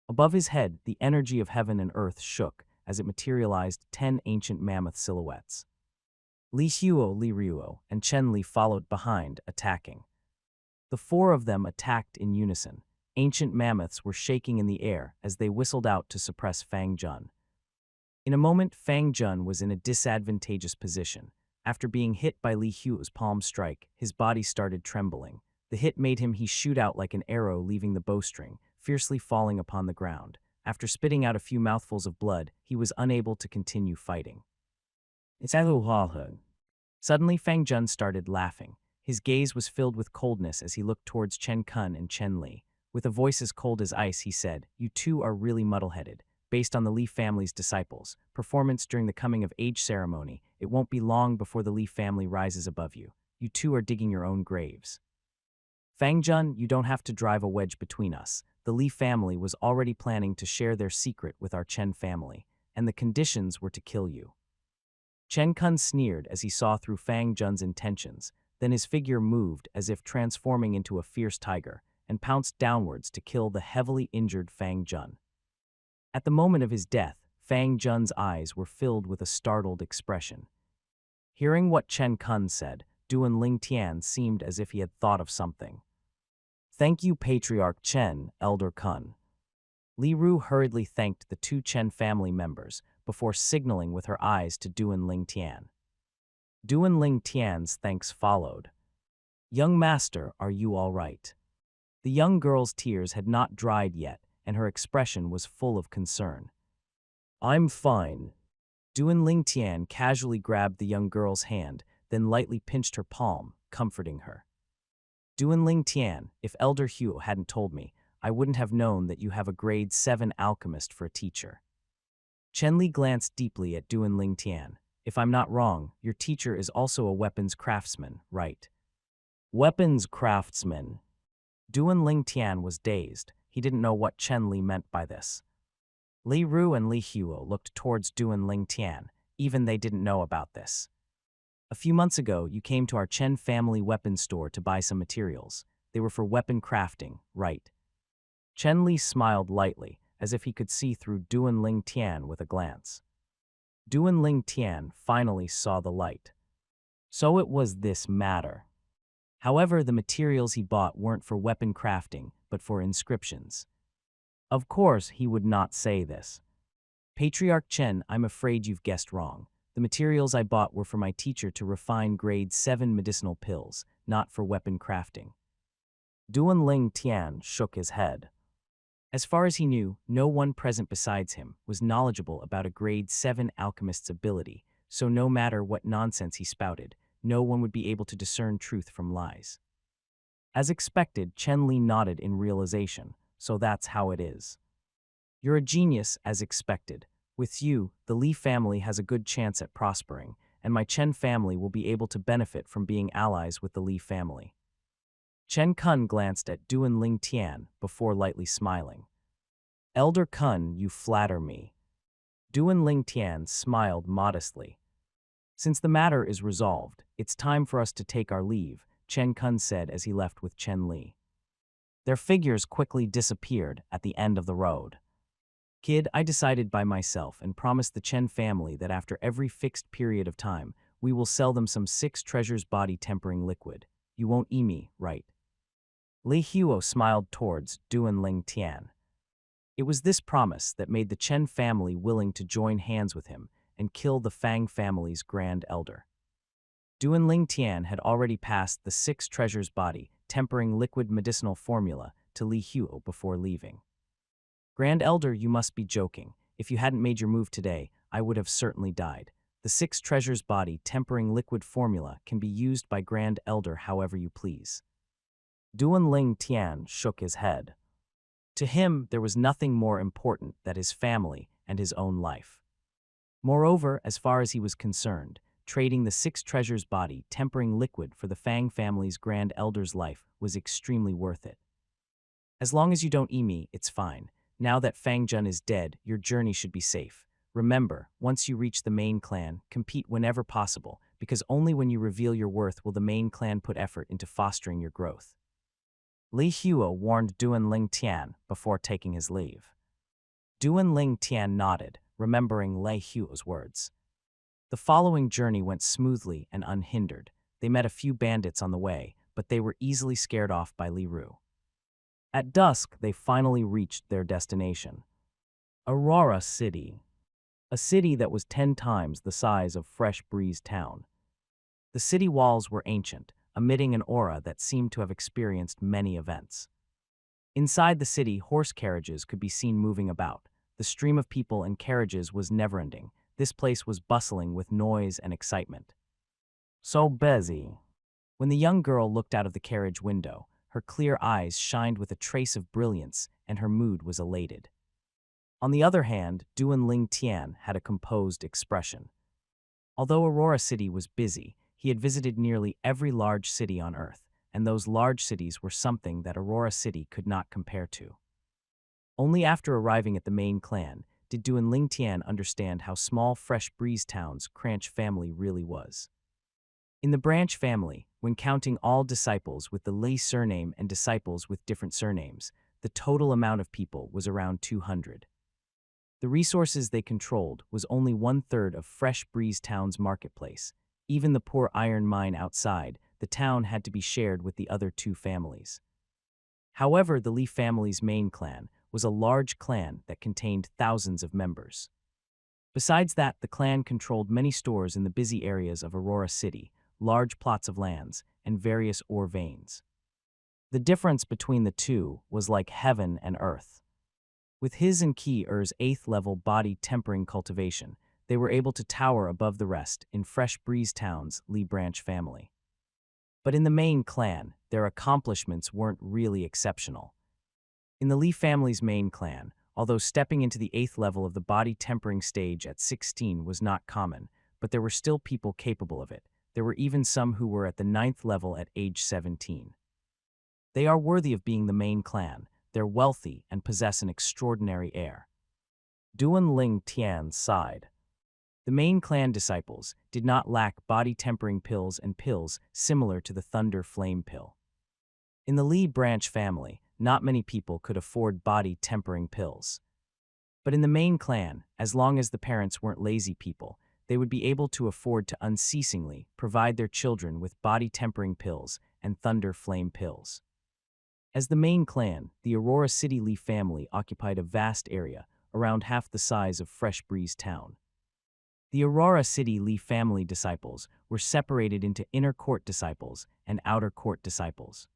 Above his head, the energy of heaven and earth shook as it materialized 10 ancient mammoth silhouettes. Li Huo, Li Ruo, and Chen Li followed behind, attacking. The 4 of them attacked in unison. Ancient mammoths were shaking in the air as they whistled out to suppress Fang Jun. In a moment, Fang Jun was in a disadvantageous position. After being hit by Li Huo's palm strike, his body started trembling. The hit made him shoot out like an arrow leaving the bowstring, fiercely falling upon the ground. After spitting out a few mouthfuls of blood, he was unable to continue fighting. Suddenly, Fang Jun started laughing. His gaze was filled with coldness as he looked towards Chen Kun and Chen Li. With a voice as cold as ice, he said, "You two are really muddle-headed. Based on the Li family's disciples' performance during the coming-of-age ceremony, it won't be long before the Li family rises above you. You two are digging your own graves. Fang Jun, you don't have to drive a wedge between us. The Li family was already planning to share their secret with our Chen family, and the conditions were to kill you." Chen Kun sneered as he saw through Fang Jun's intentions. Then his figure moved as if transforming into a fierce tiger, and pounced downwards to kill the heavily injured Fang Jun. At the moment of his death, Fang Jun's eyes were filled with a startled expression. Hearing what Chen Kun said, Duan Ling Tian seemed as if he had thought of something. "Thank you, Patriarch Chen, Elder Kun." Li Ru hurriedly thanked the 2 Chen family members before signaling with her eyes to Duan Ling Tian. Duan Ling Tian's thanks followed. "Young master, are you all right?" The young girl's tears had not dried yet, and her expression was full of concern. "I'm fine." Duan Ling Tian casually grabbed the young girl's hand, then lightly pinched her palm, comforting her. "Duan Ling Tian, if Elder Huo hadn't told me, I wouldn't have known that you have a grade 7 alchemist for a teacher." Chen Li glanced deeply at Duan Ling Tian. "If I'm not wrong, your teacher is also a weapons craftsman, right?" "Weapons craftsman?" Duan Ling Tian was dazed. He didn't know what Chen Li meant by this. Li Ru and Li Huo looked towards Duan Ling Tian. Even they didn't know about this. "A few months ago, you came to our Chen family weapons store to buy some materials. They were for weapon crafting, right?" Chen Li smiled lightly, as if he could see through Duan Ling Tian with a glance. Duan Ling Tian finally saw the light. So it was this matter. However, the materials he bought weren't for weapon crafting, but for inscriptions. Of course, he would not say this. "Patriarch Chen, I'm afraid you've guessed wrong. The materials I bought were for my teacher to refine grade 7 medicinal pills, not for weapon crafting." Duan Ling Tian shook his head. As far as he knew, no one present besides him was knowledgeable about a grade 7 alchemist's ability, so no matter what nonsense he spouted, no one would be able to discern truth from lies. As expected, Chen Li nodded in realization, so that's how it is. "You're a genius, as expected. With you, the Li family has a good chance at prospering, and my Chen family will be able to benefit from being allies with the Li family." Chen Kun glanced at Duan Ling Tian before lightly smiling. "Elder Kun, you flatter me." Duan Ling Tian smiled modestly. "Since the matter is resolved, it's time for us to take our leave," Chen Kun said as he left with Chen Li. Their figures quickly disappeared at the end of the road. "Kid, I decided by myself and promised the Chen family that after every fixed period of time, we will sell them some 6 treasures body tempering liquid. You won't me, right?" Li Huo smiled towards Duan Ling Tian. It was this promise that made the Chen family willing to join hands with him and kill the Fang family's grand elder. Duan Ling Tian had already passed the 6 treasures body tempering liquid medicinal formula to Li Huo before leaving. "Grand elder, you must be joking. If you hadn't made your move today, I would have certainly died. The 6 treasures body tempering liquid formula can be used by grand elder however you please." Duan Ling Tian shook his head. To him, there was nothing more important than his family and his own life. Moreover, as far as he was concerned, trading the 6 treasures body tempering liquid for the Fang family's grand elder's life was extremely worth it. "As long as you don't me, it's fine. Now that Fang Jun is dead, your journey should be safe. Remember, once you reach the main clan, compete whenever possible, because only when you reveal your worth will the main clan put effort into fostering your growth. Li Hua warned Duan Ling Tian before taking his leave. Duan Ling Tian nodded, remembering Li Hua's words. The following journey went smoothly and unhindered. They met a few bandits on the way, but they were easily scared off by Li Ru. At dusk, they finally reached their destination. Aurora City. A city that was 10 times the size of Fresh Breeze Town. The city walls were ancient, emitting an aura that seemed to have experienced many events. Inside the city, horse carriages could be seen moving about. The stream of people and carriages was never-ending. This place was bustling with noise and excitement. So busy. When the young girl looked out of the carriage window, her clear eyes shined with a trace of brilliance, and her mood was elated. On the other hand, Duan Ling Tian had a composed expression. Although Aurora City was busy, he had visited nearly every large city on Earth, and those large cities were something that Aurora City could not compare to. Only after arriving at the main clan did Duan Ling Tian understand how small Fresh Breeze Town's Cranch family really was. In the Branch family, when counting all disciples with the Li surname and disciples with different surnames, the total amount of people was around 200. The resources they controlled was only 1/3 of Fresh Breeze Town's marketplace. Even the poor iron mine outside, the town had to be shared with the other two families. However, the Li family's main clan was a large clan that contained thousands of members. Besides that, the clan controlled many stores in the busy areas of Aurora City, large plots of lands, and various ore veins. The difference between the two was like heaven and earth. With his and Ki Er's 8th level body tempering cultivation, they were able to tower above the rest in Fresh Breeze Town's Li Branch family. But in the main clan, their accomplishments weren't really exceptional. In the Li family's main clan, although stepping into the 8th level of the body tempering stage at 16 was not common, but there were still people capable of it. There were even some who were at the 9th level at age 17. They are worthy of being the main clan. They're wealthy and possess an extraordinary air. Duan Ling Tian sighed. The main clan disciples did not lack body-tempering pills and pills similar to the Thunder Flame pill. In the Li Branch family, not many people could afford body-tempering pills. But in the main clan, as long as the parents weren't lazy people, they would be able to afford to unceasingly provide their children with body-tempering pills and Thunder Flame pills. As the main clan, the Aurora City Li family occupied a vast area, around half the size of Fresh Breeze Town. The Aurora City Li family disciples were separated into inner court disciples and outer court disciples.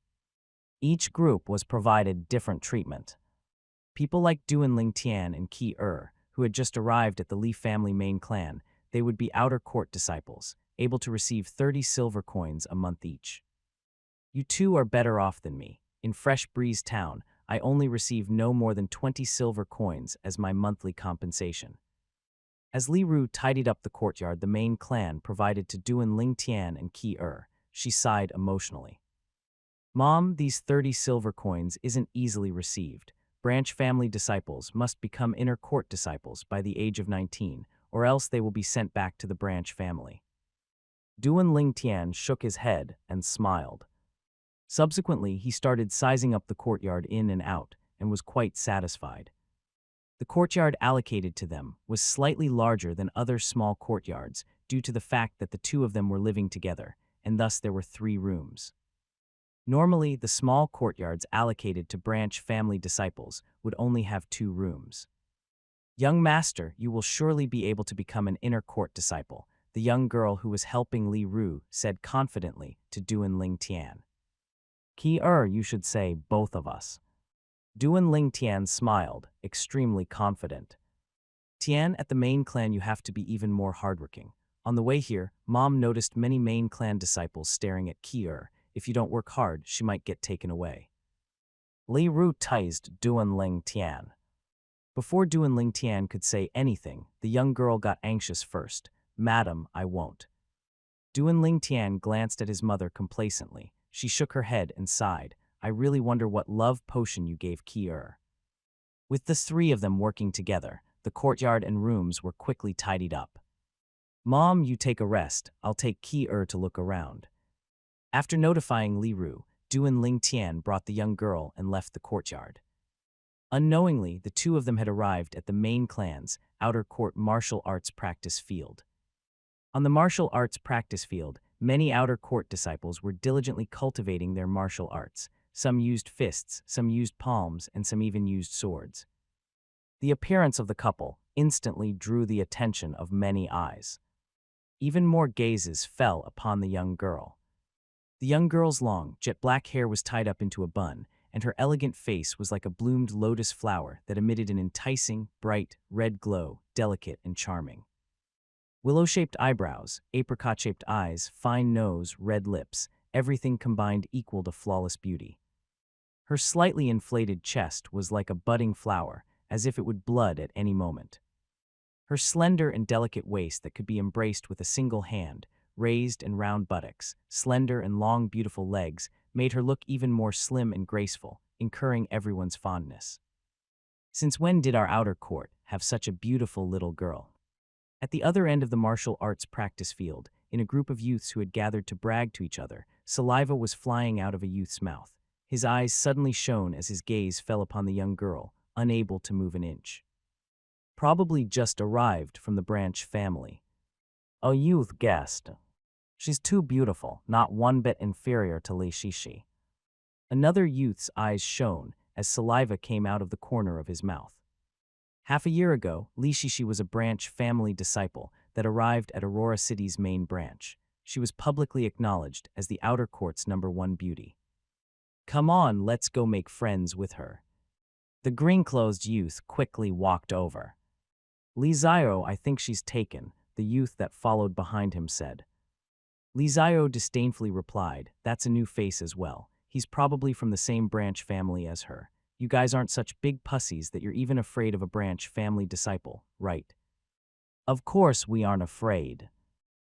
Each group was provided different treatment. People like Duan Ling Tian and Ki Er, who had just arrived at the Li family main clan, they would be outer court disciples, able to receive 30 silver coins a month each. You two are better off than me. In Fresh Breeze Town, I only receive no more than 20 silver coins as my monthly compensation. As Li Ru tidied up the courtyard the main clan provided to Duan Ling Tian and Ki Er, she sighed emotionally. Mom, these 30 silver coins isn't easily received. Branch family disciples must become inner court disciples by the age of 19, or else they will be sent back to the Branch family. Duan Ling Tian shook his head and smiled. Subsequently, he started sizing up the courtyard in and out, and was quite satisfied. The courtyard allocated to them was slightly larger than other small courtyards due to the fact that the two of them were living together, and thus there were 3 rooms. Normally, the small courtyards allocated to Branch family disciples would only have 2 rooms. Young master, you will surely be able to become an inner court disciple, the young girl who was helping Li Ru said confidently to Duan Ling Tian. Ki Er, you should say, both of us. Duan Ling Tian smiled, extremely confident. Tian, at the main clan you have to be even more hardworking. On the way here, Mom noticed many main clan disciples staring at Ki Er. If you don't work hard, she might get taken away. Li Ru teased Duan Ling Tian. Before Duan Ling Tian could say anything, the young girl got anxious first. Madam, I won't. Duan Ling Tian glanced at his mother complacently. She shook her head and sighed. I really wonder what love potion you gave Ki Er. With the 3 of them working together, the courtyard and rooms were quickly tidied up. Mom, you take a rest. I'll take Ki-er to look around. After notifying Li Ru, Du and Ling Tian brought the young girl and left the courtyard. Unknowingly, the two of them had arrived at the main clan's outer court martial arts practice field. On the martial arts practice field, many outer court disciples were diligently cultivating their martial arts. Some used fists, some used palms, and some even used swords. The appearance of the couple instantly drew the attention of many eyes. Even more gazes fell upon the young girl. The young girl's long, jet-black hair was tied up into a bun, and her elegant face was like a bloomed lotus flower that emitted an enticing, bright, red glow, delicate and charming. Willow-shaped eyebrows, apricot-shaped eyes, fine nose, red lips, everything combined equaled a flawless beauty. Her slightly inflated chest was like a budding flower, as if it would bud at any moment. Her slender and delicate waist that could be embraced with a single hand, raised and round buttocks, slender and long beautiful legs, made her look even more slim and graceful, incurring everyone's fondness. Since when did our outer court have such a beautiful little girl? At the other end of the martial arts practice field, in a group of youths who had gathered to brag to each other, saliva was flying out of a youth's mouth. His eyes suddenly shone as his gaze fell upon the young girl, unable to move an inch. Probably just arrived from the branch family. A youth guessed. She's too beautiful, not one bit inferior to Li Shishi. Another youth's eyes shone as saliva came out of the corner of his mouth. Half a year ago, Li Shishi was a branch family disciple that arrived at Aurora City's main branch. She was publicly acknowledged as the outer court's #1 beauty. Come on, let's go make friends with her. The green-clothed youth quickly walked over. Li Zio, I think she's taken, the youth that followed behind him said. Li Zio disdainfully replied, that's a new face as well. He's probably from the same branch family as her. You guys aren't such big pussies that you're even afraid of a branch family disciple, right? Of course we aren't afraid.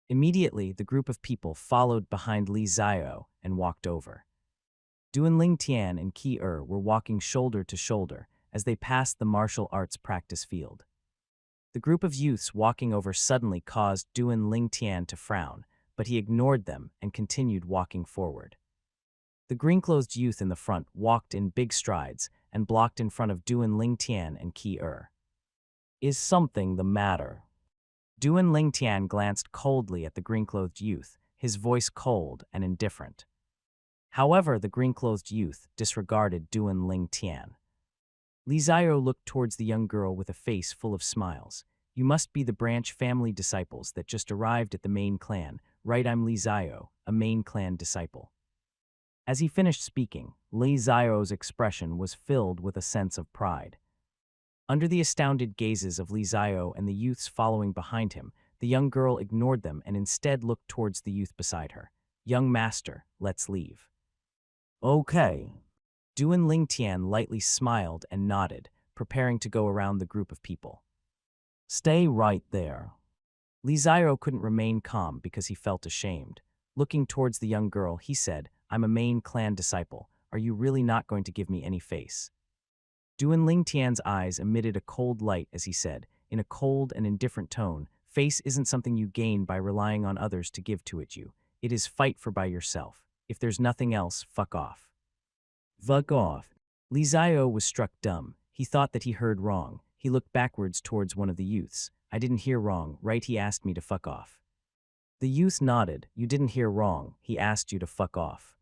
Immediately, the group of people followed behind Li Zio and walked over. Duan Ling Tian and Ki-er were walking shoulder to shoulder as they passed the martial arts practice field. The group of youths walking over suddenly caused Duan Ling Tian to frown, but he ignored them and continued walking forward. The green-clothed youth in the front walked in big strides and blocked in front of Duan Ling Tian and Ki-er. Is something the matter? Duan Ling Tian glanced coldly at the green-clothed youth, his voice cold and indifferent. However, the green-clothed youth disregarded Duan Ling Tian. Li Zio looked towards the young girl with a face full of smiles. You must be the branch family disciples that just arrived at the main clan, right? I'm Li Zio, a main clan disciple. As he finished speaking, Li Zio's expression was filled with a sense of pride. Under the astounded gazes of Li Zio and the youths following behind him, the young girl ignored them and instead looked towards the youth beside her. Young master, let's leave. Okay. Duan Ling Tian lightly smiled and nodded, preparing to go around the group of people. Stay right there. Li Zio couldn't remain calm because he felt ashamed. Looking towards the young girl, he said, I'm a main clan disciple. Are you really not going to give me any face? Duan Ling Tian's eyes emitted a cold light as he said, in a cold and indifferent tone, face isn't something you gain by relying on others to give to it you. It is fight for by yourself. If there's nothing else, fuck off. Fuck off. Li Zio was struck dumb. He thought that he heard wrong. He looked backwards towards one of the youths. I didn't hear wrong, right? He asked me to fuck off. The youth nodded. You didn't hear wrong. He asked you to fuck off.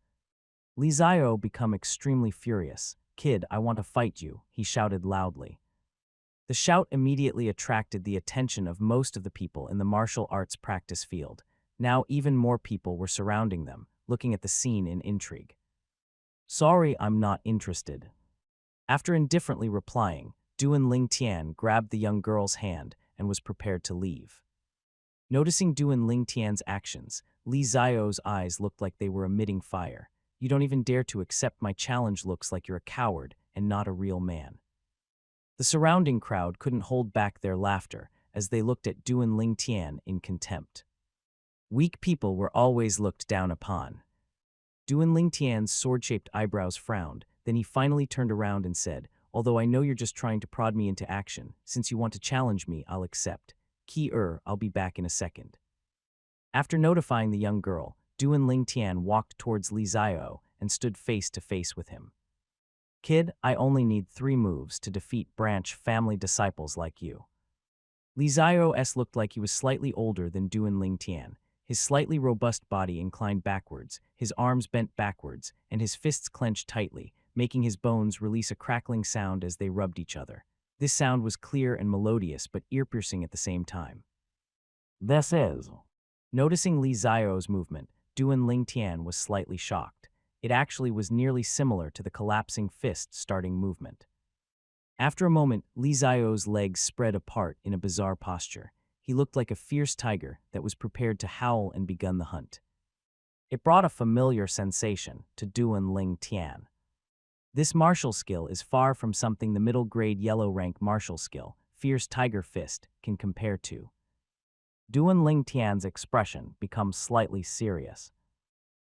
Li Zio became extremely furious. Kid, I want to fight you, he shouted loudly. The shout immediately attracted the attention of most of the people in the martial arts practice field. Now even more people were surrounding them, looking at the scene in intrigue. Sorry, I'm not interested. After indifferently replying, Duan Ling Tian grabbed the young girl's hand and was prepared to leave. Noticing Duan Ling Tian's actions, Li Zio's eyes looked like they were emitting fire. You don't even dare to accept my challenge. Looks like you're a coward and not a real man. The surrounding crowd couldn't hold back their laughter as they looked at Duan Ling Tian in contempt. Weak people were always looked down upon. Duan Ling Tian's sword-shaped eyebrows frowned, then he finally turned around and said, although I know you're just trying to prod me into action, since you want to challenge me, I'll accept. I'll be back in a second." After notifying the young girl, Duan Lingtian walked towards Li Ziao and stood face to face with him. "Kid, I only need 3 moves to defeat branch family disciples like you." Li Zio's looked like he was slightly older than Duan Lingtian. His slightly robust body inclined backwards, his arms bent backwards, and his fists clenched tightly, making his bones release a crackling sound as they rubbed each other. This sound was clear and melodious but ear-piercing at the same time. "This is." Noticing Li Zio's movement, Duan Lingtian was slightly shocked. It actually was nearly similar to the collapsing fist starting movement. After a moment, Li Zio's legs spread apart in a bizarre posture. He looked like a fierce tiger that was prepared to howl and begun the hunt. It brought a familiar sensation to Duan Lingtian. This martial skill is far from something the middle-grade yellow-rank martial skill, Fierce Tiger Fist, can compare to. Duan Lingtian's expression becomes slightly serious.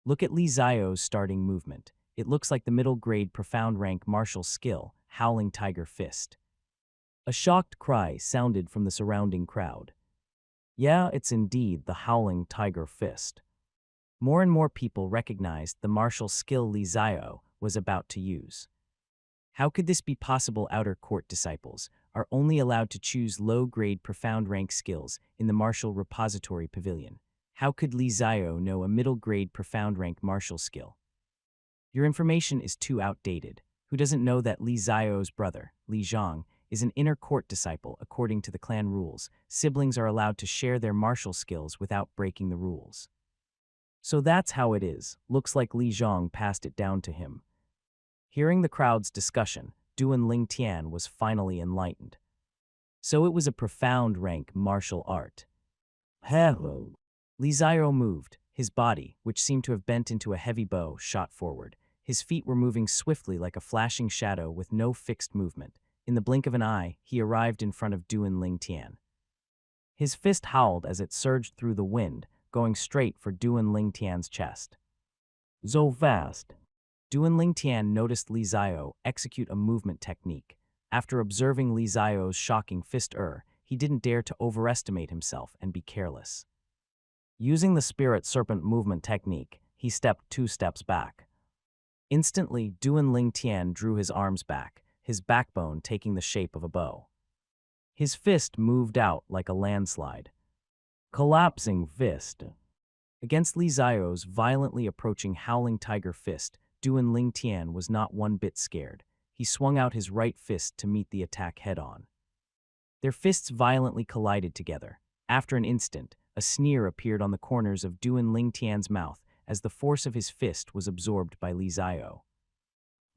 Look at Li Zio's starting movement. It looks like the middle-grade profound-rank martial skill, Howling Tiger Fist. A shocked cry sounded from the surrounding crowd. Yeah, it's indeed the Howling Tiger Fist. More and more people recognized the martial skill Li Zio was about to use. How could this be possible? Outer court disciples are only allowed to choose low-grade profound-rank skills in the martial repository pavilion. How could Li Zio know a middle-grade profound-rank martial skill? Your information is too outdated. Who doesn't know that Li Zio's brother, Li Zhang, is an inner court disciple according to the clan rules? Siblings are allowed to share their martial skills without breaking the rules. So that's how it is. Looks like Li Zhang passed it down to him. Hearing the crowd's discussion, Duan Lingtian was finally enlightened. So it was a profound rank martial art. Hello. Li Zio moved. His body, which seemed to have bent into a heavy bow, shot forward. His feet were moving swiftly like a flashing shadow with no fixed movement. In the blink of an eye, he arrived in front of Duan Lingtian. His fist howled as it surged through the wind, going straight for Duan Lingtian's chest. So fast. Duan Lingtian noticed Li Zio execute a movement technique. After observing Li Zio's shocking fist, he didn't dare to overestimate himself and be careless. Using the spirit serpent movement technique, he stepped 2 steps back. Instantly, Duan Lingtian drew his arms back, his backbone taking the shape of a bow. His fist moved out like a landslide. Collapsing fist. Against Li Zio's violently approaching Howling Tiger Fist, Duan Lingtian was not one bit scared. He swung out his right fist to meet the attack head-on. Their fists violently collided together. After an instant, a sneer appeared on the corners of Duan Lingtian's mouth as the force of his fist was absorbed by Li Zio.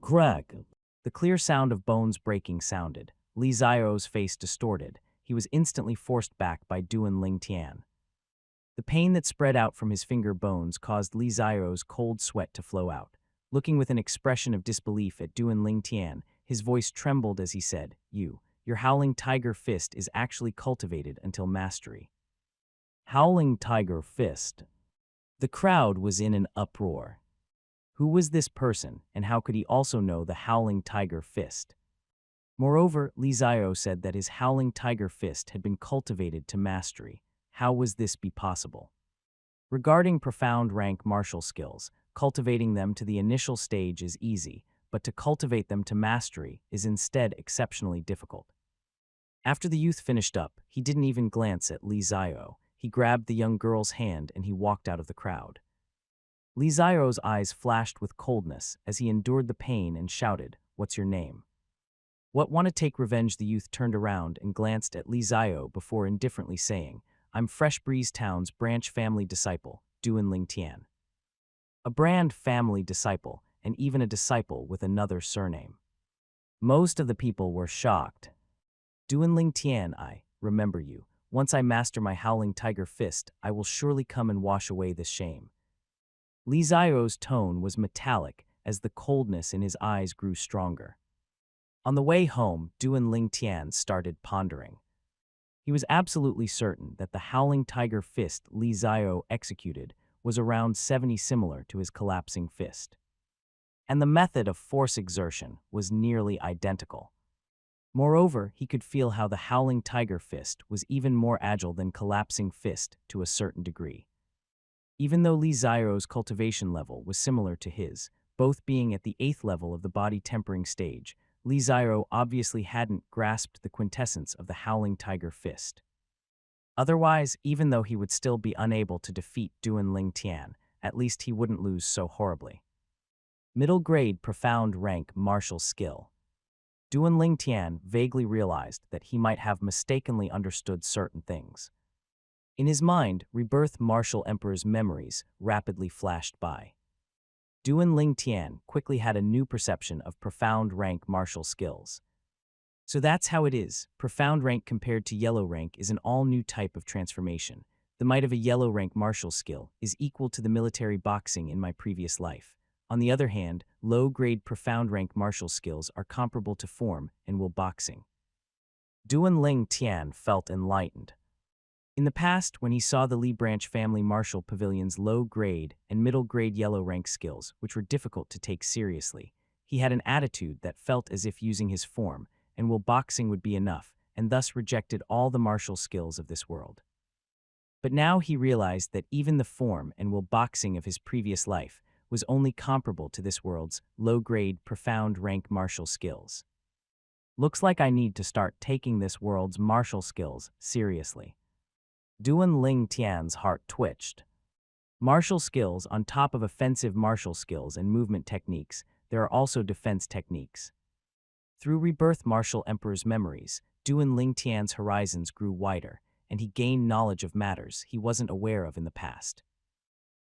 Crack! The clear sound of bones breaking sounded. Li Zio's face distorted. He was instantly forced back by Duan Lingtian. The pain that spread out from his finger bones caused Li Zio's cold sweat to flow out. Looking with an expression of disbelief at Duan Lingtian, his voice trembled as he said, Your Howling Tiger Fist is actually cultivated until mastery." Howling Tiger Fist. The crowd was in an uproar. Who was this person, and how could he also know the Howling Tiger Fist? Moreover, Li Zio said that his Howling Tiger Fist had been cultivated to mastery. How was this be possible? Regarding profound rank martial skills, cultivating them to the initial stage is easy, but to cultivate them to mastery is instead exceptionally difficult. After the youth finished up, he didn't even glance at Li Zio. He grabbed the young girl's hand and he walked out of the crowd. Li Zio's eyes flashed with coldness as he endured the pain and shouted, "What's your name?" What want to take revenge? The youth turned around and glanced at Li Zio before indifferently saying, "I'm Fresh Breeze Town's branch family disciple, Duan Lingtian." A brand family disciple, and even a disciple with another surname. Most of the people were shocked. Duan Lingtian, I remember you. Once I master my Howling Tiger Fist, I will surely come and wash away this shame. Li Zio's tone was metallic as the coldness in his eyes grew stronger. On the way home, Duan Lingtian started pondering. He was absolutely certain that the Howling Tiger Fist Li Zio executed was around 70 similar to his collapsing fist. And the method of force exertion was nearly identical. Moreover, he could feel how the howling tiger fist was even more agile than collapsing fist to a certain degree. Even though Li Xiao's cultivation level was similar to his, both being at the 8th level of the body tempering stage, Li Xiao obviously hadn't grasped the quintessence of the howling tiger fist. Otherwise, even though he would still be unable to defeat Duan Ling Tian, at least he wouldn't lose so horribly. Middle grade profound rank martial skill. Duan Ling Tian vaguely realized that he might have mistakenly understood certain things. In his mind, rebirth martial emperor's memories rapidly flashed by. Duan Ling Tian quickly had a new perception of profound rank martial skills. So that's how it is. Profound rank compared to yellow rank is an all-new type of transformation. The might of a yellow rank martial skill is equal to the military boxing in my previous life. On the other hand, low-grade profound rank martial skills are comparable to form and will boxing. Duan Ling Tian felt enlightened. In the past, when he saw the Li Branch family martial pavilion's low-grade and middle-grade yellow rank skills, which were difficult to take seriously, he had an attitude that felt as if using his form and will boxing would be enough, and thus rejected all the martial skills of this world. But now he realized that even the form and will boxing of his previous life was only comparable to this world's low-grade, profound rank martial skills. Looks like I need to start taking this world's martial skills seriously. Duan Ling Tian's heart twitched. Martial skills on top of offensive martial skills and movement techniques, there are also defense techniques. Through rebirth martial emperor's memories, Duan Ling Tian's horizons grew wider, and he gained knowledge of matters he wasn't aware of in the past.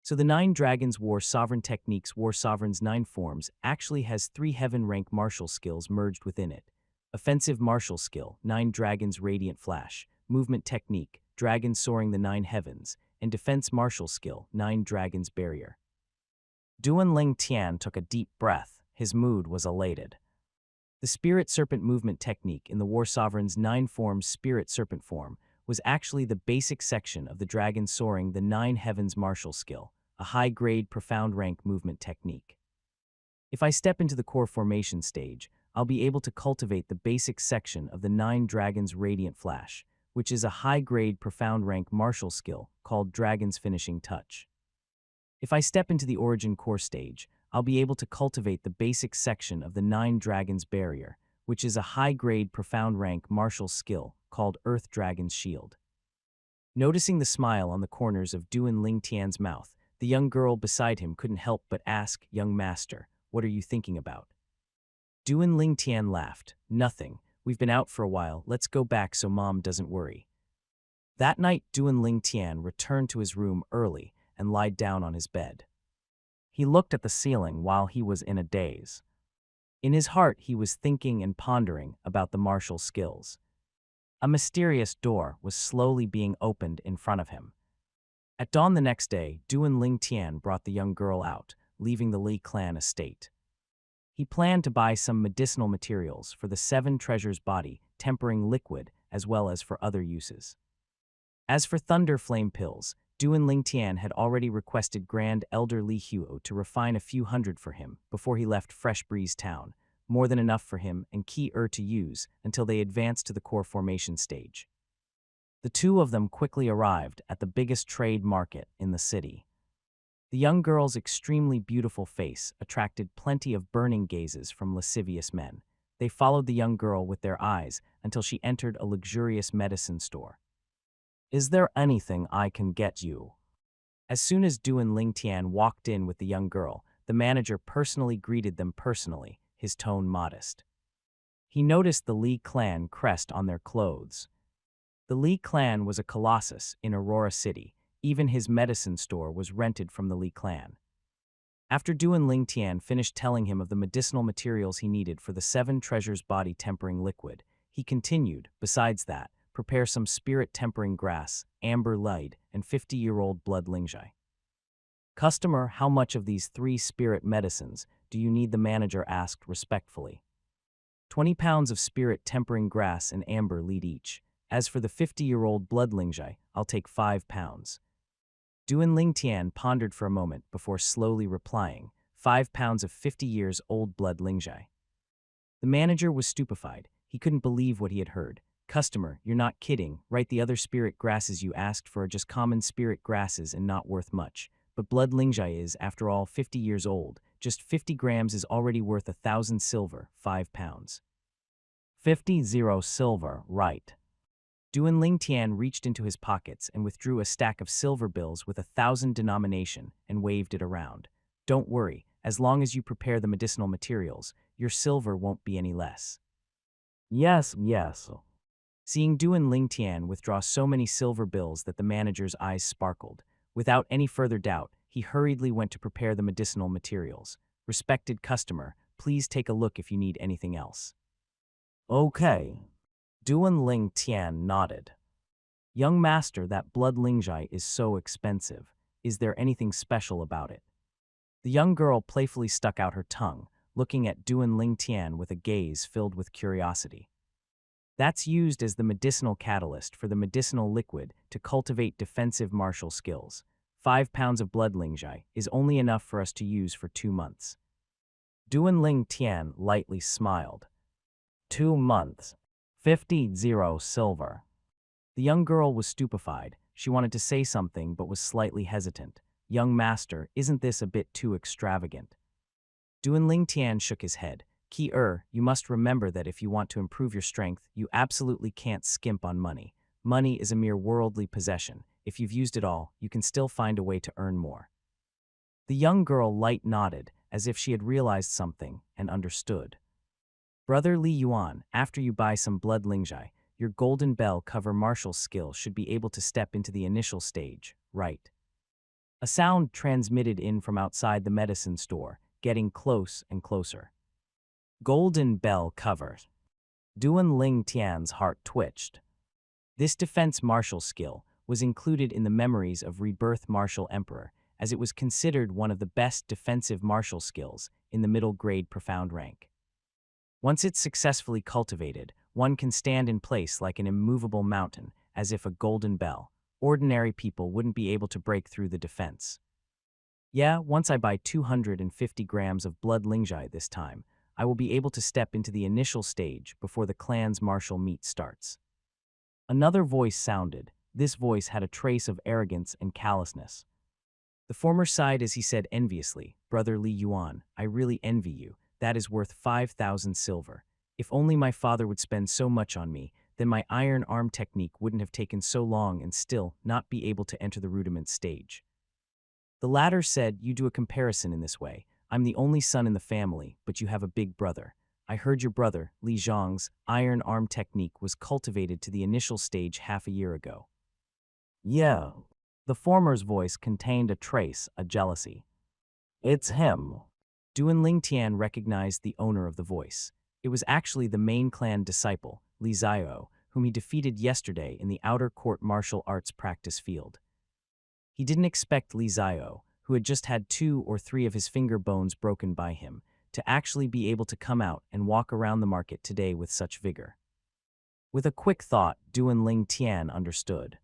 So the 9 Dragons War Sovereign Techniques War Sovereign's 9 forms actually has 3 heaven rank martial skills merged within it. Offensive martial skill, 9 Dragons Radiant Flash, movement technique, Dragon Soaring the 9 Heavens, and defense martial skill, 9 Dragons Barrier. Duan Ling Tian took a deep breath. His mood was elated. The Spirit Serpent movement technique in the War Sovereign's 9 forms Spirit Serpent form was actually the basic section of the Dragon Soaring the 9 Heavens martial skill, a high-grade profound rank movement technique. If I step into the core formation stage, I'll be able to cultivate the basic section of the 9 Dragons Radiant Flash, which is a high-grade profound rank martial skill called Dragon's Finishing Touch. If I step into the Origin Core stage, I'll be able to cultivate the basic section of the 9 Dragons Barrier, which is a high-grade profound rank martial skill called Earth Dragon's Shield. Noticing the smile on the corners of Duan Ling Tian's mouth, the young girl beside him couldn't help but ask, "Young master, what are you thinking about?" Duan Ling Tian laughed. "Nothing. We've been out for a while. Let's go back so mom doesn't worry." That night, Duan Ling Tian returned to his room early and lied down on his bed. He looked at the ceiling while he was in a daze. In his heart, he was thinking and pondering about the martial skills. A mysterious door was slowly being opened in front of him. At dawn the next day, Duan Ling Tian brought the young girl out, leaving the Li clan estate. He planned to buy some medicinal materials for the 7 treasures body, tempering liquid, as well as for other uses. As for thunder flame pills, Duan Ling Tian had already requested Grand Elder Li Huo to refine a few hundred for him before he left Fresh Breeze Town, more than enough for him and Ki to use until they advanced to the core formation stage. The two of them quickly arrived at the biggest trade market in the city. The young girl's extremely beautiful face attracted plenty of burning gazes from lascivious men. They followed the young girl with their eyes until she entered a luxurious medicine store. "Is there anything I can get you?" As soon as Duan Ling Tian walked in with the young girl, the manager personally greeted them personally, his tone modest. He noticed the Li clan crest on their clothes. The Li clan was a colossus in Aurora City. Even his medicine store was rented from the Li clan. After Duan Ling Tian finished telling him of the medicinal materials he needed for the 7 treasures body tempering liquid, he continued, "Besides that, prepare some spirit tempering grass, amber light, and 50-year-old blood lingjai." "Customer, how much of these 3 spirit medicines do you need?" the manager asked respectfully. 20 pounds of spirit tempering grass and amber lead each. As for the 50-year-old blood lingjai, I'll take 5 pounds. Duan Ling Tian pondered for a moment before slowly replying, 5 pounds of 50 years old blood lingjai. The manager was stupefied. He He couldn't believe what he had heard. Customer, you're not kidding, right? The other spirit grasses you asked for are just common spirit grasses and not worth much. But blood lingjai is, after all, 50 years old. Just 50 grams is already worth 1,000 silver, 5 pounds. 50 silver, right. Duan Lingtian reached into his pockets and withdrew a stack of silver bills with 1,000 denomination and waved it around. Don't worry, as long as you prepare the medicinal materials, your silver won't be any less. Yes. Seeing Duan Lingtian withdraw so many silver bills that the manager's eyes sparkled, without any further doubt, he hurriedly went to prepare the medicinal materials. Respected customer, please take a look if you need anything else. Okay. Duan Lingtian nodded. Young master, that blood lingjai is so expensive. Is there anything special about it? The young girl playfully stuck out her tongue, looking at Duan Lingtian with a gaze filled with curiosity. That's used as the medicinal catalyst for the medicinal liquid to cultivate defensive martial skills. 5 pounds of blood lingjai is only enough for us to use for 2 months. Duan Lingtian lightly smiled. 2 months. 50 silver. The young girl was stupefied. She wanted to say something but was slightly hesitant. Young master, isn't this a bit too extravagant? Duan Lingtian shook his head. You must remember that if you want to improve your strength, you absolutely can't skimp on money. Money is a mere worldly possession. If you've used it all, you can still find a way to earn more. The young girl light nodded, as if she had realized something and understood. Brother Li Yuan, after you buy some blood lingjai, your golden bell cover martial skill should be able to step into the initial stage, right? A sound transmitted in from outside the medicine store, getting close and closer. Golden bell cover. Duan Lingtian's heart twitched. This defense martial skill was included in the memories of Rebirth Martial Emperor, as it was considered one of the best defensive martial skills in the middle grade profound rank. Once it's successfully cultivated, one can stand in place like an immovable mountain, as if a golden bell. Ordinary people wouldn't be able to break through the defense. Yeah, once I buy 250 grams of blood lingjai this time, I will be able to step into the initial stage before the clan's martial meet starts. Another voice sounded. This voice had a trace of arrogance and callousness. The former sighed as he said enviously, Brother Li Yuan, I really envy you. That is worth 5,000 silver. If only my father would spend so much on me, then my iron arm technique wouldn't have taken so long and still not be able to enter the rudiment stage. The latter said, you do a comparison in this way. I'm the only son in the family, but you have a big brother. I heard your brother, Li Zhang's, iron arm technique was cultivated to the initial stage half a year ago. Yeah. The former's voice contained a trace of jealousy. It's him. Duan Lingtian recognized the owner of the voice. It was actually the main clan disciple, Li Zio, whom he defeated yesterday in the outer court martial arts practice field. He didn't expect Li Zio, who had just had 2 or 3 of his finger bones broken by him, to actually be able to come out and walk around the market today with such vigor. With a quick thought, Duan Lingtian understood.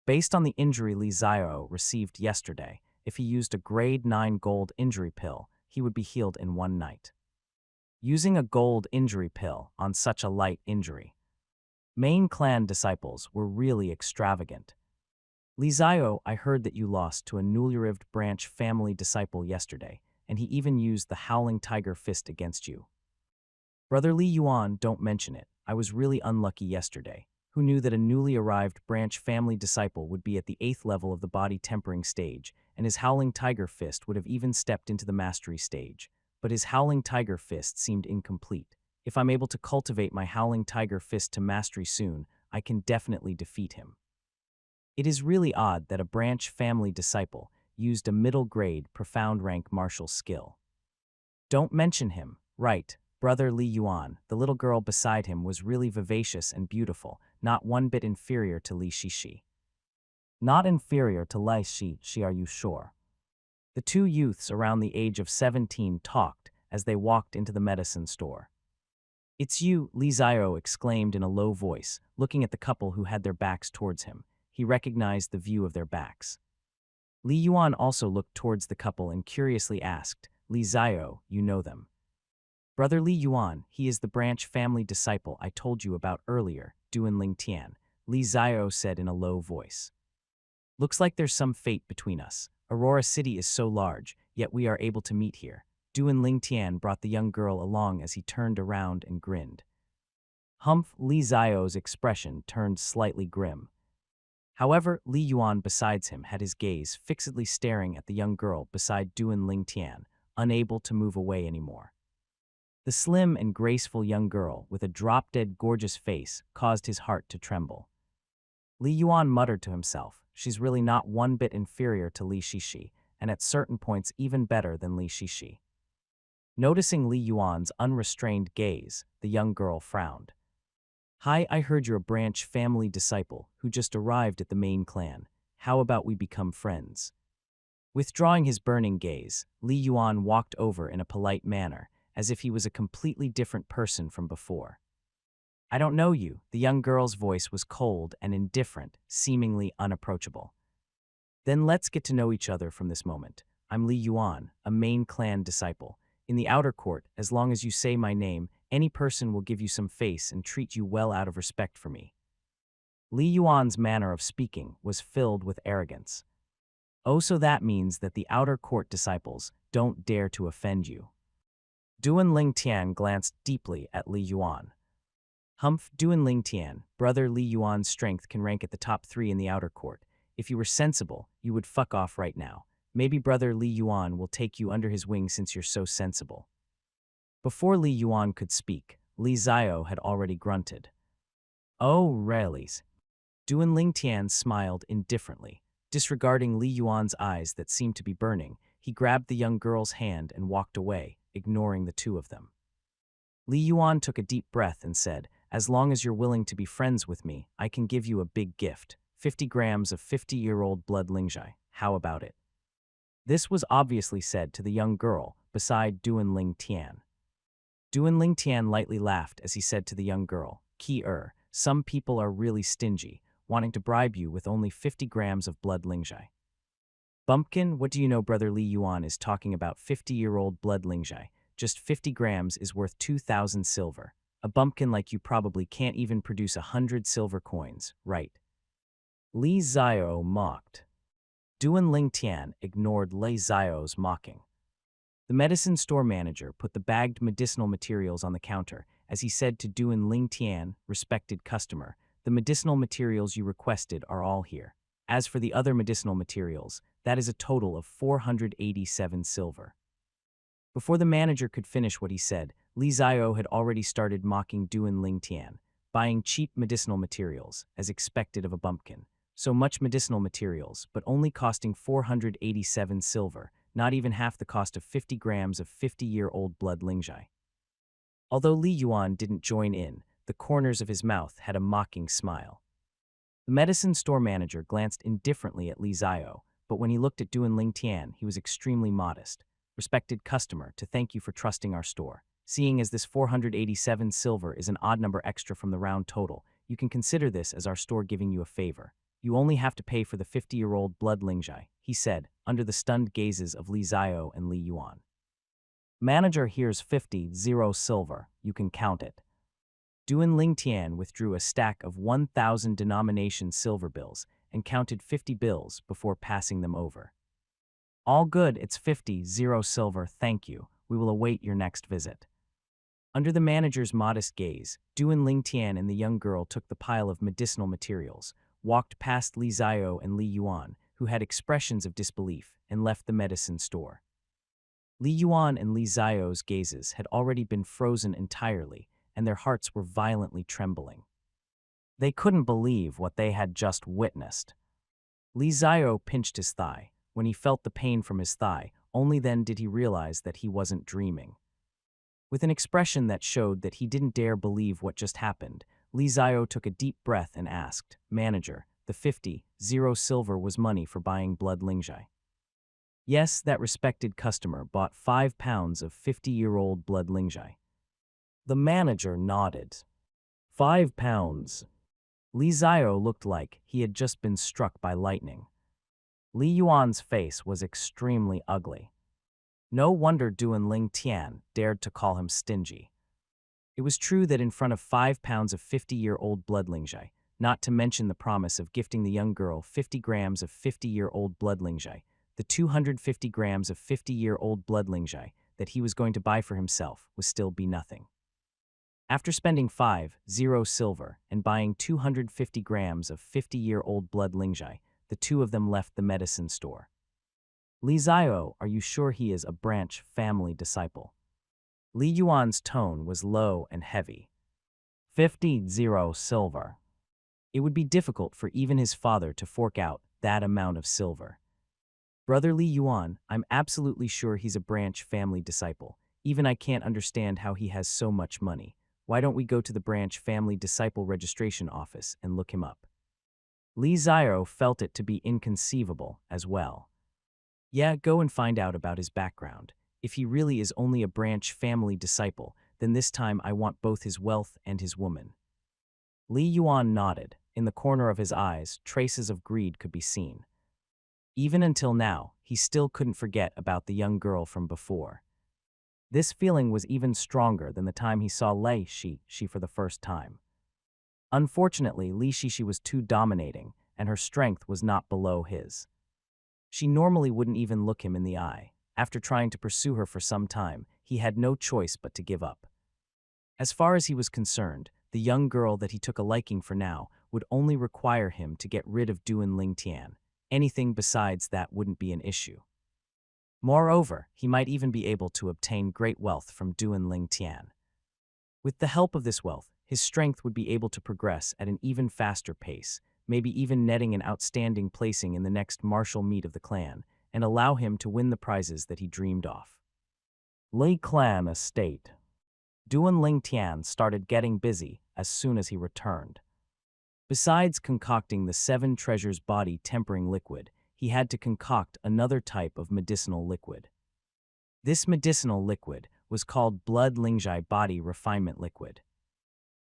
Based on the injury Li Zio received yesterday, if he used a grade 9 gold injury pill, he would be healed in 1 night. Using a gold injury pill on such a light injury. Main clan disciples were really extravagant. Li Zio, I heard that you lost to a newly-arrived branch family disciple yesterday, and he even used the Howling Tiger Fist against you. Brother Li Yuan, don't mention it. I was really unlucky yesterday. Who knew that a newly arrived branch family disciple would be at the 8th level of the body tempering stage, and his Howling Tiger Fist would have even stepped into the mastery stage. But his Howling Tiger Fist seemed incomplete. If I'm able to cultivate my Howling Tiger Fist to mastery soon, I can definitely defeat him. It is really odd that a branch family disciple used a middle grade profound rank martial skill. Don't mention him, right? Brother Li Yuan, the little girl beside him was really vivacious and beautiful, not one bit inferior to Li Shishi. Not inferior to Li Shishi, are you sure? The 2 youths around the age of 17 talked as they walked into the medicine store. It's you, Li Zio exclaimed in a low voice, looking at the couple who had their backs towards him. He recognized the view of their backs. Li Yuan also looked towards the couple and curiously asked, Li Zio, you know them? Brother Li Yuan, he is the branch family disciple I told you about earlier, Duan Ling Tian, Li Zio said in a low voice. Looks like there's some fate between us. Aurora City is so large, yet we are able to meet here. Duan Ling Tian brought the young girl along as he turned around and grinned. Humph, Li Zio's expression turned slightly grim. However, Li Yuan besides him had his gaze fixedly staring at the young girl beside Duan Ling Tian, unable to move away anymore. The slim and graceful young girl with a drop-dead gorgeous face caused his heart to tremble. Li Yuan muttered to himself, she's really not one bit inferior to Li Shishi, and at certain points even better than Li Shishi. Noticing Li Yuan's unrestrained gaze, the young girl frowned. Hi, I heard you're a branch family disciple who just arrived at the main clan. How about we become friends? Withdrawing his burning gaze, Li Yuan walked over in a polite manner, as if he was a completely different person from before. I don't know you. The young girl's voice was cold and indifferent, seemingly unapproachable. Then let's get to know each other from this moment. I'm Li Yuan, a main clan disciple. In the outer court, as long as you say my name, any person will give you some face and treat you well out of respect for me. Li Yuan's manner of speaking was filled with arrogance. Oh, so that means that the outer court disciples don't dare to offend you. Duan Ling Tian glanced deeply at Li Yuan. Humph, Duan Ling Tian, brother Li Yuan's strength can rank at the top 3 in the outer court. If you were sensible, you would fuck off right now. Maybe brother Li Yuan will take you under his wing since you're so sensible. Before Li Yuan could speak, Li Zio had already grunted. Oh, really? Duan Ling Tian smiled indifferently. Disregarding Li Yuan's eyes that seemed to be burning, he grabbed the young girl's hand and walked away, ignoring the two of them. Li Yuan took a deep breath and said, as long as you're willing to be friends with me, I can give you a big gift, 50 grams of 50-year-old blood lingjai. How about it? This was obviously said to the young girl beside Duan Ling Tian. Duan Ling Tian lightly laughed as he said to the young girl, some people are really stingy, wanting to bribe you with only 50 grams of blood lingjai. Bumpkin, what do you know brother Li Yuan is talking about 50-year-old blood lingjai. Just 50 grams is worth 2,000 silver. A bumpkin like you probably can't even produce 100 silver coins, right? Li Zio mocked. Duan Ling Tian ignored Li Zio's mocking. The medicine store manager put the bagged medicinal materials on the counter as he said to Duan Ling Tian, respected customer, the medicinal materials you requested are all here. As for the other medicinal materials, that is a total of 487 silver. Before the manager could finish what he said, Li Zio had already started mocking Duan Ling Tian, buying cheap medicinal materials, as expected of a bumpkin. So much medicinal materials, but only costing 487 silver, not even half the cost of 50 grams of 50-year-old blood lingjai. Although Li Yuan didn't join in, the corners of his mouth had a mocking smile. The medicine store manager glanced indifferently at Li Zio, but when he looked at Duan Ling Tian, he was extremely modest. Respected customer, to thank you for trusting our store. Seeing as this 487 silver is an odd number extra from the round total, you can consider this as our store giving you a favor. You only have to pay for the 50-year-old blood lingjai, he said, under the stunned gazes of Li Zio and Li Yuan. Manager, here's 50 silver, you can count it. Duan Ling Tian withdrew a stack of 1,000 denomination silver bills and counted 50 bills before passing them over. All good, it's 50 silver, thank you. We will await your next visit. Under the manager's modest gaze, Duan Ling Tian and the young girl took the pile of medicinal materials, walked past Li Zio and Li Yuan, who had expressions of disbelief, and left the medicine store. Li Yuan and Li Zio's gazes had already been frozen entirely, and their hearts were violently trembling. They couldn't believe what they had just witnessed. Li Zio pinched his thigh. When he felt the pain from his thigh, only then did he realize that he wasn't dreaming. With an expression that showed that he didn't dare believe what just happened, Li Zio took a deep breath and asked, Manager, the 50 silver was money for buying blood lingjai. Yes, that respected customer bought 5 pounds of 50-year-old blood lingjai. The manager nodded. 5 pounds. Li Zio looked like he had just been struck by lightning. Li Yuan's face was extremely ugly. No wonder Duan Ling Tian dared to call him stingy. It was true that in front of 5 pounds of 50-year-old blood lingjai, not to mention the promise of gifting the young girl 50 grams of 50-year-old blood lingjai, the 250 grams of 50-year-old blood lingjai that he was going to buy for himself would still be nothing. After spending 50 silver and buying 250 grams of 50-year-old blood lingjai, the two of them left the medicine store. Li Zio, are you sure he is a branch family disciple? Li Yuan's tone was low and heavy. 50 silver. It would be difficult for even his father to fork out that amount of silver. Brother Li Yuan, I'm absolutely sure he's a branch family disciple. Even I can't understand how he has so much money. Why don't we go to the branch family disciple registration office and look him up? Li Zio felt it to be inconceivable as well. Yeah, go and find out about his background. If he really is only a branch family disciple, then this time I want both his wealth and his woman. Li Yuan nodded. In the corner of his eyes, traces of greed could be seen. Even until now, he still couldn't forget about the young girl from before. This feeling was even stronger than the time he saw Lei Shi for the first time. Unfortunately, Li Shishi was too dominating, and her strength was not below his. She normally wouldn't even look him in the eye. After trying to pursue her for some time, he had no choice but to give up. As far as he was concerned, the young girl that he took a liking for now would only require him to get rid of Duan Ling Tian. Anything besides that wouldn't be an issue. Moreover, he might even be able to obtain great wealth from Duan Ling Tian. With the help of this wealth, his strength would be able to progress at an even faster pace, maybe even netting an outstanding placing in the next martial meet of the clan, and allow him to win the prizes that he dreamed of. Li Clan Estate. Duan Ling Tian started getting busy as soon as he returned. Besides concocting the 7 treasures body tempering liquid, he had to concoct another type of medicinal liquid. This medicinal liquid was called Blood Lingjai Body Refinement Liquid.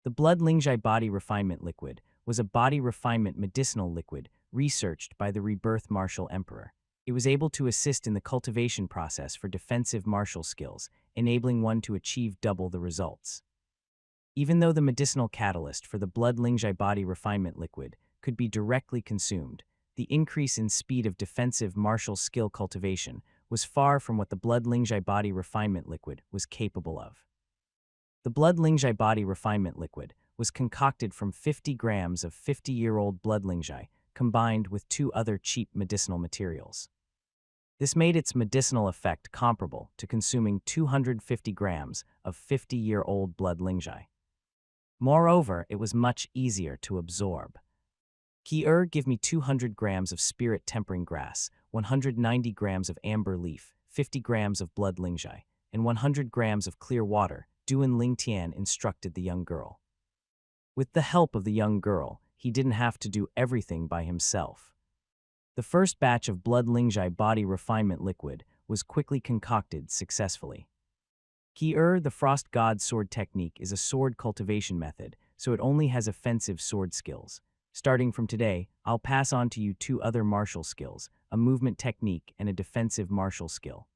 The Blood Lingjai Body Refinement Liquid was a body refinement medicinal liquid researched by the rebirth martial emperor. It was able to assist in the cultivation process for defensive martial skills, enabling one to achieve double the results. Even though the medicinal catalyst for the Blood Lingjai Body Refinement Liquid could be directly consumed, the increase in speed of defensive martial skill cultivation was far from what the Blood Lingjai Body Refinement Liquid was capable of. The Blood Lingjai Body Refinement Liquid was concocted from 50 grams of 50-year-old blood lingjai combined with 2 other cheap medicinal materials. This made its medicinal effect comparable to consuming 250 grams of 50-year-old blood lingjai. Moreover, it was much easier to absorb. Ki give me 200 grams of spirit tempering grass, 190 grams of amber leaf, 50 grams of blood lingjai, and 100 grams of clear water, Duan Ling Tian instructed the young girl. With the help of the young girl, he didn't have to do everything by himself. The first batch of Blood Lingjai Body Refinement Liquid was quickly concocted successfully. Ki the Frost God Sword Technique is a sword cultivation method, so it only has offensive sword skills. Starting from today, I'll pass on to you 2 other martial skills, a movement technique and a defensive martial skill.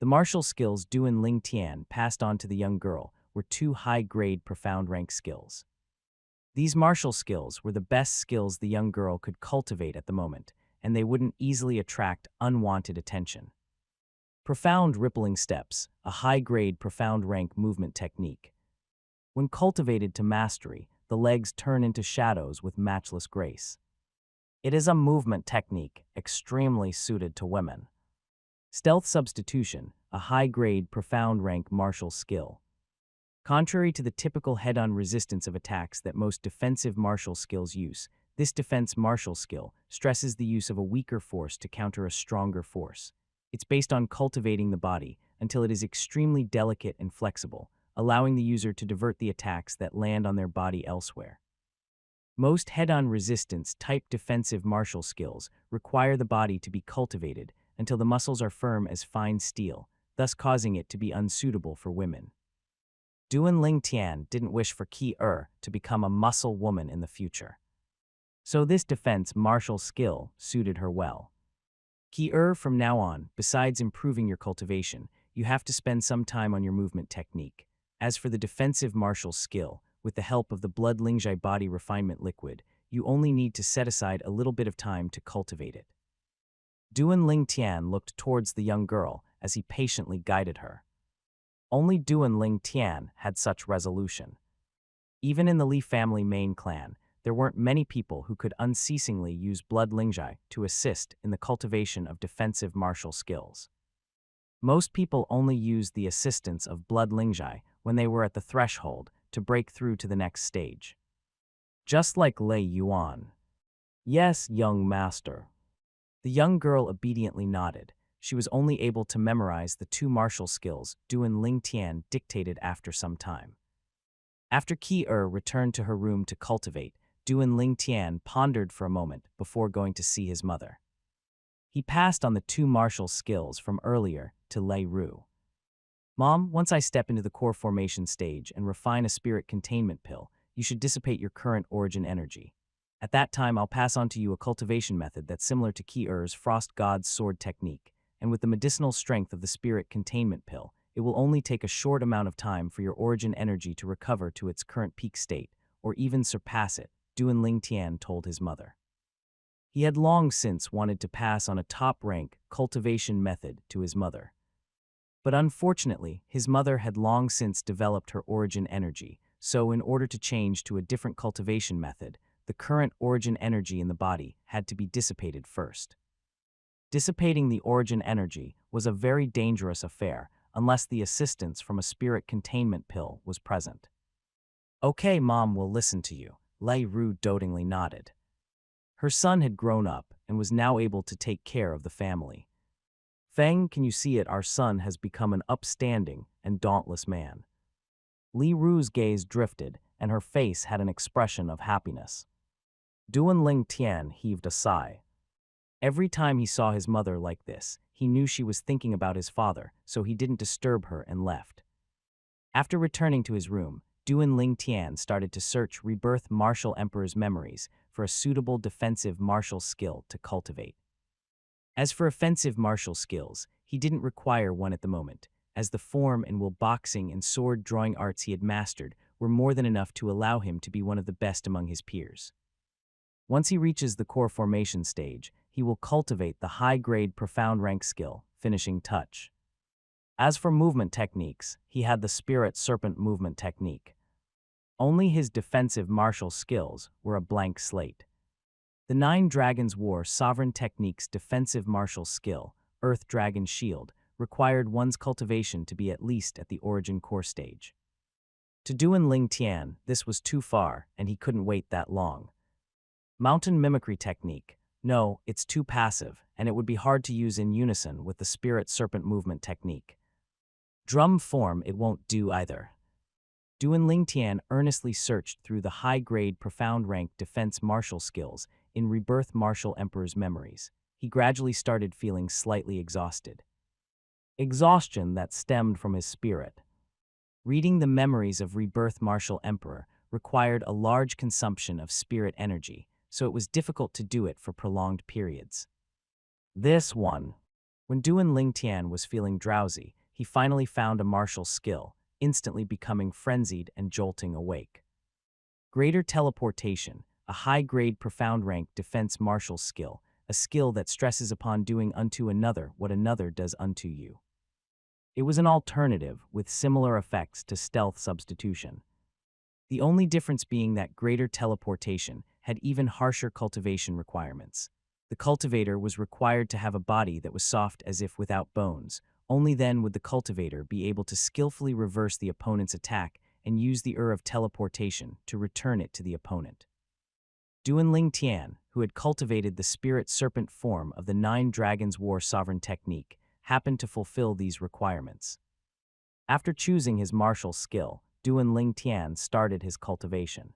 The martial skills Duan Ling Tian passed on to the young girl were 2 high-grade profound rank skills. These martial skills were the best skills the young girl could cultivate at the moment, and they wouldn't easily attract unwanted attention. Profound Rippling Steps, a high-grade profound rank movement technique. When cultivated to mastery, the legs turn into shadows with matchless grace. It is a movement technique extremely suited to women. Stealth Substitution, a high-grade profound rank martial skill. Contrary to the typical head-on resistance of attacks that most defensive martial skills use, this defense martial skill stresses the use of a weaker force to counter a stronger force. It's based on cultivating the body until it is extremely delicate and flexible, allowing the user to divert the attacks that land on their body elsewhere. Most head-on resistance type defensive martial skills require the body to be cultivated until the muscles are firm as fine steel, thus causing it to be unsuitable for women. Duan Ling Tian didn't wish for Ki to become a muscle woman in the future. So this defense martial skill suited her well. From now on, besides improving your cultivation, you have to spend some time on your movement technique. As for the defensive martial skill, with the help of the blood lingjai body refinement liquid, you only need to set aside a little bit of time to cultivate it. Duan Ling Tian looked towards the young girl as he patiently guided her. Only Duan Ling Tian had such resolution. Even in the Li family main clan, there weren't many people who could unceasingly use blood lingjai to assist in the cultivation of defensive martial skills. Most people only used the assistance of blood lingjai when they were at the threshold to break through to the next stage. Just like Lei Yuan. Yes, young master. The young girl obediently nodded. She was only able to memorize the two martial skills Duan Ling Tian dictated after some time. After returned to her room to cultivate, Duan Ling Tian pondered for a moment before going to see his mother. He passed on the two martial skills from earlier to Lei Ru. Mom, once I step into the core formation stage and refine a spirit containment pill, you should dissipate your current origin energy. At that time, I'll pass on to you a cultivation method that's similar to Ki-Er's Frost God's Sword technique, and with the medicinal strength of the spirit containment pill, it will only take a short amount of time for your origin energy to recover to its current peak state, or even surpass it, Duan Ling Tian told his mother. He had long since wanted to pass on a top-rank cultivation method to his mother. But unfortunately, his mother had long since developed her origin energy, so in order to change to a different cultivation method, the current origin energy in the body had to be dissipated first. Dissipating the origin energy was a very dangerous affair unless the assistance from a spirit containment pill was present. Okay, Mom will listen to you, Lei Ru dotingly nodded. Her son had grown up and was now able to take care of the family. Feng, can you see it? Our son has become an upstanding and dauntless man. Li Ru's gaze drifted, and her face had an expression of happiness. Duan Ling Tian heaved a sigh. Every time he saw his mother like this, he knew she was thinking about his father, so he didn't disturb her and left. After returning to his room, Duan Ling Tian started to search Rebirth Martial Emperor's memories for a suitable defensive martial skill to cultivate. As for offensive martial skills, he didn't require one at the moment, as the form and will boxing and sword drawing arts he had mastered were more than enough to allow him to be one of the best among his peers. Once he reaches the core formation stage, he will cultivate the high-grade profound rank skill, finishing touch. As for movement techniques, he had the Spirit Serpent movement technique. Only his defensive martial skills were a blank slate. The Nine Dragons War Sovereign Technique's defensive martial skill, Earth Dragon Shield, required one's cultivation to be at least at the origin core stage. To Duan Ling Tian, this was too far, and he couldn't wait that long. Mountain Mimicry Technique. No, it's too passive, and it would be hard to use in unison with the Spirit Serpent movement technique. Drum form, it won't do either. Duan Ling Tian earnestly searched through the high-grade profound rank defense martial skills in Rebirth Martial Emperor's memories. He gradually started feeling slightly exhausted. Exhaustion that stemmed from his spirit. Reading the memories of Rebirth Martial Emperor required a large consumption of spirit energy, so it was difficult to do it for prolonged periods. When Duan Ling Tian was feeling drowsy, he finally found a martial skill, instantly becoming frenzied and jolting awake. Greater Teleportation, a high-grade profound rank defense martial skill, a skill that stresses upon doing unto another what another does unto you. It was an alternative with similar effects to stealth substitution. The only difference being that Greater Teleportation had even harsher cultivation requirements. The cultivator was required to have a body that was soft as if without bones. Only then would the cultivator be able to skillfully reverse the opponent's attack and use the of teleportation to return it to the opponent. Duan Ling Tian, who had cultivated the Spirit Serpent form of the Nine Dragons War Sovereign technique, happened to fulfill these requirements. After choosing his martial skill, Duan Ling Tian started his cultivation.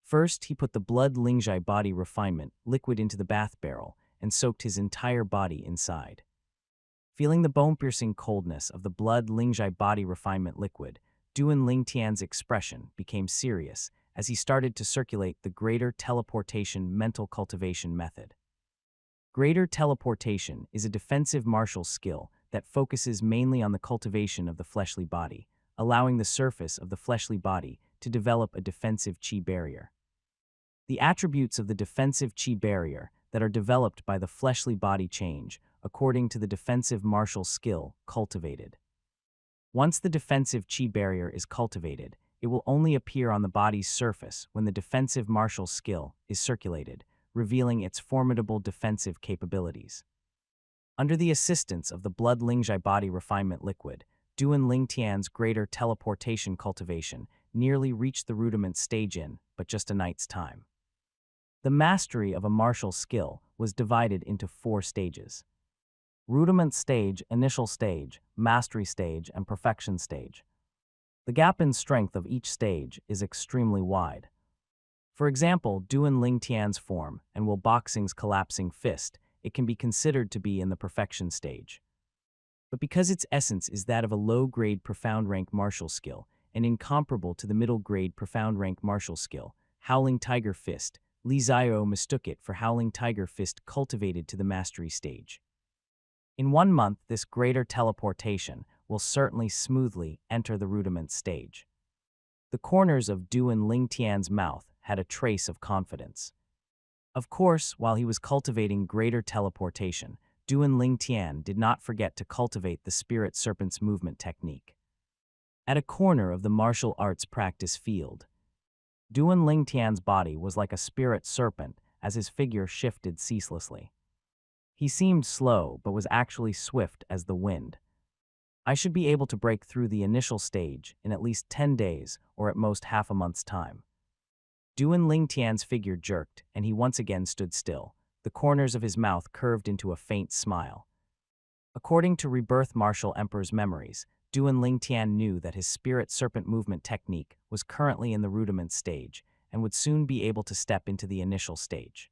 First, he put the blood lingjai body refinement liquid into the bath barrel and soaked his entire body inside. Feeling the bone-piercing coldness of the blood lingjai body refinement liquid, Duan Ling Tian's expression became serious as he started to circulate the Greater Teleportation mental cultivation method. Greater teleportation is a defensive martial skill that focuses mainly on the cultivation of the fleshly body, allowing the surface of the fleshly body to develop a defensive chi barrier. The attributes of the defensive chi barrier that are developed by the fleshly body change according to the defensive martial skill cultivated. Once the defensive chi barrier is cultivated, it will only appear on the body's surface when the defensive martial skill is circulated, revealing its formidable defensive capabilities. Under the assistance of the blood Lingjai body refinement liquid, Duan Lingtian's greater teleportation cultivation nearly reached the rudiment stage in but just a night's time. The mastery of a martial skill was divided into 4 stages: rudiment stage, initial stage, mastery stage, and perfection stage. The gap in strength of each stage is extremely wide. For example, Duan Lingtian's form and Will Boxing's collapsing fist, it can be considered to be in the perfection stage. But because its essence is that of a low-grade profound rank martial skill and incomparable to the middle-grade profound rank martial skill, Howling Tiger Fist, Li Ziao mistook it for Howling Tiger Fist cultivated to the mastery stage. In 1 month, this greater teleportation will certainly smoothly enter the rudiment stage. The corners of Duan Lingtian's mouth had a trace of confidence. Of course, while he was cultivating greater teleportation, Duan Lingtian did not forget to cultivate the spirit serpent's movement technique. At a corner of the martial arts practice field, Duan Lingtian's body was like a spirit serpent as his figure shifted ceaselessly. He seemed slow but was actually swift as the wind. I should be able to break through the initial stage in at least 10 days or at most half a month's time. Duan Lingtian's figure jerked and he once again stood still, the corners of his mouth curved into a faint smile. According to Rebirth Martial Emperor's memories, Duan Lingtian knew that his spirit serpent movement technique was currently in the rudiment stage and would soon be able to step into the initial stage.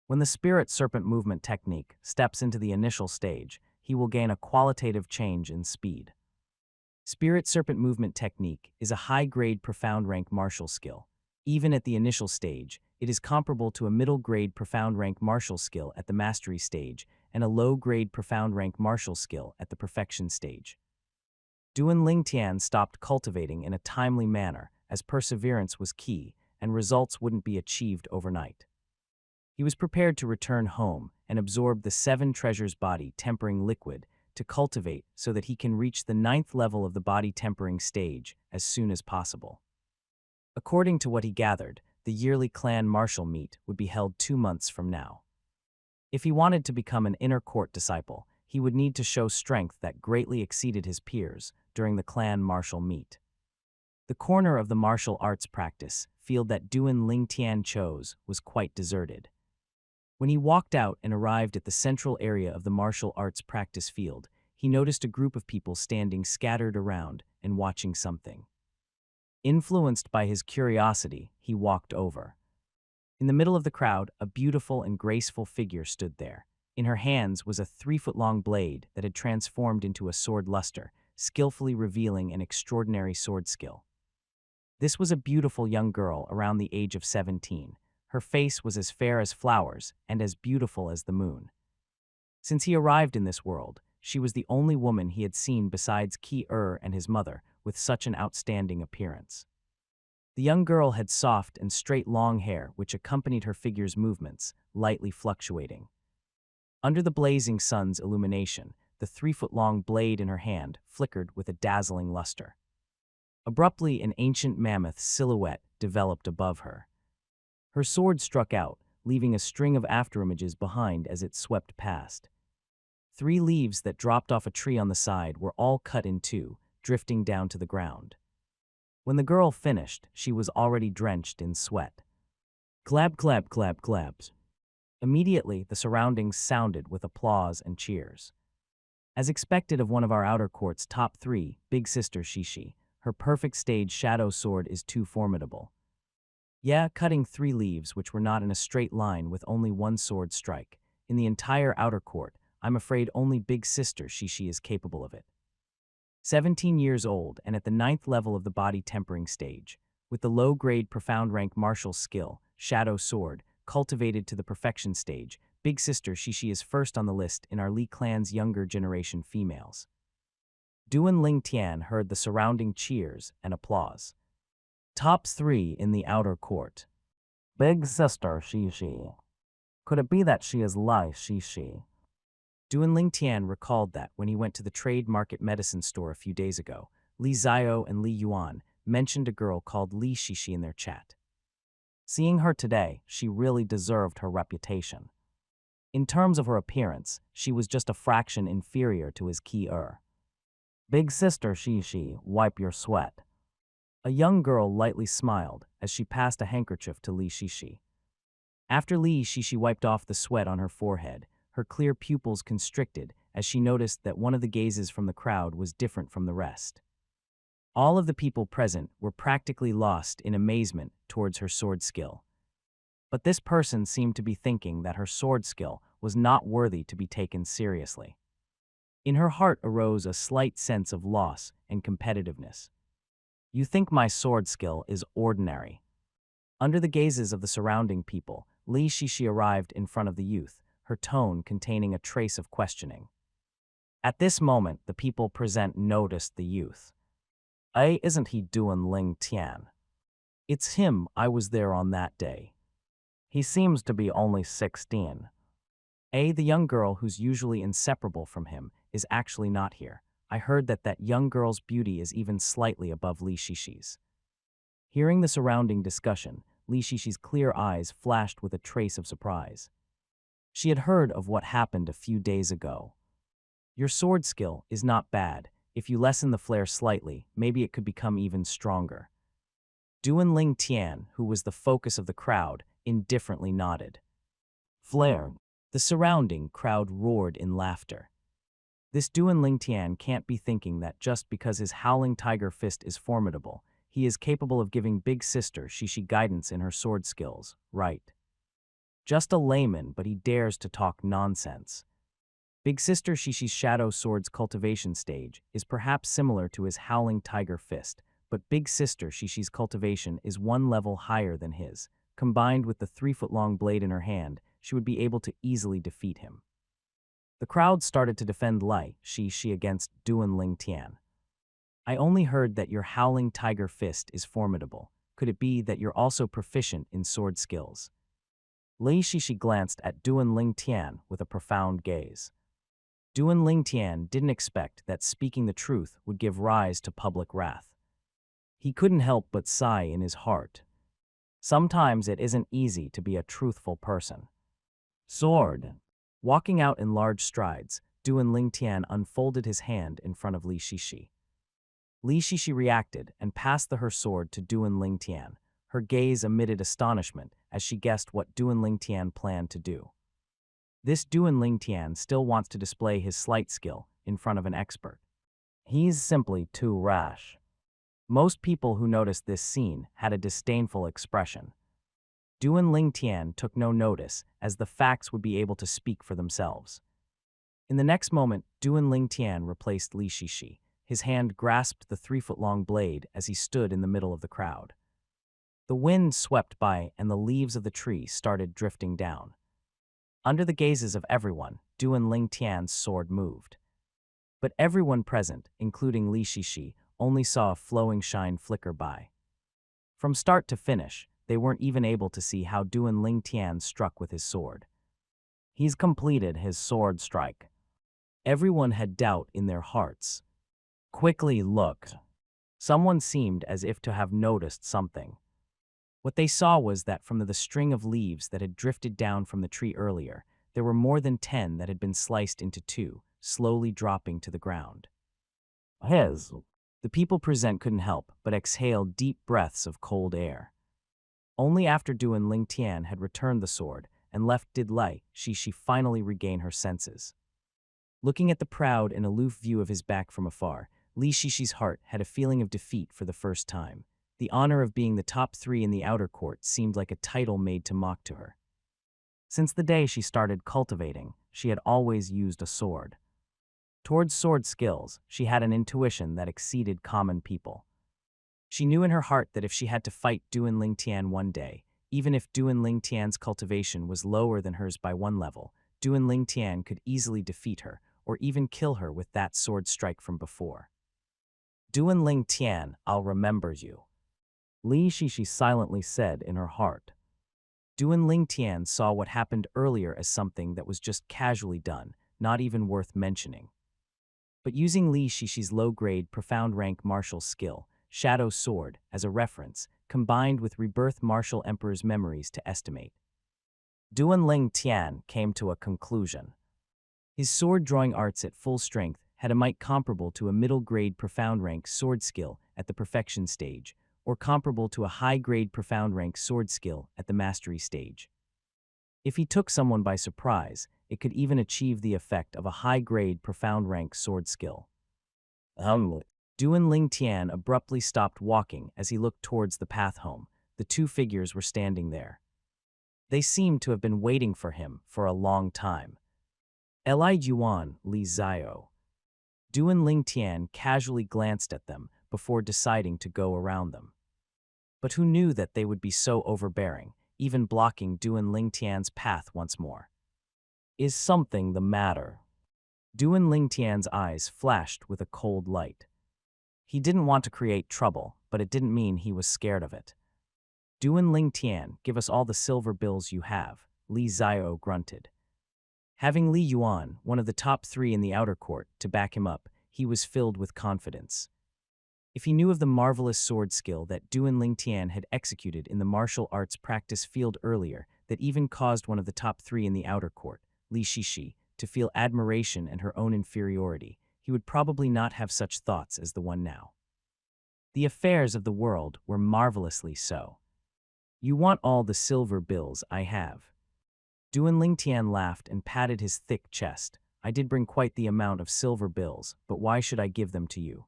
When the spirit serpent movement technique steps into the initial stage, he will gain a qualitative change in speed. Spirit serpent movement technique is a high-grade profound rank martial skill. Even at the initial stage, it is comparable to a middle-grade profound rank martial skill at the mastery stage and a low-grade profound rank martial skill at the perfection stage. Duan Lingtian stopped cultivating in a timely manner as perseverance was key and results wouldn't be achieved overnight. He was prepared to return home and absorb the 7 treasures body tempering liquid to cultivate so that he can reach the 9th level of the body tempering stage as soon as possible. According to what he gathered, the yearly clan martial meet would be held 2 months from now. If he wanted to become an inner court disciple, he would need to show strength that greatly exceeded his peers during the clan martial meet. The corner of the martial arts practice field that Duan Lingtian chose was quite deserted. When he walked out and arrived at the central area of the martial arts practice field, he noticed a group of people standing scattered around and watching something. Influenced by his curiosity, he walked over. In the middle of the crowd, a beautiful and graceful figure stood there. In her hands was a 3-foot-long blade that had transformed into a sword luster, skillfully revealing an extraordinary sword skill. This was a beautiful young girl around the age of 17. Her face was as fair as flowers and as beautiful as the moon. Since he arrived in this world, she was the only woman he had seen besides Ki-er and his mother with such an outstanding appearance. The young girl had soft and straight long hair which accompanied her figure's movements, lightly fluctuating. Under the blazing sun's illumination, the 3-foot-long blade in her hand flickered with a dazzling luster. Abruptly, an ancient mammoth silhouette developed above her. Her sword struck out, leaving a string of afterimages behind as it swept past. 3 leaves that dropped off a tree on the side were all cut in 2, drifting down to the ground. When the girl finished, she was already drenched in sweat. Clap, clap, clap, claps. Immediately, the surroundings sounded with applause and cheers. As expected of one of our outer court's top 3, Big Sister Shishi, her perfect stage shadow sword is too formidable. Yeah, cutting 3 leaves which were not in a straight line with only 1 sword strike. In the entire outer court, I'm afraid only Big Sister Shishi is capable of it. 17 years old and at the 9th level of the body tempering stage, with the low-grade profound rank martial skill, shadow sword, cultivated to the perfection stage, Big sister Shishi is first on the list in our Li clan's younger generation females. Duan Ling Tian heard the surrounding cheers and applause. Top 3 in the outer court. Big sister Shishi. Could it be that she is Lai Shishi? Duan Ling Tian recalled that when he went to the trade market medicine store a few days ago, Li Zio and Li Yuan mentioned a girl called Li Shishi in their chat. Seeing her today, she really deserved her reputation. In terms of her appearance, she was just a fraction inferior to his Ki-er. Big sister Shishi, wipe your sweat. A young girl lightly smiled as she passed a handkerchief to Li Shishi. After Li Shishi wiped off the sweat on her forehead, her clear pupils constricted as she noticed that one of the gazes from the crowd was different from the rest. All of the people present were practically lost in amazement towards her sword skill. But this person seemed to be thinking that her sword skill was not worthy to be taken seriously. In her heart arose a slight sense of loss and competitiveness. You think my sword skill is ordinary. Under the gazes of the surrounding people, Li Shishi arrived in front of the youth, her tone containing a trace of questioning. At this moment, the people present noticed the youth. Isn't he Duan Ling Tian? It's him, I was there on that day. He seems to be only 16. The young girl who's usually inseparable from him is actually not here. I heard that young girl's beauty is even slightly above Li Shishi's. Hearing the surrounding discussion, Li Shishi's clear eyes flashed with a trace of surprise. She had heard of what happened a few days ago. Your sword skill is not bad. If you lessen the flare slightly, maybe it could become even stronger. Duan Ling Tian, who was the focus of the crowd, indifferently nodded. Flare. The surrounding crowd roared in laughter. This Duan Ling Tian can't be thinking that just because his howling tiger fist is formidable, he is capable of giving big sister Shishi guidance in her sword skills, right? Just a layman, but he dares to talk nonsense. Big sister Shishi's shadow sword's cultivation stage is perhaps similar to his howling tiger fist, but big sister Shishi's cultivation is one level higher than his. Combined with the 3-foot-long blade in her hand, she would be able to easily defeat him. The crowd started to defend Lai Shishi against Duan Ling Tian. I only heard that your howling tiger fist is formidable. Could it be that you're also proficient in sword skills? Li Shishi glanced at Duan Ling Tian with a profound gaze. Duan Ling Tian didn't expect that speaking the truth would give rise to public wrath. He couldn't help but sigh in his heart. Sometimes it isn't easy to be a truthful person. Sword. Walking out in large strides, Duan Ling Tian unfolded his hand in front of Li Shishi. Li Shishi reacted and passed her sword to Duan Ling Tian. Her gaze emitted astonishment as she guessed what Duan Ling Tian planned to do. This Duan Ling Tian still wants to display his sleight skill in front of an expert. He's simply too rash. Most people who noticed this scene had a disdainful expression. Duan Ling Tian took no notice, as the facts would be able to speak for themselves. In the next moment, Duan Ling Tian replaced Li Shishi. His hand grasped the 3-foot-long blade as he stood in the middle of the crowd. The wind swept by and the leaves of the tree started drifting down. Under the gazes of everyone, Duan Ling Tian's sword moved. But everyone present, including Li Shishi, only saw a flowing shine flicker by. From start to finish, they weren't even able to see how Duan Ling Tian struck with his sword. He's completed his sword strike. Everyone had doubt in their hearts. Quickly looked. Someone seemed as if to have noticed something. What they saw was that from the string of leaves that had drifted down from the tree earlier, there were more than 10 that had been sliced into 2, slowly dropping to the ground. The people present couldn't help but exhale deep breaths of cold air. Only after Duan Ling Tian had returned the sword and left did Lai Shishi finally regain her senses. Looking at the proud and aloof view of his back from afar, Li Shishi's heart had a feeling of defeat for the first time. The honor of being the top 3 in the outer court seemed like a title made to mock to her. Since the day she started cultivating, she had always used a sword. Towards sword skills, she had an intuition that exceeded common people. She knew in her heart that if she had to fight Duan Ling Tian one day, Even if Duan Ling Tian's cultivation was lower than hers by one level, Duan Ling Tian could easily defeat her, or even kill her with that sword strike from before. Duan Ling Tian, I'll remember you, Li Shishi silently said in her heart. Duan Ling Tian saw what happened earlier as something that was just casually done, not even worth mentioning. But using Li Shishi's low-grade, profound-rank martial skill, Shadow Sword, as a reference, combined with Rebirth Martial Emperor's memories to estimate, Duan Ling Tian came to a conclusion. His sword-drawing arts at full strength had a might comparable to a middle-grade profound-rank sword skill at the perfection stage, or comparable to a high-grade profound-rank sword skill at the mastery stage. If he took someone by surprise, it could even achieve the effect of a high-grade profound-rank sword skill. Duan Ling Tian abruptly stopped walking as he looked towards the path home. The two figures were standing there. They seemed to have been waiting for him for a long time. Li Yuan, Li Zio. Duan Ling Tian casually glanced at them before deciding to go around them. But who knew that they would be so overbearing, even blocking Duan Ling Tian's path once more? Is something the matter? Duan Ling Tian's eyes flashed with a cold light. He didn't want to create trouble, but it didn't mean he was scared of it. Duan Ling Tian, give us all the silver bills you have, Li Zio grunted. Having Li Yuan, one of the top 3 in the outer court, to back him up, he was filled with confidence. If he knew of the marvelous sword skill that Duan Ling Tian had executed in the martial arts practice field earlier that even caused one of the top 3 in the outer court, Li Shishi, to feel admiration and her own inferiority, he would probably not have such thoughts as the one now. The affairs of the world were marvelously so. You want all the silver bills I have. Duan Ling Tian laughed and patted his thick chest. I did bring quite the amount of silver bills, but why should I give them to you?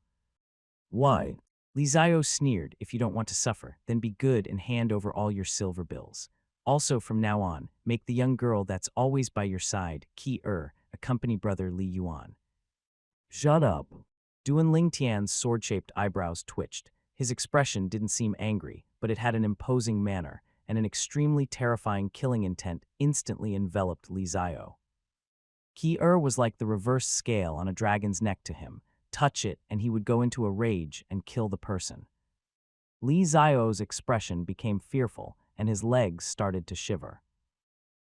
Why? Li Zio sneered. If you don't want to suffer, then be good and hand over all your silver bills. Also, from now on, make the young girl that's always by your side, accompany brother Li Yuan. Shut up. Duan Ling Tian's sword-shaped eyebrows twitched. His expression didn't seem angry, but it had an imposing manner, and an extremely terrifying killing intent instantly enveloped Li Zio. Was like the reverse scale on a dragon's neck to him. Touch it, and he would go into a rage and kill the person. Li Zio's expression became fearful, and his legs started to shiver.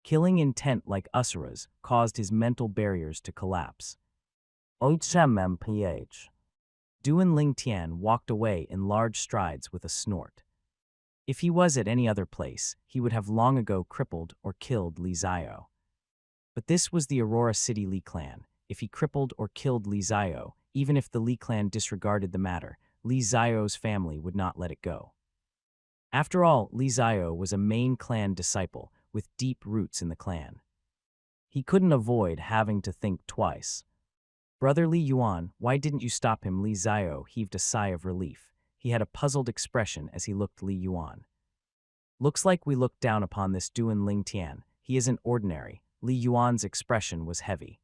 Killing intent like Usura's caused his mental barriers to collapse. HMMPH. Duan Ling Tian walked away in large strides with a snort. If he was at any other place, he would have long ago crippled or killed Li Zio. But this was the Aurora City Li clan. If he crippled or killed Li Zio, even if the Li clan disregarded the matter, Li Zio's family would not let it go. After all, Li Zio was a main clan disciple with deep roots in the clan. He couldn't avoid having to think twice. Brother Li Yuan, why didn't you stop him? Li Zio heaved a sigh of relief. He had a puzzled expression as he looked Li Yuan. Looks like we looked down upon this Duan Ling Tian. He isn't ordinary. Li Yuan's expression was heavy.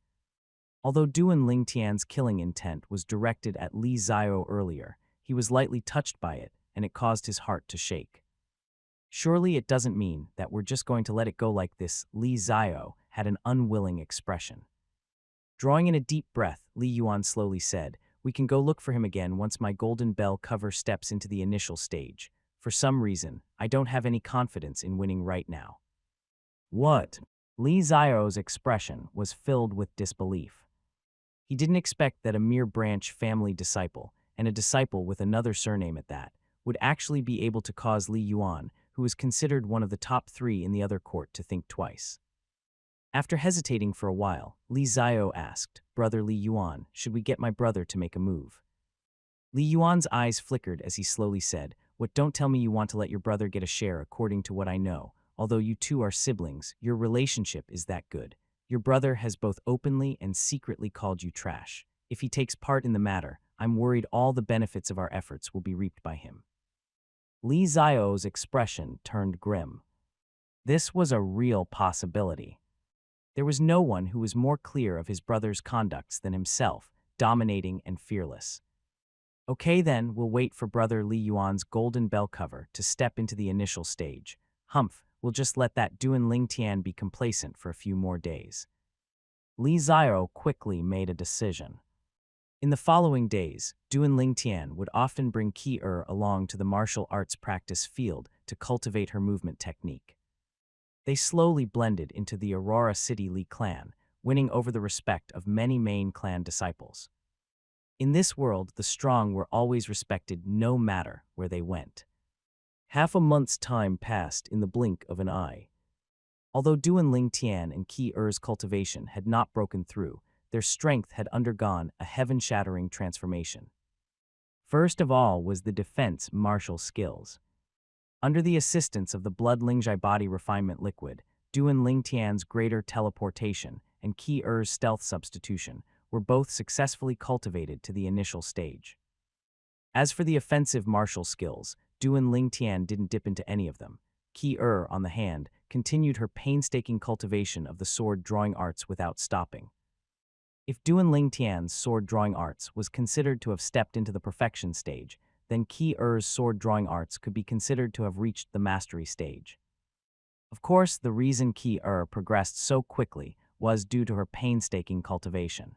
Although Duan Ling Tian's killing intent was directed at Li Zio earlier, he was lightly touched by it, and it caused his heart to shake. Surely it doesn't mean that we're just going to let it go like this. Li Zio had an unwilling expression. Drawing in a deep breath, Li Yuan slowly said, we can go look for him again once my golden bell cover steps into the initial stage. For some reason, I don't have any confidence in winning right now. What? Li Zio's expression was filled with disbelief. He didn't expect that a mere branch family disciple, and a disciple with another surname at that, would actually be able to cause Li Yuan, who was considered one of the top 3 in the other court, to think twice. After hesitating for a while, Li Zio asked, Brother Li Yuan, should we get my brother to make a move? Li Yuan's eyes flickered as he slowly said, What? Don't tell me you want to let your brother get a share. According to what I know, although you two are siblings, your relationship is that good. Your brother has both openly and secretly called you trash. If he takes part in the matter, I'm worried all the benefits of our efforts will be reaped by him. Li Zio's expression turned grim. This was a real possibility. There was no one who was more clear of his brother's conducts than himself, dominating and fearless. Okay then, we'll wait for brother Li Yuan's golden bell cover to step into the initial stage. Humph, We'll just let that Duan Ling Tian be complacent for a few more days. Li Xiao quickly made a decision. In the following days, Duan Ling Tian would often bring Qi along to the martial arts practice field to cultivate her movement technique. They slowly blended into the Aurora City Li clan, winning over the respect of many main clan disciples. In this world, the strong were always respected no matter where they went. Half a month's time passed in the blink of an eye. Although Duan Ling Tian and Qi cultivation had not broken through, their strength had undergone a heaven-shattering transformation. First of all was the defense martial skills. Under the assistance of the Blood Lingjai body refinement liquid, Duan Ling Tian's greater teleportation and Qi stealth substitution were both successfully cultivated to the initial stage. As for the offensive martial skills, Duan Ling Tian didn't dip into any of them. Qi on the hand, continued her painstaking cultivation of the sword-drawing arts without stopping. If Duan Ling Tian's sword-drawing arts was considered to have stepped into the perfection stage, then Qi sword-drawing arts could be considered to have reached the mastery stage. Of course, the reason Qi progressed so quickly was due to her painstaking cultivation.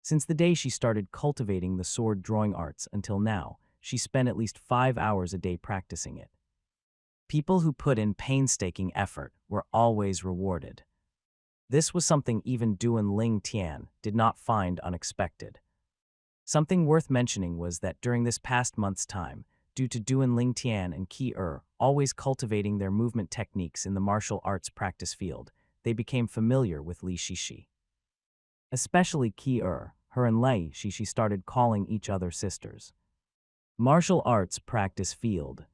Since the day she started cultivating the sword-drawing arts until now, she spent at least 5 hours a day practicing it. People who put in painstaking effort were always rewarded. This was something even Duan Ling Tian did not find unexpected. Something worth mentioning was that during this past month's time, due to Duan Ling Tian and Qi always cultivating their movement techniques in the martial arts practice field, they became familiar with Li Shishi. Especially Qi her and Li Shishi started calling each other sisters. Martial arts practice field.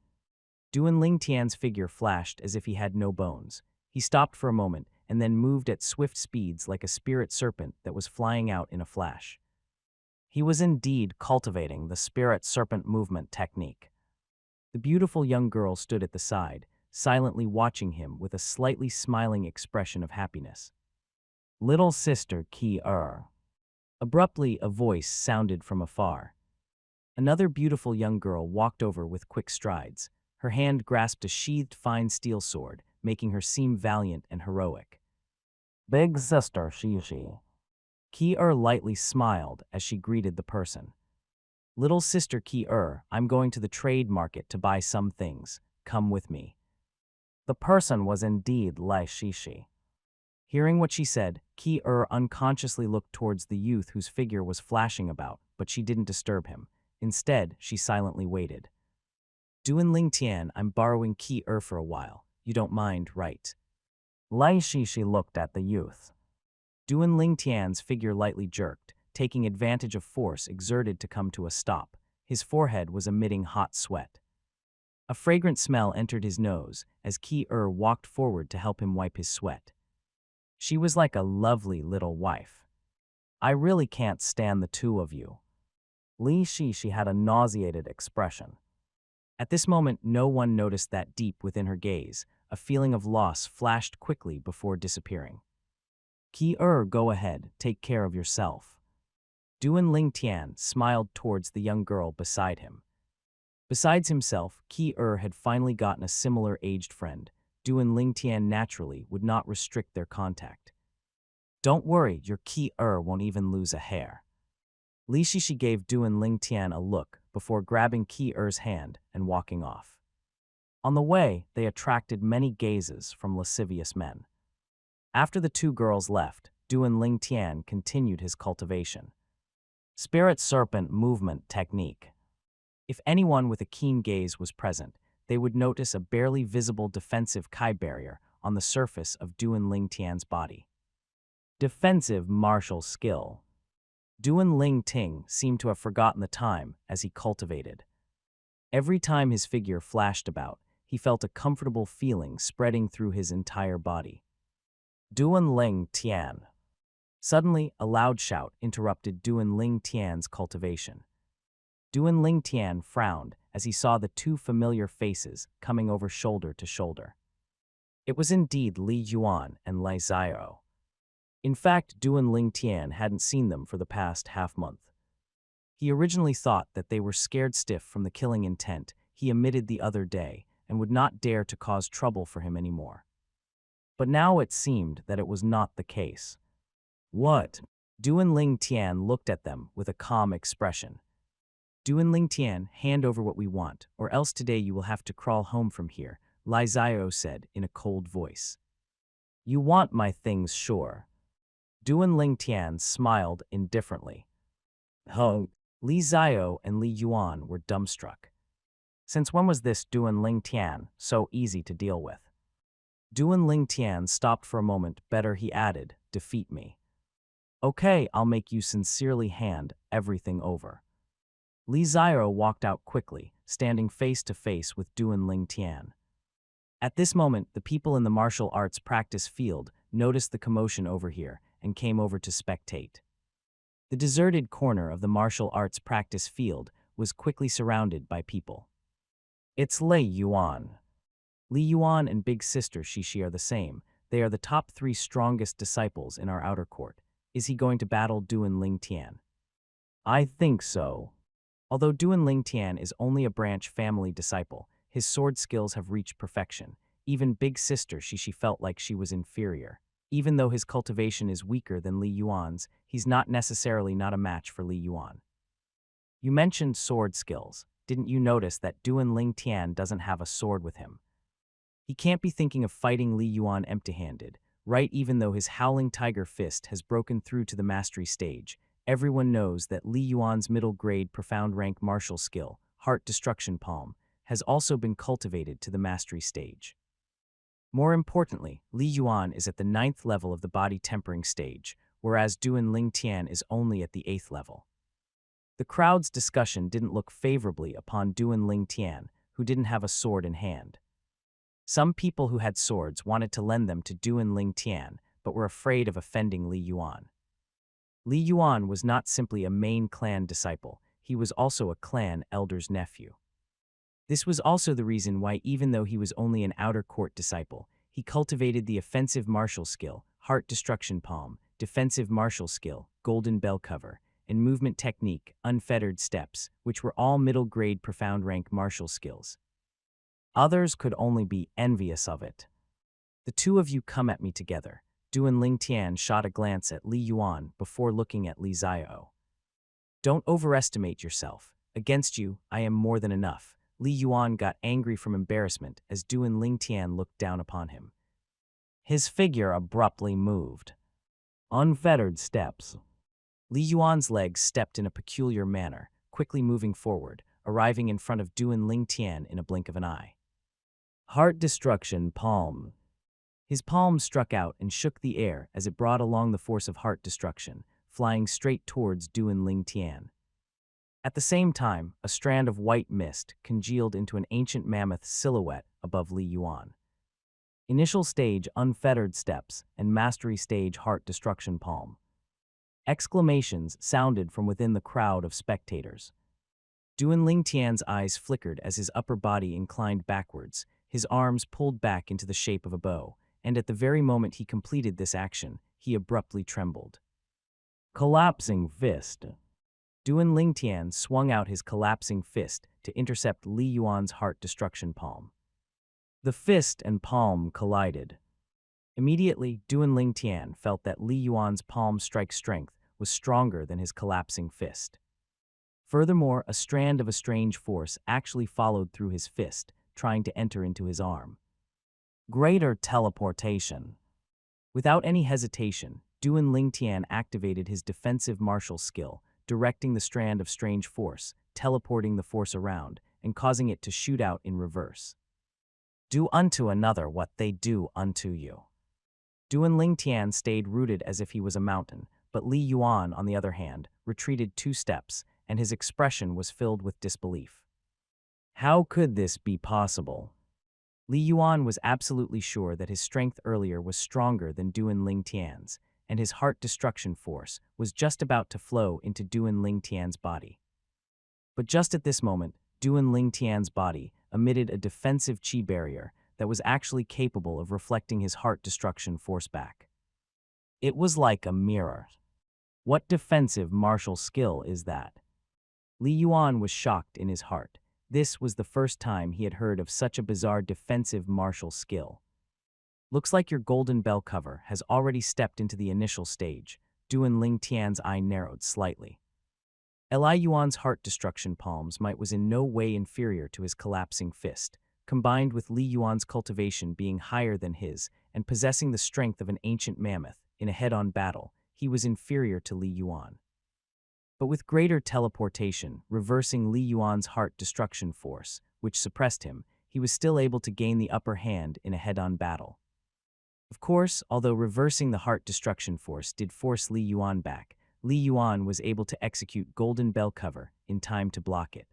Duan Ling Tian's figure flashed as if he had no bones. He stopped for a moment and then moved at swift speeds like a spirit serpent that was flying out in a flash. He was indeed cultivating the spirit serpent movement technique. The beautiful young girl stood at the side, silently watching him with a slightly smiling expression of happiness. Little sister Qi Abruptly, a voice sounded from afar. Another beautiful young girl walked over with quick strides. Her hand grasped a sheathed fine steel sword, making her seem valiant and heroic. Big sister Shishi. Qi lightly smiled as she greeted the person. Little sister Qi I'm going to the trade market to buy some things. Come with me. The person was indeed Li Shishi. Hearing what she said, Qi unconsciously looked towards the youth whose figure was flashing about, but she didn't disturb him. Instead, she silently waited. Duan Ling Tian, I'm borrowing Qi for a while. You don't mind, right? Li Shishi looked at the youth. Duan Ling Tian's figure lightly jerked, taking advantage of force exerted to come to a stop. His forehead was emitting hot sweat. A fragrant smell entered his nose as Qi walked forward to help him wipe his sweat. She was like a lovely little wife. I really can't stand the two of you. Li Shishi had a nauseated expression. At this moment, no one noticed that deep within her gaze, a feeling of loss flashed quickly before disappearing. Qi go ahead, take care of yourself. Duan Ling Tian smiled towards the young girl beside him. Besides himself, Qi had finally gotten a similar-aged friend. Duan Ling Tian naturally would not restrict their contact. Don't worry, your Qi won't even lose a hair. Li Shishi gave Duan Ling Tian a look before grabbing Qi hand and walking off. On the way, they attracted many gazes from lascivious men. After the two girls left, Duan Ling Tian continued his cultivation. Spirit Serpent Movement Technique. If anyone with a keen gaze was present, they would notice a barely visible defensive Kai barrier on the surface of Duan Ling Tian's body. Defensive martial skill. Duan Ling Ting seemed to have forgotten the time as he cultivated. Every time his figure flashed about, he felt a comfortable feeling spreading through his entire body. Duan Ling Tian. Suddenly, a loud shout interrupted Duan Ling Tian's cultivation. Duan Ling Tian frowned as he saw the two familiar faces coming over shoulder to shoulder. It was indeed Li Yuan and Li Xiao. In fact, Duan Ling Tian hadn't seen them for the past half-month. He originally thought that they were scared stiff from the killing intent he emitted the other day and would not dare to cause trouble for him anymore. But now it seemed that it was not the case. What? Duan Ling Tian looked at them with a calm expression. Duan Ling Tian, hand over what we want, or else today you will have to crawl home from here, Li Ziao said in a cold voice. You want my things, sure. Duan Ling Tian smiled indifferently. Oh, Li Ziao and Li Yuan were dumbstruck. Since when was this Duan Ling Tian so easy to deal with? Duan Ling Tian stopped for a moment. Better, he added, defeat me. Okay, I'll make you sincerely hand everything over. Li Ziao walked out quickly, standing face to face with Duan Ling Tian. At this moment, the people in the martial arts practice field noticed the commotion over here and came over to spectate. The deserted corner of the martial arts practice field was quickly surrounded by people. It's Lei Yuan. Li Yuan and big sister Shishi are the same. They are the top 3 strongest disciples in our outer court. Is he going to battle Duan Ling Tian? I think so. Although Duan Ling Tian is only a branch family disciple, his sword skills have reached perfection. Even big sister Shishi felt like she was inferior. Even though his cultivation is weaker than Li Yuan's, he's not necessarily not a match for Li Yuan. You mentioned sword skills. Didn't you notice that Duan Ling Tian doesn't have a sword with him? He can't be thinking of fighting Li Yuan empty-handed, right? Even though his howling tiger fist has broken through to the mastery stage, everyone knows that Li Yuan's middle-grade profound rank martial skill, Heart Destruction Palm, has also been cultivated to the mastery stage. More importantly, Li Yuan is at the 9th level of the body tempering stage, whereas Duan Ling Tian is only at the 8th level. The crowd's discussion didn't look favorably upon Duan Ling Tian, who didn't have a sword in hand. Some people who had swords wanted to lend them to Duan Ling Tian, but were afraid of offending Li Yuan. Li Yuan was not simply a main clan disciple, he was also a clan elder's nephew. This was also the reason why, even though he was only an outer court disciple, he cultivated the offensive martial skill, Heart Destruction Palm, defensive martial skill, Golden Bell Cover, and movement technique, Unfettered Steps, which were all middle-grade profound rank martial skills. Others could only be envious of it. The two of you come at me together. Duan Ling Tian shot a glance at Li Yuan before looking at Li Ziao. Don't overestimate yourself. Against you, I am more than enough. Li Yuan got angry from embarrassment as Duan Ling Tian looked down upon him. His figure abruptly moved. Unfettered steps. Li Yuan's legs stepped in a peculiar manner, quickly moving forward, arriving in front of Duan Ling Tian in a blink of an eye. Heart Destruction Palm. His palm struck out and shook the air as it brought along the force of heart destruction, flying straight towards Duan Ling Tian. At the same time, a strand of white mist congealed into an ancient mammoth silhouette above Li Yuan. Initial stage Unfettered Steps and Mastery stage Heart Destruction Palm. Exclamations sounded from within the crowd of spectators. Duan Ling Tian's eyes flickered as his upper body inclined backwards, his arms pulled back into the shape of a bow, and at the very moment he completed this action, he abruptly trembled. Collapsing Fist. Duan Ling Tian swung out his collapsing fist to intercept Li Yuan's Heart Destruction Palm. The fist and palm collided. Immediately, Duan Ling Tian felt that Li Yuan's palm strike strength was stronger than his collapsing fist. Furthermore, a strand of a strange force actually followed through his fist, trying to enter into his arm. Greater teleportation. Without any hesitation, Duan Ling Tian activated his defensive martial skill, directing the strand of strange force, teleporting the force around, and causing it to shoot out in reverse. Do unto another what they do unto you. Duan Ling Tian stayed rooted as if he was a mountain, but Li Yuan, on the other hand, retreated 2 steps, and his expression was filled with disbelief. How could this be possible? Li Yuan was absolutely sure that his strength earlier was stronger than Duan Ling Tian's, and his heart destruction force was just about to flow into Duan Ling Tian's body. But just at this moment, Duan Ling Tian's body emitted a defensive qi barrier that was actually capable of reflecting his heart destruction force back. It was like a mirror. What defensive martial skill is that? Li Yuan was shocked in his heart. This was the first time he had heard of such a bizarre defensive martial skill. Looks like your golden bell cover has already stepped into the initial stage. Duan Ling Tian's eye narrowed slightly. Li Yuan's heart destruction palms might was in no way inferior to his collapsing fist, combined with Li Yuan's cultivation being higher than his and possessing the strength of an ancient mammoth in a head-on battle, he was inferior to Li Yuan. But with greater teleportation, reversing Li Yuan's heart destruction force, which suppressed him, he was still able to gain the upper hand in a head-on battle. Of course, although reversing the heart destruction force did force Li Yuan back, Li Yuan was able to execute Golden Bell Cover in time to block it.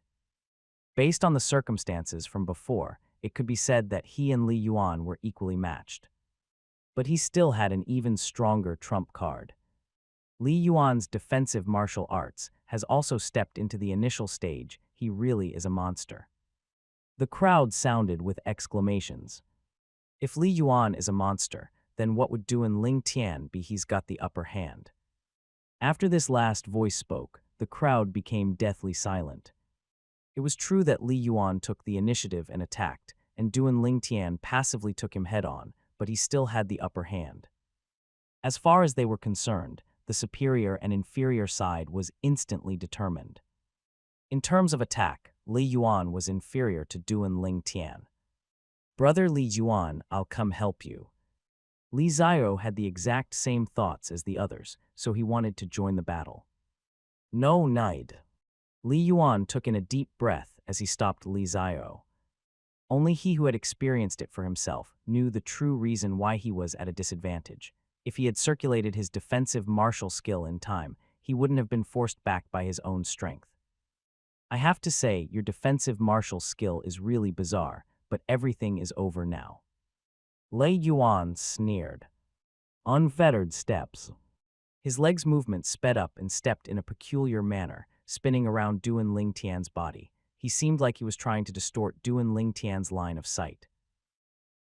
Based on the circumstances from before, it could be said that he and Li Yuan were equally matched. But he still had an even stronger trump card. Li Yuan's defensive martial arts has also stepped into the initial stage. He really is a monster. The crowd sounded with exclamations. If Li Yuan is a monster, then what would Duan Ling Tian be? He's got the upper hand. After this last voice spoke, the crowd became deathly silent. It was true that Li Yuan took the initiative and attacked, and Duan Ling Tian passively took him head-on, but he still had the upper hand. As far as they were concerned, the superior and inferior side was instantly determined. In terms of attack, Li Yuan was inferior to Duan Ling Tian. Brother Li Yuan, I'll come help you. Li Ziao had the exact same thoughts as the others, so he wanted to join the battle. No need. Li Yuan took in a deep breath as he stopped Li Ziao. Only he who had experienced it for himself knew the true reason why he was at a disadvantage. If he had circulated his defensive martial skill in time, he wouldn't have been forced back by his own strength. I have to say, your defensive martial skill is really bizarre, but everything is over now. Li Yuan sneered. Unfettered steps. His legs' movement sped up and stepped in a peculiar manner, spinning around Duan Ling Tian's body. He seemed like he was trying to distort Duan Ling Tian's line of sight.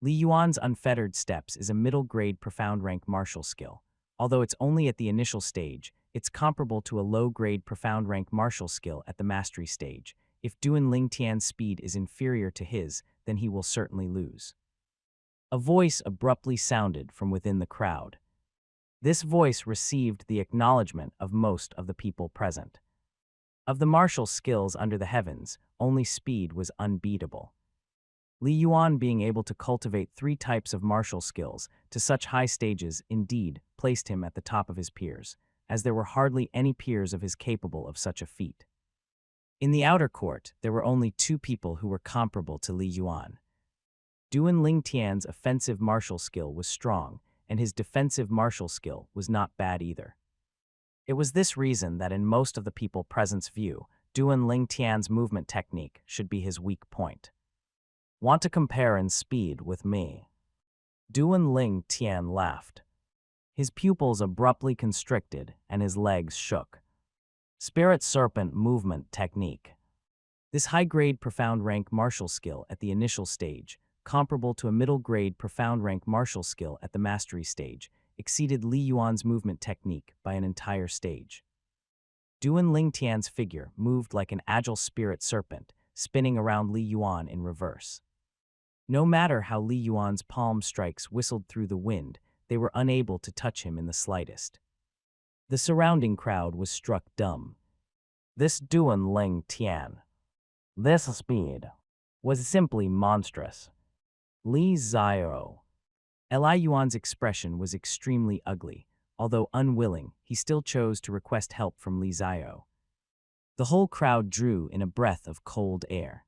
Li Yuan's unfettered steps is a middle-grade profound rank martial skill. Although it's only at the initial stage, it's comparable to a low-grade profound rank martial skill at the mastery stage. If Duan Ling Tian's speed is inferior to his, then he will certainly lose. A voice abruptly sounded from within the crowd. This voice received the acknowledgement of most of the people present. Of the martial skills under the heavens, only speed was unbeatable. Li Yuan being able to cultivate 3 types of martial skills to such high stages indeed placed him at the top of his peers, as there were hardly any peers of his capable of such a feat. In the outer court, there were only 2 people who were comparable to Li Yuan. Duan Ling Tian's offensive martial skill was strong, and his defensive martial skill was not bad either. It was this reason that in most of the people present's view, Duan Ling Tian's movement technique should be his weak point. Want to compare in speed with me? Duan Ling Tian laughed. His pupils abruptly constricted and his legs shook. Spirit Serpent movement technique. This high-grade profound rank martial skill at the initial stage, comparable to a middle-grade profound rank martial skill at the mastery stage, exceeded Li Yuan's movement technique by an entire stage. Duan Ling Tian's figure moved like an agile spirit serpent, spinning around Li Yuan in reverse. No matter how Li Yuan's palm strikes whistled through the wind, they were unable to touch him in the slightest. The surrounding crowd was struck dumb. This Duan Ling Tian, this speed, was simply monstrous. Li Ziao. Li Yuan's expression was extremely ugly. Although unwilling, he still chose to request help from Li Ziao. The whole crowd drew in a breath of cold air.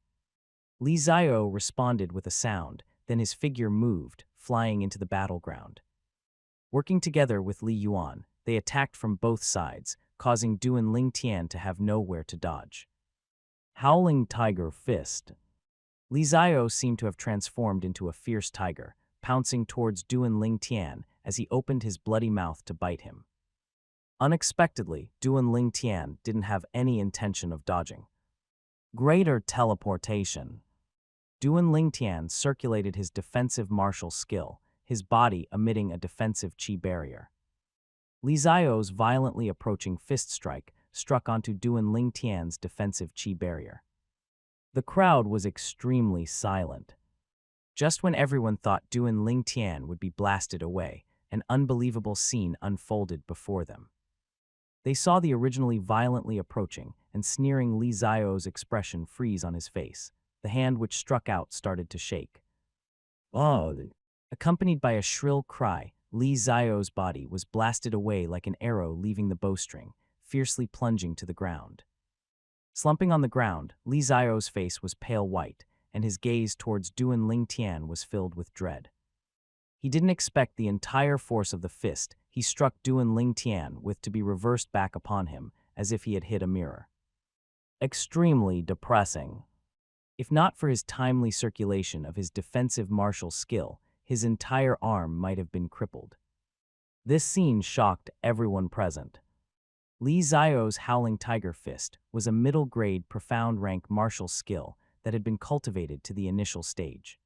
Li Ziao responded with a sound, then his figure moved, flying into the battleground. Working together with Li Yuan, they attacked from both sides, causing Duan Ling Tian to have nowhere to dodge. Howling Tiger Fist. Li Ziao seemed to have transformed into a fierce tiger, pouncing towards Duan Ling Tian as he opened his bloody mouth to bite him. Unexpectedly, Duan Ling Tian didn't have any intention of dodging. Greater teleportation. Duan Ling Tian circulated his defensive martial skill, his body emitting a defensive chi barrier. Li Ziao's violently approaching fist strike struck onto Duan Ling Tian's defensive chi barrier. The crowd was extremely silent. Just when everyone thought Duan Ling Tian would be blasted away, an unbelievable scene unfolded before them. They saw the originally violently approaching and sneering Li Zio's expression freeze on his face. The hand which struck out started to shake. Oh! Accompanied by a shrill cry, Li Zio's body was blasted away like an arrow leaving the bowstring, fiercely plunging to the ground. Slumping on the ground, Li Zio's face was pale white, and his gaze towards Duan Ling Tian was filled with dread. He didn't expect the entire force of the fist he struck Duan Ling Tian with to be reversed back upon him, as if he had hit a mirror. Extremely depressing. If not for his timely circulation of his defensive martial skill, his entire arm might have been crippled. This scene shocked everyone present. Li Zio's Howling Tiger Fist was a middle-grade profound rank martial skill that had been cultivated to the initial stage.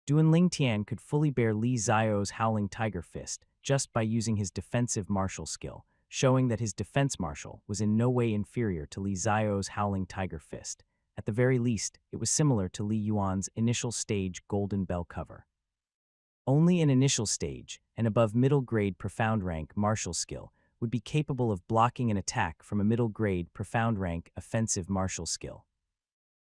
Duan Ling Tian could fully bear Li Zio's Howling Tiger Fist just by using his defensive martial skill, showing that his defense martial was in no way inferior to Li Zio's Howling Tiger Fist. At the very least, it was similar to Li Yuan's initial stage Golden Bell cover. Only an initial stage, and above middle-grade profound rank martial skill, would be capable of blocking an attack from a middle-grade profound rank offensive martial skill.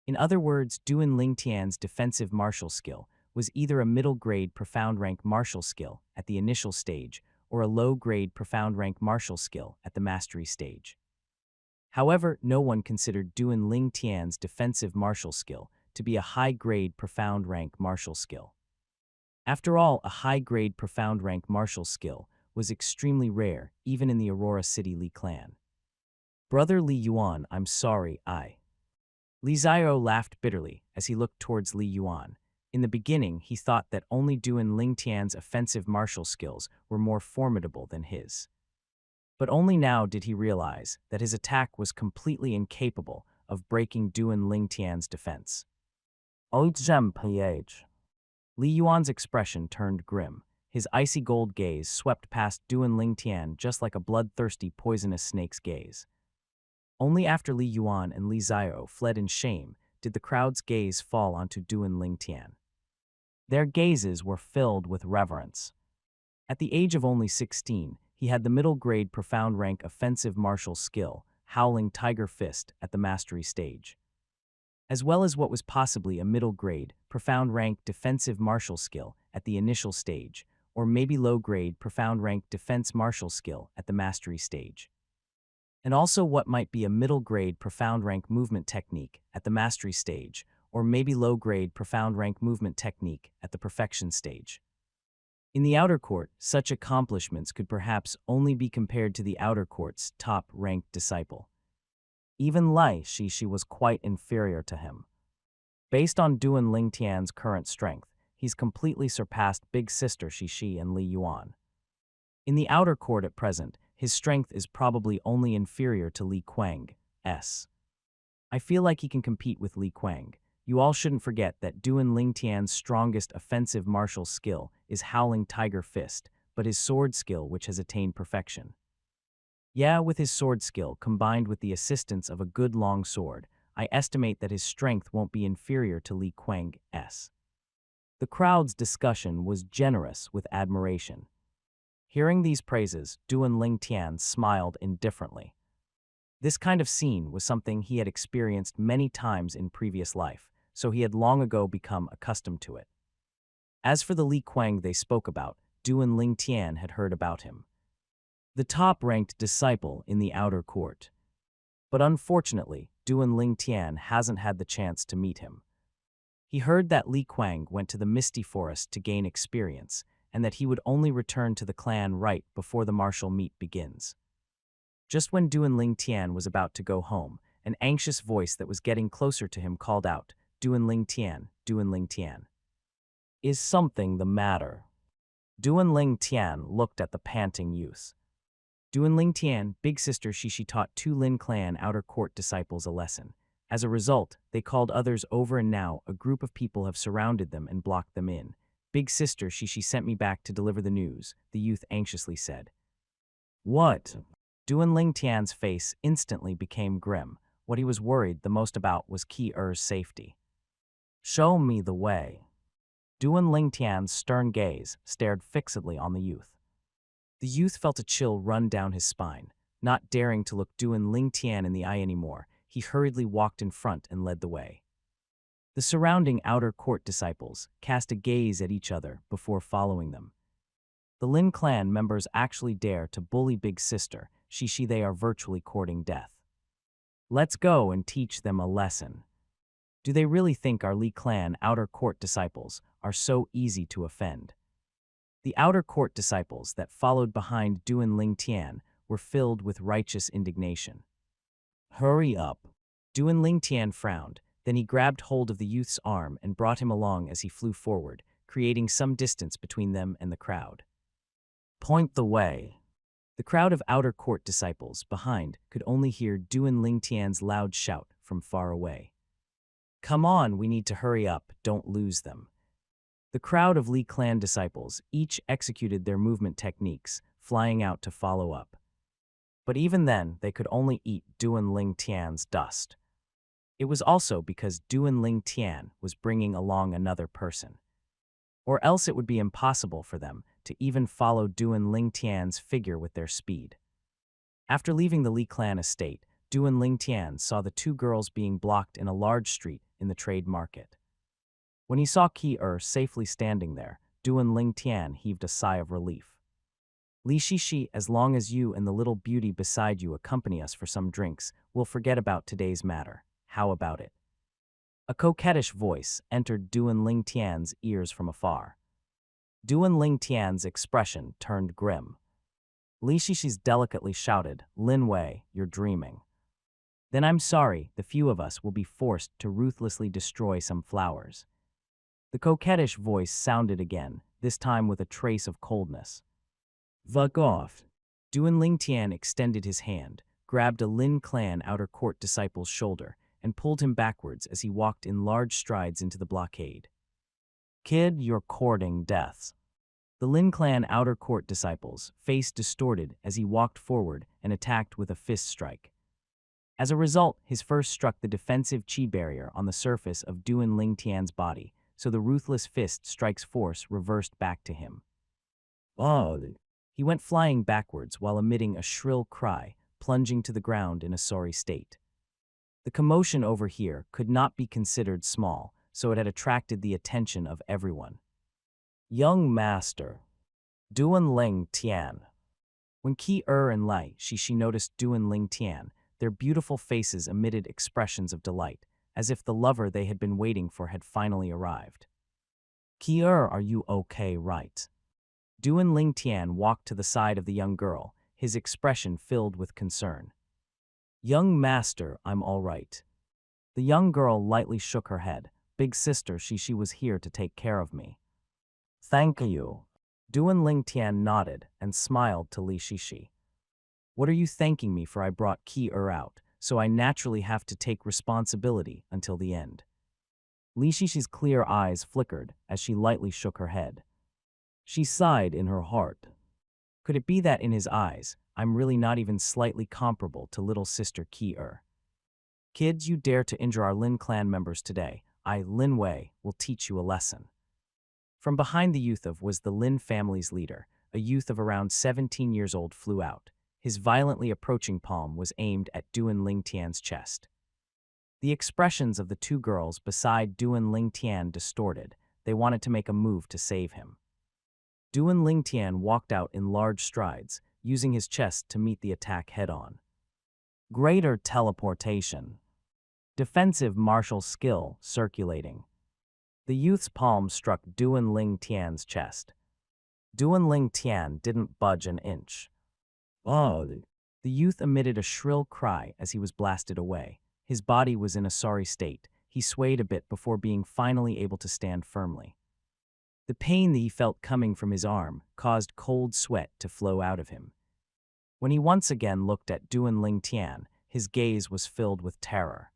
In other words, Duan Ling Tian's defensive martial skill was either a middle-grade profound rank martial skill at the initial stage or a low-grade profound rank martial skill at the mastery stage. However, no one considered Duan Ling Tian's defensive martial skill to be a high-grade profound rank martial skill. After all, a high-grade profound rank martial skill was extremely rare even in the Aurora City Li clan. Brother Li Yuan, I'm sorry, Li Zio laughed bitterly as he looked towards Li Yuan. In the beginning, he thought that only Duan Ling Tian's offensive martial skills were more formidable than his. But only now did he realize that his attack was completely incapable of breaking Duan Ling Tian's defense. Li Yuan's expression turned grim. His icy gold gaze swept past Duan Ling Tian just like a bloodthirsty, poisonous snake's gaze. Only after Li Yuan and Li Zio fled in shame did the crowd's gaze fall onto Duan Ling Tian. Their gazes were filled with reverence. At the age of only 16, he had the middle-grade profound rank offensive martial skill, Howling Tiger Fist, at the mastery stage, as well as what was possibly a middle-grade profound rank defensive martial skill at the initial stage, or maybe low-grade profound rank defense martial skill at the mastery stage. And also what might be a middle-grade profound rank movement technique at the mastery stage, or maybe low-grade profound rank movement technique at the perfection stage. In the outer court, such accomplishments could perhaps only be compared to the outer court's top-ranked disciple. Even Lai Shishi was quite inferior to him. Based on Duan Ling Tian's current strength, he's completely surpassed Big Sister Shishi and Li Yuan. In the outer court at present, his strength is probably only inferior to Li Kuang's. I feel like he can compete with Li Kuang. You all shouldn't forget that Duan Ling Tian's strongest offensive martial skill is Howling Tiger Fist, but his sword skill which has attained perfection. Yeah, with his sword skill combined with the assistance of a good long sword, I estimate that his strength won't be inferior to Li Kuang's. The crowd's discussion was generous with admiration. Hearing these praises, Duan Ling Tian smiled indifferently. This kind of scene was something he had experienced many times in previous life, so he had long ago become accustomed to it. As for the Li Kuang they spoke about, Duan Ling Tian had heard about him. The top-ranked disciple in the outer court. But unfortunately, Duan Ling Tian hasn't had the chance to meet him. He heard that Li Kuang went to the Misty Forest to gain experience, and that he would only return to the clan right before the martial meet begins. Just when Duan Ling Tian was about to go home, an anxious voice that was getting closer to him called out, Duan Ling Tian, Duan Ling Tian. Is something the matter? Duan Ling Tian looked at the panting youth. Duan Ling Tian, Big Sister Shishi taught 2 Lin clan outer court disciples a lesson. As a result, they called others over and now a group of people have surrounded them and blocked them in. Big Sister Shishi sent me back to deliver the news, the youth anxiously said. What? Duan Ling Tian's face instantly became grim. What he was worried the most about was Ki-er's safety. "Show me the way." Duan Lingtian's stern gaze stared fixedly on the youth. The youth felt a chill run down his spine. Not daring to look Duan Lingtian in the eye anymore, he hurriedly walked in front and led the way. The surrounding outer court disciples cast a gaze at each other before following them. The Lin clan members actually dare to bully Big Sister, Shishi. They are virtually courting death. Let's go and teach them a lesson. Do they really think our Li clan outer court disciples are so easy to offend? The outer court disciples that followed behind Duan Lingtian were filled with righteous indignation. "Hurry up." Duan Lingtian frowned, then he grabbed hold of the youth's arm and brought him along as he flew forward, creating some distance between them and the crowd. "Point the way." The crowd of outer court disciples behind could only hear Duan Lingtian's loud shout from far away. "Come on, we need to hurry up, don't lose them." The crowd of Li clan disciples each executed their movement techniques, flying out to follow up. But even then, they could only eat Duan Lingtian's dust. It was also because Duan Lingtian was bringing along another person. Or else it would be impossible for them to even follow Duan Lingtian's figure with their speed. After leaving the Li clan estate, Duan Lingtian saw the two girls being blocked in a large street in the trade market. When he saw Ki-er safely standing there, Duan Lingtian heaved a sigh of relief. "Li Shishi, as long as you and the little beauty beside you accompany us for some drinks, we'll forget about today's matter. How about it?" A coquettish voice entered Duan Lingtian's ears from afar. Duan Lingtian's expression turned grim. Li Shishi's delicately shouted, "Lin Wei, you're dreaming." "Then I'm sorry, the few of us will be forced to ruthlessly destroy some flowers." The coquettish voice sounded again, this time with a trace of coldness. "Fuck off." Duan Lingtian extended his hand, grabbed a Lin clan outer court disciple's shoulder, and pulled him backwards as he walked in large strides into the blockade. "Kid, you're courting death." The Lin clan outer court disciple's face distorted as he walked forward and attacked with a fist strike. As a result, his first struck the defensive chi barrier on the surface of Duan Lingtian's body, so the ruthless fist strike's force reversed back to him. "Oh!" He went flying backwards while emitting a shrill cry, plunging to the ground in a sorry state. The commotion over here could not be considered small, so it had attracted the attention of everyone. "Young master." Duan Lingtian. When Ki-er and Lai Shishi noticed Duan Lingtian, their beautiful faces emitted expressions of delight, as if the lover they had been waiting for had finally arrived. "Ki-er, are you okay, right?" Duan Lingtian walked to the side of the young girl, his expression filled with concern. "Young master, I'm all right." The young girl lightly shook her head. "Big sister, she was here to take care of me." "Thank you." Duan Lingtian nodded and smiled to Li Shishi. "What are you thanking me for? I brought Ki-er out, so I naturally have to take responsibility until the end." Li Shishi's clear eyes flickered as she lightly shook her head. She sighed in her heart. Could it be that in his eyes, I'm really not even slightly comparable to little sister Ki-er? "Kids, you dare to injure our Lin clan members today, I, Lin Wei, will teach you a lesson." From behind the youth of was the Lin family's leader, a youth of around 17 years old flew out. His violently approaching palm was aimed at Duan Lingtian's chest. The expressions of the two girls beside Duan Lingtian distorted. They wanted to make a move to save him. Duan Lingtian walked out in large strides, using his chest to meet the attack head-on. Greater teleportation. Defensive martial skill circulating. The youth's palm struck Duan Lingtian's chest. Duan Lingtian didn't budge an inch. "Oh!" The youth emitted a shrill cry as he was blasted away. His body was in a sorry state. He swayed a bit before being finally able to stand firmly. The pain that he felt coming from his arm caused cold sweat to flow out of him. When he once again looked at Duan Lingtian, his gaze was filled with terror.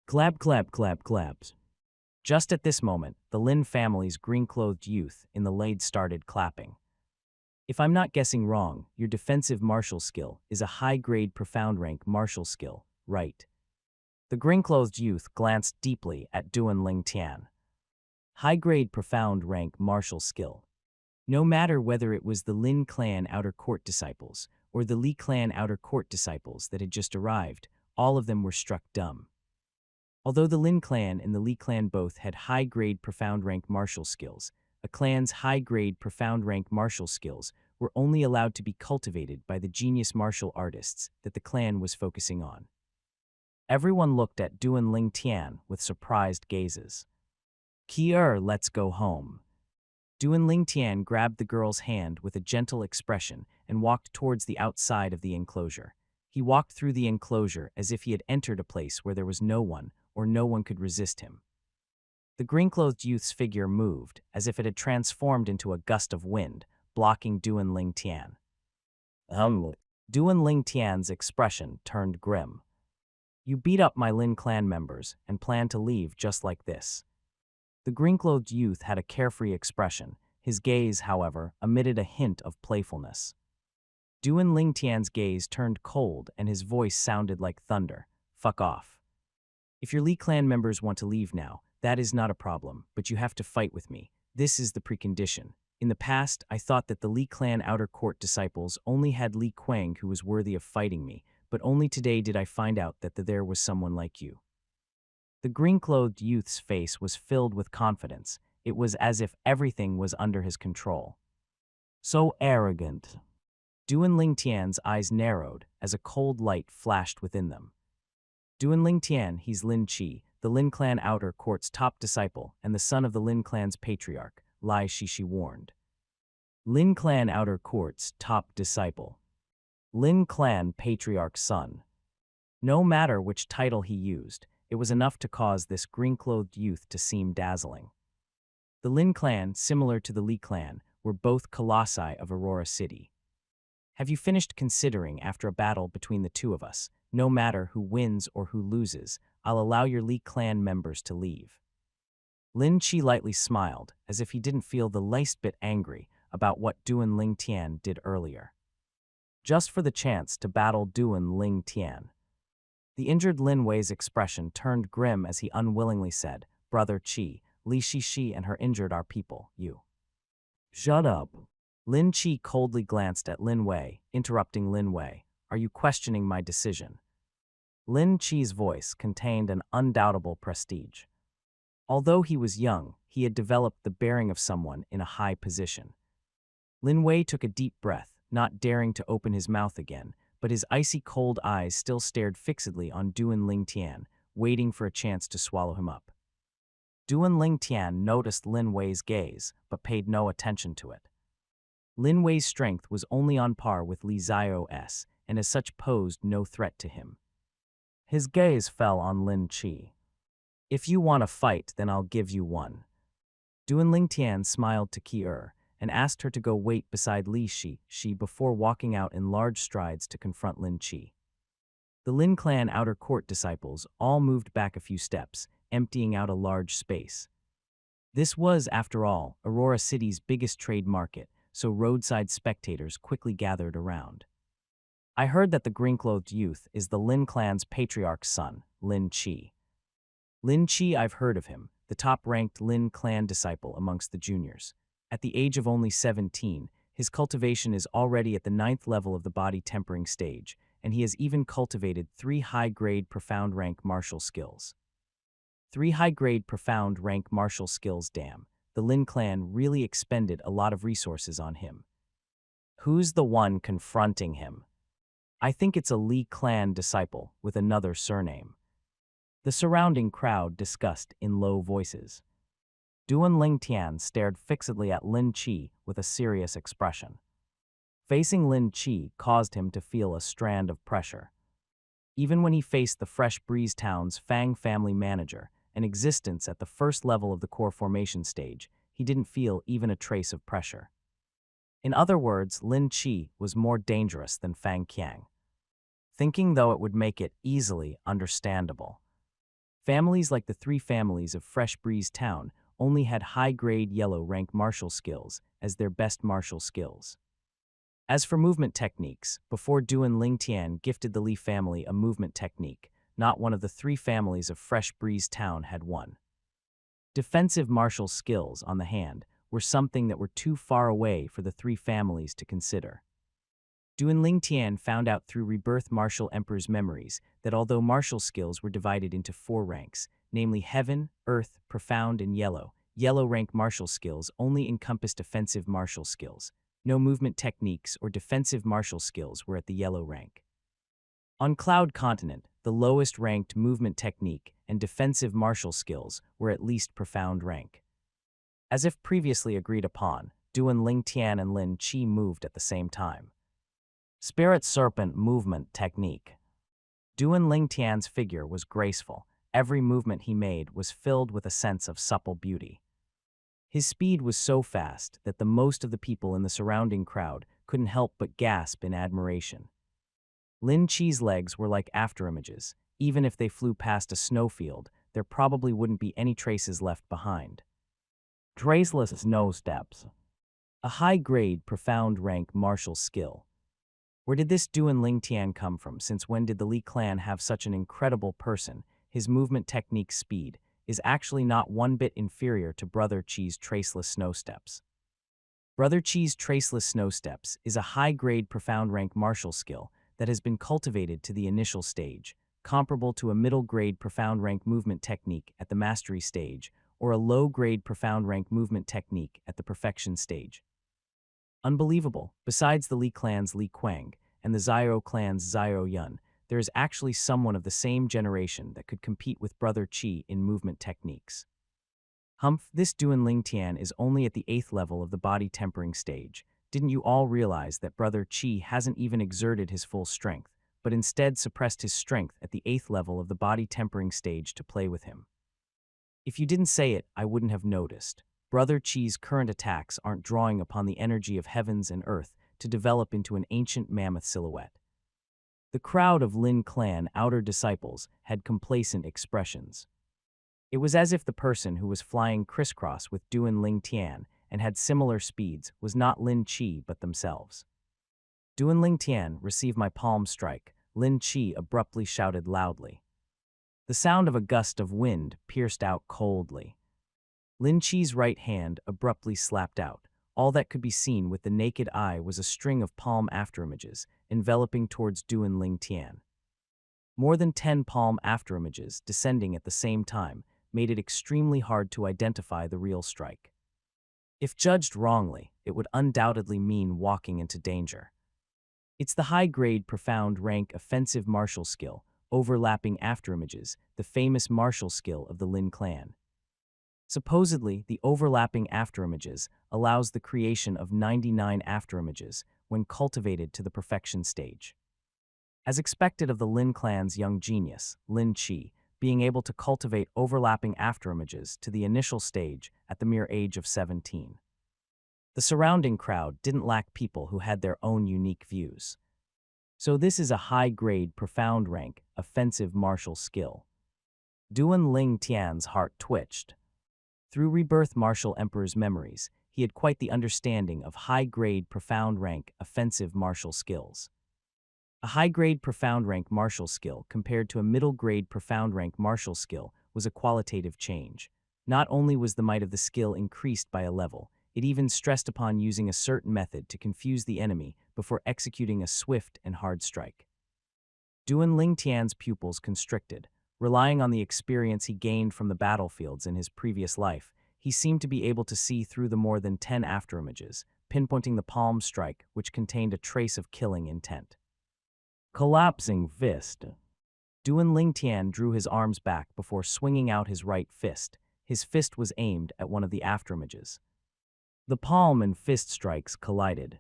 Clap, clap, clap, claps. Just at this moment, the Lin family's green-clothed youth in the lade started clapping. "If I'm not guessing wrong, your defensive martial skill is a high-grade profound rank martial skill, right?" The green-clothed youth glanced deeply at Duan Ling Tian. High-grade profound rank martial skill. No matter whether it was the Lin clan outer court disciples or the Li clan outer court disciples that had just arrived, all of them were struck dumb. Although the Lin clan and the Li clan both had high-grade profound rank martial skills, a clan's high-grade profound rank martial skills were only allowed to be cultivated by the genius martial artists that the clan was focusing on. Everyone looked at Duan Ling Tian with surprised gazes. "Kier, let's go home." Duan Ling Tian grabbed the girl's hand with a gentle expression and walked towards the outside of the enclosure. He walked through the enclosure as if he had entered a place where there was no one or no one could resist him. The green-clothed youth's figure moved as if it had transformed into a gust of wind, blocking Duan Ling Tian. Duan Ling Tian's expression turned grim. "You beat up my Lin clan members and plan to leave just like this." The green-clothed youth had a carefree expression. His gaze, however, emitted a hint of playfulness. Duan Ling Tian's gaze turned cold and his voice sounded like thunder. "Fuck off. If your Li clan members want to leave now, that is not a problem, but you have to fight with me. This is the precondition. In the past, I thought that the Li clan outer court disciples only had Li Kuang who was worthy of fighting me, but only today did I find out that there was someone like you." The green-clothed youth's face was filled with confidence. It was as if everything was under his control. "So arrogant." Duan Ling Tian's eyes narrowed as a cold light flashed within them. Duan Ling Tian, he's Lin Qi, the Lin clan outer court's top disciple and the son of the Lin clan's patriarch, Lai Shishi warned. Lin clan outer court's top disciple. Lin clan patriarch's son. No matter which title he used, it was enough to cause this green-clothed youth to seem dazzling. The Lin clan, similar to the Li clan, were both colossi of Aurora City. "Have you finished considering after a battle between the two of us? No matter who wins or who loses, I'll allow your Li clan members to leave." Lin Qi lightly smiled, as if he didn't feel the least bit angry about what Duan Ling Tian did earlier. Just for the chance to battle Duan Ling Tian. The injured Lin Wei's expression turned grim as he unwillingly said, "Brother Qi, Li Shishi and her injured our people, you." "Shut up." Lin Qi coldly glanced at Lin Wei, interrupting Lin Wei. "Are you questioning my decision?" Lin Qi's voice contained an undoubtable prestige. Although he was young, he had developed the bearing of someone in a high position. Lin Wei took a deep breath, not daring to open his mouth again, but his icy cold eyes still stared fixedly on Duan Ling Tian, waiting for a chance to swallow him up. Duan Ling Tian noticed Lin Wei's gaze, but paid no attention to it. Lin Wei's strength was only on par with Li Zio's, and as such posed no threat to him. His gaze fell on Lin Qi. "If you want a fight, then I'll give you one." Duan Ling Tian smiled to Kier and asked her to go wait beside Li Shi before walking out in large strides to confront Lin Qi. The Lin clan outer court disciples all moved back a few steps, emptying out a large space. This was, after all, Aurora City's biggest trade market, so roadside spectators quickly gathered around. "I heard that the green-clothed youth is the Lin clan's patriarch's son, Lin Qi." Lin Qi, I've heard of him, the top-ranked Lin clan disciple amongst the juniors. At the age of only 17, his cultivation is already at the 9th level of the body tempering stage, and he has even cultivated 3 high-grade profound rank martial skills. 3 high-grade profound rank martial skills, damn. The Lin clan really expended a lot of resources on him. Who's the one confronting him? I think it's a Li clan disciple with another surname. The surrounding crowd discussed in low voices. Duan Ling Tian stared fixedly at Lin Qi with a serious expression. Facing Lin Qi caused him to feel a strand of pressure. Even when he faced the Fresh Breeze Town's Fang family manager, an existence at the first level of the core formation stage, he didn't feel even a trace of pressure. In other words, Lin Qi was more dangerous than Fang Qiang. Thinking, though, it would make it easily understandable. Families like the 3 families of Fresh Breeze Town only had high-grade yellow rank martial skills as their best martial skills. As for movement techniques, before Duan Ling Tian gifted the Li family a movement technique, not one of the three families of Fresh Breeze Town had won. Defensive martial skills, on the hand, were something that were too far away for the three families to consider. Duan Lingtian found out through Rebirth Martial Emperor's memories that although martial skills were divided into 4 ranks, namely Heaven, Earth, Profound, and Yellow, Yellow rank martial skills only encompassed offensive martial skills. No movement techniques or defensive martial skills were at the Yellow rank. On Cloud Continent, the lowest ranked movement technique and defensive martial skills were at least Profound rank. As if previously agreed upon, Duan Lingtian and Lin Qi moved at the same time. Spirit Serpent Movement Technique. Duan Lingtian's figure was graceful. Every movement he made was filled with a sense of supple beauty. His speed was so fast that the most of the people in the surrounding crowd couldn't help but gasp in admiration. Lin Qi's legs were like afterimages. Even if they flew past a snowfield, there probably wouldn't be any traces left behind. Traceless snow steps. A high-grade, profound rank martial skill. Where did this Duan Lingtian come from? Since when did the Li clan have such an incredible person? His movement technique speed is actually not one bit inferior to Brother Qi's traceless snow steps. Brother Qi's traceless snow steps is a high-grade, profound rank martial skill that has been cultivated to the initial stage, comparable to a middle-grade profound rank movement technique at the mastery stage or a low-grade profound rank movement technique at the perfection stage. Unbelievable. Besides the Li clan's Li Kuang and the Xiao clan's Xiao Yun, there is actually someone of the same generation that could compete with Brother Qi in movement techniques. Humph, this Duan Lingtian is only at the 8th level of the body tempering stage. Didn't you all realize that Brother Qi hasn't even exerted his full strength, but instead suppressed his strength at the 8th level of the body tempering stage to play with him? If you didn't say it, I wouldn't have noticed. Brother Qi's current attacks aren't drawing upon the energy of heavens and earth to develop into an ancient mammoth silhouette. The crowd of Lin clan outer disciples had complacent expressions. It was as if the person who was flying crisscross with Duan Lingtian and had similar speeds was not Lin Qi but themselves. Duan Lingtian, receive my palm strike, Lin Qi abruptly shouted loudly. The sound of a gust of wind pierced out coldly. Lin Qi's right hand abruptly slapped out. All that could be seen with the naked eye was a string of palm afterimages enveloping towards Duan Lingtian. More than 10 palm afterimages descending at the same time made it extremely hard to identify the real strike. If judged wrongly, it would undoubtedly mean walking into danger. It's the high-grade, profound rank offensive martial skill, overlapping afterimages, the famous martial skill of the Lin clan. Supposedly, the overlapping afterimages allows the creation of 99 afterimages when cultivated to the perfection stage. As expected of the Lin clan's young genius, Lin Qi, being able to cultivate overlapping afterimages to the initial stage at the mere age of 17. The surrounding crowd didn't lack people who had their own unique views. So this is a high-grade, profound rank, offensive martial skill. Duan Lingtian's heart twitched. Through Rebirth Martial Emperor's memories, he had quite the understanding of high-grade, profound rank, offensive martial skills. A high-grade, profound rank martial skill compared to a middle-grade, profound rank martial skill was a qualitative change. Not only was the might of the skill increased by a level, it even stressed upon using a certain method to confuse the enemy before executing a swift and hard strike. Duan Lingtian's pupils constricted. Relying on the experience he gained from the battlefields in his previous life, he seemed to be able to see through the more than 10 afterimages, pinpointing the palm strike, which contained a trace of killing intent. Collapsing fist. Duan Lingtian drew his arms back before swinging out his right fist. His fist was aimed at one of the afterimages. The palm and fist strikes collided.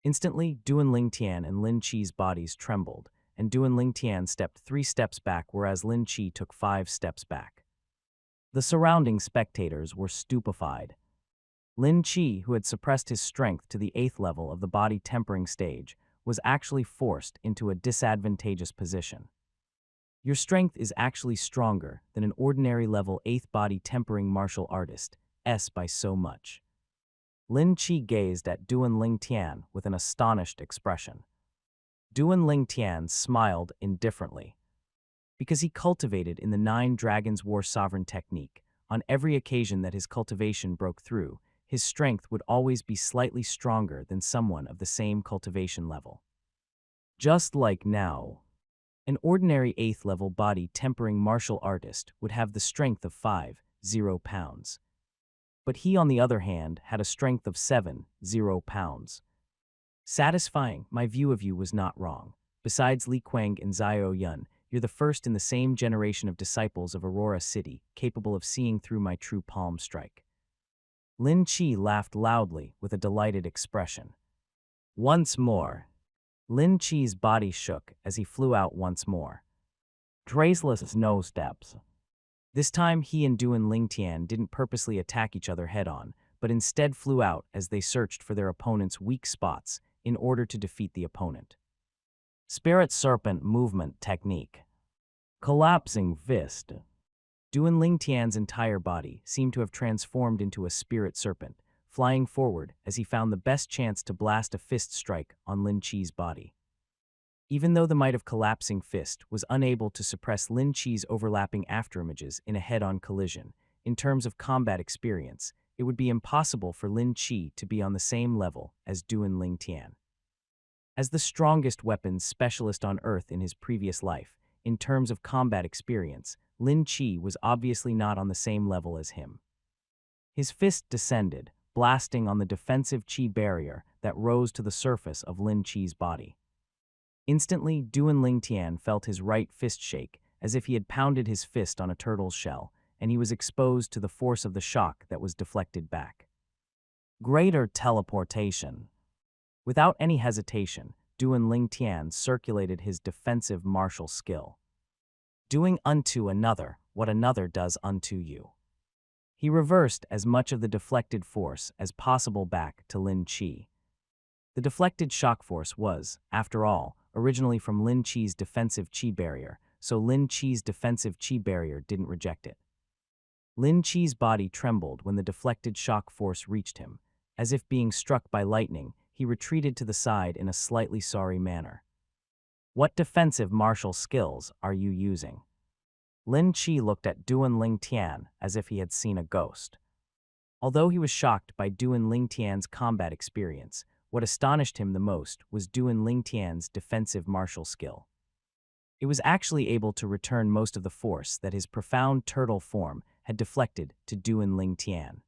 Instantly, Duan Lingtian and Lin Qi's bodies trembled, and Duan Lingtian stepped 3 steps back whereas Lin Qi took 5 steps back. The surrounding spectators were stupefied. Lin Qi, who had suppressed his strength to the 8th level of the body tempering stage, was actually forced into a disadvantageous position. Your strength is actually stronger than an ordinary level 8th body tempering martial artist, by so much. Lin Qi gazed at Duan Lingtian with an astonished expression. Duan Lingtian smiled indifferently. because he cultivated in the 9 Dragons War Sovereign technique. On every occasion that his cultivation broke through, his strength would always be slightly stronger than someone of the same cultivation level. Just like now, an ordinary 8th level body tempering martial artist would have the strength of 50 pounds. But he, on the other hand, had a strength of 70 pounds. Satisfying, my view of you was not wrong. Besides Li Kuang and Zhao Yun, you're the first in the same generation of disciples of Aurora City capable of seeing through my true palm strike. Lin Chi laughed loudly with a delighted expression. Once more. Lin Chi's body shook as he flew out once more. Traceless no steps. This time he and Duan Lingtian didn't purposely attack each other head-on, but instead flew out as they searched for their opponent's weak spots in order to defeat the opponent. Spirit Serpent Movement Technique. Collapsing Fist. Duan Lingtian's entire body seemed to have transformed into a spirit serpent, flying forward as he found the best chance to blast a fist strike on Lin Chi's body. Even though the might of Collapsing Fist was unable to suppress Lin Chi's overlapping afterimages in a head-on collision, in terms of combat experience, it would be impossible for Lin Chi to be on the same level as Duan Lingtian. As the strongest weapons specialist on Earth in his previous life, in terms of combat experience, Lin Chi was obviously not on the same level as him. His fist descended, blasting on the defensive chi barrier that rose to the surface of Lin Chi's body. Instantly, Duan Lingtian felt his right fist shake, as if he had pounded his fist on a turtle's shell, and he was exposed to the force of the shock that was deflected back. Greater teleportation. Without any hesitation, Duan Lingtian circulated his defensive martial skill. Doing unto another what another does unto you. He reversed as much of the deflected force as possible back to Lin Chi. The deflected shock force was, after all, originally from Lin Chi's defensive chi barrier, so Lin Chi's defensive chi barrier didn't reject it. Lin Chi's body trembled when the deflected shock force reached him. As if being struck by lightning, he retreated to the side in a slightly sorry manner. What defensive martial skills are you using? Lin Chi looked at Duan Lingtian as if he had seen a ghost. Although he was shocked by Duan Lingtian's combat experience, what astonished him the most was Duan Lingtian's defensive martial skill. It was actually able to return most of the force that his profound turtle form had deflected to Duan Lingtian.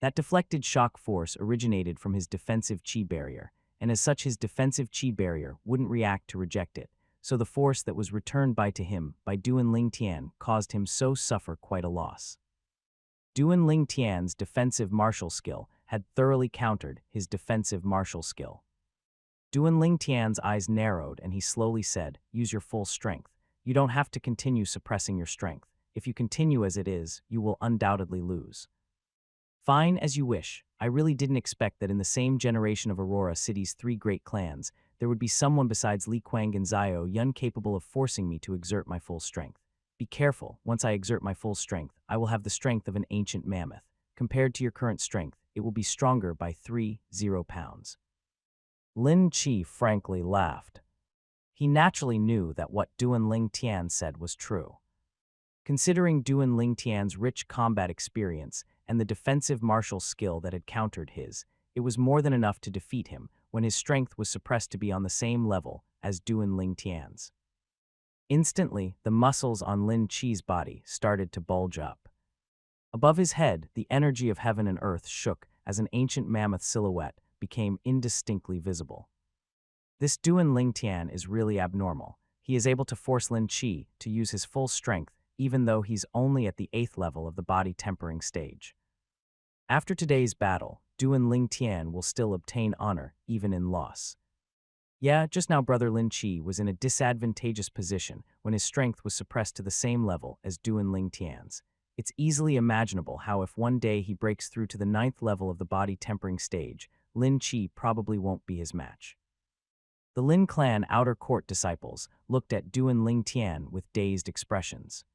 That deflected shock force originated from his defensive chi barrier, and as such his defensive chi barrier wouldn't react to reject it, so the force that was returned to him by Duan Lingtian caused him so suffer quite a loss. Duan Lingtian's defensive martial skill had thoroughly countered his defensive martial skill. Duan Lingtian's eyes narrowed and he slowly said, "Use your full strength. You don't have to continue suppressing your strength. If you continue as it is, you will undoubtedly lose." Fine, as you wish. I really didn't expect that in the same generation of Aurora City's 3 great clans, there would be someone besides Li Kuang and Zhao Yun capable of forcing me to exert my full strength. Be careful, once I exert my full strength, I will have the strength of an ancient mammoth. Compared to your current strength, it will be stronger by 30 pounds. Lin Chi frankly laughed. He naturally knew that what Duan Lingtian said was true. Considering Duan Lingtian's rich combat experience and the defensive martial skill that had countered his, it was more than enough to defeat him when his strength was suppressed to be on the same level as Duan Lingtian's. Instantly, the muscles on Lin Chi's body started to bulge up. Above his head, the energy of heaven and earth shook as an ancient mammoth silhouette became indistinctly visible. This Duan Lingtian is really abnormal. He is able to force Lin Chi to use his full strength even though he's only at the 8th level of the body tempering stage. After today's battle, Duan Lingtian will still obtain honor even in loss. Yeah, just now Brother Lin Chi was in a disadvantageous position when his strength was suppressed to the same level as Duan Lingtian's. It's easily imaginable how if one day he breaks through to the 9th level of the body tempering stage, Lin Chi probably won't be his match. The Lin clan outer court disciples looked at Duan Lingtian with dazed expressions.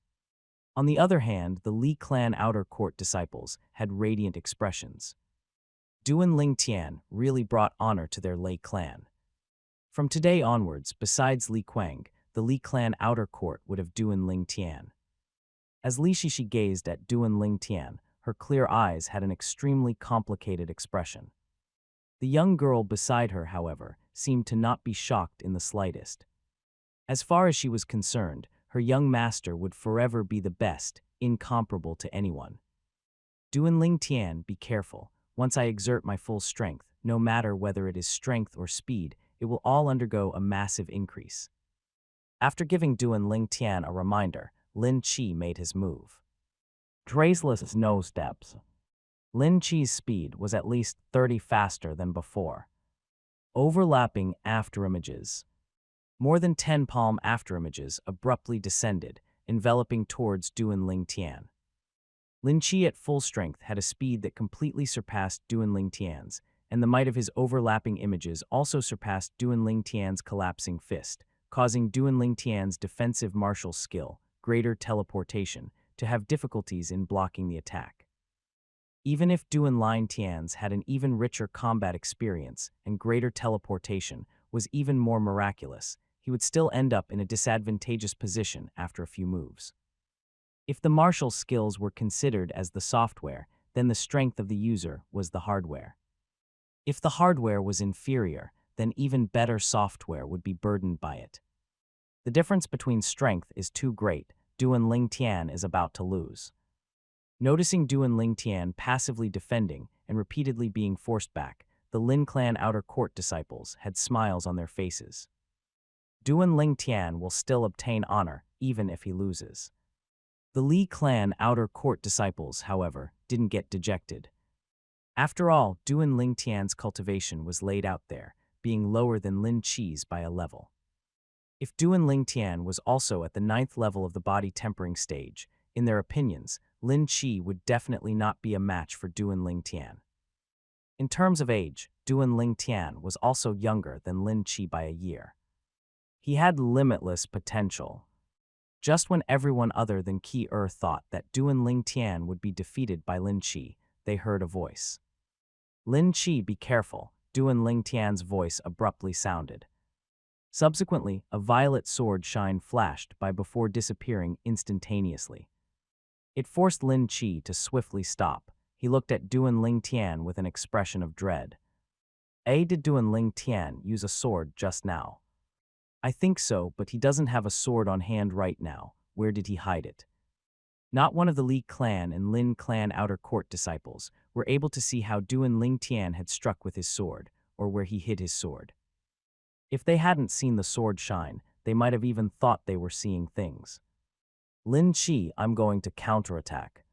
On the other hand, the Li clan outer court disciples had radiant expressions. Duan Lingtian really brought honor to their Lei clan. From today onwards, besides Li Kuang, the Li clan outer court would have Duan Ling Tian. As Li Shishi gazed at Duan Ling Tian, her clear eyes had an extremely complicated expression. The young girl beside her, however, seemed to not be shocked in the slightest. As far as she was concerned, her young master would forever be the best, incomparable to anyone. Duan Ling Tian, be careful. Once I exert my full strength, no matter whether it is strength or speed, it will all undergo a massive increase. After giving Duan Ling Tian a reminder, Lin Qi made his move. Traceless no steps. Lin Qi's speed was at least 30 faster than before. Overlapping afterimages. More than 10 palm afterimages abruptly descended, enveloping towards Duan Ling Tian. Lin Qi at full strength had a speed that completely surpassed Duan Ling Tian's, and the might of his overlapping images also surpassed Duan Ling Tian's collapsing fist, causing Duan Ling Tian's defensive martial skill, greater teleportation, to have difficulties in blocking the attack. Even if Duan Ling Tian's had an even richer combat experience and greater teleportation was even more miraculous, he would still end up in a disadvantageous position after a few moves. If the martial skills were considered as the software, then the strength of the user was the hardware. If the hardware was inferior, then even better software would be burdened by it. The difference between strength is too great. Duan Ling Tian is about to lose. Noticing Duan Ling Tian passively defending and repeatedly being forced back, the Lin clan outer court disciples had smiles on their faces. Duan Ling Tian will still obtain honor, even if he loses. The Li clan outer court disciples, however, didn't get dejected. After all, Duan Ling Tian's cultivation was laid out there, being lower than Lin Qi's by a level. If Duan Ling Tian was also at the 9th level of the body tempering stage, in their opinions, Lin Qi would definitely not be a match for Duan Ling Tian. In terms of age, Duan Ling Tian was also younger than Lin Qi by a year. He had limitless potential. Just when everyone other than Qi thought that Duan Ling Tian would be defeated by Lin Qi, they heard a voice. Lin Qi, be careful, Duan Ling Tian's voice abruptly sounded. Subsequently, a violet sword shine flashed by before disappearing instantaneously. It forced Lin Qi to swiftly stop. He looked at Duan Ling Tian with an expression of dread. Did Duan Ling Tian use a sword just now? I think so, but he doesn't have a sword on hand right now. Where did he hide it? Not one of the Li clan and Lin clan outer court disciples were able to see how Duan Ling Tian had struck with his sword, or where he hid his sword. If they hadn't seen the sword shine, they might have even thought they were seeing things. Lin Qi, I'm going to counterattack.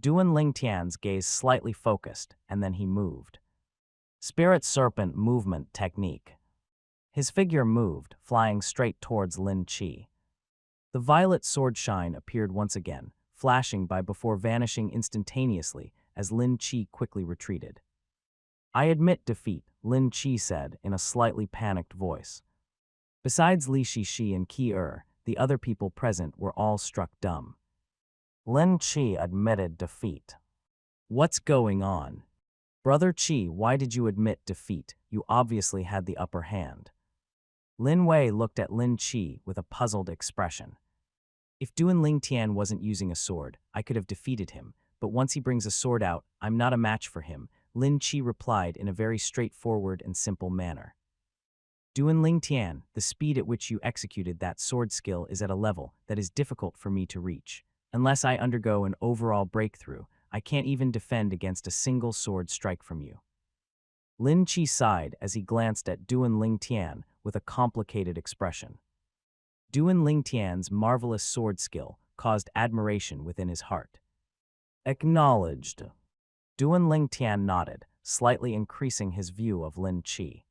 Duan Ling Tian's gaze slightly focused, and then he moved. Spirit Serpent Movement Technique. His figure moved, flying straight towards Lin Qi. The violet sword shine appeared once again, flashing by before vanishing instantaneously as Lin Qi quickly retreated. I admit defeat, Lin Qi said in a slightly panicked voice. Besides Li Shishi and Qi, the other people present were all struck dumb. Lin Qi admitted defeat. What's going on? Brother Qi, why did you admit defeat? You obviously had the upper hand. Lin Wei looked at Lin Qi with a puzzled expression. If Duan Ling Tian wasn't using a sword, I could have defeated him, but once he brings a sword out, I'm not a match for him, Lin Qi replied in a very straightforward and simple manner. Duan Ling Tian, the speed at which you executed that sword skill is at a level that is difficult for me to reach. Unless I undergo an overall breakthrough, I can't even defend against a single sword strike from you. Lin Qi sighed as he glanced at Duan Ling Tian with a complicated expression. Duan Ling Tian's marvelous sword skill caused admiration within his heart. Acknowledged. Duan Ling Tian nodded, slightly increasing his view of Lin Qi.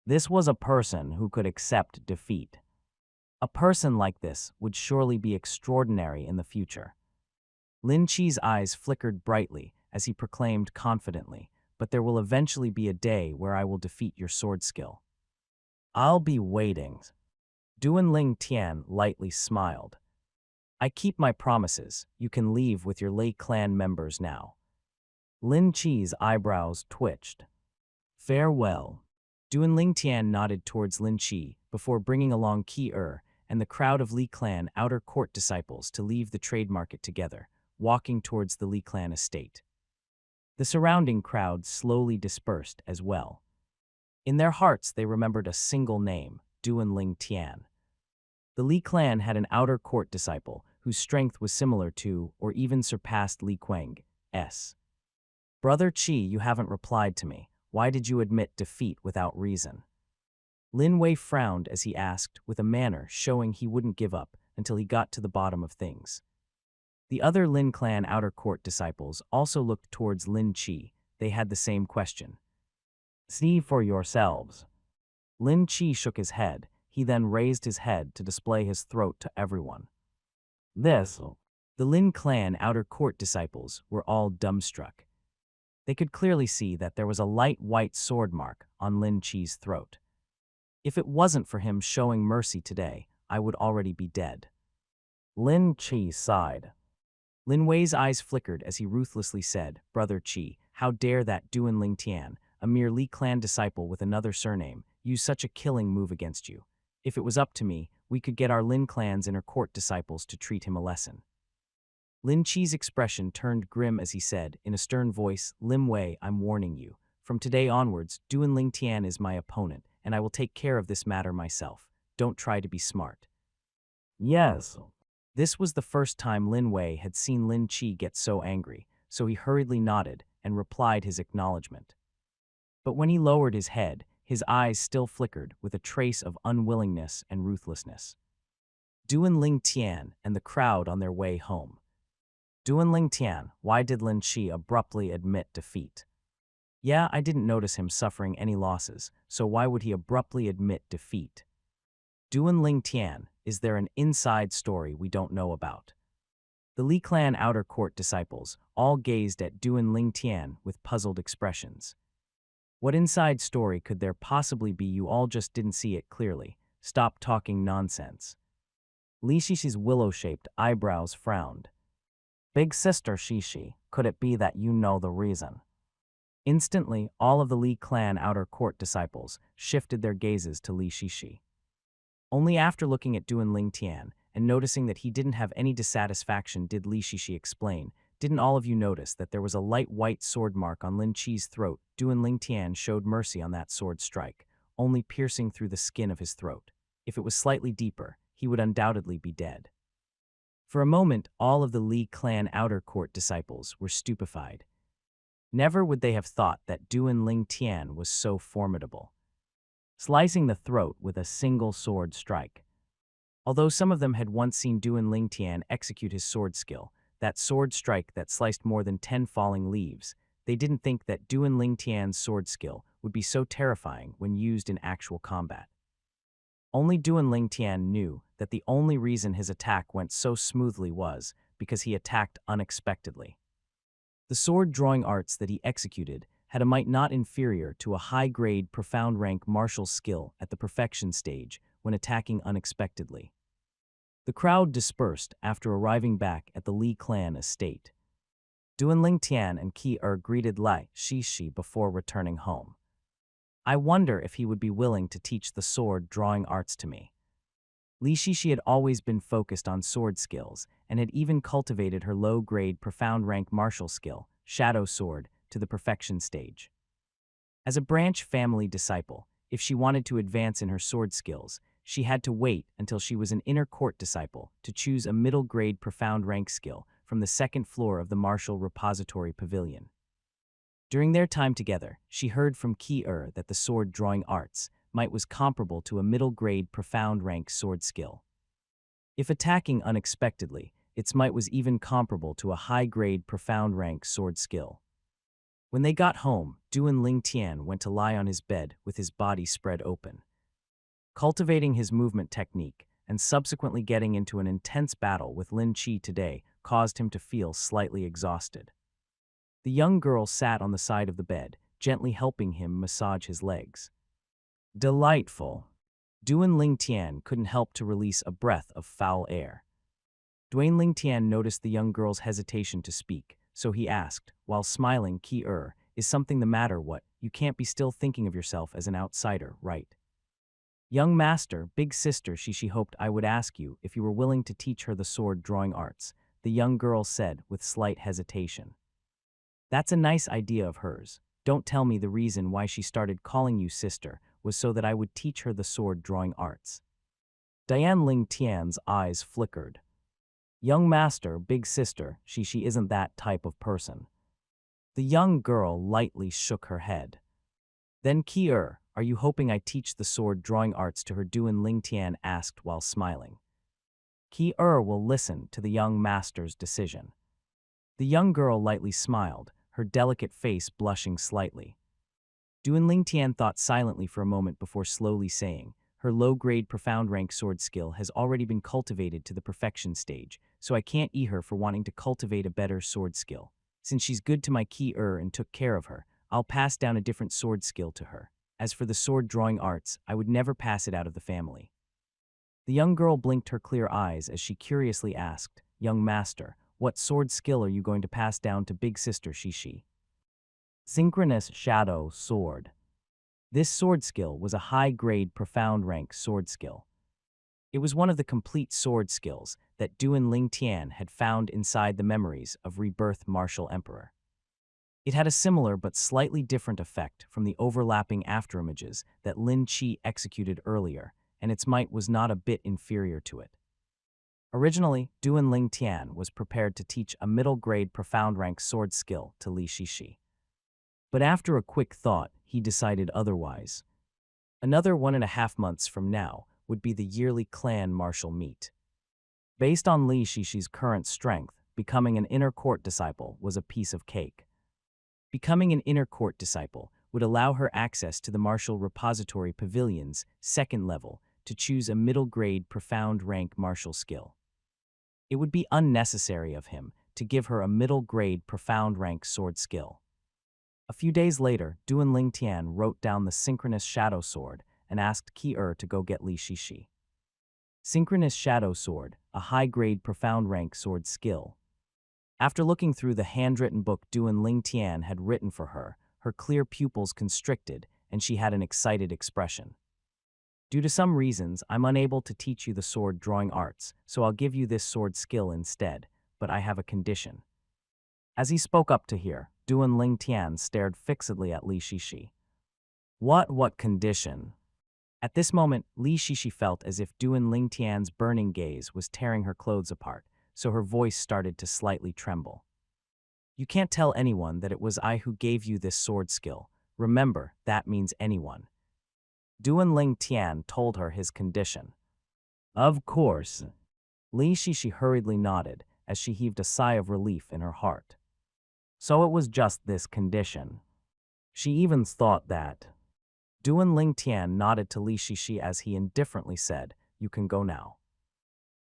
This was a person who could accept defeat. A person like this would surely be extraordinary in the future. Lin Qi's eyes flickered brightly as he proclaimed confidently, but there will eventually be a day where I will defeat your sword skill. I'll be waiting. Duan Ling Tian lightly smiled. I keep my promises. You can leave with your Lei clan members now. Lin Qi's eyebrows twitched. Farewell. Duan Ling Tian nodded towards Lin Qi before bringing along Qi and the crowd of Li clan outer court disciples to leave the trade market together, walking towards the Li clan estate. The surrounding crowd slowly dispersed as well. In their hearts, they remembered a single name, Duanling Tian. The Li clan had an outer court disciple whose strength was similar to, or even surpassed Li Kuang's. Brother Qi, you haven't replied to me. Why did you admit defeat without reason? Lin Wei frowned as he asked, with a manner showing he wouldn't give up until he got to the bottom of things. The other Lin clan outer court disciples also looked towards Lin Qi. They had the same question. See for yourselves. Lin Qi shook his head. He then raised his head to display his throat to everyone. The Lin clan outer court disciples were all dumbstruck. They could clearly see that there was a light white sword mark on Lin Qi's throat. If it wasn't for him showing mercy today, I would already be dead. Lin Qi sighed. Lin Wei's eyes flickered as he ruthlessly said, Brother Qi, how dare that Duanling Tian, a mere Li clan disciple with another surname, use such a killing move against you? If it was up to me, we could get our Lin clan's inner court disciples to treat him a lesson. Lin Qi's expression turned grim as he said, in a stern voice, Lin Wei, I'm warning you. From today onwards, Duanling Tian is my opponent, and I will take care of this matter myself. Don't try to be smart. Yes. This was the first time Lin Wei had seen Lin Qi get so angry, so he hurriedly nodded and replied his acknowledgement. But when he lowered his head, his eyes still flickered with a trace of unwillingness and ruthlessness. Duanling Tian and the crowd on their way home. Duanling Tian, why did Lin Qi abruptly admit defeat? Yeah, I didn't notice him suffering any losses, so why would he abruptly admit defeat? Duanling Tian, is there an inside story we don't know about? The Li clan outer court disciples all gazed at Duanling Tian with puzzled expressions. What inside story could there possibly be? You all just didn't see it clearly. Stop talking nonsense. Li Shishi's willow-shaped eyebrows frowned. Big sister Shishi, could it be that you know the reason? Instantly, all of the Li clan outer court disciples shifted their gazes to Li Shishi. Only after looking at Duanling Tian and noticing that he didn't have any dissatisfaction did Li Shishi explain, didn't all of you notice that there was a light white sword mark on Lin Qi's throat? Duanling Tian showed mercy on that sword strike, only piercing through the skin of his throat. If it was slightly deeper, he would undoubtedly be dead. For a moment, all of the Li clan outer court disciples were stupefied. Never would they have thought that Duanling Tian was so formidable, slicing the throat with a single sword strike. Although some of them had once seen Duanling Tian execute his sword skill, that sword strike that sliced more than 10 falling leaves, they didn't think that Duanling Tian's sword skill would be so terrifying when used in actual combat. Only Duanling Tian knew that the only reason his attack went so smoothly was because he attacked unexpectedly. The sword-drawing arts that he executed had a might not inferior to a high-grade, profound-rank martial skill at the perfection stage when attacking unexpectedly. The crowd dispersed after arriving back at the Li clan estate. Duanling Tian and Qi greeted Li Shishi before returning home. I wonder if he would be willing to teach the sword-drawing arts to me. Li Shishi had always been focused on sword skills and had even cultivated her low-grade, profound-rank martial skill, Shadow Sword, to the perfection stage. As a branch family disciple, if she wanted to advance in her sword skills, she had to wait until she was an inner court disciple to choose a middle-grade profound-rank skill from the second floor of the Martial Repository Pavilion. During their time together, she heard from Qi that the sword-drawing arts might was comparable to a middle-grade profound-rank sword skill. If attacking unexpectedly, its might was even comparable to a high-grade profound-rank sword skill. When they got home, Duanling Tian went to lie on his bed with his body spread open. Cultivating his movement technique and subsequently getting into an intense battle with Lin Qi today caused him to feel slightly exhausted. The young girl sat on the side of the bed, gently helping him massage his legs. Delightful. Duanling Tian couldn't help to release a breath of foul air. Duanling Tian noticed the young girl's hesitation to speak, so he asked, while smiling, Qi, is something the matter? What? You can't be still thinking of yourself as an outsider, right? Young master, big sister, she hoped I would ask you if you were willing to teach her the sword drawing arts, the young girl said with slight hesitation. That's a nice idea of hers. Don't tell me the reason why she started calling you sister was so that I would teach her the sword drawing arts. Diane Ling Tian's eyes flickered. Young master, big sister, she isn't that type of person. The young girl lightly shook her head. Then are you hoping I teach the sword drawing arts to her? Duan Ling Tian asked while smiling. Will listen to the young master's decision. The young girl lightly smiled, her delicate face blushing slightly. Duan Ling Tian thought silently for a moment before slowly saying, her low-grade profound rank sword skill has already been cultivated to the perfection stage, so I can't her for wanting to cultivate a better sword skill. Since she's good to my and took care of her, I'll pass down a different sword skill to her. As for the sword drawing arts, I would never pass it out of the family. The young girl blinked her clear eyes as she curiously asked, young master, what sword skill are you going to pass down to big sister Shishi? Synchronous Shadow Sword. This sword skill was a high-grade profound rank sword skill. It was one of the complete sword skills that Duan Ling Tian had found inside the memories of Rebirth Martial Emperor. It had a similar but slightly different effect from the overlapping afterimages that Lin Qi executed earlier, and its might was not a bit inferior to it. Originally, Duan Ling Tian was prepared to teach a middle-grade profound rank sword skill to Li Shishi. But after a quick thought, he decided otherwise. Another 1.5 months from now would be the yearly clan martial meet. Based on Li Shishi's current strength, becoming an inner court disciple was a piece of cake. Becoming an inner court disciple would allow her access to the martial repository pavilion's second level to choose a middle-grade profound rank martial skill. It would be unnecessary of him to give her a middle-grade profound rank sword skill. A few days later, Duan Ling Tian wrote down the Synchronous Shadow Sword and asked to go get Li Shishi. Synchronous Shadow Sword, a high-grade profound rank sword skill. After looking through the handwritten book Duan Ling Tian had written for her, her clear pupils constricted and she had an excited expression. Due to some reasons, I'm unable to teach you the sword drawing arts, so I'll give you this sword skill instead, but I have a condition. As he spoke up to her, Duan Ling Tian stared fixedly at Li Shishi. What condition? At this moment, Li Shishi felt as if Duan Ling Tian's burning gaze was tearing her clothes apart, so her voice started to slightly tremble. You can't tell anyone that it was I who gave you this sword skill. Remember, that means anyone. Duan Ling Tian told her his condition. Of course. Li Shishi hurriedly nodded as she heaved a sigh of relief in her heart. So it was just this condition. She even thought that. Duan Ling Tian nodded to Li Shishi as he indifferently said, you can go now.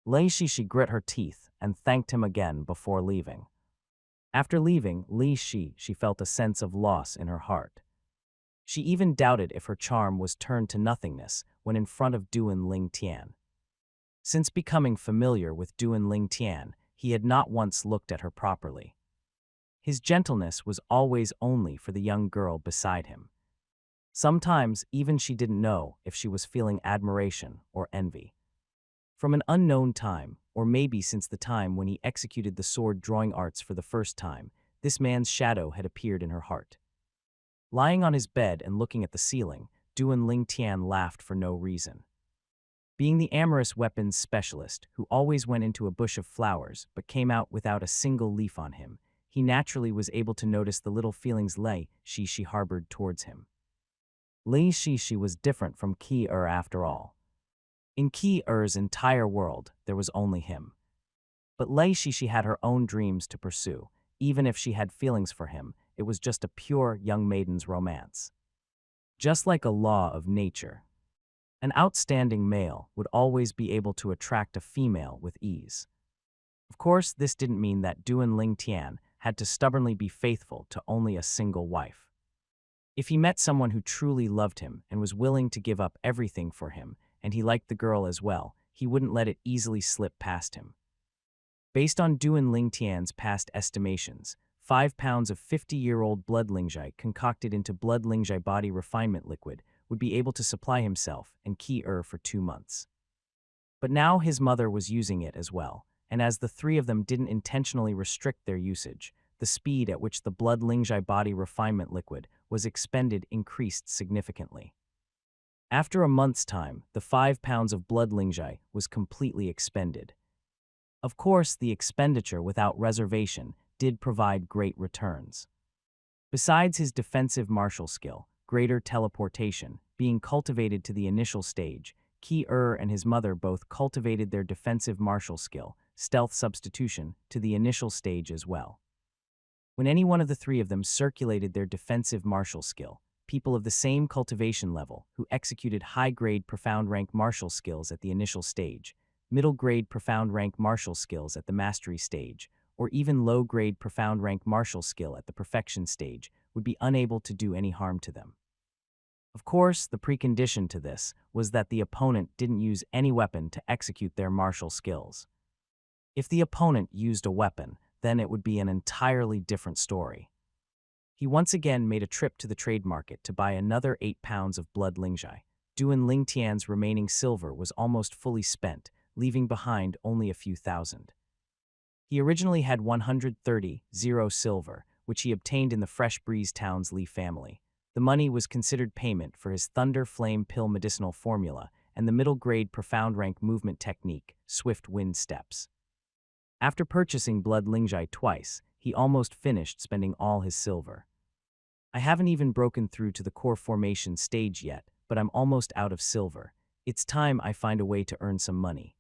Li Shishi grit her teeth and thanked him again before leaving. After leaving Li Shi, she felt a sense of loss in her heart. She even doubted if her charm was turned to nothingness when in front of Duan Ling Tian. Since becoming familiar with Duan Ling Tian, he had not once looked at her properly. His gentleness was always only for the young girl beside him. Sometimes even she didn't know if she was feeling admiration or envy. From an unknown time, or maybe since the time when he executed the sword drawing arts for the first time, this man's shadow had appeared in her heart. Lying on his bed and looking at the ceiling, Duan Ling Tian laughed for no reason. Being the amorous weapons specialist who always went into a bush of flowers but came out without a single leaf on him, he naturally was able to notice the little feelings Li Shishi harbored towards him. Li Shishi was different from after all. In Er's entire world, there was only him. But Li Shishi had her own dreams to pursue. Even if she had feelings for him, it was just a pure young maiden's romance. Just like a law of nature, an outstanding male would always be able to attract a female with ease. Of course, this didn't mean that Duan Ling Tian had to stubbornly be faithful to only a single wife. If he met someone who truly loved him and was willing to give up everything for him, and he liked the girl as well, he wouldn't let it easily slip past him. Based on Duan Ling Tian's past estimations, 5 pounds of 50-year-old blood lingjai concocted into blood lingjai body refinement liquid would be able to supply himself and Ki-er for 2 months. But now his mother was using it as well, and as the three of them didn't intentionally restrict their usage, the speed at which the blood Lingjai body refinement liquid was expended increased significantly. After a month's time, the 5 pounds of blood Lingjai was completely expended. Of course, the expenditure without reservation did provide great returns. Besides his defensive martial skill, greater teleportation, being cultivated to the initial stage, Ki-er and his mother both cultivated their defensive martial skill, stealth substitution, to the initial stage as well. When any one of the three of them circulated their defensive martial skill, people of the same cultivation level who executed high-grade profound rank martial skills at the initial stage, middle-grade profound rank martial skills at the mastery stage, or even low-grade profound rank martial skill at the perfection stage, would be unable to do any harm to them. Of course, the precondition to this was that the opponent didn't use any weapon to execute their martial skills. If the opponent used a weapon, then it would be an entirely different story. He once again made a trip to the trade market to buy another 8 pounds of blood Lingjai. Duan Lingtian's remaining silver was almost fully spent, leaving behind only a few thousand. He originally had 130 silver, which he obtained in the Fresh Breeze Town's Lee family. The money was considered payment for his Thunder Flame Pill medicinal formula and the middle-grade profound rank movement technique, Swift Wind Steps. After purchasing blood Lingjai twice, he almost finished spending all his silver. I haven't even broken through to the core formation stage yet, but I'm almost out of silver. It's time I find a way to earn some money.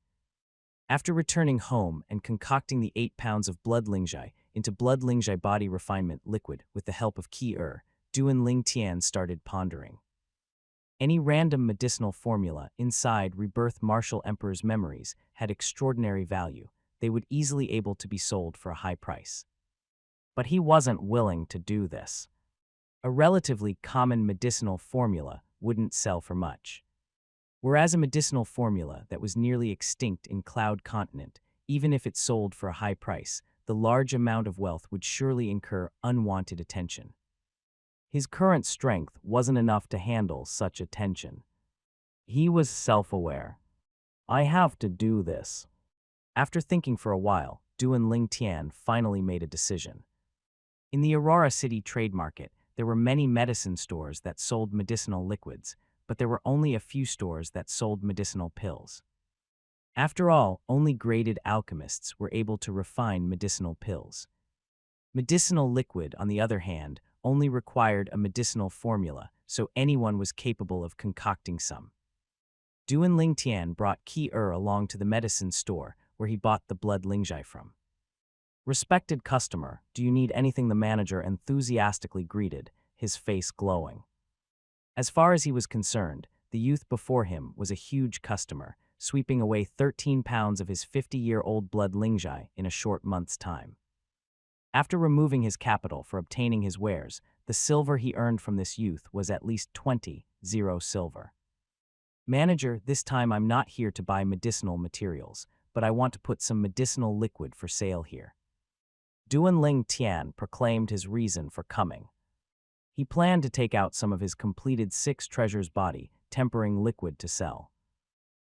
After returning home and concocting the 8 pounds of blood Lingjai into blood Lingjai body refinement liquid with the help of Ki-er, Duan Lingtian started pondering. Any random medicinal formula inside Rebirth Martial Emperor's memories had extraordinary value. They would easily able to be sold for a high price. But he wasn't willing to do this. A relatively common medicinal formula wouldn't sell for much. Whereas a medicinal formula that was nearly extinct in Cloud Continent, even if it sold for a high price, the large amount of wealth would surely incur unwanted attention. His current strength wasn't enough to handle such attention. He was self-aware. I have to do this. After thinking for a while, Duan Lingtian finally made a decision. In the Aurora City trade market, there were many medicine stores that sold medicinal liquids, but there were only a few stores that sold medicinal pills. After all, only graded alchemists were able to refine medicinal pills. Medicinal liquid, on the other hand, only required a medicinal formula, so anyone was capable of concocting some. Duan Lingtian brought Ki-er along to the medicine store where he bought the blood Lingjai from. "Respected customer, do you need anything?" the manager enthusiastically greeted, his face glowing. As far as he was concerned, the youth before him was a huge customer, sweeping away 13 pounds of his 50-year-old blood Lingjai in a short month's time. After removing his capital for obtaining his wares, the silver he earned from this youth was at least 20 silver. "Manager, this time I'm not here to buy medicinal materials, but I want to put some medicinal liquid for sale here." Duan Lingtian proclaimed his reason for coming. He planned to take out some of his completed 6 treasures body tempering liquid to sell.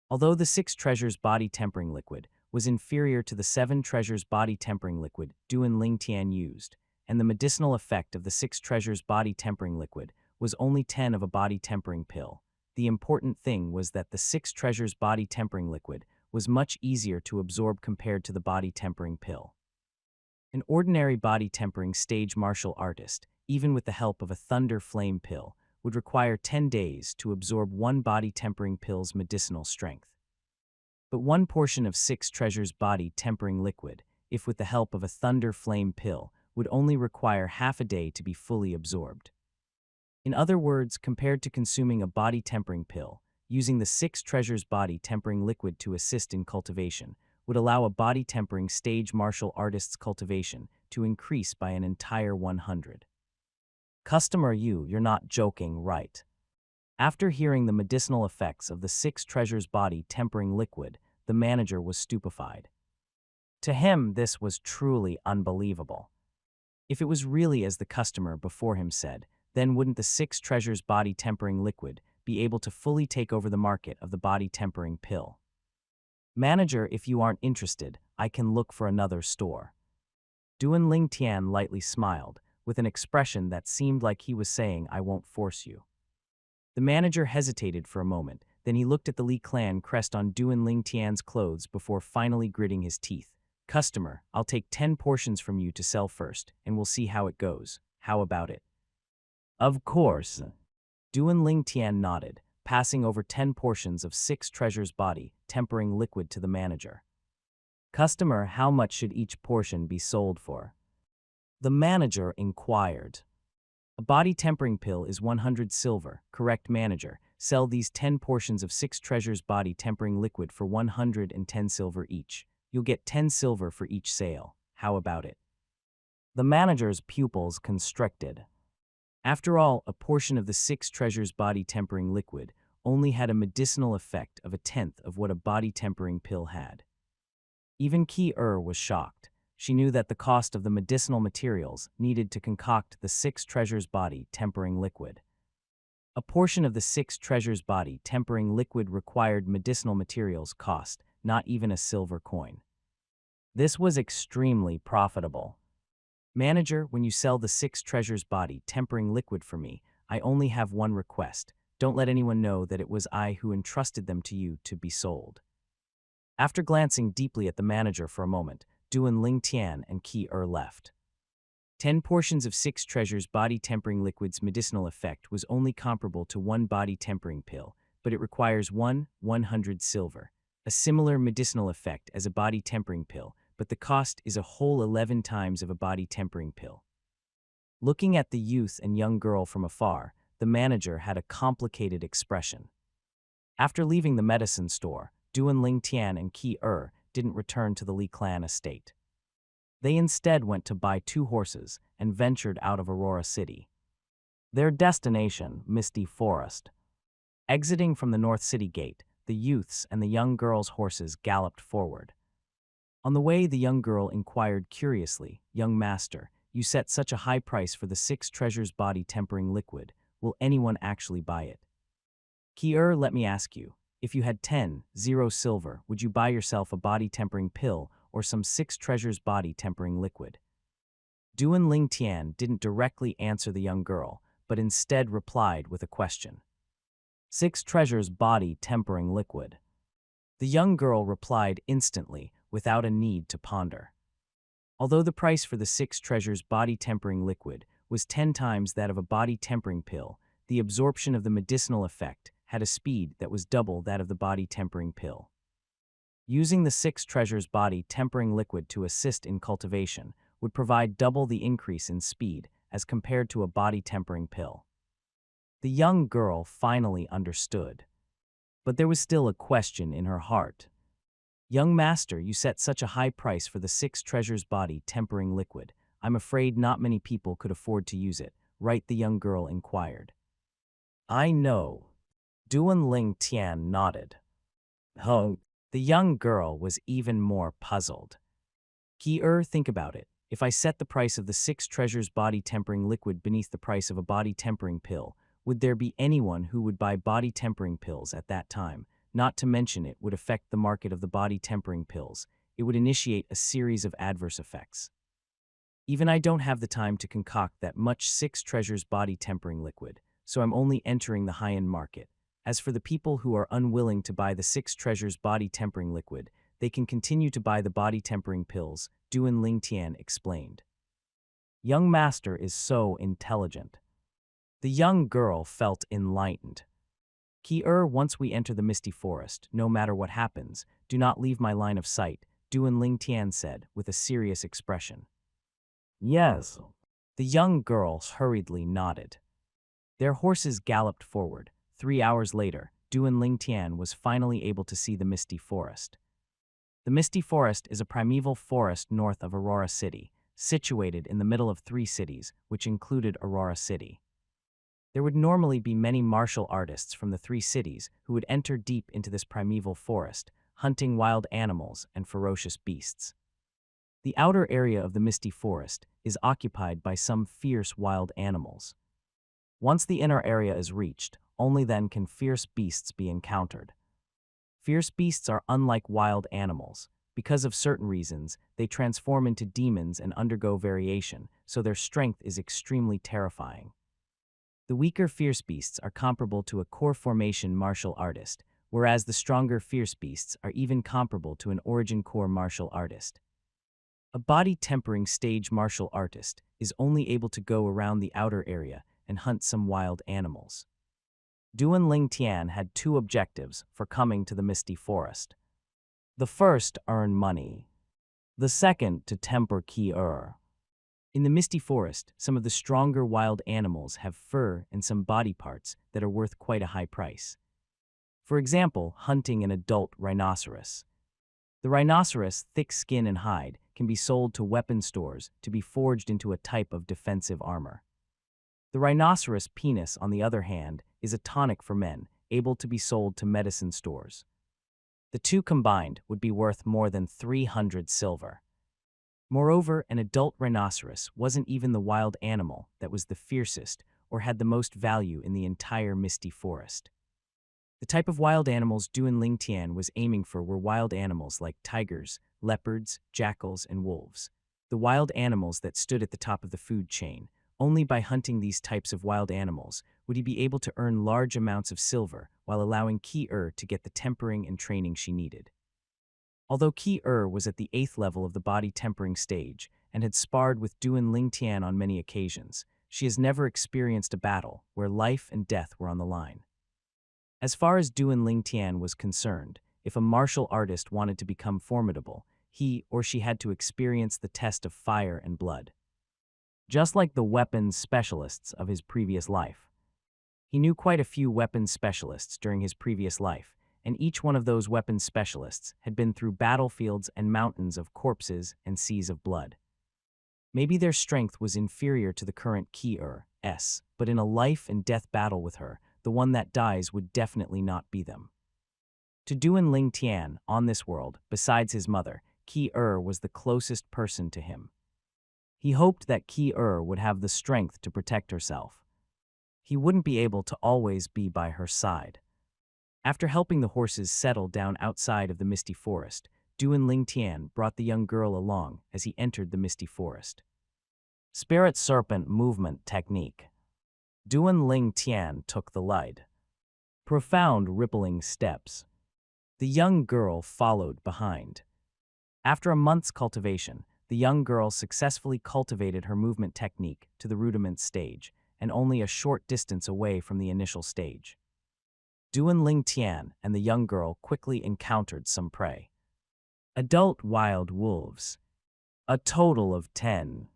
Although the 6 treasures body tempering liquid was inferior to the 7 treasures body tempering liquid Duan Lingtian used, and the medicinal effect of the 6 treasures body tempering liquid was only 10 of a body tempering pill, the important thing was that the 6 treasures body tempering liquid was much easier to absorb compared to the body tempering pill. An ordinary body tempering stage martial artist, even with the help of a thunder flame pill, would require 10 days to absorb 1 body tempering pill's medicinal strength. But 1 portion of 6 treasures body tempering liquid, if with the help of a thunder flame pill, would only require half a day to be fully absorbed. In other words, compared to consuming a body tempering pill, using the 6 treasures body tempering liquid to assist in cultivation would allow a body tempering stage martial artist's cultivation to increase by an entire 100. Customer, you're not joking, right? After hearing the medicinal effects of the 6 treasures body tempering liquid, the manager was stupefied. To him, this was truly unbelievable. If it was really as the customer before him said, then wouldn't the 6 treasures body tempering liquid be able to fully take over the market of the body-tempering pill. Manager, if you aren't interested, I can look for another store. Duan Ling Tian lightly smiled, with an expression that seemed like he was saying, I won't force you. The manager hesitated for a moment, then he looked at the Li clan crest on Duan Ling Tian's clothes before finally gritting his teeth. Customer, I'll take 10 portions from you to sell first, and we'll see how it goes. How about it? Of course. Duan Ling Tian nodded, passing over 10 portions of 6 treasures body, tempering liquid to the manager. Customer, how much should each portion be sold for? The manager inquired. A body tempering pill is 100 silver, correct manager. Sell these 10 portions of 6 treasures body tempering liquid for 110 silver each. You'll get 10 silver for each sale. How about it? The manager's pupils constricted. After all, a portion of the 6 treasures body tempering liquid only had a medicinal effect of 1/10 of what a body tempering pill had. Even Ki-er was shocked. She knew that the cost of the medicinal materials needed to concoct the 6 treasures body tempering liquid. A portion of the 6 treasures body tempering liquid required medicinal materials cost not even a silver coin. This was extremely profitable. Manager, when you sell the 6 treasures body tempering liquid for me, I only have one request. Don't let anyone know that it was I who entrusted them to you to be sold. After glancing deeply at the manager for a moment, Duan Ling Tian and Ki-er left. 10 portions of 6 treasures body tempering liquid's medicinal effect was only comparable to 1 body tempering pill, but it requires 100 silver. A similar medicinal effect as a body tempering pill, but the cost is a whole 11 times of a body tempering pill. Looking at the youth and young girl from afar, the manager had a complicated expression. After leaving the medicine store, Duan Ling Tian and Ki-er didn't return to the Li clan estate. They instead went to buy 2 horses and ventured out of Aurora City. Their destination, Misty Forest. Exiting from the North City gate, the youths and the young girl's horses galloped forward. On the way, the young girl inquired curiously, Young master, you set such a high price for the 6 treasures body tempering liquid. Will anyone actually buy it? Ki-er, let me ask you, if you had 10 silver, would you buy yourself a body tempering pill or some 6 treasures body tempering liquid? Duan Ling Tian didn't directly answer the young girl, but instead replied with a question. 6 treasures body tempering liquid. The young girl replied instantly, without a need to ponder. Although the price for the 6 treasures body tempering liquid was 10 times that of a body tempering pill, the absorption of the medicinal effect had a speed that was double that of the body tempering pill. Using the 6 treasures body tempering liquid to assist in cultivation would provide double the increase in speed as compared to a body tempering pill. The young girl finally understood. But there was still a question in her heart. Young master, you set such a high price for the 6 treasures body tempering liquid. I'm afraid not many people could afford to use it, right? The young girl inquired. I know. Duan Ling Tian nodded. Oh, the young girl was even more puzzled. Ki-er, think about it. If I set the price of the 6 treasures body tempering liquid beneath the price of a body tempering pill, would there be anyone who would buy body tempering pills at that time? Not to mention it would affect the market of the body tempering pills. It would initiate a series of adverse effects. Even I don't have the time to concoct that much 6 treasures body tempering liquid, so I'm only entering the high-end market. As for the people who are unwilling to buy the 6 treasures body tempering liquid, they can continue to buy the body tempering pills, Duan Ling Tian explained. Young master is so intelligent. The young girl felt enlightened. Ki-er, once we enter the Misty Forest, no matter what happens, do not leave my line of sight, Duan Ling Tian said with a serious expression. Yes. The young girl hurriedly nodded. Their horses galloped forward. 3 hours later, Duan Ling Tian was finally able to see the Misty Forest. The Misty Forest is a primeval forest north of Aurora City, situated in the middle of 3 cities, which included Aurora City. There would normally be many martial artists from the 3 cities who would enter deep into this primeval forest, hunting wild animals and ferocious beasts. The outer area of the Misty Forest is occupied by some fierce wild animals. Once the inner area is reached, only then can fierce beasts be encountered. Fierce beasts are unlike wild animals. Because of certain reasons, they transform into demons and undergo variation, so their strength is extremely terrifying. The weaker fierce beasts are comparable to a core formation martial artist, whereas the stronger fierce beasts are even comparable to an origin core martial artist. A body tempering stage martial artist is only able to go around the outer area and hunt some wild animals. Duan Ling Tian had two objectives for coming to the Misty Forest. The first, earn money. The second, to temper Ki-er. In the Misty Forest, some of the stronger wild animals have fur and some body parts that are worth quite a high price. For example, hunting an adult rhinoceros. The rhinoceros' thick skin and hide can be sold to weapon stores to be forged into a type of defensive armor. The rhinoceros penis, on the other hand, is a tonic for men, able to be sold to medicine stores. The two combined would be worth more than 300 silver. Moreover, an adult rhinoceros wasn't even the wild animal that was the fiercest or had the most value in the entire Misty Forest. The type of wild animals Duan Ling Tian was aiming for were wild animals like tigers, leopards, jackals, and wolves. The wild animals that stood at the top of the food chain. Only by hunting these types of wild animals would he be able to earn large amounts of silver while allowing Ki-er to get the tempering and training she needed. Although Ki-er was at the 8th level of the body tempering stage and had sparred with Duan Ling Tian on many occasions, she has never experienced a battle where life and death were on the line. As far as Duan Ling Tian was concerned, if a martial artist wanted to become formidable, he or she had to experience the test of fire and blood. Just like the weapons specialists of his previous life. He knew quite a few weapons specialists during his previous life, and each one of those weapons specialists had been through battlefields and mountains of corpses and seas of blood. Maybe their strength was inferior to the current Ki-er's, but in a life and death battle with her, the one that dies would definitely not be them. To Duan Ling Tian, on this world, besides his mother, Ki-er was the closest person to him. He hoped that Ki-er would have the strength to protect herself. He wouldn't be able to always be by her side. After helping the horses settle down outside of the Misty Forest, Duan Ling Tian brought the young girl along as he entered the Misty Forest. Spirit Serpent Movement Technique. Duan Ling Tian took the lead. Profound rippling steps. The young girl followed behind. After a month's cultivation, the young girl successfully cultivated her movement technique to the rudiment stage, and only a short distance away from the initial stage. Duan Ling Tian and the young girl quickly encountered some prey. Adult wild wolves. A total of 10.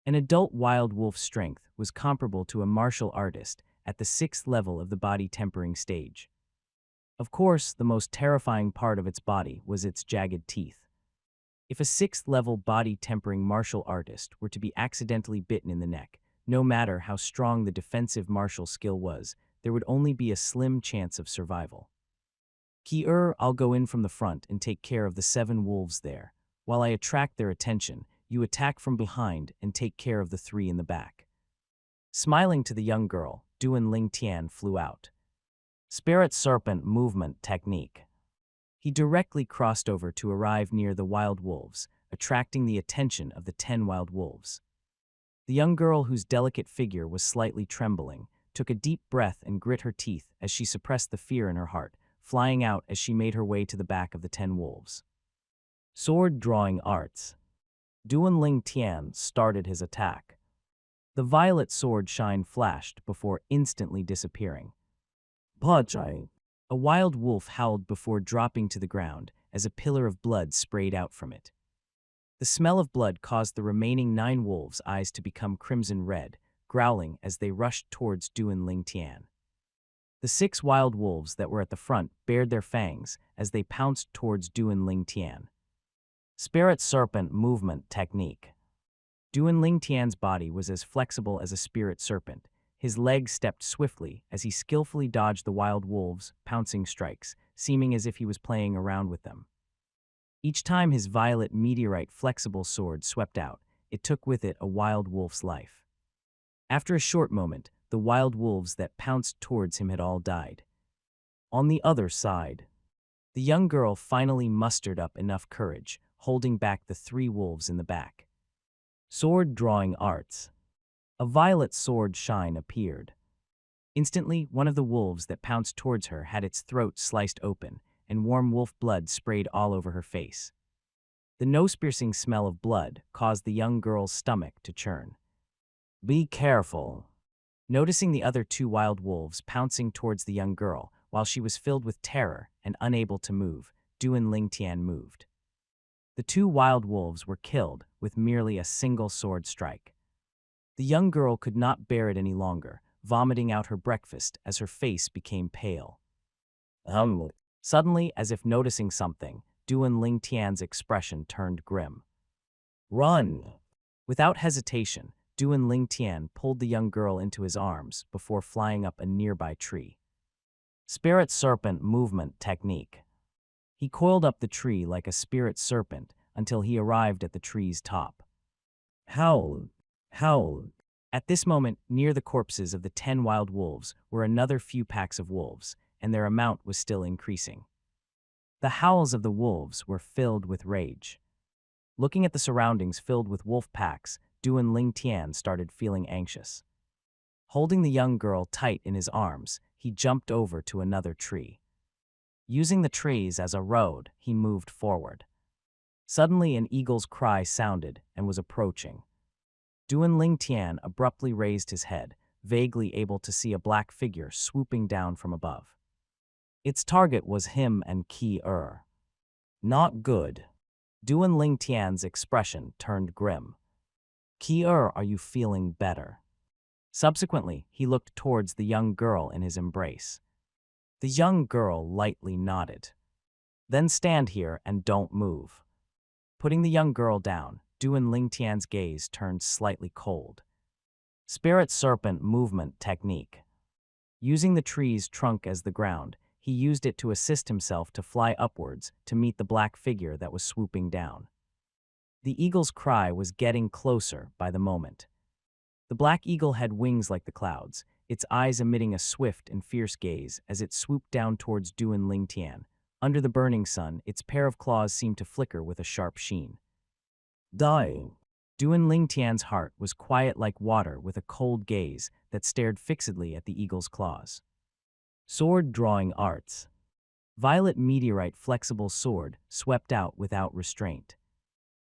An adult wild wolf's strength was comparable to a martial artist at the 6th level of the body tempering stage. Of course, the most terrifying part of its body was its jagged teeth. If a 6th level body tempering martial artist were to be accidentally bitten in the neck, no matter how strong the defensive martial skill was, there would only be a slim chance of survival. Ki-er, I'll go in from the front and take care of the 7 wolves there. While I attract their attention, you attack from behind and take care of the 3 in the back. Smiling to the young girl, Duan Ling Tian flew out. Spirit Serpent Movement Technique. He directly crossed over to arrive near the wild wolves, attracting the attention of the 10 wild wolves. The young girl, whose delicate figure was slightly trembling, took a deep breath and grit her teeth as she suppressed the fear in her heart, flying out as she made her way to the back of the 10 wolves. Sword Drawing Arts. Duan Ling Tian started his attack. The violet sword shine flashed before instantly disappearing. Pajai. A wild wolf howled before dropping to the ground as a pillar of blood sprayed out from it. The smell of blood caused the remaining 9 wolves' eyes to become crimson red, growling as they rushed towards Duan Ling Tian. The 6 wild wolves that were at the front bared their fangs as they pounced towards Duan Ling Tian. Spirit Serpent Movement Technique. Duan Ling Tian's body was as flexible as a spirit serpent. His legs stepped swiftly as he skillfully dodged the wild wolves' pouncing strikes, seeming as if he was playing around with them. Each time his violet meteorite flexible sword swept out, it took with it a wild wolf's life. After a short moment, the wild wolves that pounced towards him had all died. On the other side, the young girl finally mustered up enough courage, holding back the 3 wolves in the back. Sword drawing arts. A violet sword shine appeared. Instantly, one of the wolves that pounced towards her had its throat sliced open, and warm wolf blood sprayed all over her face. The nose-piercing smell of blood caused the young girl's stomach to churn. Be careful. Noticing the other 2 wild wolves pouncing towards the young girl, while she was filled with terror and unable to move, Duan Lingtian moved. The 2 wild wolves were killed with merely a single sword strike. The young girl could not bear it any longer, vomiting out her breakfast as her face became pale. Suddenly, as if noticing something, Duan Lingtian's expression turned grim. Run! Without hesitation, Duan Lingtian pulled the young girl into his arms before flying up a nearby tree. Spirit Serpent Movement Technique. He coiled up the tree like a spirit serpent until he arrived at the tree's top. Howl! Howl! At this moment, near the corpses of the 10 wild wolves were another few packs of wolves, and their amount was still increasing. The howls of the wolves were filled with rage. Looking at the surroundings filled with wolf packs, Duan Lingtian started feeling anxious. Holding the young girl tight in his arms, he jumped over to another tree. Using the trees as a road, he moved forward. Suddenly, an eagle's cry sounded and was approaching. Duan Lingtian abruptly raised his head, vaguely able to see a black figure swooping down from above. Its target was him and Ki-er. Not good. Duan Lingtian's expression turned grim. Ki-er, are you feeling better? Subsequently, he looked towards the young girl in his embrace. The young girl lightly nodded. Then stand here and don't move. Putting the young girl down, Duan Lingtian's gaze turned slightly cold. Spirit Serpent Movement Technique. Using the tree's trunk as the ground, he used it to assist himself to fly upwards to meet the black figure that was swooping down. The eagle's cry was getting closer by the moment. The black eagle had wings like the clouds, its eyes emitting a swift and fierce gaze as it swooped down towards Duan Lingtian. Under the burning sun, its pair of claws seemed to flicker with a sharp sheen. Dying. Duan Lingtian's heart was quiet like water with a cold gaze that stared fixedly at the eagle's claws. Sword drawing arts. Violet meteorite flexible sword swept out without restraint.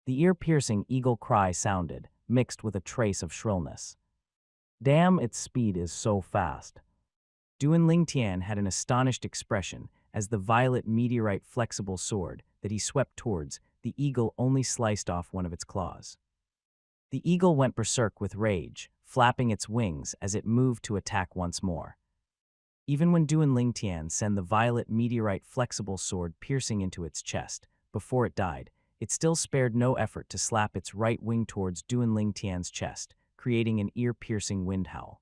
The ear-piercing eagle cry sounded, mixed with a trace of shrillness. Damn, its speed is so fast. Duan Lingtian had an astonished expression as the violet meteorite flexible sword that he swept towards the eagle only sliced off one of its claws. The eagle went berserk with rage, flapping its wings as it moved to attack once more. Even when Duan Lingtian sent the violet meteorite flexible sword piercing into its chest, before it died, it still spared no effort to slap its right wing towards Duan Lingtian's chest, creating an ear-piercing wind howl.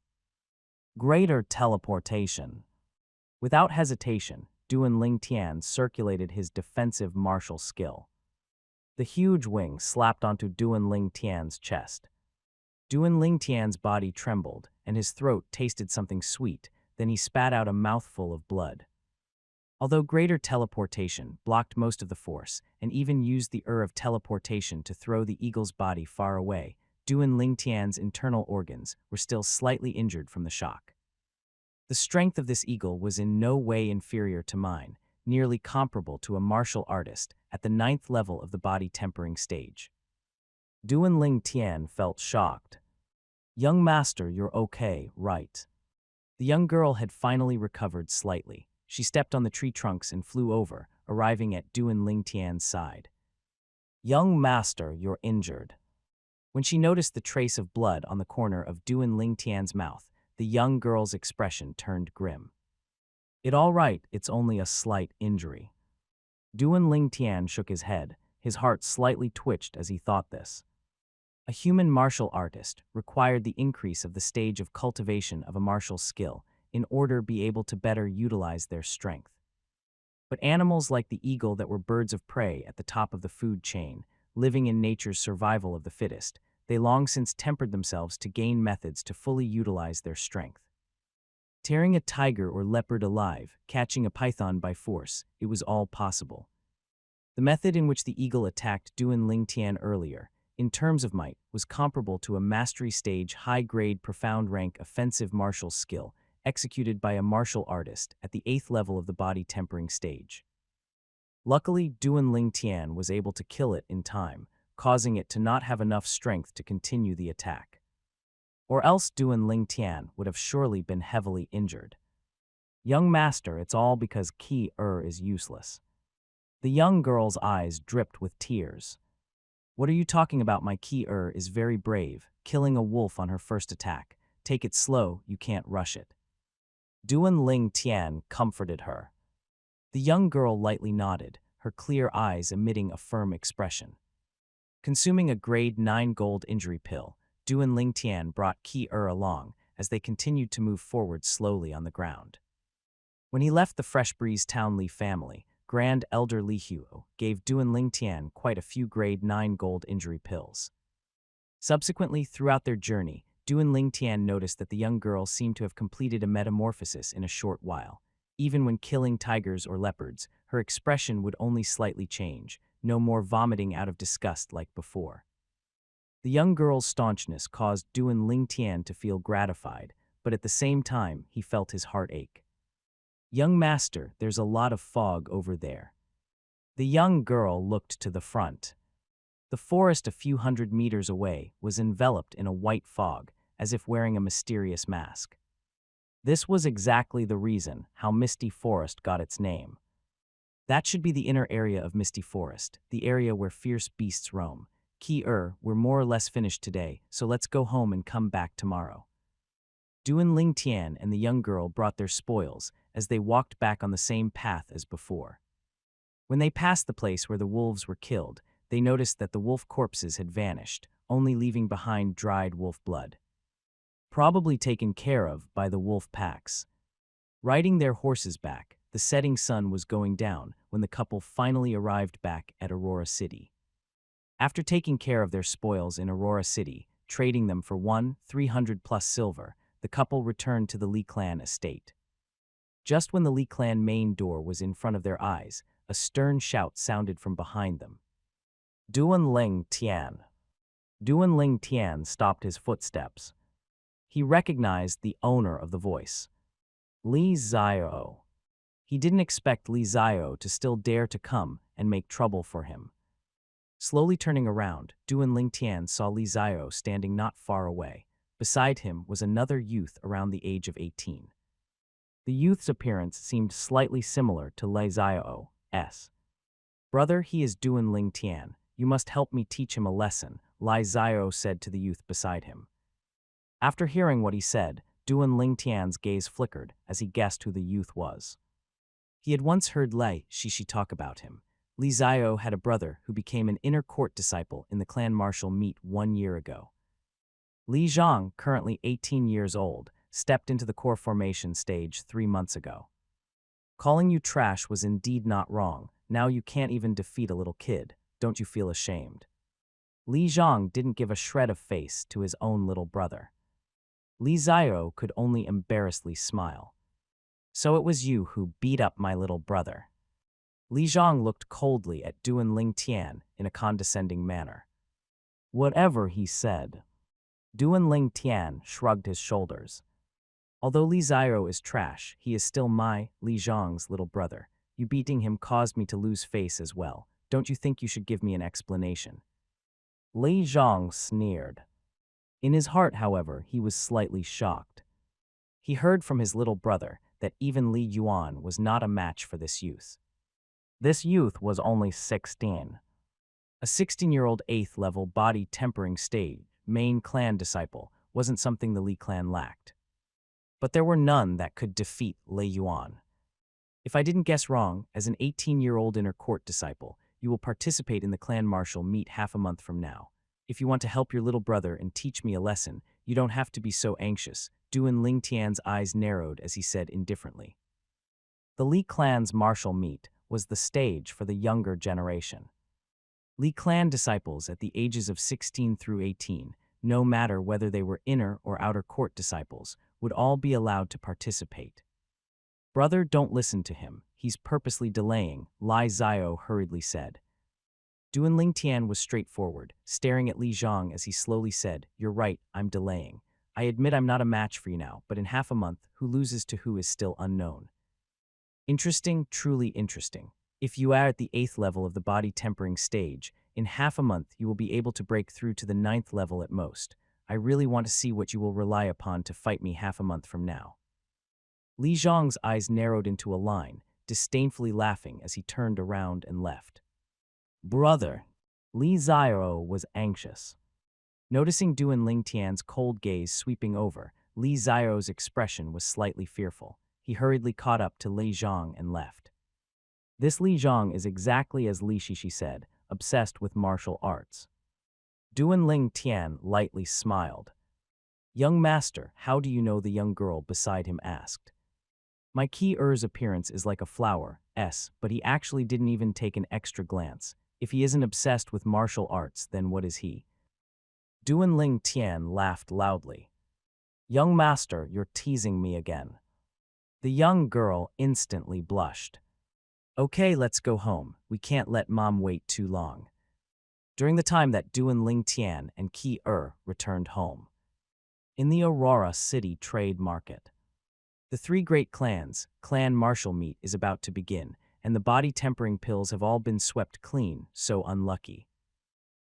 Greater teleportation. Without hesitation, Duan Lingtian circulated his defensive martial skill. The huge wing slapped onto Duan Lingtian's chest. Duan Lingtian's body trembled, and his throat tasted something sweet, then he spat out a mouthful of blood. Although greater teleportation blocked most of the force, and even used the of teleportation to throw the eagle's body far away, Duan Lingtian's internal organs were still slightly injured from the shock. The strength of this eagle was in no way inferior to mine, nearly comparable to a martial artist at the 9th level of the body tempering stage. Duan Lingtian felt shocked. Young master, you're okay, right? The young girl had finally recovered slightly. She stepped on the tree trunks and flew over, arriving at Duan Lingtian's side. Young master, you're injured. When she noticed the trace of blood on the corner of Duan Lingtian's mouth, the young girl's expression turned grim. It's all right, it's only a slight injury. Duan Lingtian shook his head, his heart slightly twitched as he thought this. A human martial artist required the increase of the stage of cultivation of a martial skill in order to be able to better utilize their strength. But animals like the eagle that were birds of prey at the top of the food chain, living in nature's survival of the fittest, they long since tempered themselves to gain methods to fully utilize their strength. Tearing a tiger or leopard alive, catching a python by force, it was all possible. The method in which the eagle attacked Duan Ling Tian earlier, in terms of might, was comparable to a mastery stage high-grade profound rank offensive martial skill executed by a martial artist at the 8th level of the body tempering stage. Luckily, Duan Ling Tian was able to kill it in time, causing it to not have enough strength to continue the attack. Or else Duan Ling Tian would have surely been heavily injured. Young master, it's all because Ki is useless. The young girl's eyes dripped with tears. What are you talking about? My Ki is very brave, killing a wolf on her first attack. Take it slow, you can't rush it. Duan Ling Tian comforted her. The young girl lightly nodded, her clear eyes emitting a firm expression. Consuming a grade 9 gold injury pill, Duan Ling Tian brought Ki along as they continued to move forward slowly on the ground. When he left the Fresh Breeze Town Li family, Grand Elder Li Huo gave Duan Ling Tian quite a few grade 9 gold injury pills. Subsequently, throughout their journey, Duan Ling Tian noticed that the young girl seemed to have completed a metamorphosis in a short while. Even when killing tigers or leopards, her expression would only slightly change, no more vomiting out of disgust like before. The young girl's staunchness caused Duan Ling Tian to feel gratified, but at the same time, he felt his heart ache. Young master, there's a lot of fog over there. The young girl looked to the front. The forest a few hundred meters away was enveloped in a white fog, as if wearing a mysterious mask. This was exactly the reason how Misty Forest got its name. That should be the inner area of Misty Forest, the area where fierce beasts roam. We're more or less finished today, so let's go home and come back tomorrow. Duan Ling Tian and the young girl brought their spoils as they walked back on the same path as before. When they passed the place where the wolves were killed, they noticed that the wolf corpses had vanished, only leaving behind dried wolf blood. Probably taken care of by the wolf packs. Riding their horses back, the setting sun was going down when the couple finally arrived back at Aurora City. After taking care of their spoils in Aurora City, trading them for 300 plus silver, the couple returned to the Li clan estate. Just when the Li clan main door was in front of their eyes, a stern shout sounded from behind them. Duan Ling Tian. Duan Ling Tian stopped his footsteps. He recognized the owner of the voice, Li Xiao. He didn't expect Li Xiao to still dare to come and make trouble for him. Slowly turning around, Duan Ling Tian saw Li Xiao standing not far away. Beside him was another youth around the age of 18. The youth's appearance seemed slightly similar to Li Xiao's. Brother, he is Duan Ling Tian. You must help me teach him a lesson, Li Xiao said to the youth beside him. After hearing what he said, Duan Ling Tian's gaze flickered as he guessed who the youth was. He had once heard Li Shishi talk about him. Li Xiao had a brother who became an inner court disciple in the clan martial meet 1 year ago. Li Zhang, currently 18 years old, stepped into the core formation stage 3 months ago. Calling you trash was indeed not wrong. Now you can't even defeat a little kid. Don't you feel ashamed? Li Zhang didn't give a shred of face to his own little brother. Li Xiao could only embarrassedly smile. So it was you who beat up my little brother. Li Zhang looked coldly at Duan Ling Tian in a condescending manner. Whatever he said. Duan Ling Tian shrugged his shoulders. Although Li Xiao is trash, he is still my, Li Zhang's little brother. You beating him caused me to lose face as well. Don't you think you should give me an explanation? Li Zhang sneered. In his heart, however, he was slightly shocked. He heard from his little brother that even Li Yuan was not a match for this youth. This youth was only 16. A 16-year-old 8th level body tempering stage, main clan disciple, wasn't something the Li clan lacked. But there were none that could defeat Li Yuan. If I didn't guess wrong, as an 18-year-old inner court disciple, you will participate in the clan martial meet half a month from now. If you want to help your little brother and teach me a lesson, you don't have to be so anxious. Duan Ling Tian's eyes narrowed as he said indifferently. The Li clan's martial meet was the stage for the younger generation. Li clan disciples at the ages of 16 through 18, no matter whether they were inner or outer court disciples, would all be allowed to participate. Brother, don't listen to him. He's purposely delaying, Li Zio hurriedly said. Duan Lingtian was straightforward, staring at Li Zhang as he slowly said, "You're right, I'm delaying. I admit I'm not a match for you now, but in half a month, who loses to who is still unknown." Interesting, truly interesting. If you are at the 8th level of the body tempering stage, in half a month you will be able to break through to the 9th level at most. I really want to see what you will rely upon to fight me half a month from now. Li Zhang's eyes narrowed into a line, disdainfully laughing as he turned around and left. Brother. Li Zio was anxious. Noticing Duan Lingtian's cold gaze sweeping over, Li Zio's expression was slightly fearful. He hurriedly caught up to Li Zhang and left. This Li Zhang is exactly as Li Shishi said, obsessed with martial arts. Duan Lingtian lightly smiled. Young master, how do you know? The young girl beside him asked. My Ki-er's appearance is like a flower, but he actually didn't even take an extra glance. If he isn't obsessed with martial arts, then what is he? Duan Lingtian laughed loudly. Young master, you're teasing me again. The young girl instantly blushed. Okay, let's go home. We can't let mom wait too long. During the time that Duan Lingtian and Ki-er returned home. In the Aurora City Trade Market. The three great clans, clan martial meet is about to begin, and the body-tempering pills have all been swept clean, so unlucky.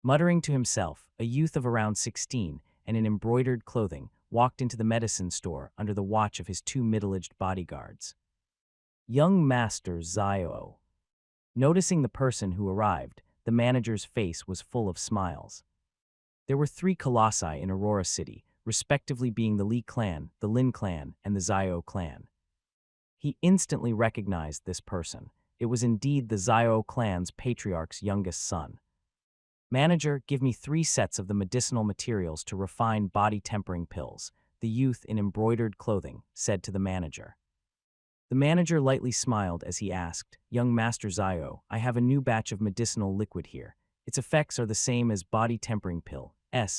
Muttering to himself, a youth of around 16 and in embroidered clothing walked into the medicine store under the watch of his two middle-aged bodyguards. Young Master Zio. Noticing the person who arrived, the manager's face was full of smiles. There were three colossi in Aurora City, respectively being the Li clan, the Lin clan, and the Zio clan. He instantly recognized this person. It was indeed the Zio clan's patriarch's youngest son. Manager, give me 3 sets of the medicinal materials to refine body-tempering pills, the youth in embroidered clothing said to the manager. The manager lightly smiled as he asked, Young Master Zio, I have a new batch of medicinal liquid here. Its effects are the same as body-tempering pill,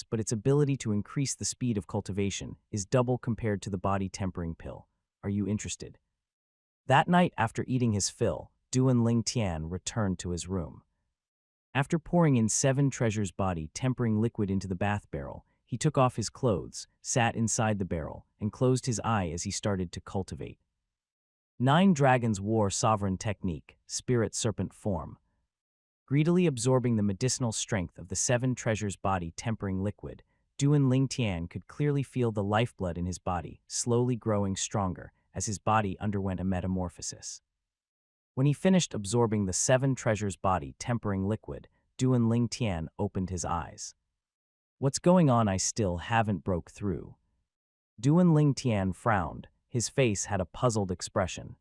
but its ability to increase the speed of cultivation is double compared to the body-tempering pill. Are you interested? That night, after eating his fill, Duan Lingtian returned to his room. After pouring in 7 treasures body-tempering liquid into the bath barrel, he took off his clothes, sat inside the barrel, and closed his eye as he started to cultivate. 9 Dragons War Sovereign Technique, Spirit Serpent Form. Greedily absorbing the medicinal strength of the 7 treasures body-tempering liquid, Duan Lingtian could clearly feel the lifeblood in his body slowly growing stronger as his body underwent a metamorphosis. When he finished absorbing the 7 treasures body-tempering liquid, Duan Lingtian opened his eyes. What's going on? I still haven't broke through. Duan Lingtian frowned. His face had a puzzled expression.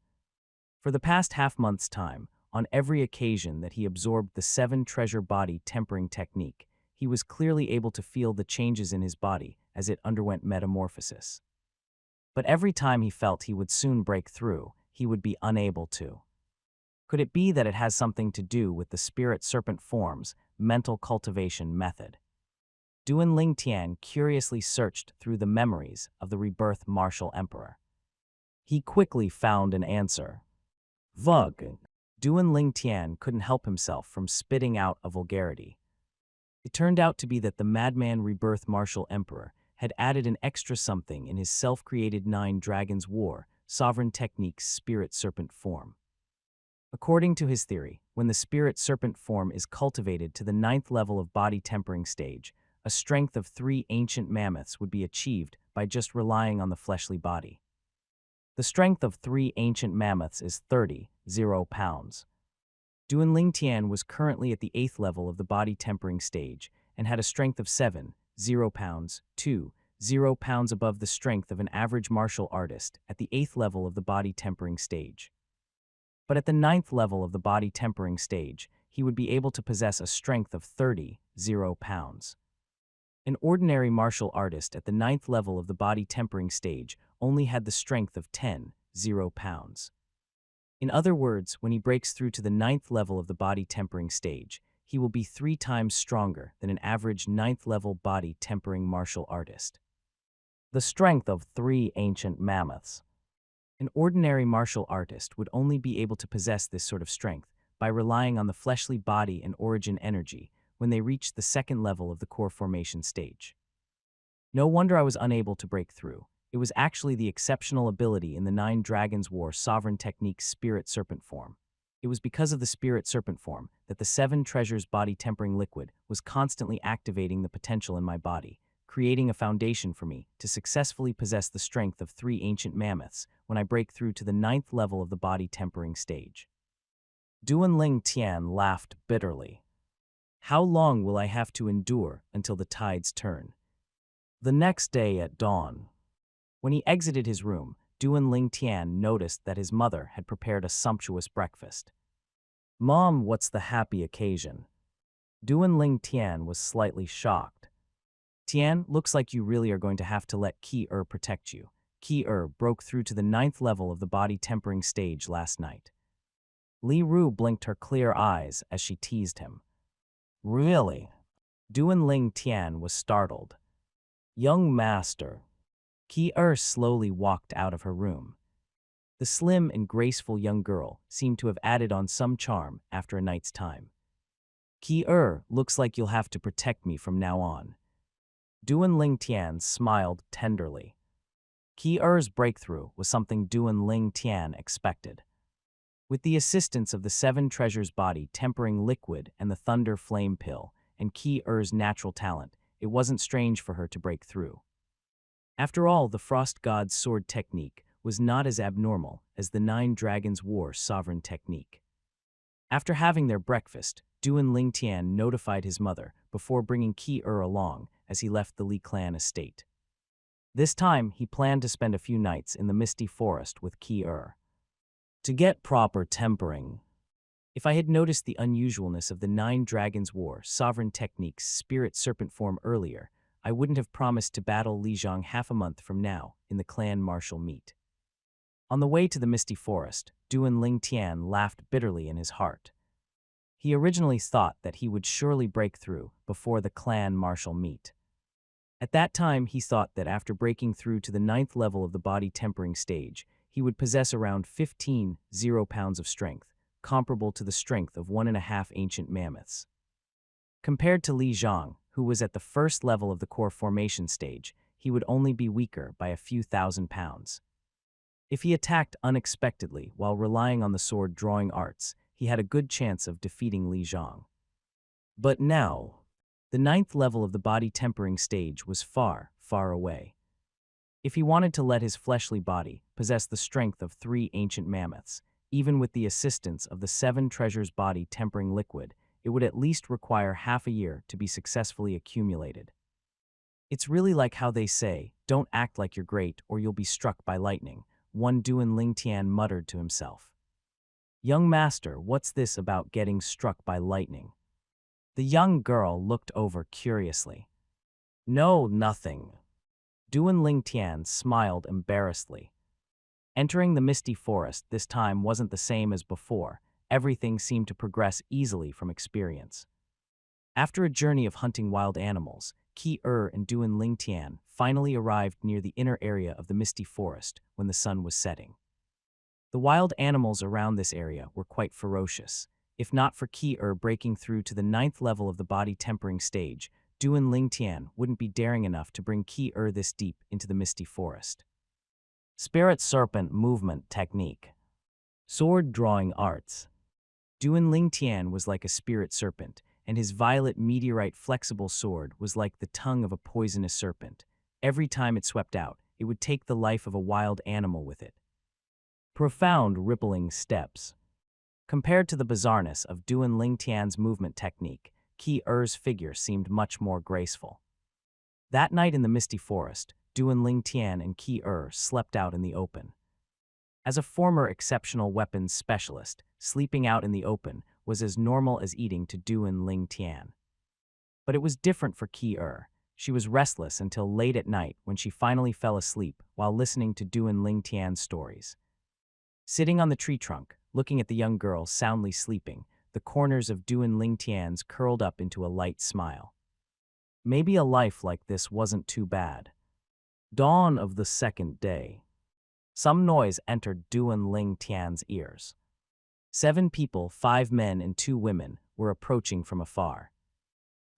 For the past half-month's time, on every occasion that he absorbed the 7 treasure body-tempering technique, he was clearly able to feel the changes in his body as it underwent metamorphosis. But every time he felt he would soon break through, he would be unable to. Could it be that it has something to do with the Spirit Serpent Form's mental cultivation method? Duan Lingtian curiously searched through the memories of the rebirth martial emperor. He quickly found an answer. Vug. Duan Lingtian couldn't help himself from spitting out a vulgarity. It turned out to be that the madman rebirth martial emperor had added an extra something in his self-created 9 Dragons War Sovereign Technique's Spirit Serpent Form. According to his theory, when the Spirit Serpent Form is cultivated to the 9th level of body tempering stage, a strength of 3 ancient mammoths would be achieved by just relying on the fleshly body. The strength of 3 ancient mammoths is 30 pounds. Duan Lingtian was currently at the 8th level of the body tempering stage and had a strength of 7 pounds, 2 pounds above the strength of an average martial artist at the 8th level of the body tempering stage. But at the 9th level of the body tempering stage, he would be able to possess a strength of 30 pounds. An ordinary martial artist at the 9th level of the body tempering stage only had the strength of 10 pounds. In other words, when he breaks through to the 9th level of the body tempering stage, he will be 3 times stronger than an average 9th level body tempering martial artist. The strength of 3 ancient mammoths. An ordinary martial artist would only be able to possess this sort of strength by relying on the fleshly body and origin energy when they reached the second level of the core formation stage. No wonder I was unable to break through. It was actually the exceptional ability in the 9 Dragons War Sovereign Technique's Spirit Serpent form. It was because of the Spirit Serpent form that the 7 Treasures body tempering liquid was constantly activating the potential in my body, creating a foundation for me to successfully possess the strength of 3 ancient mammoths when I break through to the 9th level of the body tempering stage. Duanling Tian laughed bitterly. How long will I have to endure until the tides turn? The next day at dawn, when he exited his room, Duanling Tian noticed that his mother had prepared a sumptuous breakfast. "Mom, what's the happy occasion?" Duanling Tian was slightly shocked. "Tian, looks like you really are going to have to let Ki-er protect you. Ki-er broke through to the 9th level of the body tempering stage last night." Li Ru blinked her clear eyes as she teased him. "Really?" Duanling Tian was startled. "Young master." Ki-er slowly walked out of her room. The slim and graceful young girl seemed to have added on some charm after a night's time. "Ki-er, looks like you'll have to protect me from now on." Duanling Tian smiled tenderly. Ki-er's breakthrough was something Duanling Tian expected. With the assistance of the 7 Treasures body tempering liquid and the Thunder Flame pill and Ki-er's natural talent, it wasn't strange for her to break through. After all, the Frost God's sword technique was not as abnormal as the 9 Dragons War sovereign technique. After having their breakfast, Duanling Tian notified his mother before bringing Ki-er along as he left the Li clan estate. This time, he planned to spend a few nights in the misty forest with Ki-er. To get proper tempering. If I had noticed the unusualness of the 9 Dragons War sovereign technique's Spirit Serpent form earlier, I wouldn't have promised to battle Li Zhang half a month from now in the clan martial meet. On the way to the misty forest, Duanling Tian laughed bitterly in his heart. He originally thought that he would surely break through before the clan martial meet. At that time, he thought that after breaking through to the 9th level of the body tempering stage, he would possess around 15 pounds of strength, comparable to the strength of 1.5 ancient mammoths. Compared to Li Zhang, who was at the first level of the core formation stage, he would only be weaker by a few thousand pounds. If he attacked unexpectedly while relying on the sword drawing arts, he had a good chance of defeating Li Zhang. But now, the 9th level of the body tempering stage was far, far away. If he wanted to let his fleshly body possess the strength of 3 ancient mammoths, even with the assistance of the 7 Treasures body tempering liquid, it would at least require half a year to be successfully accumulated. It's really like how they say, "Don't act like you're great or you'll be struck by lightning," one Duanling Tian muttered to himself. "Young master, what's this about getting struck by lightning?" The young girl looked over curiously. "No, nothing." Duanling Tian smiled embarrassedly. Entering the misty forest this time wasn't the same as before. Everything seemed to progress easily from experience. After a journey of hunting wild animals, Ki-er and Duanling Tian finally arrived near the inner area of the misty forest when the sun was setting. The wild animals around this area were quite ferocious. If not for Ki-er breaking through to the 9th level of the body tempering stage, Duanling Tian wouldn't be daring enough to bring Ki-er this deep into the misty forest. Spirit Serpent movement technique. Sword drawing arts. Duanling Tian was like a spirit serpent, and his violet meteorite flexible sword was like the tongue of a poisonous serpent. Every time it swept out, it would take the life of a wild animal with it. Profound rippling steps. Compared to the bizarreness of Duanling Tian's movement technique, Ki-er's figure seemed much more graceful. That night in the misty forest, Duanling Tian and Ki-er slept out in the open. As a former exceptional weapons specialist, sleeping out in the open was as normal as eating to Duanling Tian. But it was different for Ki-er. She was restless until late at night when she finally fell asleep while listening to Duanling Tian's stories. Sitting on the tree trunk, looking at the young girl soundly sleeping, the corners of Duanling Tian's curled up into a light smile. Maybe a life like this wasn't too bad. Dawn of the second day. Some noise entered Duan Ling Tian's ears. 7 people, 5 men and 2 women, were approaching from afar.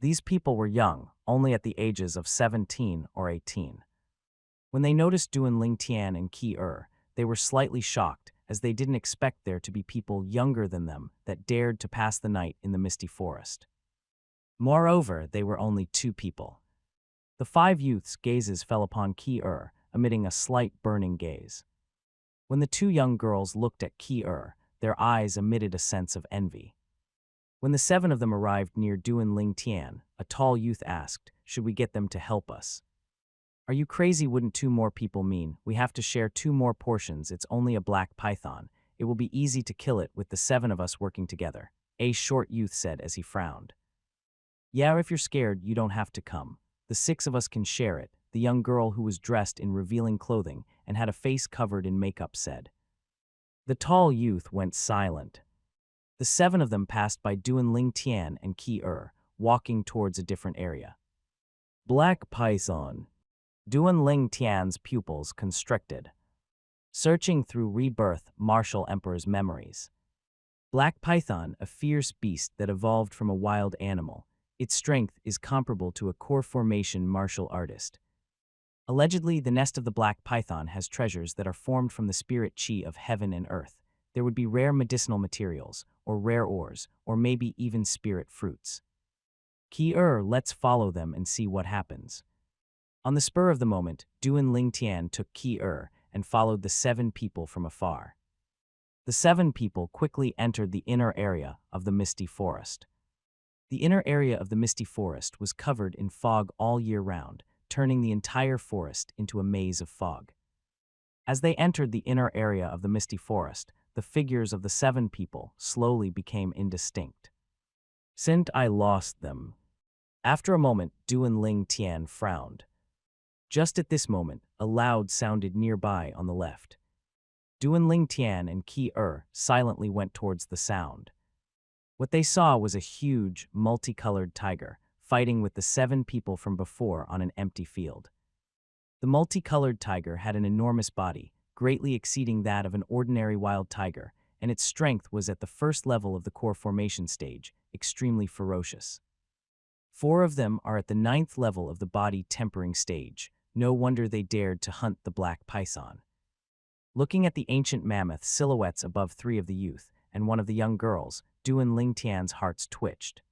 These people were young, only at the ages of 17 or 18. When they noticed Duan Ling Tian and Qi they were slightly shocked, as they didn't expect there to be people younger than them that dared to pass the night in the misty forest. Moreover, they were only 2 people. The 5 youths' gazes fell upon Qi emitting a slight burning gaze. When the 2 young girls looked at Qi their eyes emitted a sense of envy. When the 7 of them arrived near Duan Ling Tian, a tall youth asked, "Should we get them to help us?" "Are you crazy? Wouldn't 2 more people mean we have to share 2 more portions? It's only a black python. It will be easy to kill it with the 7 of us working together," a short youth said as he frowned. "Yeah, if you're scared, you don't have to come. The 6 of us can share it," the young girl who was dressed in revealing clothing and had a face covered in makeup said. The tall youth went silent. The 7 of them passed by Duan Ling Tian and Qi walking towards a different area. Black python. Duan Ling Tian's pupils constricted, searching through rebirth martial emperor's memories. Black python, a fierce beast that evolved from a wild animal. Its strength is comparable to a core formation martial artist. Allegedly, the nest of the black python has treasures that are formed from the spirit chi of heaven and earth. There would be rare medicinal materials, or rare ores, or maybe even spirit fruits. Qi let's follow them and see what happens. On the spur of the moment, Duan Ling Tian took Qi and followed the 7 people from afar. The 7 people quickly entered the inner area of the misty forest. The inner area of the misty forest was covered in fog all year round, turning the entire forest into a maze of fog. As they entered the inner area of the misty forest, the figures of the 7 people slowly became indistinct. "Since I lost them." After a moment, Duan Ling Tian frowned. Just at this moment, a loud sounded nearby on the left. Duan Ling Tian and Qi silently went towards the sound. What they saw was a huge, multicolored tiger fighting with the 7 people from before on an empty field. The multicolored tiger had an enormous body, greatly exceeding that of an ordinary wild tiger, and its strength was at the first level of the core formation stage, extremely ferocious. 4 of them are at the 9th level of the body tempering stage. No wonder they dared to hunt the black python. Looking at the ancient mammoth silhouettes above 3 of the youth and 1 of the young girls, Duan Ling Tian's hearts twitched.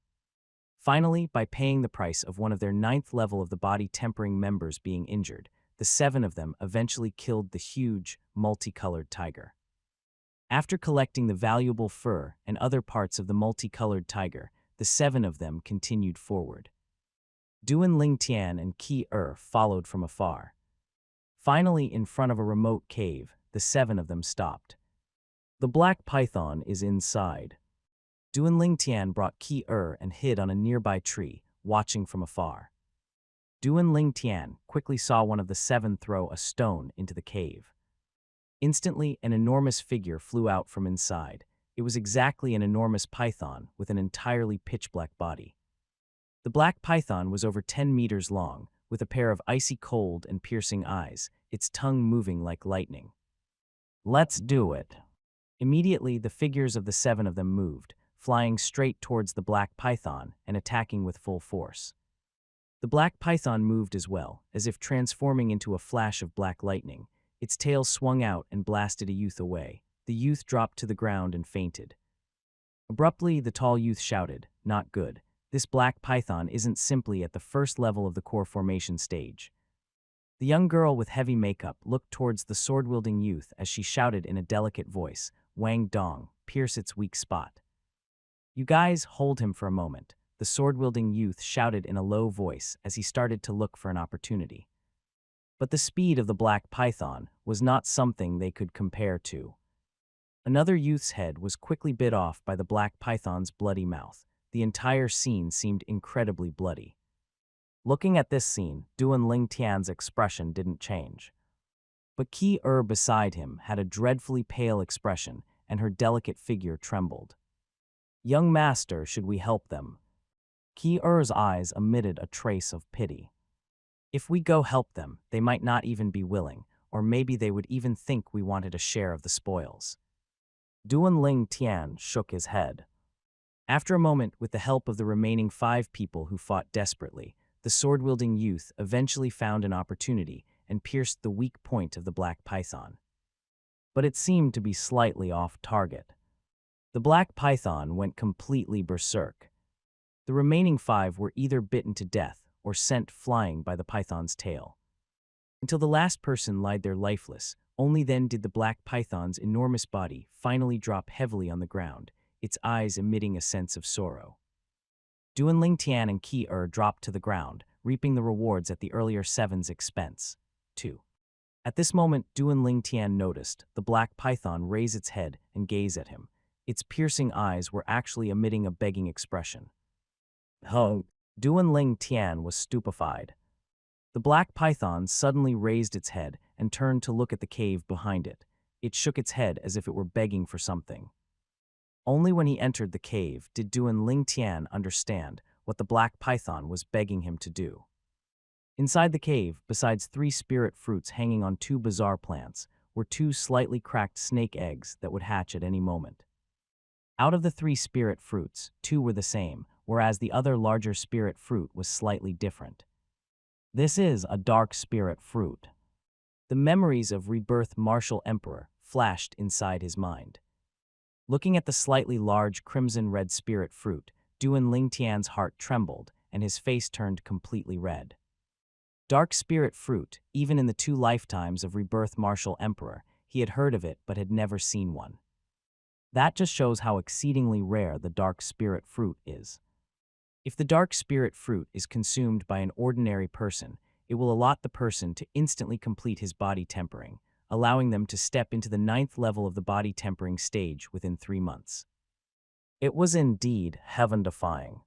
Finally, by paying the price of 1 of their 9th level of the body tempering members being injured, the 7 of them eventually killed the huge, multicolored tiger. After collecting the valuable fur and other parts of the multicolored tiger, the 7 of them continued forward. Duan Ling Tian and Qi followed from afar. Finally, in front of a remote cave, the 7 of them stopped. "The black python is inside." Duan Ling Tian brought Qi and hid on a nearby tree, watching from afar. Duan Ling Tian quickly saw 1 of the 7 throw a stone into the cave. Instantly, an enormous figure flew out from inside. It was exactly an enormous python with an entirely pitch-black body. The black python was over 10 meters long, with a pair of icy cold and piercing eyes, its tongue moving like lightning. "Let's do it." Immediately, the figures of the 7 of them moved, flying straight towards the black python and attacking with full force. The black python moved as well, as if transforming into a flash of black lightning. Its tail swung out and blasted a youth away. The youth dropped to the ground and fainted. Abruptly, the tall youth shouted, "Not good. This black python isn't simply at the first level of the core formation stage." The young girl with heavy makeup looked towards the sword-wielding youth as she shouted in a delicate voice, "Wang Dong, pierce its weak spot." "You guys, hold him for a moment," the sword-wielding youth shouted in a low voice as he started to look for an opportunity. But the speed of the black python was not something they could compare to. Another youth's head was quickly bit off by the black python's bloody mouth. The entire scene seemed incredibly bloody. Looking at this scene, Duan Ling Tian's expression didn't change. But Qi beside him had a dreadfully pale expression, and her delicate figure trembled. "Young master, should we help them?" Qi eyes emitted a trace of pity. If we go help them, they might not even be willing, or maybe they would even think we wanted a share of the spoils. Duan Ling Tian shook his head. After a moment, with the help of the remaining 5 people who fought desperately, the sword-wielding youth eventually found an opportunity and pierced the weak point of the black python. But it seemed to be slightly off target. The black python went completely berserk. The remaining 5 were either bitten to death or sent flying by the python's tail. Until the last person lied there lifeless, only then did the black python's enormous body finally drop heavily on the ground, its eyes emitting a sense of sorrow. Duan Ling Tian and Qi dropped to the ground, reaping the rewards at the earlier 7's expense. 2. At this moment, Duan Ling Tian noticed the black python raise its head and gaze at him. Its piercing eyes were actually emitting a begging expression. Oh! Duan Ling Tian was stupefied. The black python suddenly raised its head and turned to look at the cave behind it. It shook its head as if it were begging for something. Only when he entered the cave did Duan Ling Tian understand what the black python was begging him to do. Inside the cave, besides 3 spirit fruits hanging on 2 bizarre plants, were 2 slightly cracked snake eggs that would hatch at any moment. Out of the 3 spirit fruits, 2 were the same, whereas the other larger spirit fruit was slightly different. This is a dark spirit fruit. The memories of rebirth Martial Emperor flashed inside his mind. Looking at the slightly large crimson-red spirit fruit, Duan Ling Tian's heart trembled and his face turned completely red. Dark spirit fruit, even in the 2 lifetimes of rebirth Martial Emperor, he had heard of it but had never seen one. That just shows how exceedingly rare the dark spirit fruit is. If the dark spirit fruit is consumed by an ordinary person, it will allot the person to instantly complete his body tempering, allowing them to step into the 9th level of the body tempering stage within 3 months. It was indeed heaven-defying.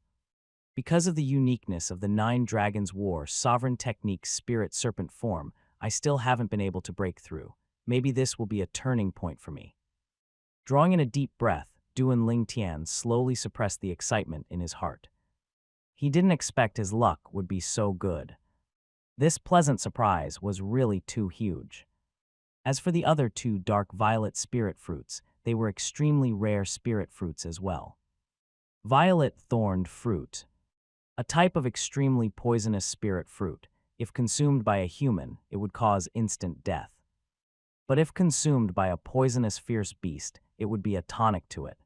Because of the uniqueness of the 9 Dragons War Sovereign Technique's Spirit Serpent form, I still haven't been able to break through. Maybe this will be a turning point for me. Drawing in a deep breath, Duan Ling Tian slowly suppressed the excitement in his heart. He didn't expect his luck would be so good. This pleasant surprise was really too huge. As for the other 2 dark violet spirit fruits, they were extremely rare spirit fruits as well. Violet thorned fruit. A type of extremely poisonous spirit fruit. If consumed by a human, it would cause instant death. But if consumed by a poisonous fierce beast, it would be a tonic to it.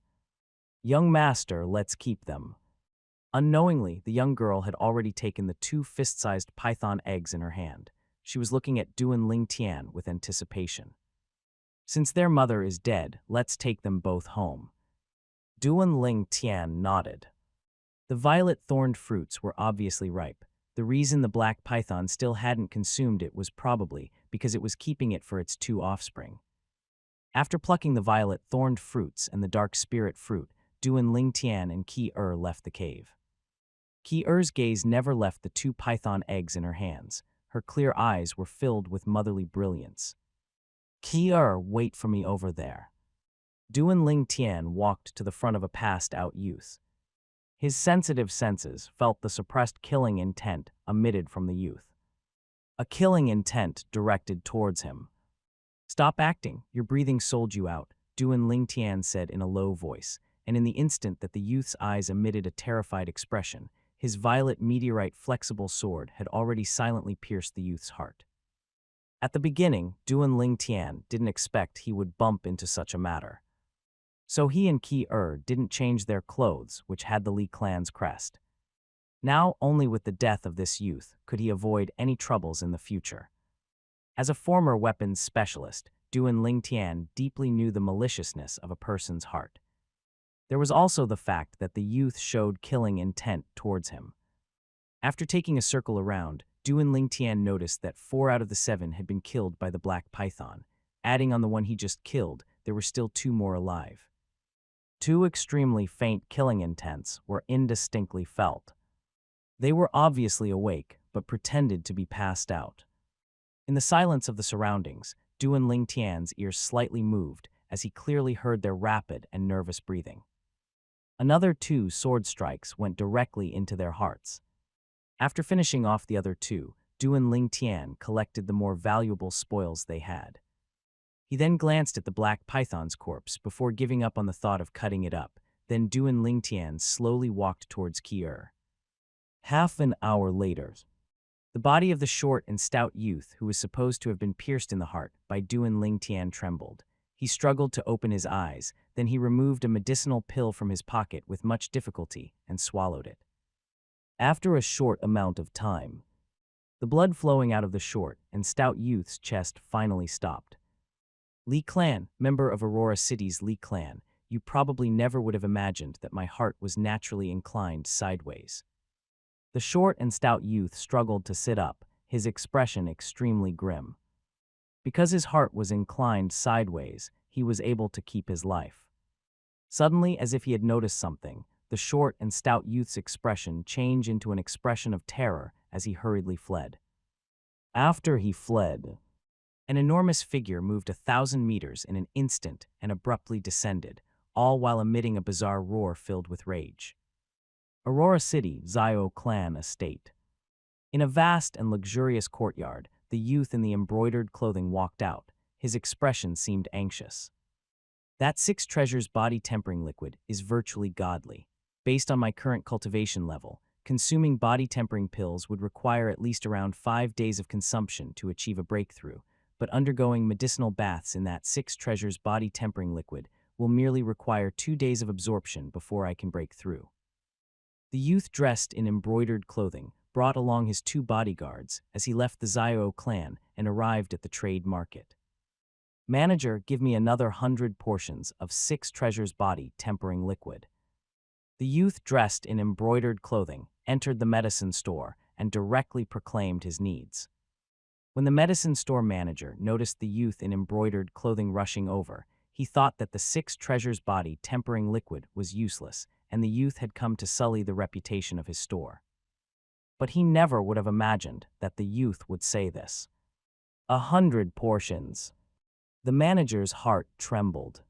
Young master, let's keep them. Unknowingly, the young girl had already taken the 2 fist-sized python eggs in her hand. She was looking at Duan Ling Tian with anticipation. Since their mother is dead, let's take them both home. Duan Ling Tian nodded. The violet-thorned fruits were obviously ripe. The reason the black python still hadn't consumed it was probably because it was keeping it for its 2 offspring. After plucking the violet-thorned fruits and the dark spirit fruit, Duan Ling Tian and Qi left the cave. Qi gaze never left the 2 python eggs in her hands. Her clear eyes were filled with motherly brilliance. Qi, wait for me over there. Duan Ling Tian walked to the front of a passed-out youth. His sensitive senses felt the suppressed killing intent emitted from the youth. A killing intent directed towards him. Stop acting, your breathing sold you out, Duan Ling Tian said in a low voice, and in the instant that the youth's eyes emitted a terrified expression, his violet meteorite flexible sword had already silently pierced the youth's heart. At the beginning, Duan Ling Tian didn't expect he would bump into such a matter. So he and Qi didn't change their clothes, which had the Li clan's crest. Now, only with the death of this youth could he avoid any troubles in the future. As a former weapons specialist, Duan Ling Tian deeply knew the maliciousness of a person's heart. There was also the fact that the youth showed killing intent towards him. After taking a circle around, Duan Ling Tian noticed that 4 out of the 7 had been killed by the black python. Adding on the one he just killed, there were still 2 more alive. 2 extremely faint killing intents were indistinctly felt. They were obviously awake, but pretended to be passed out. In the silence of the surroundings, Duan Ling Tian's ears slightly moved as he clearly heard their rapid and nervous breathing. Another 2 sword strikes went directly into their hearts. After finishing off the other 2, Du and Ling Tian collected the more valuable spoils they had. He then glanced at the black python's corpse before giving up on the thought of cutting it up. Then Du and Ling Tian slowly walked towards Kier. Half an hour later, the body of the short and stout youth who was supposed to have been pierced in the heart by Du and Ling Tian trembled. He struggled to open his eyes, then he removed a medicinal pill from his pocket with much difficulty and swallowed it. After a short amount of time, the blood flowing out of the short and stout youth's chest finally stopped. Li Clan, member of Aurora City's Li Clan, you probably never would have imagined that my heart was naturally inclined sideways. The short and stout youth struggled to sit up, his expression extremely grim. Because his heart was inclined sideways, he was able to keep his life. Suddenly, as if he had noticed something, the short and stout youth's expression changed into an expression of terror as he hurriedly fled. After he fled, an enormous figure moved 1,000 meters in an instant and abruptly descended, all while emitting a bizarre roar filled with rage. Aurora City, Zio Clan Estate. In a vast and luxurious courtyard, the youth in the embroidered clothing walked out. His expression seemed anxious. That 6 treasures body tempering liquid is virtually godly. Based on my current cultivation level, consuming body tempering pills would require at least around 5 days of consumption to achieve a breakthrough, but undergoing medicinal baths in that 6 treasures body tempering liquid will merely require 2 days of absorption before I can break through. The youth dressed in embroidered clothing brought along his 2 bodyguards as he left the Zio clan and arrived at the trade market. Manager, give me another 100 portions of 6 treasures body tempering liquid. The youth dressed in embroidered clothing entered the medicine store and directly proclaimed his needs. When the medicine store manager noticed the youth in embroidered clothing rushing over, he thought that the 6 treasures body tempering liquid was useless and the youth had come to sully the reputation of his store. But he never would have imagined that the youth would say this. 100 portions. The manager's heart trembled.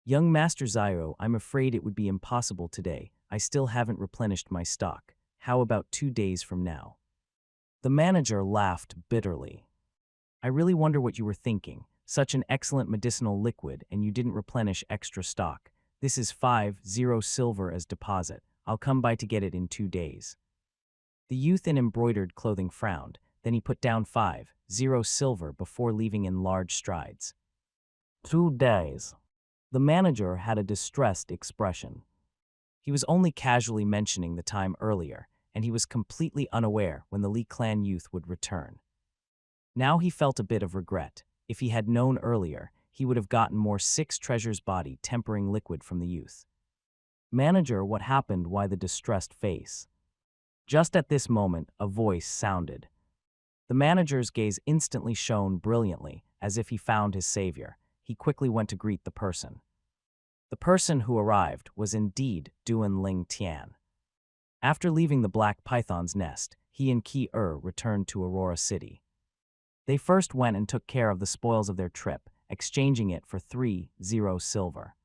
Young Master Zio, I'm afraid it would be impossible today. I still haven't replenished my stock. How about 2 days from now? The manager laughed bitterly. I really wonder what you were thinking. Such an excellent medicinal liquid and you didn't replenish extra stock. This is 50 silver as deposit. I'll come by to get it in 2 days. The youth in embroidered clothing frowned, then he put down 50 silver before leaving in large strides. 2 days. The manager had a distressed expression. He was only casually mentioning the time earlier, and he was completely unaware when the Li Clan youth would return. Now he felt a bit of regret. If he had known earlier, he would have gotten more 6 treasures body tempering liquid from the youth. Manager, what happened? Why the distressed face? Just at this moment, a voice sounded. The manager's gaze instantly shone brilliantly, as if he found his savior. He quickly went to greet the person. The person who arrived was indeed Du and Ling Tian. After leaving the black python's nest, he and Ki returned to Aurora City. They first went and took care of the spoils of their trip, exchanging it for 30 silver.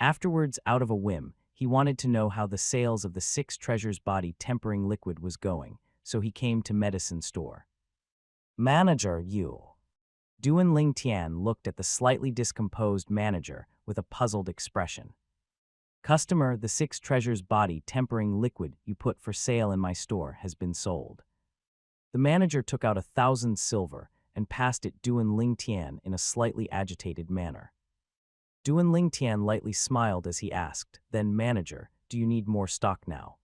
Afterwards, out of a whim, he wanted to know how the sales of the 6 treasures body tempering liquid was going, so he came to medicine store. Manager, you. Du and Ling Tian looked at the slightly discomposed manager with a puzzled expression. Customer, the 6 treasures body tempering liquid you put for sale in my store has been sold. The manager took out 1,000 silver and passed it Du and Ling Tian in a slightly agitated manner. Du and Ling Tian lightly smiled as he asked, then manager, do you need more stock now?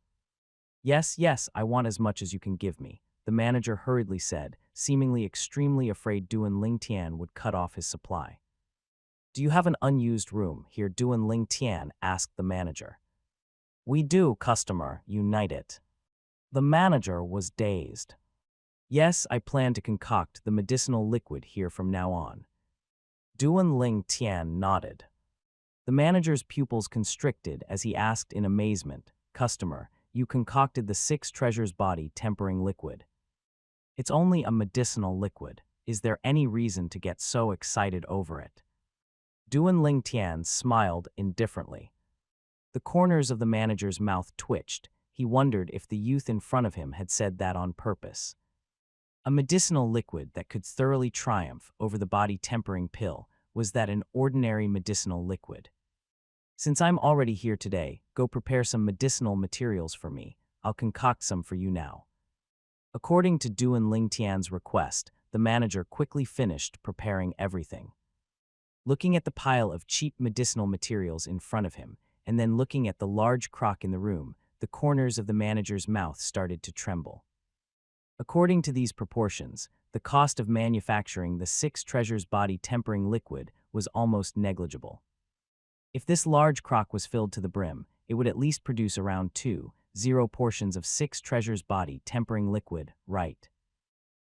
Yes, I want as much as you can give me, the manager hurriedly said, seemingly extremely afraid Du and Ling Tian would cut off his supply. Do you have an unused room here? Du and Ling Tian asked the manager. We do, customer, unite it. The manager was dazed. Yes, I plan to concoct the medicinal liquid here from now on. Du and Ling Tian nodded. The manager's pupils constricted as he asked in amazement, Customer, you concocted the 6 treasures body tempering liquid. It's only a medicinal liquid. Is there any reason to get so excited over it? Du and Ling Tian smiled indifferently. The corners of the manager's mouth twitched. He wondered if the youth in front of him had said that on purpose. A medicinal liquid that could thoroughly triumph over the body-tempering pill was that an ordinary medicinal liquid. Since I'm already here today, go prepare some medicinal materials for me. I'll concoct some for you now. According to Duan Lingtian's request, the manager quickly finished preparing everything. Looking at the pile of cheap medicinal materials in front of him, and then looking at the large crock in the room, the corners of the manager's mouth started to tremble. According to these proportions, the cost of manufacturing the Six Treasures body tempering liquid was almost negligible. If this large crock was filled to the brim, it would at least produce around 2.0 portions of Six Treasures body tempering liquid, right?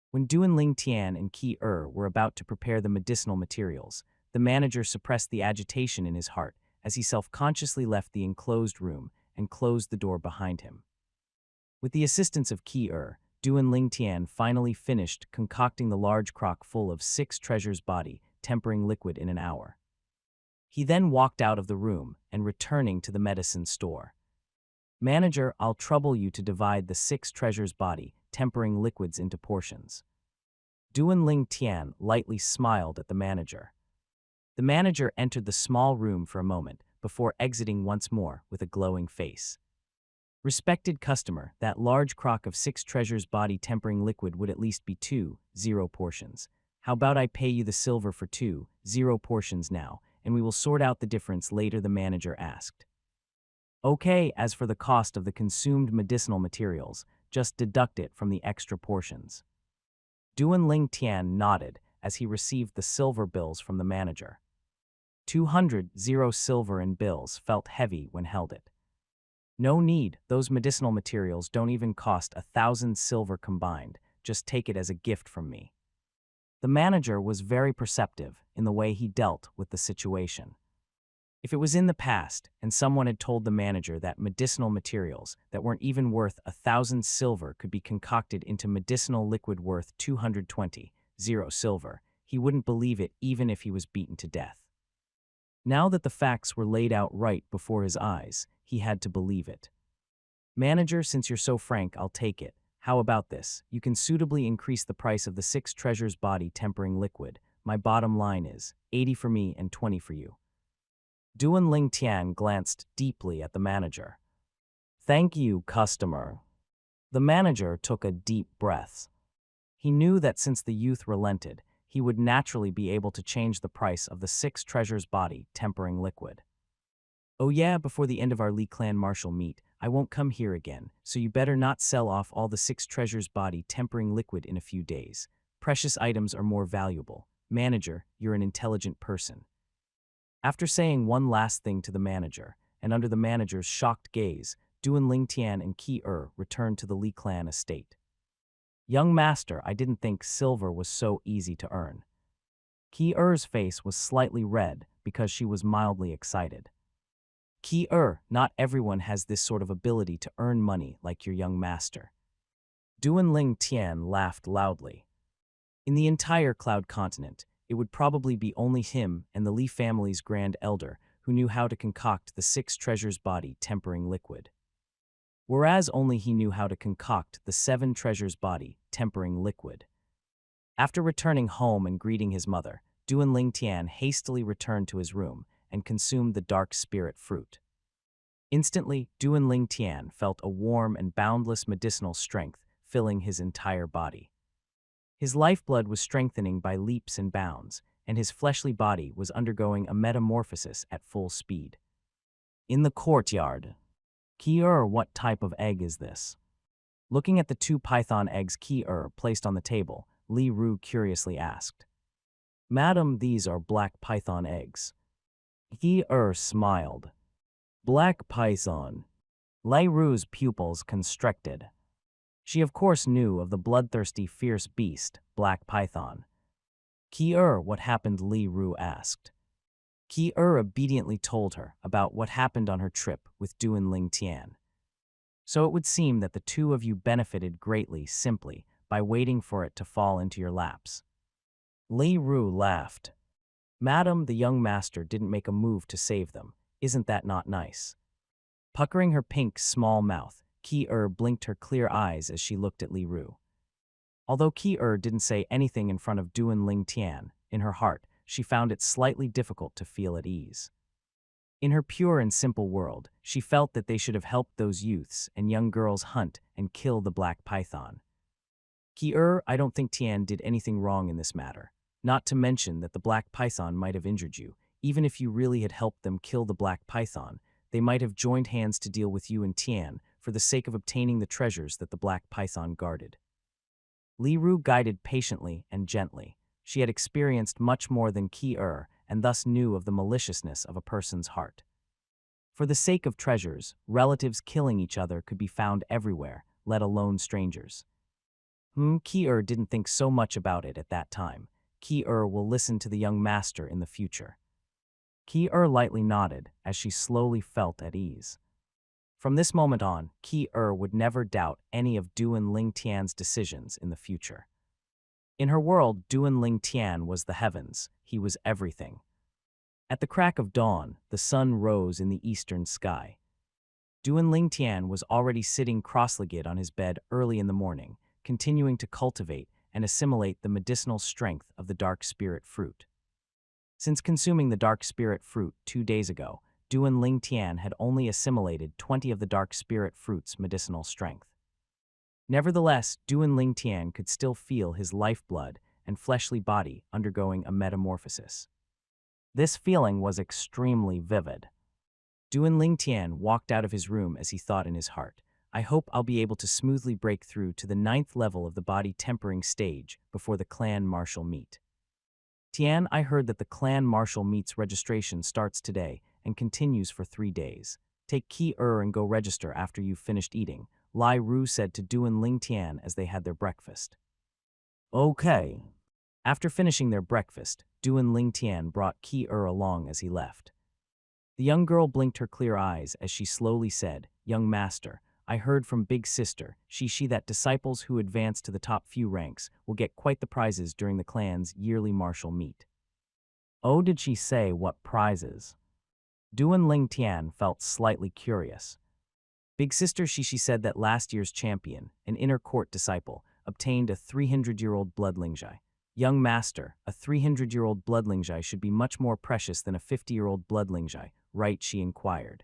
When Duan Lingtian and Qi were about to prepare the medicinal materials, the manager suppressed the agitation in his heart as he self-consciously left the enclosed room and closed the door behind him. With the assistance of Qi Duan Lingtian finally finished concocting the large crock full of Six Treasures body tempering liquid in an hour. He then walked out of the room and returning to the medicine store. Manager, I'll trouble you to divide the Six Treasures body tempering liquids into portions. Duan Lingtian lightly smiled at the manager. The manager entered the small room for a moment before exiting once more with a glowing face. Respected customer, that large crock of Six Treasures body tempering liquid would at least be 2.0 portions. How about I pay you the silver for 2.0 portions now, and we will sort out the difference later, the manager asked. Okay, as for the cost of the consumed medicinal materials, just deduct it from the extra portions. Duan Lingtian nodded as he received the silver bills from the manager. 200 silver in bills felt heavy when held it. No need, those medicinal materials don't even cost 1,000 silver combined, just take it as a gift from me. The manager was very perceptive in the way he dealt with the situation. If it was in the past and someone had told the manager that medicinal materials that weren't even worth 1,000 silver could be concocted into medicinal liquid worth 220 silver, he wouldn't believe it even if he was beaten to death. Now that the facts were laid out right before his eyes, he had to believe it. Manager, since you're so frank, I'll take it. How about this? You can suitably increase the price of the Six Treasures body tempering liquid. My bottom line is 80 for me and 20 for you. Duan Lingtian glanced deeply at the manager. Thank you, customer. The manager took a deep breath. He knew that since the youth relented, he would naturally be able to change the price of the Six Treasures body tempering liquid. Oh yeah, before the end of our Li Clan martial meet, I won't come here again, so you better not sell off all the Six Treasures body tempering liquid in a few days. Precious items are more valuable. Manager, you're an intelligent person. After saying one last thing to the manager, and under the manager's shocked gaze, Duan Lingtian and Qi returned to the Li Clan estate. Young master, I didn't think silver was so easy to earn. Qi face was slightly red because she was mildly excited. Qi not everyone has this sort of ability to earn money like your young master. Duan Lingtian laughed loudly. In the entire Cloud Continent, it would probably be only him and the Li family's grand elder who knew how to concoct the Six Treasures body tempering liquid. Whereas only he knew how to concoct the Seven Treasures body tempering liquid. After returning home and greeting his mother, Duan Lingtian hastily returned to his room and consumed the dark spirit fruit. Instantly, Duan Lingtian felt a warm and boundless medicinal strength filling his entire body. His lifeblood was strengthening by leaps and bounds, and his fleshly body was undergoing a metamorphosis at full speed. In the courtyard. Qi what type of egg is this? Looking at the 2 python eggs Qi placed on the table, Li Ru curiously asked. Madam, these are black python eggs. Qi smiled. Black python. Li Ru's pupils constricted. She of course knew of the bloodthirsty fierce beast, Black Python. Qi what happened? Li Ru asked. Qi obediently told her about what happened on her trip with Duan Lingtian. So it would seem that the two of you benefited greatly simply by waiting for it to fall into your laps. Li Ru laughed. Madam, the young master didn't make a move to save them. Isn't that not nice? Puckering her pink, small mouth, Qi blinked her clear eyes as she looked at Li Ru. Although Ki didn't say anything in front of Duan Ling Tian, in her heart, she found it slightly difficult to feel at ease. In her pure and simple world, she felt that they should have helped those youths and young girls hunt and kill the black python. Ki I don't think Tian did anything wrong in this matter. Not to mention that the black python might have injured you. Even if you really had helped them kill the black python, they might have joined hands to deal with you and Tian for the sake of obtaining the treasures that the black python guarded. Li Ru guided patiently and gently. She had experienced much more than Ki and thus knew of the maliciousness of a person's heart. For the sake of treasures, relatives killing each other could be found everywhere, let alone strangers. Ki didn't think so much about it at that time. Ki will listen to the young master in the future. Ki lightly nodded as she slowly felt at ease. From this moment on, Ki would never doubt any of Duan Ling Tian's decisions in the future. In her world, Duan Ling Tian was the heavens. He was everything. At the crack of dawn, the sun rose in the eastern sky. Duan Ling Tian was already sitting cross-legged on his bed early in the morning, continuing to cultivate and assimilate the medicinal strength of the dark spirit fruit. Since consuming the dark spirit fruit 2 days ago, Duan Ling Tian had only assimilated 20 of the dark spirit fruit's medicinal strength. Nevertheless, Duan Ling Tian could still feel his lifeblood and fleshly body undergoing a metamorphosis. This feeling was extremely vivid. Duan Ling Tian walked out of his room as he thought in his heart, I hope I'll be able to smoothly break through to the 9th level of the body tempering stage before the clan martial meet. Tian, I heard that the clan martial meet's registration starts today and continues for 3 days. Take Ki and go register after you've finished eating, Lai Ru said to Duan Ling Tian as they had their breakfast. Okay. After finishing their breakfast, Duan Ling Tian brought Ki along as he left. The young girl blinked her clear eyes as she slowly said, Young master, I heard from big sister, she that disciples who advance to the top few ranks will get quite the prizes during the clan's yearly martial meet. Oh, did she say what prizes? Duan Ling Tian felt slightly curious. Big sister Shishi said that last year's champion, an inner court disciple, obtained a 300-year-old bloodlingjai. Young master, a 300-year-old bloodlingjai should be much more precious than a 50-year-old bloodlingjai, right? She inquired.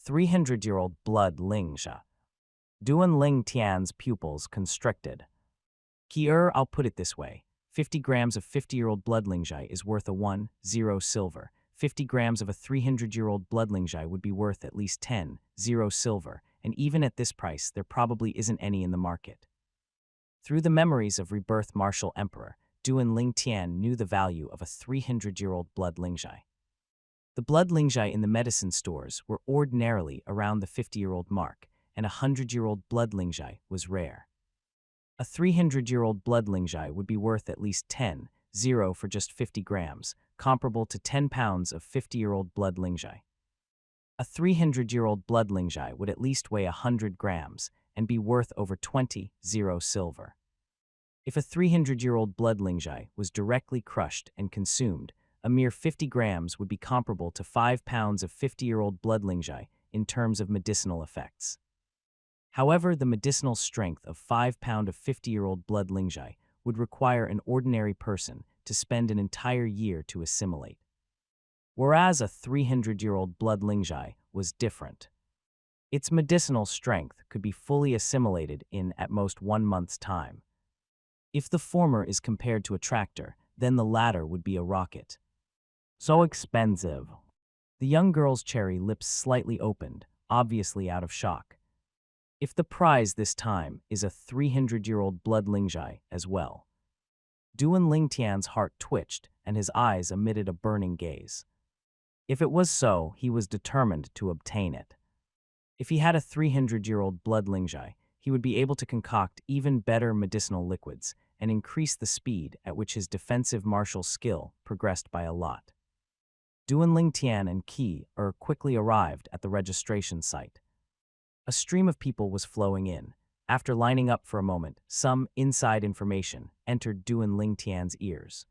300-year-old bloodlingjai. Duan Ling Tian's pupils constricted. Ki I'll put it this way. 50 grams of 50-year-old bloodlingjai is worth a 10 silver. 50 grams of a 300-year-old bloodlingjai would be worth at least 10 silver, and even at this price, there probably isn't any in the market. Through the memories of rebirth martial emperor, Duan Ling Tian knew the value of a 300-year-old bloodlingjai. The bloodlingjai in the medicine stores were ordinarily around the 50-year-old mark, and a 100-year-old bloodlingjai was rare. A 300-year-old bloodlingjai would be worth at least 10 for just 50 grams, comparable to 10 pounds of 50-year-old bloodlingjai. A 300-year-old bloodlingjai would at least weigh 100 grams and be worth over 20 silver. If a 300-year-old bloodlingjai was directly crushed and consumed, a mere 50 grams would be comparable to 5 pounds of 50-year-old bloodlingjai in terms of medicinal effects. However, the medicinal strength of 5 pounds of 50-year-old bloodlingjai would require an ordinary person to spend an entire year to assimilate. Whereas a 300-year-old bloodlingjai was different. Its medicinal strength could be fully assimilated in at most 1 month's time. If the former is compared to a tractor, then the latter would be a rocket. So expensive. The young girl's cherry lips slightly opened, obviously out of shock. If the prize this time is a 300-year-old bloodlingjai as well. Duan Ling Tian's heart twitched and his eyes emitted a burning gaze. If it was so, he was determined to obtain it. If he had a 300-year-old bloodlingjai, he would be able to concoct even better medicinal liquids and increase the speed at which his defensive martial skill progressed by a lot. Duan Ling Tian and Ki quickly arrived at the registration site. A stream of people was flowing in. After lining up for a moment, some inside information entered Duan Ling Tian's ears.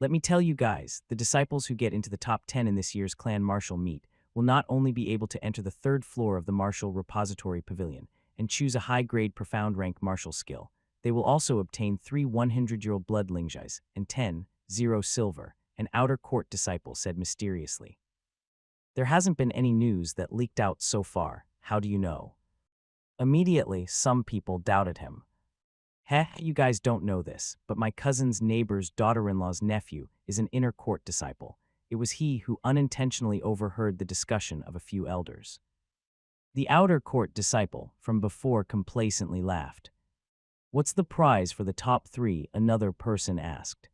Let me tell you guys, the disciples who get into the top 10 in this year's clan martial meet will not only be able to enter the 3rd floor of the martial repository pavilion and choose a high-grade profound rank martial skill, They will also obtain 3 100-year-old blood lingjais and 10, 0 silver, an outer court disciple said mysteriously. There hasn't been any news that leaked out so far. How do you know? Immediately, some people doubted him. Heh, you guys don't know this, but my cousin's neighbor's daughter-in-law's nephew is an inner court disciple. It was he who unintentionally overheard the discussion of a few elders. The outer court disciple from before complacently laughed. What's the prize for the top 3? Another person asked.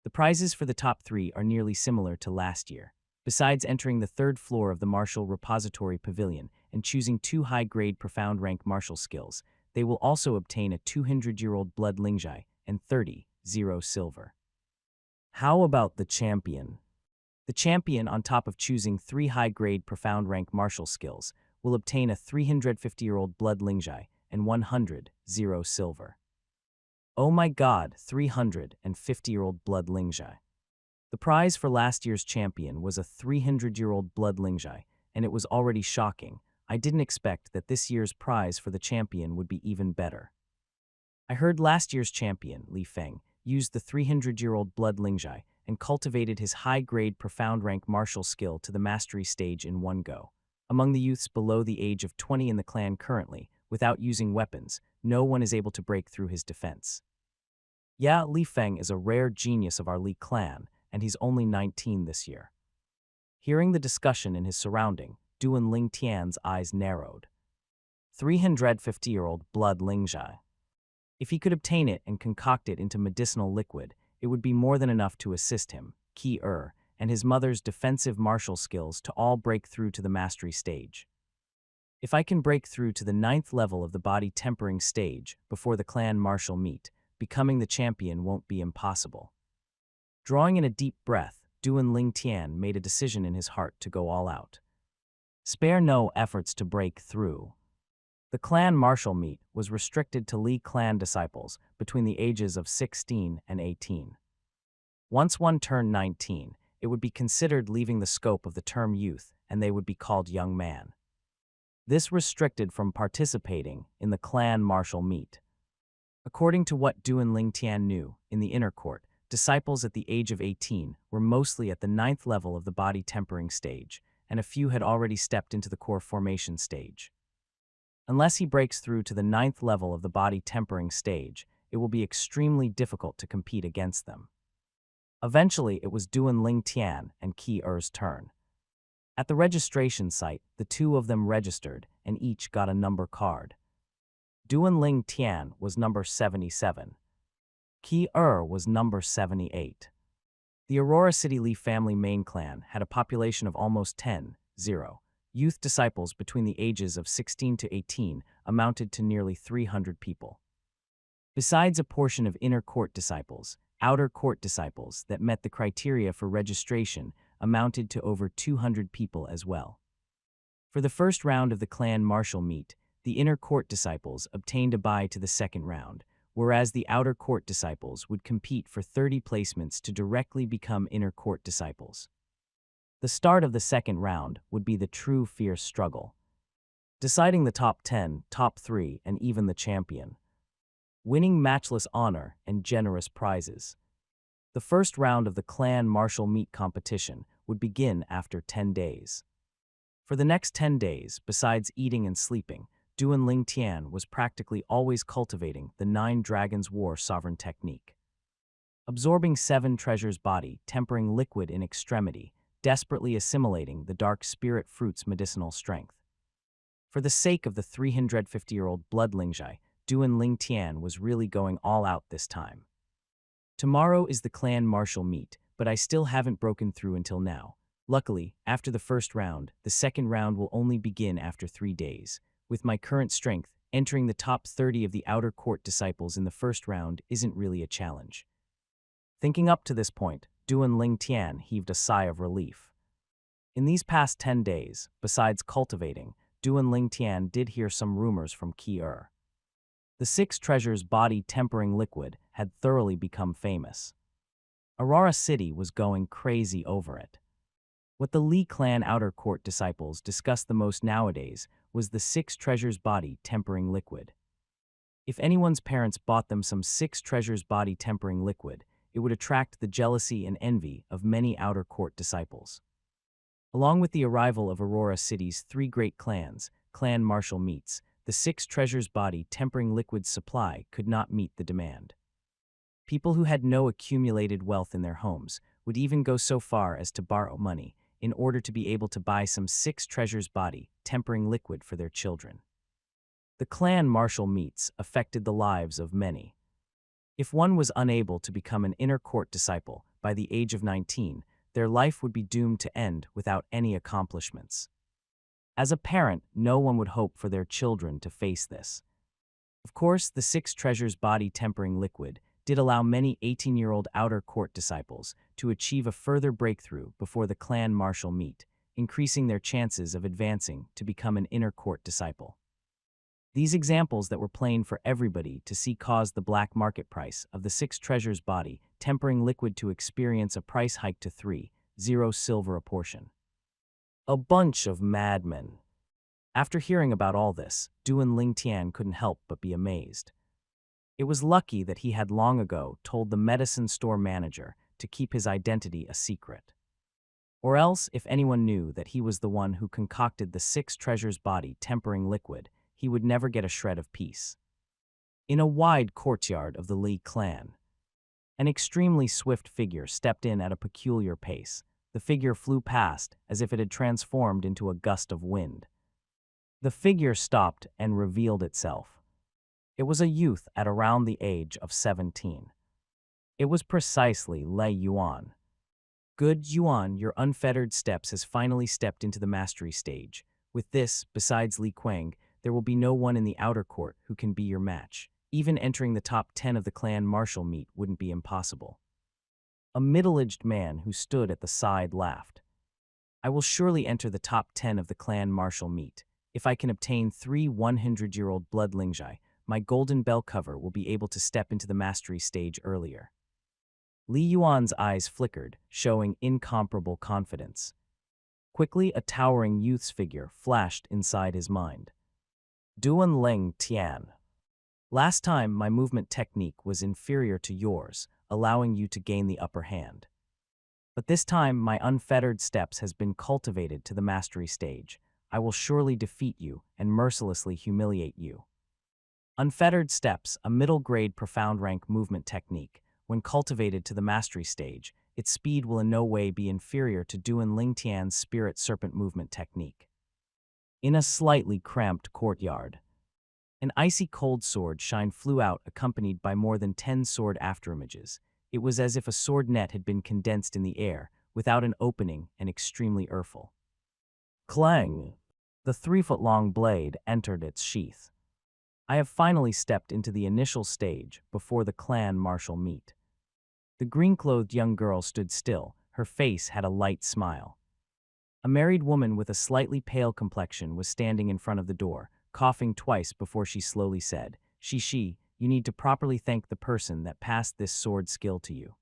The prizes for the top 3 are nearly similar to last year. Besides entering the 3rd floor of the Martial Repository Pavilion and choosing 2 high-grade profound rank martial skills, they will also obtain a 200-year-old blood lingjai and 30, 0 silver. How about the champion? The champion, on top of choosing 3 high-grade profound rank martial skills, will obtain a 350-year-old blood lingjai and 100, 0 silver. Oh my god, 350-year-old blood lingjai. The prize for last year's champion was a 300-year-old blood lingjai, and it was already shocking. I didn't expect that this year's prize for the champion would be even better. I heard last year's champion, Li Feng, used the 300-year-old blood lingjai and cultivated his high-grade profound rank martial skill to the mastery stage in one go. Among the youths below the age of 20 in the clan currently, without using weapons, no one is able to break through his defense. Yeah, Li Feng is a rare genius of our Li clan, and he's only 19 this year. Hearing the discussion in his surrounding, Duan Ling Tian's eyes narrowed. 350-year-old blood lingjai. If he could obtain it and concoct it into medicinal liquid, it would be more than enough to assist him, Qi and his mother's defensive martial skills to all break through to the mastery stage. If I can break through to the 9th level of the body tempering stage before the clan martial meet, becoming the champion won't be impossible. Drawing in a deep breath, Duan Ling Tian made a decision in his heart to go all out. Spare no efforts to break through. The clan martial meet was restricted to Li clan disciples between the ages of 16 and 18. Once one turned 19, it would be considered leaving the scope of the term youth, and they would be called young man. This restricted from participating in the clan martial meet. According to what Duan Ling Tian knew, in the inner court, disciples at the age of 18 were mostly at the 9th level of the body tempering stage, and a few had already stepped into the core formation stage. Unless he breaks through to the 9th level of the body tempering stage, it will be extremely difficult to compete against them. Eventually, it was Duan Ling Tian and Qi Er's turn. At the registration site, the 2 of them registered, and each got a number card. Duan Ling Tian was number 77. Qi was number 78. The Aurora City Li family main clan had a population of almost 10, 0. Youth disciples between the ages of 16 to 18 amounted to nearly 300 people. Besides a portion of inner court disciples, outer court disciples that met the criteria for registration amounted to over 200 people as well. For the first round of the clan martial meet, the inner court disciples obtained a bye to the second round, whereas the outer court disciples would compete for 30 placements to directly become inner court disciples. The start of the second round would be the true fierce struggle, deciding the top 10, top 3, and even the champion, winning matchless honor and generous prizes. The first round of the clan martial meet competition would begin after 10 days. For the next 10 days, besides eating and sleeping, Duan Ling Tian was practically always cultivating the 9 Dragons War sovereign technique. Absorbing 7 treasures body, tempering liquid in extremity, desperately assimilating the dark spirit fruit's medicinal strength. For the sake of the 350-year-old blood lingjai, Duan Ling Tian was really going all out this time. Tomorrow is the clan martial meet, but I still haven't broken through until now. Luckily, after the first round, the second round will only begin after 3 days. With my current strength, entering the top 30 of the outer court disciples in the first round isn't really a challenge. Thinking up to this point, Duan Ling Tian heaved a sigh of relief. In these past 10 days, besides cultivating, Duan Ling Tian did hear some rumors from Qi The 6 treasures body tempering liquid had thoroughly become famous. Aurora City was going crazy over it. What the Li clan outer court disciples discussed the most nowadays was the 6 treasures body tempering liquid. If anyone's parents bought them some six treasures body tempering liquid, it would attract the jealousy and envy of many outer court disciples. Along with the arrival of Aurora City's three great clans, clan martial meets, the six treasures body tempering liquid's supply could not meet the demand. People who had no accumulated wealth in their homes would even go so far as to borrow money in order to be able to buy some six treasures body tempering liquid for their children. The clan martial meets affected the lives of many. If one was unable to become an inner court disciple by the age of 19, their life would be doomed to end without any accomplishments. As a parent, no one would hope for their children to face this. Of course, the six treasures body tempering liquid did allow many 18-year-old outer court disciples to achieve a further breakthrough before the clan martial meet, increasing their chances of advancing to become an inner court disciple. These examples that were plain for everybody to see caused the black market price of the six treasures body tempering liquid to experience a price hike to 3.0 silver a portion. A bunch of madmen. After hearing about all this, Duan Lingtian couldn't help but be amazed. It was lucky that he had long ago told the medicine store manager to keep his identity a secret. Or else, if anyone knew that he was the one who concocted the six treasures body tempering liquid, he would never get a shred of peace. In a wide courtyard of the Li clan, an extremely swift figure stepped in at a peculiar pace. The figure flew past as if it had transformed into a gust of wind. The figure stopped and revealed itself. It was a youth at around the age of 17. It was precisely Lei Yuan. Good Yuan, your unfettered steps has finally stepped into the mastery stage. With this, besides Li Kuang, there will be no one in the outer court who can be your match. Even entering the top 10 of the clan martial meet wouldn't be impossible. A middle-aged man who stood at the side laughed. I will surely enter the top 10 of the clan martial meet. If I can obtain 3 100-year-old blood lingjai, my golden bell cover will be able to step into the mastery stage earlier. Li Yuan's eyes flickered, showing incomparable confidence. Quickly, a towering youth's figure flashed inside his mind. Duan Ling Tian. Last time, my movement technique was inferior to yours, allowing you to gain the upper hand. But this time, my unfettered steps has been cultivated to the mastery stage. I will surely defeat you and mercilessly humiliate you. Unfettered steps, a middle-grade profound rank movement technique. When cultivated to the mastery stage, its speed will in no way be inferior to Duan Lingtian's spirit serpent movement technique. In a slightly cramped courtyard, an icy cold sword shine flew out accompanied by more than 10 sword afterimages. It was as if a sword net had been condensed in the air, without an opening and extremely earful. Clang! The 3-foot-long blade entered its sheath. I have finally stepped into the initial stage before the clan martial meet. The green-clothed young girl stood still. Her face had a light smile. A married woman with a slightly pale complexion was standing in front of the door, coughing twice before she slowly said, She, you need to properly thank the person that passed this sword skill to you.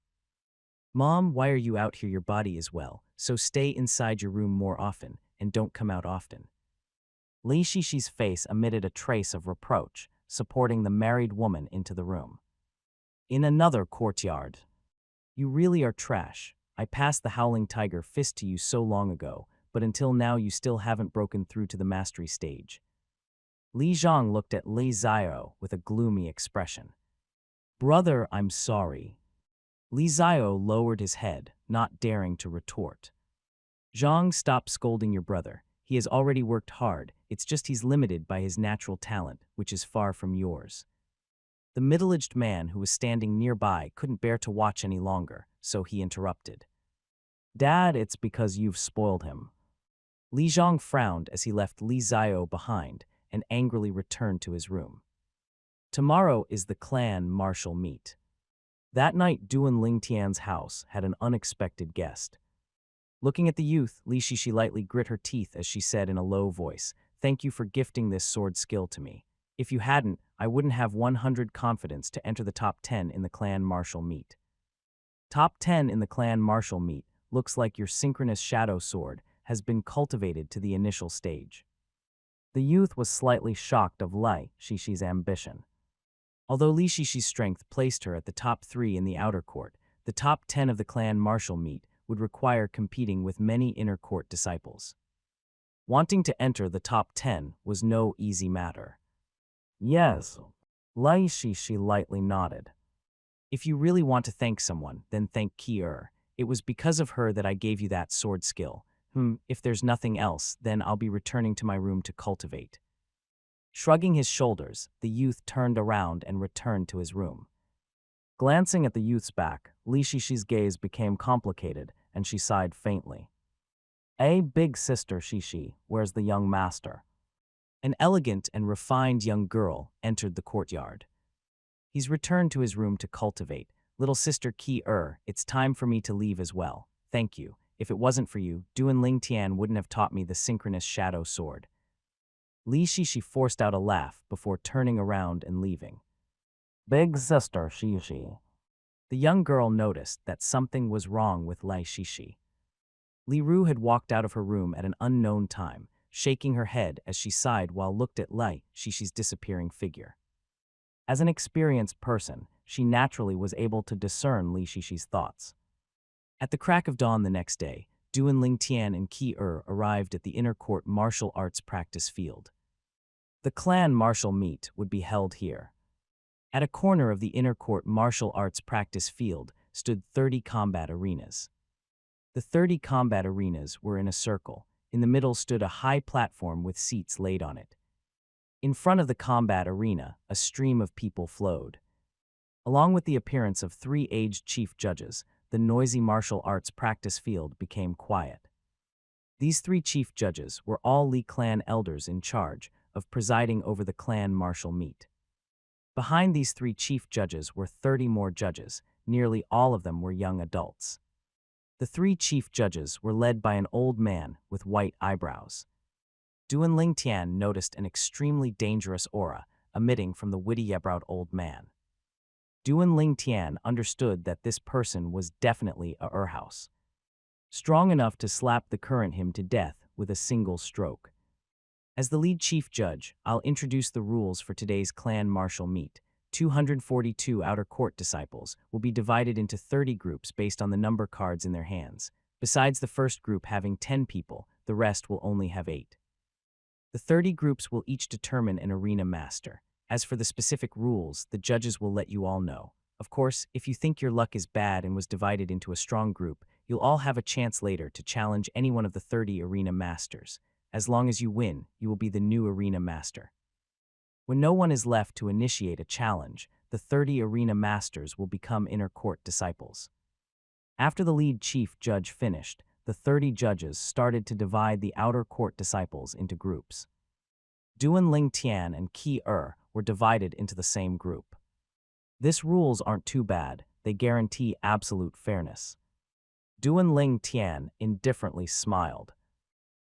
Mom, why are you out here? Your body is well, so stay inside your room more often, and don't come out often. Li Shishi's face emitted a trace of reproach, supporting the married woman into the room. In another courtyard. You really are trash. I passed the Howling Tiger fist to you so long ago, but until now you still haven't broken through to the mastery stage. Li Zhang looked at Li Zio with a gloomy expression. Brother, I'm sorry. Li Zio lowered his head, not daring to retort. Zhang, stop scolding your brother. He has already worked hard, it's just he's limited by his natural talent, which is far from yours. The middle-aged man who was standing nearby couldn't bear to watch any longer, so he interrupted. Dad, it's because you've spoiled him. Li Zhang frowned as he left Li Zio behind and angrily returned to his room. Tomorrow is the clan martial meet. That night, Duan Lingtian's house had an unexpected guest. Looking at the youth, Li Shishi lightly grit her teeth as she said in a low voice, Thank you for gifting this sword skill to me. If you hadn't, I wouldn't have 100 confidence to enter the top 10 in the clan martial meet. Top 10 in the clan martial meet looks like your synchronous shadow sword has been cultivated to the initial stage. The youth was slightly shocked of Lai Shishi's ambition. Although Li Shishi's strength placed her at the top 3 in the outer court, the top 10 of the clan martial meet would require competing with many inner court disciples. Wanting to enter the top 10 was no easy matter. Yes, Li Shishi lightly nodded. If you really want to thank someone, then thank Ki-er. It was because of her that I gave you that sword skill. If there's nothing else, then I'll be returning to my room to cultivate. Shrugging his shoulders, the youth turned around and returned to his room. Glancing at the youth's back, Li Shishi's gaze became complicated, and she sighed faintly. Big sister Shishi, where's the young master? An elegant and refined young girl entered the courtyard. He's returned to his room to cultivate. Little sister Ki-er, it's time for me to leave as well. Thank you. If it wasn't for you, Duan Ling Tian wouldn't have taught me the synchronous shadow sword. Li Shishi forced out a laugh before turning around and leaving. Big sister Shishi. The young girl noticed that something was wrong with Li Shishi. Li Ru had walked out of her room at an unknown time, shaking her head as she sighed while looked at Li Shishi's disappearing figure. As an experienced person, she naturally was able to discern Li Shishi's thoughts. At the crack of dawn the next day, Duan Ling Tian and Ki-er arrived at the inner court martial arts practice field. The clan martial meet would be held here. At a corner of the inner court martial arts practice field stood 30 combat arenas. The 30 combat arenas were in a circle. In the middle stood a high platform with seats laid on it. In front of the combat arena, a stream of people flowed. Along with the appearance of 3 aged chief judges, the noisy martial arts practice field became quiet. These 3 chief judges were all Li clan elders in charge of presiding over the clan martial meet. Behind these 3 chief judges were 30 more judges, nearly all of them were young adults. The 3 chief judges were led by an old man with white eyebrows. Duan Ling Tian noticed an extremely dangerous aura emitting from the witty-ebrowed old man. Duan Ling Tian understood that this person was definitely a Urhouse, strong enough to slap the current him to death with a single stroke. As the lead chief judge, I'll introduce the rules for today's clan martial meet. 242 outer court disciples will be divided into 30 groups based on the number cards in their hands. Besides the first group having 10 people, the rest will only have 8. The 30 groups will each determine an arena master. As for the specific rules, the judges will let you all know. Of course, if you think your luck is bad and was divided into a strong group, you'll all have a chance later to challenge any one of the 30 arena masters. As long as you win, you will be the new arena master. When no one is left to initiate a challenge, the 30 arena masters will become inner court disciples. After the lead chief judge finished, the 30 judges started to divide the outer court disciples into groups. Duan Ling Tian and Ki-er were divided into the same group. These rules aren't too bad, they guarantee absolute fairness. Duan Ling Tian indifferently smiled.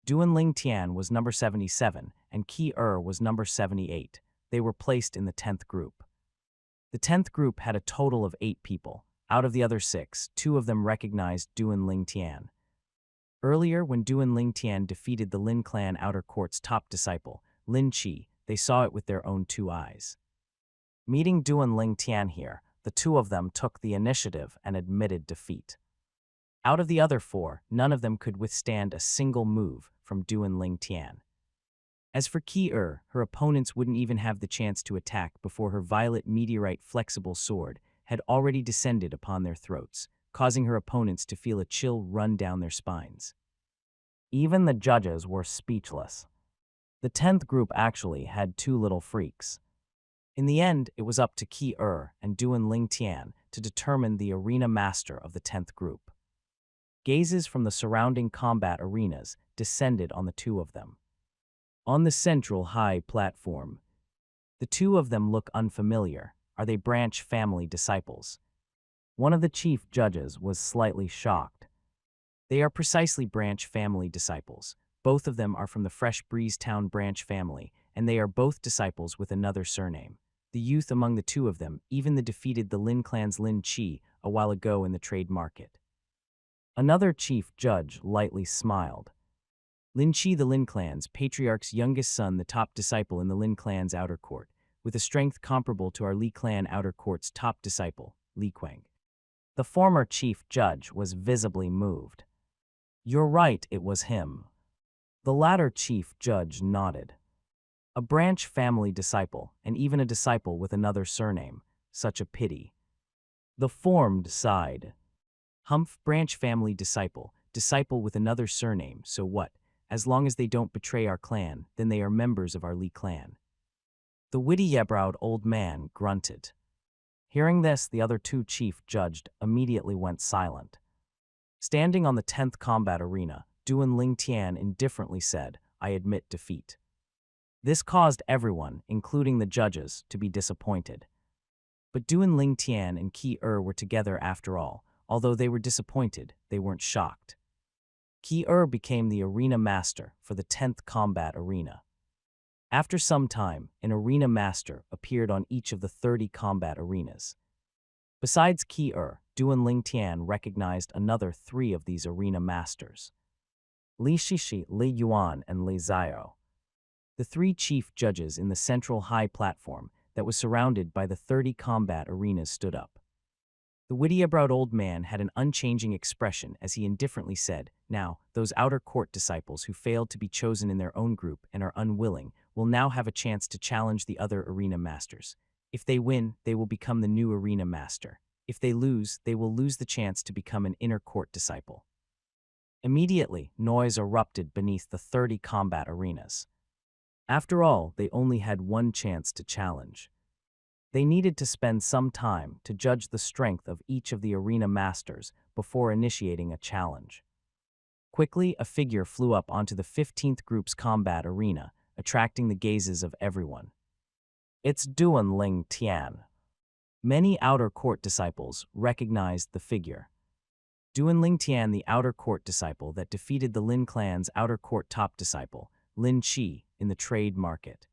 Duan Ling Tian was number 77 and Ki-er was number 78. They were placed in the 10th group. The 10th group had a total of 8 people. Out of the other 6, 2 of them recognized Duan Ling Tian. Earlier, when Duan Ling Tian defeated the Lin clan outer court's top disciple, Lin Qi, they saw it with their own 2 eyes. Meeting Duan Ling Tian here, the 2 of them took the initiative and admitted defeat. Out of the other 4, none of them could withstand a single move from Duan Ling Tian. As for Ki-er, her opponents wouldn't even have the chance to attack before her violet meteorite flexible sword had already descended upon their throats, causing her opponents to feel a chill run down their spines. Even the judges were speechless. The 10th group actually had 2 little freaks. In the end, it was up to Ki-er and Duan Ling Tian to determine the arena master of the 10th group. Gazes from the surrounding combat arenas descended on the 2 of them. On the central high platform, the 2 of them look unfamiliar. Are they branch family disciples? One of the chief judges was slightly shocked. They are precisely branch family disciples. Both of them are from the Fresh Breeze Town branch family, and they are both disciples with another surname. The youth among the 2 of them even defeated the Lin clan's Lin Qi a while ago in the trade market. Another chief judge lightly smiled. Lin Qi, the Lin clan's patriarch's youngest son, the top disciple in the Lin clan's outer court, with a strength comparable to our Li clan outer court's top disciple, Li Kuang. The former chief judge was visibly moved. You're right, it was him. The latter chief judge nodded. A branch family disciple, and even a disciple with another surname. Such a pity. The formed sighed. Humph, branch family disciple, disciple with another surname, so what? As long as they don't betray our clan, then they are members of our Li clan. The witty-browed old man grunted. Hearing this, the other two chief judged immediately went silent. Standing on the 10th combat arena, Duan Ling Tian indifferently said, I admit defeat. This caused everyone, including the judges, to be disappointed. But Duan Ling Tian and Qi were together after all. Although they were disappointed, they weren't shocked. Qi became the arena master for the 10th combat arena. After some time, an arena master appeared on each of the 30 combat arenas. Besides Qi, Duan Ling Tian recognized another 3 of these arena masters: Li Shishi, Li Yuan, and Li Xiao. The 3 chief judges in the central high platform that was surrounded by the 30 combat arenas stood up. The witty-browed old man had an unchanging expression as he indifferently said, Now, those outer court disciples who failed to be chosen in their own group and are unwilling will now have a chance to challenge the other arena masters. If they win, they will become the new arena master. If they lose, they will lose the chance to become an inner court disciple. Immediately, noise erupted beneath the 30 combat arenas. After all, they only had one chance to challenge. They needed to spend some time to judge the strength of each of the arena masters before initiating a challenge. Quickly, a figure flew up onto the 15th group's combat arena, attracting the gazes of everyone. It's Duan Ling Tian. Many outer court disciples recognized the figure. Duan Ling Tian, the outer court disciple that defeated the Lin clan's outer court top disciple, Lin Qi, in the trade market.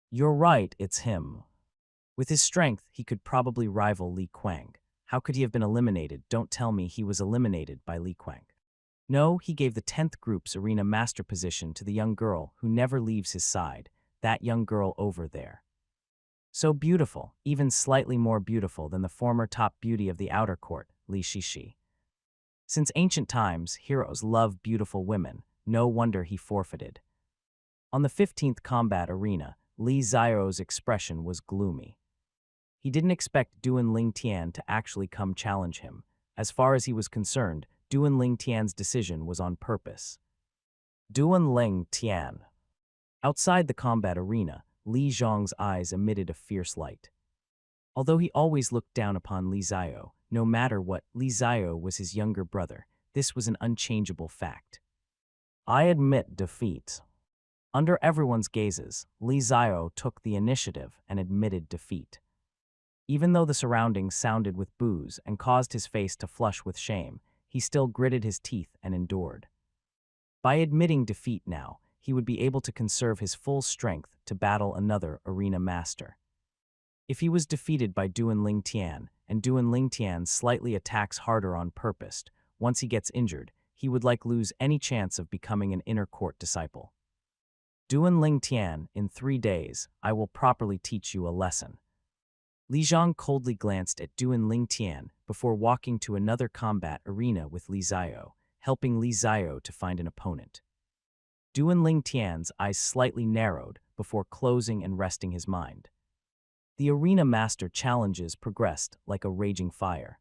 You're right, it's him. With his strength, he could probably rival Li Kuang. How could he have been eliminated? Don't tell me he was eliminated by Li Kuang. No, he gave the 10th group's arena master position to the young girl who never leaves his side, that young girl over there. So beautiful, even slightly more beautiful than the former top beauty of the outer court, Li Shishi. Since ancient times, heroes love beautiful women. No wonder he forfeited. On the 15th combat arena, Li Xiao's expression was gloomy. He didn't expect Duan Ling Tian to actually come challenge him. As far as he was concerned, Duan Ling Tian's decision was on purpose. Duan Ling Tian. Outside the combat arena, Li Zhong's eyes emitted a fierce light. Although he always looked down upon Li Xiao, no matter what, Li Xiao was his younger brother. This was an unchangeable fact. I admit defeat. Under everyone's gazes, Li Xiao took the initiative and admitted defeat. Even though the surroundings sounded with boos and caused his face to flush with shame, he still gritted his teeth and endured. By admitting defeat now, he would be able to conserve his full strength to battle another arena master. If he was defeated by Duan Ling Tian, and Duan Ling Tian slightly attacks harder on purpose, once he gets injured, he would lose any chance of becoming an inner court disciple. Duan Ling Tian, in 3 days, I will properly teach you a lesson. Li Zhong coldly glanced at Duan Ling Tian before walking to another combat arena with Li Xiao, helping Li Xiao to find an opponent. Duan Ling Tian's eyes slightly narrowed before closing and resting his mind. The arena master challenges progressed like a raging fire.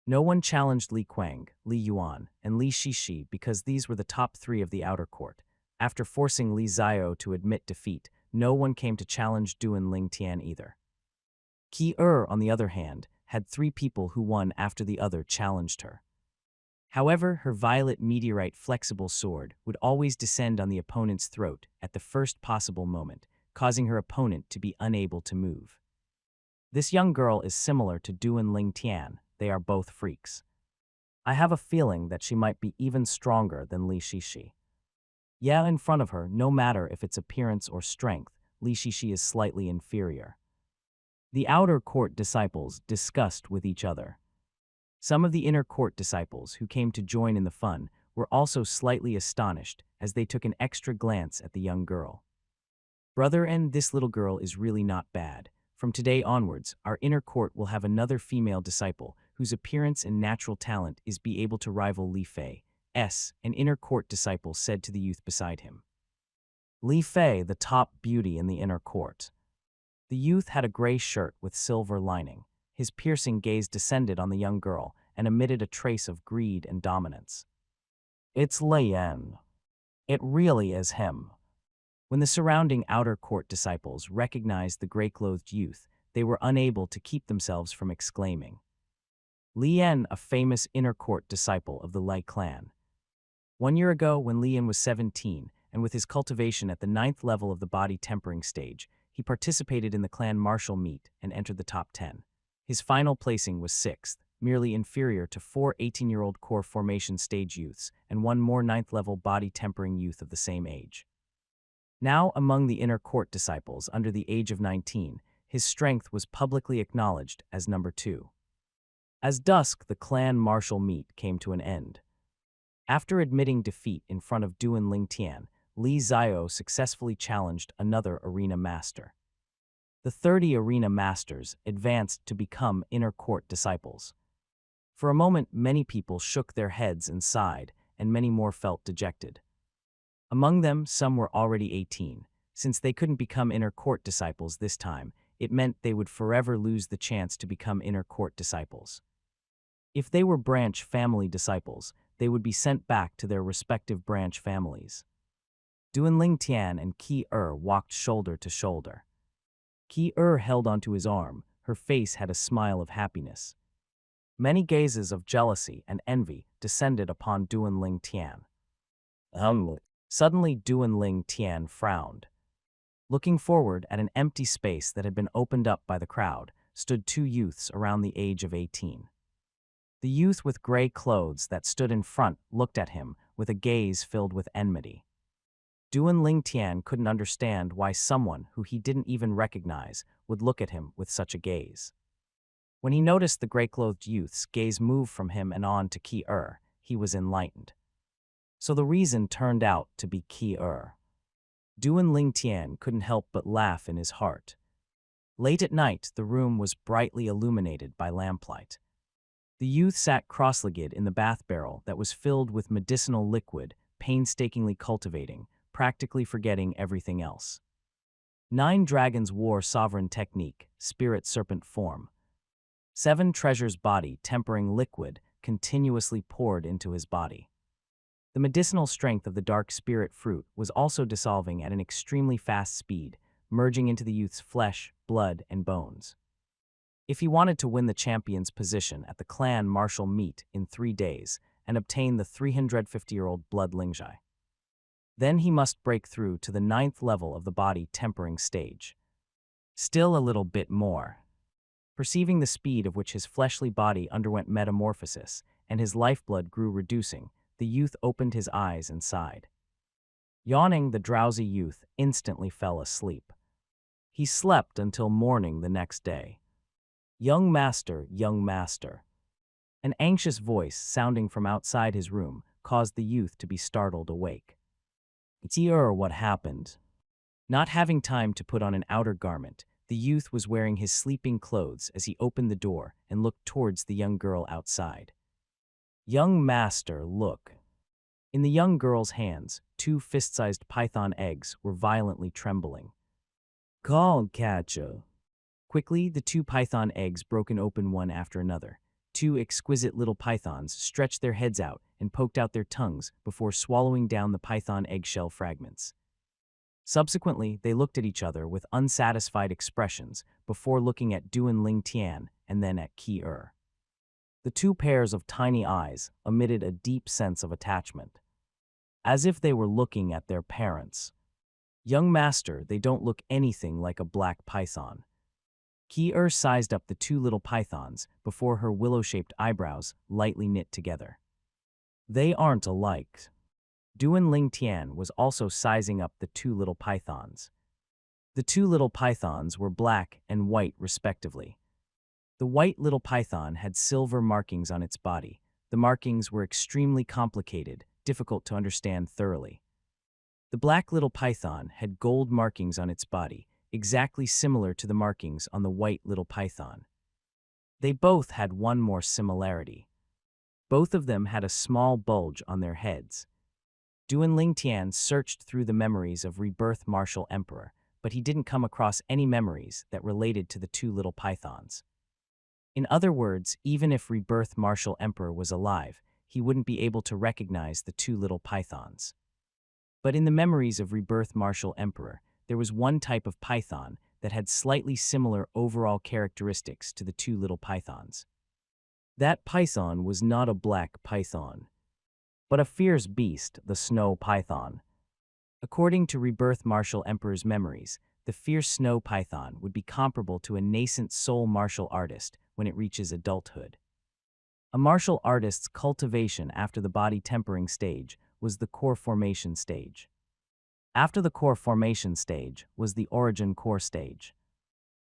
No one challenged Li Kuang, Li Yuan, and Li Shishi because these were the top 3 of the outer court. After forcing Li Xiao to admit defeat, no one came to challenge Duan Ling Tian either. Qi, on the other hand, had 3 people who one after the other challenged her. However, her violet meteorite flexible sword would always descend on the opponent's throat at the first possible moment, causing her opponent to be unable to move. This young girl is similar to Duan Ling Tian. They are both freaks. I have a feeling that she might be even stronger than Li Shishi. Yeah, in front of her, no matter if it's appearance or strength, Li Shishi is slightly inferior. The outer court disciples discussed with each other. Some of the inner court disciples who came to join in the fun were also slightly astonished as they took an extra glance at the young girl. Brother, and this little girl is really not bad. From today onwards, our inner court will have another female disciple whose appearance and natural talent is be able to rival Li Fei. An inner court disciple said to the youth beside him. Li Fei, the top beauty in the inner court. The youth had a gray shirt with silver lining. His piercing gaze descended on the young girl and emitted a trace of greed and dominance. It's Lian. It really is him. When the surrounding outer court disciples recognized the gray-clothed youth, they were unable to keep themselves from exclaiming. Lian, a famous inner court disciple of the Lai clan. 1 year ago, when Lian was 17, and with his cultivation at the 9th level of the body tempering stage, he participated in the clan martial meet and entered the top 10. His final placing was 6th, merely inferior to 4 18-year-old core formation stage youths and 1 more 9th level body tempering youth of the same age. Now, among the inner court disciples under the age of 19, his strength was publicly acknowledged as number 2. As dusk, the clan martial meet came to an end. After admitting defeat in front of Duan Lingtian, Li Xiao successfully challenged another arena master. The 30 arena masters advanced to become inner court disciples. For a moment, many people shook their heads and sighed, and many more felt dejected. Among them, some were already 18. Since they couldn't become inner court disciples this time, it meant they would forever lose the chance to become inner court disciples. If they were branch family disciples, they would be sent back to their respective branch families. Duan Lingtian and Qi walked shoulder to shoulder. Qi held onto his arm. Her face had a smile of happiness. Many gazes of jealousy and envy descended upon Duan Lingtian. Suddenly, Duan Lingtian frowned. Looking forward at an empty space that had been opened up by the crowd, stood 2 youths around the age of 18. The youth with gray clothes that stood in front looked at him with a gaze filled with enmity. Duan Lingtian couldn't understand why someone who he didn't even recognize would look at him with such a gaze. When he noticed the gray-clothed youth's gaze move from him and on to Qi, he was enlightened. So the reason turned out to be Qi. Duan Lingtian couldn't help but laugh in his heart. Late at night, the room was brightly illuminated by lamplight. The youth sat cross-legged in the bath barrel that was filled with medicinal liquid, painstakingly cultivating, practically forgetting everything else. 9 dragons wore sovereign technique, spirit serpent form. 7 treasures body tempering liquid continuously poured into his body. The medicinal strength of the dark spirit fruit was also dissolving at an extremely fast speed, merging into the youth's flesh, blood, and bones. If he wanted to win the champion's position at the clan martial meet in 3 days and obtain the 350-year-old blood Lingjai, then he must break through to the 9th level of the body tempering stage. Still a little bit more. Perceiving the speed of which his fleshly body underwent metamorphosis and his lifeblood grew reducing, the youth opened his eyes and sighed. Yawning, the drowsy youth instantly fell asleep. He slept until morning the next day. Young master, young master. An anxious voice sounding from outside his room caused the youth to be startled awake. Qi, what happened? Not having time to put on an outer garment, the youth was wearing his sleeping clothes as he opened the door and looked towards the young girl outside. Young master, look. In the young girl's hands, 2 fist-sized python eggs were violently trembling. Call catcha. Quickly, the 2 python eggs broken open one after another. 2 exquisite little pythons stretched their heads out and poked out their tongues before swallowing down the python eggshell fragments. Subsequently, they looked at each other with unsatisfied expressions before looking at Duan Lingtian and then at Qi. The 2 pairs of tiny eyes emitted a deep sense of attachment, as if they were looking at their parents. Young master, they don't look anything like a black python. Qi sized up the 2 little pythons before her willow-shaped eyebrows lightly knit together. They aren't alike. Duan Lingtian was also sizing up the 2 little pythons. The 2 little pythons were black and white respectively. The white little python had silver markings on its body. The markings were extremely complicated, difficult to understand thoroughly. The black little python had gold markings on its body, exactly similar to the markings on the white little python. They both had one more similarity. Both of them had a small bulge on their heads. Duan Lingtian searched through the memories of Rebirth Martial Emperor, but he didn't come across any memories that related to the two little pythons. In other words, even if Rebirth Martial Emperor was alive, he wouldn't be able to recognize the two little pythons. But in the memories of Rebirth Martial Emperor, there was one type of python that had slightly similar overall characteristics to the two little pythons. That python was not a black python, but a fierce beast, the snow python. According to Rebirth Martial Emperor's memories, the fierce snow python would be comparable to a nascent soul martial artist when it reaches adulthood. A martial artist's cultivation after the body tempering stage was the core formation stage. After the core formation stage was the origin core stage.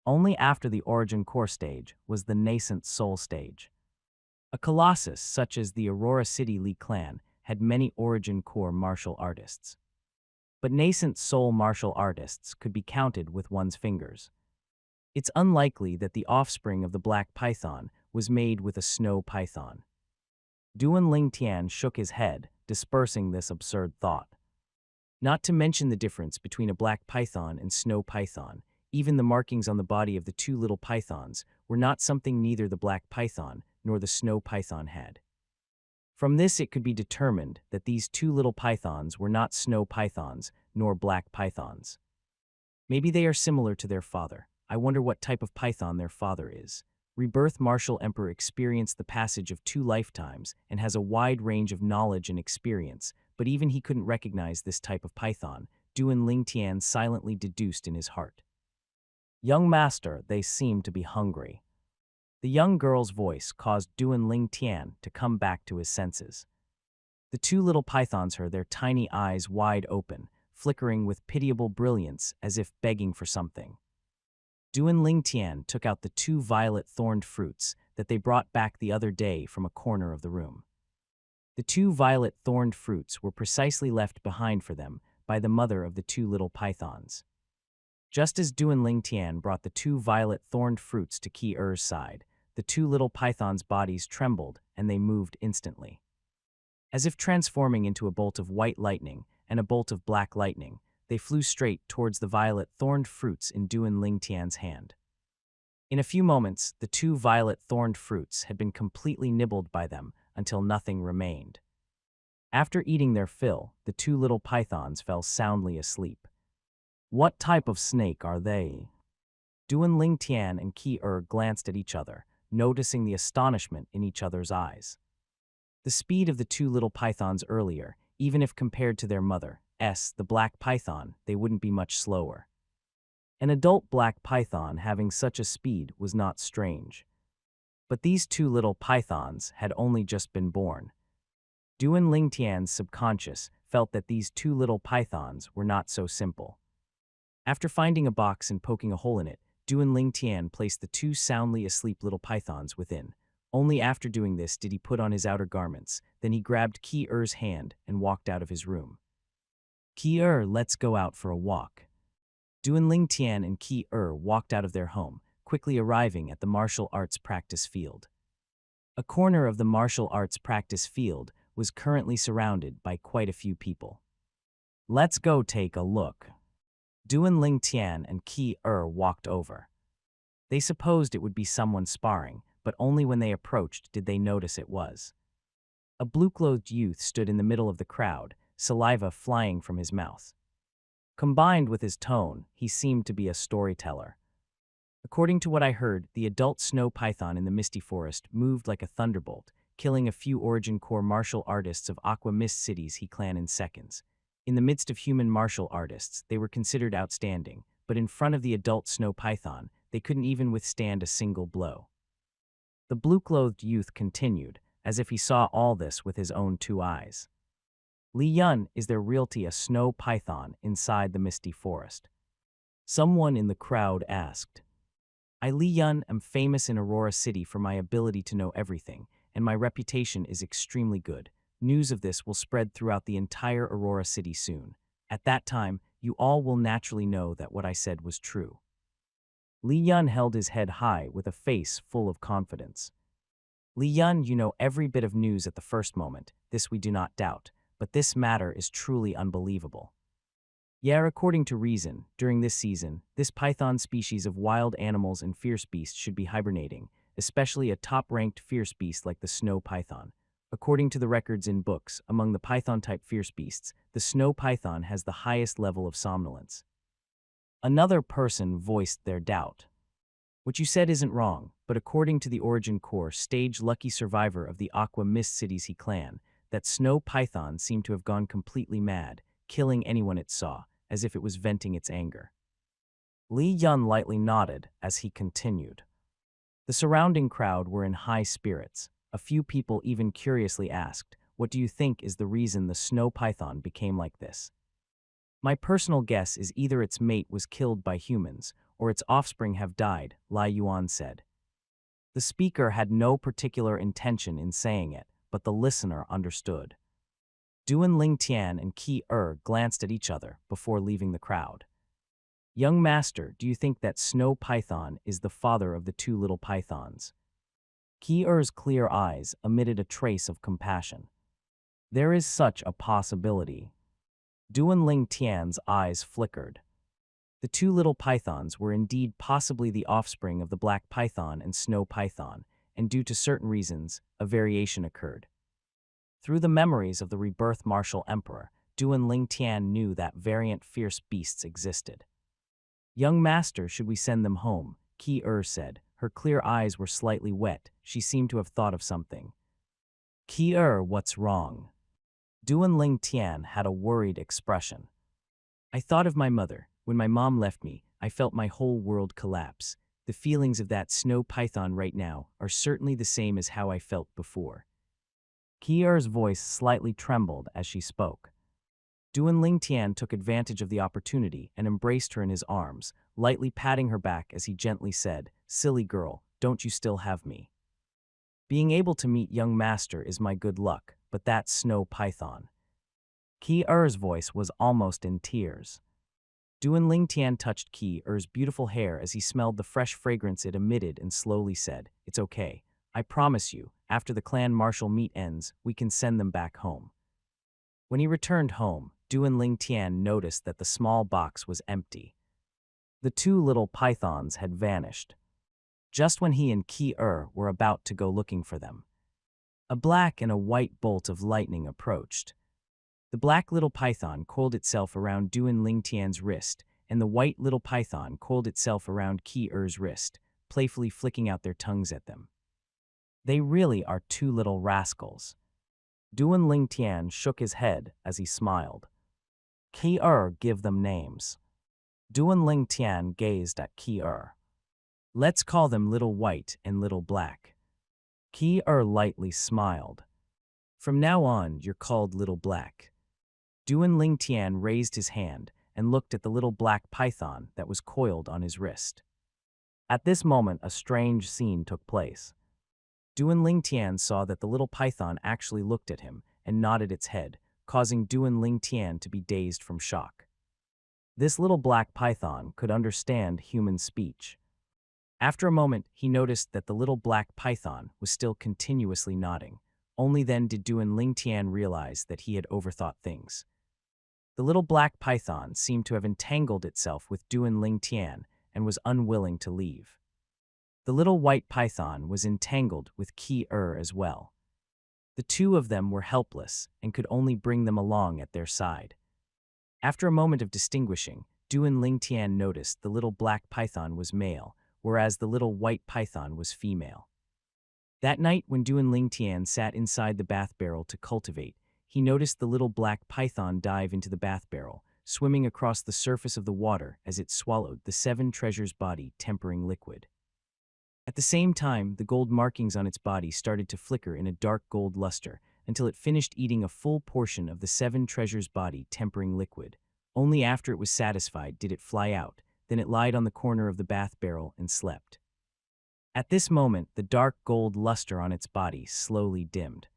Only after the origin core stage was the nascent soul stage. A colossus such as the Aurora City Li clan had many origin core martial artists. But nascent soul martial artists could be counted with one's fingers. It's unlikely that the offspring of the black python was made with a snow python. Duan Lingtian shook his head, dispersing this absurd thought. Not to mention the difference between a black python and snow python, even the markings on the body of the two little pythons were not something neither the black python nor the snow python had. From this it could be determined that these two little pythons were not snow pythons nor black pythons. Maybe they are similar to their father. I wonder what type of python their father is. Rebirth Martial Emperor experienced the passage of 2 lifetimes and has a wide range of knowledge and experience, but even he couldn't recognize this type of python, Duan Lingtian silently deduced in his heart. Young master, they seem to be hungry. The young girl's voice caused Duan Lingtian to come back to his senses. The two little pythons heard their tiny eyes wide open, flickering with pitiable brilliance as if begging for something. Duan Lingtian took out the 2 violet thorned fruits that they brought back the other day from a corner of the room. The 2 violet thorned fruits were precisely left behind for them by the mother of the 2 little pythons. Just as Duan Lingtian brought the 2 violet thorned fruits to Ki Er's side, the 2 little pythons' bodies trembled and they moved instantly. As if transforming into a bolt of white lightning and a bolt of black lightning, they flew straight towards the violet thorned fruits in Duan Lingtian's hand. In a few moments, the 2 violet thorned fruits had been completely nibbled by them until nothing remained. After eating their fill, the 2 little pythons fell soundly asleep. What type of snake are they? Duan Lingtian and Ki Er glanced at each other, noticing the astonishment in each other's eyes. The speed of the 2 little pythons earlier, even if compared to their mother, the black python, they wouldn't be much slower. An adult black python having such a speed was not strange. But these 2 little pythons had only just been born. Duan Lingtian's subconscious felt that these 2 little pythons were not so simple. After finding a box and poking a hole in it, Duan Lingtian placed the 2 soundly asleep little pythons within. Only after doing this did he put on his outer garments, then he grabbed Ki Er's hand and walked out of his room. Ki Er, let's go out for a walk. Duan Lingtian and Ki Er walked out of their home, quickly arriving at the martial arts practice field. A corner of the martial arts practice field was currently surrounded by quite a few people. Let's go take a look. Duan Lingtian and Ki Er walked over. They supposed it would be someone sparring, but only when they approached did they notice it was. A blue-clothed youth stood in the middle of the crowd, saliva flying from his mouth. Combined with his tone, he seemed to be a storyteller. According to what I heard, the adult snow python in the misty forest moved like a thunderbolt, killing a few origin core martial artists of Aqua Mist City's He clan in seconds. In the midst of human martial artists, they were considered outstanding, but in front of the adult snow python, they couldn't even withstand a single blow. The blue-clothed youth continued, as if he saw all this with his own 2 eyes. Li Yun, is there realty a snow python inside the misty forest? Someone in the crowd asked. I, Li Yun, am famous in Aurora City for my ability to know everything, and my reputation is extremely good. News of this will spread throughout the entire Aurora City soon. At that time, you all will naturally know that what I said was true. Li Yun held his head high with a face full of confidence. Li Yun, you know every bit of news at the first moment, this we do not doubt, but this matter is truly unbelievable. Yeah, according to reason, during this season, this python species of wild animals and fierce beasts should be hibernating, especially a top-ranked fierce beast like the snow python. According to the records in books, among the python-type fierce beasts, the snow python has the highest level of somnolence. Another person voiced their doubt. What you said isn't wrong, but according to the Origin Core stage lucky survivor of the Aqua Mist Cities He clan, that snow python seemed to have gone completely mad, killing anyone it saw, as if it was venting its anger. Li Yun lightly nodded as he continued. The surrounding crowd were in high spirits. A few people even curiously asked, "What do you think is the reason the snow python became like this?" My personal guess is either its mate was killed by humans, or its offspring have died, Lai Yuan said. The speaker had no particular intention in saying it, but the listener understood. Duan Lingtian and Qi glanced at each other before leaving the crowd. Young master, do you think that snow python is the father of the two little pythons? Qi clear eyes emitted a trace of compassion. There is such a possibility. Duan Lingtian's eyes flickered. The two little pythons were indeed possibly the offspring of the black python and snow python, and due to certain reasons, a variation occurred. Through the memories of the rebirth martial emperor, Duan Lingtian knew that variant fierce beasts existed. Young master, should we send them home? Qi said. Her clear eyes were slightly wet. She seemed to have thought of something. Qi, what's wrong? Duan Lingtian had a worried expression. I thought of my mother. When my mom left me, I felt my whole world collapse. The feelings of that snow python right now are certainly the same as how I felt before. Qi's voice slightly trembled as she spoke. Duan Lingtian took advantage of the opportunity and embraced her in his arms, lightly patting her back as he gently said, "Silly girl, don't you still have me? Being able to meet young master is my good luck, but that snow python." Qi voice was almost in tears. Duan Lingtian touched Qi beautiful hair as he smelled the fresh fragrance it emitted and slowly said, "It's okay. I promise you, after the clan martial meet ends, we can send them back home." When he returned home, Duan Lingtian noticed that the small box was empty. The two little pythons had vanished. Just when he and Qi were about to go looking for them, a black and a white bolt of lightning approached. The black little python coiled itself around Duan Lingtian's wrist, and the white little python coiled itself around Qi's wrist, playfully flicking out their tongues at them. They really are two little rascals. Duan Lingtian shook his head as he smiled. Qi, give them names. Duan Lingtian gazed at Qi. Let's call them Little White and Little Black. Qi lightly smiled. From now on, you're called Little Black. Duan Lingtian raised his hand and looked at the little black python that was coiled on his wrist. At this moment, a strange scene took place. Duan Lingtian saw that the little python actually looked at him and nodded its head, causing Duan Lingtian to be dazed from shock. This little black python could understand human speech. After a moment, he noticed that the little black python was still continuously nodding. Only then did Duan Lingtian realize that he had overthought things. The little black python seemed to have entangled itself with Duan Lingtian and was unwilling to leave. The little white python was entangled with Qi as well. The two of them were helpless and could only bring them along at their side. After a moment of distinguishing, Duan Lingtian noticed the little black python was male, whereas the little white python was female. That night, when Duan Lingtian sat inside the bath barrel to cultivate, he noticed the little black python dive into the bath barrel, swimming across the surface of the water as it swallowed the 7 treasures body tempering liquid. At the same time, the gold markings on its body started to flicker in a dark gold luster until it finished eating a full portion of the 7 treasures body tempering liquid. Only after it was satisfied did it fly out, then it lied on the corner of the bath barrel and slept. At this moment, the dark gold luster on its body slowly dimmed.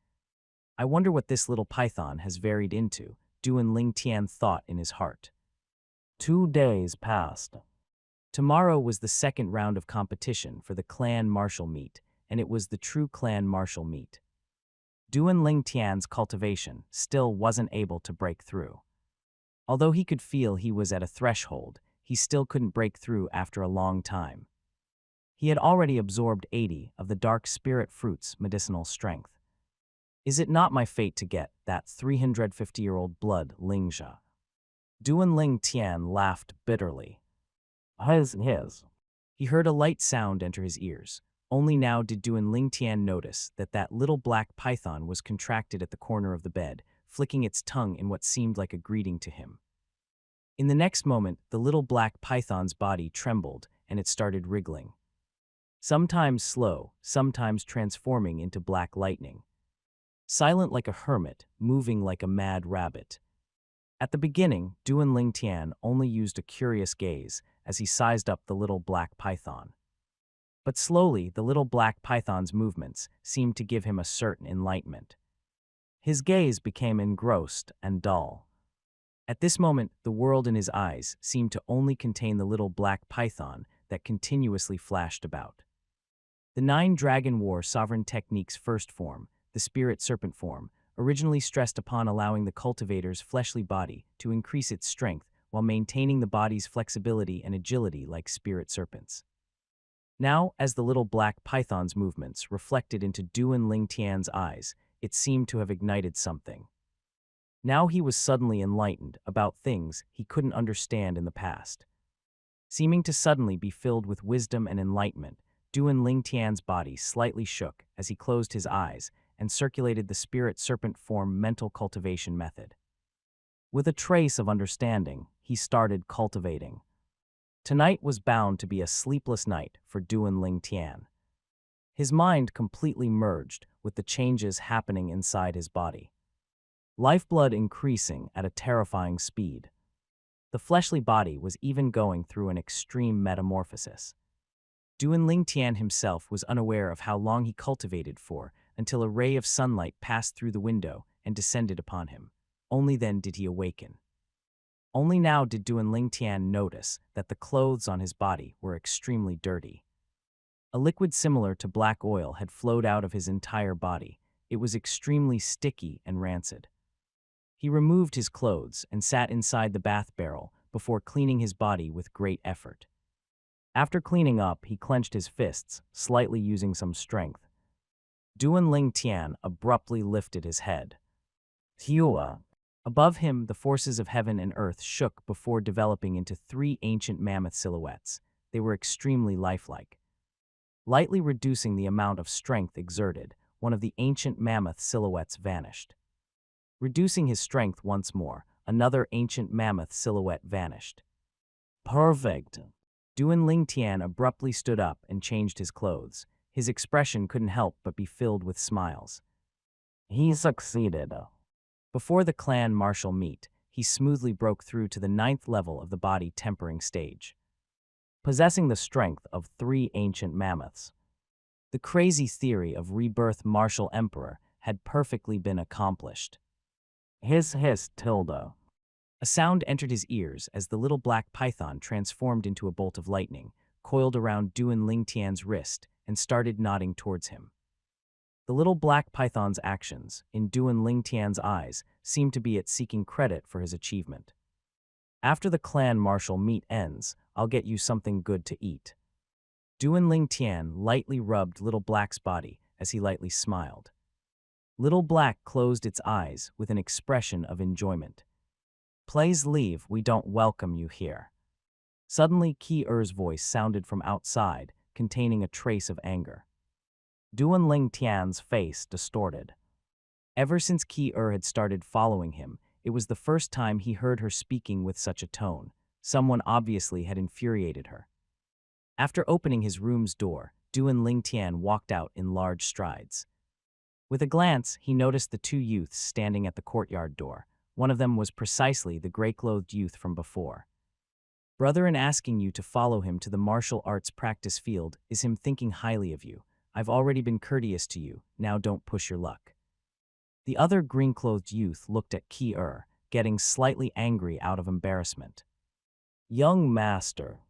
I wonder what this little python has varied into, Duan Lingtian thought in his heart. 2 days passed. Tomorrow was the second round of competition for the clan martial meet, and it was the true clan martial meet. Duan Lingtian's cultivation still wasn't able to break through. Although he could feel he was at a threshold, he still couldn't break through after a long time. He had already absorbed 80 of the dark spirit fruit's medicinal strength. Is it not my fate to get that 350-year-old blood, Lingxia? Duan Lingtian laughed bitterly. His. He heard a light sound enter his ears. Only now did Duan Lingtian notice that little black python was contracted at the corner of the bed, flicking its tongue in what seemed like a greeting to him. In the next moment, the little black python's body trembled and it started wriggling. Sometimes slow, sometimes transforming into black lightning. Silent like a hermit, moving like a mad rabbit. At the beginning, Duan Lingtian only used a curious gaze as he sized up the little black python. But slowly, the little black python's movements seemed to give him a certain enlightenment. His gaze became engrossed and dull. At this moment, the world in his eyes seemed to only contain the little black python that continuously flashed about. The 9 Dragon War Sovereign Technique's first form, the Spirit Serpent form, originally stressed upon allowing the cultivator's fleshly body to increase its strength while maintaining the body's flexibility and agility like spirit serpents. Now, as the little black python's movements reflected into Duan Lingtian's eyes, it seemed to have ignited something. Now he was suddenly enlightened about things he couldn't understand in the past. Seeming to suddenly be filled with wisdom and enlightenment, Duan Lingtian's body slightly shook as he closed his eyes and circulated the spirit serpent form mental cultivation method. With a trace of understanding, he started cultivating. Tonight was bound to be a sleepless night for Duan Lingtian. His mind completely merged with the changes happening inside his body. Lifeblood increasing at a terrifying speed. The fleshly body was even going through an extreme metamorphosis. Duan Lingtian himself was unaware of how long he cultivated for until a ray of sunlight passed through the window and descended upon him. Only then did he awaken. Only now did Duan Lingtian notice that the clothes on his body were extremely dirty. A liquid similar to black oil had flowed out of his entire body. It was extremely sticky and rancid. He removed his clothes and sat inside the bath barrel before cleaning his body with great effort. After cleaning up, he clenched his fists, slightly using some strength. Duan Lingtian abruptly lifted his head. Hua. Above him, the forces of heaven and earth shook before developing into 3 ancient mammoth silhouettes. They were extremely lifelike. Lightly reducing the amount of strength exerted, one of the ancient mammoth silhouettes vanished. Reducing his strength once more, another ancient mammoth silhouette vanished. Perfect. Duan Lingtian abruptly stood up and changed his clothes. His expression couldn't help but be filled with smiles. He succeeded. Before the clan martial meet, he smoothly broke through to the 9th level of the body tempering stage, possessing the strength of 3 ancient mammoths. The crazy theory of rebirth martial emperor had perfectly been accomplished. Hiss, tilde. A sound entered his ears as the little black python transformed into a bolt of lightning, coiled around Duan Lingtian's wrist, and started nodding towards him. The little black python's actions, in Duan Lingtian's eyes, seemed to be it seeking credit for his achievement. After the clan martial meet ends, I'll get you something good to eat. Duan Lingtian lightly rubbed Little Black's body as he lightly smiled. Little Black closed its eyes with an expression of enjoyment. Please leave, we don't welcome you here. Suddenly, Ki-er's voice sounded from outside, containing a trace of anger. Duan Lingtian's face distorted. Ever since Ki-er had started following him, it was the first time he heard her speaking with such a tone. Someone obviously had infuriated her. After opening his room's door, Duan Lingtian walked out in large strides. With a glance, he noticed the 2 youths standing at the courtyard door. One of them was precisely the gray-clothed youth from before. Brother, in asking you to follow him to the martial arts practice field is him thinking highly of you. I've already been courteous to you, now don't push your luck. The other green-clothed youth looked at Ki-er, getting slightly angry out of embarrassment. Young master.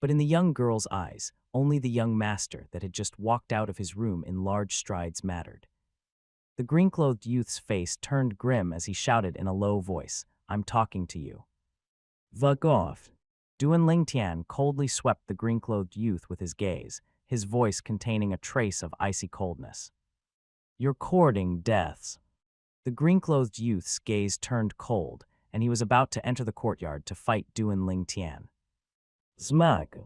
But in the young girl's eyes, only the young master that had just walked out of his room in large strides mattered. The green-clothed youth's face turned grim as he shouted in a low voice, "I'm talking to you." "Fuck off." Duan Lingtian coldly swept the green-clothed youth with his gaze, his voice containing a trace of icy coldness. "You're courting deaths." The green-clothed youth's gaze turned cold, and he was about to enter the courtyard to fight Duan Lingtian. Smack!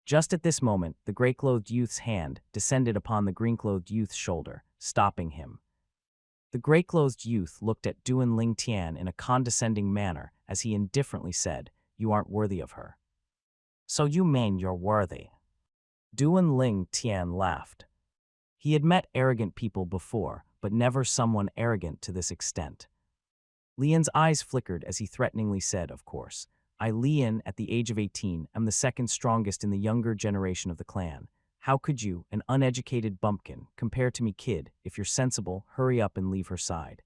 Just at this moment, the gray-clothed youth's hand descended upon the green-clothed youth's shoulder, stopping him. The gray-clothed youth looked at Duan Lingtian in a condescending manner as he indifferently said, "You aren't worthy of her." "So you mean you're worthy?" Duan Lingtian laughed. He had met arrogant people before, but never someone arrogant to this extent. Lian's eyes flickered as he threateningly said, "Of course. I, Lian, at the age of 18, am the second strongest in the younger generation of the clan. How could you, an uneducated bumpkin, compare to me, kid? If you're sensible, hurry up and leave her side."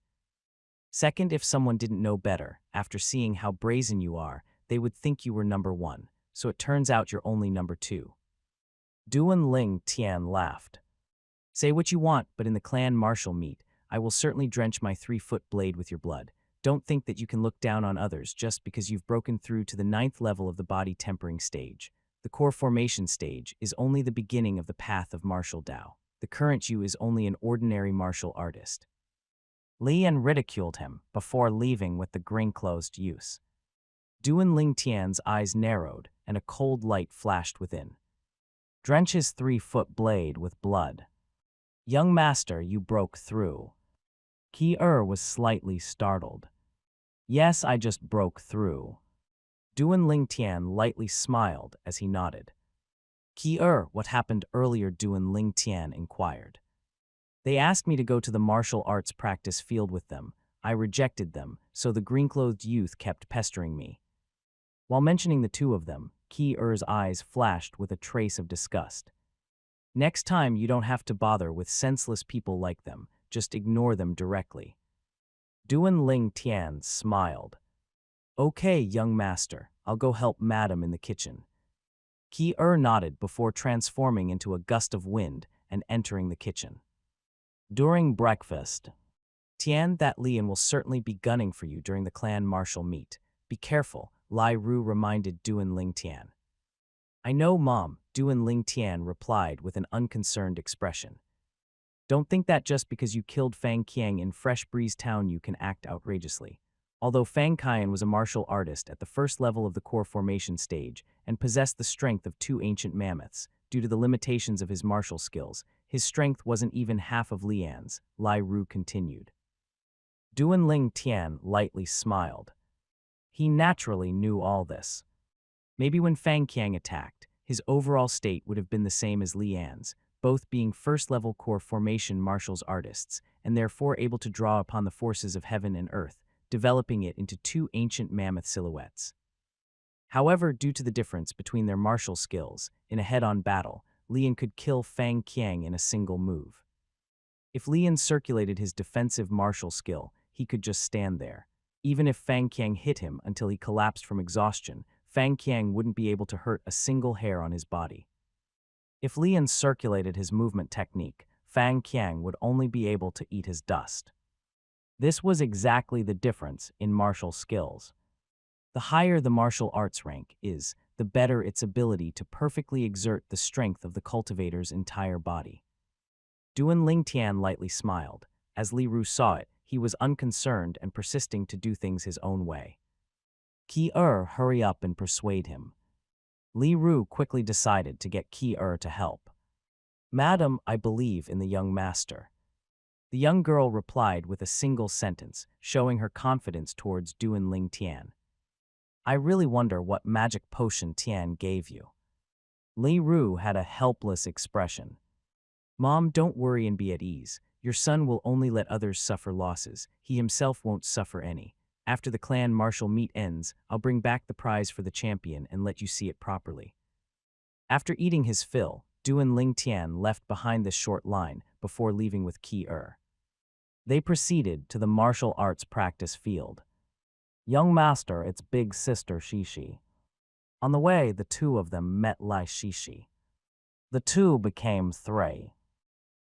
Second, if someone didn't know better, after seeing how brazen you are, they would think you were number one, so it turns out you're only number two. Duan Ling Tian laughed. "Say what you want, but in the clan martial meet, I will certainly drench my 3-foot blade with your blood. Don't think that you can look down on others just because you've broken through to the 9th level of the body tempering stage. The core formation stage is only the beginning of the path of martial Dao. The current you is only an ordinary martial artist." Lian ridiculed him before leaving with the green-clothed youth. Duan Lingtian's eyes narrowed and a cold light flashed within. "Drench his 3-foot blade with blood. Young master, you broke through." Ki was slightly startled. "Yes, I just broke through." Duan Lingtian lightly smiled as he nodded. "Ki what happened earlier?" Duan Lingtian inquired. "They asked me to go to the martial arts practice field with them. I rejected them, so the green-clothed youth kept pestering me." While mentioning the two of them, Ki eyes flashed with a trace of disgust. "Next time you don't have to bother with senseless people like them, just ignore them directly." Duan Lingtian smiled. "Okay, young master, I'll go help madam in the kitchen." Ki nodded before transforming into a gust of wind and entering the kitchen. During breakfast, "Tian, that Lian will certainly be gunning for you during the clan martial meet. Be careful," Lai Ru reminded Duan Lingtian. "I know, Mom," Duan Lingtian replied with an unconcerned expression. "Don't think that just because you killed Fang Qiang in Fresh Breeze Town you can act outrageously." Although Fang Qian was a martial artist at the first level of the core formation stage and possessed the strength of 2 ancient mammoths, due to the limitations of his martial skills, his strength wasn't even half of Lian's, Lai Ru continued. Duan Lingtian lightly smiled. He naturally knew all this. Maybe when Fang Qiang attacked, his overall state would have been the same as Lian's, both being first-level core formation martial artists, and therefore able to draw upon the forces of heaven and earth, developing it into 2 ancient mammoth silhouettes. However, due to the difference between their martial skills, in a head-on battle, Lian could kill Fang Qiang in a single move. If Lian circulated his defensive martial skill, he could just stand there. Even if Fang Qiang hit him until he collapsed from exhaustion, Fang Qiang wouldn't be able to hurt a single hair on his body. If Lian circulated his movement technique, Fang Qiang would only be able to eat his dust. This was exactly the difference in martial skills. The higher the martial arts rank is, the better its ability to perfectly exert the strength of the cultivator's entire body. Duan Lingtian lightly smiled. As Li Ru saw it, he was unconcerned and persisting to do things his own way. Ki hurry up and persuade him. Li Ru quickly decided to get Ki to help. "Madam, I believe in the young master." The young girl replied with a single sentence, showing her confidence towards Duan Lingtian. "I really wonder what magic potion Tian gave you." Li Ru had a helpless expression. "Mom, don't worry and be at ease. Your son will only let others suffer losses. He himself won't suffer any. After the clan martial meet ends, I'll bring back the prize for the champion and let you see it properly." After eating his fill, Duan Lingtian left behind this short line before leaving with Ki They proceeded to the martial arts practice field. Young master, it's big sister Shishi. On the way, the two of them met Lai Shishi. The two became three.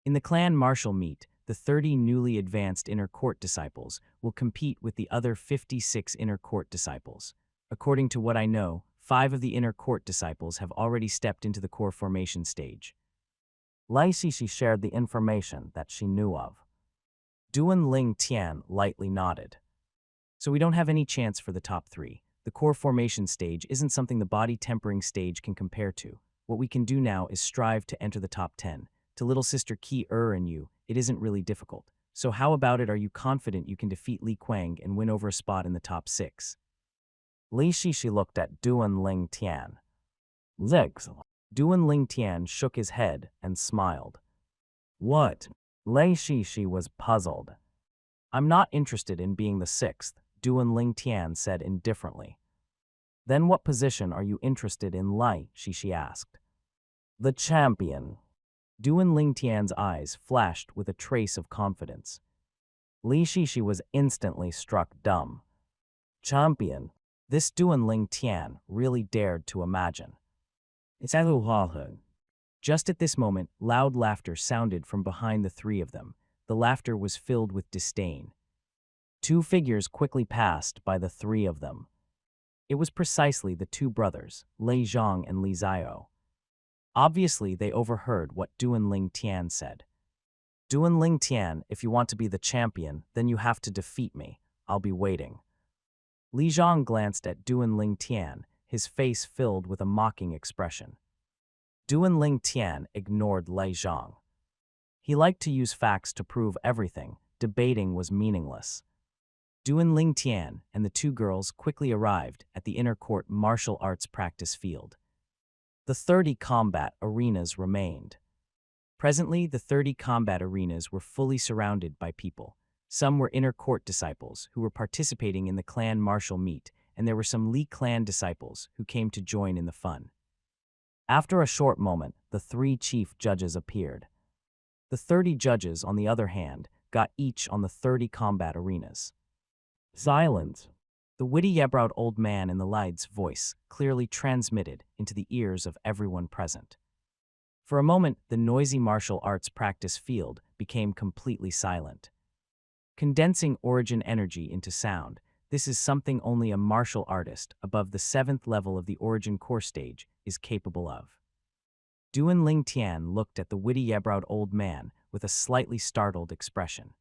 In the clan martial meet, the 30 newly advanced inner court disciples will compete with the other 56 inner court disciples. According to what I know, 5 of the inner court disciples have already stepped into the core formation stage. Lai Shishi shared the information that she knew of. Duan Ling Tian lightly nodded. So we don't have any chance for the top 3. The core formation stage isn't something the body tempering stage can compare to. What we can do now is strive to enter the top 10. To little sister Qi and you, it isn't really difficult. So how about it? Are you confident you can defeat Li Kuang and win over a spot in the top 6? Li Shishi looked at Duan Ling Tian. Legs. Duan Ling Tian shook his head and smiled. What? Li Shishi was puzzled. I'm not interested in being the 6th, Duan Ling Tian said indifferently. Then what position are you interested in? Lai Shishi asked. The champion. Duan Ling Tian's eyes flashed with a trace of confidence. Li Shishi was instantly struck dumb. Champion. This Duan Ling Tian really dared to imagine. It's Aluhalhu. Just at this moment, loud laughter sounded from behind the 3 of them. The laughter was filled with disdain. 2 figures quickly passed by the 3 of them. It was precisely the 2 brothers, Lei Zhang and Li Zio. Obviously, they overheard what Duan Ling Tian said. Duan Ling Tian, if you want to be the champion, then you have to defeat me. I'll be waiting. Li Zhang glanced at Duan Ling Tian, his face filled with a mocking expression. Duan Ling Tian ignored Li Zhang. He liked to use facts to prove everything. Debating was meaningless. Duan Ling Tian and the 2 girls quickly arrived at the inner court martial arts practice field. The 30 combat arenas remained. Presently, the 30 combat arenas were fully surrounded by people. Some were inner court disciples who were participating in the clan martial meet, and there were some Li clan disciples who came to join in the fun. After a short moment, the 3 chief judges appeared. The 30 judges, on the other hand, got each on the 30 combat arenas. Silence. The witty yet-browed old man in the light's voice clearly transmitted into the ears of everyone present. For a moment, the noisy martial arts practice field became completely silent. Condensing origin energy into sound, this is something only a martial artist above the 7th level of the origin core stage is capable of. Duan Ling Tian looked at the witty yet-browed old man with a slightly startled expression.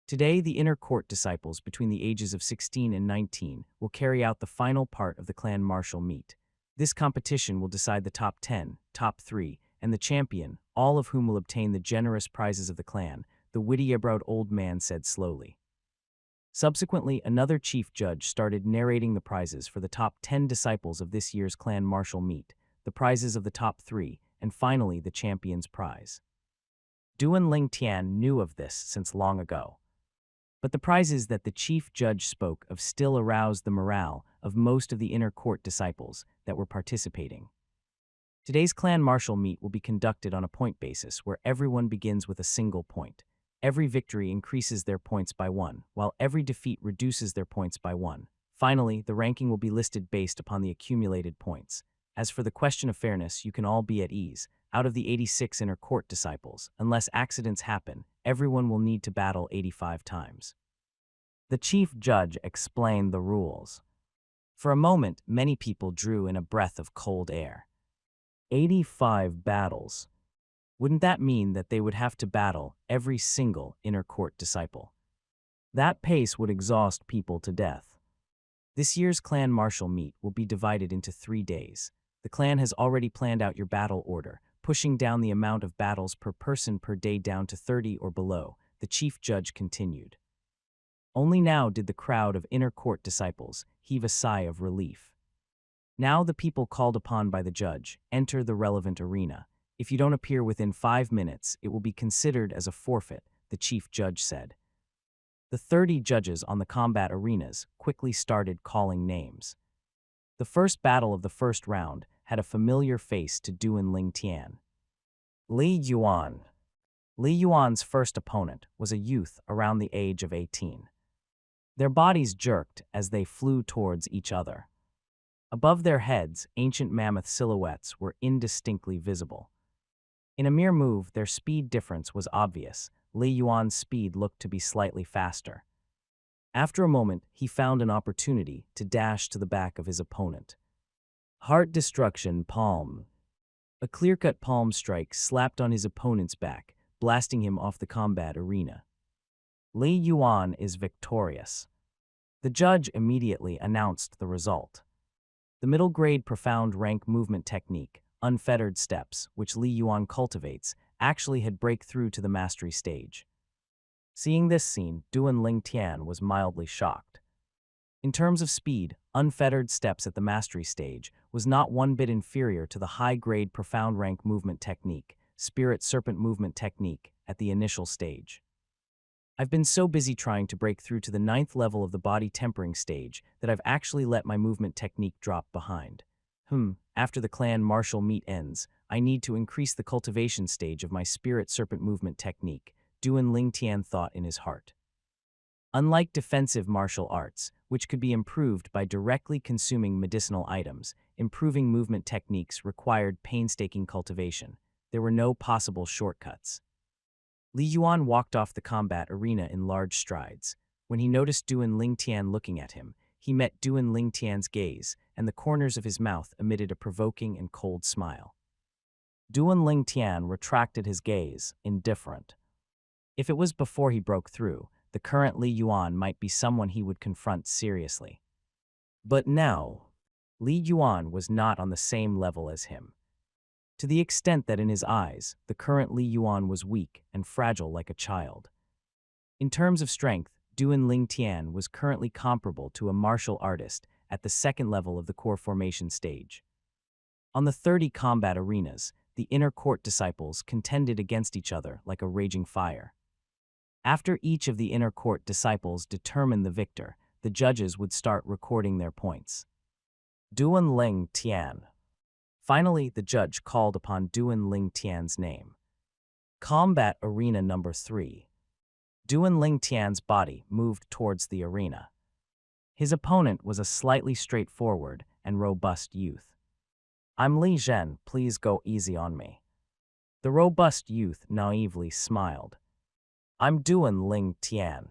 Today, the inner court disciples between the ages of 16 and 19 will carry out the final part of the clan martial meet. This competition will decide the top 10, top 3, and the champion, all of whom will obtain the generous prizes of the clan, the witty yet-browed old man said slowly. Subsequently, another chief judge started narrating the prizes for the top 10 disciples of this year's clan martial meet, the prizes of the top 3, and finally the champion's prize. Duan Ling Tian knew of this since long ago. But the prizes that the chief judge spoke of still aroused the morale of most of the inner court disciples that were participating. Today's clan martial meet will be conducted on a point basis where everyone begins with a single point. Every victory increases their points by 1, while every defeat reduces their points by 1. Finally, the ranking will be listed based upon the accumulated points. As for the question of fairness, you can all be at ease. Out of the 86 inner court disciples, unless accidents happen, everyone will need to battle 85 times. The chief judge explained the rules. For a moment, many people drew in a breath of cold air. 85 battles. Wouldn't that mean that they would have to battle every single inner court disciple? That pace would exhaust people to death. This year's clan martial meet will be divided into 3 days. The clan has already planned out your battle order, pushing down the amount of battles per person per day down to 30 or below, the chief judge continued. Only now did the crowd of inner court disciples heave a sigh of relief. Now the people called upon by the judge enter the relevant arena. If you don't appear within 5 minutes, it will be considered as a forfeit, the chief judge said. The 30 judges on the combat arenas quickly started calling names. The first battle of the first round had a familiar face to Duan Ling Tian. Li Yuan. Li Yuan's first opponent was a youth around the age of 18. Their bodies jerked as they flew towards each other. Above their heads, ancient mammoth silhouettes were indistinctly visible. In a mere move, their speed difference was obvious. Li Yuan's speed looked to be slightly faster. After a moment, he found an opportunity to dash to the back of his opponent. Heart destruction palm. A clear-cut palm strike slapped on his opponent's back, blasting him off the combat arena. Li Yuan is victorious. The judge immediately announced the result. The middle-grade profound rank movement technique, unfettered steps, which Li Yuan cultivates, actually had breakthrough to the mastery stage. Seeing this scene, Duan Ling Tian was mildly shocked. In terms of speed, unfettered steps at the mastery stage was not one bit inferior to the high-grade profound rank movement technique, spirit serpent movement technique, at the initial stage. I've been so busy trying to break through to the 9th level of the body tempering stage that I've actually let my movement technique drop behind. After the clan martial meet ends, I need to increase the cultivation stage of my spirit serpent movement technique, Duan Ling Tian thought in his heart. Unlike defensive martial arts, which could be improved by directly consuming medicinal items, improving movement techniques required painstaking cultivation. There were no possible shortcuts. Li Yuan walked off the combat arena in large strides. When he noticed Duan Ling Tian looking at him, he met Duan Ling Tian's gaze, and the corners of his mouth emitted a provoking and cold smile. Duan Ling Tian retracted his gaze, indifferent. If it was before he broke through, the current Li Yuan might be someone he would confront seriously. But now, Li Yuan was not on the same level as him. To the extent that in his eyes, the current Li Yuan was weak and fragile like a child. In terms of strength, Duan Ling Tian was currently comparable to a martial artist at the 2nd level of the core formation stage. On the 30 combat arenas, the inner court disciples contended against each other like a raging fire. After each of the inner court disciples determined the victor, the judges would start recording their points. Duan Ling Tian. Finally, the judge called upon Duan Ling Tian's name. Combat Arena Number 3. Duan Ling Tian's body moved towards the arena. His opponent was a slightly straightforward and robust youth. "I'm Li Zhen, please go easy on me." The robust youth naively smiled. "I'm Duan Ling Tian."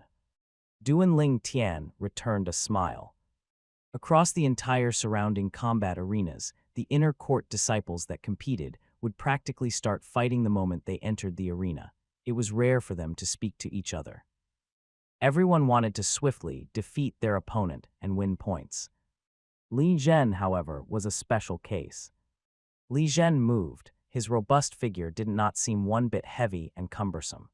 Duan Ling Tian returned a smile. Across the entire surrounding combat arenas, the inner court disciples that competed would practically start fighting the moment they entered the arena. It was rare for them to speak to each other. Everyone wanted to swiftly defeat their opponent and win points. Li Zhen, however, was a special case. Li Zhen moved. His robust figure did not seem one bit heavy and cumbersome.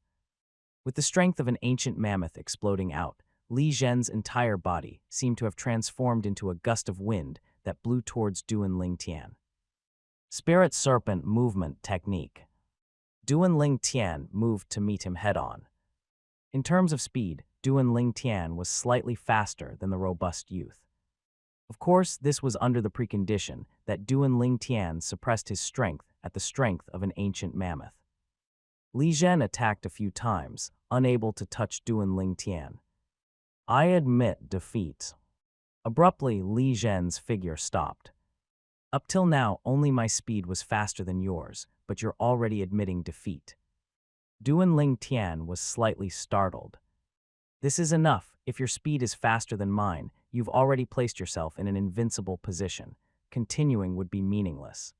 With the strength of an ancient mammoth exploding out, Li Zhen's entire body seemed to have transformed into a gust of wind that blew towards Duan Ling Tian. Spirit Serpent Movement Technique. Duan Ling Tian moved to meet him head-on. In terms of speed, Duan Ling Tian was slightly faster than the robust youth. Of course, this was under the precondition that Duan Ling Tian suppressed his strength at the strength of an ancient mammoth. Li Zhen attacked a few times, unable to touch Duan Ling Tian. "I admit defeat." Abruptly, Li Zhen's figure stopped. "Up till now, only my speed was faster than yours, but you're already admitting defeat." Duan Ling Tian was slightly startled. "This is enough. If your speed is faster than mine, you've already placed yourself in an invincible position. Continuing would be meaningless."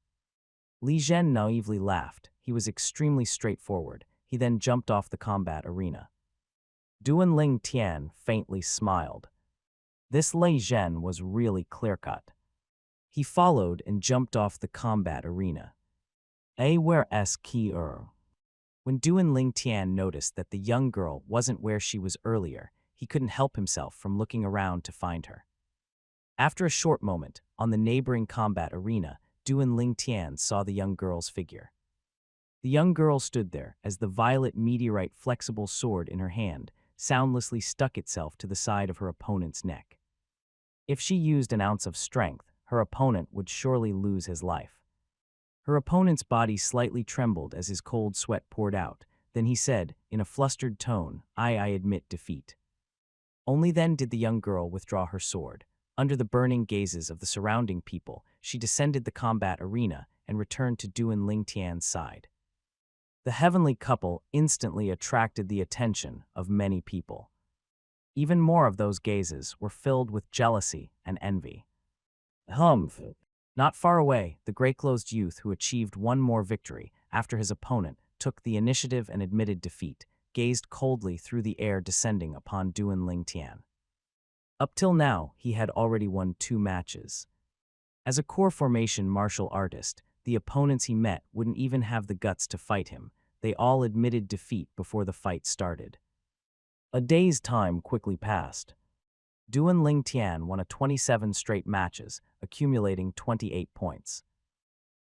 Li Zhen naively laughed. He was extremely straightforward. He then jumped off the combat arena. Duan Ling Tian faintly smiled. This Li Zhen was really clear-cut. He followed and jumped off the combat arena. Where's Ki-er? When Duan Ling Tian noticed that the young girl wasn't where she was earlier, he couldn't help himself from looking around to find her. After a short moment, on the neighboring combat arena, Duan Ling Tian saw the young girl's figure. The young girl stood there as the violet meteorite flexible sword in her hand soundlessly stuck itself to the side of her opponent's neck. If she used an ounce of strength, her opponent would surely lose his life. Her opponent's body slightly trembled as his cold sweat poured out. Then he said, in a flustered tone, I admit defeat." Only then did the young girl withdraw her sword. Under the burning gazes of the surrounding people, she descended the combat arena and returned to Duan Lingtian's side. The heavenly couple instantly attracted the attention of many people. Even more of those gazes were filled with jealousy and envy. Humph. Not far away, the gray-clothed youth who achieved one more victory after his opponent took the initiative and admitted defeat, gazed coldly through the air descending upon Duan Lingtian. Up till now, he had already won 2 matches. As a core formation martial artist, the opponents he met wouldn't even have the guts to fight him. They all admitted defeat before the fight started. A day's time quickly passed. Duan Lingtian won 27 straight matches, accumulating 28 points.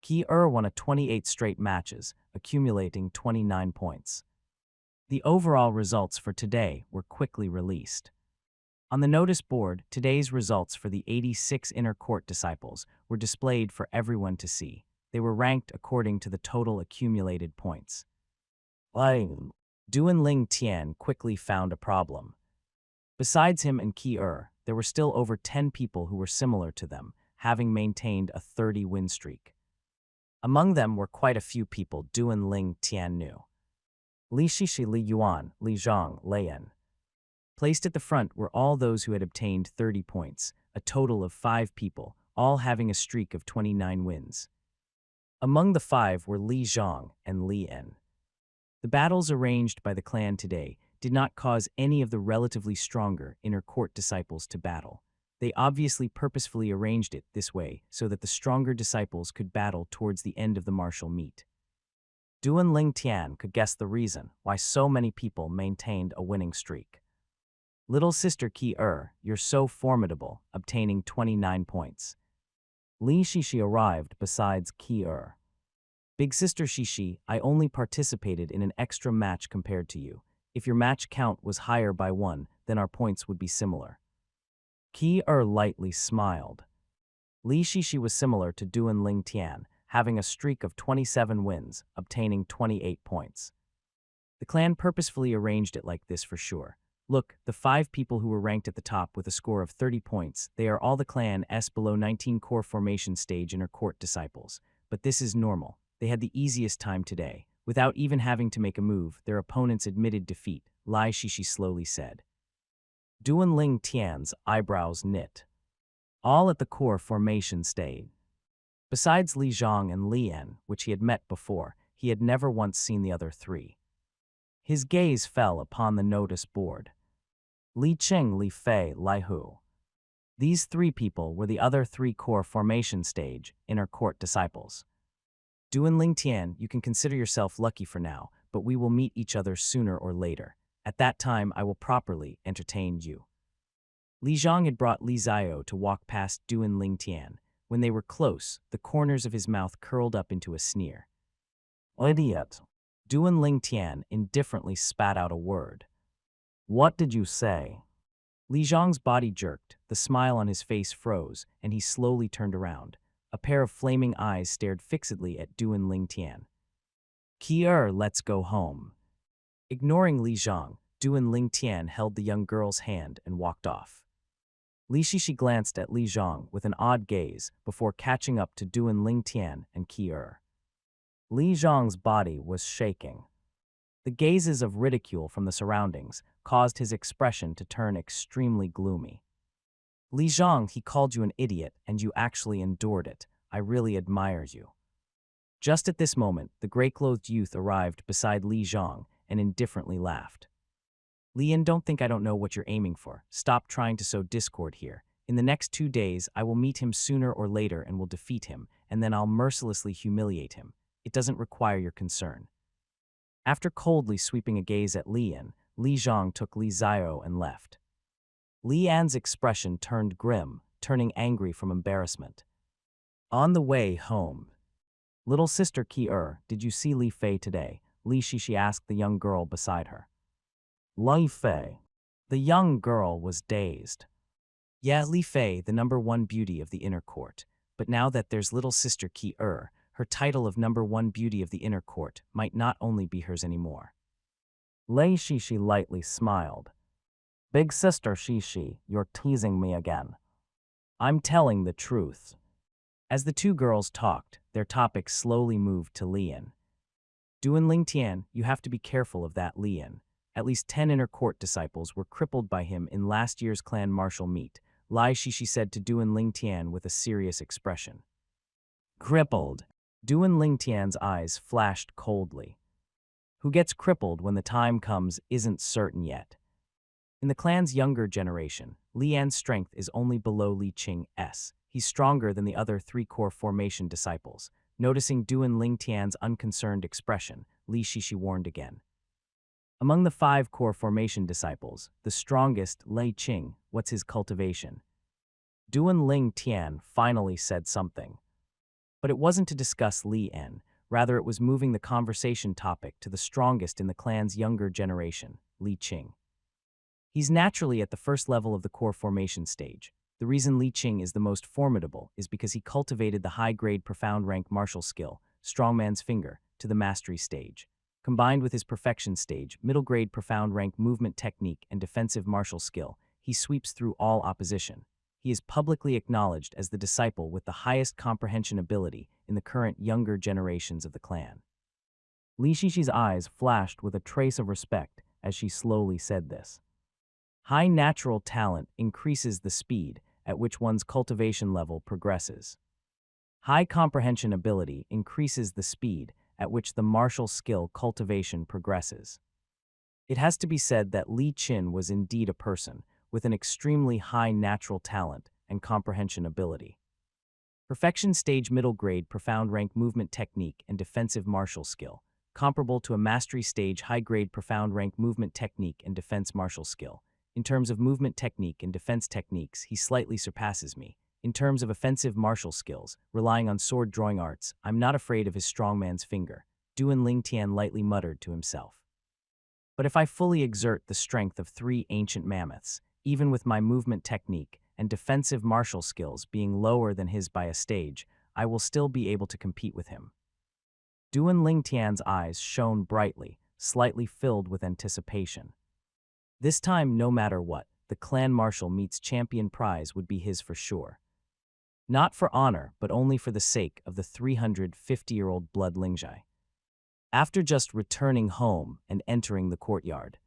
Qi won 28 straight matches, accumulating 29 points. The overall results for today were quickly released. On the notice board, today's results for the 86 inner court disciples were displayed for everyone to see. They were ranked according to the total accumulated points. Duan Lingtian quickly found a problem. Besides him and Qi, there were still over 10 people who were similar to them, having maintained a 30-win streak. Among them were quite a few people Duan Lingtian knew. Li Shishi, Li Yuan, Li Zhang, Lian. Placed at the front were all those who had obtained 30 points, a total of 5 people, all having a streak of 29 wins. Among the 5 were Li Zhang and Li En. The battles arranged by the clan today did not cause any of the relatively stronger inner court disciples to battle. They obviously purposefully arranged it this way so that the stronger disciples could battle towards the end of the martial meet. Duan Lingtian could guess the reason why so many people maintained a winning streak. Little sister Qi, you're so formidable, obtaining 29 points. Li Shishi arrived besides Qi. Big sister Shishi, I only participated in an extra match compared to you. If your match count was higher by 1, then our points would be similar. Qi lightly smiled. Li Shishi was similar to Duan Lingtian, having a streak of 27 wins, obtaining 28 points. The clan purposefully arranged it like this for sure. Look, the 5 people who were ranked at the top with a score of 30 points, they are all the clan's below 19 core formation stage inner court disciples. But this is normal. They had the easiest time today. Without even having to make a move, their opponents admitted defeat, Li Shishi slowly said. Duan Lingtian's eyebrows knit. All at the core formation stage. Besides Li Zhang and Li En, which he had met before, he had never once seen the other 3. His gaze fell upon the notice board. Li Qing, Li Fei, Li Hu. These 3 people were the other 3 core formation stage inner court disciples. Duan Lingtian, you can consider yourself lucky for now, but we will meet each other sooner or later. At that time, I will properly entertain you. Li Zhang had brought Li Zio to walk past Duan Lingtian. When they were close, the corners of his mouth curled up into a sneer. Idiot. Duan Lingtian indifferently spat out a word. What did you say? Li Zhang's body jerked, the smile on his face froze, and he slowly turned around. A pair of flaming eyes stared fixedly at Duan Lingtian. Qi, let's go home. Ignoring Li Zhang, Duan Lingtian held the young girl's hand and walked off. Li Shishi glanced at Li Zhang with an odd gaze before catching up to Duan Lingtian and Qi. Li Zhang's body was shaking. The gazes of ridicule from the surroundings caused his expression to turn extremely gloomy. Li Zhang, he called you an idiot, and you actually endured it. I really admire you. Just at this moment, the gray-clothed youth arrived beside Li Zhang and indifferently laughed. Lian, don't think I don't know what you're aiming for. Stop trying to sow discord here. In the next 2 days, I will meet him sooner or later and will defeat him, and then I'll mercilessly humiliate him. It doesn't require your concern. After coldly sweeping a gaze at Lian, Li Zhang took Li Zio and left. Li An's expression turned grim, turning angry from embarrassment. On the way home. Little sister Qi, did you see Li Fei today? Li Shishi asked the young girl beside her. Li Fei. The young girl was dazed. Yeah, Li Fei, the #1 beauty of the inner court. But now that there's little sister Qi, her title of #1 beauty of the inner court might not only be hers anymore. Li Shishi lightly smiled. Big sister Shishi, you're teasing me again. I'm telling the truth. As the two girls talked, their topic slowly moved to Lian. Duan Lingtian, you have to be careful of that Lian. At least 10 inner court disciples were crippled by him in last year's clan martial meet, Lai Shishi said to Duan Lingtian with a serious expression. Crippled. Duan Lingtian's eyes flashed coldly. Who gets crippled when the time comes isn't certain yet. In the clan's younger generation, Lian's strength is only below Li Qing's. He's stronger than the other three core formation disciples. Noticing Duan Lingtian's unconcerned expression, Li Shishi warned again. Among the 5 core formation disciples, the strongest, Lei Qing, what's his cultivation? Duan Lingtian finally said something. But it wasn't to discuss Li En, rather it was moving the conversation topic to the strongest in the clan's younger generation, Li Qing. He's naturally at the first level of the core formation stage. The reason Li Qing is the most formidable is because he cultivated the high-grade profound rank martial skill, Strongman's Finger, to the mastery stage. Combined with his perfection stage, middle-grade profound rank movement technique and defensive martial skill, he sweeps through all opposition. He is publicly acknowledged as the disciple with the highest comprehension ability in the current younger generations of the clan. Li Shishi's eyes flashed with a trace of respect as she slowly said this. High natural talent increases the speed at which one's cultivation level progresses. High comprehension ability increases the speed at which the martial skill cultivation progresses. It has to be said that Li Qin was indeed a person with an extremely high natural talent and comprehension ability. Perfection stage middle grade profound rank movement technique and defensive martial skill, comparable to a mastery stage high grade profound rank movement technique and defense martial skill. In terms of movement technique and defense techniques, he slightly surpasses me. In terms of offensive martial skills, relying on sword drawing arts, I'm not afraid of his strongman's finger, Duan Lingtian lightly muttered to himself. But if I fully exert the strength of 3 ancient mammoths, even with my movement technique and defensive martial skills being lower than his by a stage, I will still be able to compete with him. Duan Lingtian's eyes shone brightly, slightly filled with anticipation. This time, no matter what, the clan martial meets champion prize would be his for sure. Not for honor, but only for the sake of the 350-year-old blood Lingjai. After just returning home and entering the courtyard,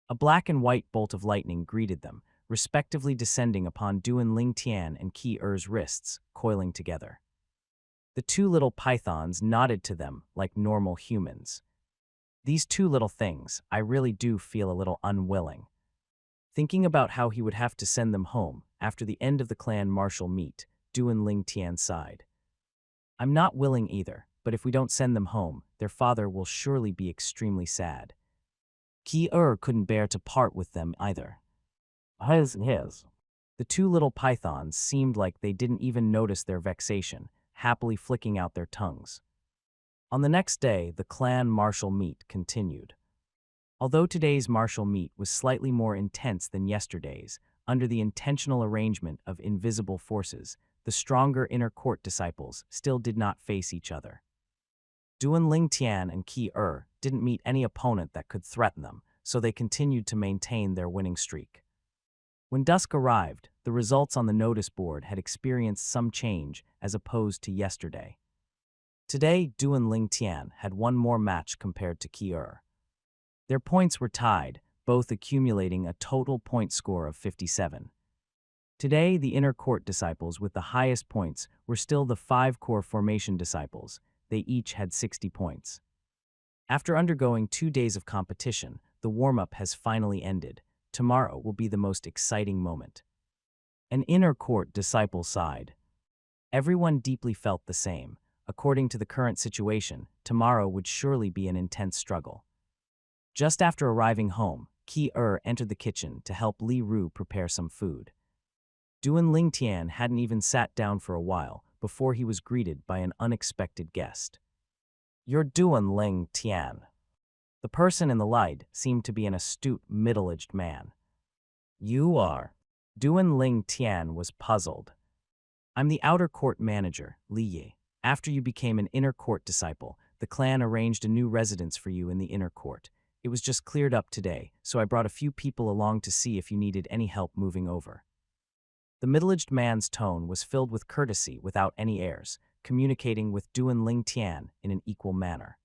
a black and white bolt of lightning greeted them, respectively descending upon Duan Lingtian and Qi Er's wrists, coiling together. The 2 little pythons nodded to them like normal humans. These 2 little things, I really do feel a little unwilling. Thinking about how he would have to send them home after the end of the clan martial meet, Duan Lingtian sighed. I'm not willing either, but if we don't send them home, their father will surely be extremely sad. Qi Er couldn't bear to part with them either. His. The 2 little pythons seemed like they didn't even notice their vexation, happily flicking out their tongues. On the next day, the clan martial meet continued. Although today's martial meet was slightly more intense than yesterday's, under the intentional arrangement of invisible forces, the stronger inner court disciples still did not face each other. Duan Lingtian and Qi Er didn't meet any opponent that could threaten them, so they continued to maintain their winning streak. When dusk arrived, the results on the notice board had experienced some change as opposed to yesterday. Today, Duan Lingtian had one more match compared to Qi Er. Their points were tied, both accumulating a total point score of 57. Today, the inner court disciples with the highest points were still the 5 core formation disciples. They each had 60 points. After undergoing 2 days of competition, the warm-up has finally ended. Tomorrow will be the most exciting moment. An inner court disciple sighed. Everyone deeply felt the same. According to the current situation, tomorrow would surely be an intense struggle. Just after arriving home, Qi Er entered the kitchen to help Li Ru prepare some food. Duan Lingtian hadn't even sat down for a while before he was greeted by an unexpected guest. You're Duan Lingtian. The person in the light seemed to be an astute, middle-aged man. You are. Duan Lingtian was puzzled. I'm the outer court manager, Li Yi. After you became an inner court disciple, the clan arranged a new residence for you in the inner court. It was just cleared up today, so I brought a few people along to see if you needed any help moving over. The middle-aged man's tone was filled with courtesy without any airs, communicating with Duan Ling Tian in an equal manner.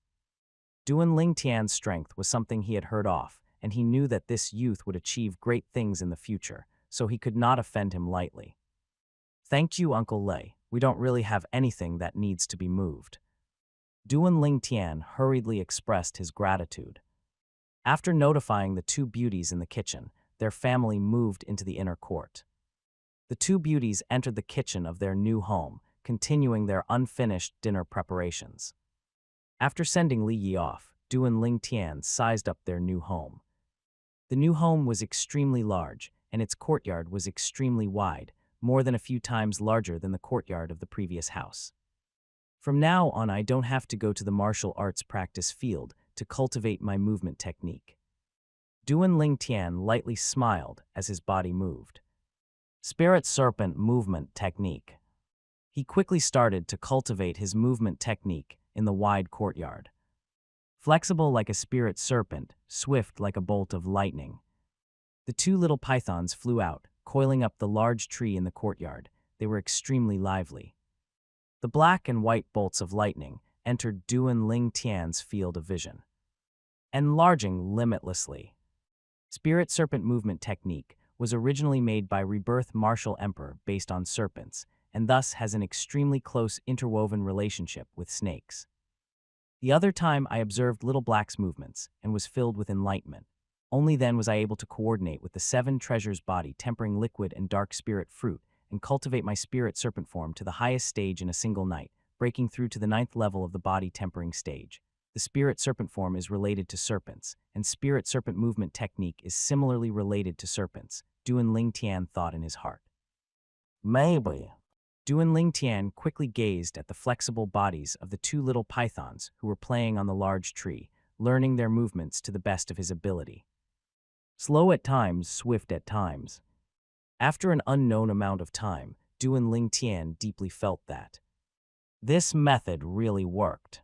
Duan Ling Tian's strength was something he had heard of, and he knew that this youth would achieve great things in the future, so he could not offend him lightly. "Thank you, Uncle Lei. We don't really have anything that needs to be moved." Duan Ling Tian hurriedly expressed his gratitude. After notifying the two beauties in the kitchen, their family moved into the inner court. The two beauties entered the kitchen of their new home, continuing their unfinished dinner preparations. After sending Li Yi off, Duan Ling Tian sized up their new home. The new home was extremely large, and its courtyard was extremely wide, more than a few times larger than the courtyard of the previous house. From now on, I don't have to go to the martial arts practice field to cultivate my movement technique. Duan Ling Tian lightly smiled as his body moved. Spirit Serpent Movement Technique. He quickly started to cultivate his movement technique in the wide courtyard. Flexible like a spirit serpent, swift like a bolt of lightning. The two little pythons flew out, coiling up the large tree in the courtyard. They were extremely lively. The black and white bolts of lightning entered Duan Ling Tian's field of vision, enlarging limitlessly. Spirit Serpent Movement Technique was originally made by Rebirth Martial Emperor based on serpents, and thus has an extremely close interwoven relationship with snakes. The other time I observed Little Black's movements and was filled with enlightenment. Only then was I able to coordinate with the seven treasures body tempering liquid and dark spirit fruit and cultivate my spirit serpent form to the highest stage in a single night, breaking through to the 9th level of the body tempering stage. The spirit serpent form is related to serpents, and spirit serpent movement technique is similarly related to serpents, Duan Ling Tian thought in his heart. Maybe. Duan Ling Tian quickly gazed at the flexible bodies of the two little pythons who were playing on the large tree, learning their movements to the best of his ability. Slow at times, swift at times. After an unknown amount of time, Duan Ling Tian deeply felt that this method really worked.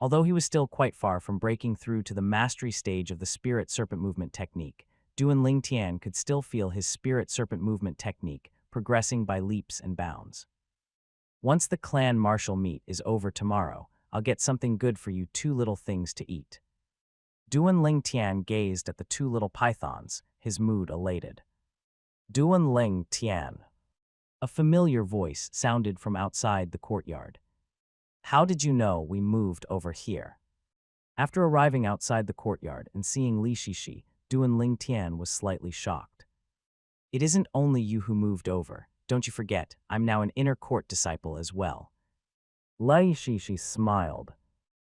Although he was still quite far from breaking through to the mastery stage of the spirit serpent movement technique, Duan Ling Tian could still feel his spirit serpent movement technique progressing by leaps and bounds. Once the clan martial meet is over tomorrow, I'll get something good for you two little things to eat. Duan Ling Tian gazed at the two little pythons, his mood elated. Duan Ling Tian. A familiar voice sounded from outside the courtyard. How did you know we moved over here? After arriving outside the courtyard and seeing Li Shishi, Duan Ling Tian was slightly shocked. It isn't only you who moved over. Don't you forget, I'm now an inner court disciple as well. Li Shishi smiled.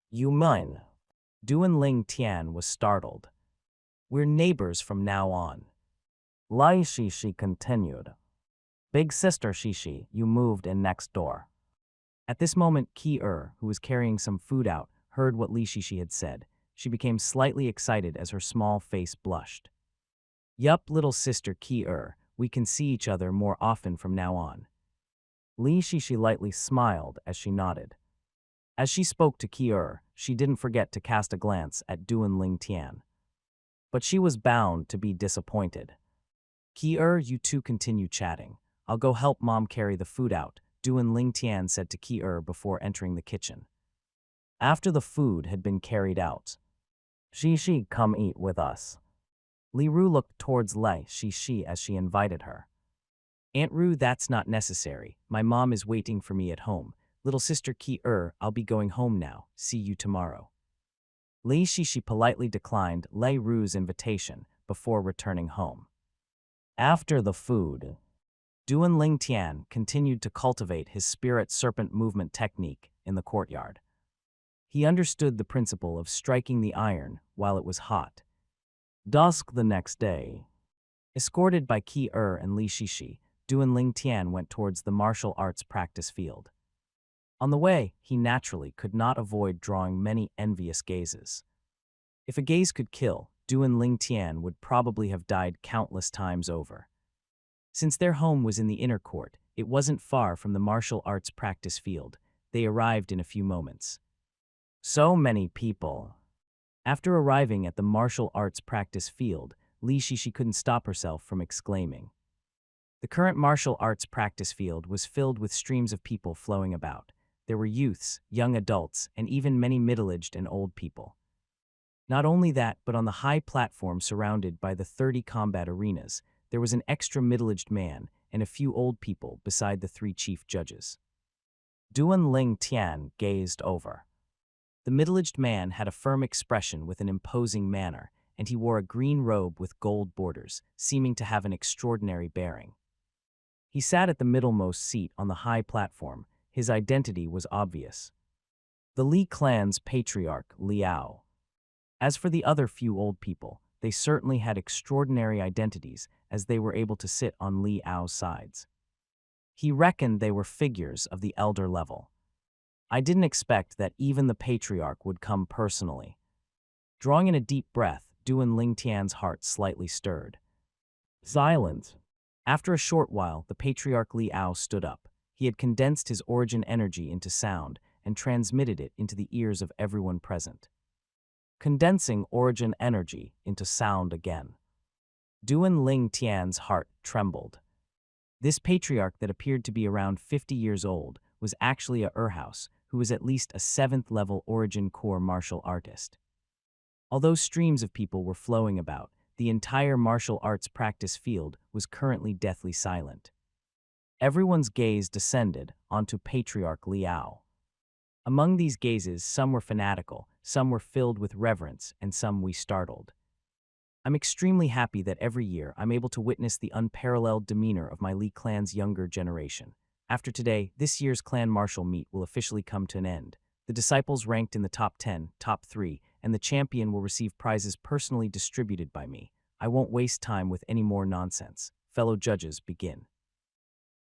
You mean? Duan Ling Tian was startled. We're neighbors from now on. Li Shishi continued. Big sister Shishi, you moved in next door. At this moment, Ki-er, who was carrying some food out, heard what Li Shishi had said. She became slightly excited as her small face blushed. Yup, little sister Ki-er, we can see each other more often from now on. Li Shishi lightly smiled as she nodded. As she spoke to Ki-er, she didn't forget to cast a glance at Duan Ling Tian. But she was bound to be disappointed. Ki-er, you two continue chatting. I'll go help Mom carry the food out, Duan Ling Tian said to Ki-er before entering the kitchen. After the food had been carried out, Shishi, come eat with us. Li Ru looked towards Li Shishi as she invited her. Aunt Ru, that's not necessary. My mom is waiting for me at home. Little sister Ki-er, I'll be going home now. See you tomorrow. Li Shishi politely declined Li Ru's invitation before returning home. After the food, Duan Ling Tian continued to cultivate his spirit serpent movement technique in the courtyard. He understood the principle of striking the iron while it was hot. Dusk the next day. Escorted by Ki-er and Li Shishi, Duan Ling Tian went towards the martial arts practice field. On the way, he naturally could not avoid drawing many envious gazes. If a gaze could kill, Duan Ling Tian would probably have died countless times over. Since their home was in the inner court, it wasn't far from the martial arts practice field. They arrived in a few moments. So many people. After arriving at the martial arts practice field, Li Shishi couldn't stop herself from exclaiming. The current martial arts practice field was filled with streams of people flowing about. There were youths, young adults, and even many middle-aged and old people. Not only that, but on the high platform surrounded by the 30 combat arenas, there was an extra middle-aged man and a few old people beside the 3 chief judges. Duan Ling Tian gazed over. The middle-aged man had a firm expression with an imposing manner, and he wore a green robe with gold borders, seeming to have an extraordinary bearing. He sat at the middlemost seat on the high platform. His identity was obvious. The Li clan's patriarch, Liao. As for the other few old people, they certainly had extraordinary identities, as they were able to sit on Liao's sides. He reckoned they were figures of the elder level. I didn't expect that even the patriarch would come personally. Drawing in a deep breath, Duan Lingtian's heart slightly stirred. Silence. After a short while, the patriarch Liao stood up. He had condensed his origin energy into sound and transmitted it into the ears of everyone present. Condensing origin energy into sound again. Duan Ling Tian's heart trembled. This patriarch that appeared to be around 50 years old was actually a Urhouse, who was at least a 7th-level origin core martial artist. Although streams of people were flowing about, the entire martial arts practice field was currently deathly silent. Everyone's gaze descended onto Patriarch Liao. Among these gazes, some were fanatical, some were filled with reverence, and some we startled. I'm extremely happy that every year I'm able to witness the unparalleled demeanor of my Li clan's younger generation. After today, this year's clan martial meet will officially come to an end. The disciples ranked in the top 10, top 3, and the champion will receive prizes personally distributed by me. I won't waste time with any more nonsense. Fellow judges, begin.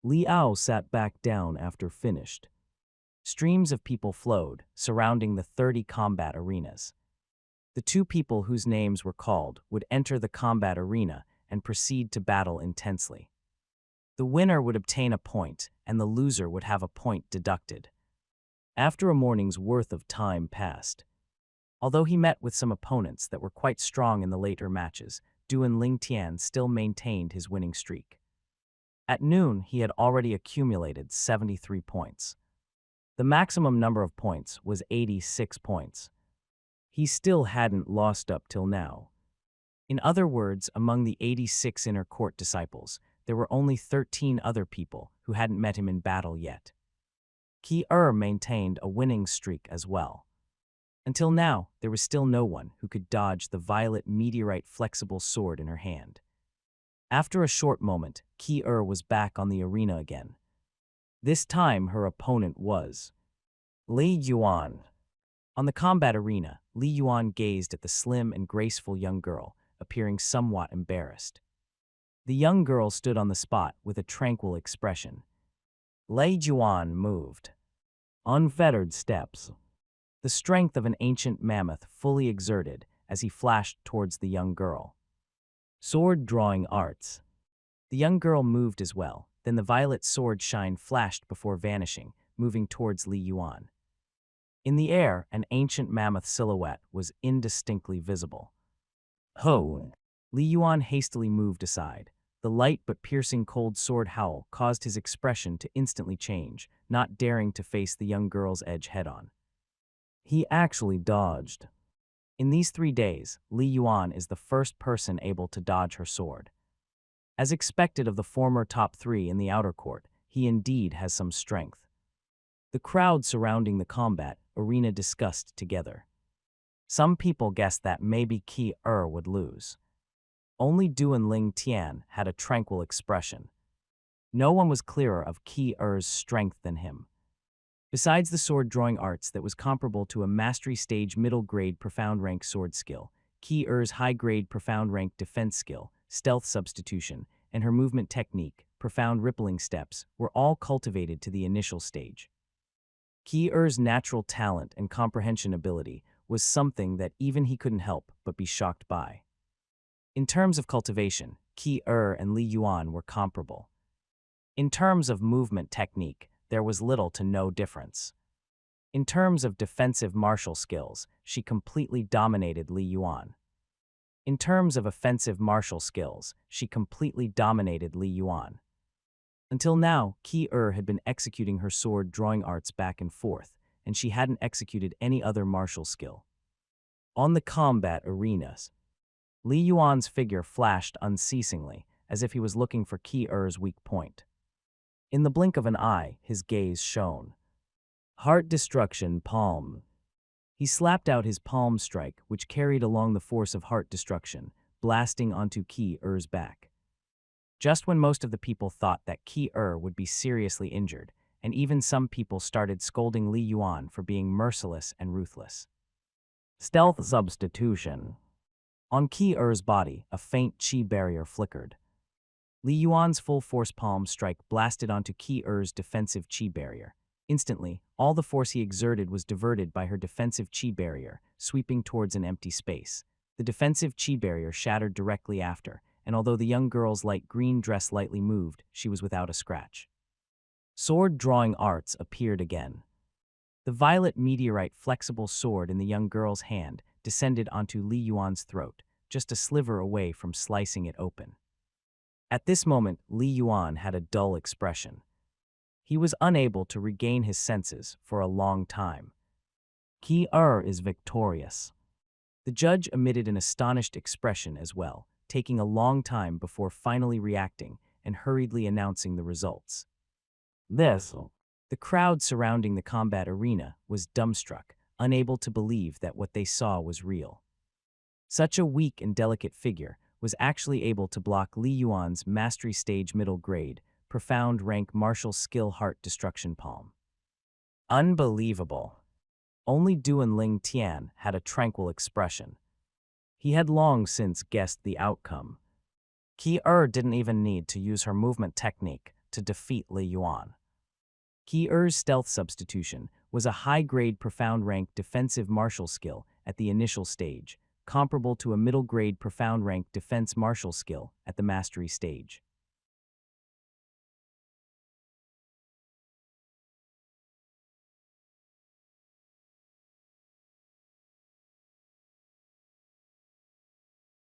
Liao sat back down after finished. Streams of people flowed, surrounding the 30 combat arenas. The 2 people whose names were called would enter the combat arena and proceed to battle intensely. The winner would obtain a point, and the loser would have a point deducted. After a morning's worth of time passed. Although he met with some opponents that were quite strong in the later matches, Duan Lingtian still maintained his winning streak. At noon, he had already accumulated 73 points. The maximum number of points was 86 points. He still hadn't lost up till now. In other words, among the 86 inner court disciples, there were only 13 other people who hadn't met him in battle yet. Qi maintained a winning streak as well. Until now, there was still no one who could dodge the violet meteorite flexible sword in her hand. After a short moment, Qi was back on the arena again. This time, her opponent was Li Yuan. On the combat arena, Li Yuan gazed at the slim and graceful young girl, appearing somewhat embarrassed. The young girl stood on the spot with a tranquil expression. Li Yuan moved. Unfettered steps. The strength of an ancient mammoth fully exerted as he flashed towards the young girl. Sword drawing arts. The young girl moved as well, then the violet sword shine flashed before vanishing, moving towards Li Yuan. In the air, an ancient mammoth silhouette was indistinctly visible. Ho! Li Yuan hastily moved aside. The light but piercing cold sword howl caused his expression to instantly change, not daring to face the young girl's edge head-on. He actually dodged. In these 3 days, Li Yuan is the first person able to dodge her sword. As expected of the former top 3 in the outer court, he indeed has some strength. The crowd surrounding the combat arena discussed together. Some people guessed that maybe Qi would lose. Only Duan Ling Tian had a tranquil expression. No one was clearer of Qi's strength than him. Besides the sword-drawing arts that was comparable to a mastery stage middle-grade profound rank sword skill, Qi's high-grade profound rank defense skill, stealth substitution, and her movement technique, profound rippling steps, were all cultivated to the initial stage. Qi's natural talent and comprehension ability was something that even he couldn't help but be shocked by. In terms of cultivation, Qi and Li Yuan were comparable. In terms of movement technique, there was little to no difference. In terms of defensive martial skills, she completely dominated Li Yuan. In terms of offensive martial skills, she completely dominated Li Yuan. Until now, Qi had been executing her sword drawing arts back and forth, and she hadn't executed any other martial skill. On the combat arenas, Li Yuan's figure flashed unceasingly, as if he was looking for Qi weak point. In the blink of an eye, his gaze shone. Heart destruction palm. He slapped out his palm strike, which carried along the force of heart destruction, blasting onto Qi-er's back. Just when most of the people thought that Qi-er would be seriously injured, and even some people started scolding Li Yuan for being merciless and ruthless. Stealth substitution. On Qi-er's body, a faint Qi barrier flickered. Li Yuan's full-force palm strike blasted onto Qi-er's defensive Qi barrier. Instantly, all the force he exerted was diverted by her defensive Qi barrier, sweeping towards an empty space. The defensive Qi barrier shattered directly after, and although the young girl's light green dress lightly moved, she was without a scratch. Sword drawing arts appeared again. The violet meteorite flexible sword in the young girl's hand descended onto Li Yuan's throat, just a sliver away from slicing it open. At this moment, Li Yuan had a dull expression. He was unable to regain his senses for a long time. Qi is victorious. The judge emitted an astonished expression as well, taking a long time before finally reacting and hurriedly announcing the results. The crowd surrounding the combat arena was dumbstruck, unable to believe that what they saw was real. Such a weak and delicate figure was actually able to block Li Yuan's mastery stage middle grade, profound rank martial skill heart destruction palm. Unbelievable. Only Duan Ling Tian had a tranquil expression. He had long since guessed the outcome. Qi didn't even need to use her movement technique to defeat Li Yuan. Qi stealth substitution was a high-grade profound rank defensive martial skill at the initial stage, comparable to a middle-grade profound rank defense martial skill at the mastery stage.